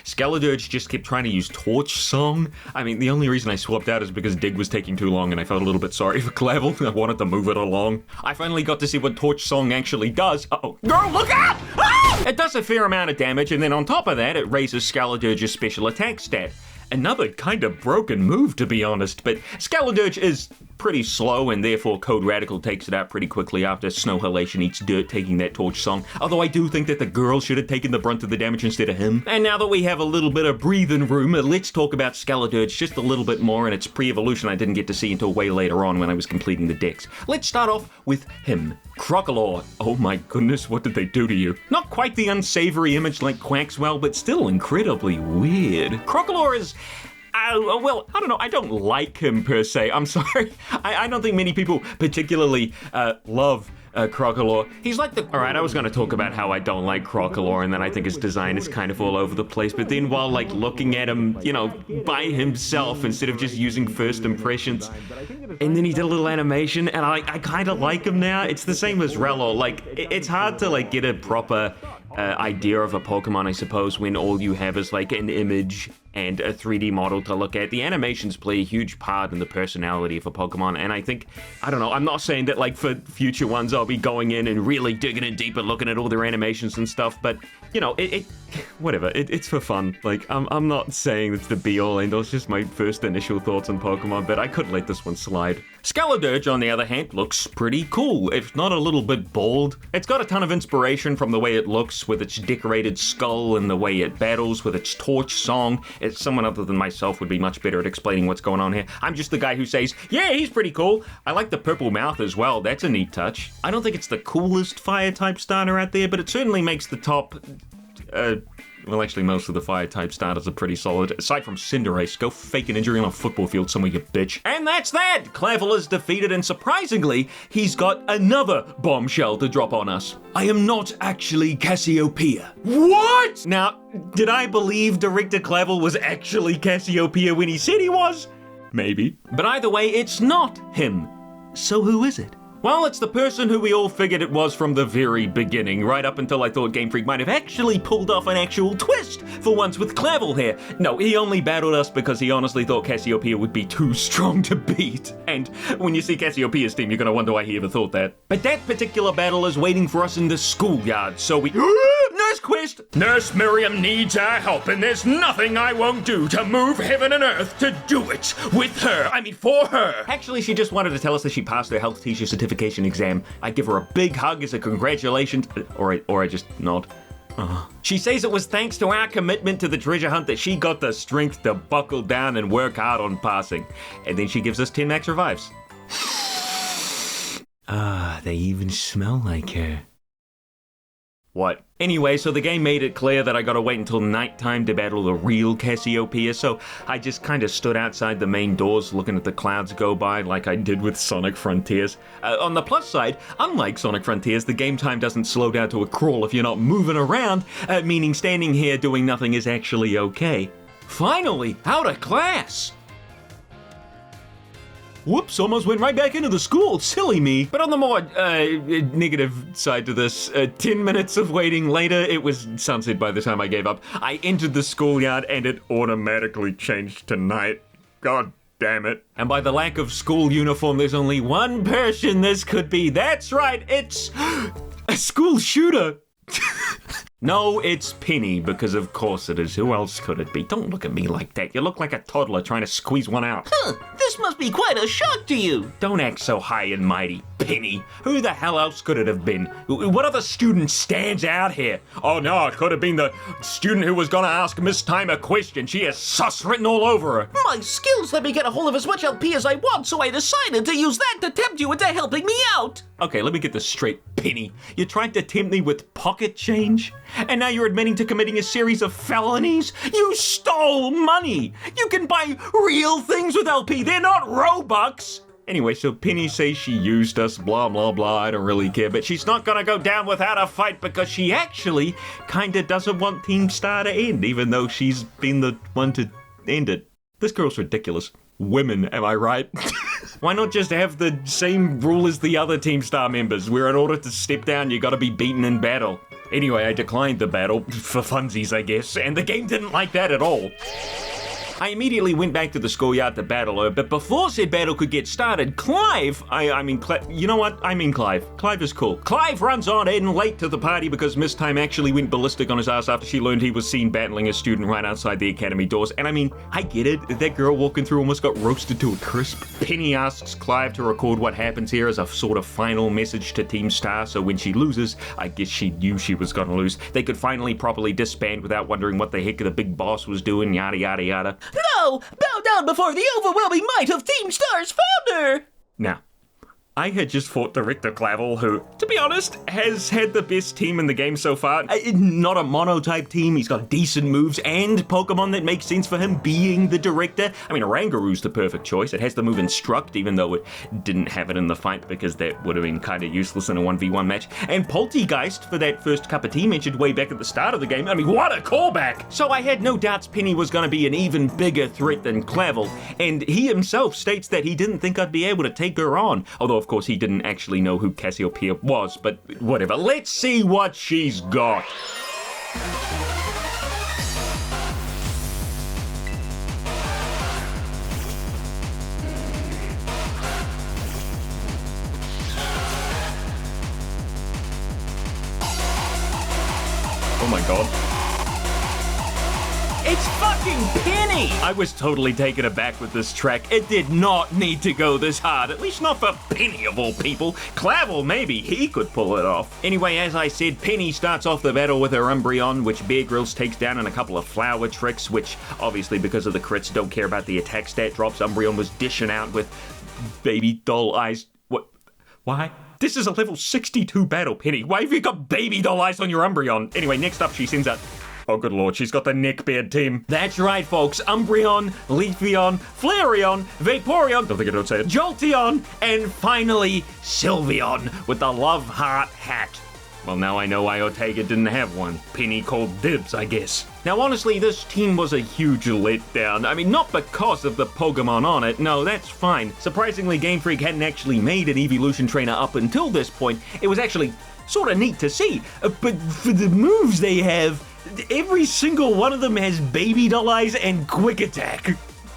Skeledirge just kept trying to use Torch Song. I mean, the only reason I swapped out is because Dig was taking too long and I felt a little bit sorry for Clavel. I wanted to move it along. I finally got to see what Torch Song actually does. Uh-oh. Girl, look out! Ah! It does a fair amount of damage, and then on top of that, it raises Skeledirge's special attack stat. Another kind of broken move, to be honest, but Skeledirge is pretty slow, and therefore Code Radical takes it out pretty quickly after Snow Halation eats dirt taking that Torch Song, although I do think that the girl should have taken the brunt of the damage instead of him. And now that we have a little bit of breathing room, let's talk about Skeledirge just a little bit more, and its pre-evolution I didn't get to see until way later on when I was completing the decks. Let's start off with him. Crocalor. Oh my goodness, what did they do to you? Not quite the unsavory image like Quaxwell, but still incredibly weird. Crocalor is... well, I don't know. I don't like him per se. I'm sorry. I don't think many people particularly love Crocalor. He's like the... Alright, I was going to talk about how I don't like Crocalor and that I think his design is kind of all over the place, but then while like looking at him, you know, by himself instead of just using first impressions, and then he did a little animation and I kind of like him now. It's the same as Rellor. Like, it's hard to like get a proper idea of a Pokemon, I suppose, when all you have is like an image and a 3D model to look at. The animations play a huge part in the personality of a Pokemon, and I think, I don't know, I'm not saying that like for future ones I'll be going in and really digging in deep and looking at all their animations and stuff, but you know, whatever, it's for fun. Like, I'm not saying it's the be-all end-all, it's just my first initial thoughts on Pokemon, but I couldn't let this one slide. Skeledirge, on the other hand, looks pretty cool, if not a little bit bold. It's got a ton of inspiration from the way it looks with its decorated skull and the way it battles with its Torch Song. It's someone other than myself would be much better at explaining what's going on here. I'm just the guy who says, yeah, he's pretty cool. I like the purple mouth as well. That's a neat touch. I don't think it's the coolest fire-type starter out there, but it certainly makes the top... well, actually, most of the fire-type starters are pretty solid. Aside from Cinderace, go fake an injury on a football field somewhere, you bitch. And that's that! Clavel is defeated, and surprisingly, he's got another bombshell to drop on us. I am not actually Cassiopeia. What? Now, did I believe Director Clavel was actually Cassiopeia when he said he was? Maybe. But either way, it's not him. So who is it? Well, it's the person who we all figured it was from the very beginning, right up until I thought Game Freak might have actually pulled off an actual twist for once with Clavel here. No, he only battled us because he honestly thought Cassiopeia would be too strong to beat. And when you see Cassiopeia's team, you're gonna wonder why he ever thought that. But that particular battle is waiting for us in the schoolyard, so we... Nurse Quest! Nurse Miriam needs our help, and there's nothing I won't do to move heaven and earth to do it with her. I mean, for her. Actually, she just wanted to tell us that she passed her health teacher certification exam. I give her a big hug as a congratulations, or I just nod. She says it was thanks to our commitment to the treasure hunt that she got the strength to buckle down and work hard on passing. And then she gives us 10 max revives. They even smell like her. What? Anyway, so the game made it clear that I gotta wait until nighttime to battle the real Cassiopeia, so I just kinda stood outside the main doors looking at the clouds go by like I did with Sonic Frontiers. On the plus side, unlike Sonic Frontiers, the game time doesn't slow down to a crawl if you're not moving around, meaning standing here doing nothing is actually okay. Finally, out of class! Whoops, almost went right back into the school. Silly me. But on the more negative side to this, 10 minutes of waiting later, it was sunset by the time I gave up. I entered the schoolyard and it automatically changed to night. God damn it. And by the lack of school uniform, there's only one person this could be. That's right, it's a school shooter. No, it's Penny, because of course it is. Who else could it be? Don't look at me like that. You look like a toddler trying to squeeze one out. Huh, this must be quite a shock to you. Don't act so high and mighty, Penny. Who the hell else could it have been? What other student stands out here? Oh no, it could have been the student who was gonna ask Miss Time a question. She has sus written all over her. My skills let me get a hold of as much LP as I want, so I decided to use that to tempt you into helping me out. Okay, let me get this straight, Penny. You tried to tempt me with pocket change? And now you're admitting to committing a series of felonies? You stole money! You can buy real things with LP, they're not Robux! Anyway, so Penny says she used us, blah, blah, blah, I don't really care, but she's not gonna go down without a fight because she actually kinda doesn't want Team Star to end, even though she's been the one to end it. This girl's ridiculous. Women, am I right? Why not just have the same rule as the other Team Star members, where in order to step down, you gotta be beaten in battle? Anyway, I declined the battle, for funsies, I guess, and the game didn't like that at all. I immediately went back to the schoolyard to battle her, but before said battle could get started, Clive, you know what? I mean Clive. Clive is cool. Clive runs on in late to the party because Miss Time actually went ballistic on his ass after she learned he was seen battling a student right outside the academy doors. And I mean, I get it. That girl walking through almost got roasted to a crisp. Penny asks Clive to record what happens here as a sort of final message to Team Star, so when she loses, I guess she knew she was gonna lose, they could finally properly disband without wondering what the heck the big boss was doing, yada yada yada. No! Bow down before the overwhelming might of Team Star's founder! Now, I had just fought Director Clavel, who, to be honest, has had the best team in the game so far. Not a mono-type team, he's got decent moves and Pokemon that make sense for him being the director. I mean, Orangaru's the perfect choice. It has the move Instruct, even though it didn't have it in the fight because that would have been kind of useless in a 1v1 match. And Poltegeist for that first cup of tea mentioned way back at the start of the game. I mean, what a callback! So I had no doubts Penny was going to be an even bigger threat than Clavel, and he himself states that he didn't think I'd be able to take her on, although of course he didn't actually know who Cassiopeia was, but whatever. Let's see what she's got. Oh my god. It's fucking Penny! I was totally taken aback with this track. It did not need to go this hard, at least not for Penny of all people. Clavel, maybe he could pull it off. Anyway, as I said, Penny starts off the battle with her Umbreon, which Bear Grylls takes down in a couple of flower tricks, which obviously because of the crits don't care about the attack stat drops. Umbreon was dishing out with baby doll eyes. What? Why? This is a level 62 battle, Penny. Why have you got baby doll eyes on your Umbreon? Anyway, next up she sends out... Oh, good lord, she's got the neckbeard team. That's right, folks. Umbreon, Leafeon, Flareon, Vaporeon, don't think I don't say it, Jolteon, and finally, Sylveon with the love heart hat. Well, now I know why Ortega didn't have one. Penny called dibs, I guess. Now, honestly, this team was a huge letdown. I mean, not because of the Pokemon on it. No, that's fine. Surprisingly, Game Freak hadn't actually made an evolution trainer up until this point. It was actually sort of neat to see. But for the moves they have, every single one of them has baby doll eyes and quick attack.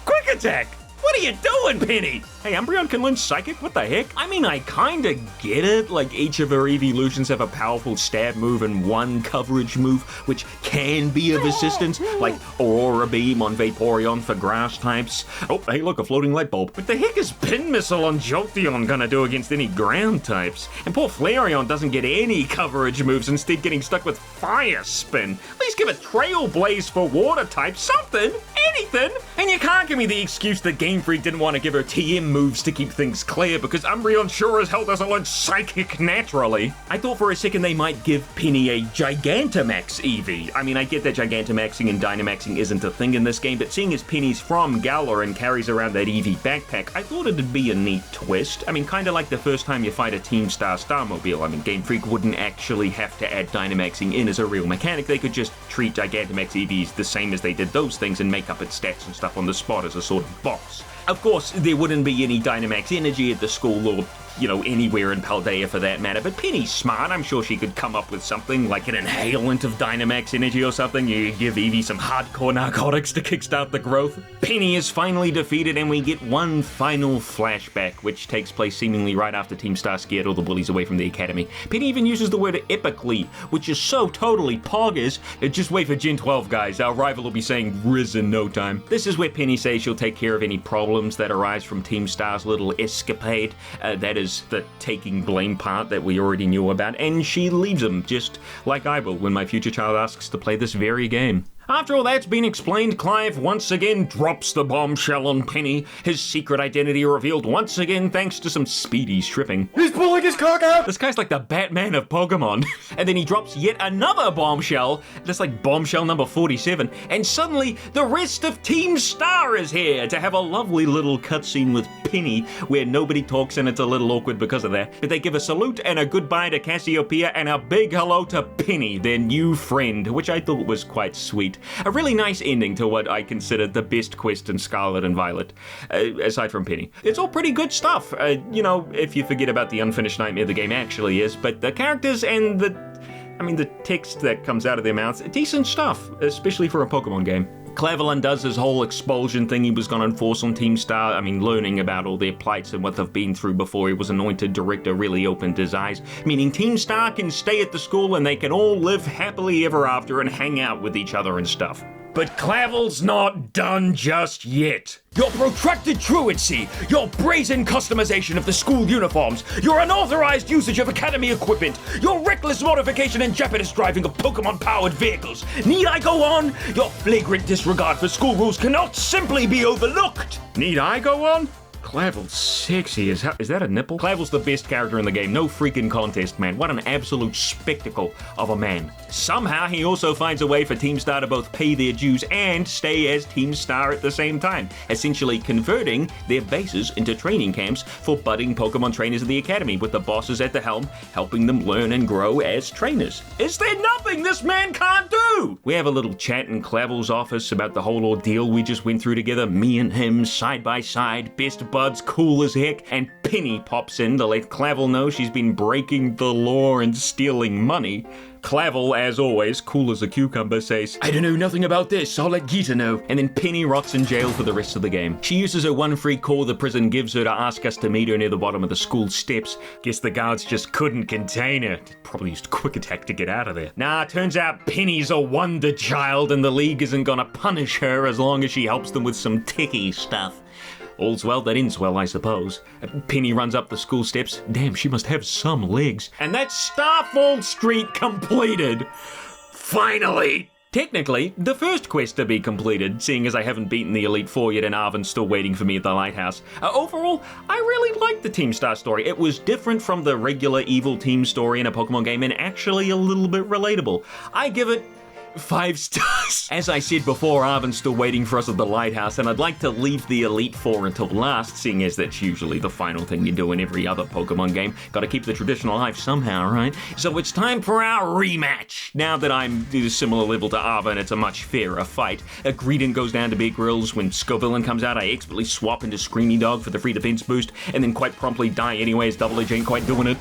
Quick attack! What are you doing, Penny? Hey, Umbreon can learn Psychic? What the heck? I mean, I kinda get it. Like, each of her evolutions have a powerful stab move and one coverage move, which can be of assistance, like Aurora Beam on Vaporeon for grass types. Oh, hey, look, a floating light bulb. What the heck is Pin Missile on Jolteon gonna do against any ground types? And poor Flareon doesn't get any coverage moves, instead getting stuck with Fire Spin. At least give it Trail Blaze for water types, something, anything. And you can't give me the excuse that Game Freak didn't want to give her TM moves to keep things clear, because Umbreon sure as hell doesn't learn Psychic naturally. I thought for a second they might give Penny a Gigantamax Eevee. I mean, I get that Gigantamaxing and Dynamaxing isn't a thing in this game, but seeing as Penny's from Galar and carries around that Eevee backpack, I thought it'd be a neat twist. I mean, kinda like the first time you fight a Team Star Starmobile. I mean, Game Freak wouldn't actually have to add Dynamaxing in as a real mechanic. They could just treat Gigantamax Eevees the same as they did those things and make up its stats and stuff on the spot as a sort of boss. Of course, there wouldn't be any Dynamax energy at the school or, you know, anywhere in Paldea for that matter, but Penny's smart. I'm sure she could come up with something like an inhalant of Dynamax energy or something. You give Eevee some hardcore narcotics to kickstart the growth. Penny is finally defeated and we get one final flashback, which takes place seemingly right after Team Star scared all the bullies away from the academy. Penny even uses the word epically, which is so totally poggers. Just wait for Gen 12, guys. Our rival will be saying Riz in no time. This is where Penny says she'll take care of any problems that arise from Team Star's little escapade. That is the taking blame part that we already knew about, and she leaves them, just like I will when my future child asks to play this very game. After all that's been explained, Clive once again drops the bombshell on Penny. His secret identity revealed once again thanks to some speedy stripping. He's pulling his cock out! This guy's like the Batman of Pokemon. And then he drops yet another bombshell, just like bombshell number 47, and suddenly the rest of Team Star is here to have a lovely little cutscene with Penny where nobody talks and it's a little awkward because of that. But they give a salute and a goodbye to Cassiopeia and a big hello to Penny, their new friend, which I thought was quite sweet. A really nice ending to what I consider the best quest in Scarlet and Violet, aside from Penny. It's all pretty good stuff, you know, if you forget about the unfinished nightmare the game actually is, but the characters and the text that comes out of their mouths, decent stuff, especially for a Pokemon game. Clavel undoes his whole expulsion thing he was going to enforce on Team Star. Learning about all their plights and what they've been through before he was anointed director really opened his eyes, meaning Team Star can stay at the school and they can all live happily ever after and hang out with each other and stuff. But Clavel's not done just yet. Your protracted truancy, your brazen customization of the school uniforms, your unauthorized usage of academy equipment, your reckless modification and jeopardous driving of Pokemon-powered vehicles. Need I go on? Your flagrant disregard for school rules cannot simply be overlooked. Need I go on? Clavel's sexy as hell. Is that a nipple? Clavel's the best character in the game. No freaking contest, man. What an absolute spectacle of a man. Somehow he also finds a way for Team Star to both pay their dues and stay as Team Star at the same time, essentially converting their bases into training camps for budding Pokemon trainers of the academy, with the bosses at the helm helping them learn and grow as trainers. Is there nothing this man can't do? We have a little chat in Clavel's office about the whole ordeal we just went through together, me and him side by side, best buds, cool as heck, and Penny pops in to let Clavel know she's been breaking the law and stealing money. Clavel, as always, cool as a cucumber, says, "I don't know nothing about this, I'll let Geeta know." And then Penny rots in jail for the rest of the game. She uses her one free call the prison gives her to ask us to meet her near the bottom of the school steps. Guess the guards just couldn't contain her. Probably used Quick Attack to get out of there. Nah, turns out Penny's a wonder child and the league isn't gonna punish her as long as she helps them with some techie stuff. All's well that ends well, I suppose. Penny runs up the school steps. Damn, she must have some legs. And that's Starfall Street completed! Finally! Technically, the first quest to be completed, seeing as I haven't beaten the Elite Four yet and Arvin's still waiting for me at the lighthouse. Overall, I really liked the Team Star story. It was different from the regular evil team story in a Pokemon game and actually a little bit relatable. I give it 5 stars. As I said before, Arvin's still waiting for us at the lighthouse, and I'd like to leave the Elite Four until last, seeing as that's usually the final thing you do in every other Pokemon game. Gotta keep the tradition alive somehow, right? So it's time for our rematch. Now that I'm at a similar level to Arvin, it's a much fairer fight. Greedent goes down to Bear Grylls. When Scovillain comes out, I expertly swap into Screamy Dog for the free defense boost, and then quite promptly die anyway as Double Edge ain't quite doing it.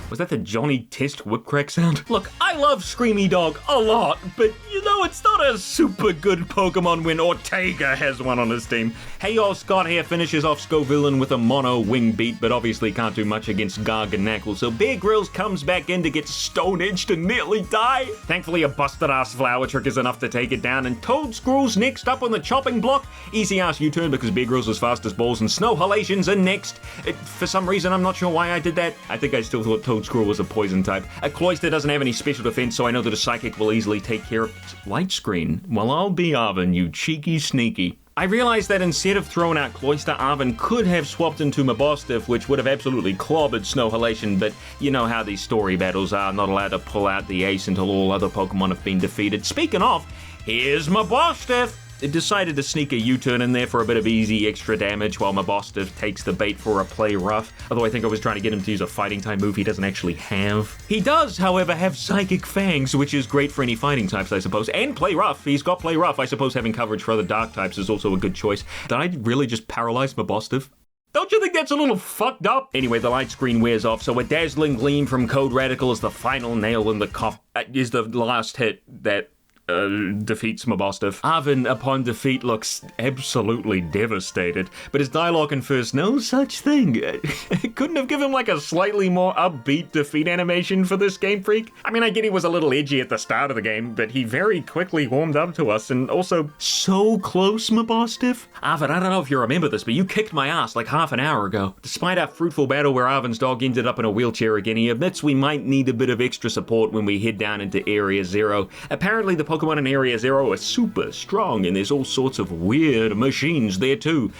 Was that the Johnny Test whip crack sound? Look, I love Screamy Dog a lot, but you know, it's not a super good Pokemon when Ortega has one on his team. Hey y'all, Scott here finishes off Scovillain with a mono wing beat, but obviously can't do much against Garganacl, so Bear Grylls comes back in to get stone-edged and nearly die. Thankfully, a busted-ass flower trick is enough to take it down, and Toadscrew's next up on the chopping block. Easy-ass U-turn because Bear Grylls is fast as balls, and Snow Halations are next. For some reason, I'm not sure why I did that. I think I still thought Toadscrew was a poison type. A Cloyster doesn't have any special defense, so I know that a Psychic will easily take care of Light Screen. Well, I'll be Arvin, you cheeky sneaky. I realized that instead of throwing out Cloyster, Arvin could have swapped into Mabostiff, which would have absolutely clobbered Snow Halation, but you know how these story battles are, not allowed to pull out the ace until all other Pokemon have been defeated. Speaking of, here's Mabostiff! decided to sneak a U-turn in there for a bit of easy extra damage while Mabostiff takes the bait for a play rough, although I think I was trying to get him to use a fighting type move he doesn't actually have. He does, however, have Psychic Fangs, which is great for any fighting types, I suppose, and play rough. He's got play rough. I suppose having coverage for other dark types is also a good choice. Did I really just paralyze Mabostiff? Don't you think that's a little fucked up? Anyway, the light screen wears off, so a dazzling gleam from Code Radical is the final nail in the coffin, is the last hit that defeats Mabostiff. Arvin, upon defeat, looks absolutely devastated, but his dialogue confers no such thing. Couldn't have given him like a slightly more upbeat defeat animation for this Game Freak? I mean, I get he was a little edgy at the start of the game, but he very quickly warmed up to us, and also so close, Mabostiff. Arvin, I don't know if you remember this, but you kicked my ass like half an hour ago. Despite our fruitful battle where Arvin's dog ended up in a wheelchair again, he admits we might need a bit of extra support when we head down into Area Zero. Apparently the Pokemon in Area Zero are super strong, and there's all sorts of weird machines there too.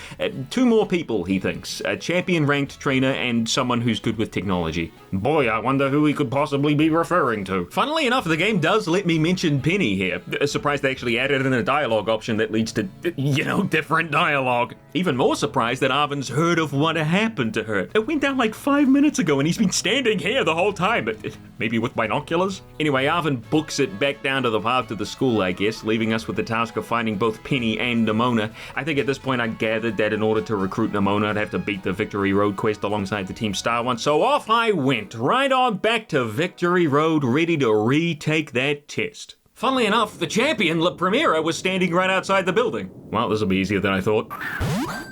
2 more people, he thinks. A champion-ranked trainer and someone who's good with technology. Boy, I wonder who he could possibly be referring to. Funnily enough, the game does let me mention Penny here. Surprised they actually added in a dialogue option that leads to, you know, different dialogue. Even more surprised that Arvin's heard of what happened to her. It went down like 5 minutes ago, and he's been standing here the whole time. Maybe with binoculars? Anyway, Arvin books it back down to the path to the school, I guess, leaving us with the task of finding both Penny and Nemona. I think at this point I gathered that in order to recruit Nemona, I'd have to beat the Victory Road quest alongside the Team Star one, so off I went, right on back to Victory Road, ready to retake that test. Funnily enough, the champion, La Primera, was standing right outside the building. Well, this'll be easier than I thought.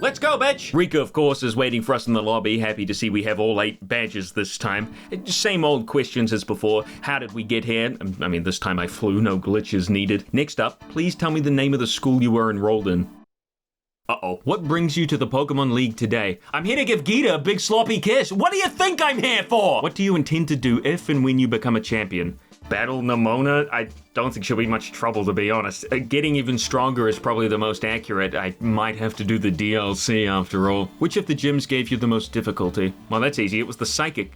Let's go, bitch! Rika, of course, is waiting for us in the lobby, happy to see we have all 8 badges this time. Same old questions as before. How did we get here? I mean, this time I flew, no glitches needed. Next up, please tell me the name of the school you were enrolled in. Uh-oh. What brings you to the Pokemon League today? I'm here to give Gita a big sloppy kiss. What do you think I'm here for? What do you intend to do if and when you become a champion? Battle Nemona? I don't think she'll be much trouble, to be honest. Getting even stronger is probably the most accurate. I might have to do the DLC after all. Which of the gyms gave you the most difficulty? Well, that's easy. It was the Psychic.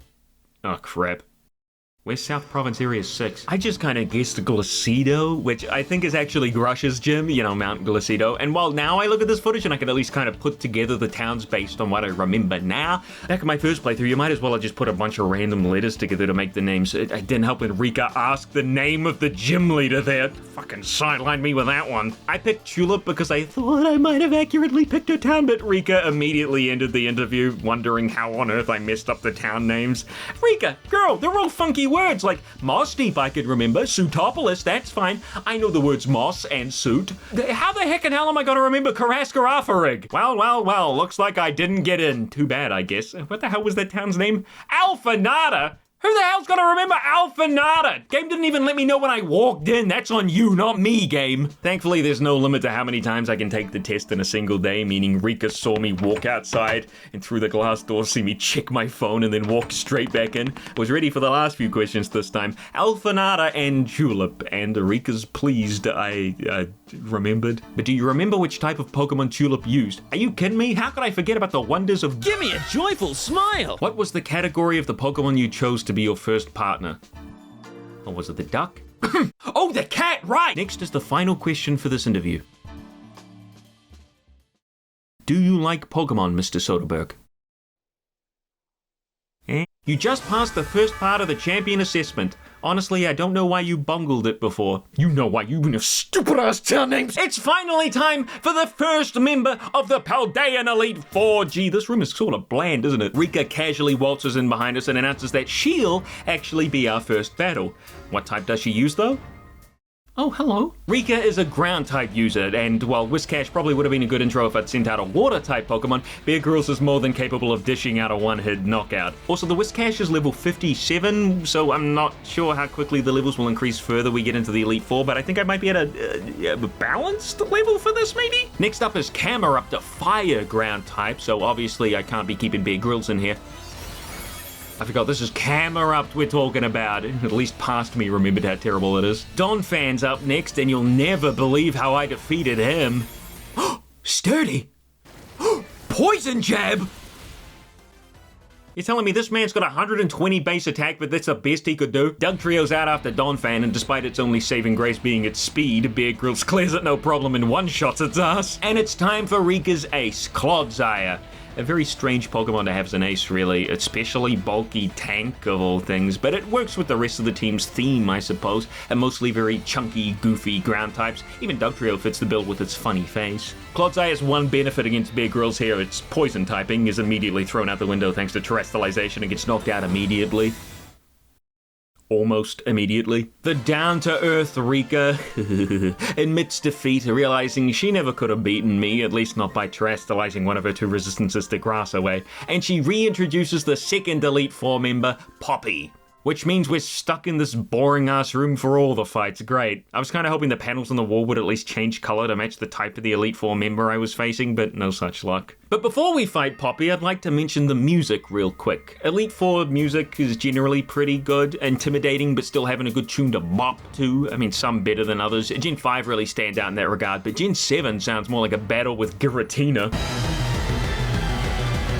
Oh, crap. Where's South Province Area 6? I just kind of guessed Glacido, which I think is actually Grush's gym, you know, Mount Glacido. And while now I look at this footage and I can at least kind of put together the towns based on what I remember now, back in my first playthrough, you might as well have just put a bunch of random letters together to make the names. It didn't help when Rika asked the name of the gym leader there. Fucking sidelined me with that one. I picked Tulip because I thought I might have accurately picked her town, but Rika immediately ended the interview, wondering how on earth I messed up the town names. Rika, girl, they're all funky words, like Moss Deep I could remember, Suitopolis, that's fine. I know the words Moss and Suit. How the heck and hell am I going to remember Karaskarafarig? Well, looks like I didn't get in. Too bad, I guess. What the hell was that town's name? Alphanada? Who the hell's gonna remember Alphanada? Game didn't even let me know when I walked in. That's on you, not me, game. Thankfully, there's no limit to how many times I can take the test in a single day, meaning Rika saw me walk outside and through the glass door see me check my phone and then walk straight back in. Was ready for the last few questions this time. Alphanada and Julep, and Rika's pleased I remembered. But do you remember which type of Pokemon Tulip used? Are you kidding me? How could I forget about the wonders of... Give me a joyful smile! What was the category of the Pokemon you chose to be your first partner? Or was it the duck? Oh, the cat, right! Next is the final question for this interview. Do you like Pokemon, Mr. Soderbergh? You just passed the first part of the champion assessment. Honestly, I don't know why you bungled it before. You know why, you and your stupid-ass town names. It's finally time for the first member of the Paldean Elite Four. Gee, this room is sort of bland, isn't it? Rika casually waltzes in behind us and announces that she'll actually be our first battle. What type does she use, though? Oh, hello. Rika is a ground-type user, and while Whiscash probably would have been a good intro if I'd sent out a water-type Pokemon, Bear Grylls is more than capable of dishing out a one-hit knockout. Also, the Whiscash is level 57, so I'm not sure how quickly the levels will increase further we get into the Elite Four, but I think I might be at a balanced level for this, maybe? Next up is Camerupt, a fire ground-type, so obviously I can't be keeping Bear Grylls in here. I forgot this is Camerupt we're talking about. At least past me remembered how terrible it is. Donphan's up next, and you'll never believe how I defeated him. Sturdy! Poison Jab! You're telling me this man's got 120 base attack, but that's the best he could do? Dugtrio's out after Donphan, and despite its only saving grace being its speed, Bear Grylls clears it no problem and one-shots its ass. And it's time for Rika's ace, Clodsire. A very strange Pokemon to have as an ace, really, especially bulky tank of all things, but it works with the rest of the team's theme, I suppose, and mostly very chunky, goofy ground types. Even Dugtrio fits the bill with its funny face. Clodsire has one benefit against Bear Grylls here: its poison typing is immediately thrown out the window thanks to terrestrialization and gets knocked out immediately. Almost immediately. The down-to-earth Rika admits defeat, realizing she never could have beaten me, at least not by terrestrializing one of her 2 resistances to grass away, and she reintroduces the second Elite Four member, Poppy. Which means we're stuck in this boring-ass room for all the fights. Great. I was kind of hoping the panels on the wall would at least change color to match the type of the Elite Four member I was facing, but no such luck. But before we fight Poppy, I'd like to mention the music real quick. Elite Four music is generally pretty good, intimidating, but still having a good tune to bop to. I mean, some better than others. Gen 5 really stands out in that regard, but Gen 7 sounds more like a battle with Giratina.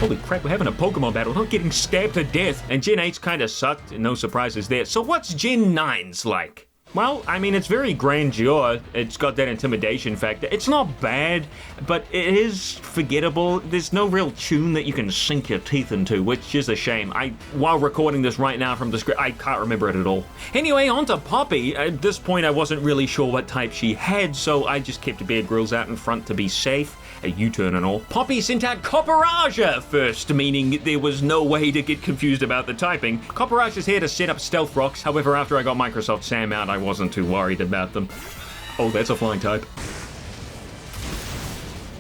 Holy crap, we're having a Pokemon battle, not getting stabbed to death. And Gen 8's kinda sucked, no surprises there. So what's Gen 9's like? Well, I mean, it's very grandeur. It's got that intimidation factor. It's not bad, but it is forgettable. There's no real tune that you can sink your teeth into, which is a shame. While recording this right now from the script, I can't remember it at all. Anyway, on to Poppy. At this point, I wasn't really sure what type she had, so I just kept Bear Grylls out in front to be safe. A U-turn and all. Poppy sent out Copperaja first, meaning there was no way to get confused about the typing. Copperaja's here to set up Stealth Rocks, however, after I got Microsoft Sam out, I wasn't too worried about them. Oh, that's a flying type.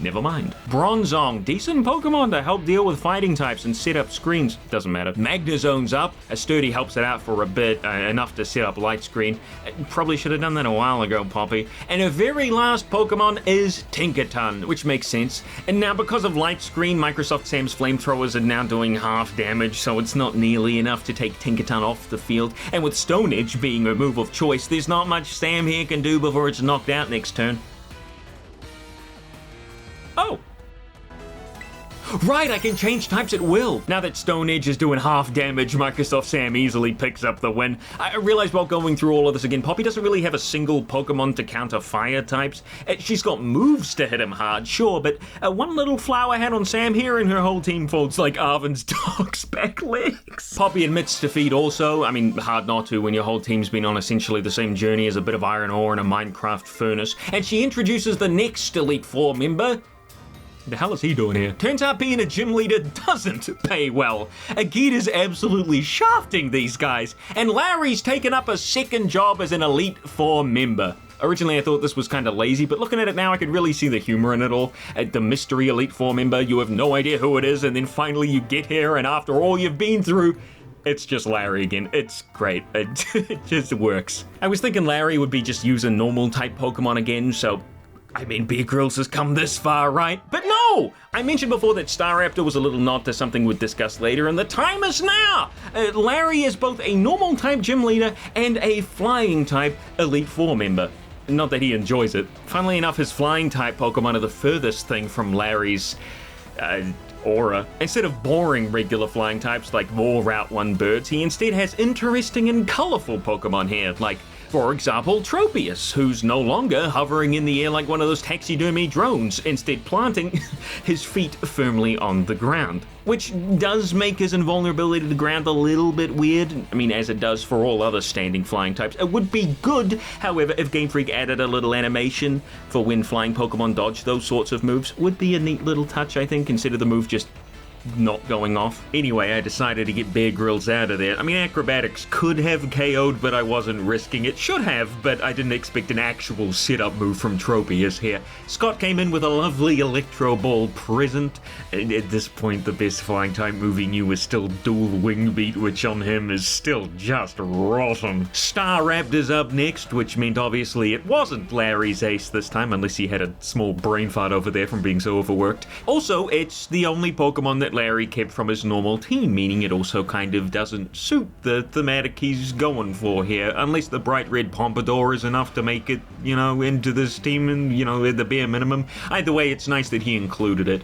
Never mind. Bronzong, decent Pokemon to help deal with fighting types and set up screens. Doesn't matter. Magnezone's up. A Sturdy helps it out for a bit, enough to set up Light Screen. Probably should have done that a while ago, Poppy. And her very last Pokemon is Tinkaton, which makes sense. And now because of Light Screen, Microsoft Sam's flamethrowers are now doing half damage, so it's not nearly enough to take Tinkaton off the field. And with Stone Edge being her move of choice, there's not much Sam here can do before it's knocked out next turn. Oh! Right, I can change types at will. Now that Stone Edge is doing half damage, Microsoft Sam easily picks up the win. I realized while going through all of this again, Poppy doesn't really have a single Pokemon to counter fire types. She's got moves to hit him hard, sure, but one little flower hat on Sam here and her whole team folds like Arven's dog's back legs. Poppy admits defeat also. I mean, hard not to when your whole team's been on essentially the same journey as a bit of iron ore in a Minecraft furnace. And she introduces the next Elite Four member. The hell is he doing here? Turns out being a gym leader doesn't pay well. Agita's absolutely shafting these guys, and Larry's taken up a second job as an Elite Four member. Originally I thought this was kind of lazy, but looking at it now I could really see the humor in it all. The mystery Elite Four member, you have no idea who it is, and then finally you get here, and after all you've been through, it's just Larry again. It's great. It just works. I was thinking Larry would be just using normal type Pokemon again, so I mean, Bear Grylls has come this far, right? But no! I mentioned before that Staraptor was a little nod to something we'd discuss later, and the time is now! Larry is both a normal type gym leader and a flying type Elite Four member. Not that he enjoys it. Funnily enough, his flying type Pokemon are the furthest thing from Larry's aura. Instead of boring regular flying types like more Route 1 birds, he instead has interesting and colorful Pokemon here, like, for example, Tropius, who's no longer hovering in the air like one of those taxidermy drones, instead planting his feet firmly on the ground. Which does make his invulnerability to the ground a little bit weird. I mean, as it does for all other standing flying types. It would be good, however, if Game Freak added a little animation for when flying Pokemon dodge those sorts of moves. Would be a neat little touch, I think, consider the move just not going off. Anyway, I decided to get Bear Grylls out of there. I mean, Acrobatics could have KO'd, but I wasn't risking it. Should have, but I didn't expect an actual sit-up move from Tropius here. Scott came in with a lovely Electro Ball present. And at this point, the best flying type move he knew was still Dual Wing Beat, which on him is still just rotten. Staraptor's up next, which meant obviously it wasn't Larry's ace this time, unless he had a small brain fart over there from being so overworked. Also, it's the only Pokemon that Larry kept from his normal team, meaning it also kind of doesn't suit the thematic he's going for here, unless the bright red pompadour is enough to make it, you know, into this team and, you know, at the bare minimum. Either way, it's nice that he included it.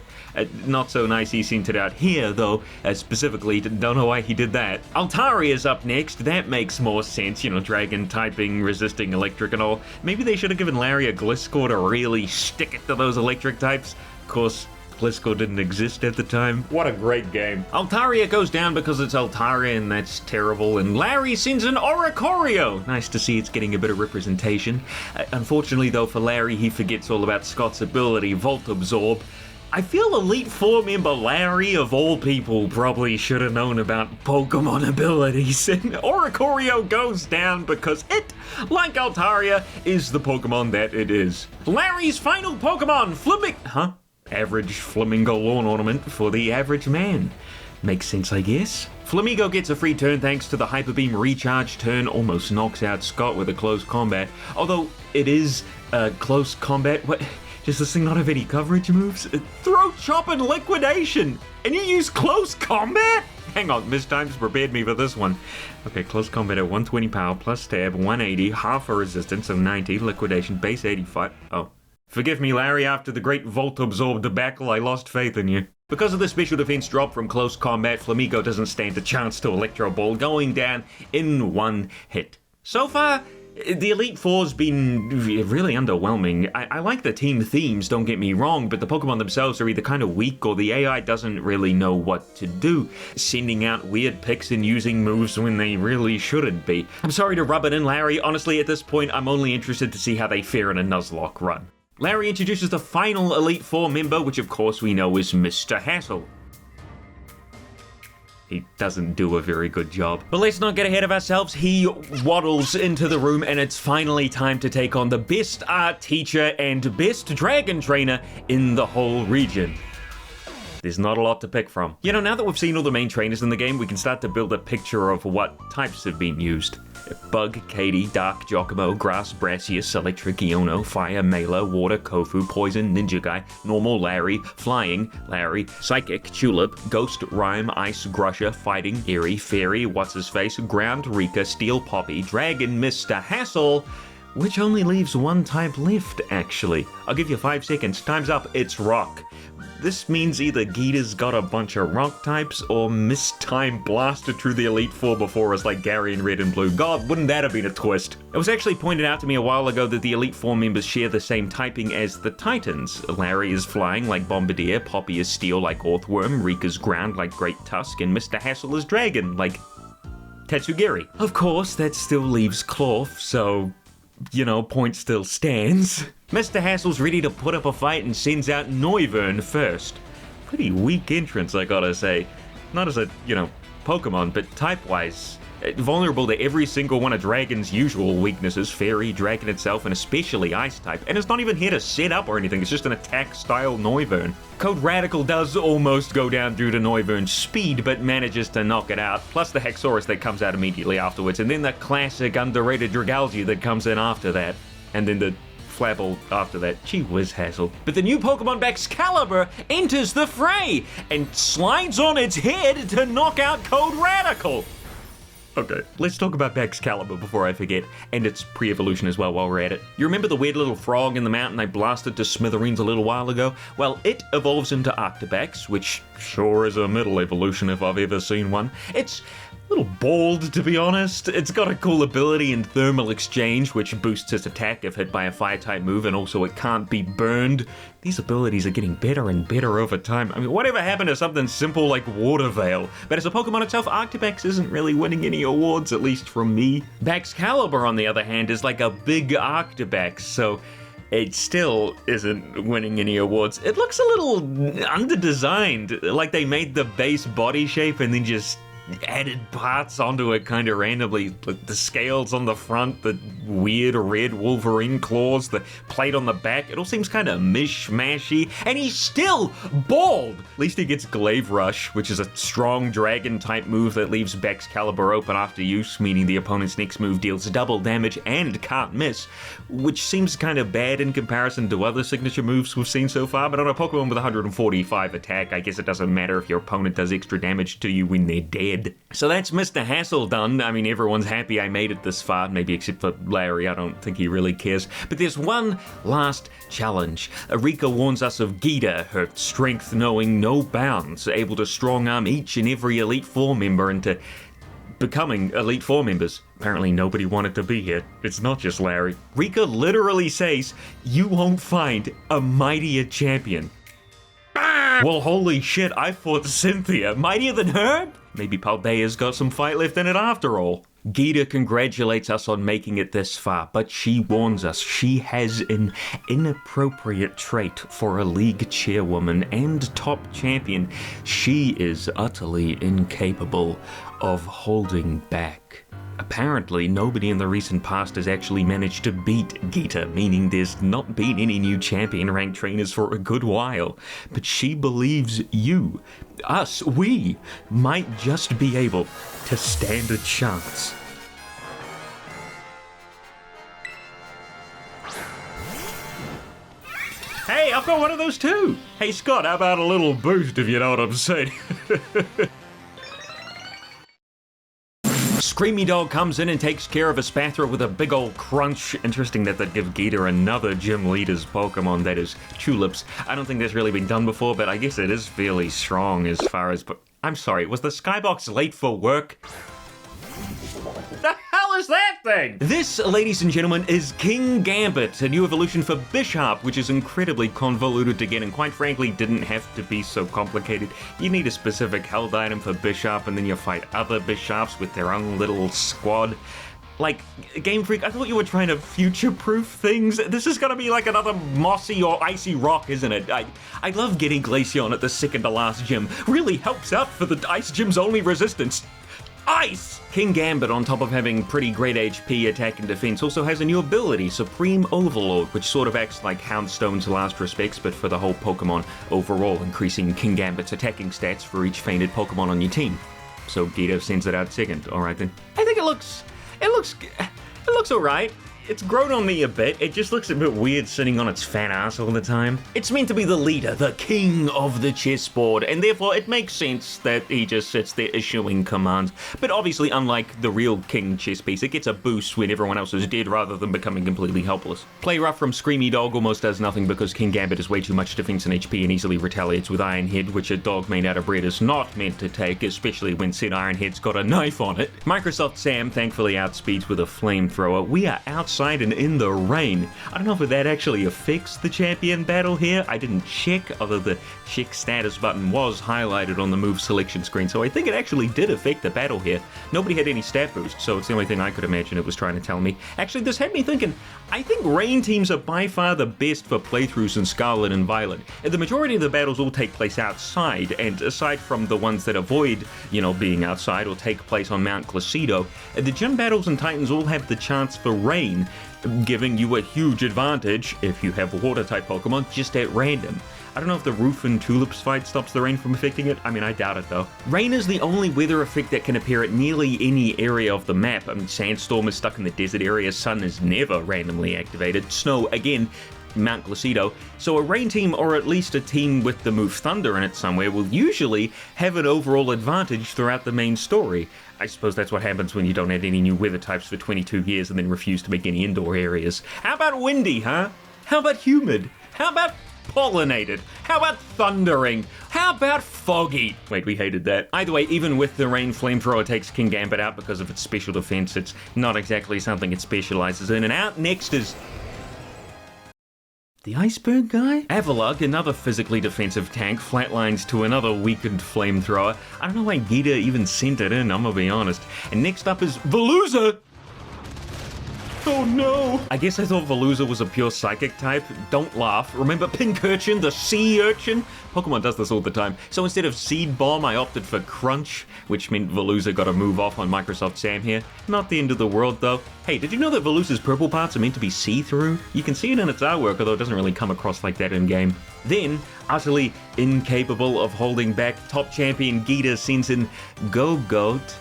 Not so nice he sent it out here, though, specifically. Don't know why he did that. Altaria's up next. That makes more sense, you know, dragon typing, resisting electric and all. Maybe they should have given Larry a Gliscor to really stick it to those electric types. Of course, Gliscor didn't exist at the time. What a great game. Altaria goes down because it's Altaria, and that's terrible, and Larry sends an Oricorio. Nice to see it's getting a bit of representation. Unfortunately, though, for Larry, he forgets all about Scott's ability, Volt Absorb. I feel Elite Four member Larry, of all people, probably should have known about Pokemon abilities, and Oricorio goes down because it, like Altaria, is the Pokemon that it is. Larry's final Pokemon, average flamingo lawn ornament for the average man. Makes sense, I guess. Flamigo gets a free turn thanks to the Hyper Beam recharge turn, almost knocks out Scott with a close combat. Although it is close combat. What? Does this thing not have any coverage moves? Throat Chop and Liquidation! And you use close combat? Hang on, Miss Times prepared me for this one. Okay, close combat at 120 power, plus stab, 180, half a resistance of 90, liquidation, base 85. Oh. Forgive me, Larry, after the great Volt Absorb debacle, I lost faith in you. Because of the special defense drop from close combat, Flamigo doesn't stand a chance to Electro Ball, going down in one hit. So far, the Elite Four's been really underwhelming. I like the team themes, don't get me wrong, but the Pokemon themselves are either kind of weak or the AI doesn't really know what to do, sending out weird picks and using moves when they really shouldn't be. I'm sorry to rub it in, Larry. Honestly, at this point, I'm only interested to see how they fare in a Nuzlocke run. Larry introduces the final Elite Four member, which of course we know is Mr. Hassel. He doesn't do a very good job. But let's not get ahead of ourselves. He waddles into the room and it's finally time to take on the best art teacher and best dragon trainer in the whole region. There's not a lot to pick from. You know, now that we've seen all the main trainers in the game, we can start to build a picture of what types have been used. Bug, Katie, Dark, Giacomo, Grass, Brassius, Electric, Iono, Fire, Mela, Water, Kofu, Poison, Ninja Guy, Normal, Larry, Flying, Larry, Psychic, Tulip, Ghost, Rhyme, Ice, Grusher, Fighting, Eerie, Fairy, What's-His-Face, Ground, Rika, Steel, Poppy, Dragon, Mr. Hassel, which only leaves one type left, actually. I'll give you 5 seconds. Time's up. It's Rock. This means either Gita's got a bunch of rock types or Miss Time blasted through the Elite Four before us like Gary in Red and Blue. God, wouldn't that have been a twist? It was actually pointed out to me a while ago that the Elite Four members share the same typing as the Titans. Larry is Flying like Bombardier, Poppy is Steel like Orthworm, Rika's Ground like Great Tusk, and Mr. Hassel is Dragon like Tatsugiri. Of course, that still leaves Clorf, so, you know, point still stands. Mr. Hassel's ready to put up a fight and sends out Noivern first. Pretty weak entrance, I gotta say. Not as a, you know, Pokemon, but type-wise. Vulnerable to every single one of Dragon's usual weaknesses, Fairy, Dragon itself, and especially Ice-type. And it's not even here to set up or anything, it's just an attack-style Noivern. Code Radical does almost go down due to Noivern's speed, but manages to knock it out, plus the Hexorus that comes out immediately afterwards, and then the classic underrated Dragalge that comes in after that. And then the Flabble after that. Gee whiz, Hassel. But the new Pokemon Baxcalibur enters the fray and slides on its head to knock out Code Radical. Okay, let's talk about Baxcalibur before I forget, and its pre-evolution as well while we're at it. You remember the weird little frog in the mountain I blasted to smithereens a little while ago? Well, it evolves into Octobax, which sure is a middle evolution if I've ever seen one. It's a little bald, to be honest. It's got a cool ability in Thermal Exchange, which boosts its attack if hit by a fire-type move, and also it can't be burned. These abilities are getting better and better over time. I mean, whatever happened to something simple like Water Veil? But as a Pokemon itself, Octobax isn't really winning any awards, at least from me. Baxcalibur, on the other hand, is like a big Octobax, so it still isn't winning any awards. It looks a little under-designed, like they made the base body shape and then just added parts onto it kind of randomly. Like the scales on the front, the weird red Wolverine claws, the plate on the back. It all seems kind of mishmashy. And he's still bald! At least he gets Glaive Rush, which is a strong dragon type move that leaves Back's caliber open after use, meaning the opponent's next move deals double damage and can't miss, which seems kind of bad in comparison to other signature moves we've seen so far. But on a Pokemon with 145 attack, I guess it doesn't matter if your opponent does extra damage to you when they're dead. So that's Mr. Hassel done. I mean, everyone's happy I made it this far, maybe except for Larry. I don't think he really cares. But there's one last challenge. Rika warns us of Gita, her strength knowing no bounds, able to strong-arm each and every Elite Four member into becoming Elite Four members. Apparently nobody wanted to be here. It's not just Larry. Rika literally says, you won't find a mightier champion. Well, holy shit, I fought Cynthia. Mightier than her? Maybe Paldea's got some fight left in it after all. Gita congratulates us on making it this far, but she warns us she has an inappropriate trait for a league chairwoman and top champion. She is utterly incapable of holding back. Apparently, nobody in the recent past has actually managed to beat Gita, meaning there's not been any new champion rank trainers for a good while. But she believes you, us, we, might just be able to stand a chance. Hey, I've got one of those too! Hey Scott, how about a little boost if you know what I'm saying? Screamy Dog comes in and takes care of a Spathra with a big old crunch. Interesting that they'd give Gita another gym leader's Pokemon, that is Tulips. I don't think that's really been done before, but I guess it is fairly strong as far as... I'm sorry, was the Skybox late for work? The hell is that thing? This, ladies and gentlemen, is King Gambit, a new evolution for Bishop, which is incredibly convoluted to get and quite frankly didn't have to be so complicated. You need a specific held item for Bishop and then you fight other Bishops with their own little squad. Like, Game Freak, I thought you were trying to future-proof things. This is gonna be like another mossy or icy rock, isn't it? I love getting Glaceon at the second to last gym. Really helps out for the Ice Gym's only resistance. Ice! King Gambit, on top of having pretty great HP, attack, and defense, also has a new ability, Supreme Overlord, which sort of acts like Houndstone's last respects, but for the whole Pokemon overall, increasing King Gambit's attacking stats for each fainted Pokemon on your team. So Gita sends it out second. Alright then. I think it looks alright. It's grown on me a bit. It just looks a bit weird sitting on its fat ass all the time. It's meant to be the leader, the king of the chessboard, and therefore it makes sense that he just sits there issuing commands. But obviously, unlike the real king chess piece, it gets a boost when everyone else is dead rather than becoming completely helpless. Play rough from Screamy Dog almost does nothing because King Gambit has way too much defense and HP and easily retaliates with Iron Head, which a dog made out of bread is not meant to take, especially when said Iron Head's got a knife on it. Microsoft Sam thankfully outspeeds with a flamethrower. We are outside and in the rain. I don't know if that actually affects the champion battle here. I didn't check, although the check status button was highlighted on the move selection screen, so I think it actually did affect the battle here. Nobody had any stat boost, so it's the only thing I could imagine it was trying to tell me. Actually, this had me thinking, I think rain teams are by far the best for playthroughs in Scarlet and Violet. The majority of the battles all take place outside, and aside from the ones that avoid, being outside or take place on Mount Glacido, the gym battles and Titans all have the chance for rain, giving you a huge advantage if you have water-type Pokemon just at random. I don't know if the Roof and Tulips fight stops the rain from affecting it. I mean, I doubt it though. Rain is the only weather effect that can appear at nearly any area of the map. I mean, Sandstorm is stuck in the desert area, Sun is never randomly activated, Snow, again, Mount Glacido. So a rain team, or at least a team with the move Thunder in it somewhere, will usually have an overall advantage throughout the main story. I suppose that's what happens when you don't add any new weather types for 22 years and then refuse to make any indoor areas. How about windy, huh? How about humid? How about pollinated? How about thundering? How about foggy? Wait, we hated that. Either way, even with the rain, Flamethrower takes King Gambit out because of its special defense. It's not exactly something it specializes in. And out next is the Iceberg guy? Avalugg, another physically defensive tank, flatlines to another weakened Flamethrower. I don't know why Gita even sent it in, I'm gonna be honest. And next up is Veluza! Oh no! I guess I thought Veluza was a pure psychic type. Don't laugh. Remember Pincurchin, the sea urchin? Pokemon does this all the time. So instead of Seed Bomb, I opted for Crunch, which meant Veluza got a move off on Microsoft Sam here. Not the end of the world, though. Hey, did you know that Veluza's purple parts are meant to be see-through? You can see it in its artwork, although it doesn't really come across like that in-game. Then, utterly incapable of holding back, top champion Geeta sends in Go-Goat.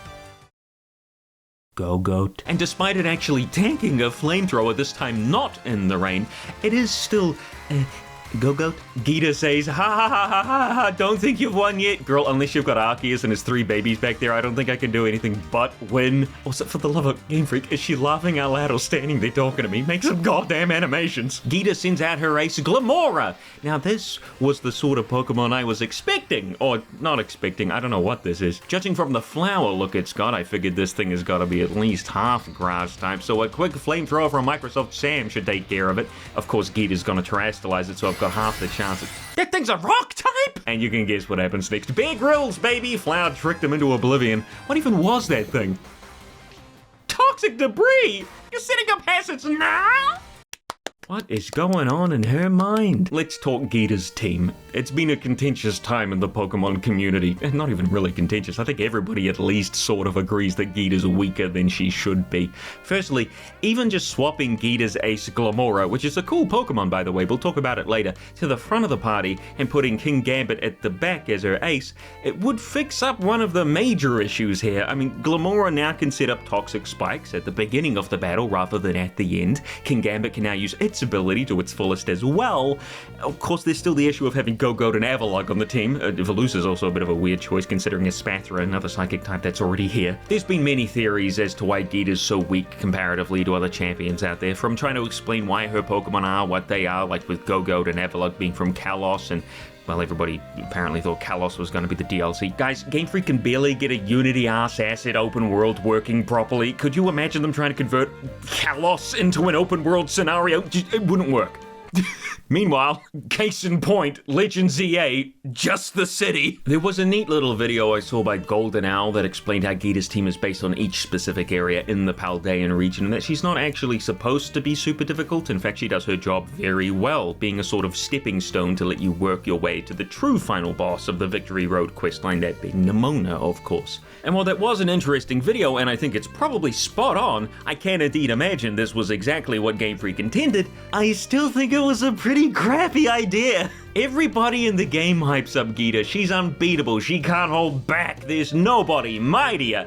Go-Goat. And despite it actually tanking a flamethrower, this time not in the rain, it is still... Go-Goat? Geeta says, ha ha ha ha ha ha, don't think you've won yet. Girl, unless you've got Arceus and his 3 babies back there, I don't think I can do anything but win. Also, for the love of Game Freak, is she laughing out loud or standing there talking to me? Make some goddamn animations. Geeta sends out her ace, Glamora. Now, this was the sort of Pokemon I was expecting. Or not expecting, I don't know what this is. Judging from the flower look it's got, I figured this thing has got to be at least half grass type, so a quick flamethrower from Microsoft Sam should take care of it. Of course, Geeta's gonna terrestrialize it, so I've got half the chances. That thing's a rock type! And you can guess what happens next. Bear Grylls, baby! Flower tricked him into oblivion. What even was that thing? Toxic debris! You're setting up hazards now? What is going on in her mind? Let's talk Geeta's team. It's been a contentious time in the Pokemon community. Not even really contentious. I think everybody at least sort of agrees that Geeta's weaker than she should be. Firstly, even just swapping Geeta's ace Glamora, which is a cool Pokemon by the way, we'll talk about it later, to the front of the party and putting King Gambit at the back as her ace, it would fix up one of the major issues here. I mean, Glamora now can set up toxic spikes at the beginning of the battle rather than at the end. King Gambit can now use its ability to its fullest as well. Of course, there's still the issue of having Go-Goat and Avalugg on the team. Veluza's also a bit of a weird choice considering a Spathra, another psychic type that's already here. There's been many theories as to why Geeta's so weak comparatively to other champions out there, from trying to explain why her Pokemon are what they are, like with Go-Goat and Avalugg being from Kalos, and well, everybody apparently thought Kalos was going to be the DLC. Guys, Game Freak can barely get a Unity ass asset open world working properly. Could you imagine them trying to convert Kalos into an open world scenario? It wouldn't work. Meanwhile, case in point, Legends EA, just the city. There was a neat little video I saw by Golden Owl that explained how Geeta's team is based on each specific area in the Paldean region, and that she's not actually supposed to be super difficult. In fact, she does her job very well, being a sort of stepping stone to let you work your way to the true final boss of the Victory Road questline, that being Nemona, of course. And while that was an interesting video, and I think it's probably spot on, I can indeed imagine this was exactly what Game Freak intended, I still think it was a pretty crappy idea. Everybody in the game hypes up Geeta. She's unbeatable. She can't hold back. There's nobody mightier.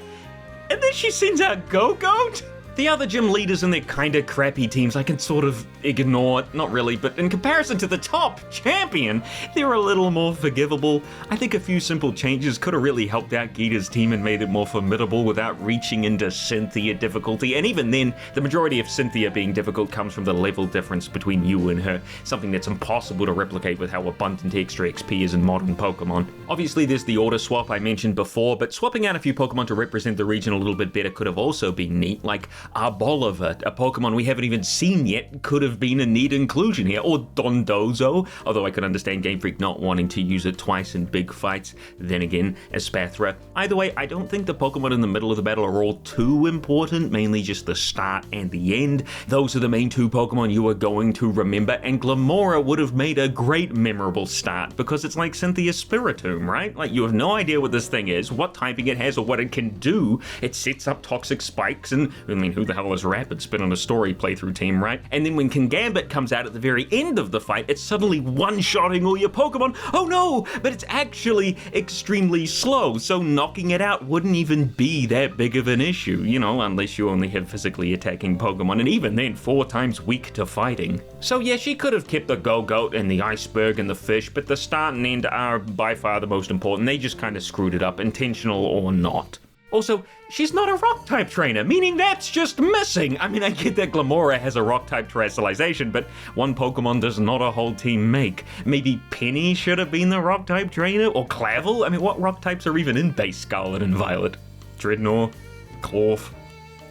And then she sends out Go-Goat? The other gym leaders and their kinda crappy teams I can sort of ignore, not really, but in comparison to the top champion, they're a little more forgivable. I think a few simple changes could have really helped out Geeta's team and made it more formidable without reaching into Cynthia difficulty, and even then, the majority of Cynthia being difficult comes from the level difference between you and her, something that's impossible to replicate with how abundant extra XP is in modern Pokemon. Obviously there's the order swap I mentioned before, but swapping out a few Pokemon to represent the region a little bit better could have also been neat, like Arboliva, a Pokemon we haven't even seen yet, could have been a neat inclusion here, or Dondozo, although I could understand Game Freak not wanting to use it twice in big fights, then again, as Spathra. Either way, I don't think the Pokemon in the middle of the battle are all too important, mainly just the start and the end. Those are the main two Pokemon you are going to remember, and Glamora would have made a great memorable start, because it's like Cynthia's Spiritomb, right? Like, you have no idea what this thing is, what typing it has, or what it can do. It sets up toxic spikes, and, I mean, who the hell is Rapid Spin on a story playthrough team, right? And then when King Gambit comes out at the very end of the fight, it's suddenly one-shotting all your Pokemon. Oh no! But it's actually extremely slow, so knocking it out wouldn't even be that big of an issue, you know, unless you only have physically attacking Pokemon, and even then 4 times weak to fighting. So yeah, she could have kept the Go-Goat and the Iceberg and the Fish, but the start and end are by far the most important. They just kind of screwed it up, intentional or not. Also, she's not a rock-type trainer, meaning that's just missing. I mean, I get that Glamora has a rock-type terrestrialization, but one Pokemon does not a whole team make. Maybe Penny should have been the rock-type trainer, or Clavel? I mean, what rock-types are even in base Scarlet and Violet? Dreadnought, Clorf,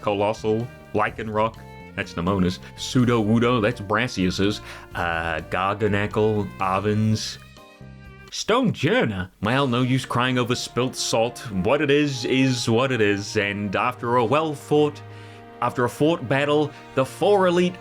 Colossal, Lycanroc, that's Nemona's, Pseudo-Wudo, that's Brassius's, Garganacl, Arven's, Stonejourner? Well, no use crying over spilt salt. What it is what it is, and after a well-fought After a fought battle, the 4 elite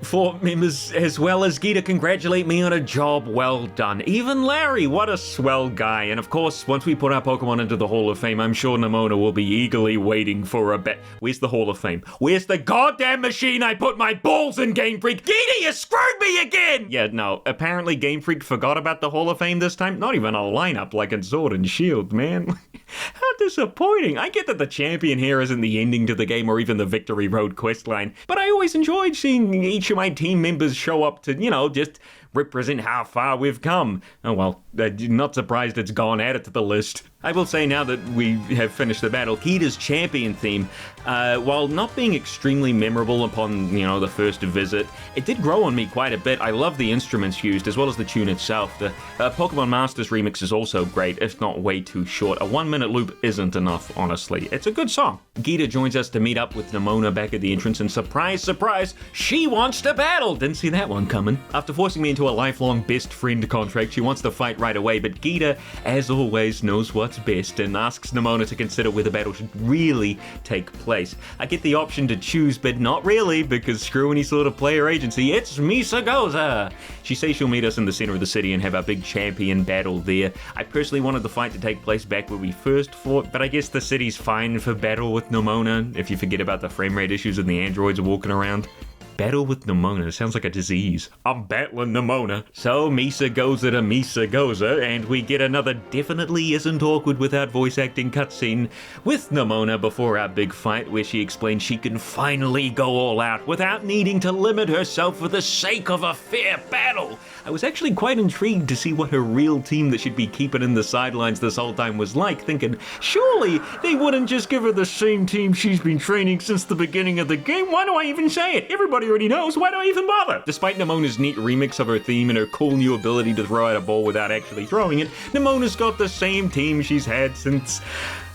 4 members as well as Gita congratulate me on a job well done. Even Larry, what a swell guy. And of course, once we put our Pokemon into the Hall of Fame, I'm sure 𝙛𝙞𝙣 will be eagerly waiting for a bet. Where's the Hall of Fame? Where's the goddamn machine I put my balls in, Game Freak? Gita, you screwed me again! Yeah, no, apparently Game Freak forgot about the Hall of Fame this time. Not even a lineup like in Sword and Shield, man. How disappointing. I get that the champion here isn't the ending to the game or even the Victory Road questline, but I always enjoyed seeing each of my team members show up to, you know, just represent how far we've come. Oh well, not surprised it's gone, add it to the list. I will say now that we have finished the battle, Gita's champion theme, while not being extremely memorable upon, you know, the first visit, it did grow on me quite a bit. I love the instruments used as well as the tune itself. The Pokemon Masters remix is also great, if not way too short. A 1-minute loop isn't enough, honestly. It's a good song. Gita joins us to meet up with 𝙛𝙞𝙣 back at the entrance, and surprise, surprise, she wants to battle! Didn't see that one coming. After forcing me into a lifelong best friend contract, she wants to fight right away, but Gita, as always, knows what's best and asks 𝙛𝙞𝙣 to consider where the battle should really take place. I get the option to choose, but not really, because screw any sort of player agency, it's 𝙛𝙤𝙣! She says she'll meet us in the center of the city and have our big champion battle there. I personally wanted the fight to take place back where we first fought, but I guess the city's fine for battle with 𝙛𝙞𝙣, if you forget about the frame rate issues and the androids walking around. Battle with 𝙛𝙞𝙣 sounds like a disease. I'm battling 𝙛𝙞𝙣. So Misa goes to Misa goza, and we get another definitely isn't awkward without voice acting cutscene with 𝙛𝙞𝙣 before our big fight, where she explains she can finally go all out without needing to limit herself for the sake of a fair battle. I was actually quite intrigued to see what her real team that she'd be keeping in the sidelines this whole time was like, thinking, surely they wouldn't just give her the same team she's been training since the beginning of the game. Why do I even say it? Everybody already knows. Why do I even bother? Despite 𝙛𝙞𝙣's neat remix of her theme and her cool new ability to throw out a ball without actually throwing it, 𝙛𝙞𝙣's got the same team she's had since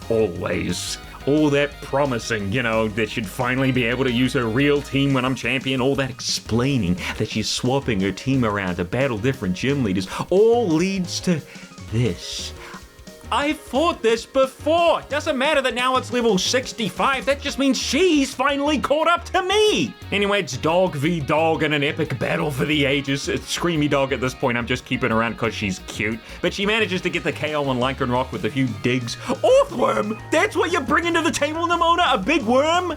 always. All that promising, you know, that she'd finally be able to use her real team when I'm champion, all that explaining that she's swapping her team around to battle different gym leaders, all leads to this. I fought this before! Doesn't matter that now it's level 65, that just means she's finally caught up to me! Anyway, it's dog v dog in an epic battle for the ages. It's Screamy Dog at this point, I'm just keeping her around because she's cute. But she manages to get the KO on Lycanroc with a few digs. Orthworm! That's what you're bringing to the table, 𝙛𝙞𝙣? A big worm?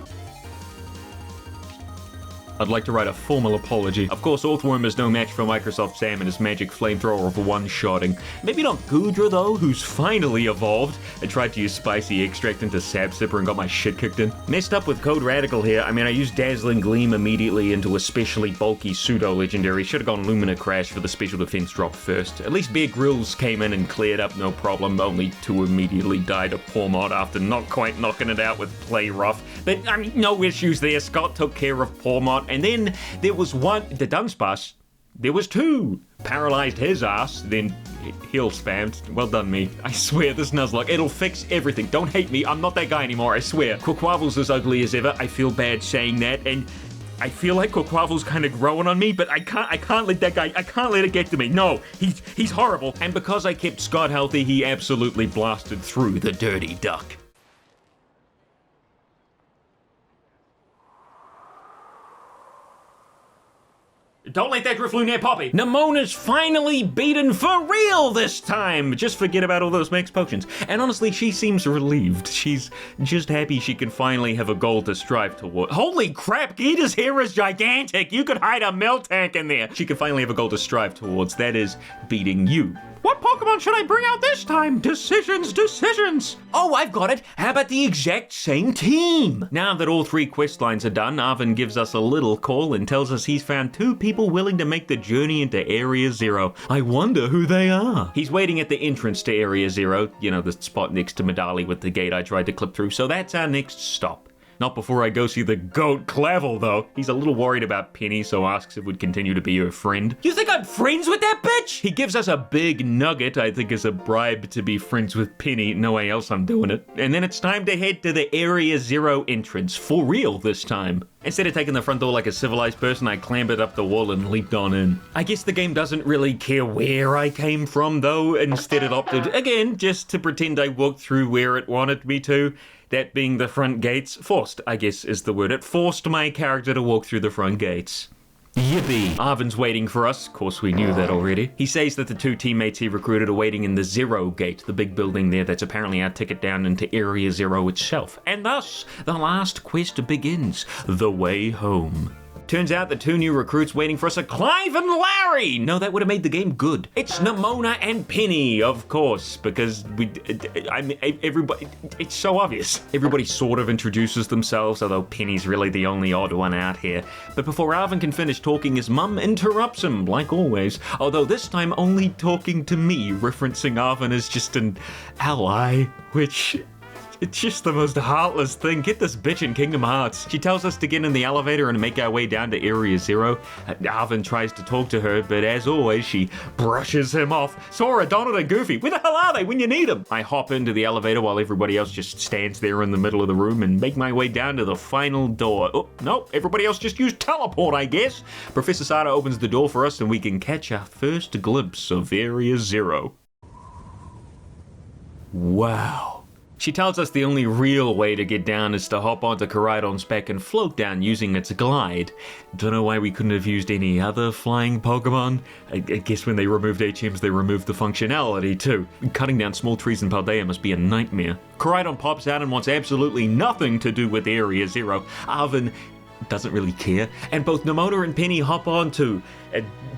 I'd like to write a formal apology. Of course, Orthworm is no match for Microsoft Sam and his magic flamethrower of one-shotting. Maybe not Goodra, though, who's finally evolved. I tried to use spicy extract into Sap Sipper and got my shit kicked in. Messed up with Code Radical here. I mean, I used Dazzling Gleam immediately into a specially bulky pseudo-legendary. Should've gone Lumina Crash for the special defense drop first. At least Bear Grylls came in and cleared up no problem. Only 2 immediately died to Pawmot after not quite knocking it out with Play Rough. But, I mean, no issues there. Scott took care of Pawmot. And then there was one, the Dunsparce, there was 2. Paralyzed his ass, then heal spammed. Well done me. I swear, this Nuzlocke, it'll fix everything. Don't hate me, I'm not that guy anymore, I swear. Quaquaval's as ugly as ever, I feel bad saying that, and I feel like Quaquaval's kind of growing on me, but I can't let that guy, I can't let it get to me. No, he's horrible. And because I kept Scott healthy, he absolutely blasted through the dirty duck. Don't let that Drifloon near Poppy. 𝙛𝙞𝙣's finally beaten for real this time. Just forget about all those max potions. And honestly, she seems relieved. She's just happy she can finally have a goal to strive toward. Holy crap, Gita's hair is gigantic. You could hide a milk tank in there. She can finally have a goal to strive towards. That is beating you. What Pokemon should I bring out this time? Decisions, decisions! Oh, I've got it! How about the exact same team? Now that all 3 quest lines are done, Arvin gives us a little call and tells us he's found 2 people willing to make the journey into Area 0. I wonder who they are. He's waiting at the entrance to Area 0, you know, the spot next to Medali with the gate I tried to clip through, so that's our next stop. Not before I go see the goat Clavel, though. He's a little worried about Penny, so asks if we'd continue to be her friend. You think I'm friends with that bitch? He gives us a big nugget, I think is a bribe to be friends with Penny. No way else I'm doing it. And then it's time to head to the Area 0 entrance. For real this time. Instead of taking the front door like a civilized person, I clambered up the wall and leaped on in. I guess the game doesn't really care where I came from though. Instead it opted, again, just to pretend I walked through where it wanted me to. That being the front gates. Forced, I guess is the word. It forced my character to walk through the front gates. Yippee! Arvin's waiting for us. Of course, we knew that already. He says that the 2 teammates he recruited are waiting in the 0 gate, the big building there that's apparently our ticket down into Area 0 itself. And thus, the last quest begins, the way home. Turns out the 2 new recruits waiting for us are Clive and Larry! No, that would have made the game good. It's 𝙛𝙞𝙣𝙖𝙡 and Penny, of course, because everybody, it's so obvious. Everybody sort of introduces themselves, although Penny's really the only odd one out here. But before Arvin can finish talking, his mum interrupts him, like always, although this time only talking to me, referencing Arvin as just an ally, which... it's just the most heartless thing. Get this bitch in Kingdom Hearts. She tells us to get in the elevator and make our way down to Area 0. Arvin tries to talk to her, but as always, she brushes him off. Sora, Donald, and Goofy, where the hell are they when you need them? I hop into the elevator while everybody else just stands there in the middle of the room and make my way down to the final door. Oh, no, everybody else just used teleport, I guess. Professor Sada opens the door for us and we can catch our first glimpse of Area 0. Wow. She tells us the only real way to get down is to hop onto Koraidon's back and float down using its glide. Don't know why we couldn't have used any other flying Pokemon. I guess when they removed HMs, they removed the functionality too. Cutting down small trees in Paldea must be a nightmare. Koraidon pops out and wants absolutely nothing to do with Area 0. Arvin doesn't really care. And both Nemona and Penny hop on too.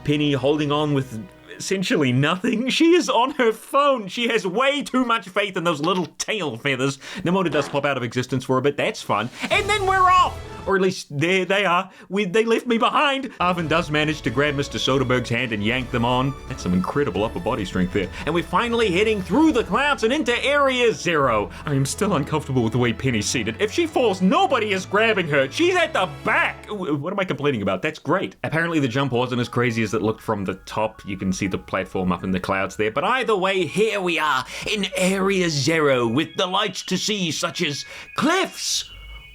Penny holding on with... essentially nothing. She is on her phone. She has way too much faith in those little tail feathers. Nemona does pop out of existence for a bit. That's fun. And then we're off! Or at least there they are. They left me behind. Arvin does manage to grab Mr. Soderbergh's hand and yank them on. That's some incredible upper body strength there. And we're finally heading through the clouds and into Area 0. I am still uncomfortable with the way Penny's seated. If she falls, nobody is grabbing her. She's at the back. What am I complaining about? That's great. Apparently the jump wasn't as crazy as it looked from the top. You can see the platform up in the clouds there. But either way, here we are in Area 0 with the lights to see such as cliffs,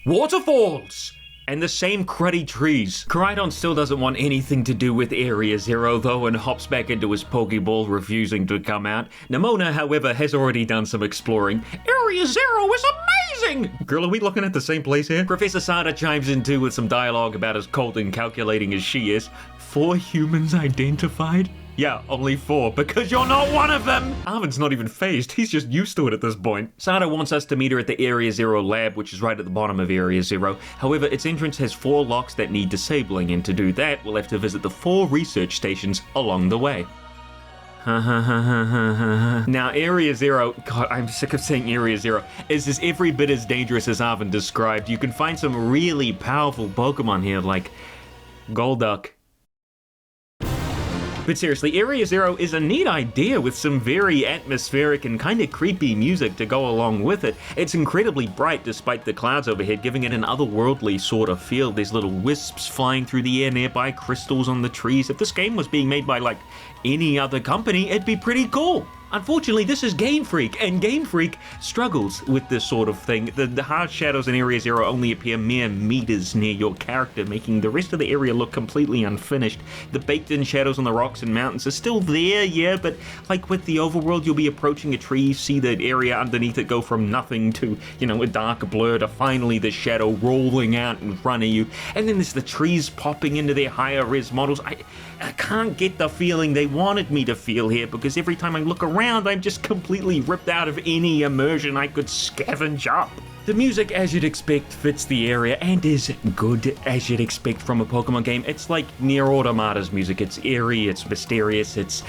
waterfalls, and the same cruddy trees. Koraidon still doesn't want anything to do with Area 0 though and hops back into his Pokeball, refusing to come out. Nemona, however, has already done some exploring. Area 0 is amazing! Girl, are we looking at the same place here? Professor Sada chimes in too with some dialogue about as cold and calculating as she is. 4 humans identified? Yeah, only 4, because you're not one of them! Arvin's not even phased, he's just used to it at this point. Sada wants us to meet her at the Area 0 lab, which is right at the bottom of Area 0. However, its entrance has 4 locks that need disabling, and to do that, we'll have to visit the 4 research stations along the way. Now, Area 0, God, I'm sick of saying Area 0, is every bit as dangerous as Arvin described. You can find some really powerful Pokemon here, like Golduck. But seriously, Area 0 is a neat idea with some very atmospheric and kind of creepy music to go along with it. It's incredibly bright despite the clouds overhead, giving it an otherworldly sort of feel. There's little wisps flying through the air nearby, crystals on the trees. If this game was being made by, like, any other company, it'd be pretty cool. Unfortunately, this is Game Freak, and Game Freak struggles with this sort of thing. The hard shadows in Area 0 only appear mere meters near your character, making the rest of the area look completely unfinished. The baked-in shadows on the rocks and mountains are still there, yeah, but like with the overworld, you'll be approaching a tree, see the area underneath it go from nothing to, you know, a dark blur to finally the shadow rolling out in front of you. And then there's the trees popping into their higher-res models. I can't get the feeling they wanted me to feel here, because every time I look around, I'm just completely ripped out of any immersion I could scavenge up. The music, as you'd expect, fits the area and is good as you'd expect from a Pokemon game. It's like Nier Automata's music. It's eerie, it's mysterious, it's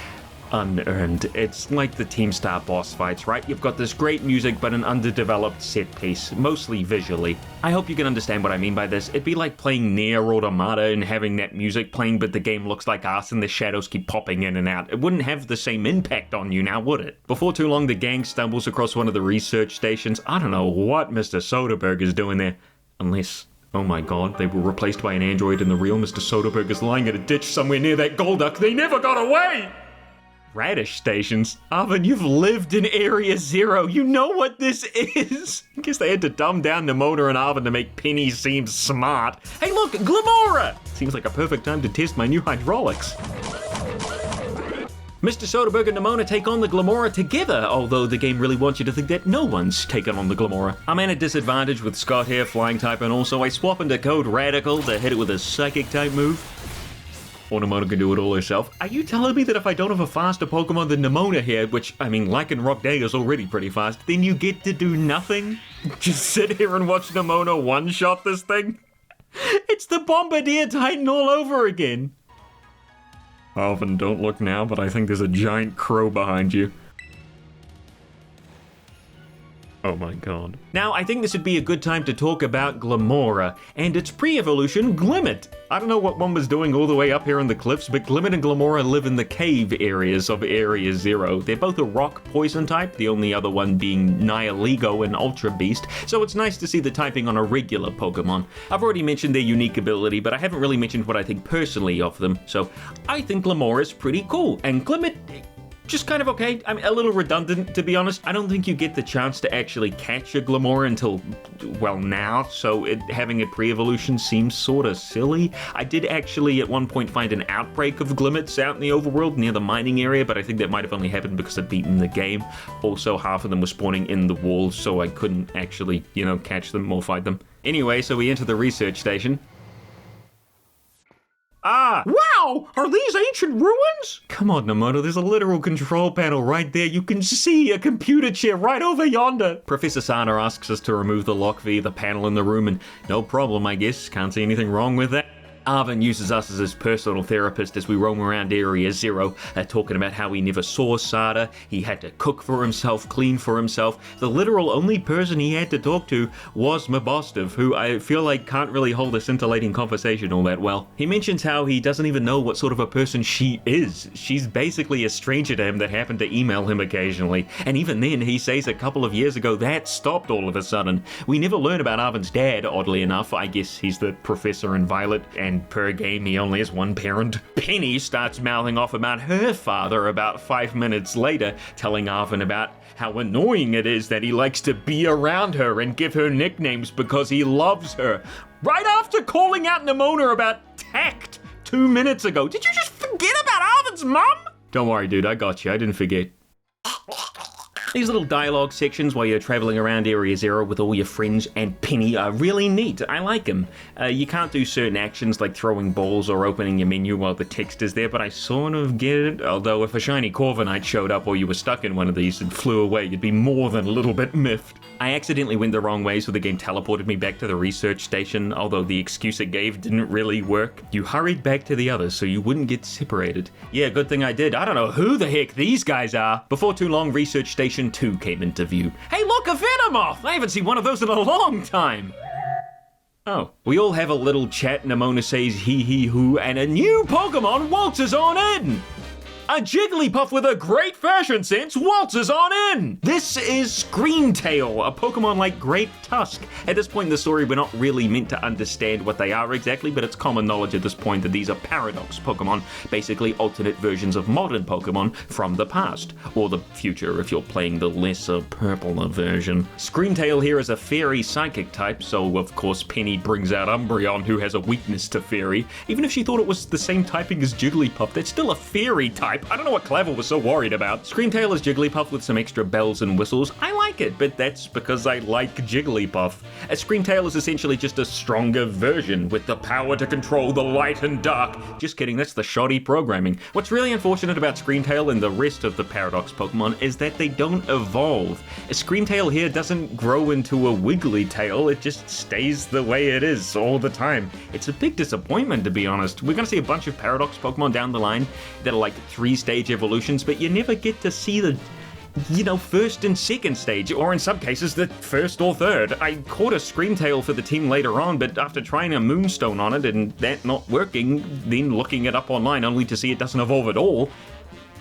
unearned. It's like the Team Star boss fights, right? You've got this great music but an underdeveloped set piece, mostly visually. I hope you can understand what I mean by this. It'd be like playing Nier Automata and having that music playing but the game looks like us and the shadows keep popping in and out. It wouldn't have the same impact on you now, would it? Before too long, the gang stumbles across one of the research stations. I don't know what Mr. Soderbergh is doing there. Unless... oh my god, they were replaced by an android and the real Mr. Soderbergh is lying in a ditch somewhere near that Golduck. They never got away! Radish stations? Arvin, you've lived in Area Zero. You know what this is. I guess they had to dumb down Nimona and Arvin to make Penny seem smart. Hey look, Glamora! Seems like a perfect time to test my new hydraulics. Mr. Soderbergh and Nimona take on the Glamora together, although the game really wants you to think that no one's taken on the Glamora. I'm at a disadvantage with Scott here, flying type, and also I swap into code Radical to hit it with a psychic type move. Or Nimona can do it all herself. Are you telling me that if I don't have a faster Pokemon than Nimona here, which, I mean, Lycanroc Day is already pretty fast, then you get to do nothing? Just sit here and watch Nimona one-shot this thing? It's the Bombardier Titan all over again. Alvin, don't look now, but I think there's a giant crow behind you. Oh my god. Now, I think this would be a good time to talk about Glamora, and its pre-evolution, Glimmet. I don't know what one was doing all the way up here in the cliffs, but Glimmet and Glamora live in the cave areas of Area Zero. They're both a rock poison type, the only other one being Nihilego and Ultra Beast, so it's nice to see the typing on a regular Pokemon. I've already mentioned their unique ability, but I haven't really mentioned what I think personally of them, so I think Glamora is pretty cool, and Glimmet, just kind of okay. I'm a little redundant, to be honest. I don't think you get the chance to actually catch a Glamora until, well, now, so having a pre-evolution seems sort of silly. I did actually at one point find an outbreak of Glimmets out in the overworld near the mining area, but I think that might have only happened because I'd beaten the game. Also, half of them were spawning in the walls, so I couldn't actually, catch them or fight them. Anyway, so we enter the research station. Ah! Wow! Are these ancient ruins? Come on, Nimona, there's a literal control panel right there. You can see a computer chair right over yonder. Professor Sana asks us to remove the lock via the panel in the room, and no problem, I guess. Can't see anything wrong with that. Arvin uses us as his personal therapist as we roam around Area Zero, talking about how he never saw Sada, he had to cook for himself, clean for himself. The literal only person he had to talk to was Mabostov, who I feel like can't really hold a scintillating conversation all that well. He mentions how he doesn't even know what sort of a person she is. She's basically a stranger to him that happened to email him occasionally, and even then he says a couple of years ago that stopped all of a sudden. We never learn about Arvin's dad, oddly enough. I guess he's the professor in Violet, and per game he only has one parent. Penny starts mouthing off about her father about 5 minutes later, telling Arvin about how annoying it is that he likes to be around her and give her nicknames because he loves her. Right after calling out Nimona about tact 2 minutes ago. Did you just forget about Arvin's mum? Don't worry, dude, I got you. I didn't forget. These little dialogue sections while you're traveling around Area Zero with all your friends and Penny are really neat. I like them. You can't do certain actions like throwing balls or opening your menu while the text is there, but I sort of get it. Although if a shiny Corviknight showed up or you were stuck in one of these and flew away, you'd be more than a little bit miffed. I accidentally went the wrong way, so the game teleported me back to the research station, although the excuse it gave didn't really work. You hurried back to the others so you wouldn't get separated. Yeah, good thing I did. I don't know who the heck these guys are. Before too long, Research Station 2 came into view. Hey look, a Venomoth! I haven't seen one of those in a long time! Oh. We all have a little chat, Nimona says hee-hee-hoo, and a new Pokemon waltzes on in! A Jigglypuff with a great fashion sense waltzes on in! This is Screamtail, a Pokemon like Grape Tusk. At this point in the story, we're not really meant to understand what they are exactly, but it's common knowledge at this point that these are Paradox Pokemon, basically alternate versions of modern Pokemon from the past, or the future if you're playing the lesser, purpler version. Screamtail here is a Fairy Psychic type, so of course Penny brings out Umbreon, who has a weakness to Fairy. Even if she thought it was the same typing as Jigglypuff, that's still a Fairy type. I don't know what Clavel was so worried about. Screamtail is Jigglypuff with some extra bells and whistles. I like it, but that's because I like Jigglypuff. A Screamtail is essentially just a stronger version with the power to control the light and dark. Just kidding, that's the shoddy programming. What's really unfortunate about Screamtail and the rest of the Paradox Pokemon is that they don't evolve. A Screamtail here doesn't grow into a wiggly tail, it just stays the way it is all the time. It's a big disappointment, to be honest. We're gonna see a bunch of Paradox Pokemon down the line that are like 3-stage evolutions, but you never get to see the, first and second stage, or in some cases, the first or third. I caught a Screamtail for the team later on, but after trying a Moonstone on it and that not working, then looking it up online only to see it doesn't evolve at all,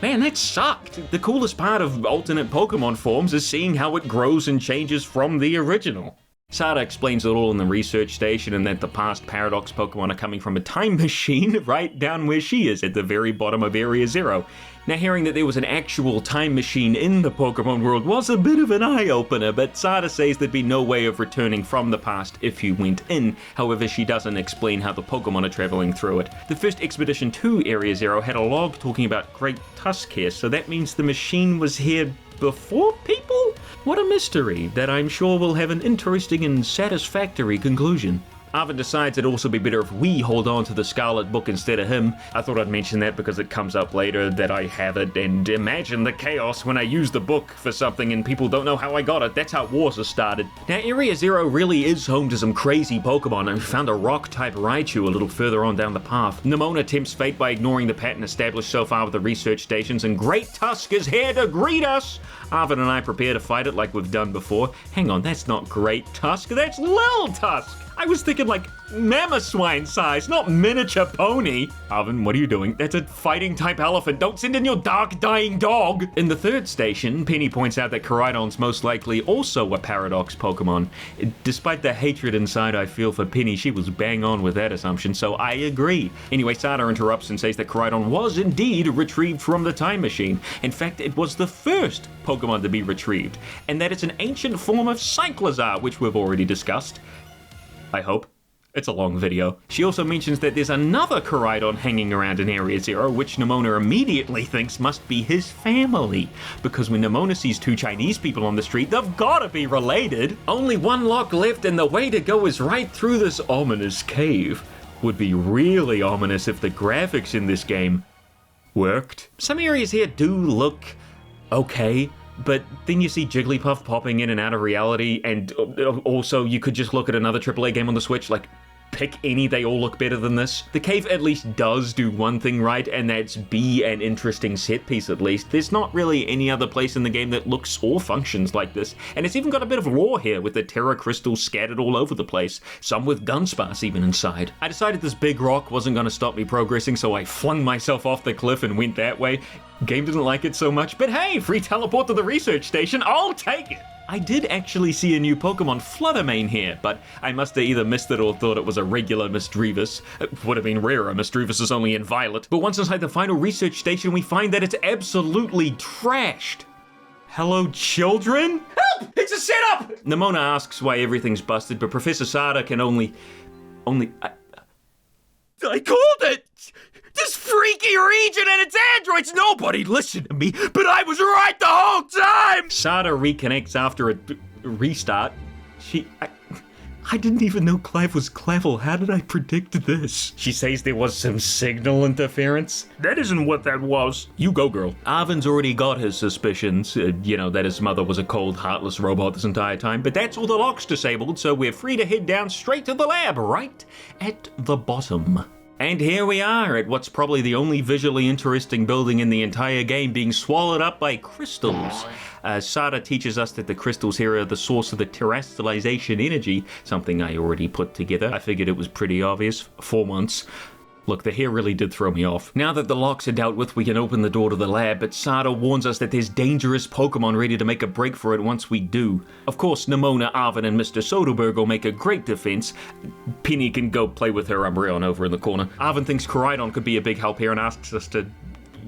man, that sucked. The coolest part of alternate Pokemon forms is seeing how it grows and changes from the original. Sada explains it all in the research station and that the past Paradox Pokemon are coming from a time machine right down where she is at the very bottom of Area Zero. Now, hearing that there was an actual time machine in the Pokemon world was a bit of an eye-opener, but Sada says there'd be no way of returning from the past if you went in. However, she doesn't explain how the Pokemon are traveling through it. The first expedition to Area Zero had a log talking about Great Tusk here, so that means the machine was here before people? What a mystery that I'm sure will have an interesting and satisfactory conclusion. Arvin decides it'd also be better if we hold on to the Scarlet book instead of him. I thought I'd mention that because it comes up later that I have it, and imagine the chaos when I use the book for something and people don't know how I got it. That's how wars are started. Now, Area Zero really is home to some crazy Pokemon. I found a rock-type Raichu a little further on down the path. Nemona tempts fate by ignoring the pattern established so far with the research stations, and Great Tusk is here to greet us! Arvin and I prepare to fight it like we've done before. Hang on, that's not Great Tusk, that's Lil Tusk! I was thinking like Mamoswine size, not miniature pony. Arvin, what are you doing? That's a fighting type elephant. Don't send in your dark dying dog. In the third station, Penny points out that Koraidon's most likely also a Paradox Pokemon. Despite the hatred inside I feel for Penny, she was bang on with that assumption, so I agree. Anyway, Sada interrupts and says that Koraidon was indeed retrieved from the time machine. In fact, it was the first Pokemon to be retrieved, and that it's an ancient form of Cyclizar, which we've already discussed. I hope. It's a long video. She also mentions that there's another Koraidon hanging around in Area Zero, which Nemona immediately thinks must be his family. Because when Nemona sees two Chinese people on the street, they've gotta be related. Only one lock left, and the way to go is right through this ominous cave. Would be really ominous if the graphics in this game worked. Some areas here do look okay. But then you see Jigglypuff popping in and out of reality, and also you could just look at another AAA game on the Switch, like, pick any, they all look better than this. The cave at least does do one thing right, and that's be an interesting set piece at least. There's not really any other place in the game that looks or functions like this, and it's even got a bit of lore here with the Terra crystals scattered all over the place, some with Dunsparce even inside. I decided this big rock wasn't going to stop me progressing, so I flung myself off the cliff and went that way. Game didn't like it so much, but hey, free teleport to the research station, I'll take it! I did actually see a new Pokemon Fluttermane here, but I must have either missed it or thought it was a regular Misdreavus. It would have been rarer, Misdreavus is only in Violet. But once inside the final research station, we find that it's absolutely trashed. Hello, children? Help! It's a setup! Nemona asks why everything's busted, but Professor Sada can only... I called it! This freaky region and its androids! Nobody listened to me, but I was right the whole time! Sada reconnects after a restart. I didn't even know Clive was Clavel. How did I predict this? She says there was some signal interference. That isn't what that was. You go, girl. Arvin's already got his suspicions. That his mother was a cold, heartless robot this entire time, but that's all the locks disabled, so we're free to head down straight to the lab, right at the bottom. And here we are at what's probably the only visually interesting building in the entire game being swallowed up by crystals. Sada teaches us that the crystals here are the source of the terrestrialization energy, something I already put together. I figured it was pretty obvious for once. Look, the hair really did throw me off. Now that the locks are dealt with, we can open the door to the lab, but Sada warns us that there's dangerous Pokemon ready to make a break for it once we do. Of course, Nemona, Arvin, and Mr. Soderbergh will make a great defense. Penny can go play with her Umbreon over in the corner. Arvin thinks Koraidon could be a big help here and asks us to,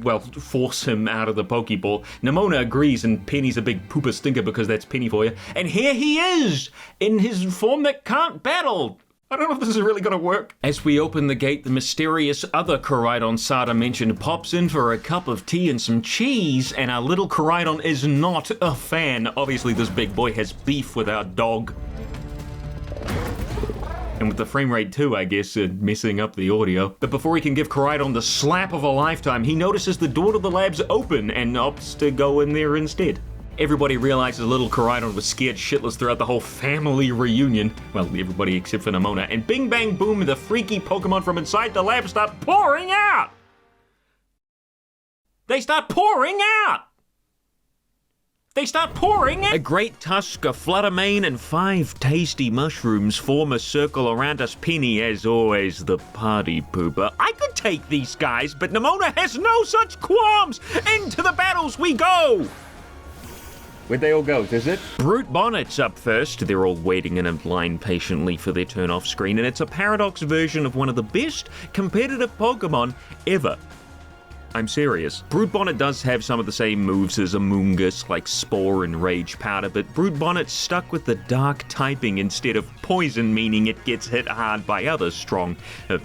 well, force him out of the Pokeball. Nemona agrees, and Penny's a big pooper stinker because that's Penny for you. And here he is, in his form that can't battle. I don't know if this is really gonna work. As we open the gate, the mysterious other Koraidon Sada mentioned pops in for a cup of tea and some cheese, and our little Koraidon is not a fan. Obviously, this big boy has beef with our dog. And with the frame rate too, I guess, messing up the audio. But before he can give Koraidon the slap of a lifetime, he notices the door to the lab's open and opts to go in there instead. Everybody realizes little Koraidon was scared shitless throughout the whole family reunion. Well, everybody except for Nemona. And bing bang boom, the freaky Pokemon from inside the lab start pouring out! They start pouring out! They start pouring out! A great tusk, a fluttermane, and 5 tasty mushrooms form a circle around us. Penny, as always, the party pooper. I could take these guys, but Nemona has no such qualms! Into the battles we go! Where'd they all go? Is it? Brute Bonnet's up first. They're all waiting in a line patiently for their turn off screen, and it's a Paradox version of one of the best competitive Pokemon ever. I'm serious. Brute Bonnet does have some of the same moves as Amoonguss, like Spore and Rage Powder, but Brute Bonnet's stuck with the dark typing instead of poison, meaning it gets hit hard by other strong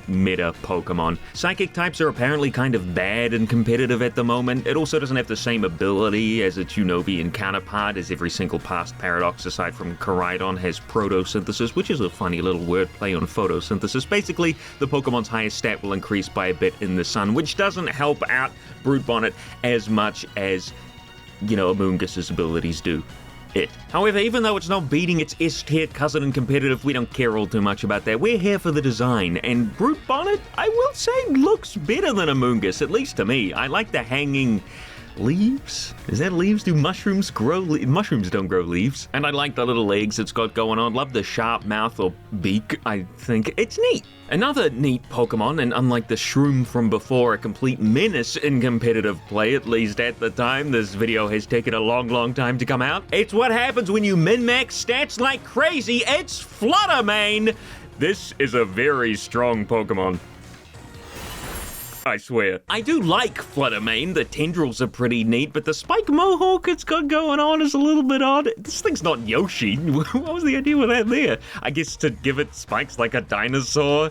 meta Pokemon. Psychic types are apparently kind of bad and competitive at the moment. It also doesn't have the same ability as its Unovian counterpart, as every single past Paradox aside from Koraidon has Protosynthesis, which is a funny little wordplay on photosynthesis. Basically, the Pokemon's highest stat will increase by a bit in the sun, which doesn't help out Brute Bonnet as much as, Amoonguss's abilities do it. However, even though it's not beating its S-tier cousin in competitive, we don't care all too much about that. We're here for the design, and Brute Bonnet, I will say, looks better than Amoonguss, at least to me. I like the hanging leaves? Is that leaves? Do mushrooms grow mushrooms don't grow leaves. And I like the little legs it's got going on. Love the sharp mouth or beak, I think. It's neat. Another neat Pokemon, and unlike the Shroom from before, a complete menace in competitive play, at least at the time. This video has taken a long time to come out. It's what happens when you min-max stats like crazy. It's Fluttermane. This is a very strong Pokemon, I swear. I do like Fluttermane. The tendrils are pretty neat, but the spike mohawk it's got going on is a little bit odd. This thing's not Yoshi. What was the idea with that there? I guess to give it spikes like a dinosaur.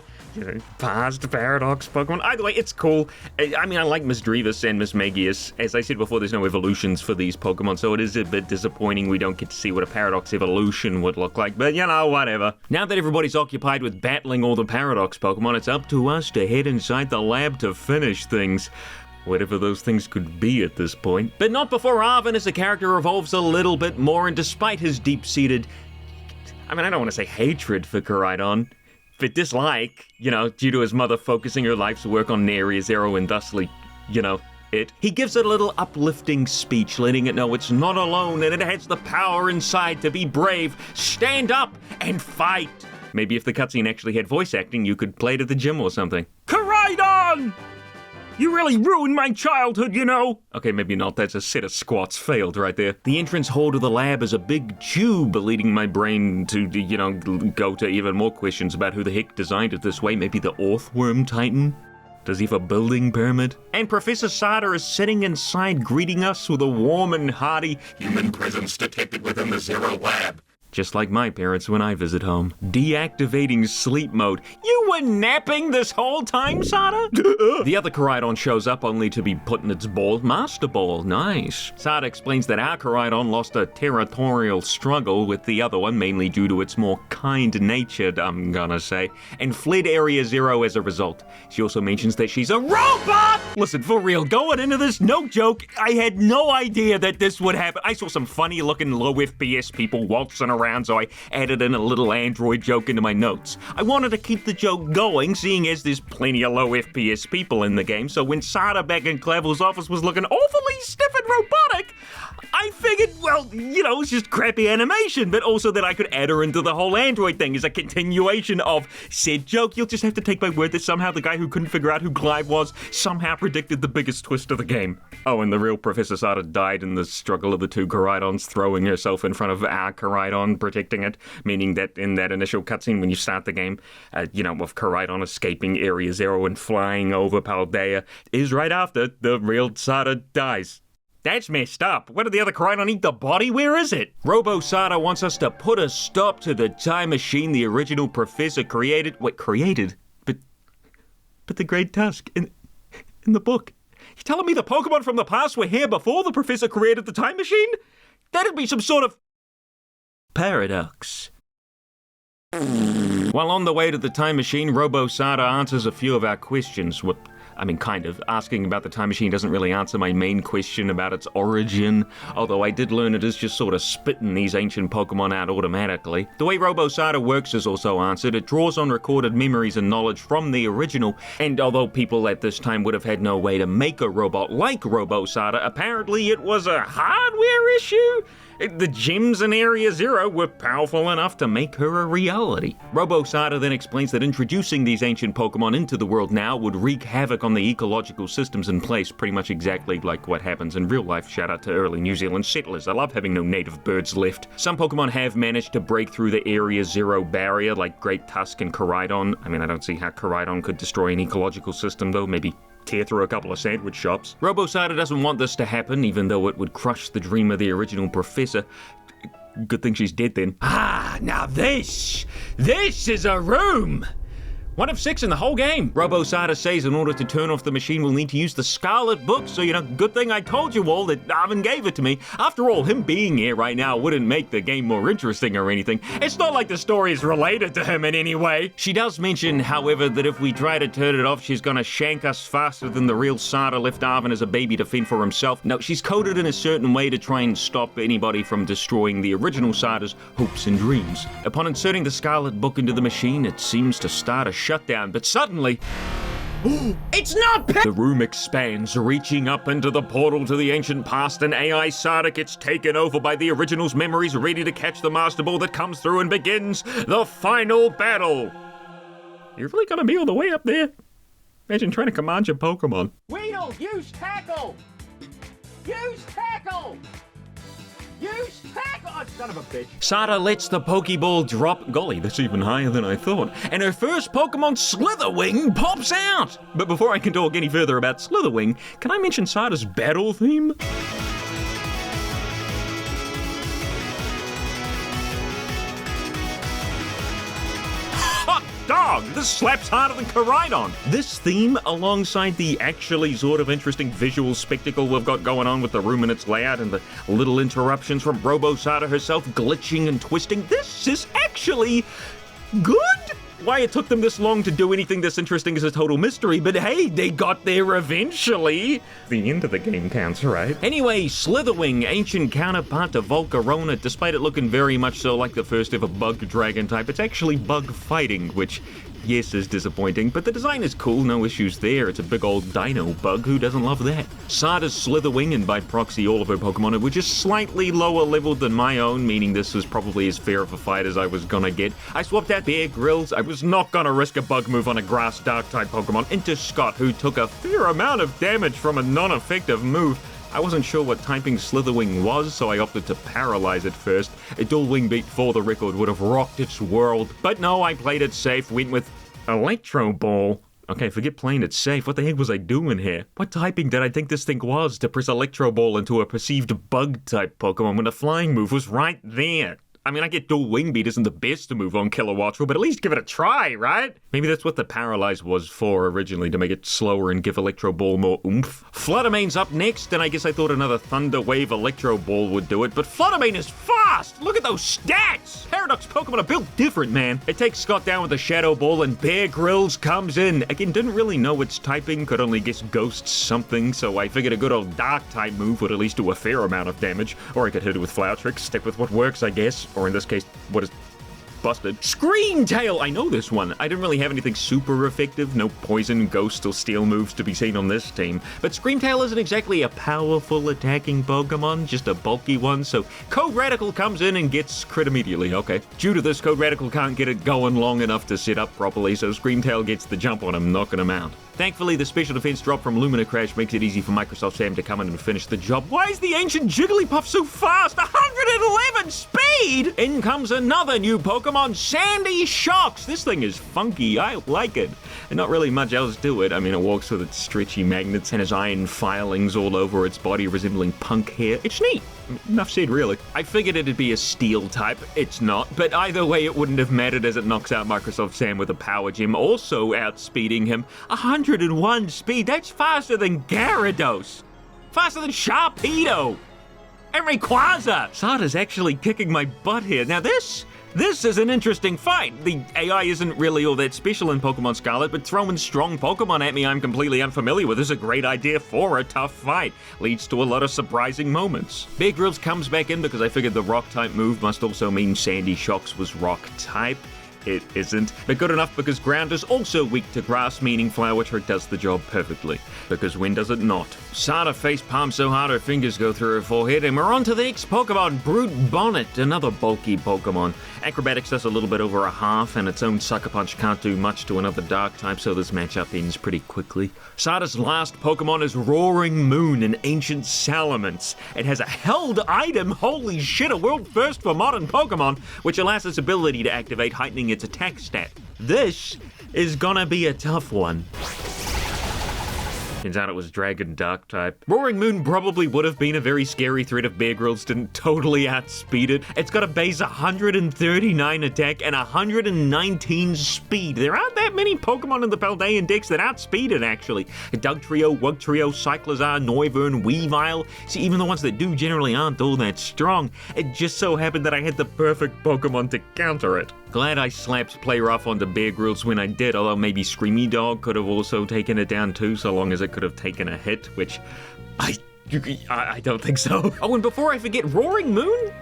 Past Paradox Pokemon. Either way, it's cool. I mean, I like Miss Drevis and Miss Magius. As I said before, there's no evolutions for these Pokemon, so it is a bit disappointing we don't get to see what a Paradox evolution would look like, but whatever. Now that everybody's occupied with battling all the Paradox Pokemon, it's up to us to head inside the lab to finish things. Whatever those things could be at this point. But not before Arven as a character evolves a little bit more, and despite his deep-seated, I don't want to say hatred for Koraidon, but dislike, due to his mother focusing her life's work on Area Zero and thusly, he gives it a little uplifting speech, letting it know it's not alone and it has the power inside to be brave, stand up, and fight. Maybe if the cutscene actually had voice acting, you could play it at the gym or something. Koraidon! You really ruined my childhood, Okay, maybe not. That's a set of squats failed right there. The entrance hall to the lab is a big tube, leading my brain to, go to even more questions about who the heck designed it this way. Maybe the Orthworm Titan? Does he have a building permit? And Professor Sada is sitting inside greeting us with a warm and hearty human presence detected within the Zero Lab. Just like my parents when I visit home. Deactivating sleep mode. You were napping this whole time, Sada? The other Koraidon shows up only to be put in its ball. Master Ball, nice. Sada explains that our Koraidon lost a territorial struggle with the other one, mainly due to its more kind-natured, I'm gonna say, and fled Area Zero as a result. She also mentions that she's a robot! Listen, for real, going into this, no joke, I had no idea that this would happen. I saw some funny-looking low FPS people waltzing around, so I added in a little android joke into my notes. I wanted to keep the joke going, seeing as there's plenty of low FPS people in the game, so when Sada back in Clavel's office was looking awfully stiff and robotic, I figured, well, it's just crappy animation, but also that I could add her into the whole android thing as a continuation of said joke. You'll just have to take my word that somehow the guy who couldn't figure out who Clive was somehow predicted the biggest twist of the game. Oh, and the real Professor Sada died in the struggle of the two Koraidons, throwing herself in front of our Koraidon, protecting it, meaning that in that initial cutscene when you start the game, of Koraidon escaping Area Zero and flying over Paldea, is right after the real Sada dies. That's messed up. What did the other Koraidon eat the body? Where is it? Robo Sada wants us to put a stop to the time machine the original professor created. Wait, created? But the Great Tusk in the book. You telling me the Pokemon from the past were here before the professor created the time machine? That'd be some sort of paradox. While on the way to the time machine, Robo Sada answers a few of our questions. Kind of. Asking about the time machine doesn't really answer my main question about its origin, although I did learn it is just sort of spitting these ancient Pokemon out automatically. The way Robo Sada works is also answered. It draws on recorded memories and knowledge from the original, and although people at this time would have had no way to make a robot like Robo Sada, apparently it was a hard hardware issue? The gems in Area Zero were powerful enough to make her a reality. RadicalSoda then explains that introducing these ancient Pokemon into the world now would wreak havoc on the ecological systems in place, pretty much exactly like what happens in real life. Shout out to early New Zealand settlers. I love having no native birds left. Some Pokemon have managed to break through the Area Zero barrier, like Great Tusk and Koraidon. I mean, I don't see how Koraidon could destroy an ecological system, though. Maybe tear through a couple of sandwich shops. RadicalSoda doesn't want this to happen, even though it would crush the dream of the original professor. Good thing she's dead then. Ah, now this is a room! 1 of 6 in the whole game. RadicalSoda says in order to turn off the machine, we'll need to use the Scarlet book, so, good thing I told you all that Arvin gave it to me. After all, him being here right now wouldn't make the game more interesting or anything. It's not like the story is related to him in any way. She does mention, however, that if we try to turn it off, she's gonna shank us faster than the real Soda left Arvin as a baby to fend for himself. No, she's coded in a certain way to try and stop anybody from destroying the original Soda's hopes and dreams. Upon inserting the Scarlet book into the machine, it seems to start a shutdown, but suddenly, It's not the room expands, reaching up into the portal to the ancient past, and AI Soda gets taken over by the original's memories, ready to catch the Master Ball that comes through and begins the final battle. You're really gonna be all the way up there? Imagine trying to command your Pokemon. Weedle, use tackle! Use tackle! Use tackle! Oh, son of a bitch. Soda lets the Pokeball drop. Golly, that's even higher than I thought. And her first Pokemon, Slitherwing, pops out! But before I can talk any further about Slitherwing, can I mention Soda's battle theme? Dog, this slaps harder than Koraidon. This theme, alongside the actually sort of interesting visual spectacle we've got going on with the room and its layout and the little interruptions from RadicalSoda herself glitching and twisting, this is actually good? Why it took them this long to do anything this interesting is a total mystery, but hey, they got there eventually. The end of the game counts, right? Anyway, Slitherwing, ancient counterpart to Volcarona, despite it looking very much so like the first ever bug dragon type, it's actually bug fighting, which, yes, is disappointing, but the design is cool, no issues there. It's a big old dino bug, who doesn't love that? Soda's Slitherwing, and by proxy all of her Pokemon, were just slightly lower leveled than my own, meaning this was probably as fair of a fight as I was gonna get. I swapped out Bear Grylls. I was not gonna risk a bug move on a grass dark type Pokemon into Scott, who took a fair amount of damage from a non-effective move. I wasn't sure what typing Slitherwing was, so I opted to paralyze it first. A Dual Wing Beat for the record would have rocked its world. But no, I played it safe, went with Electro Ball. Okay, forget playing it safe. What the heck was I doing here? What typing did I think this thing was to press Electro Ball into a perceived bug-type Pokemon when the flying move was right there? I mean, I get Dual Wing Beat isn't the best move on Kilowattrel, but at least give it a try, right? Maybe that's what the Paralyze was for originally, to make it slower and give Electro Ball more oomph. Fluttermane's up next, and I guess I thought another Thunder Wave Electro Ball would do it, but Fluttermane is fast! Look at those stats! Paradox Pokemon are built different, man. It takes Scott down with a Shadow Ball, and Bear Grylls comes in. Again, didn't really know its typing, could only guess Ghost something, so I figured a good old Dark-type move would at least do a fair amount of damage, or I could hit it with Flower Tricks, stick with what works, I guess. Or in this case, what is busted? Scream Tail! I know this one. I didn't really have anything super effective. No poison, ghost, or steel moves to be seen on this team. But Scream Tail isn't exactly a powerful attacking Pokemon, just a bulky one, so Code Radical comes in and gets crit immediately. Okay. Due to this, Code Radical can't get it going long enough to sit up properly, so Scream Tail gets the jump on him, knocking him out. Thankfully, the special defense drop from Lumina Crash makes it easy for Microsoft Sam to come in and finish the job. Why is the ancient Jigglypuff so fast? 111 speed! In comes another new Pokemon, Sandy Shocks. This thing is funky. I like it. And not really much else to it. I mean, it walks with its stretchy magnets and has iron filings all over its body resembling punk hair. It's neat. Enough said, really. I figured it'd be a steel type. It's not, but either way it wouldn't have mattered as it knocks out Microsoft Sam with a power gem, also outspeeding him. 101 speed, that's faster than Gyarados. Faster than Sharpedo. And Rayquaza. Soda's actually kicking my butt here. Now this is an interesting fight. The AI isn't really all that special in Pokemon Scarlet, but throwing strong Pokemon at me I'm completely unfamiliar with is a great idea for a tough fight. Leads to a lot of surprising moments. Bear Grylls comes back in because I figured the Rock-type move must also mean Sandy Shocks was Rock-type. it isn't. But good enough because ground is also weak to grass, meaning Flower Trick does the job perfectly. Because when does it not? Sada face palms so hard her fingers go through her forehead, and we're on to the next Pokemon, Brute Bonnet, another bulky Pokemon. Acrobatics does a little bit over a half, and its own Sucker Punch can't do much to another Dark type, so this matchup ends pretty quickly. Sada's last Pokemon is Roaring Moon, an ancient Salamence. It has a held item, holy shit, a world first for modern Pokemon, which allows its ability to activate, heightening its attack stat. This is gonna be a tough one. Turns out it was Dragon Dark type. Roaring Moon probably would have been a very scary threat if Bear Grylls didn't totally outspeed it. It's got a base 139 attack and 119 speed. There aren't that many Pokemon in the Paldean Dex that outspeed it, actually. Dugtrio, Wugtrio, Cyclizar, Noivern, Weavile. See, even the ones that do generally aren't all that strong. It just so happened that I had the perfect Pokemon to counter it. Glad I slapped Play Rough onto Bear Grylls when I did, although maybe Screamy Dog could have also taken it down too, so long as it could have taken a hit, which I don't think so. Oh, and before I forget, Roaring Moon?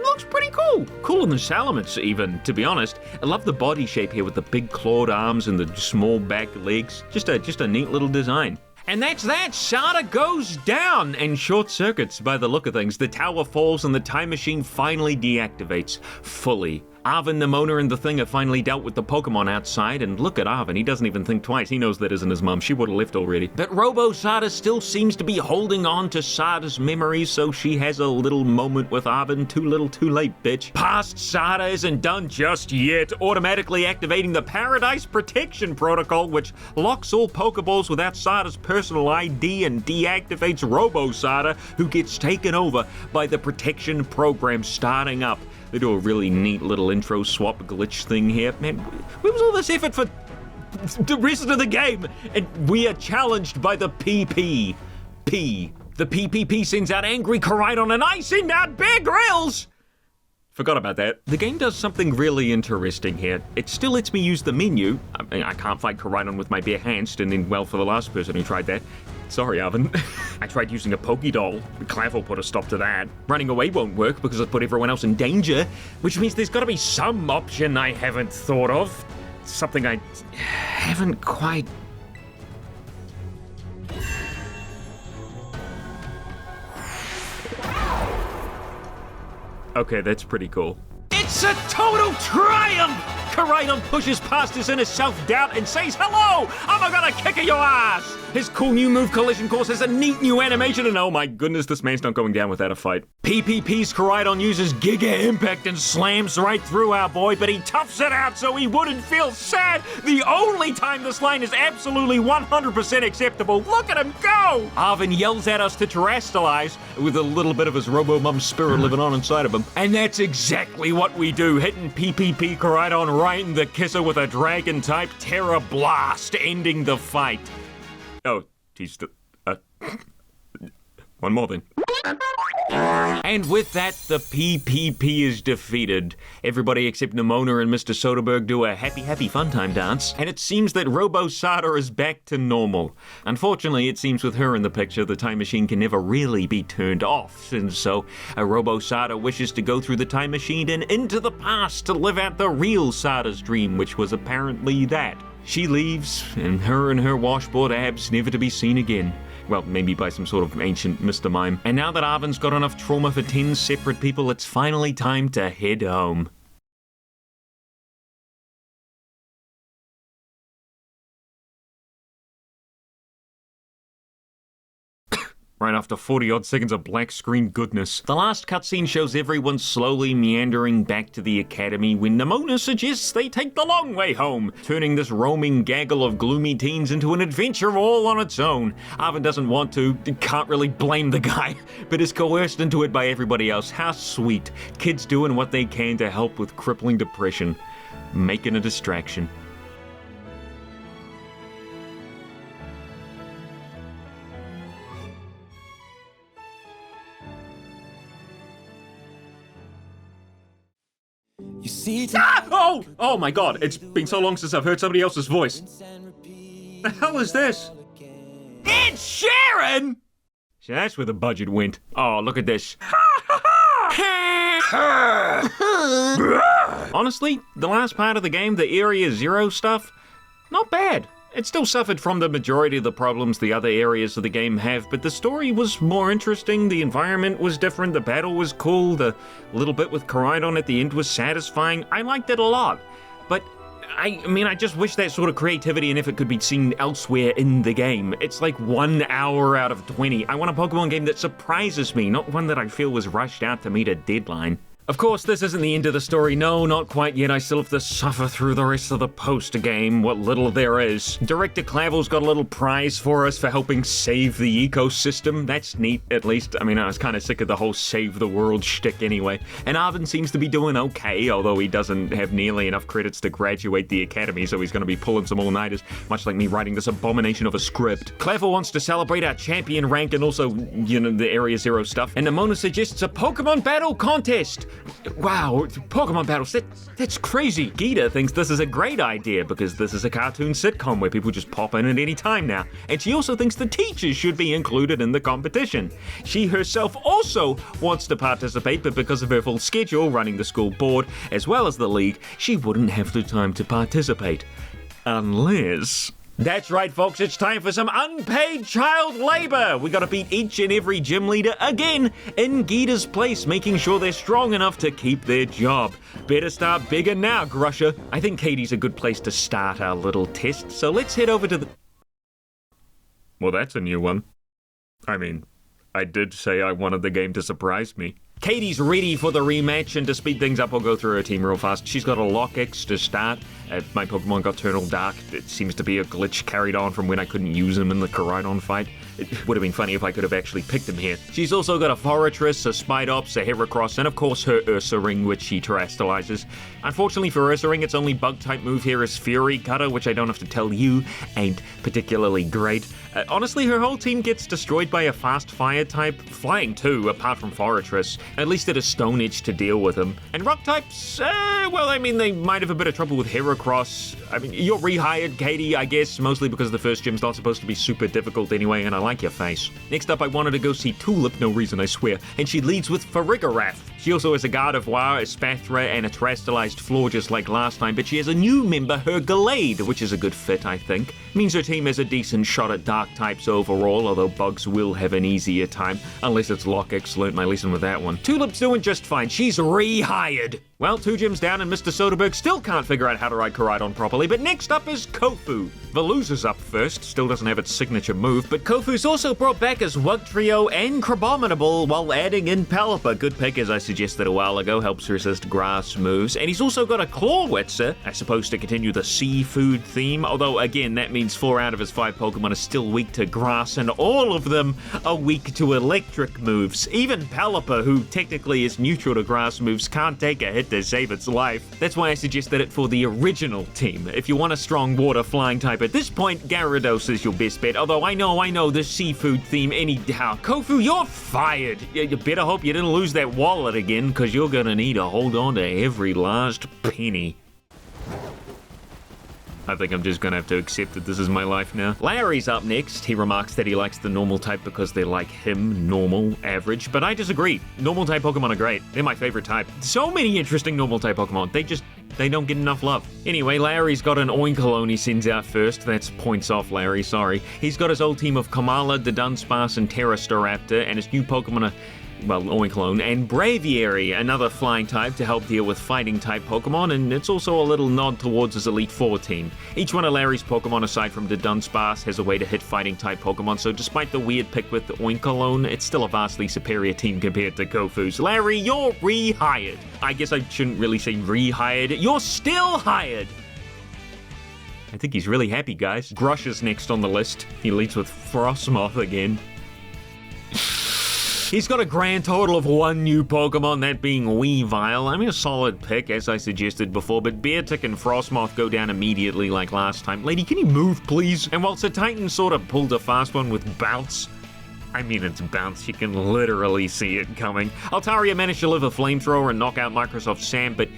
Looks pretty cool. Cooler than Salamence, even, to be honest. I love the body shape here with the big clawed arms and the small back legs. Just a neat little design. And that's that. Sada goes down and short circuits by the look of things. The tower falls and the time machine finally deactivates fully. Arven, Nemona, and the Thing have finally dealt with the Pokemon outside, and look at Arven, he doesn't even think twice. He knows that isn't his mom. She would have left already. But Robo-Sada still seems to be holding on to Sada's memories, so she has a little moment with Arven. Too little, too late, bitch. Past Sada isn't done just yet, automatically activating the Paradise Protection Protocol, which locks all Pokeballs without Sada's personal ID and deactivates Robo-Sada, who gets taken over by the protection program starting up. They do a really neat little intro swap glitch thing here. Man, where was all this effort for the rest of the game? And we are challenged by the PPP. The PPP sends out Angry Koraidon and I send out Bear Grylls! Forgot about that. The game does something really interesting here. It still lets me use the menu. I mean, I can't fight Koraidon with my bare hands, standing well for the last person who tried that. Sorry, Arven. I tried using a Pokédoll. Clavel put a stop to that. Running away won't work because it put everyone else in danger, which means there's got to be some option I haven't thought of. Something I haven't quite... Okay, that's pretty cool. It's a total triumph! Koraidon pushes past his inner self-doubt and says, "Hello! I'm gonna kick your ass!" His cool new move, Collision Course, has a neat new animation, and oh my goodness, this man's not going down without a fight. PPP's Koraidon uses Giga Impact and slams right through our boy, but he toughs it out so he wouldn't feel sad. The only time this line is absolutely 100% acceptable. Look at him go! Arven yells at us to terrestrialize, with a little bit of his Robo-Mum spirit living on inside of him. And that's exactly what we do, hitting PPP Koraidon right in the kisser with a Dragon-type Terra Blast, ending the fight. Oh, he's still... one more then. And with that, the PPP is defeated. Everybody except Nemona and Mr. Soderbergh do a happy fun time dance, and it seems that Robo-Sada is back to normal. Unfortunately, it seems with her in the picture, the time machine can never really be turned off, and so Robo-Sada wishes to go through the time machine and into the past to live out the real Sada's dream, which was apparently that. She leaves, and her washboard abs never to be seen again. Well, maybe by some sort of ancient Mr. Mime. And now that Arven's got enough trauma for 10 separate people, it's finally time to head home. Right after 40-odd seconds of black screen goodness. The last cutscene shows everyone slowly meandering back to the academy when Nemona suggests they take the long way home, turning this roaming gaggle of gloomy teens into an adventure all on its own. Arven doesn't want to, can't really blame the guy, but is coerced into it by everybody else. How sweet. Kids doing what they can to help with crippling depression. Making a distraction. You see Oh my god, it's been so long since I've heard somebody else's voice. The hell is this? It's Sharon! So that's where the budget went. Oh, look at this. Honestly, the last part of the game, the Area Zero stuff, not bad. It still suffered from the majority of the problems the other areas of the game have, but the story was more interesting, the environment was different, the battle was cool, the little bit with Koraidon at the end was satisfying. I liked it a lot. But I just wish that sort of creativity and effort could be seen elsewhere in the game. It's like 1 hour out of 20. I want a Pokemon game that surprises me, not one that I feel was rushed out to meet a deadline. Of course, this isn't the end of the story. No, not quite yet. I still have to suffer through the rest of the post-game, what little there is. Director Clavel's got a little prize for us for helping save the ecosystem. That's neat, at least. I mean, I was kind of sick of the whole save the world shtick anyway. And Arvin seems to be doing okay, although he doesn't have nearly enough credits to graduate the academy, so he's going to be pulling some all-nighters, much like me writing this abomination of a script. Clavel wants to celebrate our champion rank and also, you know, the Area Zero stuff. And Nimona suggests a Pokemon battle contest. Wow, Pokemon battles, that's crazy. Geeta thinks this is a great idea because this is a cartoon sitcom where people just pop in at any time now. And she also thinks the teachers should be included in the competition. She herself also wants to participate, but because of her full schedule running the school board as well as the league, she wouldn't have the time to participate. Unless... That's right, folks, it's time for some unpaid child labor. We gotta beat each and every gym leader again in Geeta's place, making sure they're strong enough to keep their job. Better start bigger now, Grusher. I think Katie's a good place to start our little test, so let's head over to the... Well, that's a new one. I mean, I did say I wanted the game to surprise me. Katie's ready for the rematch, and to speed things up, I'll go through her team real fast. She's got a Lock-X to start. My Pokemon got Eternal Dark. It seems to be a glitch carried on from when I couldn't use him in the Koraidon fight. It would have been funny if I could have actually picked him here. She's also got a Forretress, a Spidops, a Heracross, and of course her Ursaring, which she terrestrializes. Unfortunately for Ursaring, its only Bug-type move here is Fury Cutter, which I don't have to tell you ain't particularly great. Honestly, her whole team gets destroyed by a fast fire type, flying too, apart from Forretress. At least it is Stone Edge to deal with them. And rock types, well, I mean, they might have a bit of trouble with Heracross. I mean, you're rehired, Katie, I guess, mostly because the first gym's not supposed to be super difficult anyway, and I like your face. Next up, I wanted to go see Tulip, no reason I swear, and she leads with Farigiraf. She also has a Gardevoir, a Spathra, and a terrestrialized Floor just like last time, but she has a new member, her Gallade, which is a good fit, I think. Means her team has a decent shot at dark types overall, although Bugs will have an easier time, unless it's Lock-X. Learned my lesson with that one. Tulip's doing just fine. She's rehired. Well, 2 gyms down and Mr. Soderbergh still can't figure out how to ride Koraidon properly, but next up is Kofu. Veluza's up first, still doesn't have its signature move, but Kofu's also brought back his Wugtrio and Crabominable while adding in Pelipper. Good pick, as I suggested a while ago, helps resist grass moves. And he's also got a Clawitzer, I suppose to continue the seafood theme, although again, that means 4 out of his 5 Pokemon are still weak to grass, and all of them are weak to electric moves. Even Pelipper, who technically is neutral to grass moves, can't take a hit to save its life. That's why I suggested it for the original team. If you want a strong water flying type at this point, Gyarados is your best bet, although I know the seafood theme anyhow. Kofu, you're fired. You better hope you didn't lose that wallet again, because you're gonna need to hold on to every last penny. I think I'm just gonna have to accept that this is my life now. Larry's up next. He remarks that he likes the normal type because they're like him, normal, average, but I disagree. Normal type Pokemon are great. They're my favorite type. So many interesting normal type Pokemon. They don't get enough love. Anyway, Larry's got an Oinkologne he sends out first. That's points off, Larry, sorry. He's got his old team of Kamala, Dunsparce, and Terrastaraptor, and his new Pokemon are, well, Oinkologne, and Braviary, another flying type to help deal with fighting type Pokemon, and it's also a little nod towards his Elite Four team. Each one of Larry's Pokemon, aside from the Dunsparce, has a way to hit fighting type Pokemon, so despite the weird pick with the Oinkologne, it's still a vastly superior team compared to Kofu's. Larry, you're rehired. I guess I shouldn't really say rehired. You're still hired. I think he's really happy, guys. Grusher's next on the list. He leads with Frostmoth again. He's got a grand total of 1 new Pokemon, that being Weavile. I mean, a solid pick, as I suggested before, but Beartick and Frostmoth go down immediately like last time. Lady, can you move, please? And while Sir Titan sort of pulled a fast one with Bounce, I mean, it's Bounce, you can literally see it coming. Altaria managed to live a flamethrower and knock out Microsoft Sam, but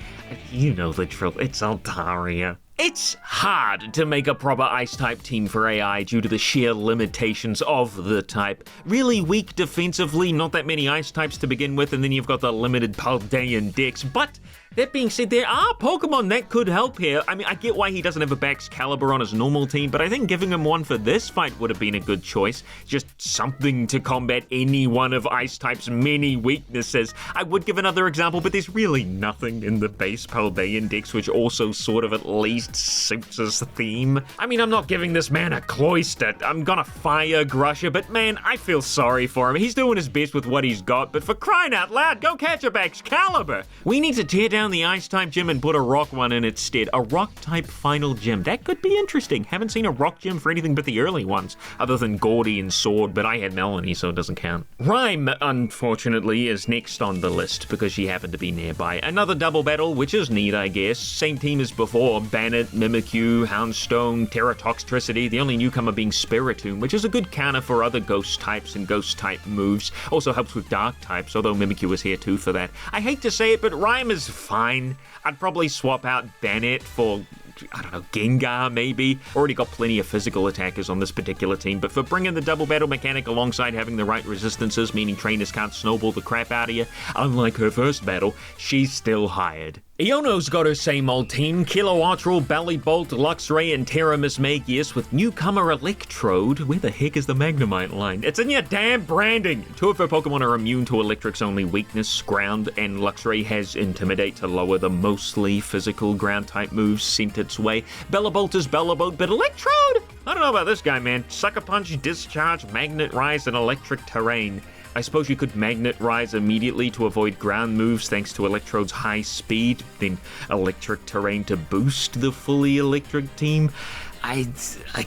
you know the drill, it's Altaria. It's hard to make a proper Ice-type team for AI due to the sheer limitations of the type. Really weak defensively, not that many Ice-types to begin with, and then you've got the limited Paldean Dex, but that being said, there are Pokemon that could help here. I mean, I get why he doesn't have a Baxcalibur on his normal team, but I think giving him one for this fight would have been a good choice. Just something to combat any one of Ice-type's many weaknesses. I would give another example, but there's really nothing in the base Paldean Dex which also sort of at least suits his theme. I mean, I'm not giving this man a Cloyster. I'm gonna fire Grusher, but man, I feel sorry for him. He's doing his best with what he's got, but for crying out loud, go catch a Baxcalibur! We need to tear down the Ice-type gym and put a Rock one in its stead. A Rock-type final gym. That could be interesting. Haven't seen a Rock gym for anything but the early ones, other than Gordy and Sword, but I had Melanie, so it doesn't count. Rhyme, unfortunately, is next on the list because she happened to be nearby. Another double battle, which is neat, I guess. Same team as before. Bannet, Mimikyu, Houndstone, Terratoxtricity, the only newcomer being Spiritomb, which is a good counter for other Ghost types and Ghost type moves. Also helps with Dark types, although Mimikyu is here too for that. I hate to say it, but Rhyme is fine. I'd probably swap out Bannet for, I don't know, Gengar maybe. Already got plenty of physical attackers on this particular team, but for bringing the double battle mechanic alongside having the right resistances, meaning trainers can't snowball the crap out of you, unlike her first battle, she's still hired. Iono's got her same old team, Kilowattrel, Ballybolt, Luxray, and Terra Mismagius with newcomer Electrode. Where the heck is the Magnemite line? It's in your damn branding! Two of her Pokemon are immune to Electric's only weakness, Ground, and Luxray has Intimidate to lower the mostly physical ground-type moves sent its way. Bellabolt is Bellabolt, but Electrode? I don't know about this guy, man. Sucker Punch, Discharge, Magnet Rise, and Electric Terrain. I suppose you could Magnet Rise immediately to avoid ground moves thanks to Electrode's high speed, then Electric Terrain to boost the fully electric team. I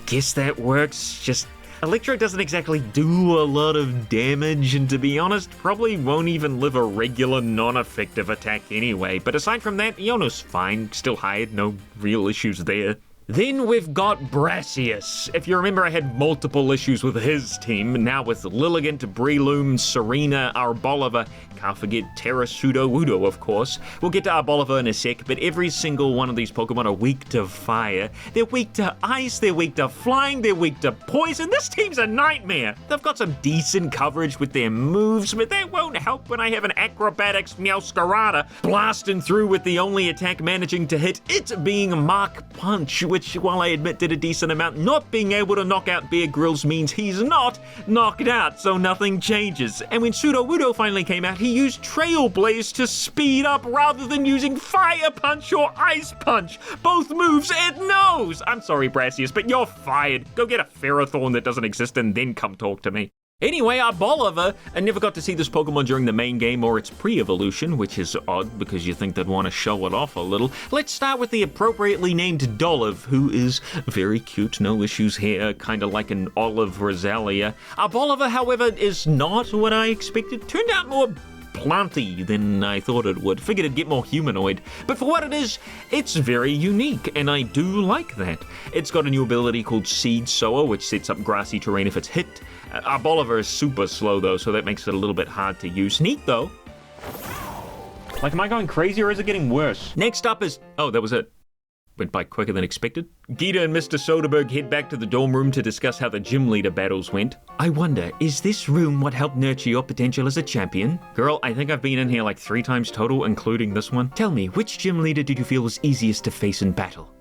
guess that works, just Electrode doesn't exactly do a lot of damage, and to be honest, probably won't even live a regular non-effective attack anyway. But aside from that, Iono's fine, still hired, no real issues there. Then we've got Brassius. If you remember, I had multiple issues with his team. Now with Lilligant, Breloom, Serena, Arboliver, can't forget Terra Sudowoodo, of course. We'll get to Arboliver in a sec, but every single one of these Pokemon are weak to fire. They're weak to ice, they're weak to flying, they're weak to poison. This team's a nightmare. They've got some decent coverage with their moves, but that won't help when I have an Acrobatics Meowscarada blasting through with the only attack managing to hit, it being Mach Punch, which, while I admit did a decent amount, not being able to knock out Bear Grylls means he's not knocked out, so nothing changes. And when Sudowoodo finally came out, he used Trailblaze to speed up rather than using Fire Punch or Ice Punch. Both moves it knows! I'm sorry, Brassius, but you're fired. Go get a Ferrothorn that doesn't exist and then come talk to me. Anyway, Arboliver, I never got to see this Pokemon during the main game or its pre-evolution, which is odd because you think they'd want to show it off a little. Let's start with the appropriately named Dolliv, who is very cute, no issues here, kind of like an Olive Rosalia. Arboliver, however, is not what I expected. Turned out more planty than I thought it would. Figured it'd get more humanoid. But for what it is, it's very unique, and I do like that. It's got a new ability called Seed Sower, which sets up grassy terrain if it's hit. Arboliver is super slow though, so that makes it a little bit hard to use. Neat though. Like, am I going crazy or is it getting worse? Next up is... oh, that was it. Went by quicker than expected. Geeta and Mr. Soderbergh head back to the dorm room to discuss how the gym leader battles went. I wonder, is this room what helped nurture your potential as a champion? Girl, I think I've been in here like 3 times total, including this one. Tell me, which gym leader did you feel was easiest to face in battle?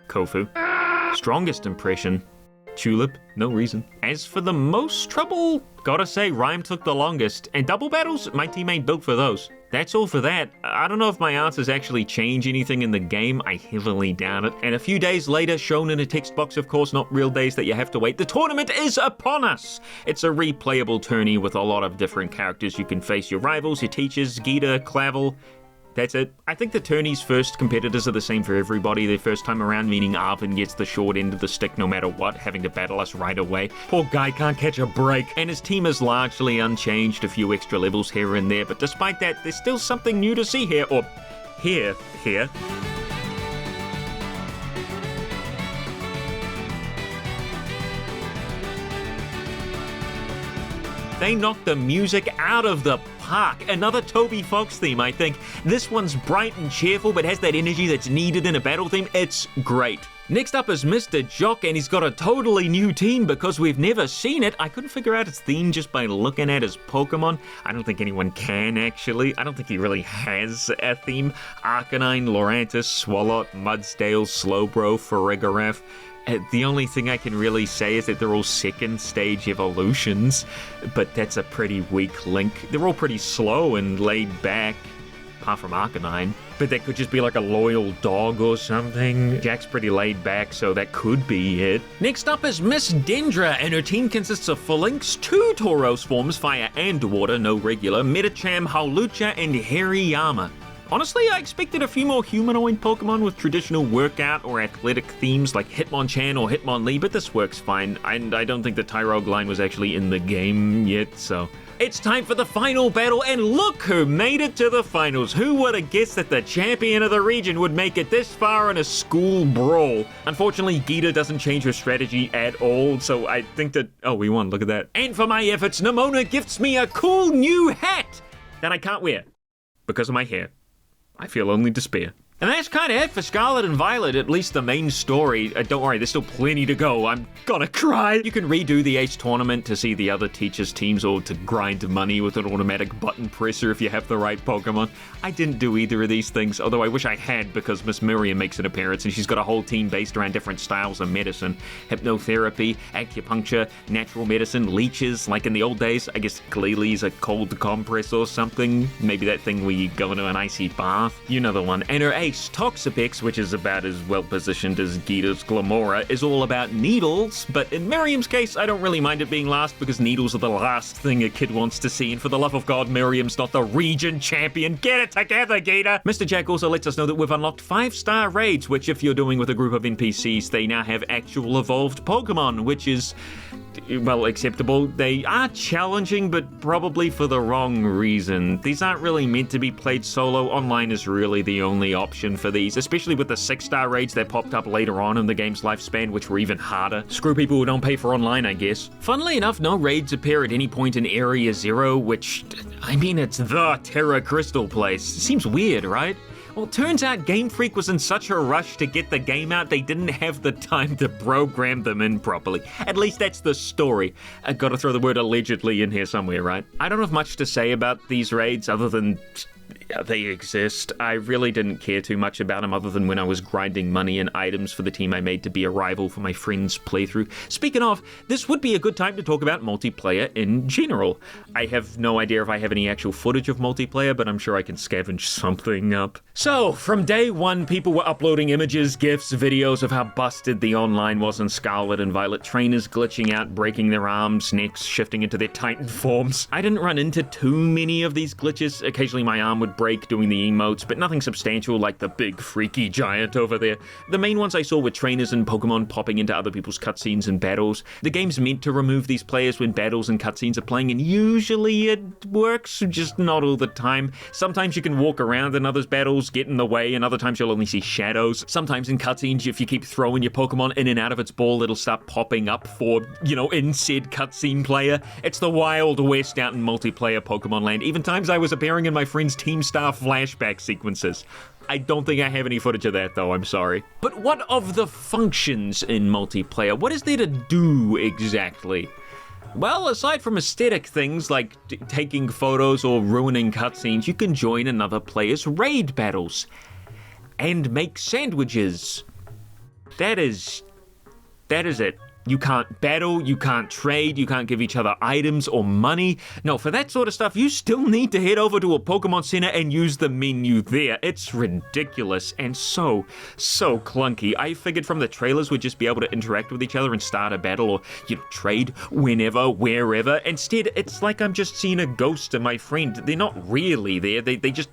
Kofu. Strongest impression? Tulip, no reason. As for the most trouble, gotta say, Rhyme took the longest. And double battles, my team ain't built for those. That's all for that. I don't know if my answers actually change anything in the game. I heavily doubt it. And a few days later, shown in a text box, of course, not real days that you have to wait, the tournament is upon us. It's a replayable tourney with a lot of different characters. You can face your rivals, your teachers, Geeta, Clavel. That's it. I think the tourney's first competitors are the same for everybody their first time around, meaning Arvin gets the short end of the stick no matter what, having to battle us right away. Poor guy can't catch a break. And his team is largely unchanged, a few extra levels here and there, but despite that, there's still something new to see here, or here. They knocked the music out of the Park, another Toby Fox theme, I think. This one's bright and cheerful, but has that energy that's needed in a battle theme. It's great. Next up is Mr. Jock, and he's got a totally new team because we've never seen it. I couldn't figure out his theme just by looking at his Pokemon. I don't think anyone can, actually. I don't think he really has a theme. Arcanine, Lurantis, Swalot, Mudsdale, Slowbro, Farigiraf. The only thing I can really say is that they're all second stage evolutions, but that's a pretty weak link. They're all pretty slow and laid back, apart from Arcanine. But that could just be like a loyal dog or something. Jack's pretty laid back, so that could be it. Next up is Miss Dendra, and her team consists of Phalanx, 2 Tauros forms, Fire and Water, no regular, Medicham, Howlucha, and Hariyama. Honestly, I expected a few more humanoid Pokemon with traditional workout or athletic themes like Hitmonchan or Hitmonlee, but this works fine, and I don't think the Tyrogue line was actually in the game yet, so... It's time for the final battle, and look who made it to the finals. Who would have guessed that the champion of the region would make it this far in a school brawl? Unfortunately, Geeta doesn't change her strategy at all, so I think that... Oh, we won, look at that. And for my efforts, Nimona gifts me a cool new hat that I can't wear because of my hair. I feel only despair. And that's kind of it for Scarlet and Violet, at least the main story. Don't worry, there's still plenty to go. I'm gonna cry. You can redo the Ace tournament to see the other teachers' teams or to grind money with an automatic button presser if you have the right Pokemon. I didn't do either of these things, although I wish I had because Miss Miriam makes an appearance and she's got a whole team based around different styles of medicine. Hypnotherapy, acupuncture, natural medicine, leeches, like in the old days. I guess Gleely's a cold compress or something. Maybe that thing where you go into an icy bath. You know the one. And her Ace Toxapex, which is about as well positioned as Geeta's Glamora, is all about needles, but in Miriam's case, I don't really mind it being last because needles are the last thing a kid wants to see, and for the love of God, Miriam's not the region champion. Get it together, Geeta! Mr. Jack also lets us know that we've unlocked 5-star raids, which if you're doing with a group of NPCs, they now have actual evolved Pokemon, which is... well, acceptable. They are challenging, but probably for the wrong reason. These aren't really meant to be played solo. Online is really the only option for these, especially with the 6-star raids that popped up later on in the game's lifespan, which were even harder. Screw people who don't pay for online, I guess. Funnily enough, no raids appear at any point in Area 0, which, I mean, it's the Terra Crystal place. Seems weird, right? Well, turns out Game Freak was in such a rush to get the game out, they didn't have the time to program them in properly. At least that's the story. I gotta throw the word allegedly in here somewhere, right? I don't have much to say about these raids other than... they exist. I really didn't care too much about them other than when I was grinding money and items for the team I made to be a rival for my friend's playthrough. Speaking of, this would be a good time to talk about multiplayer in general. I have no idea if I have any actual footage of multiplayer, but I'm sure I can scavenge something up. So, from day one, people were uploading images, GIFs, videos of how busted the online was in Scarlet and Violet. Trainers glitching out, breaking their arms, necks, shifting into their Titan forms. I didn't run into too many of these glitches. Occasionally my arm would break doing the emotes, but nothing substantial like the big freaky giant over there. The main ones I saw were trainers and Pokemon popping into other people's cutscenes and battles. The game's meant to remove these players when battles and cutscenes are playing, and usually it works, just not all the time. Sometimes you can walk around in others' battles, get in the way, and other times you'll only see shadows. Sometimes in cutscenes, if you keep throwing your Pokemon in and out of its ball, it'll start popping up for, in said cutscene player. It's the Wild West out in multiplayer Pokemon land. Even times I was appearing in my friend's Team Star flashback sequences. I don't think I have any footage of that though, I'm sorry. But what of the functions in multiplayer? What is there to do exactly? Well, aside from aesthetic things like taking photos or ruining cutscenes, you can join another player's raid battles and make sandwiches. That is it. You can't battle, you can't trade, you can't give each other items or money. No, for that sort of stuff, you still need to head over to a Pokemon Center and use the menu there. It's ridiculous and so clunky. I figured from the trailers we'd just be able to interact with each other and start a battle or, trade whenever, wherever. Instead, it's like I'm just seeing a ghost of my friend. They're not really there, they just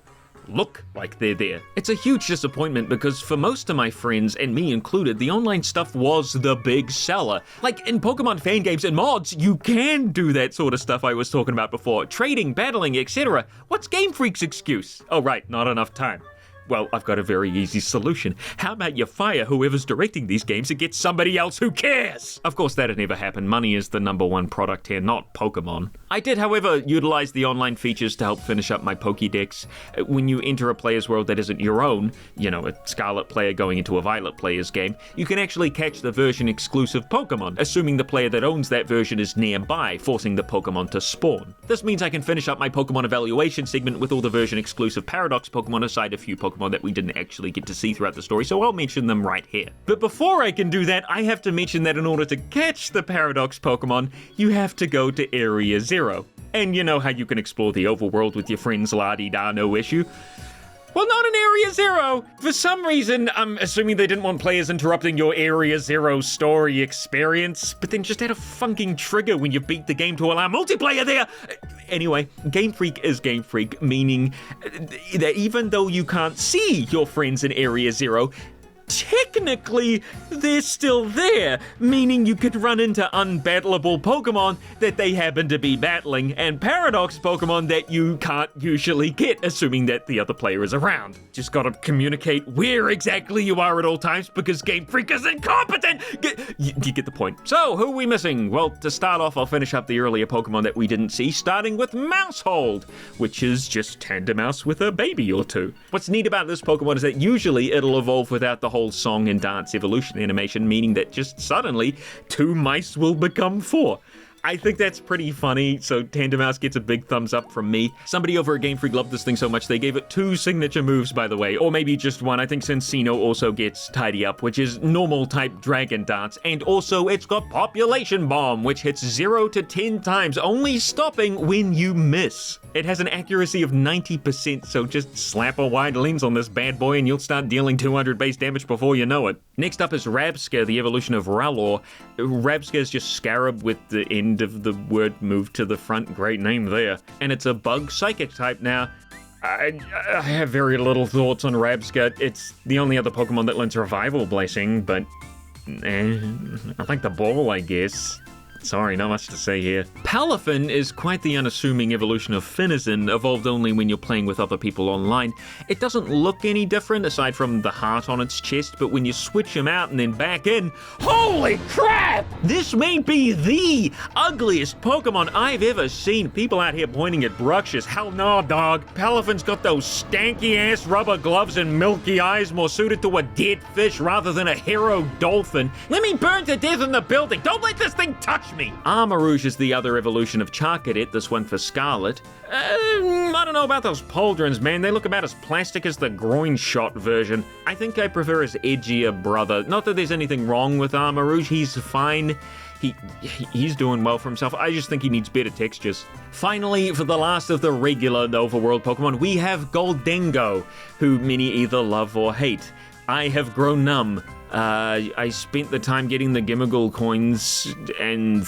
look like they're there. It's a huge disappointment because for most of my friends, and me included, the online stuff was the big seller. Like in Pokemon fan games and mods, you can do that sort of stuff I was talking about before. Trading, battling, etc. What's Game Freak's excuse? Oh right, not enough time. Well, I've got a very easy solution. How about you fire whoever's directing these games and get somebody else who cares? Of course, that'd never happen. Money is the #1 product here, not Pokemon. I did, however, utilize the online features to help finish up my Pokédex. When you enter a player's world that isn't your own, you know, a Scarlet player going into a Violet player's game, you can actually catch the version-exclusive Pokemon, assuming the player that owns that version is nearby, forcing the Pokemon to spawn. This means I can finish up my Pokemon evaluation segment with all the version-exclusive Paradox Pokemon aside a few Pokemon that we didn't actually get to see throughout the story, so I'll mention them right here. But before I can do that, I have to mention that in order to catch the Paradox Pokemon, you have to go to Area 0. And you know how you can explore the overworld with your friends, la-di-da, no issue? Well, not in Area 0! For some reason, I'm assuming they didn't want players interrupting your Area 0 story experience, but then just add a funking trigger when you beat the game to allow multiplayer there! Anyway, Game Freak is Game Freak, meaning that even though you can't see your friends in Area 0, technically, they're still there, meaning you could run into unbattleable Pokemon that they happen to be battling, and Paradox Pokemon that you can't usually get, assuming that the other player is around. Just gotta communicate where exactly you are at all times, because Game Freak is incompetent! You get the point. So, who are we missing? Well, to start off, I'll finish up the earlier Pokemon that we didn't see, starting with Mousehold, which is just Tandemaus with a baby or two. What's neat about this Pokemon is that usually it'll evolve without the whole song and dance evolution animation, meaning that just suddenly 2 mice will become 4. I think that's pretty funny, so Tandemaus gets a big thumbs up from me. Somebody over at Game Freak loved this thing so much they gave it 2 signature moves, by the way, or maybe just 1. I think Cincino also gets Tidy Up, which is normal type dragon dance, and also it's got Population Bomb, which hits 0 to 10 times, only stopping when you miss. It has an accuracy of 90%, so just slap a wide lens on this bad boy and you'll start dealing 200 base damage before you know it. Next up is Rabsca, the evolution of Ralor. Rabsca is just Scarab with the end of the word moved to the front. Great name there. And it's a bug psychic type now. I have very little thoughts on Rabsca. It's the only other Pokemon that lends Revival Blessing, but I like the ball, I guess. Sorry, not much to say here. Palafin is quite the unassuming evolution of Finizen, evolved only when you're playing with other people online. It doesn't look any different aside from the heart on its chest, but when you switch him out and then back in, holy crap! This may be the ugliest Pokemon I've ever seen. People out here pointing at Bruxious. Hell no, dog. Palafin's got those stanky-ass rubber gloves and milky eyes more suited to a dead fish rather than a hero dolphin. Let me burn to death in the building. Don't let this thing touch me! Armarouge is the other evolution of Charcadet, this one for Scarlet. I don't know about those Pauldrons, man. They look about as plastic as the groin shot version. I think I prefer his edgier brother. Not that there's anything wrong with Armarouge, he's fine. He's doing well for himself. I just think he needs better textures. Finally, for the last of the regular overworld Pokemon, we have Goldengo, who many either love or hate. I have grown numb. I spent the time getting the Gimmighoul coins, and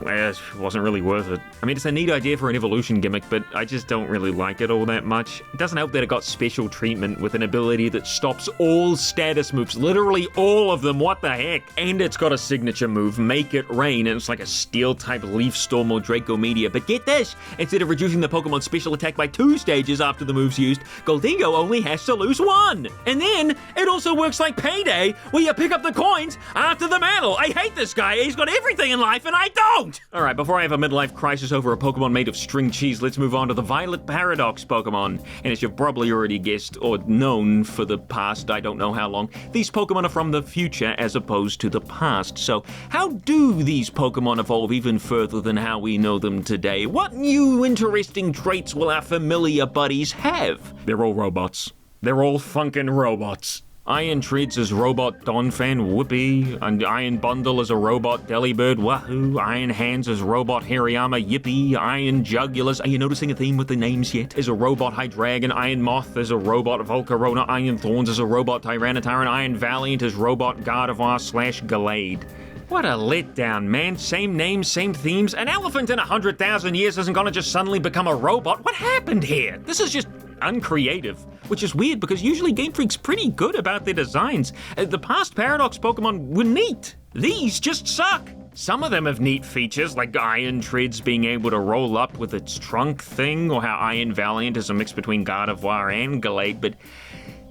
it wasn't really worth it. I mean, it's a neat idea for an evolution gimmick, but I just don't really like it all that much. It doesn't help that it got special treatment with an ability that stops all status moves, literally all of them, what the heck? And it's got a signature move, Make It Rain, and it's like a steel-type Leaf Storm or Draco Meteor. But get this, instead of reducing the Pokemon's special attack by 2 stages after the move's used, Goldengo only has to lose 1. And then, it also works like Payday, where you pick up the coins after the battle. I hate this guy. He's got everything in life and I don't. All right, before I have a midlife crisis over a Pokemon made of string cheese, let's move on to the Violet Paradox Pokemon. And as you've probably already guessed or known for the past, I don't know how long, these Pokemon are from the future as opposed to the past. So how do these Pokemon evolve even further than how we know them today? What new interesting traits will our familiar buddies have? They're all robots. They're all funkin' robots. Iron Treads is Robot Donphan, whoopee, and Iron Bundle is a Robot Delibird, wahoo, Iron Hands is Robot Hariyama, yippee, Iron Jugulus, are you noticing a theme with the names yet? Is a Robot Hydreigon, Iron Moth is a Robot Volcarona, Iron Thorns is a Robot Tyranitar, and Iron Valiant is Robot Gardevoir / Gallade. What a letdown, man. Same names, same themes. An elephant in 100,000 years isn't gonna just suddenly become a robot. What happened here? This is just uncreative, which is weird because usually Game Freak's pretty good about their designs. The past Paradox Pokemon were neat. These just suck. Some of them have neat features, like Iron Treads being able to roll up with its trunk thing, or how Iron Valiant is a mix between Gardevoir and Gallade, but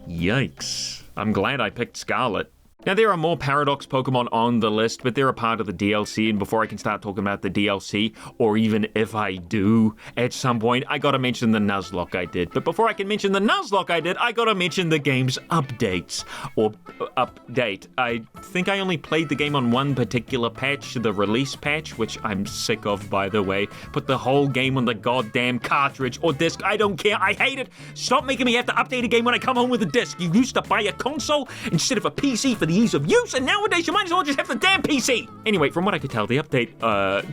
yikes. I'm glad I picked Scarlet. Now, there are more Paradox Pokemon on the list, but they're a part of the DLC, and before I can start talking about the DLC, or even if I do at some point, I gotta mention the Nuzlocke I did. But before I can mention the Nuzlocke I did, I gotta mention the game's updates, or update. I think I only played the game on one particular patch, the release patch, which I'm sick of, by the way. Put the whole game on the goddamn cartridge or disc. I don't care. I hate it. Stop making me have to update a game when I come home with a disc. You used to buy a console instead of a PC for the ease of use, and nowadays you might as well just have the damn PC. Anyway, from what I could tell, the update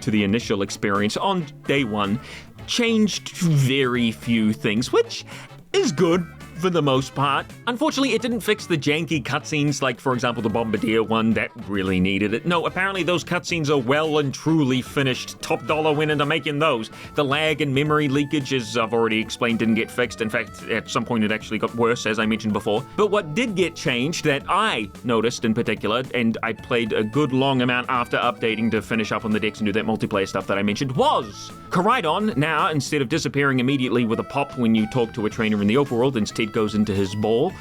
to the initial experience on day one changed very few things, which is good for the most part. Unfortunately, it didn't fix the janky cutscenes, like, for example, the Bombardier one that really needed it. No, apparently those cutscenes are well and truly finished. Top dollar went into making those. The lag and memory leakage, as I've already explained, didn't get fixed. In fact, at some point it actually got worse, as I mentioned before. But what did get changed, that I noticed in particular, and I played a good long amount after updating to finish up on the decks and do that multiplayer stuff that I mentioned, was Koraidon now, instead of disappearing immediately with a pop when you talk to a trainer in the open world, instead goes into his ball.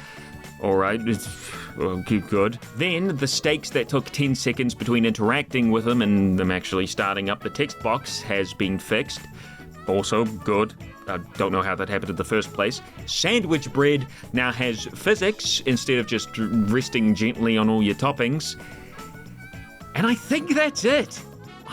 Alright, good. Then the stakes that took 10 seconds between interacting with him and them actually starting up the text box has been fixed. Also good. I don't know how that happened in the first place. Sandwich bread now has physics instead of just resting gently on all your toppings. And I think that's it.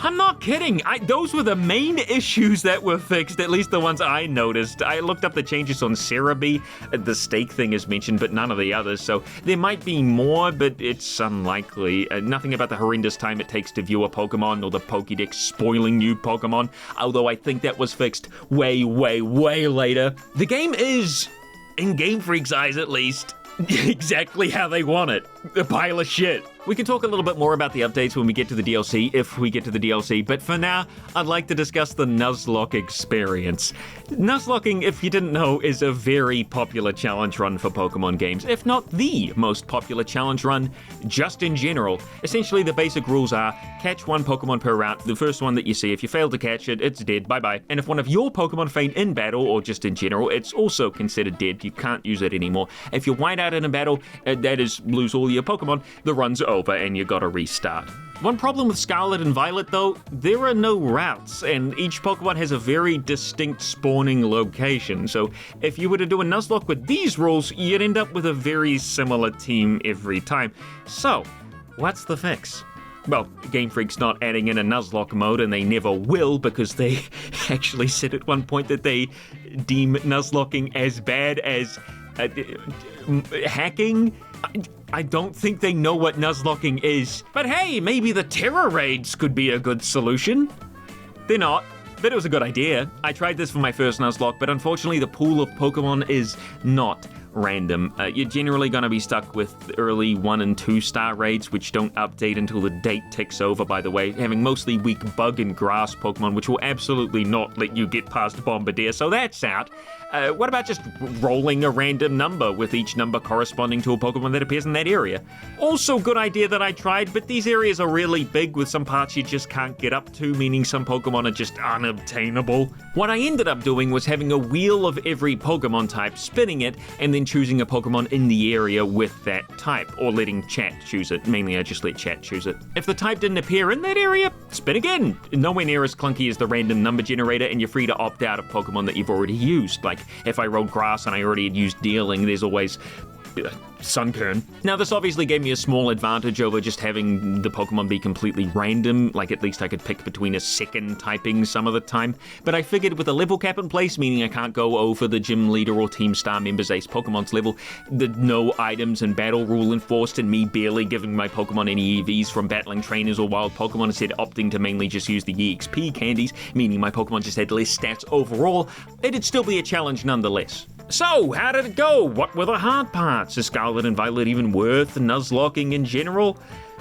I'm not kidding. Those were the main issues that were fixed, at least the ones I noticed. I looked up the changes on Cerebi. The stake thing is mentioned, but none of the others, so there might be more, but it's unlikely. Nothing about the horrendous time it takes to view a Pokemon or the Pokédex spoiling new Pokemon, although I think that was fixed way, way, way later. The game is, in Game Freak's eyes at least, exactly how they want it. A pile of shit. We can talk a little bit more about the updates when we get to the DLC, if we get to the DLC, but for now, I'd like to discuss the Nuzlocke experience. Nuzlocking, if you didn't know, is a very popular challenge run for Pokemon games, if not the most popular challenge run, just in general. Essentially, the basic rules are, catch one Pokemon per route, the first one that you see. If you fail to catch it, it's dead, bye-bye. And if one of your Pokemon faint in battle, or just in general, it's also considered dead. You can't use it anymore. If you white out in a battle, that is, lose all your Pokemon, the run's over and you gotta restart. One problem with Scarlet and Violet, though, there are no routes, and each Pokemon has a very distinct spawning location, so if you were to do a Nuzlocke with these rules, you'd end up with a very similar team every time. So, what's the fix? Well, Game Freak's not adding in a Nuzlocke mode, and they never will, because they actually said at one point that they deem Nuzlocking as bad as hacking. I don't think they know what Nuzlocking is. But hey, maybe the Terror Raids could be a good solution. They're not, but it was a good idea. I tried this for my first Nuzlocke, but unfortunately the pool of Pokemon is not random. You're generally going to be stuck with early 1 and 2 star raids, which don't update until the date ticks over, by the way, having mostly weak bug and grass Pokemon, which will absolutely not let you get past Bombardier, so that's out. What about just rolling a random number with each number corresponding to a Pokemon that appears in that area? Also good idea that I tried, but these areas are really big with some parts you just can't get up to, meaning some Pokemon are just unobtainable. What I ended up doing was having a wheel of every Pokemon type, spinning it, and then choosing a Pokemon in the area with that type, or letting chat choose it. Mainly I just let chat choose it. If the type didn't appear in that area, spin again. Nowhere near as clunky as the random number generator, and you're free to opt out of Pokemon that you've already used. Like, if I rolled grass and I already had used dealing, there's always Sunkern. Now, this obviously gave me a small advantage over just having the Pokemon be completely random, like at least I could pick between a second typing some of the time, but I figured with a level cap in place, meaning I can't go over the gym leader or team star members' ace Pokemon's level, the no items and battle rule enforced, and me barely giving my Pokemon any EVs from battling trainers or wild Pokemon, instead opting to mainly just use the EXP candies, meaning my Pokemon just had less stats overall, it'd still be a challenge nonetheless. So, how did it go? What were the hard parts? Is Scarlet and Violet even worth Nuzlocking in general?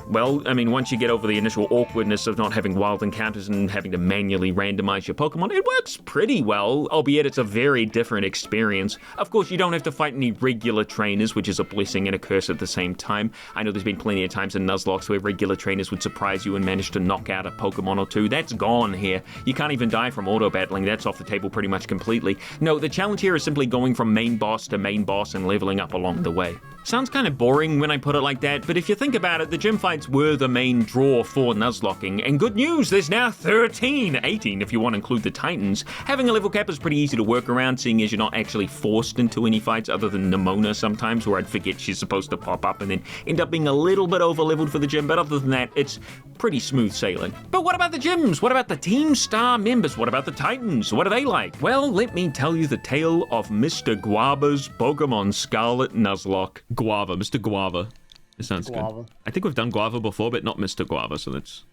Well, I mean, once you get over the initial awkwardness of not having wild encounters and having to manually randomize your Pokemon, it works pretty well, albeit it's a very different experience. Of course, you don't have to fight any regular trainers, which is a blessing and a curse at the same time. I know there's been plenty of times in Nuzlocke where regular trainers would surprise you and manage to knock out a Pokemon or two. That's gone here. You can't even die from auto-battling. That's off the table pretty much completely. No, the challenge here is simply going from main boss to main boss and leveling up along the way. Sounds kind of boring when I put it like that, but if you think about it, the gym fights were the main draw for Nuzlocking, and good news, there's now 13, 18 if you want to include the Titans. Having a level cap is pretty easy to work around, seeing as you're not actually forced into any fights other than Nimona sometimes, where I'd forget she's supposed to pop up and then end up being a little bit over-leveled for the gym, but other than that, it's pretty smooth sailing. But what about the gyms? What about the Team Star members? What about the Titans? What are they like? Well, let me tell you the tale of Mr. Guava's Pokémon Scarlet Nuzlocke. Guava, Mr. Guava. It sounds good. I think we've done Guava before, but not Mr. Guava, so that's...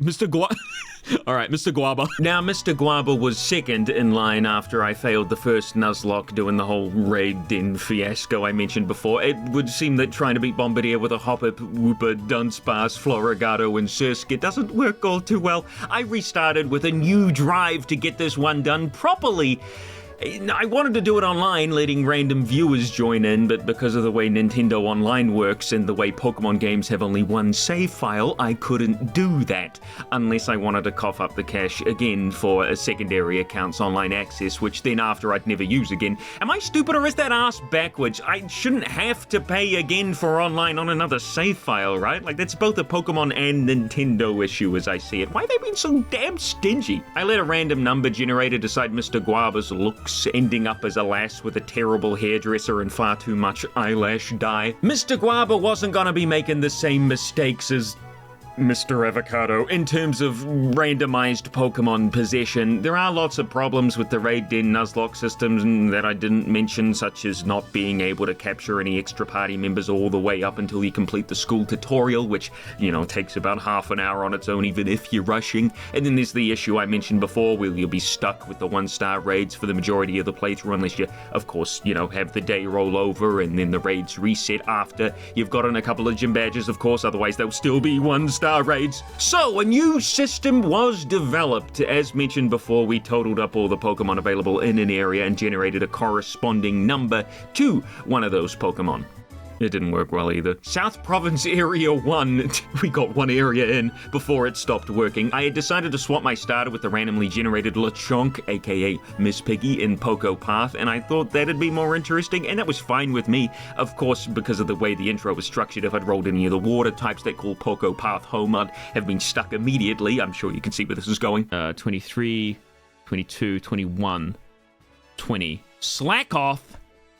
Mr. Guava. All right, Mr. Guava. Now, Mr. Guava was second in line after I failed the first Nuzlocke doing the whole raid den fiasco I mentioned before. It would seem that trying to beat Bombardier with a Hoppip, Wooper, Dunsparce, Floragato, and Surskit doesn't work all too well. I restarted with a new drive to get this one done properly. I wanted to do it online, letting random viewers join in, but because of the way Nintendo Online works and the way Pokemon games have only one save file, I couldn't do that, unless I wanted to cough up the cash again for a secondary account's online access, which then after I'd never use again. Am I stupid or is that ass backwards? I shouldn't have to pay again for online on another save file, right? Like, that's both a Pokemon and Nintendo issue as I see it. Why have they been so damn stingy? I let a random number generator decide Mr. Guava's looks, ending up as a lass with a terrible hairdresser and far too much eyelash dye. Mr. Guava wasn't gonna be making the same mistakes as Mr. Avocado in terms of randomized Pokemon possession. There are lots of problems with the Raid Den Nuzlocke systems that I didn't mention, such as not being able to capture any extra party members all the way up until you complete the school tutorial, which, you know, takes about half an hour on its own, even if you're rushing. And then there's the issue I mentioned before, where you'll be stuck with the 1-star raids for the majority of the playthrough, unless you, of course, you know, have the day roll over and then the raids reset after you've gotten a couple of gym badges, of course, otherwise they'll still be 1-star raids. So, a new system was developed. As mentioned before, we totaled up all the Pokemon available in an area and generated a corresponding number to one of those Pokemon. It didn't work well either. South Province Area 1, we got one area in before it stopped working. I had decided to swap my starter with the randomly generated Lechonk, aka Miss Piggy, in Poco Path, and I thought that'd be more interesting, and that was fine with me. Of course, because of the way the intro was structured, if I'd rolled any of the water types that call Poco Path home, I'd have been stuck immediately. I'm sure you can see where this is going. 23, 22, 21, 20. Slack off!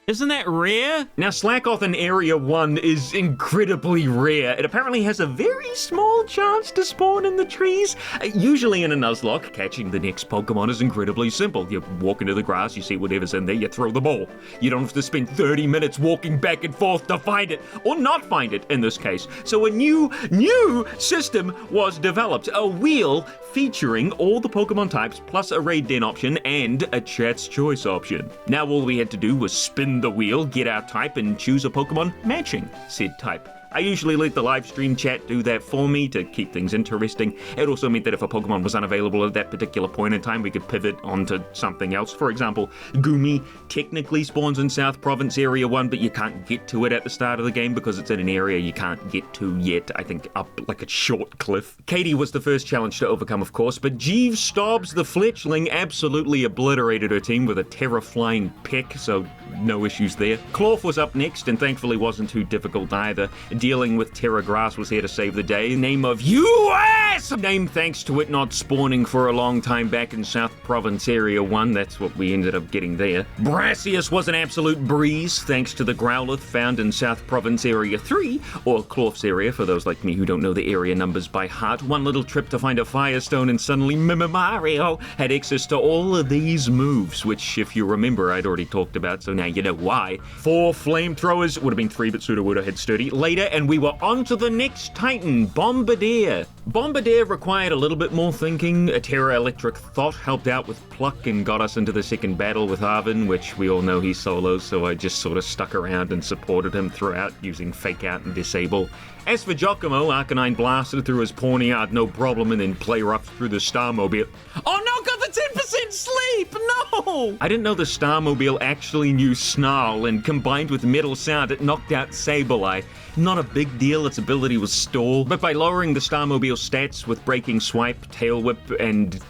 Isn't that rare? Now, Slackoth in Area 1 is incredibly rare. It apparently has a very small chance to spawn in the trees. Usually in a Nuzlocke, catching the next Pokemon is incredibly simple. You walk into the grass, you see whatever's in there, you throw the ball. You don't have to spend 30 minutes walking back and forth to find it, or not find it in this case. So a new system was developed. A wheel featuring all the Pokemon types, plus a raid den option and a chat's choice option. Now all we had to do was spin the wheel, get our type, and choose a Pokemon matching said type. I usually let the live stream chat do that for me to keep things interesting. It also meant that if a Pokemon was unavailable at that particular point in time, we could pivot onto something else. For example, Goomy technically spawns in South Province Area 1, but you can't get to it at the start of the game because it's in an area you can't get to yet, I think up like a short cliff. Katie was the first challenge to overcome, of course, but Jeeves Stobbs the Fletchling absolutely obliterated her team with a Terraflying Peck, so no issues there. Clorf was up next and thankfully wasn't too difficult either. Dealing with Terra Grass was here to save the day. Name of US! Name thanks to it not spawning for a long time back in South Province Area 1. That's what we ended up getting there. Brassius was an absolute breeze thanks to the Growlithe found in South Province Area 3, or Clorf's area for those like me who don't know the area numbers by heart. One little trip to find a Firestone and suddenly Mario had access to all of these moves, which if you remember I'd already talked about, so now you know why. 4 flamethrowers, would have been 3 but Sudowoodo had Sturdy. Later, and we were on to the next Titan, Bombardier. Bombardier required a little bit more thinking. A Terra Electric Thought helped out with Pluck and got us into the second battle with Arvin, which we all know he solos, so I just sort of stuck around and supported him throughout using Fake Out and Disable. As for Giacomo, Arcanine blasted through his Pawniard no problem and then Camerupt through the Starmobile. Oh no, got the 10% sleep! No! I didn't know the Starmobile actually knew Snarl, and combined with Metal Sound, it knocked out Sableye. Not a big deal, its ability was Stall, but by lowering the Starmobile stats with Breaking Swipe, Tail Whip, and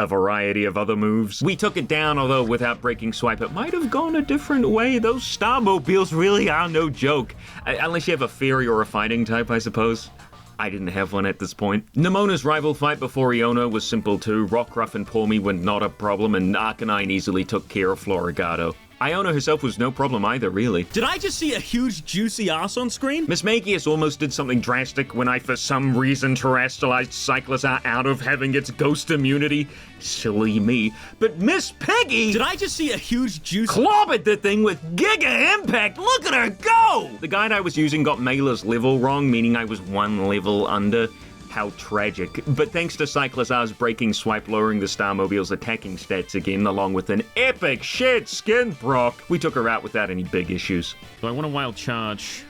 a variety of other moves, we took it down, although without Breaking Swipe it might have gone a different way. Those Starmobiles really are no joke. Unless you have a Fairy or a Fighting type, I suppose. I didn't have one at this point. Nemona's rival fight before Iono was simple too. Rockruff and Pawmi were not a problem, and Arcanine easily took care of Floragato. Iono herself was no problem either, really. Did I just see a huge juicy ass on screen? Miss Magius almost did something drastic when I, for some reason, terrestrialized Cyclizar out of having its ghost immunity. Silly me. But Miss Peggy... Did I just see a huge juicy... clobbered the thing with Giga Impact! Look at her go! The guide I was using got Mailer's level wrong, meaning I was one level under. How tragic. But thanks to Cyclizar's Breaking Swipe lowering the Starmobile's attacking stats again, along with an epic shed skin proc, we took her out without any big issues. Do I want a wild charge?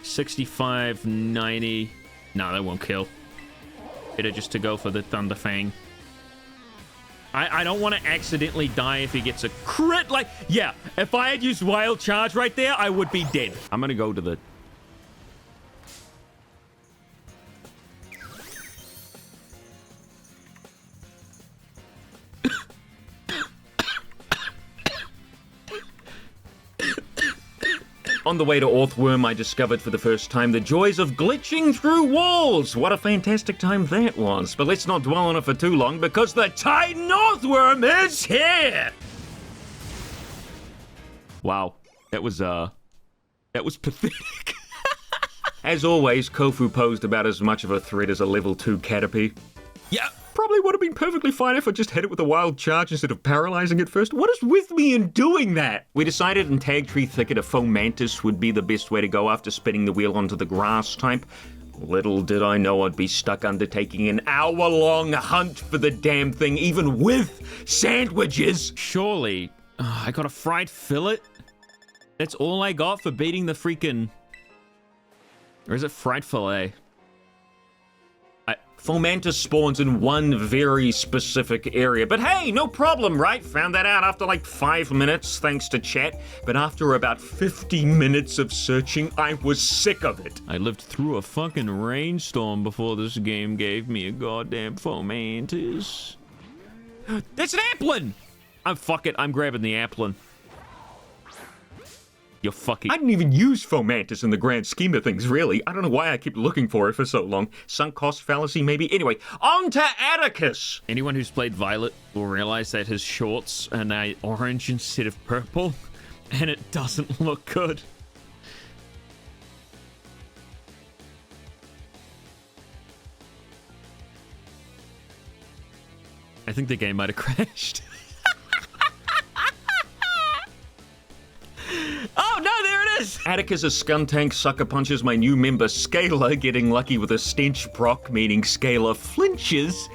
65, 90. No, that won't kill. Better just to go for the Thunder Fang. I don't want to accidentally die if he gets a crit. Like, yeah, if I had used wild charge right there, I would be dead. I'm gonna go to the... On the way to Orthworm, I discovered for the first time the joys of glitching through walls. What a fantastic time that was. But let's not dwell on it for too long, because the Titan Orthworm is here! Wow. That was pathetic. As always, Kofu posed about as much of a threat as a level 2 Caterpie. Yeah. Probably would have been perfectly fine if I just hit it with a wild charge instead of paralyzing it first. What is with me in doing that? We decided in Tag Tree Thicket a Fomantis would be the best way to go after spinning the wheel onto the grass type. Little did I know I'd be stuck undertaking an hour-long hunt for the damn thing, even with sandwiches. Surely, I got a fried fillet? That's all I got for beating the freaking... Or is it fried fillet? Fomantis spawns in one very specific area. But hey, no problem, right? Found that out after like 5 minutes, thanks to chat. But after about 50 minutes of searching, I was sick of it. I lived through a fucking rainstorm before this game gave me a goddamn Fomantis. That's an Applin! Fuck it, I'm grabbing the Applin. You're fucking... I didn't even use Fomantis in the grand scheme of things, really. I don't know why I keep looking for it for so long. Sunk cost fallacy, maybe? Anyway, on to Atticus! Anyone who's played Violet will realize that his shorts are now orange instead of purple, and it doesn't look good. I think the game might have crashed. Oh, no, there it is! Atticus' Skuntank sucker punches my new member Scalar, getting lucky with a stench proc, meaning Scalar flinches.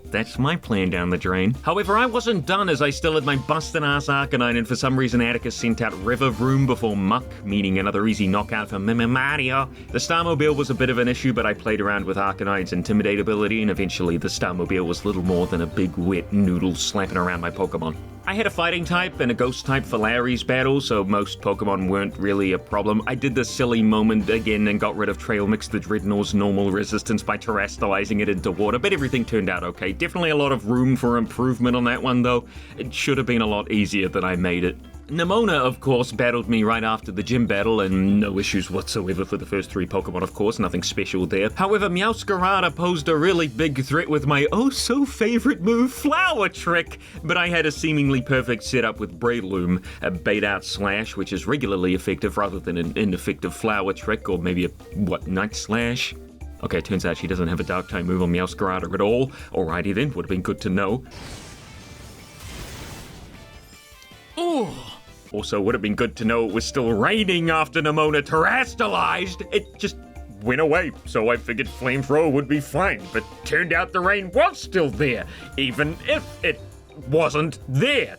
That's my plan down the drain. However, I wasn't done, as I still had my busted-ass Arcanine, and for some reason Atticus sent out River Vroom before Muck, meaning another easy knockout for Mario. The Starmobile was a bit of an issue, but I played around with Arcanine's Intimidate ability, and eventually the Starmobile was little more than a big wet noodle slapping around my Pokemon. I had a fighting type and a ghost type for Larry's battle, so most Pokemon weren't really a problem. I did the silly moment again and got rid of Trail Mix the Dreadnaught's normal resistance by terrestrializing it into water, but everything turned out okay. Definitely a lot of room for improvement on that one, though. It should have been a lot easier than I made it. Nemona, of course, battled me right after the gym battle, and no issues whatsoever for the first 3 Pokemon, of course, nothing special there. However, Meowscarada posed a really big threat with my oh-so-favorite move, Flower Trick, but I had a seemingly perfect setup with Breloom, a bait-out slash, which is regularly effective rather than an ineffective Flower Trick, or maybe a, Night Slash? Okay, turns out she doesn't have a Dark-type move on Meowscarada at all. Alrighty then, would have been good to know. Ooh! Also, would have been good to know it was still raining after Nemona terastallized. It just went away, so I figured flamethrower would be fine, but turned out the rain was still there, even if it wasn't there.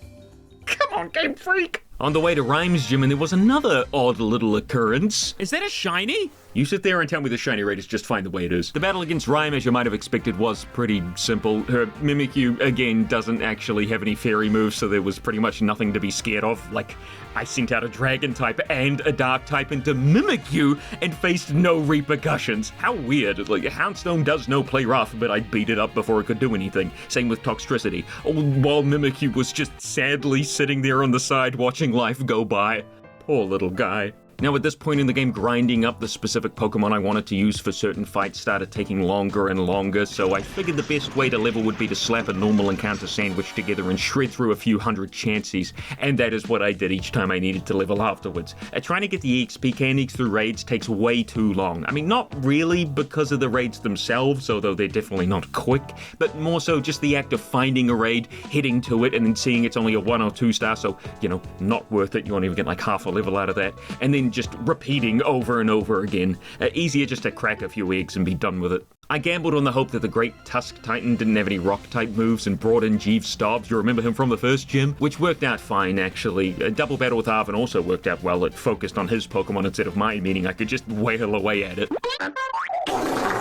Come on, Game Freak! On the way to Rhymes Gym, and there was another odd little occurrence. Is that a shiny? You sit there and tell me the shiny rate is just fine the way it is. The battle against Rhyme, as you might have expected, was pretty simple. Her Mimikyu, again, doesn't actually have any fairy moves, so there was pretty much nothing to be scared of. Like, I sent out a dragon type and a dark type into Mimikyu and faced no repercussions. How weird. Like, Houndstone does no play rough, but I beat it up before it could do anything. Same with Toxtricity. While Mimikyu was just sadly sitting there on the side watching life go by. Poor little guy. Now at this point in the game, grinding up the specific Pokemon I wanted to use for certain fights started taking longer and longer, so I figured the best way to level would be to slap a normal encounter sandwich together and shred through a few hundred chances, and that is what I did each time I needed to level afterwards. Trying to get the EXP candies through raids takes way too long. I mean, not really because of the raids themselves, although they're definitely not quick, but more so just the act of finding a raid, heading to it, and then seeing it's only a 1 or 2 star, so, you know, not worth it. You won't even get like half a level out of that, and then just repeating over and over again. Easier just to crack a few eggs and be done with it. I gambled on the hope that the Great Tusk Titan didn't have any rock-type moves and brought in Jeeves Stobbs, you remember him from the first gym? Which worked out fine, actually. A double battle with Arvin also worked out well. It focused on his Pokemon instead of mine, meaning I could just wail away at it.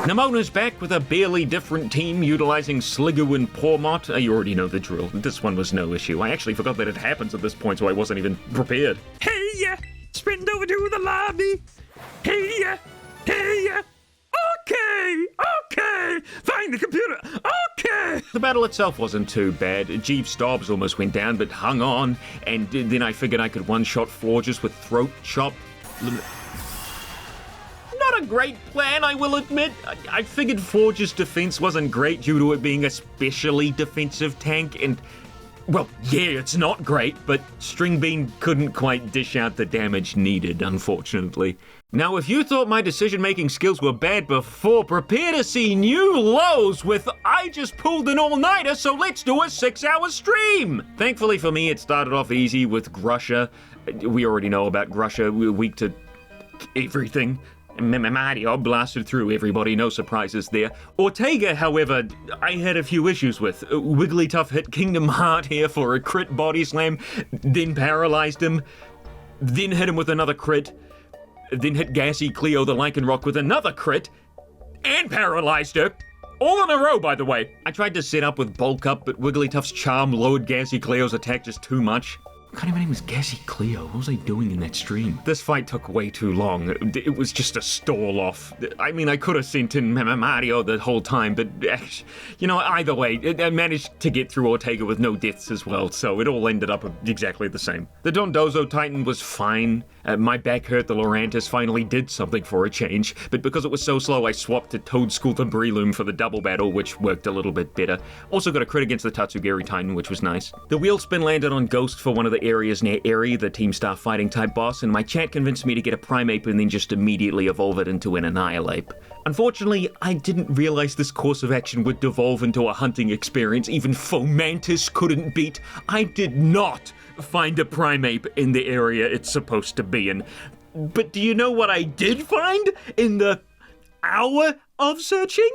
Nemona's back with a barely different team utilizing Sliggoo and Pawmot. You already know the drill. This one was no issue. I actually forgot that it happens at this point, so I wasn't even prepared. Hey, sprint over to the lobby. Hey, okay, find the computer, okay. The battle itself wasn't too bad. Jeeves Stobbs almost went down, but hung on, and then I figured I could one-shot Forges with Throat Chop. Not a great plan, I will admit. I figured Forge's defense wasn't great due to it being a specially defensive tank, and well, yeah, it's not great, but String Bean couldn't quite dish out the damage needed, unfortunately. Now, if you thought my decision-making skills were bad before, prepare to see new lows with I just pulled an all-nighter, so let's do a 6-hour stream! Thankfully for me, it started off easy with Grusha. We already know about Grusha, we're weak to everything. Mario blasted through everybody, no surprises there. Ortega, however, I had a few issues with. Wigglytuff hit Kingdom Heart here for a crit body slam, then paralyzed him, then hit him with another crit, then hit Gassy Cleo the Lycanroc with another crit, and paralyzed her. All in a row, by the way. I tried to set up with Bulk Up, but Wigglytuff's charm lowered Gassy Cleo's attack just too much. What kind of name was Gassy Cleo? What was I doing in that stream? This fight took way too long. It was just a stall off. I mean, I could have sent in Mario the whole time, but, you know, either way, I managed to get through Ortega with no deaths as well, so it all ended up exactly the same. The Dondozo Titan was fine. My back hurt, the Lurantis finally did something for a change, but because it was so slow, I swapped to Toedscool and Breloom for the double battle, which worked a little bit better. Also got a crit against the Tatsugiri Titan, which was nice. The wheel spin landed on Ghost for one of the areas near Eri, the Team Star fighting type boss, and my chat convinced me to get a Primeape and then just immediately evolve it into an Annihilape. Unfortunately, I didn't realize this course of action would devolve into a hunting experience even Fomantis couldn't beat. I did not find a Primeape in the area it's supposed to be in. But do you know what I did find in the hour of searching?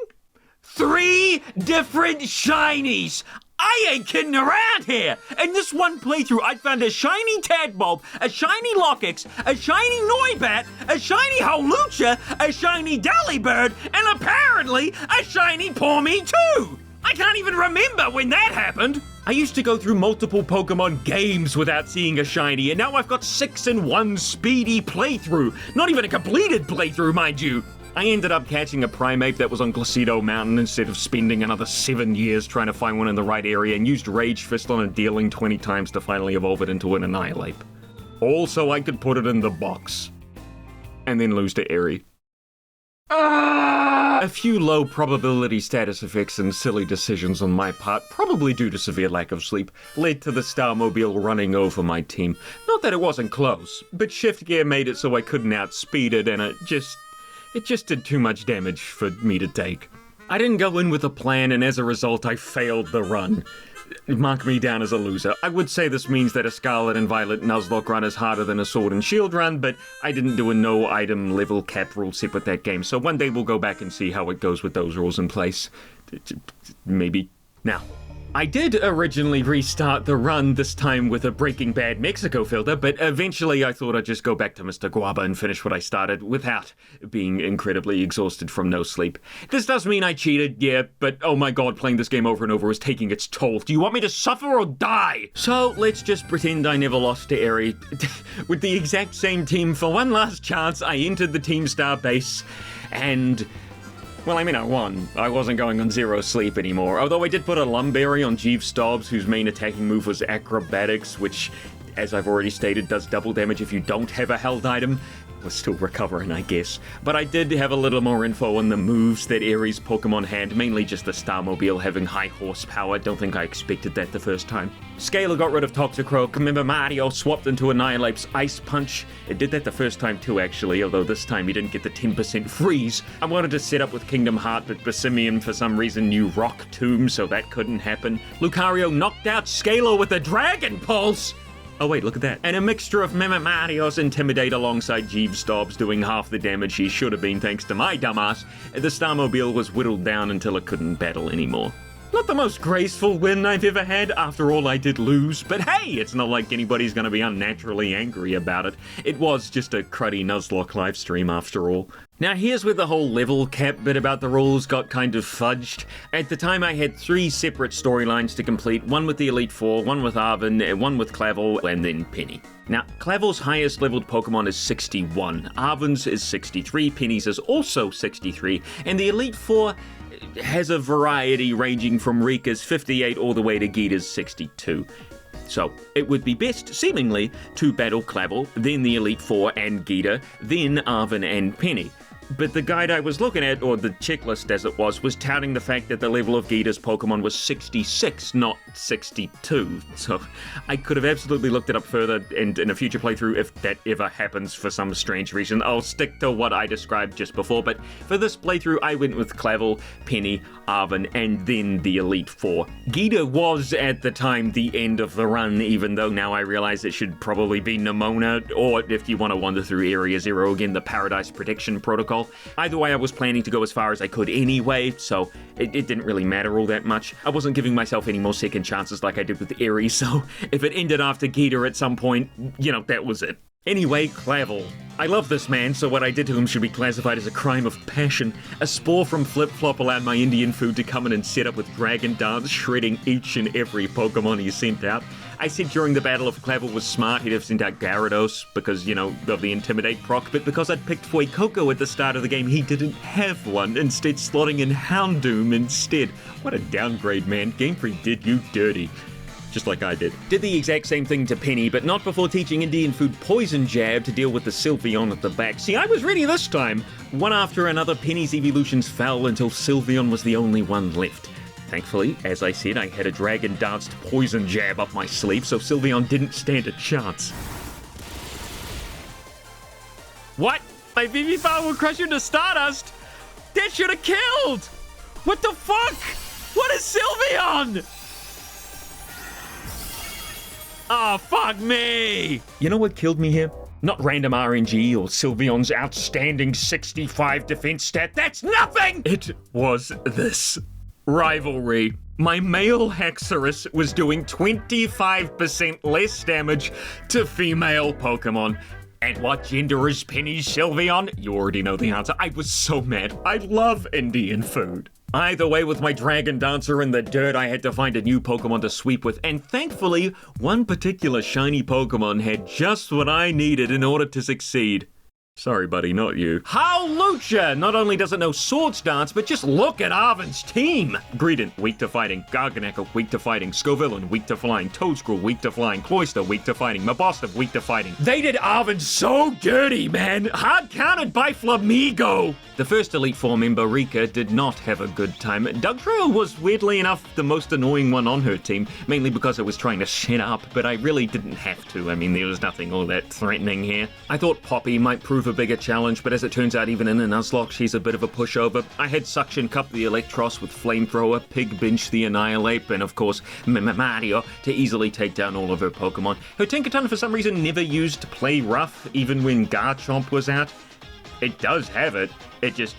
3 different shinies! I ain't kidding around here! In this one playthrough, I found a shiny Tadbulb, a shiny Lockix, a shiny Noibat, a shiny Howlucha, a shiny Delibird, and apparently a shiny Pawmi too! I can't even remember when that happened! I used to go through multiple Pokemon games without seeing a shiny, and now I've got 6 in 1 speedy playthrough. Not even a completed playthrough, mind you. I ended up catching a Primeape that was on Glacido Mountain instead of spending another 7 years trying to find one in the right area, and used Rage Fist on it dealing 20 times to finally evolve it into an Annihilape. All so I could put it in the box. And then lose to Eri. A few low probability status effects and silly decisions on my part, probably due to severe lack of sleep, led to the Starmobile running over my team. Not that it wasn't close, but shift gear made it so I couldn't outspeed it, and it just did too much damage for me to take. I didn't go in with a plan, and as a result I failed the run. mark me down as a loser. I would say this means that a Scarlet and Violet Nuzlocke run is harder than a Sword and Shield run, but I didn't do a no item level cap rule set with that game, so one day we'll go back and see how it goes with those rules in place. Maybe. Now, I did originally restart the run, this time with a Breaking Bad Mexico filter, but eventually I thought I'd just go back to Mr. Guava and finish what I started without being incredibly exhausted from no sleep. This does mean I cheated, yeah, but oh my god, playing this game over and over is taking its toll. Do you want me to suffer or die? So let's just pretend I never lost to Eri. With the exact same team, for one last chance, I entered the Team Star base, and... well, I mean, I won. I wasn't going on 0 sleep anymore, although I did put a Lumberry on Jeeves Stobbs, whose main attacking move was Acrobatics, which, as I've already stated, does double damage if you don't have a held item. We're still recovering, I guess. But I did have a little more info on the moves that Ares' Pokemon had, mainly just the Starmobile having high horsepower. Don't think I expected that the first time. Scalar got rid of Toxicroak. Remember Mario swapped into Annihilape's Ice Punch? It did that the first time too, actually, although this time he didn't get the 10% freeze. I wanted to set up with Kingdom Heart, but Basimian for some reason knew Rock Tomb, so that couldn't happen. Lucario knocked out Scalar with a Dragon Pulse! Oh wait, look at that. And a mixture of Mario's Intimidate alongside Jeeves Stobbs doing half the damage he should have been thanks to my dumbass. The Starmobile was whittled down until it couldn't battle anymore. Not the most graceful win I've ever had. After all, I did lose. But hey, it's not like anybody's gonna be unnaturally angry about it. It was just a cruddy Nuzlocke livestream after all. Now here's where the whole level cap bit about the rules got kind of fudged. At the time I had 3 separate storylines to complete, one with the Elite Four, one with Arven, one with Clavel, and then Penny. Now, Clavel's highest leveled Pokemon is 61, Arven's is 63, Penny's is also 63, and the Elite Four has a variety ranging from Rika's 58 all the way to Gita's 62. So, it would be best, seemingly, to battle Clavel, then the Elite Four and Gita, then Arven and Penny. But the guide I was looking at, or the checklist as it was touting the fact that the level of Gita's Pokemon was 66, not 62. So I could have absolutely looked it up further, and in a future playthrough, if that ever happens for some strange reason, I'll stick to what I described just before. But for this playthrough, I went with Clavel, Penny, Arven, and then the Elite Four. Gita was, at the time, the end of the run, even though now I realize it should probably be Nimona, or if you want to wander through Area Zero again, the Paradise Protection Protocol. Either way, I was planning to go as far as I could anyway, so it didn't really matter all that much. I wasn't giving myself any more second chances like I did with Ares, so if it ended after Gita at some point, you know, that was it. Anyway, Clavel. I love this man, so what I did to him should be classified as a crime of passion. A spore from Flip Flop allowed my Indian food to come in and set up with Dragon Dance, shredding each and every Pokemon he sent out. I said during the battle if Clavel was smart, he'd have sent out Gyarados, because, you know, of the Intimidate proc, but because I'd picked Fuecoco at the start of the game, he didn't have one, instead slotting in Houndoom instead. What a downgrade, man. Game Freak did you dirty. Just like I did. Did the exact same thing to Penny, but not before teaching Indian food Poison Jab to deal with the Sylveon at the back. See, I was ready this time. One after another, Penny's evolutions fell until Sylveon was the only one left. Thankfully, as I said, I had a Dragon Danced Poison Jab up my sleeve, so Sylveon didn't stand a chance. What? My Vivify will crush you to Stardust? That should have killed! What the fuck? What is Sylveon? Oh, fuck me! You know what killed me here? Not random RNG or Sylveon's outstanding 65 defense stat. That's nothing! It was this. Rivalry. My male Haxorus was doing 25% less damage to female Pokemon. And what gender is Penny's Sylveon? You already know the answer. I was so mad. I love Indian food. Either way, with my Dragon Dancer in the dirt, I had to find a new Pokemon to sweep with, and thankfully, one particular shiny Pokemon had just what I needed in order to succeed. Sorry, buddy, not you. Howlucha not only doesn't know Swords Dance, but just look at Arven's team! Greedent, weak to fighting. Garganacl, weak to fighting. Scovillain, weak to flying. Toadscruel, weak to flying. Cloyster, weak to fighting. Mabosstiff, weak to fighting. They did Arven so dirty, man! Hard counted by Flamigo! The first Elite Four member, Rika, did not have a good time. Dugtrio was, weirdly enough, the most annoying one on her team, mainly because I was trying to shut up, but I really didn't have to. I mean, there was nothing all that threatening here. I thought Poppy might prove prove a bigger challenge, but as it turns out, even in a Nuzlocke, she's a bit of a pushover. I had Suction Cup the Electros with Flamethrower, Pig Bench the Annihilate, and of course, Mario to easily take down all of her Pokemon. Her Tinkaton, for some reason, never used Play Rough, even when Garchomp was out. It does have it, it just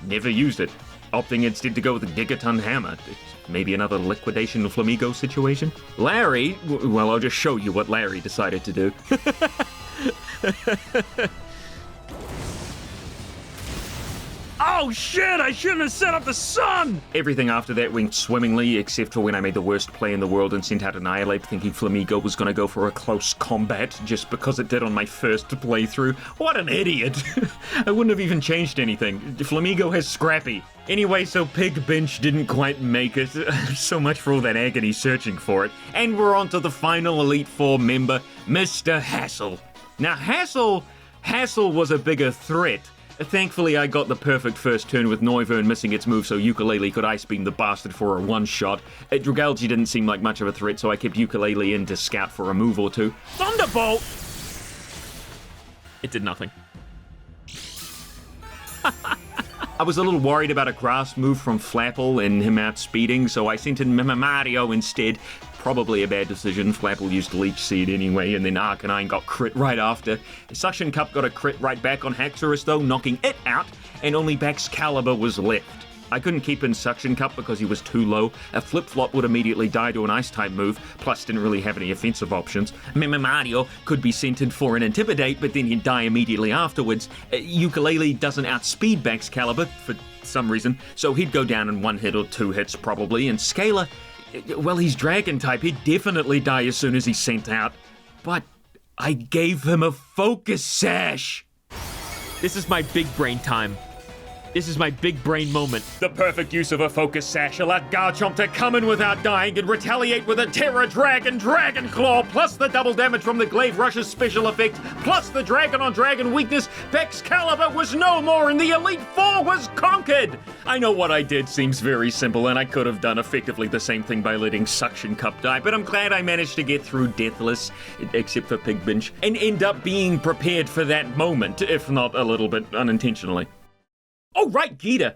never used it, opting instead to go with the Gigaton Hammer. It's maybe another Liquidation Flamigo situation. Larry, well, I'll just show you what Larry decided to do. Oh shit, I shouldn't have set up the sun! Everything after that went swimmingly, except for when I made the worst play in the world and sent out Annihilate thinking Flamigo was gonna go for a close combat, just because it did on my first playthrough. What an idiot! I wouldn't have even changed anything. Flamigo has Scrappy. Anyway, so Pig Bench didn't quite make it. So much for all that agony searching for it. And we're on to the final Elite Four member, Mr. Hassel. Now, Hassel was a bigger threat. Thankfully, I got the perfect first turn with Noivern missing its move so Ukulele could Ice Beam the bastard for a one-shot. Dragalge didn't seem like much of a threat, so I kept Ukulele in to scout for a move or two. Thunderbolt! It did nothing. I was a little worried about a grass move from Flapple and him outspeeding, so I sent in Mario instead. Probably a bad decision. Flapple used Leech Seed anyway, and then Arcanine got crit right after. Suction Cup got a crit right back on Haxorus though, knocking it out, and only Baxcalibur was left. I couldn't keep in Suction Cup because he was too low. A Flip-Flop would immediately die to an Ice-type move, plus didn't really have any offensive options. Mario could be sent in for an Intimidate, but then he'd die immediately afterwards. Ukulele doesn't outspeed Baxcalibur for some reason, so he'd go down in one hit or two hits probably, and Scalar, well, he's Dragon-type, he'd definitely die as soon as he's sent out. But I gave him a Focus Sash! This is my big brain time. This is my big brain moment. The perfect use of a Focus Sash allowed Garchomp to come in without dying and retaliate with a Terra Dragon Dragon Claw, plus the double damage from the Glaive Rush's special effect, plus the Dragon on Dragon weakness. Baxcalibur was no more and the Elite Four was conquered! I know what I did seems very simple and I could have done effectively the same thing by letting Suction Cup die, but I'm glad I managed to get through deathless, except for Pig Bench, and end up being prepared for that moment, if not a little bit unintentionally. Oh, right, Gita.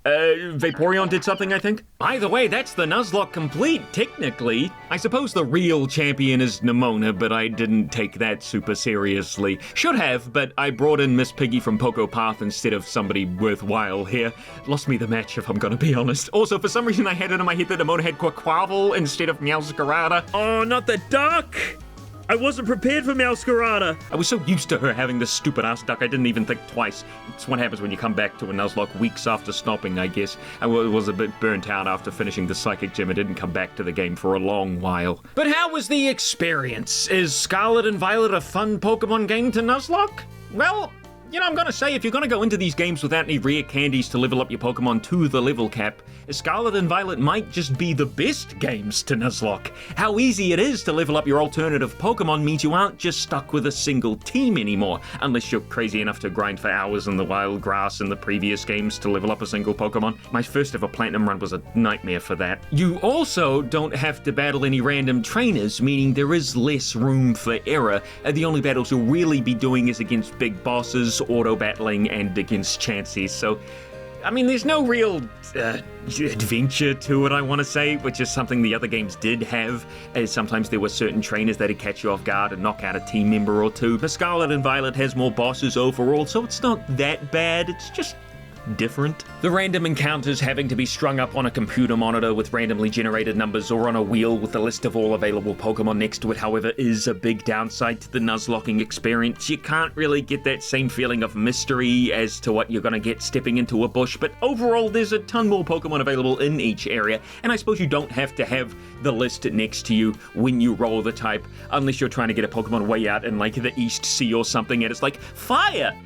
Vaporeon did something, I think? By the way, that's the Nuzlocke complete, technically. I suppose the real champion is Nemona, but I didn't take that super seriously. Should have, but I brought in Miss Piggy from Poco Path instead of somebody worthwhile here. Lost me the match, if I'm gonna be honest. Also, for some reason I had it in my head that Nemona had Quaquaval instead of Meowscarada. Oh, not the duck! I wasn't prepared for Meowscarada. I was so used to her having this stupid-ass duck, I didn't even think twice. It's what happens when you come back to a Nuzlocke weeks after stopping, I guess. I was a bit burnt out after finishing the Psychic Gym. I didn't come back to the game for a long while. But how was the experience? Is Scarlet and Violet a fun Pokemon game to Nuzlocke? Well, you know, I'm gonna say, if you're gonna go into these games without any rare candies to level up your Pokemon to the level cap, Scarlet and Violet might just be the best games to Nuzlocke. How easy it is to level up your alternative Pokemon means you aren't just stuck with a single team anymore, unless you're crazy enough to grind for hours in the wild grass in the previous games to level up a single Pokemon. My first ever Platinum run was a nightmare for that. You also don't have to battle any random trainers, meaning there is less room for error. The only battles you'll really be doing is against big bosses, auto-battling, and against Chanseys, so I mean, there's no real adventure to it, I want to say, which is something the other games did have, as sometimes there were certain trainers that'd catch you off guard and knock out a team member or two. But Scarlet and Violet has more bosses overall, so it's not that bad, it's just different. The random encounters having to be strung up on a computer monitor with randomly generated numbers or on a wheel with a list of all available Pokemon next to it, however, is a big downside to the Nuzlocking experience. You can't really get that same feeling of mystery as to what you're gonna get stepping into a bush, but overall there's a ton more Pokemon available in each area, and I suppose you don't have to have the list next to you when you roll the type, unless you're trying to get a Pokemon way out in like the East Sea or something and it's like, fire!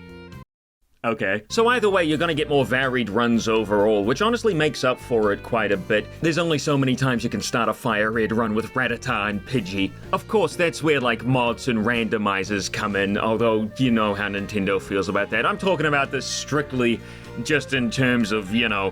Okay. So either way, you're gonna get more varied runs overall, which honestly makes up for it quite a bit. There's only so many times you can start a Fire Red run with Rattata and Pidgey. Of course, that's where like mods and randomizers come in, although you know how Nintendo feels about that. I'm talking about this strictly just in terms of, you know,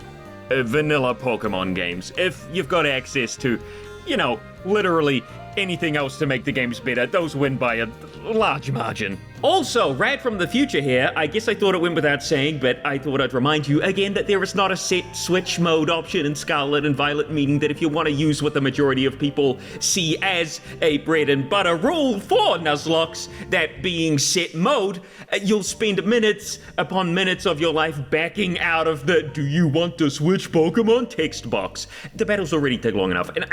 vanilla Pokemon games. If you've got access to, you know, literally anything else to make the games better. Those win by a large margin. Also, Rad from the future here, I guess I thought it went without saying, but I thought I'd remind you again that there is not a set switch mode option in Scarlet and Violet, meaning that if you want to use what the majority of people see as a bread and butter rule for Nuzlocke, that being set mode, you'll spend minutes upon minutes of your life backing out of the "do you want to switch Pokemon" text box. The battles already take long enough, and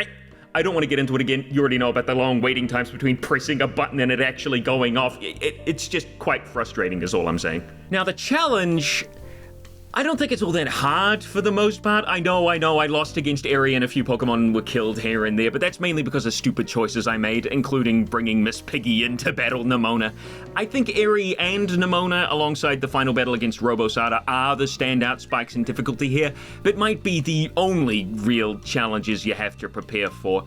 I don't want to get into it again. You already know about the long waiting times between pressing a button and it actually going off. It's just quite frustrating is all I'm saying. Now the challenge, I don't think it's all that hard for the most part. I know, I lost against Eri and a few Pokemon were killed here and there, but that's mainly because of stupid choices I made, including bringing Miss Piggy in to battle Nemona. I think Eri and Nemona, alongside the final battle against 𝙛𝙤𝙣𝙖𝙡𝙮, are the standout spikes in difficulty here, but might be the only real challenges you have to prepare for.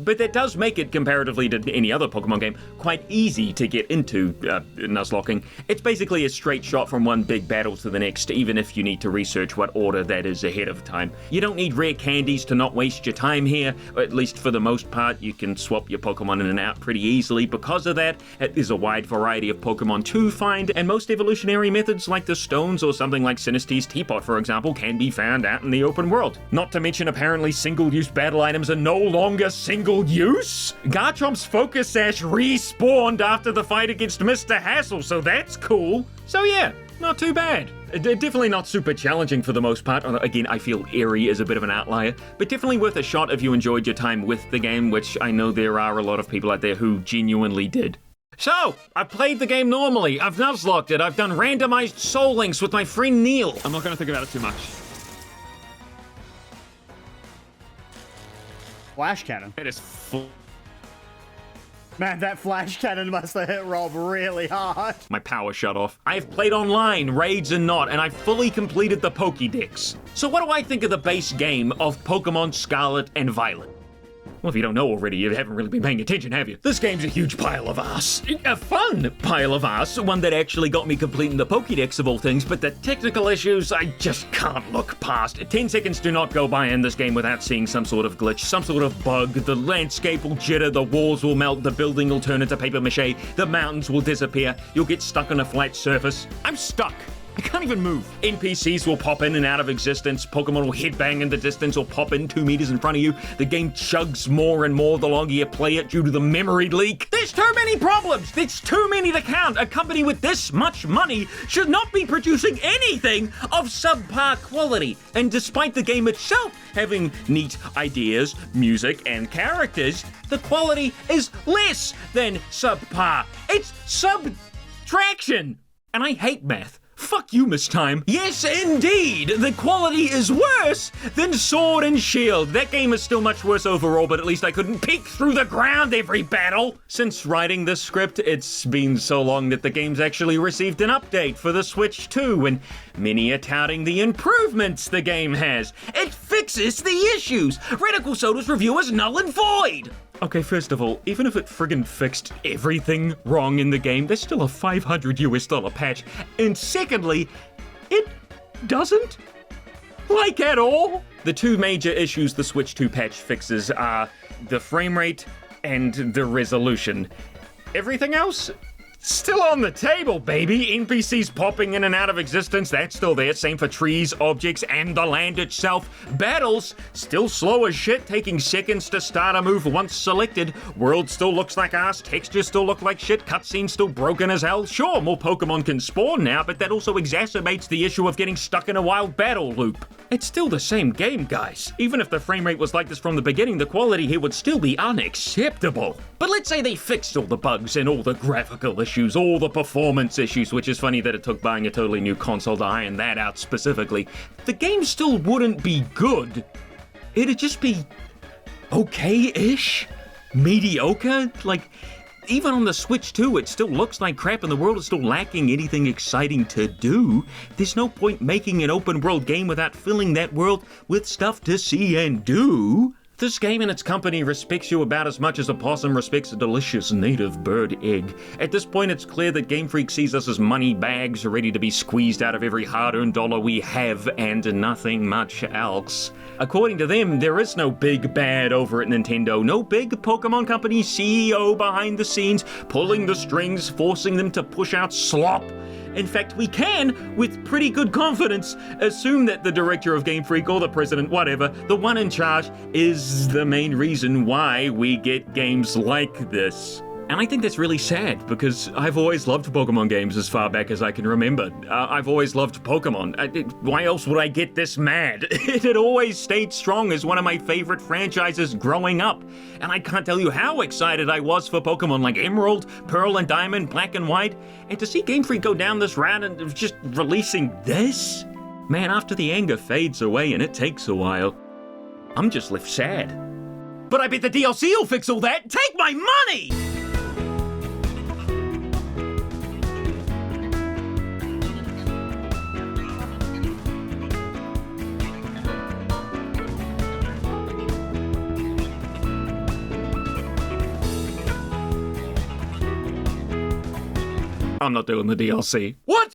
But that does make it, comparatively to any other Pokemon game, quite easy to get into Nuzlocking. It's basically a straight shot from one big battle to the next, even if you need to research what order that is ahead of time. You don't need rare candies to not waste your time here, or at least for the most part. You can swap your Pokemon in and out pretty easily because of that. There's a wide variety of Pokemon to find, and most evolutionary methods like the stones or something like Sinisty's Teapot, for example, can be found out in the open world. Not to mention apparently single-use battle items are no longer single use? Garchomp's Focus Sash respawned after the fight against Mr. Hassel, so that's cool. So yeah, not too bad. Definitely not super challenging for the most part. Again, I feel Eri is a bit of an outlier, but definitely worth a shot if you enjoyed your time with the game, which I know there are a lot of people out there who genuinely did. So, I've played the game normally, I've Nuzlocked it, I've done randomized soul links with my friend Neil. I'm not going to think about it too much. Flash cannon. It is full. Man, that flash cannon must have hit Rob really hard. My power shut off. I've played online, raids and not, and I've fully completed the Pokédex. So what do I think of the base game of Pokémon Scarlet and Violet? Well, if you don't know already, you haven't really been paying attention, have you? This game's a huge pile of ass. A fun pile of ass, one that actually got me completing the Pokédex of all things, but the technical issues, I just can't look past. 10 seconds do not go by in this game without seeing some sort of glitch, some sort of bug. The landscape will jitter, the walls will melt, the building will turn into paper mache, the mountains will disappear, you'll get stuck on a flat surface. I'm stuck. I can't even move. NPCs will pop in and out of existence. Pokemon will headbang in the distance or pop in 2 meters in front of you. The game chugs more and more the longer you play it due to the memory leak. There's too many problems. There's too many to count. A company with this much money should not be producing anything of subpar quality. And despite the game itself having neat ideas, music, and characters, the quality is less than subpar. It's subtraction. And I hate math. Fuck you, Miss Time. Yes, indeed, the quality is worse than Sword and Shield. That game is still much worse overall, but at least I couldn't peek through the ground every battle. Since writing this script, it's been so long that the game's actually received an update for the Switch 2, and many are touting the improvements the game has. It fixes the issues. RadicalSoda's review is null and void. Okay, first of all, even if it friggin' fixed everything wrong in the game, there's still a $500 patch. And secondly, it doesn't, like, at all. The two major issues the Switch 2 patch fixes are the frame rate and the resolution. Everything else? Still on the table, baby. NPCs popping in and out of existence, that's still there. Same for trees, objects, and the land itself. Battles, still slow as shit, taking seconds to start a move once selected. World still looks like ass, textures still look like shit, cutscenes still broken as hell. Sure, more Pokemon can spawn now, but that also exacerbates the issue of getting stuck in a wild battle loop. It's still the same game, guys. Even if the frame rate was like this from the beginning, the quality here would still be unacceptable. But let's say they fixed all the bugs and all the graphical issues, all the performance issues, which is funny that it took buying a totally new console to iron that out specifically. The game still wouldn't be good. It'd just be okay-ish? Mediocre? Like, even on the Switch 2, it still looks like crap and the world is still lacking anything exciting to do. There's no point making an open world game without filling that world with stuff to see and do. This game and its company respects you about as much as a possum respects a delicious native bird egg. At this point, it's clear that Game Freak sees us as money bags ready to be squeezed out of every hard-earned dollar we have and nothing much else. According to them, there is no big bad over at Nintendo, no big Pokemon Company CEO behind the scenes pulling the strings, forcing them to push out slop. In fact, we can, with pretty good confidence, assume that the director of Game Freak or the president, whatever, the one in charge, is the main reason why we get games like this. And I think that's really sad, because I've always loved Pokemon games as far back as I can remember. I've always loved Pokemon. Why else would I get this mad? It had always stayed strong as one of my favorite franchises growing up. And I can't tell you how excited I was for Pokemon like Emerald, Pearl and Diamond, Black and White. And to see Game Freak go down this route and just releasing this? Man, after the anger fades away, and it takes a while, I'm just left sad. But I bet the DLC will fix all that. Take my money! I'm not doing the DLC. What?